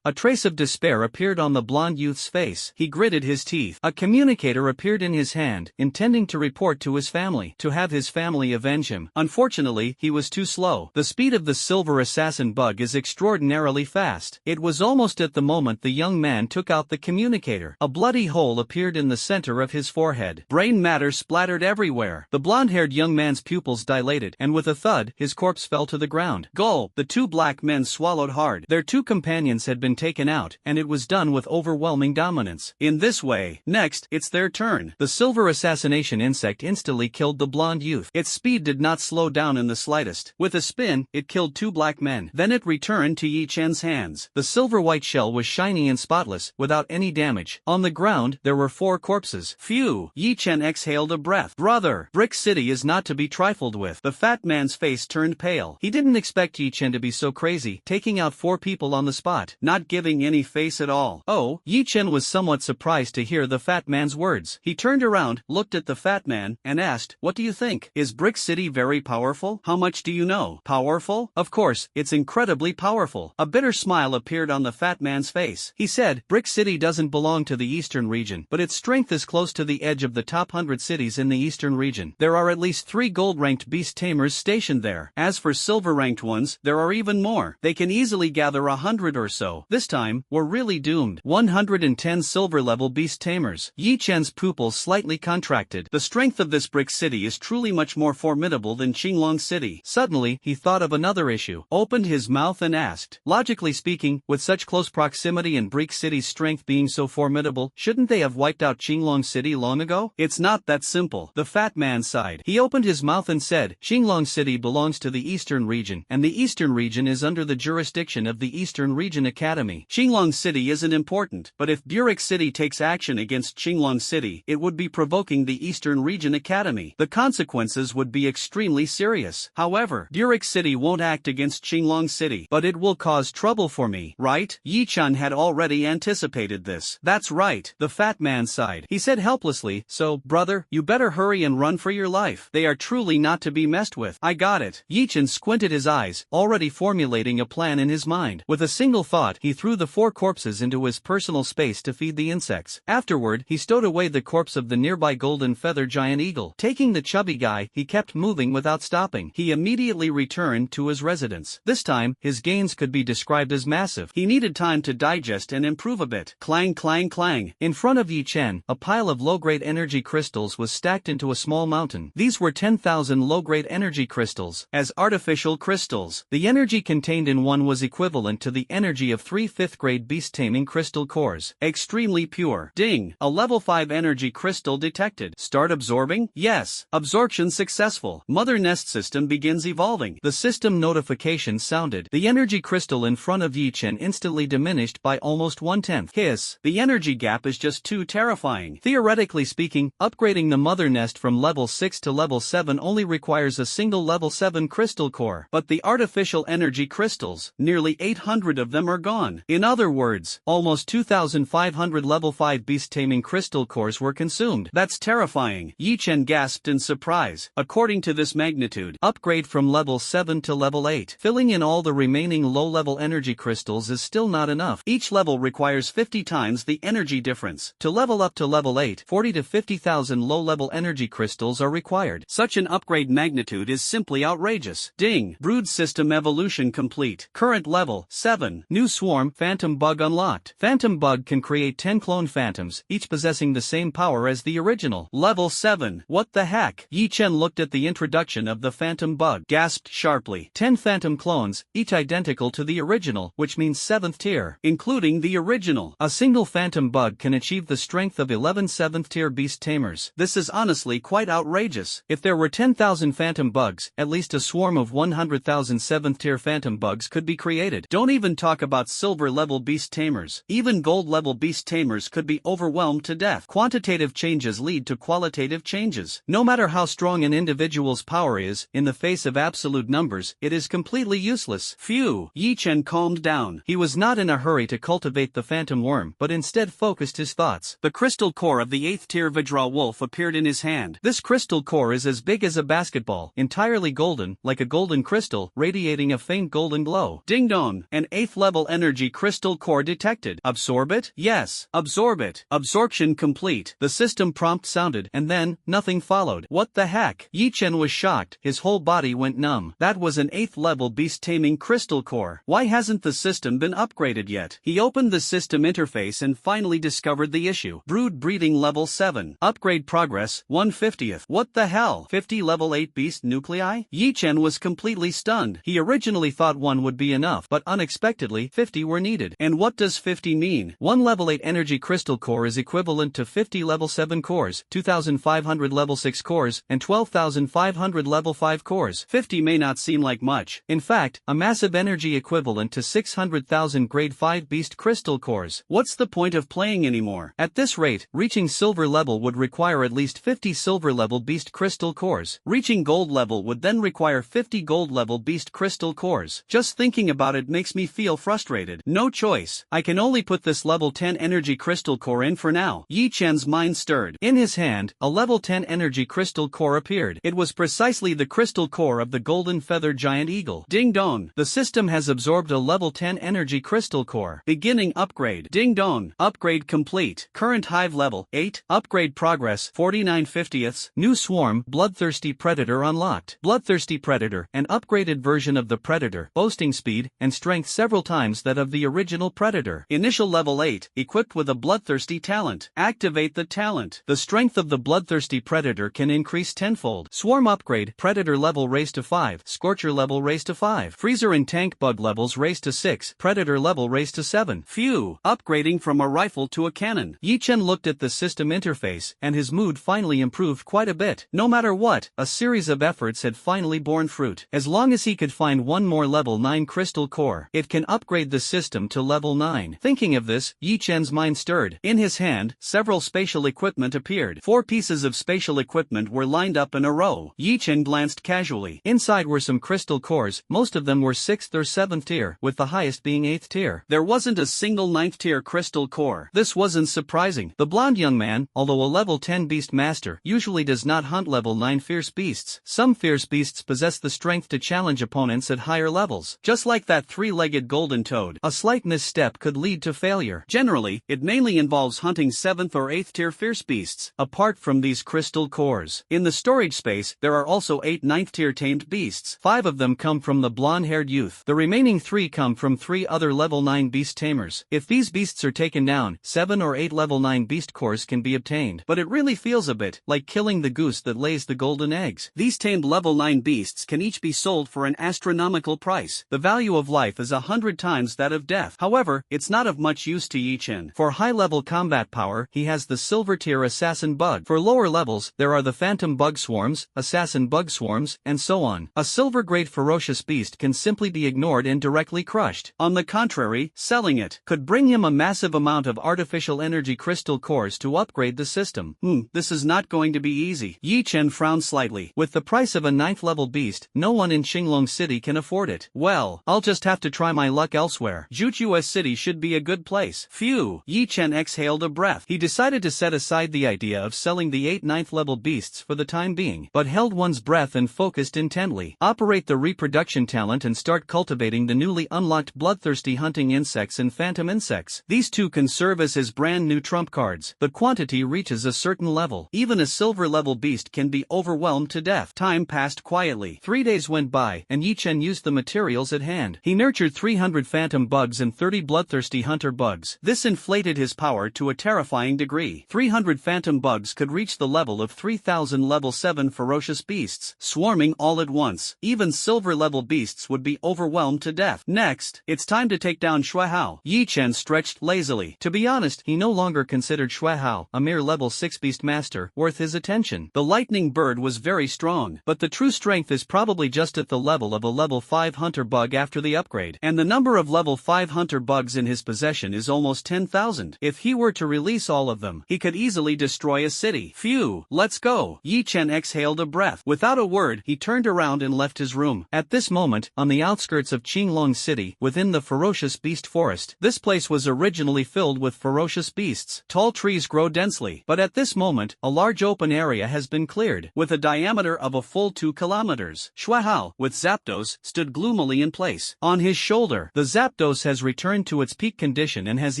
A trace of despair appeared on the blonde youth's face. He gritted his teeth. A communicator appeared in his hand, intending to report to his family, to have his family avenge him. Unfortunately, he was too slow. The speed of the silver assassin bug is extraordinarily fast. It was almost at the moment the young man took out the communicator. A bloody hole appeared in the center of his forehead. Brain matter splattered everywhere. The blonde-haired young man's pupils dilated, and with a thud, his corpse fell to the ground. Gulp! The two black men swallowed hard. Their two companions had been taken out, and it was done with overwhelming dominance. In this way, next, it's their turn. The silver assassination insect instantly killed the blonde youth. Its speed did not slow down in the slightest. With a spin, it killed two black men. Then it returned to Yi Chen's hands. The silver-white shell was shiny and spotless, without any damage. On the ground, there were 4 corpses. Phew! Yi Chen exhaled a breath. Brother, Brick City is not to be trifled with. The fat man's face turned pale. He didn't expect Yi Chen to be so crazy, taking out 4 people on the spot, not giving any face at all. Oh, Yi Chen was somewhat surprised to hear the fat man's words. He turned around, looked at the fat man, and asked, "What do you think? Is Brick City very powerful? How much do you know?" "Powerful? Of course, it's incredibly powerful." A bitter smile appeared on the fat man's face. He said, "Brick City doesn't belong to the eastern region, but its strength is close to the edge of the top 100 cities in the eastern region. There are at least 3 gold-ranked beast tamers stationed there. As for silver-ranked ones, there are even more. They can easily gather 100 or so. This time, we're really doomed." 110 silver-level beast tamers. Yi Chen's pupils slightly contracted. The strength of this Brick City is truly much more formidable than Qinglong City. Suddenly, he thought of another issue, opened his mouth and asked, "Logically speaking, with such close proximity and Brick City's strength being so formidable, shouldn't they have wiped out Qinglong City long ago?" "It's not that simple." The fat man sighed. He opened his mouth and said, "Qinglong City belongs to the eastern region, and the eastern region is under the jurisdiction of the Eastern Region Academy. Qinglong City isn't important, but if Brick City takes action against Qinglong City, it would be provoking the Eastern Region Academy. The consequences would be extremely serious. However, Brick City won't act against Qinglong City, but it will cause trouble for me, right?" Yi Chen had already already anticipated this. That's right, the fat man sighed. He said helplessly, so, brother, you better hurry and run for your life. They are truly not to be messed with. I got it. Yi Chen squinted his eyes, already formulating a plan in his mind. With a single thought, he threw the 4 corpses into his personal space to feed the insects. Afterward, he stowed away the corpse of the nearby golden feather giant eagle. Taking the chubby guy, he kept moving without stopping. He immediately returned to his residence. This time, his gains could be described as massive. He needed time to digest and improve a bit. Clang clang clang. In front of Yi Chen, a pile of low-grade energy crystals was stacked into a small mountain. These were 10,000 low-grade energy crystals, as artificial crystals. The energy contained in one was equivalent to the energy of 3 5th-grade beast-taming crystal cores. Extremely pure. Ding! A level 5 energy crystal detected. Start absorbing? Yes. Absorption successful. Mother Nest system begins evolving. The system notification sounded. The energy crystal in front of Yi Chen instantly diminished by almost 1/10. Hiss. The energy gap is just too terrifying. Theoretically speaking, upgrading the Mother Nest from level 6 to level 7 only requires a single level 7 crystal core. But the artificial energy crystals, nearly 800 of them are gone. In other words, almost 2,500 level 5 beast-taming crystal cores were consumed. That's terrifying. Yi Chen gasped in surprise. According to this magnitude, upgrade from level 7 to level 8. Filling in all the remaining low-level energy crystals is still not enough. Each level requires 50 times the energy difference. To level up to level 8, 40 to 50,000 low-level energy crystals are required. Such an upgrade magnitude is simply outrageous. Ding! Brood system evolution complete. Current level 7. New swarm phantom bug unlocked. Phantom bug can create 10 clone phantoms, each possessing the same power as the original. Level 7. What the heck? Yi Chen looked at the introduction of the phantom bug, gasped sharply. 10 phantom clones, each identical to the original, which means 7th tier, including the original. A single phantom bug can achieve the strength of 11 7th tier beast tamers. This is honestly quite outrageous. If there were 10,000 phantom bugs, at least a swarm of 100,000 7th tier phantom bugs could be created. Don't even talk about silver level beast tamers. Even gold level beast tamers could be overwhelmed to death. Quantitative changes lead to qualitative changes. No matter how strong an individual's power is, in the face of absolute numbers, it is completely useless. Phew! Yi Chen calmed down. He was not in a hurry to cultivate the phantom worm, but instead focused his thoughts. The crystal core of the 8th tier Vidra wolf appeared in his hand. This crystal core is as big as a basketball, entirely golden, like a golden crystal, radiating a faint golden glow. Ding dong! An 8th level energy crystal core detected. Absorb it? Yes. Absorb it. Absorption complete. The system prompt sounded, and then, nothing followed. What the heck? Yi Chen was shocked. His whole body went numb. That was an 8th level beast-taming crystal core. Why hasn't the system been upgraded yet? He opened the system interface and finally discovered the issue. Brood breeding level 7. Upgrade progress, 1/50th. What the hell? 50 level 8 beast nuclei? Yi Chen was completely stunned. He originally thought 1 would be enough, but unexpectedly, 50 were needed. And what does 50 mean? 1 level 8 energy crystal core is equivalent to 50 level 7 cores, 2,500 level 6 cores, and 12,500 level 5 cores. 50 may not seem like much. In fact, a massive energy equivalent to 600,000 grade 5 beast crystal cores. What's the point of playing anymore? At this rate, reaching silver level would require at least 50 silver level beast crystal cores. Reaching gold level would then require 50 gold level beast crystal cores. Just thinking about it makes me feel frustrated. No choice. I can only put this level 10 energy crystal core in for now. Yi Chen's mind stirred. In his hand, a level 10 energy crystal core appeared. It was precisely the crystal core of the golden feather giant eagle. Ding dong. The system has absorbed a level 10 energy crystal core. Beginning upgrade. Ding dong. Upgrade complete. Current hive level 8. Upgrade progress 49/50ths. New swarm bloodthirsty predator unlocked. Bloodthirsty predator, an upgraded version of the predator, boasting speed and strength several times that of the original predator. Initial level 8, equipped with a bloodthirsty talent. Activate the talent. The strength of the bloodthirsty predator can increase tenfold. Swarm upgrade, predator level raised to 5, scorcher level raised to 5, freezer and tank bug levels raised to 6, predator level raised to 7. Phew! Upgrading from a rifle to a cannon. Yi Chen looked at the system interface, and his mood finally improved quite a bit. No matter what, a series of efforts had finally borne fruit. As long as he could find one more level 9 crystal core, it can upgrade the system to level 9. Thinking of this, Yi Chen's mind stirred. In his hand, several spatial equipment appeared. 4 pieces of spatial equipment were lined up in a row. Yi Chen glanced casually. Inside were some crystal cores, most of them were 6th or 7th tier, with the highest being 8th tier. There wasn't a single 9th tier crystal core. This wasn't surprising. The blonde young man, although a level 10 beast master, usually does not hunt level 9 fierce beasts. Some fierce beasts possess the strength to challenge opponents at higher levels. Just like that 3-legged golden toad, a slight misstep could lead to failure. Generally, it mainly involves hunting 7th or 8th tier fierce beasts, apart from these crystal cores. In the storage space, there are also 8 9th tier tamed beasts. 5 of them come from the blonde-haired youth. The remaining 3 come from 3 other level 9 beast tamers. If these beasts are taken down, 7 or 8 level 9 beast cores can be obtained. But it really feels a bit like killing the goose that lays the golden eggs. These tamed level 9 beasts can each be sold for an astronomical price. The value of life is 100 times that of death. However, it's not of much use to Yi Chen. For high-level combat power, he has the silver tier assassin bug. For lower levels, there are the phantom bug swarms, assassin bug swarms, and so on. A silver-grade ferocious beast can simply be ignored and directly crushed. On the contrary, selling it could bring him a massive amount of artificial energy crystal cores to upgrade the system. This is not going to be easy. Yi Chen frowned slightly. With the price of a 9th level beast, no one in Qinglong City can afford it. Well, I'll just have to try my luck elsewhere. Juchuo City should be a good place. Phew. Yi Chen exhaled a breath. He decided to set aside the idea of selling the 8 9th level beasts for the time being, but held one's breath and focused intently. Operate the reproduction talent and start cultivating the newly unlocked bloodthirsty hunting insects and phantom insects. These two can serve as his brand new trump cards. The quantity reaches a certain level. Even a silver level beast can be overwhelmed to death. Time passed quietly. 3 days went by, and Yi Chen used the materials at hand. He nurtured 300 phantom bugs and 30 bloodthirsty hunter bugs. This inflated his power to a terrifying degree. 300 phantom bugs could reach the level of 3,000 level 7 ferocious beasts, swarming all at once. Even silver level beasts would be overwhelmed to death. Next, it's time to take down Xuehao. Yi Chen stretched lazily. To be honest, he no longer considered Xuehao, a mere level 6 beast master, worth his attention. The lightning bird was very strong, but the true strength is probably just at the level of a level 5 hunter bug after the upgrade. And the number of level 5 hunter bugs in his possession is almost 10,000. If he were to release all of them, he could easily destroy a city. Phew, let's go. Yi Chen exhaled a breath. Without a word, he turned around and left his room. At this moment, on the outskirts of Qinglong City, within the ferocious beast forest, this place was originally filled with ferocious beasts. Tall trees grow densely, but at this moment, a large open area has been cleared, with a diameter of a full 2 kilometers. Xuehao, with Zapdos, stood gloomily in place. On his shoulder, the Zapdos has returned to its peak condition and has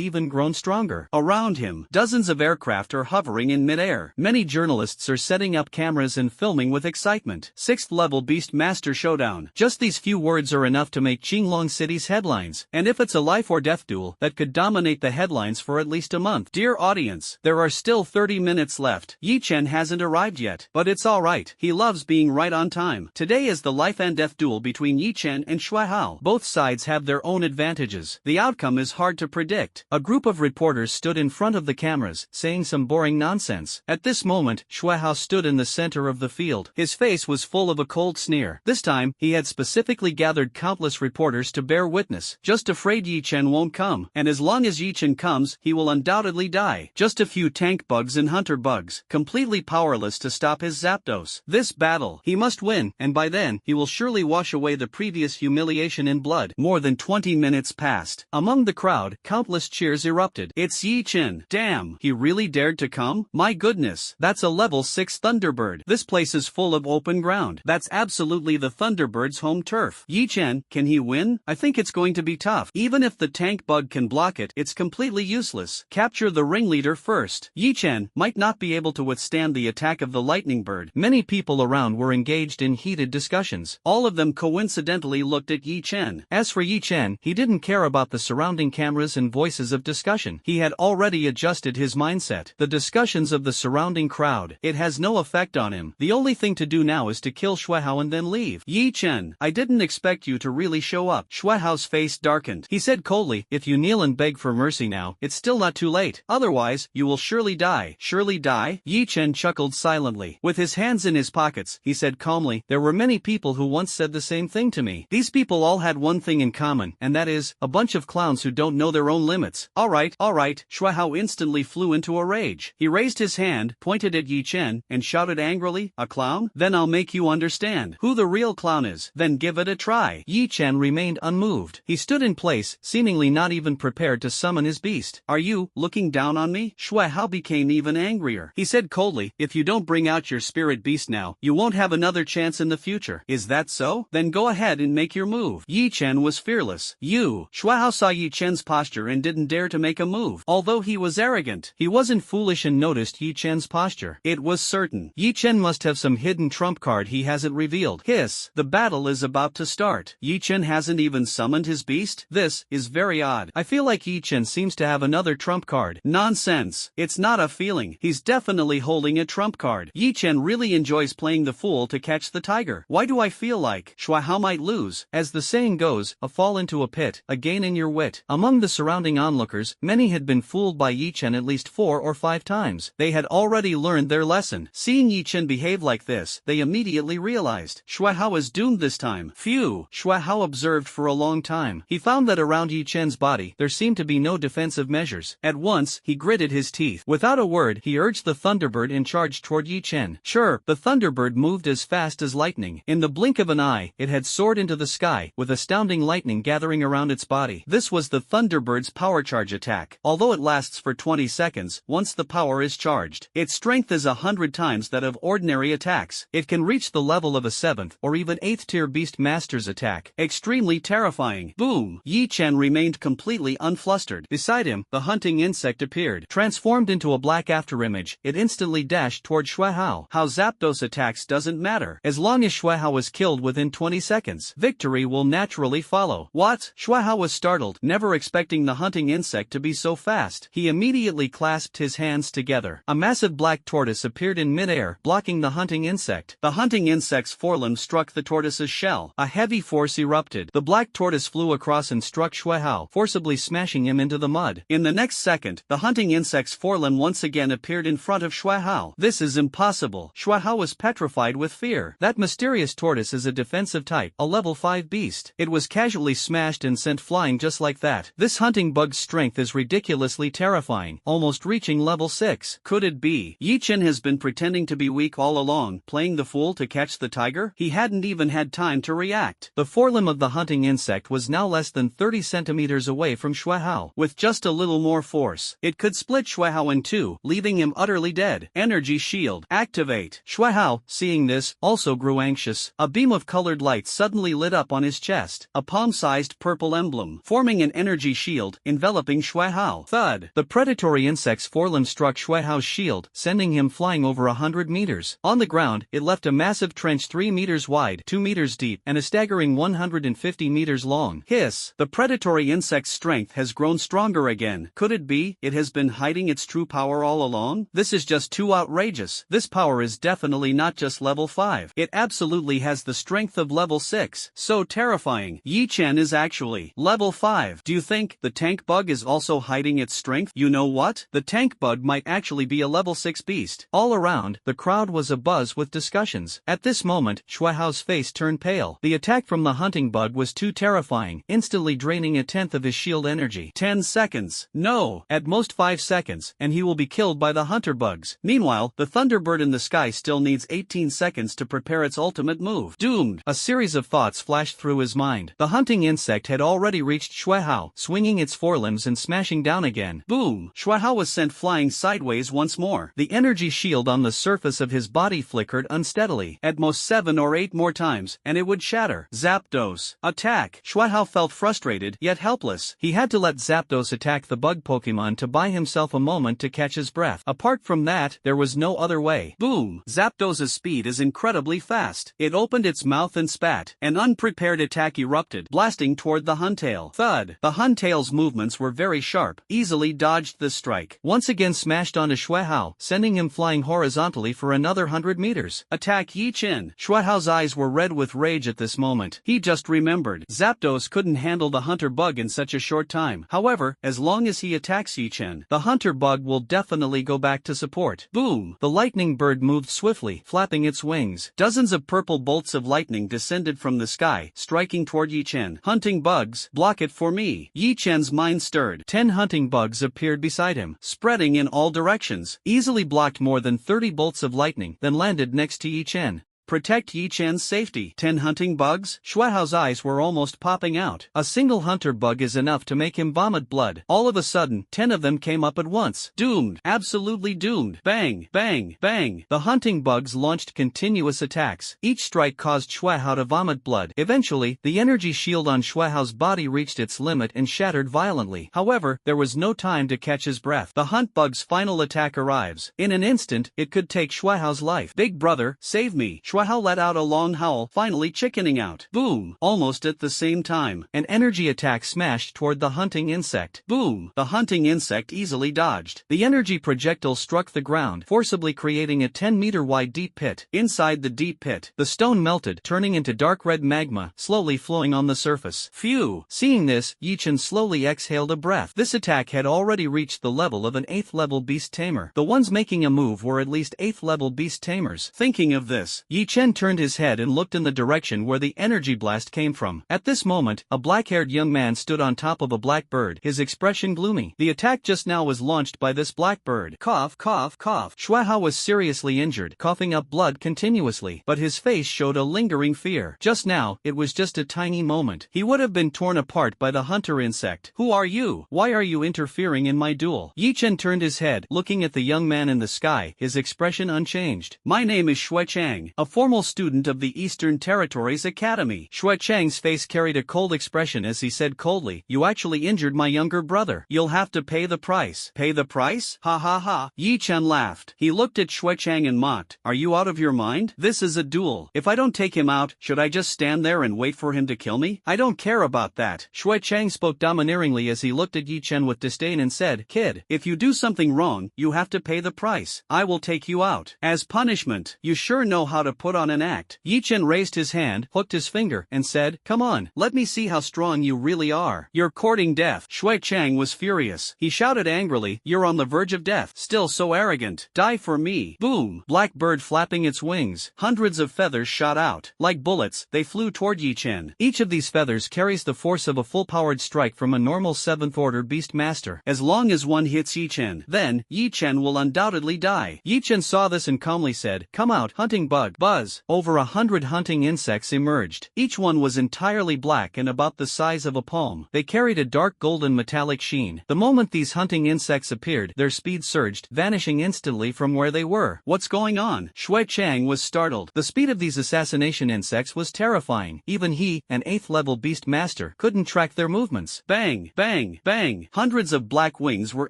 even grown stronger. Around him, dozens of aircraft are hovering in midair. Many journalists are setting up cameras and filming with excitement. 6th level Beast Master Showdown. Just these few words are enough to make Qinglong City's headlines. And if it's a life or death duel, that could dominate the headlines for at least a month. Dear audience, there are still 30 minutes left. Yi Chen hasn't arrived yet, but it's alright. He loves being right on time. Today is the life and death duel between Yi Chen and Xuehao. Both sides have their own advantages. The outcome is hard to predict. A group of reporters stood in front of the cameras, saying some boring nonsense. At this moment, Xuehao stood in the center of the field. His face was full of a cold sneer. This time, he had specifically gathered countless reporters to bear witness. Just afraid Yi Chen won't come, and as long as Yi Chen comes, he will undoubtedly die. Just a few tank bugs and hunter bugs, completely powerless to stop his Zapdos. This battle, he must win, and by then, he will surely wash away the previous humiliation in blood. More than 20 minutes passed. Among the crowd, countless cheers erupted. It's Yi Chen. Damn, he really dared to come? My goodness, that's a level 6 Thunderbird. This place is full of open ground. That's absolutely the Thunderbird's home turf. Yi Chen, can he win? I think it's going to be tough. Even if the tank bug can block it, it's completely useless. Capture the ringleader first. Yi Chen might not be able to withstand the attack of the lightning bird. Many people around were engaged in heated discussions. All of them coincidentally looked at Yi Chen. As for Yi Chen, he didn't care about the surrounding cameras and voices of discussion. He had already adjusted his mindset. The discussions of the surrounding crowd, it has no effect on him. The only thing to do now is to kill Xuehao and then leave. Yi Chen, I didn't expect you to really show up. Xuehao's face darkened. He said coldly, if you kneel and beg for mercy now, it's still not too late. Otherwise, you will surely die. Surely die? Yi Chen chuckled silently. With his hands in his pockets, he said calmly, there were many people who once said the same thing to me. These people all had one thing in common, and that is, a bunch of clowns who don't know their own limits. Alright. Xuehao instantly flew into a rage. He raised his hand, pointed at Yi Chen, and shouted angrily, a clown? Then I'll make you understand who the real clown is. Then give it a try. Yi Chen remained unmoved. He stood in place, seemingly not not even prepared to summon his beast. Are you looking down on me? Shui Hao became even angrier. He said coldly, if you don't bring out your spirit beast now, you won't have another chance in the future. Is that so? Then go ahead and make your move. Yi Chen was fearless. Shui Hao saw Yi Chen's posture and didn't dare to make a move. Although he was arrogant, he wasn't foolish and noticed Yi Chen's posture. It was certain. Yi Chen must have some hidden trump card he hasn't revealed. Hiss, the battle is about to start. Yi Chen hasn't even summoned his beast? This is very odd. I feel like Yi Chen seems to have another trump card. Nonsense. It's not a feeling. He's definitely holding a trump card. Yi Chen really enjoys playing the fool to catch the tiger. Why do I feel like Shui Hao might lose? As the saying goes, a fall into a pit, a gain in your wit. Among the surrounding onlookers, many had been fooled by Yi Chen at least 4 or 5 times. They had already learned their lesson. Seeing Yi Chen behave like this, they immediately realized Shui Hao is doomed this time. Phew. Shui Hao observed for a long time. He found that around Yi Chen's body, there seemed to be no defensive measures. At once, he gritted his teeth. Without a word, he urged the Thunderbird and charged toward Yi Chen. Sure, the Thunderbird moved as fast as lightning. In the blink of an eye, it had soared into the sky, with astounding lightning gathering around its body. This was the Thunderbird's power charge attack. Although it lasts for 20 seconds, once the power is charged, its strength is 100 times that of ordinary attacks. It can reach the level of a 7th or even 8th tier beast master's attack. Extremely terrifying. Boom! Yi Chen remained completely unflustered. Beside him, the hunting insect appeared. Transformed into a black afterimage, it instantly dashed toward Shui Hao. How Zapdos attacks doesn't matter. As long as Shui Hao is killed within 20 seconds, victory will naturally follow. What? Shui Hao was startled, never expecting the hunting insect to be so fast. He immediately clasped his hands together. A massive black tortoise appeared in midair, blocking the hunting insect. The hunting insect's forelimb struck the tortoise's shell. A heavy force erupted. The black tortoise flew across and struck Shui Hao, forcibly smashing him into the mud. In the next second, the hunting insect's forelimb once again appeared in front of Shui Hao. This is impossible. Shui Hao was petrified with fear. That mysterious tortoise is a defensive type, a level 5 beast. It was casually smashed and sent flying just like that. This hunting bug's strength is ridiculously terrifying, almost reaching level 6. Could it be Yi Chen has been pretending to be weak all along, playing the fool to catch the tiger? He hadn't even had time to react. The forelimb of the hunting insect was now less than 30 centimeters away from Shui Hao. With just a little more force, it could split Shui Hao in two, leaving him utterly dead. Energy shield, activate. Shui Hao, seeing this, also grew anxious. A beam of colored light suddenly lit up on his chest, a palm-sized purple emblem, forming an energy shield, enveloping Shui Hao. Thud! The predatory insect's forelimb struck Shui Hao's shield, sending him flying over 100 meters. On the ground, it left a massive trench 3 meters wide, 2 meters deep, and a staggering 150 meters long. Hiss! The predatory insect's strength has grown stronger again. Could it be it has been hiding its true power all along? This is just too outrageous. This power is definitely not just level 5. It absolutely has the strength of level 6. So terrifying. Yi Chen is actually level 5. Do you think the tank bug is also hiding its strength? You know what? The tank bug might actually be a level 6 beast. All around, the crowd was abuzz with discussions. At this moment, Shui Hao's face turned pale. The attack from the hunting bug was too terrifying, instantly draining a tenth of his shield energy. 10 seconds. No, at most 5 seconds, and he will be killed by the hunter bugs. Meanwhile, the Thunderbird in the sky still needs 18 seconds to prepare its ultimate move. Doomed. A series of thoughts flashed through his mind. The hunting insect had already reached Shui Hao, swinging its forelimbs and smashing down again. Boom! Shui Hao was sent flying sideways once more. The energy shield on the surface of his body flickered unsteadily. At most 7 or 8 more times, and it would shatter. Zapdos. Attack! Shui Hao felt frustrated, yet helpless. He had to let Zapdos attack the bug Pokemon to buy himself a moment to catch his breath. Apart from that, there was no other way. Boom! Zapdos' speed is incredibly fast. It opened its mouth and spat. An unprepared attack erupted, blasting toward the Huntail. Thud! The Huntail's movements were very sharp, easily dodged the strike. Once again smashed onto Shui Hao, sending him flying horizontally for another 100 meters. Attack Yi Chen! Shui Hao's eyes were red with rage at this moment. He just remembered Zapdos couldn't handle the hunter bug in such a short time. However, as long as he attacks Yi Chen, the hunter bug will definitely go back to support. Boom! The lightning bird moved swiftly, flapping its wings. Dozens of purple bolts of lightning descended from the sky, striking toward Yi Chen. Hunting bugs, block it for me. Yi Chen's mind stirred. 10 hunting bugs appeared beside him, spreading in all directions, easily blocked more than 30 bolts of lightning, then landed next to Yi Chen. Protect Yi Chen's safety. 10 hunting bugs? Xuehao's eyes were almost popping out. A single hunter bug is enough to make him vomit blood. All of a sudden, 10 of them came up at once. Doomed. Absolutely doomed. Bang, bang, bang. The hunting bugs launched continuous attacks. Each strike caused Xuehao to vomit blood. Eventually, the energy shield on Xuehao's body reached its limit and shattered violently. However, there was no time to catch his breath. The hunt bug's final attack arrives. In an instant, it could take Xuehao's life. Big brother, save me. Xuehao let out a long howl, finally chickening out. Boom. Almost at the same time, an energy attack smashed toward the hunting insect. Boom. The hunting insect easily dodged. The energy projectile struck the ground, forcibly creating a 10-meter wide deep pit. Inside the deep pit, the stone melted, turning into dark red magma, slowly flowing on the surface. Phew. Seeing this, Yi Chen slowly exhaled a breath. This attack had already reached the level of an 8th level beast tamer. The ones making a move were at least 8th level beast tamers. Thinking of this, Yi Chen turned his head and looked in the direction where the energy blast came from. At this moment, a black-haired young man stood on top of a black bird, his expression gloomy. The attack just now was launched by this black bird. Cough, cough, cough. Xuehao was seriously injured, coughing up blood continuously, but his face showed a lingering fear. Just now, it was just a tiny moment. He would have been torn apart by the hunter insect. Who are you? Why are you interfering in my duel? Yi Chen turned his head, looking at the young man in the sky, his expression unchanged. My name is Xue Chang, a formal student of the Eastern Territories Academy. Xue Chang's face carried a cold expression as he said coldly, you actually injured my younger brother. You'll have to pay the price. Pay the price? Ha ha ha. Yi Chen laughed. He looked at Xue Chang and mocked. Are you out of your mind? This is a duel. If I don't take him out, should I just stand there and wait for him to kill me? I don't care about that. Xue Chang spoke domineeringly as he looked at Yi Chen with disdain and said, Kid, if you do something wrong, you have to pay the price. I will take you out. As punishment, you sure know how to put on an act. Yi Chen raised his hand, hooked his finger, and said, come on, let me see how strong you really are. You're courting death. Xue Chang was furious. He shouted angrily, you're on the verge of death. Still so arrogant. Die for me. Boom. Black bird flapping its wings. Hundreds of feathers shot out. Like bullets, they flew toward Yi Chen. Each of these feathers carries the force of a full-powered strike from a normal 7th-order beast master. As long as one hits Yi Chen, then, Yi Chen will undoubtedly die. Yi Chen saw this and calmly said, come out, hunting bug. Buzz. Over 100 hunting insects emerged. Each one was entirely black and about the size of a palm. They carried a dark golden metallic sheen. The moment these hunting insects appeared, their speed surged, vanishing instantly from where they were. What's going on? Xue Chang was startled. The speed of these assassination insects was terrifying. Even he, an 8th level beast master, couldn't track their movements. Bang, bang, bang. Hundreds of black wings were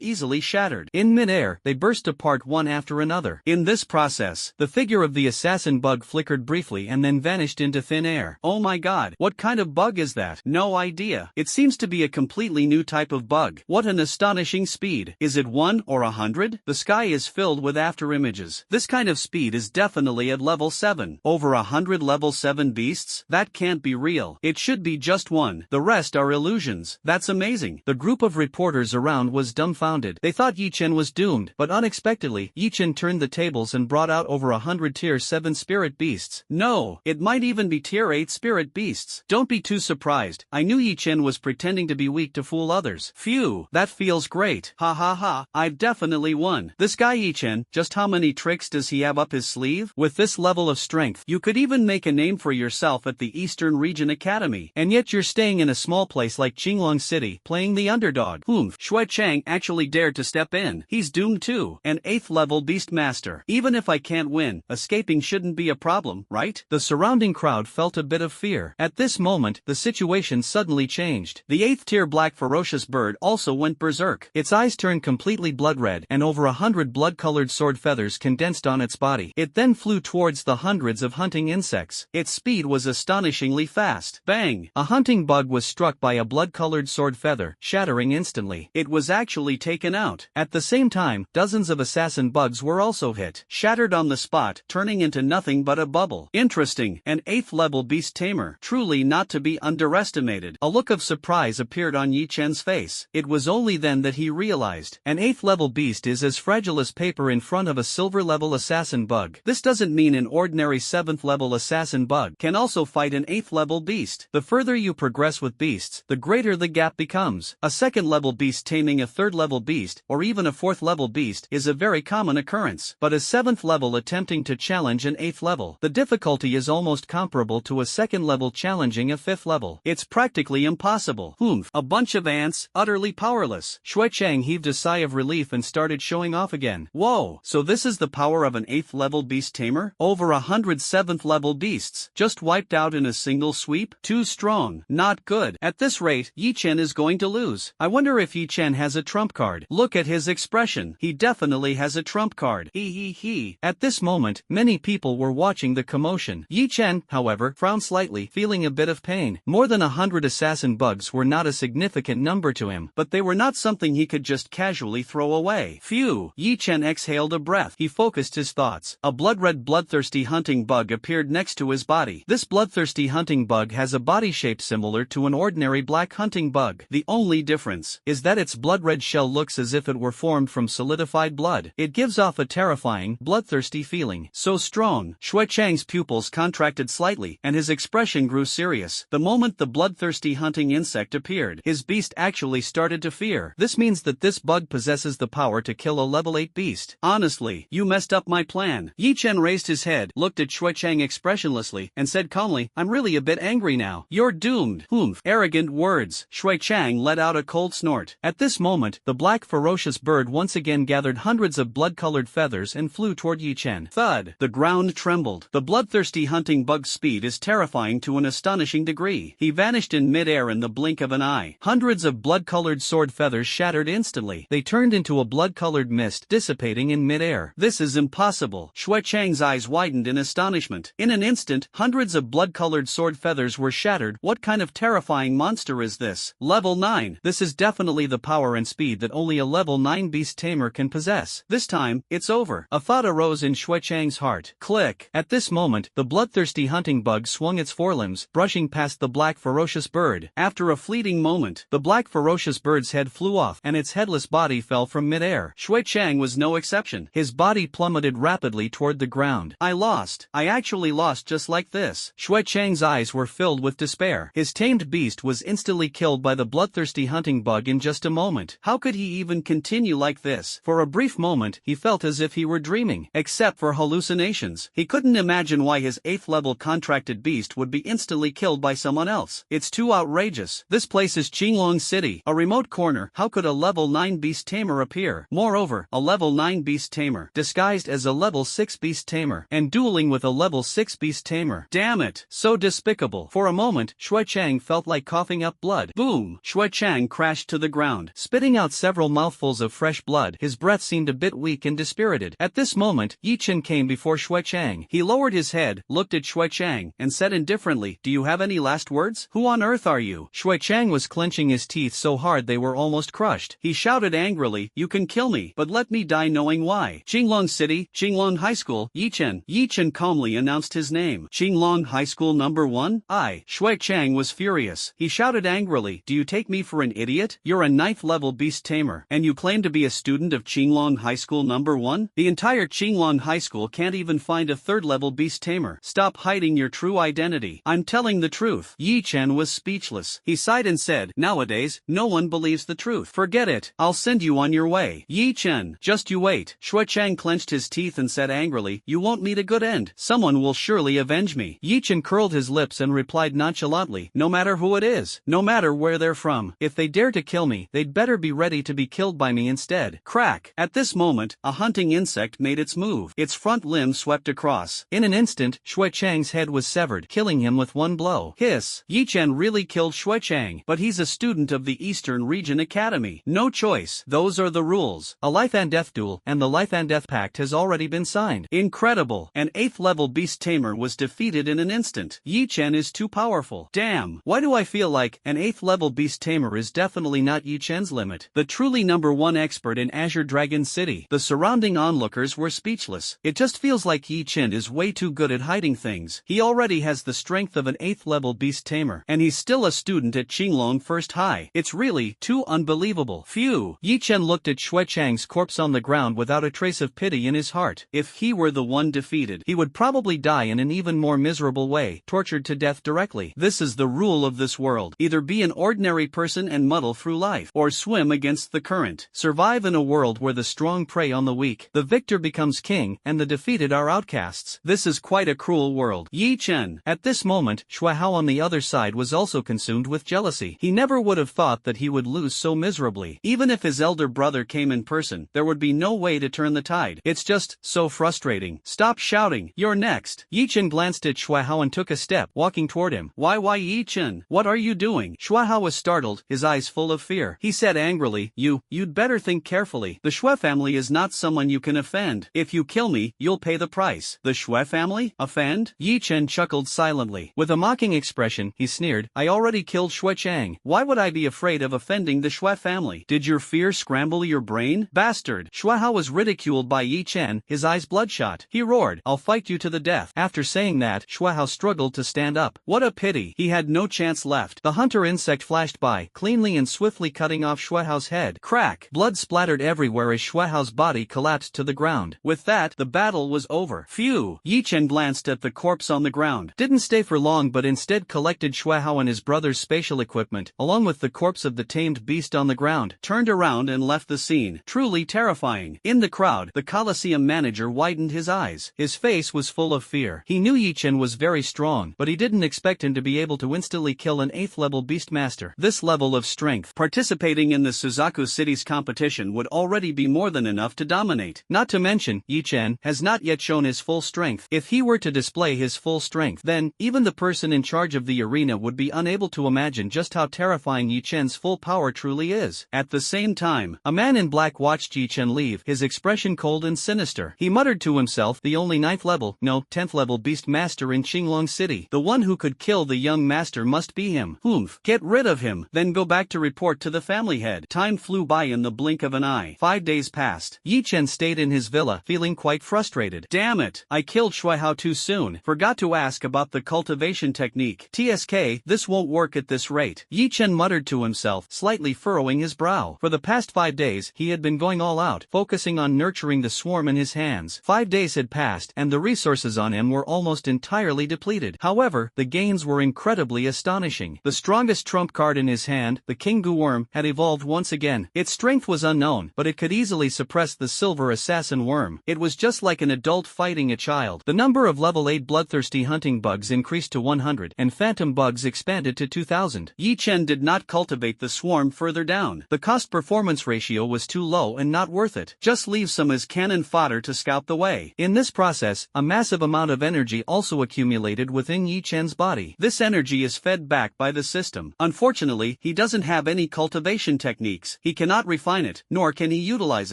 easily shattered. In midair, they burst apart one after another. In this process, the figure of the assassin bug flickered briefly and then vanished into thin air. Oh my god, what kind of bug is that? No idea. It seems to be a completely new type of bug. What an astonishing speed. Is it 1 or 100? The sky is filled with afterimages. This kind of speed is definitely at level 7. Over 100 level 7 beasts? That can't be real. It should be just one. The rest are illusions. That's amazing. The group of reporters around was dumbfounded. They thought Yi Chen was doomed, but unexpectedly, Yi Chen turned the tables and brought out over 100 tier 7 spirit beasts. No, it might even be tier 8 spirit beasts. Don't be too surprised. I knew Yi Chen was pretending to be weak to fool others. Phew, that feels great. Ha ha ha, I've definitely won. This guy Yi Chen, just how many tricks does he have up his sleeve? With this level of strength, you could even make a name for yourself at the Eastern Region Academy. And yet you're staying in a small place like Qinglong City, playing the underdog. Xue Chang actually dared to step in. He's doomed too. An 8th level beast master. Even if I can't win, escaping shouldn't be a problem, right? The surrounding crowd felt a bit of fear. At this moment, the situation suddenly changed. The 8th tier black ferocious bird also went berserk. Its eyes turned completely blood red, and over 100 blood-colored sword feathers condensed on its body. It then flew towards the hundreds of hunting insects. Its speed was astonishingly fast. Bang! A hunting bug was struck by a blood-colored sword feather, shattering instantly. It was actually taken out. At the same time, dozens of assassin bugs were also hit, shattered on the spot, turning into nothing but a bubble. Interesting, an 8th level beast tamer, truly not to be underestimated. A look of surprise appeared on Yi Chen's face. It was only then that he realized, an 8th level beast is as fragile as paper in front of a silver level assassin bug. This doesn't mean an ordinary 7th level assassin bug can also fight an 8th level beast. The further you progress with beasts, the greater the gap becomes. A 2nd level beast taming a 3rd level beast, or even a 4th level beast, is a very common occurrence. But a 7th level attempting to challenge an 8th level. The difficulty is almost comparable to a 2nd level challenging a 5th level. It's practically impossible. Humph. A bunch of ants, utterly powerless. Shui Chang heaved a sigh of relief and started showing off again. Whoa, so this is the power of an 8th level beast tamer? Over 100 7th level beasts, just wiped out in a single sweep? Too strong. Not good. At this rate, Yi Chen is going to lose. I wonder if Yi Chen has a trump card. Look at his expression. He definitely has a trump card. He. At this moment, many people were watching the commotion. Yi Chen, however, frowned slightly, feeling a bit of pain. More than 100 assassin bugs were not a significant number to him, but they were not something he could just casually throw away. Phew. Yi Chen exhaled a breath. He focused his thoughts. A blood-red bloodthirsty hunting bug appeared next to his body. This bloodthirsty hunting bug has a body shape similar to an ordinary black hunting bug. The only difference is that its blood-red shell looks as if it were formed from solidified blood. It gives off a terrifying, bloodthirsty feeling. So strong. Shui Chang's pupils contracted slightly, and his expression grew serious. The moment the bloodthirsty hunting insect appeared, his beast actually started to fear. This means that this bug possesses the power to kill a level 8 beast. Honestly, you messed up my plan. Yi Chen raised his head, looked at Shui Chang expressionlessly, and said calmly, I'm really a bit angry now. You're doomed. Humph. Arrogant words. Shui Chang let out a cold snort. At this moment, the black ferocious bird once again gathered hundreds of blood-colored feathers and flew toward Yi Chen. Thud. The ground trembled. The bloodthirsty hunting bug's speed is terrifying to an astonishing degree. He vanished in mid-air in the blink of an eye. Hundreds of blood-colored sword feathers shattered instantly. They turned into a blood-colored mist, dissipating in mid-air. This is impossible. Shui Chang's eyes widened in astonishment. In an instant, hundreds of blood-colored sword feathers were shattered. What kind of terrifying monster is this? Level 9. This is definitely the power and speed that only a level 9 beast tamer can possess. This time, it's over. A thought arose in Shui Chang's heart. Click. At this moment, the bloodthirsty hunting bug swung its forelimbs, brushing past the black ferocious bird. After a fleeting moment, the black ferocious bird's head flew off, and its headless body fell from mid-air. Shui Chang was no exception. His body plummeted rapidly toward the ground. I lost. I actually lost just like this. Shui Chang's eyes were filled with despair. His tamed beast was instantly killed by the bloodthirsty hunting bug in just a moment. How could he even continue like this? For a brief moment, he felt as if he were dreaming. Except for hallucinations, he couldn't imagine why his 8th level contracted beast would be instantly killed by someone else. It's too outrageous. This place is Qinglong City, a remote corner. How could a level 9 beast tamer appear? Moreover, a level 9 beast tamer, disguised as a level 6 beast tamer, and dueling with a level 6 beast tamer. Damn it, so despicable. For a moment, Shui Chang felt like coughing up blood. Boom! Shui Chang crashed to the ground, spitting out several mouthfuls of fresh blood. His breath seemed a bit weak and dispirited. At this moment, Yi Chen came before Shui Chang. He lowered his head, looked at Shui Chang, and said indifferently, Do you have any last words? Who on earth are you? Shui Chang was clenching his teeth so hard they were almost crushed. He shouted angrily, You can kill me, but let me die knowing why. Qinglong City, Qinglong High School, Yi Chen. Yi Chen calmly announced his name. Qinglong High School number 1? Shui Chang was furious. He shouted angrily, Do you take me for an idiot? You're a 9th level beast tamer, and you claim to be a student of Qinglong High School number 1? The entire Qinglong High School can't even find a 3rd level beast tamer. Stop hiding your true identity. I'm telling the truth. Yi Chen was speechless. He sighed and said, Nowadays, no one believes the truth. Forget it. I'll send you on your way. Yi Chen, just you wait. Shui Chang clenched his teeth and said angrily, You won't meet a good end. Someone will surely avenge me. Yi Chen curled his lips and replied nonchalantly, No matter who it is, no matter where they're from, if they dare to kill me, they'd better be ready to be killed by me instead. Crack! At this moment, a hunting insect made its move. Its front limb swept across. In an instant, Shui Chang's head was severed, killing him with one blow. Hiss! Yi Chen really killed Shui Chang, but he's a student of the Eastern Region Academy. No choice. Those are the rules. A life and death duel, and the life and death pact has already been signed. Incredible! An 8th level beast tamer was defeated in an instant. Yi Chen is too powerful. Damn! Why do I feel like an 8th level beast tamer is definitely not Yi Chen's limit? The truly number 1 expert in Azure Dragon City. The surrounding onlookers were speechless. It just feels like Yi Chen is way too good at hiding things. He already has the strength of an 8th level beast tamer, and he's still a student at Qinglong First High. It's really too unbelievable. Phew! Yi Chen looked at Shui Chang's corpse on the ground without a trace of pity in his heart. If he were the one defeated, he would probably die in an even more miserable way, tortured to death directly. This is the rule of this world. Either be an ordinary person and muddle through life, or swim against the current. Survive in a world where the strong prey on the weak. The victor becomes king, and the defeated are outcast. lasts. This is quite a cruel world. Yi Chen. At this moment, Xuehao on the other side was also consumed with jealousy. He never would have thought that he would lose so miserably. Even if his elder brother came in person, there would be no way to turn the tide. It's just so frustrating. Stop shouting. You're next. Yi Chen glanced at Xuehao and took a step, walking toward him. Why Yi Chen? What are you doing? Xuehao was startled, his eyes full of fear. He said angrily, You'd better think carefully. The Xue family is not someone you can offend. If you kill me, you'll pay the price. The Xue family? Offend? Yi Chen chuckled silently. With a mocking expression, he sneered, I already killed Xue Chang. Why would I be afraid of offending the Xue family? Did your fear scramble your brain? Bastard! Xuehao was ridiculed by Yi Chen, his eyes bloodshot. He roared, I'll fight you to the death. After saying that, Xuehao struggled to stand up. What a pity. He had no chance left. The hunter insect flashed by, cleanly and swiftly cutting off Xuehao's head. Crack! Blood splattered everywhere as Xuehao's body collapsed to the ground. With that, the battle was over. Phew! Yi Chen glanced at the corpse on the ground. Didn't stay for long but instead collected Xuehao and his brother's spatial equipment, along with the corpse of the tamed beast on the ground, turned around and left the scene. Truly terrifying. In the crowd, the Coliseum manager widened his eyes. His face was full of fear. He knew Yi Chen was very strong, but he didn't expect him to be able to instantly kill an 8th level beastmaster. This level of strength, participating in the Suzaku City's competition would already be more than enough to dominate. Not to mention, Yi Chen has not yet shown his full strength. If he were to display his full strength, then even the person in charge of the arena would be unable to imagine just how terrifying Yi Chen's full power truly is. At the same time, a man in black watched Yi Chen leave, his expression cold and sinister. He muttered to himself, the only 9th level, no, 10th level beast master in Qinglong City. The one who could kill the young master must be him. Humph. Get rid of him, then go back to report to the family head. Time flew by in the blink of an eye. 5 days passed. Yi Chen stayed in his villa, feeling quite frustrated. Damn it! I killed Xuehao too soon. Forgot to ask about the cultivation technique. TSK, this won't work at this rate. Yi Chen muttered to himself, slightly furrowing his brow. For the past 5 days, he had been going all out, focusing on nurturing the swarm in his hands. 5 days had passed, and the resources on him were almost entirely depleted. However, the gains were incredibly astonishing. The strongest trump card in his hand, the Kingu worm, had evolved once again. Its strength was unknown, but it could easily suppress the silver assassin worm. It was just like an adult fighting a child. The number of level 8 bloodthirsty hunting bugs increased to 100, and phantom bugs expanded to 2000. Yi Chen did not cultivate the swarm further down. The cost-performance ratio was too low and not worth it. Just leave some as cannon fodder to scout the way. In this process, a massive amount of energy also accumulated within Yi Chen's body. This energy is fed back by the system. Unfortunately, he doesn't have any cultivation techniques. He cannot refine it, nor can he utilize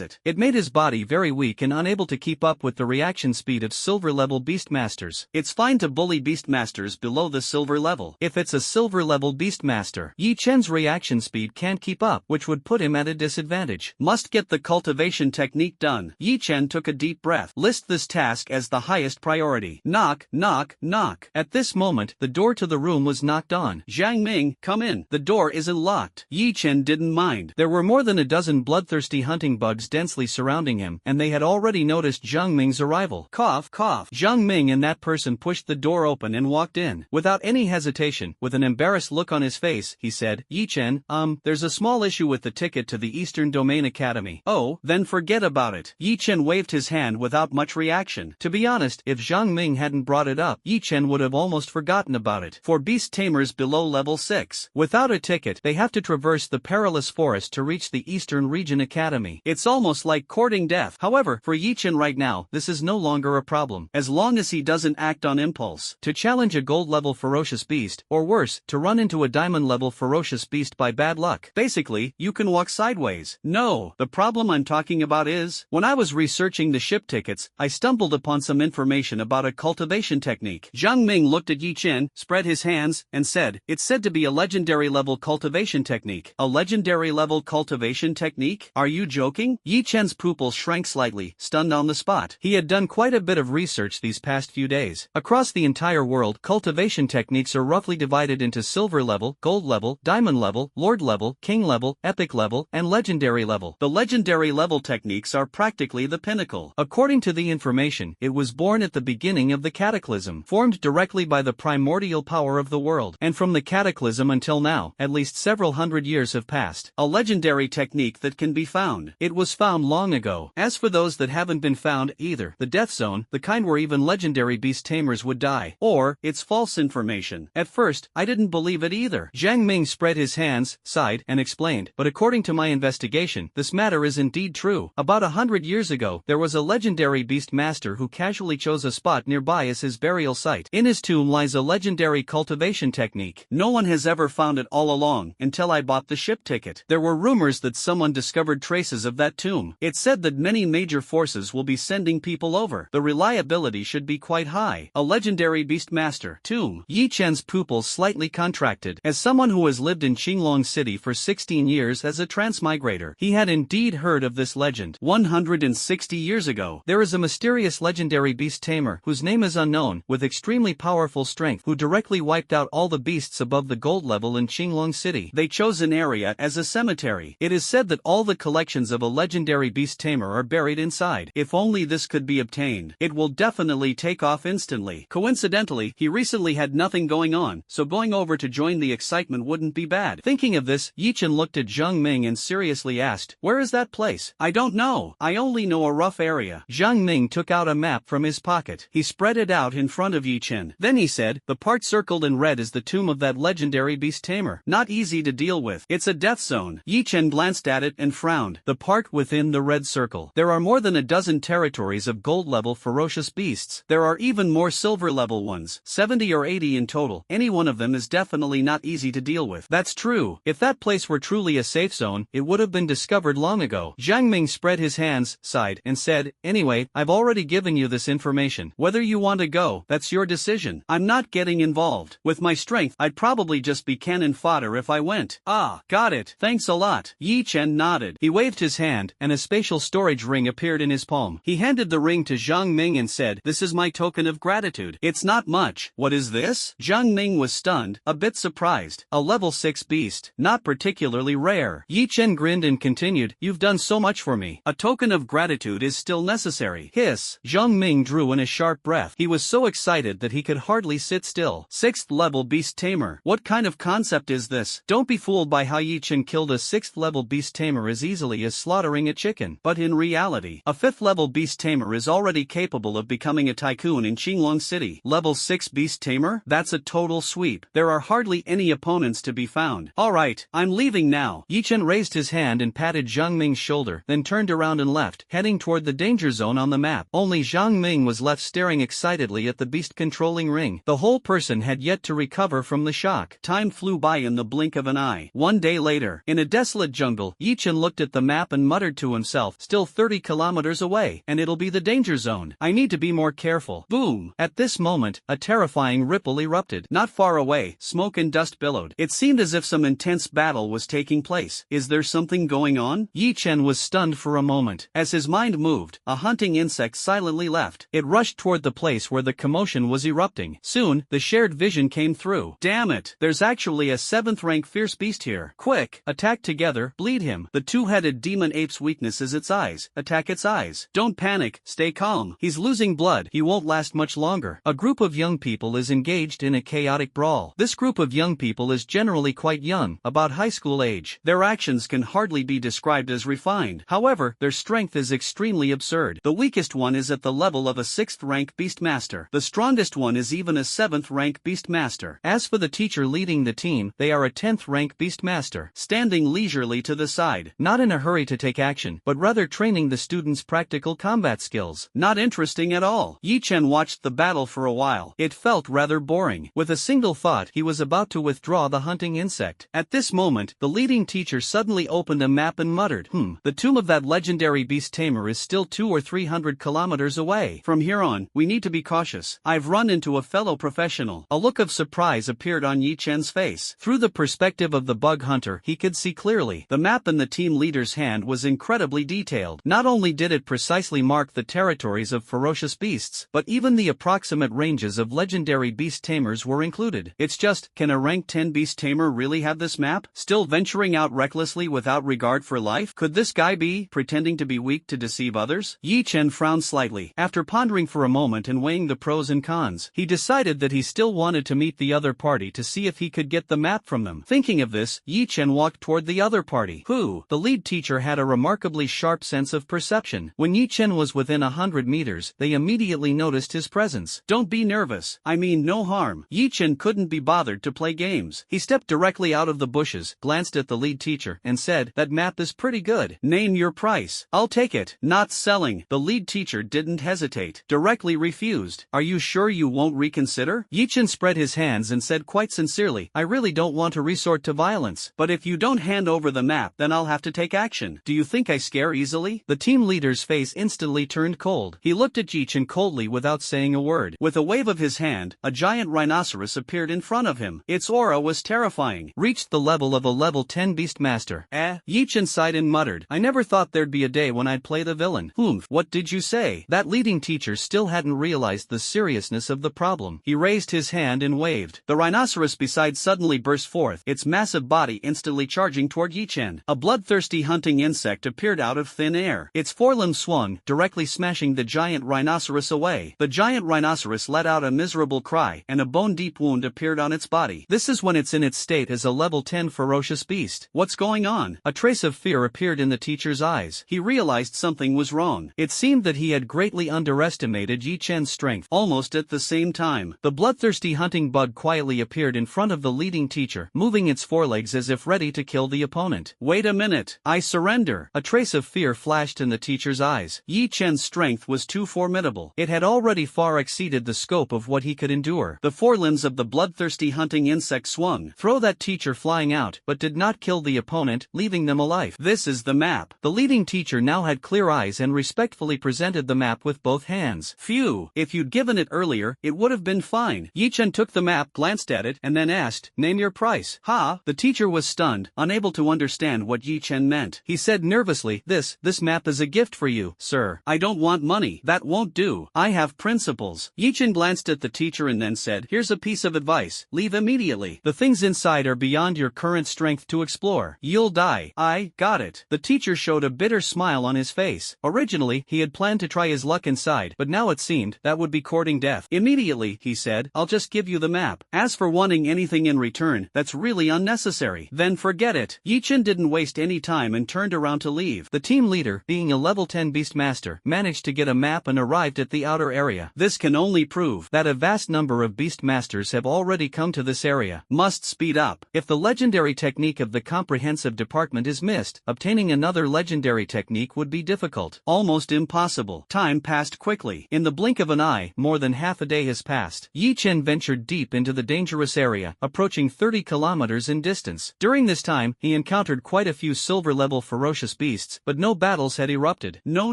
it. It made his body very weak and unable to keep up with the reaction speed of silver-level beastmasters. It's fine to bully beastmasters below the silver level. If it's a silver-level beastmaster, Yi Chen's reaction speed can't keep up, which would put him at a disadvantage. Must get the cultivation technique done. Yi Chen took a deep breath. List this task as the highest priority. Knock, knock, knock. At this moment, the door to the room was knocked on. Zhang Ming, come in. The door isn't locked. Yi Chen didn't mind. There were more than a dozen bloodthirsty hunting bugs densely surrounding him, and they had already noticed Zhang Ming's arrival. Cough, cough. Zhang Ming and that person pushed the door open and walked in. Without any hesitation, with an embarrassed look on his face, he said, Yi Chen, there's a small issue with the ticket to the Eastern Domain Academy. Oh, then forget about it. Yi Chen waved his hand without much reaction. To be honest, if Zhang Ming hadn't brought it up, Yi Chen would have almost forgotten about it. For beast tamers below level 6, without a ticket, they have to traverse the perilous forest to reach the Eastern Region Academy. It's almost like courting death. However, for Yi Chen right now, this is no longer a problem, as long as he doesn't act on impulse. To challenge a gold-level ferocious beast, or worse, to run into a diamond-level ferocious beast by bad luck. Basically, you can walk sideways. No, the problem I'm talking about is, when I was researching the ship tickets, I stumbled upon some information about a cultivation technique. Zhang Ming looked at Yi Chen, spread his hands, and said, it's said to be a legendary-level cultivation technique. A legendary-level cultivation technique? Are you joking? Yi Chen's pupils shrank slightly, stunned on the spot. He had done quite a bit of research these past few days. Across the entire world, cultivation techniques are roughly divided into silver level, gold level, diamond level, lord level, king level, epic level, and legendary level. The legendary level techniques are practically the pinnacle. According to the information, it was born at the beginning of the cataclysm, formed directly by the primordial power of the world. And from the cataclysm until now, at least several hundred years have passed. A legendary technique that can be found. It was found long ago. As for those that haven't been found either, the death zone, the kind where even legendary beast tamers would die. Or, it's false information. At first, I didn't believe it either. Jiang Ming spread his hands, sighed, and explained, but according to my investigation, this matter is indeed true. About 100 years ago, there was a legendary beast master who casually chose a spot nearby as his burial site. In his tomb lies a legendary cultivation technique. No one has ever found it all along, until I bought the ship ticket. There were rumors that someone discovered traces of that tomb. It said that many major forces will be sending people over. The reliability should be quite high. A legendary beast master tomb. Yi Chen's pupils slightly contracted. As someone who has lived in Qinglong City for 16 years as a transmigrator, he had indeed heard of this legend. 160 years ago, there is a mysterious legendary beast tamer whose name is unknown, with extremely powerful strength, who directly wiped out all the beasts above the gold level in Qinglong City. They chose an area as a cemetery. It is said that all the collections of a legendary beast tamer are buried inside. If only this could be obtained, it will definitely take off instantly. Coincidentally, he recently had nothing going on, so going over to join the excitement wouldn't be bad. Thinking of this, Yi Chen looked at Jiang Ming and seriously asked, "Where is that place?" "I don't know. I only know a rough area." Jiang Ming took out a map from his pocket. He spread it out in front of Yi Chen. Then he said, "The part circled in red is the tomb of that legendary beast tamer. Not easy to deal with. It's a death zone." Yi Chen glanced at it and frowned. The part within the red circle. There are more than a dozen territories of gold-level ferocious beasts. There are even more silver-level ones, 70 or 80 in total. Any one of them is definitely not easy to deal with. That's true. If that place were truly a safe zone, it would have been discovered long ago. Jiang Ming spread his hands, sighed, and said, "Anyway, I've already given you this information. Whether you want to go, that's your decision. I'm not getting involved. With my strength, I'd probably just be cannon fodder if I went." "Ah, got it. Thanks a lot." Yi Chen nodded. He waved his hand, and a spatial storage ring appeared in his palm. He handed the ring to Jiang Ming and said, "This is my token of gratitude." "It's not much." "What is this?" Jiang Ming was stunned, a bit surprised. "A level 6 beast. Not particularly rare." Yi Chen grinned and continued, "You've done so much for me. A token of gratitude is still necessary." Hiss. Jiang Ming drew in a sharp breath. He was so excited that he could hardly sit still. 6th level beast tamer. What kind of concept is this? Don't be fooled by how Yi Chen killed a 6th level beast tamer as easily as slaughtering a chicken. But in reality, a 5th level beast tamer is already capable of becoming a tycoon in Qinglong City. Level 6 beast tamer? That's a total sweep. There are hardly any opponents to be found. Alright, I'm leaving now. Yi Chen raised his hand and patted Jiang Ming's shoulder, then turned around and left, heading toward the danger zone on the map. Only Jiang Ming was left staring excitedly at the beast-controlling ring. The whole person had yet to recover from the shock. Time flew by in the blink of an eye. One day later, in a desolate jungle, Yi Chen looked at the map and muttered to himself, "Still 30 kilometers away, and it'll be the danger zone. I need to be more careful." Boom! At this moment, a terrifying ripple erupted. Not far away, smoke and dust billowed. It seemed as if some intense battle was taking place. Is there something going on? Yi Chen was stunned for a moment. As his mind moved, a hunting insect silently left. It rushed toward the place where the commotion was erupting. Soon, the shared vision came through. "Damn it! There's actually a 7th rank fierce beast here. Quick! Attack together, bleed him." The two-headed demon ape's weakness is its eyes. Attack its eyes. Don't panic, stay calm. He's losing blood. He won't last much longer. A group of young people is engaged in a chaotic brawl. This group of young people is generally quite young, about high school age. Their actions can hardly be described as refined. However, their strength is extremely absurd. The weakest one is at the level of a 6th rank beastmaster. The strongest one is even a 7th rank beastmaster. As for the teacher leading the team, they are a 10th rank beastmaster, standing leisurely to the side, not in a hurry to take action, but rather training the students' practical combat skills. Not interesting at all. Yi Chen watched the battle for a while. It felt rather boring. With a single thought, he was about to withdraw the hunting insect. At this moment, the leading teacher suddenly opened a map and muttered, The tomb of that legendary beast tamer is still 200 or 300 kilometers away. From here on, we need to be cautious. I've run into a fellow professional." A look of surprise appeared on Yi Chen's face. Through the perspective of the bug hunter, he could see clearly. The map in the team leader's hand was incredibly detailed. Not only did it precisely mark the territories of ferocious beasts, but even the approximate ranges of legendary beast tamers were included. It's just, can a rank 10 beast tamer really have this map? Still venturing out recklessly without regard for life? Could this guy be pretending to be weak to deceive others? Yi Chen frowned slightly. After pondering for a moment and weighing the pros and cons, he decided that he still wanted to meet the other party to see if he could get the map from them. Thinking of this, Yi Chen walked toward the other party. The lead teacher had a remarkably sharp sense of perception. When Yi Chen was within 100 meters, creatures, they immediately noticed his presence. Don't be nervous, I mean no harm. Yi Chen couldn't be bothered to play games. He stepped directly out of the bushes, glanced at the lead teacher, and said, "That map is pretty good. Name your price." "I'll take it." "Not selling." The lead teacher didn't hesitate, directly refused. "Are you sure you won't reconsider?" Yi Chen spread his hands and said quite sincerely, "I really don't want to resort to violence, but if you don't hand over the map then I'll have to take action. Do you think I scare easily?" The team leader's face instantly turned cold. He looked at Yi Chen coldly without saying a word. With a wave of his hand, a giant rhinoceros appeared in front of him. Its aura was terrifying. Reached the level of a level 10 Beastmaster. Yi Chen sighed and muttered, "I never thought there'd be a day when I'd play the villain." What did you say?" That leading teacher still hadn't realized the seriousness of the problem. He raised his hand and waved. The rhinoceros beside suddenly burst forth, its massive body instantly charging toward Yi Chen. A bloodthirsty hunting insect appeared out of thin air. Its forelimbs swung, directly smashing the giant rhinoceros away. The giant rhinoceros let out a miserable cry, and a bone-deep wound appeared on its body. This is when it's in its state as a level 10 ferocious beast. What's going on? A trace of fear appeared in the teacher's eyes. He realized something was wrong. It seemed that he had greatly underestimated Yi Chen's strength. Almost at the same time, the bloodthirsty hunting bug quietly appeared in front of the leading teacher, moving its forelegs as if ready to kill the opponent. "Wait a minute, I surrender." A trace of fear flashed in the teacher's eyes. Yi Chen's strength was too formidable. It had already far exceeded the scope of what he could endure. The forelimbs of the bloodthirsty hunting insect swung, throw that teacher flying out, but did not kill the opponent, leaving them alive. "This is the map." The leading teacher now had clear eyes and respectfully presented the map with both hands. "Phew, if you'd given it earlier, it would have been fine." Yi Chen took the map, glanced at it, and then asked, "Name your price." "Ha?" The teacher was stunned, unable to understand what Yi Chen meant. He said nervously, This map is a gift for you, sir." "I don't want money. That won't do. I have principles." Yi Chen glanced at the teacher and then said, "Here's a piece of advice. Leave immediately. The things inside are beyond your current strength to explore. You'll die." "I got it." The teacher showed a bitter smile on his face. Originally, he had planned to try his luck inside, but now it seemed that would be courting death. "Immediately," he said, "I'll just give you the map. As for wanting anything in return, that's really unnecessary." "Then forget it." Yi Chen didn't waste any time and turned around to leave. The team leader, being a level 10 Beastmaster, managed to get a map and arrived at the outer area. This can only prove that a vast number of Beastmasters have already come to this area. Must speed up. If the legendary technique of the comprehensive department is missed, obtaining another legendary technique would be difficult, almost impossible. Time passed quickly. In the blink of an eye, more than half a day has passed. Yi Chen ventured deep into the dangerous area, approaching 30 kilometers in distance. During this time, he encountered quite a few silver-level ferocious beasts, but no battles had erupted. No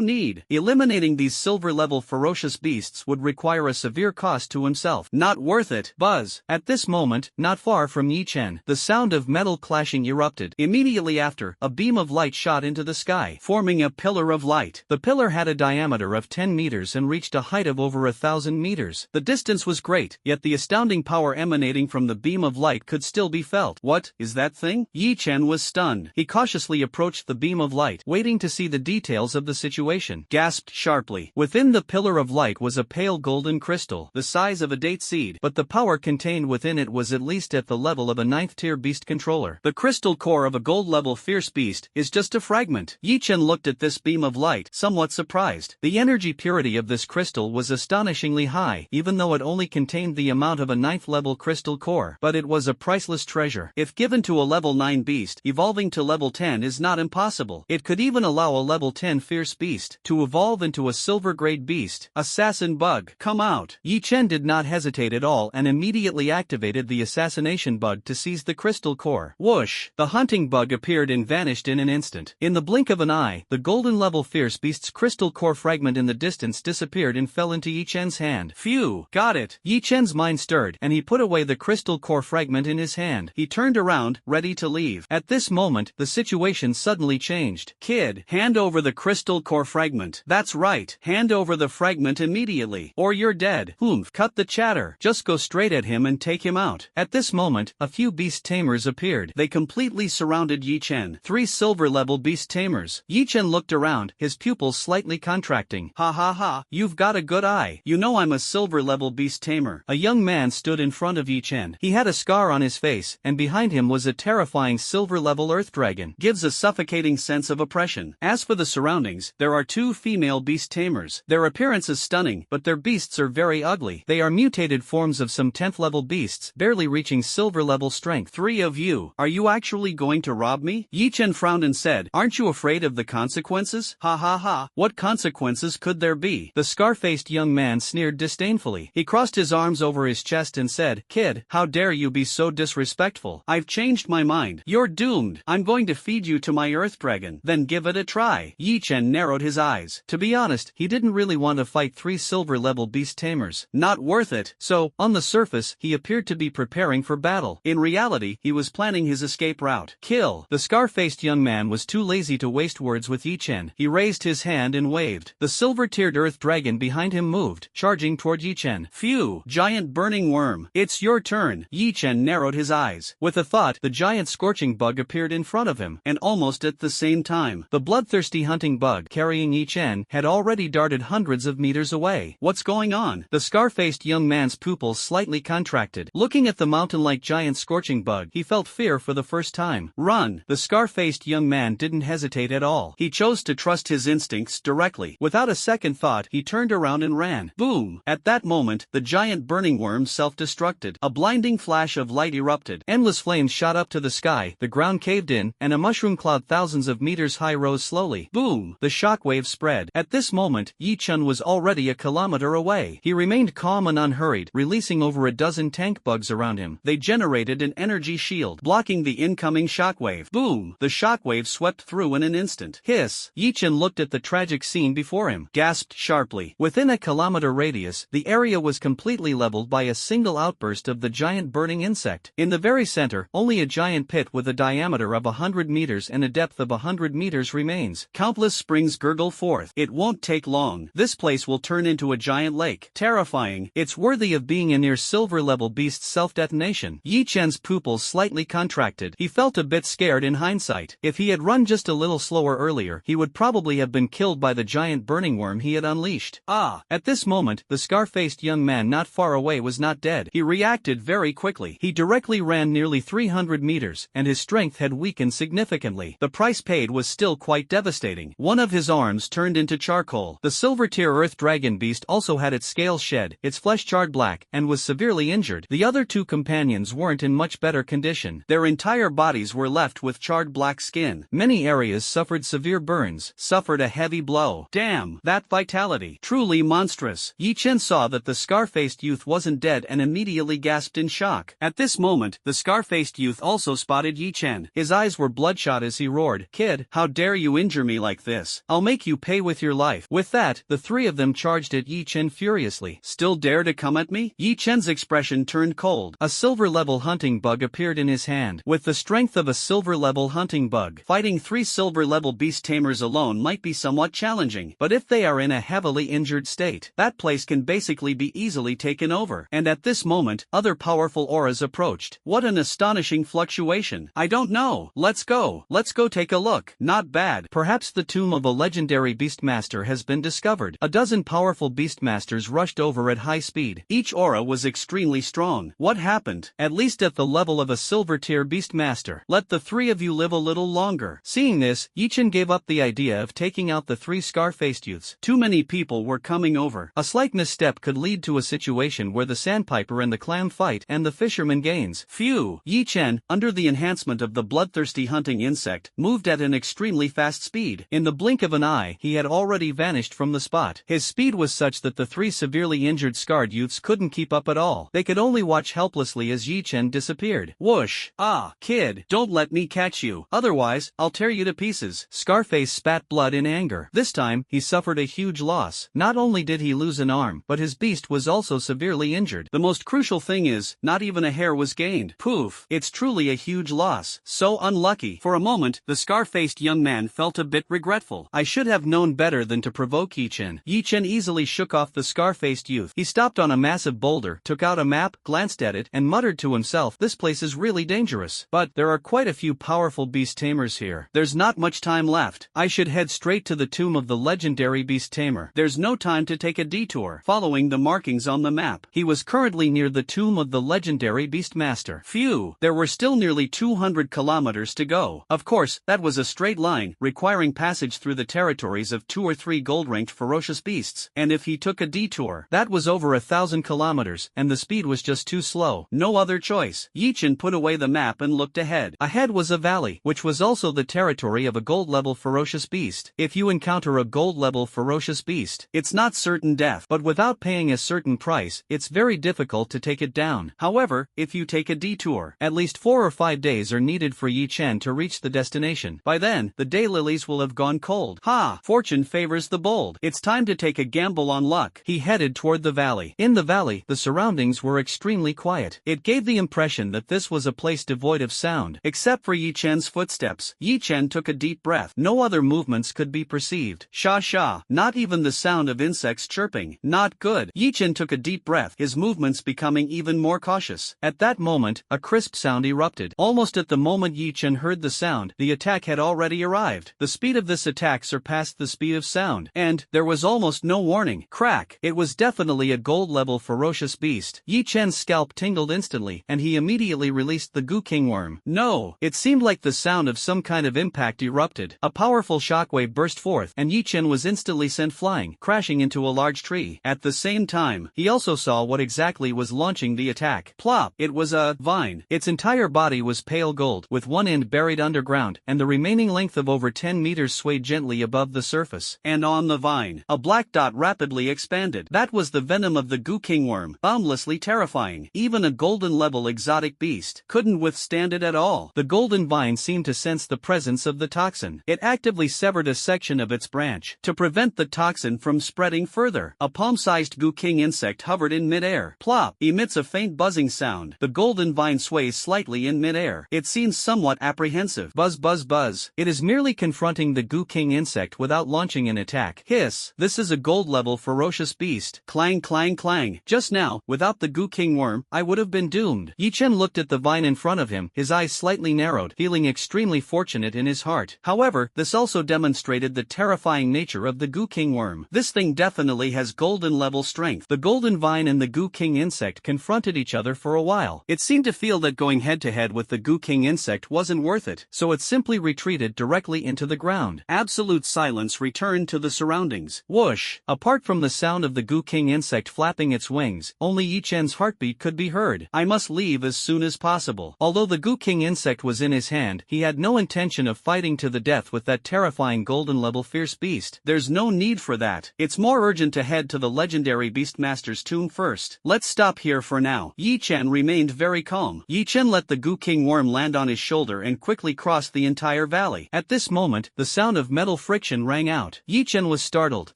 need. Eliminating these silver-level ferocious beasts would require a severe cost to himself. Not worth it. Buzz. At this moment, not far from Yi Chen, the sound of metal clashing erupted. Immediately after, a beam of light shot into the sky, forming a pillar of light. The pillar had a diameter of 10 meters and reached a height of over 1,000 meters. The distance was great, yet the astounding power emanating from the beam of light could still be felt. "What is that thing?" Yi Chen was stunned. He cautiously approached the beam of light, waiting to see the details of the situation. Gasped sharply. Within the pillar of light was a pale golden crystal, the size of a date seed, but the power contained within it was at least at the level of a 9th-tier beast controller. The crystal core of a gold-level fierce beast is just a fragment. Yi Chen looked at this beam of light, somewhat surprised. The energy purity of this crystal was astonishingly high, even though it only contained the amount of a 9th-level crystal core. But it was a priceless treasure. If given to a level 9 beast, evolving to level 10 is not impossible. It could even allow a level 10 fierce beast to evolve into a silver-grade beast. Assassin bug, come out. Yi Chen did not hesitate at all and immediately activated the assassination bug to seize the crystal core. Whoosh! The hunting bug appeared and vanished in an instant. In the blink of an eye, the golden-level fierce beast's crystal core fragment in the distance disappeared and fell into Yi Chen's hand. Phew! Got it! Yi Chen's mind stirred, and he put away the crystal core fragment in his hand. He turned around, ready to leave. At this moment, the situation suddenly changed. "Kid, hand over the crystal core fragment." "That's right, hand over the fragment immediately, or you're dead." Cut the chatter. Just go straight at him and take him out. At this moment, a few beast tamers appeared. They completely surrounded Yi Chen. 3 silver-level beast tamers. Yi Chen looked around, his pupils slightly contracting. "Ha ha ha, you've got a good eye. You know I'm a silver-level beast tamer." A young man stood in front of Yi Chen. He had a scar on his face, and behind him was a terrifying silver-level earth dragon. Gives a suffocating sense of oppression. As for the surroundings, there are 2 female beast tamers. tamers. Their appearance is stunning, but their beasts are very ugly. They are mutated forms of some 10th level beasts, barely reaching silver level strength. Three of you, are you actually going to rob me? Yi Chen frowned and said, aren't you afraid of the consequences? Ha ha ha, what consequences could there be? The scar-faced young man sneered disdainfully. He crossed his arms over his chest and said, kid, how dare you be so disrespectful? I've changed my mind. You're doomed. I'm going to feed you to my earth dragon. Then give it a try. Yi Chen narrowed his eyes. To be honest, he didn't really want to fight 3 silver level beast tamers. Not worth it. So, on the surface, he appeared to be preparing for battle. In reality, he was planning his escape route. Kill. The scar-faced young man was too lazy to waste words with Yi Chen. He raised his hand and waved. The silver-tiered earth dragon behind him moved, charging toward Yi Chen. Phew, giant burning worm. It's your turn. Yi Chen narrowed his eyes. With a thought, the giant scorching bug appeared in front of him, and almost at the same time, the bloodthirsty hunting bug carrying Yi Chen had already darted hundreds of meters away. What's going on? The scar-faced young man's pupils slightly contracted. Looking at the mountain-like giant scorching bug, he felt fear for the first time. Run! The scar-faced young man didn't hesitate at all. He chose to trust his instincts directly. Without a second thought, he turned around and ran. Boom! At that moment, the giant burning worm self-destructed. A blinding flash of light erupted. Endless flames shot up to the sky, the ground caved in, and a mushroom cloud thousands of meters high rose slowly. Boom! The shockwave spread. At this moment, Yi Chen was already a kilometer away. He remained calm and unhurried, releasing over a dozen tank bugs around him. They generated an energy shield, blocking the incoming shockwave. Boom! The shockwave swept through in an instant. Hiss! Yi Chen looked at the tragic scene before him, gasped sharply. Within a kilometer radius, the area was completely leveled by a single outburst of the giant burning insect. In the very center, only a giant pit with a diameter of 100 meters and a depth of 100 meters remains. Countless springs gurgle forth. It won't take long. This place will turn into a giant lake. Terrifying. It's worthy of being a near silver level beast's self-detonation. Yi Chen's pupils slightly contracted. He felt a bit scared in hindsight. If he had run just a little slower earlier, he would probably have been killed by the giant burning worm he had unleashed. Ah! At this moment, the scar-faced young man not far away was not dead. He reacted very quickly. He directly ran nearly 300 meters, and his strength had weakened significantly. The price paid was still quite devastating. One of his arms turned into charcoal. The silver-tier earth dragon beast also had its scales shed, its flesh charred black, and was severely injured. The other 2 companions weren't in much better condition. Their entire bodies were left with charred black skin. Many areas suffered severe burns, suffered a heavy blow. Damn, that vitality. Truly monstrous. Yi Chen saw that the scar-faced youth wasn't dead and immediately gasped in shock. At this moment, the scar-faced youth also spotted Yi Chen. His eyes were bloodshot as he roared, "Kid, how dare you injure me like this? I'll make you pay with your life." With that, the 3 of them charged at Yi Chen furiously. Still dare to come at me? Yi Chen's expression turned cold. A silver-level hunting bug appeared in his hand. With the strength of a silver-level hunting bug, fighting 3 silver-level beast tamers alone might be somewhat challenging. But if they are in a heavily injured state, that place can basically be easily taken over. And at this moment, other powerful auras approached. What an astonishing fluctuation. I don't know. Let's go. Let's go take a look. Not bad. Perhaps the tomb of a legendary beastmaster has been discovered. A dozen powerful beastmasters rushed over at high speed. Each aura was extremely strong. What happened? At least at the level of a silver-tier beastmaster. Let the 3 of you live a little longer. Seeing this, Yi Chen gave up the idea of taking out the 3 scar-faced youths. Too many people were coming over. A slight misstep could lead to a situation where the sandpiper and the clam fight and the fisherman gains. Phew! Yi Chen, under the enhancement of the bloodthirsty hunting insect, moved at an extremely fast speed. In the blink of an eye, he had already vanished from the spot. His speed was such that the 3 severely injured scarred youths couldn't keep up at all. They could only watch helplessly as Yi Chen disappeared. Whoosh! Ah, kid, don't let me catch you. Otherwise, I'll tear you to pieces. Scarface spat blood in anger. This time, he suffered a huge loss. Not only did he lose an arm, but his beast was also severely injured. The most crucial thing is, not even a hair was gained. Poof! It's truly a huge loss. So unlucky. For a moment, the scar-faced young man felt a bit regretful. I should have known better than to provoke Yi Chen. Yi Chen easily shook off the scar-faced youth. He stopped on a massive boulder, took out a map, glanced at it, and muttered to himself, "This place is really dangerous. But there are quite a few powerful beast tamers here. There's not much time left. I should head straight to the tomb of the legendary beast tamer. There's no time to take a detour." Following the markings on the map, he was currently near the tomb of the legendary beastmaster. Phew! There were still nearly 200 kilometers to go. Of course, that was a straight line, requiring passage through the territories of 2 or 3 gold range high-ranked ferocious beasts, and if he took a detour, that was over 1,000 kilometers, and the speed was just too slow. No other choice. Yi Chen put away the map and looked ahead. Ahead was a valley, which was also the territory of a gold-level ferocious beast. If you encounter a gold-level ferocious beast, it's not certain death, but without paying a certain price, it's very difficult to take it down. However, if you take a detour, at least 4 or 5 days are needed for Yi Chen to reach the destination. By then, the daylilies will have gone cold. Ha! Fortune favors the bold. It's time to take a gamble on luck. He headed toward the valley. In the valley, the surroundings were extremely quiet. It gave the impression that this was a place devoid of sound, except for Yi Chen's footsteps. Yi Chen took a deep breath. No other movements could be perceived. Sha sha. Not even the sound of insects chirping. Not good. Yi Chen took a deep breath, his movements becoming even more cautious. At that moment, a crisp sound erupted. Almost at the moment Yi Chen heard the sound, the attack had already arrived. The speed of this attack surpassed the speed of sound, and there was almost no warning. Crack! It was definitely a gold-level ferocious beast. Yi Chen's scalp tingled instantly, and he immediately released the Goo King worm. No! It seemed like the sound of some kind of impact erupted. A powerful shockwave burst forth, and Yi Chen was instantly sent flying, crashing into a large tree. At the same time, he also saw what exactly was launching the attack. Plop! It was a vine. Its entire body was pale gold, with one end buried underground, and the remaining length of over 10 meters swayed gently above the surface. And on the vine, a black dot rapidly expanded. That was the venom of the Goo King worm, boundlessly terrifying. Even a golden-level exotic beast couldn't withstand it at all. The golden vine seemed to sense the presence of the toxin. It actively severed a section of its branch to prevent the toxin from spreading further. A palm-sized Goo King insect hovered in midair. Plop! Emits a faint buzzing sound. The golden vine sways slightly in midair. It seems somewhat apprehensive. Buzz buzz buzz. It is merely confronting the Goo King insect without launching an attack. Hiss! This is a gold-level ferocious beast. Clang clang clang. Just now, without the Goo King worm, I would have been doomed. Yi Chen looked at the vine in front of him, his eyes slightly narrowed, feeling extremely fortunate in his heart. However, this also demonstrated the terrifying nature of the Goo King worm. This thing definitely has golden-level strength. The golden vine and the Goo King insect confronted each other for a while. It seemed to feel that going head-to-head with the Goo King insect wasn't worth it, so it simply retreated directly into the ground. Absolute silence returned to the surroundings. Whoosh! Apart from the sound of the Goo King insect flapping its wings, only Yi Chen's heartbeat could be heard. I must leave as soon as possible. Although the Goo King insect was in his hand, he had no intention of fighting to the death with that terrifying golden-level fierce beast. There's no need for that. It's more urgent to head to the legendary Beastmaster's tomb first. Let's stop here for now. Yi Chen remained very calm. Yi Chen let the Goo King worm land on his shoulder and quickly crossed the entire valley. At this moment, the sound of metal friction rang out. Yi Chen was startled,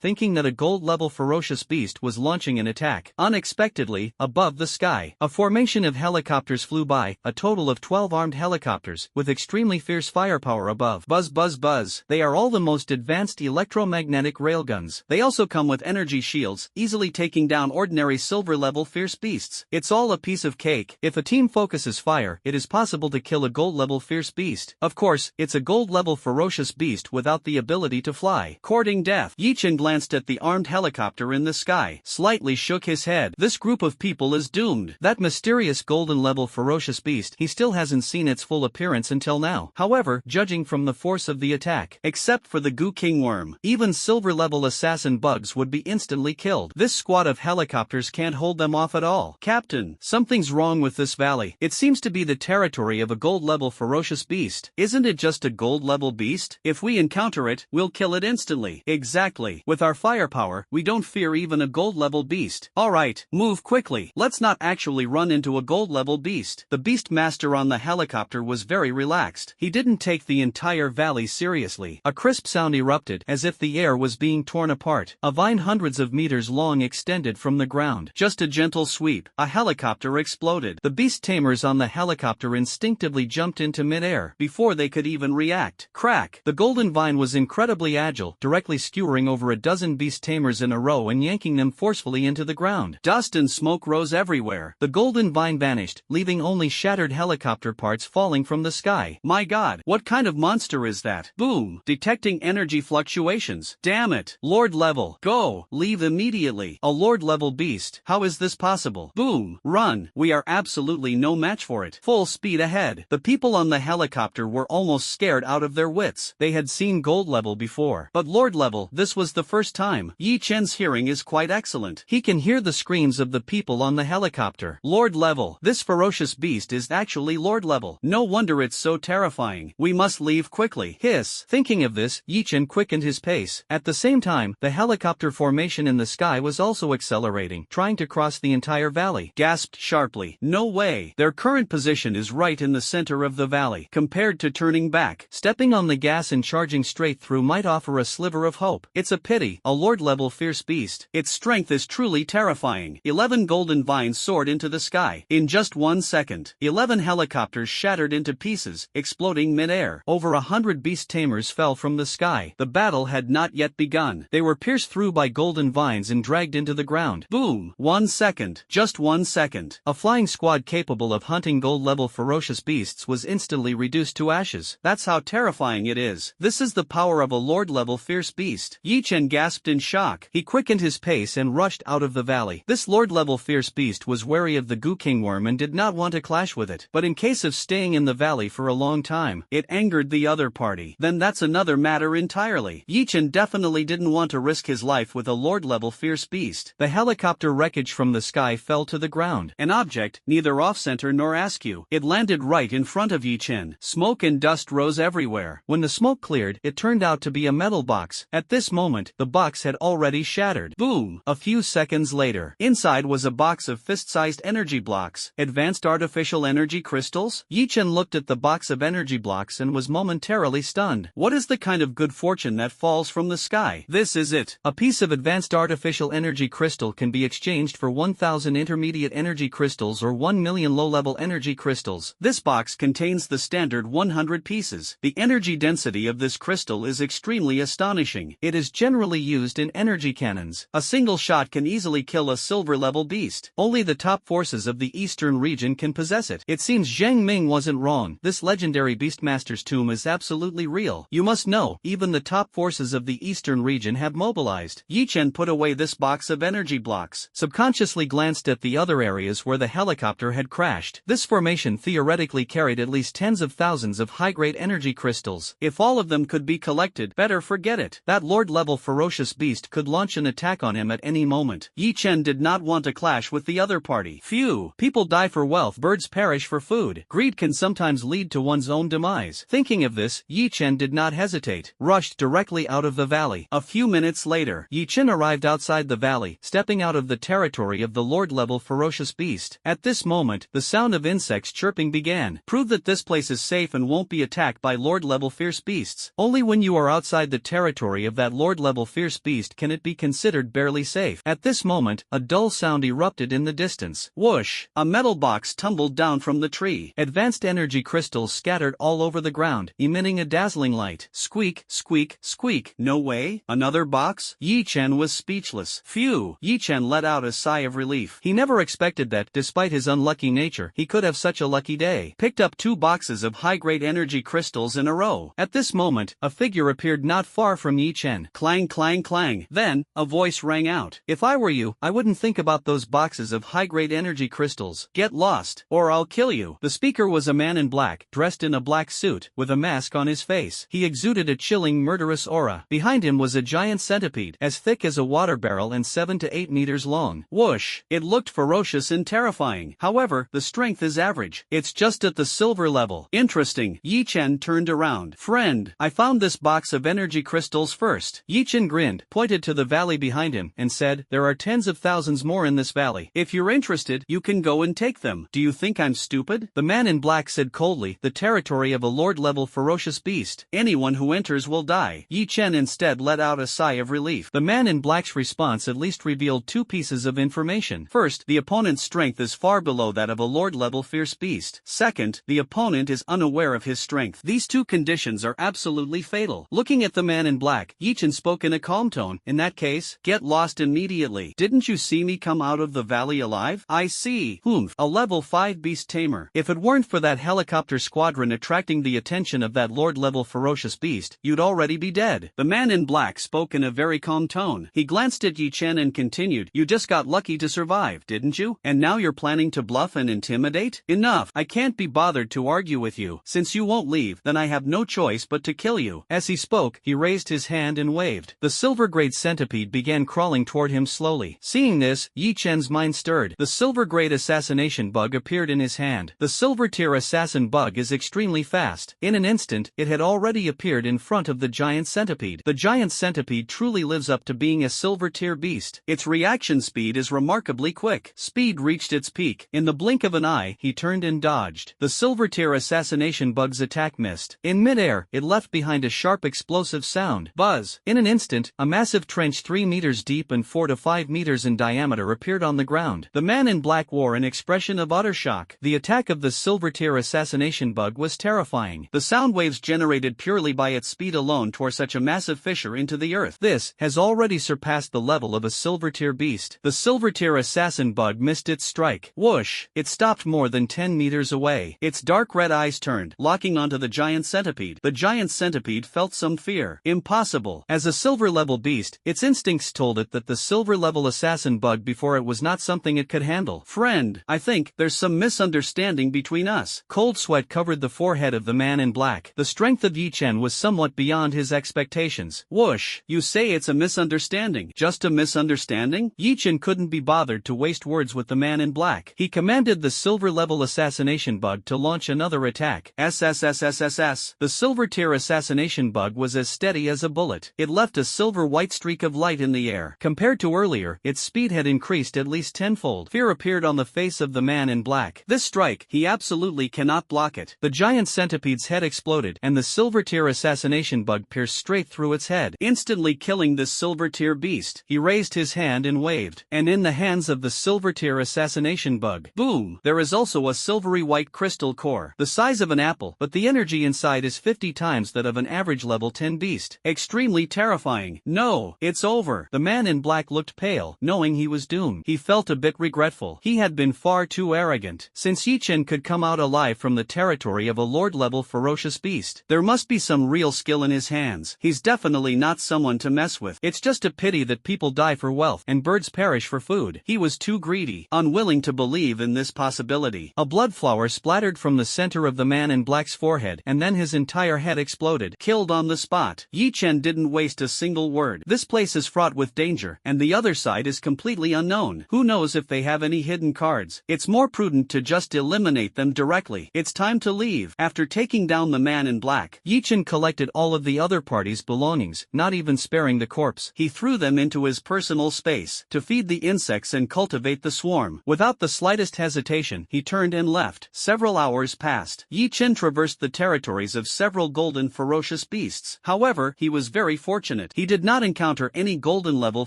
thinking that a gold-level ferocious beast was launching an attack. Unexpectedly, above the sky, a formation of helicopters flew by, a total of 12 armed helicopters, with extremely fierce firepower above. Buzz buzz buzz. They are all the most advanced electromagnetic railguns. They also come with energy shields, easily taking down ordinary silver-level fierce beasts. It's all a piece of cake. If a team focuses fire, it is possible to kill a gold-level fierce beast. Of course, it's a gold-level ferocious beast without the ability to fly. Courting death. Yi Chen glanced at the armed helicopter in the sky, slightly shook his head. This group of people is doomed. That mysterious golden-level ferocious beast, he still hasn't seen its full appearance until now. However, judging from the force of the attack, except for the Goo King worm, even silver-level assassin bugs would be instantly killed. This squad of helicopters can't hold them off at all. Captain, something's wrong with this valley. It seems to be the territory of a gold-level ferocious beast. Isn't it just a gold-level beast? If we encounter it, we'll kill it instantly. Exactly. With our firepower, we don't fear even a gold-level beast. Alright, move quickly. Let's not actually run into a gold-level beast. The Beastmaster on the helicopter was very relaxed. He didn't take the entire valley seriously. A crisp sound erupted, as if the air was being torn apart. A vine hundreds of meters long extended from the ground. Just a gentle sweep. A helicopter exploded. The beast tamers on the helicopter instinctively jumped into midair before they could even react. Crack! The golden vine was incredibly agile, directly skewering over a dozen beast tamers in a row and yanking them forcefully into the ground. Dust and smoke rose everywhere. The golden vine vanished, leaving only shattered helicopter parts falling from the sky. My god, what kind of monster is that? Boom! Detecting energy fluctuations. Damn it! Lord level. Go! Leave immediately. A lord level beast. How is this possible? Boom! Run! We are absolutely no match for it. Full speed ahead. The people on the helicopter were almost scared out of their wits. They had seen gold level before, but lord level, this this was the first time. Yi Chen's hearing is quite excellent. He can hear the screams of the people on the helicopter. Lord level. This ferocious beast is actually Lord level. No wonder it's so terrifying. We must leave quickly. Hiss. Thinking of this, Yi Chen quickened his pace. At the same time, the helicopter formation in the sky was also accelerating, trying to cross the entire valley. Gasped sharply. No way. Their current position is right in the center of the valley. Compared to turning back, stepping on the gas and charging straight through might offer a sliver of hope. It's a pity. A Lord-level fierce beast. Its strength is truly terrifying. 11 golden vines soared into the sky. In just 1 second, 11 helicopters shattered into pieces, exploding mid-air. Over 100 beast tamers fell from the sky. The battle had not yet begun. They were pierced through by golden vines and dragged into the ground. Boom! 1 second. Just 1 second. A flying squad capable of hunting gold-level ferocious beasts was instantly reduced to ashes. That's how terrifying it is. This is the power of a Lord-level fierce beast. Yi Chen gasped in shock. He quickened his pace and rushed out of the valley. This Lord-level fierce beast was wary of the Goo Kingworm and did not want to clash with it. But in case of staying in the valley for a long time, it angered the other party. Then that's another matter entirely. Yi Chen definitely didn't want to risk his life with a Lord-level fierce beast. The helicopter wreckage from the sky fell to the ground. An object, neither off-center nor askew. It landed right in front of Yi Chen. Smoke and dust rose everywhere. When the smoke cleared, it turned out to be a metal box. At this moment, the box had already shattered. Boom! A few seconds later, inside was a box of fist-sized energy blocks. Advanced artificial energy crystals? Yi Chen looked at the box of energy blocks and was momentarily stunned. What is the kind of good fortune that falls from the sky? This is it. A piece of advanced artificial energy crystal can be exchanged for 1,000 intermediate energy crystals or 1 million low-level energy crystals. This box contains the standard 100 pieces. The energy density of this crystal is extremely astonishing. It is generally used in energy cannons. A single shot can easily kill a silver-level beast. Only the top forces of the eastern region can possess it. It seems Zheng Ming wasn't wrong. This legendary Beastmaster's tomb is absolutely real. You must know, even the top forces of the eastern region have mobilized. Yi Chen put away this box of energy blocks, subconsciously glanced at the other areas where the helicopter had crashed. This formation theoretically carried at least tens of thousands of high-grade energy crystals. If all of them could be collected, better forget it. That Lord-level ferocious beast could launch an attack on him at any moment. Yi Chen did not want to clash with the other party. Phew! People die for wealth, birds perish for food. Greed can sometimes lead to one's own demise. Thinking of this, Yi Chen did not hesitate, rushed directly out of the valley. A few minutes later, Yi Chen arrived outside the valley, stepping out of the territory of the Lord-level ferocious beast. At this moment, the sound of insects chirping began. Prove that this place is safe and won't be attacked by Lord-level fierce beasts. Only when you are outside the territory of that Lord-level fierce beast can it be considered barely safe. At this moment, a dull sound erupted in the distance. Whoosh! A metal box tumbled down from the tree. Advanced energy crystals scattered all over the ground, emitting a dazzling light. Squeak, squeak, squeak. No way? Another box? Yi Chen was speechless. Phew! Yi Chen let out a sigh of relief. He never expected that, despite his unlucky nature, he could have such a lucky day. Picked up 2 boxes of high-grade energy crystals in a row. At this moment, a figure appeared not far from Yi Chen. Clang, clang, clang. Then, a voice rang out. If I were you, I wouldn't think about those boxes of high-grade energy crystals. Get lost, or I'll kill you. The speaker was a man in black, dressed in a black suit, with a mask on his face. He exuded a chilling, murderous aura. Behind him was a giant centipede, as thick as a water barrel and 7 to 8 meters long. Whoosh! It looked ferocious and terrifying. However, the strength is average. It's just at the silver level. Interesting. Yi Chen turned around. Friend, I found this box of energy crystals first. Yi Chen grinned, pointed to the valley behind him, and said, there are tens of thousands more in this valley. If you're interested, you can go and take them. Do you think I'm stupid? The man in black said coldly, the territory of a Lord-level ferocious beast. Anyone who enters will die. Yi Chen instead let out a sigh of relief. The man in black's response at least revealed 2 pieces of information. First, the opponent's strength is far below that of a Lord-level fierce beast. Second, the opponent is unaware of his strength. These 2 conditions are absolutely fatal. Looking at the man in black, Yi Chen spoke in a calm tone. In that case, get lost immediately. Didn't you see me come out of the valley alive? I see. A level 5 beast tamer. If it weren't for that helicopter squadron attracting the attention of that Lord-level ferocious beast, you'd already be dead. The man in black spoke in a very calm tone. He glanced at Yi Chen and continued, you just got lucky to survive, didn't you? And now you're planning to bluff and intimidate? Enough. I can't be bothered to argue with you. Since you won't leave, then I have no choice but to kill you. As he spoke, he raised his hand and waved. waved. The silver-grade centipede began crawling toward him slowly. Seeing this, Yi Chen's mind stirred. The silver-grade assassination bug appeared in his hand. The silver-tier assassin bug is extremely fast. In an instant, it had already appeared in front of the giant centipede. The giant centipede truly lives up to being a silver-tier beast. Its reaction speed is remarkably quick. Speed reached its peak. In the blink of an eye, he turned and dodged. The silver-tier assassination bug's attack missed. In midair, it left behind a sharp explosive sound. Buzz! In an instant, a massive trench 3 meters deep and 4 to 5 meters in diameter appeared on the ground. The man in black wore an expression of utter shock. The attack of the silver-tier assassination bug was terrifying. The sound waves generated purely by its speed alone tore such a massive fissure into the earth. This has already surpassed the level of a silver-tier beast. The silver-tier assassin bug missed its strike. Whoosh! It stopped more than 10 meters away. Its dark red eyes turned, locking onto the giant centipede. The giant centipede felt some fear. Impossible. As a silver-level beast, its instincts told it that the silver-level assassin bug before it was not something it could handle. Friend, I think there's some misunderstanding between us. Cold sweat covered the forehead of the man in black. The strength of Yi Chen was somewhat beyond his expectations. Whoosh! You say it's a misunderstanding. Just a misunderstanding? Yi Chen couldn't be bothered to waste words with the man in black. He commanded the silver-level assassination bug to launch another attack. SSSSSS. The silver-tier assassination bug was as steady as a bullet. It left a silver-white streak of light in the air. Compared to earlier, its speed had increased at least tenfold. Fear appeared on the face of the man in black. This strike, he absolutely cannot block it. The giant centipede's head exploded, and the silver-tier assassination bug pierced straight through its head, instantly killing this silver-tier beast. He raised his hand and waved, and in the hands of the silver-tier assassination bug, boom! There is also a silvery white crystal core, the size of an apple, but the energy inside is 50 times that of an average level 10 beast. Extremely terrifying. No, it's over. The man in black looked pale, knowing he was doomed. He felt a bit regretful. He had been far too arrogant. Since Yi Chen could come out alive from the territory of a lord-level ferocious beast, there must be some real skill in his hands. He's definitely not someone to mess with. It's just a pity that people die for wealth and birds perish for food. He was too greedy, unwilling to believe in this possibility. A blood flower splattered from the center of the man in black's forehead, and then his entire head exploded, killed on the spot. Yi Chen didn't waste a single word. This place is fraught with danger, and the other side is completely unknown. Who knows if they have any hidden cards? It's more prudent to just eliminate them directly. It's time to leave. After taking down the man in black, Yi Chen collected all of the other party's belongings, not even sparing the corpse. He threw them into his personal space to feed the insects and cultivate the swarm. Without the slightest hesitation, he turned and left. Several hours passed. Yi Chen traversed the territories of several golden ferocious beasts. However, he was very fortunate. He did not encounter any golden-level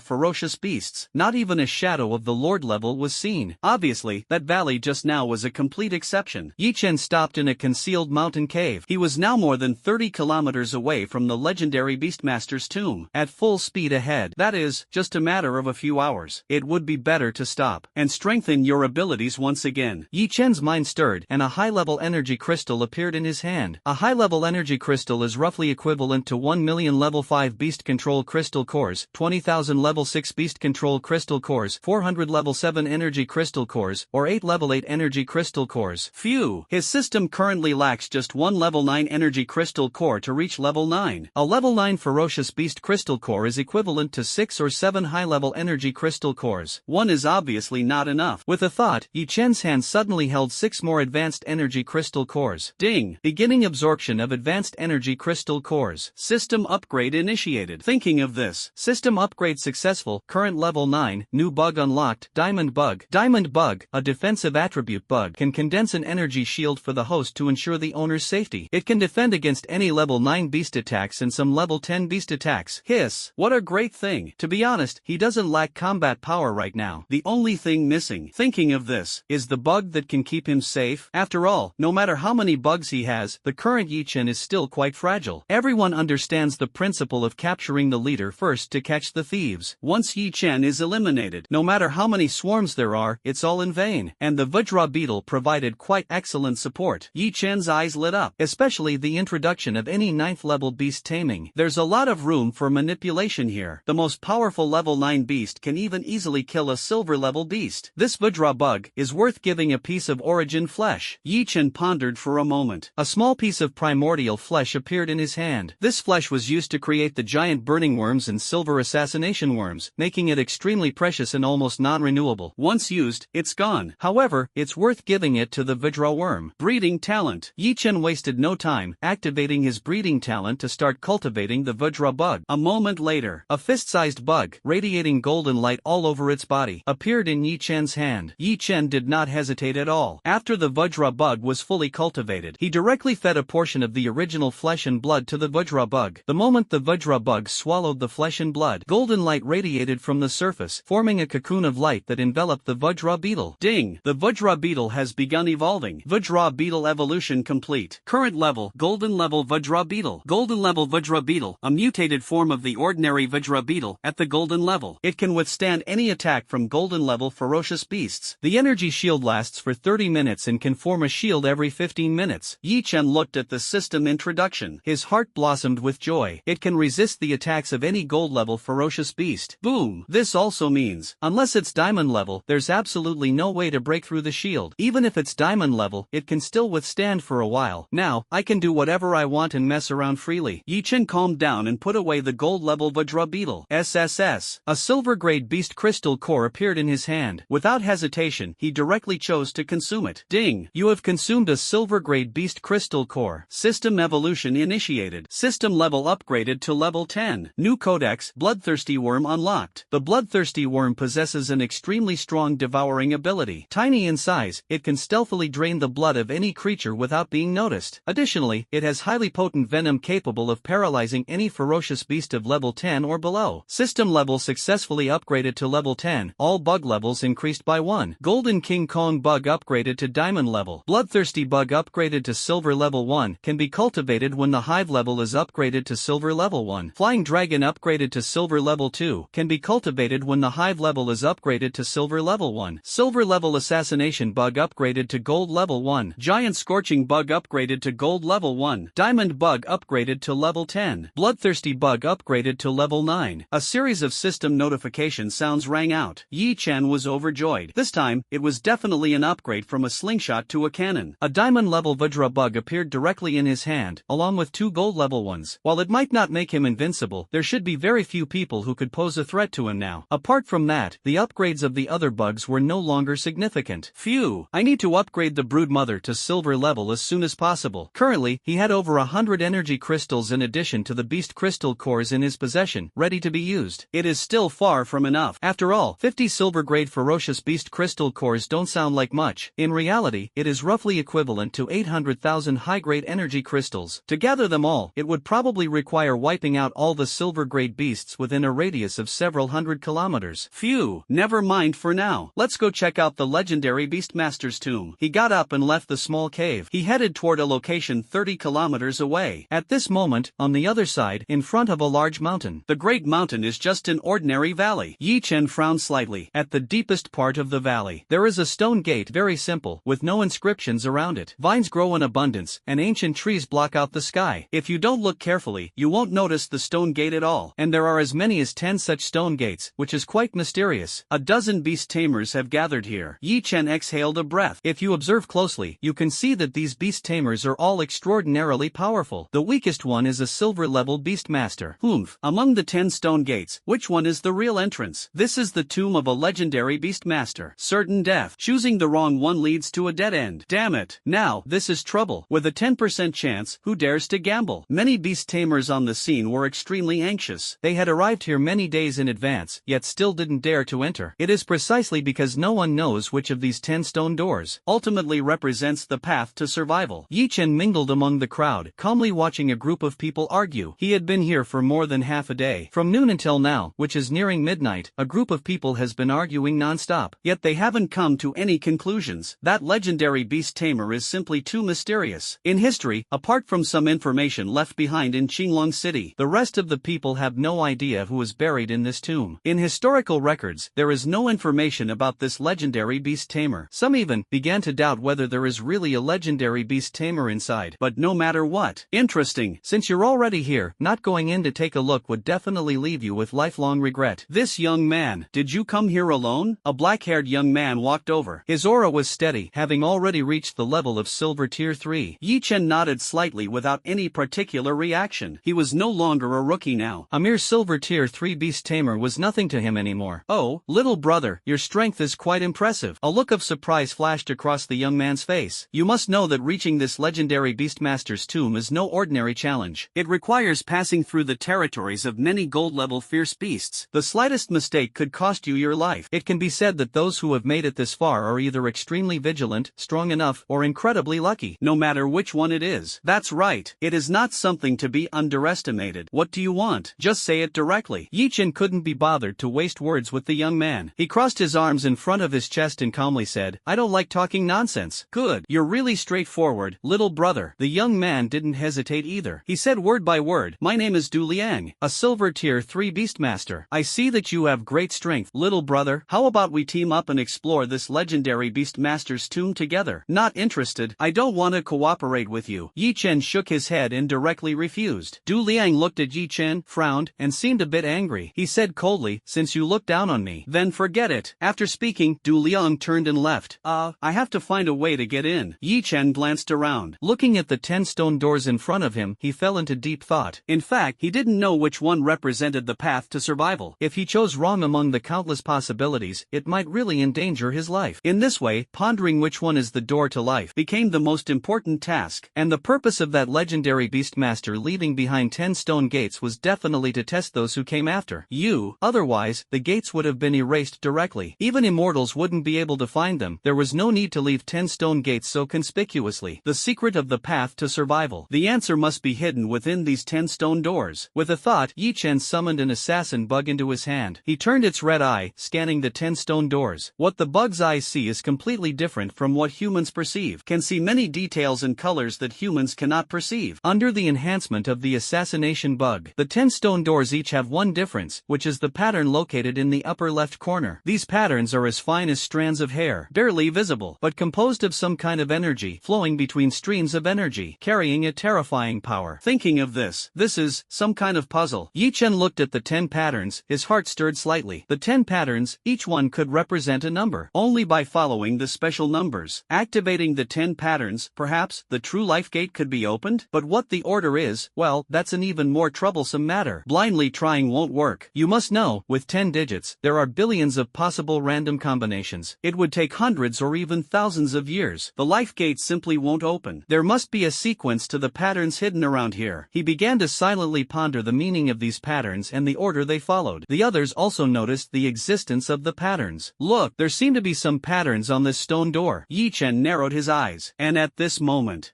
ferocious beasts. Not even a shadow of the lord level was seen. Obviously, that valley just now was a complete exception. Yi Chen stopped in a concealed mountain cave. He was now more than 30 kilometers away from the legendary Beastmaster's tomb. At full speed ahead. That is, just a matter of a few hours. It would be better to stop and strengthen your abilities once again. Yi Chen's mind stirred, and a high-level energy crystal appeared in his hand. A high-level energy crystal is roughly equivalent to 1 million level 5 beast control crystal cores, 20,000 level 6 beast control crystal cores, 400 level 7 energy crystal cores, or 8 level 8 energy crystal cores. Phew! His system currently lacks just 1 level 9 energy crystal core to reach level 9. A level 9 ferocious beast crystal core is equivalent to 6 or 7 high-level energy crystal cores. One is obviously not enough. With a thought, Yi Chen's hand suddenly held 6 more advanced energy crystal cores. Ding! Beginning absorption of advanced energy crystal cores. System upgrade initiated. Thinking of this. System upgrade successful. Current level 9. New bug unlocked. Diamond bug. Diamond bug, a defensive attribute bug, can condense an energy shield for the host to ensure the owner's safety. It can defend against any level 9 beast attacks and some level 10 beast attacks. Hiss! What a great thing. To be honest, he doesn't lack combat power right now. The only thing missing, thinking of this, is the bug that can keep him safe. After all, no matter how many bugs he has, the current Yi Chen is still quite fragile. Everyone understands the principle of capturing the leader first to catch the thieves. Once Yi Chen is eliminated, no matter how many swarms there are, it's all in vain. And the Vajra beetle provided quite excellent support. Yi Chen's eyes lit up, especially the introduction of any 9th level beast taming. There's a lot of room for manipulation here. The most powerful level 9 beast can even easily kill a silver level beast. This Vajra bug is worth giving a piece of origin flesh. Yi Chen pondered for a moment. A small piece of primordial flesh appeared in his hand. This flesh was used to create the giant burning worms and silver assassination worms, making it extremely precious and almost non-renewable. Once used, it's gone. However, it's worth giving it to the Vajra worm. Breeding talent. Yi Chen wasted no time, activating his breeding talent to start cultivating the Vajra bug. A moment later, a fist-sized bug, radiating golden light all over its body, appeared in Yi Chen's hand. Yi Chen did not hesitate at all. After the Vajra bug was fully cultivated, he directly fed a portion of the original flesh and blood to the Vajra bug. The moment the Vajra bug swallowed the flesh and blood, golden light radiated from the surface, forming a cocoon of light that enveloped the Vajra beetle. Ding! The Vajra beetle has begun evolving. Vajra beetle evolution complete. Current level, golden level Vajra beetle. Golden level Vajra beetle, a mutated form of the ordinary Vajra beetle, at the golden level. It can withstand any attack from golden level ferocious beasts. The energy shield lasts for 30 minutes and can form a shield every 15 minutes. Yi Chen looked at the system introduction. His heart blossomed with joy. It can resist the attacks of any gold level ferocious beast. Boom! This also means, unless it's diamond level, there's absolutely no way to break through the shield. Even if it's diamond level, it can still withstand for a while. Now, I can do whatever I want and mess around freely. Yi Chen calmed down and put away the gold level Vajra beetle. SSS. A silver grade beast crystal core appeared in his hand. Without hesitation, he directly chose to consume it. Ding! You have consumed a silver grade beast crystal core. System evolution initiated. System level upgraded to level 10. New codex, bloodthirsty worm unlocked. The bloodthirsty worm possesses an extremely strong devouring ability. Tiny in size, it can stealthily drain the blood of any creature without being noticed. Additionally, it has highly potent venom capable of paralyzing any ferocious beast of level 10 or below. System level successfully upgraded to level 10. All bug levels increased by 1. Golden King Kong bug upgraded to diamond level. Bloodthirsty bug upgraded to silver level 1. Can be cultivated when the hive level is upgraded to silver level 1. Flying dragon upgraded to silver level 2. Can be cultivated when the hive level is upgraded to silver level 1. Silver level assassination bug upgraded to gold level 1. Giant scorching bug upgraded to gold level 1. Diamond bug upgraded to level 10. Bloodthirsty bug upgraded to level 9. A series of system notification sounds rang out. Yi Chen was overjoyed. This time, it was definitely an upgrade from a slingshot to a cannon. A diamond level Vajra bug appeared directly in his hand, along with 2 gold level ones. While it might not make him invincible, there should be very few people who could pose a threat to him now. Apart from that, the upgrades of the other bugs were no longer significant. Phew! I need to upgrade the brood mother to silver level as soon as possible. Currently, he had over 100 energy crystals in addition to the beast crystal cores in his possession, ready to be used. It is still far from enough. After all, 50 silver grade ferocious beast crystal cores don't sound like much. In reality, it is roughly equivalent to 800,000 high-grade energy crystals. To gather them all, it would probably require wiping out all the silver grade beasts within a radius of several hundred kilometers. Phew! Never mind for now. Let's go check out the legendary Beastmaster's tomb. He got up and left the small cave. He headed toward a location 30 kilometers away. At this moment, on the other side, in front of a large mountain. The Great Mountain is just an ordinary valley. Yi Chen frowned slightly. At the deepest part of the valley, there is a stone gate, very simple, with no inscriptions around it. Vines grow in abundance, and ancient trees block out the sky. If you don't look carefully, you won't notice the stone gate at all. And there are as many as 10 such stone gates, which is quite mysterious. A dozen beast tamers have gathered here. Yi Chen exhaled a breath. If you observe closely, you can see that these beast tamers are all extraordinarily powerful. The weakest one is a silver level beastmaster. Among the 10 stone gates, which one is the real entrance? This is the tomb of a legendary beastmaster. Certain death. Choosing the wrong one leads to a dead end. Damn it. Now, this is trouble. With a 10% chance, who dares to gamble? Many beast tamers on the scene were extremely anxious. They had arrived here many days in advance, yet still didn't dare to enter. It is precisely because no one knows which of these 10 stone doors ultimately represents the path to survival. Yi Chen mingled among the crowd, calmly watching a group of people argue. He had been here for more than half a day. From noon until now, which is nearing midnight, a group of people has been arguing non-stop. Yet they haven't come to any conclusions. That legendary beast tamer is simply too mysterious. In history, apart from some information left behind in Qinglong City, the rest of the people have no idea who is buried in this tomb. In historical records, there is no information about this legendary beast tamer. Some even began to doubt whether there is really a legendary beast tamer inside. But no matter what, interesting. Since you're already here, not going in to take a look would definitely leave you with lifelong regret. This young man, did you come here alone? A black-haired young man walked over. His aura was steady, having already reached the level of silver tier 3. Yi Chen nodded slightly without any particular reaction. He was no longer longer a rookie now. A mere silver tier 3 beast tamer was nothing to him anymore. Oh, little brother, your strength is quite impressive. A look of surprise flashed across the young man's face. You must know that reaching this legendary Beastmaster's tomb is no ordinary challenge. It requires passing through the territories of many gold-level fierce beasts. The slightest mistake could cost you your life. It can be said that those who have made it this far are either extremely vigilant, strong enough, or incredibly lucky. No matter which one it is. That's right. It is not something to be underestimated. What do you want? Just say it directly. Yi Chen couldn't be bothered to waste words with the young man. He crossed his arms in front of his chest and calmly said, I don't like talking nonsense. Good. You're really straightforward, little brother. The young man didn't hesitate either. He said word by word, my name is Du Liang, a silver tier 3 Beastmaster. I see that you have great strength, little brother. How about we team up and explore this legendary Beastmaster's tomb together? Not interested. I don't want to cooperate with you. Yi Chen shook his head and directly refused. Du Liang looked at Yi Chen, frowned, and seemed a bit angry. He said coldly, since you look down on me, then forget it. After speaking, Du Liang turned and left. I have to find a way to get in. Yi Chen glanced around. Looking at the 10 stone doors in front of him, he fell into deep thought. In fact, he didn't know which one represented the path to survival. If he chose wrong among the countless possibilities, it might really endanger his life. In this way, pondering which one is the door to life became the most important task, and the purpose of that legendary Beastmaster leaving behind 10 stone gates was definitely to test those who came after you. Otherwise, the gates would have been erased directly. Even immortals wouldn't be able to find them. There was no need to leave 10 stone gates so conspicuously. The secret of the path to survival. The answer must be hidden within these 10 stone doors. With a thought, Yi Chen summoned an assassin bug into his hand. He turned its red eye, scanning the 10 stone doors. What the bug's eyes see is completely different from what humans perceive. Can see many details and colors that humans cannot perceive. Under the enhancement of the assassination bug, the 10 stone doors each have one difference, which is the pattern located in the upper left corner. These patterns are as fine as strands of hair, barely visible, but composed of some kind of energy, flowing between streams of energy, carrying a terrifying power. Thinking of this is some kind of puzzle. Yi Chen looked at the 10 patterns, his heart stirred slightly. The 10 patterns, each one could represent a number. Only by following the special numbers, activating the 10 patterns, perhaps, the true life gate could be opened? But what the order is, well, that's an even more troublesome matter. Blindly trying won't work. You must know, with 10 digits, there are billions of possible random combinations. It would take hundreds or even thousands of years. The life gate simply won't open. There must be a sequence to the patterns hidden around here. He began to silently ponder the meaning of these patterns and the order they followed. The others also noticed the existence of the patterns. Look, there seem to be some patterns on this stone door. Yi Chen narrowed his eyes. And at this moment,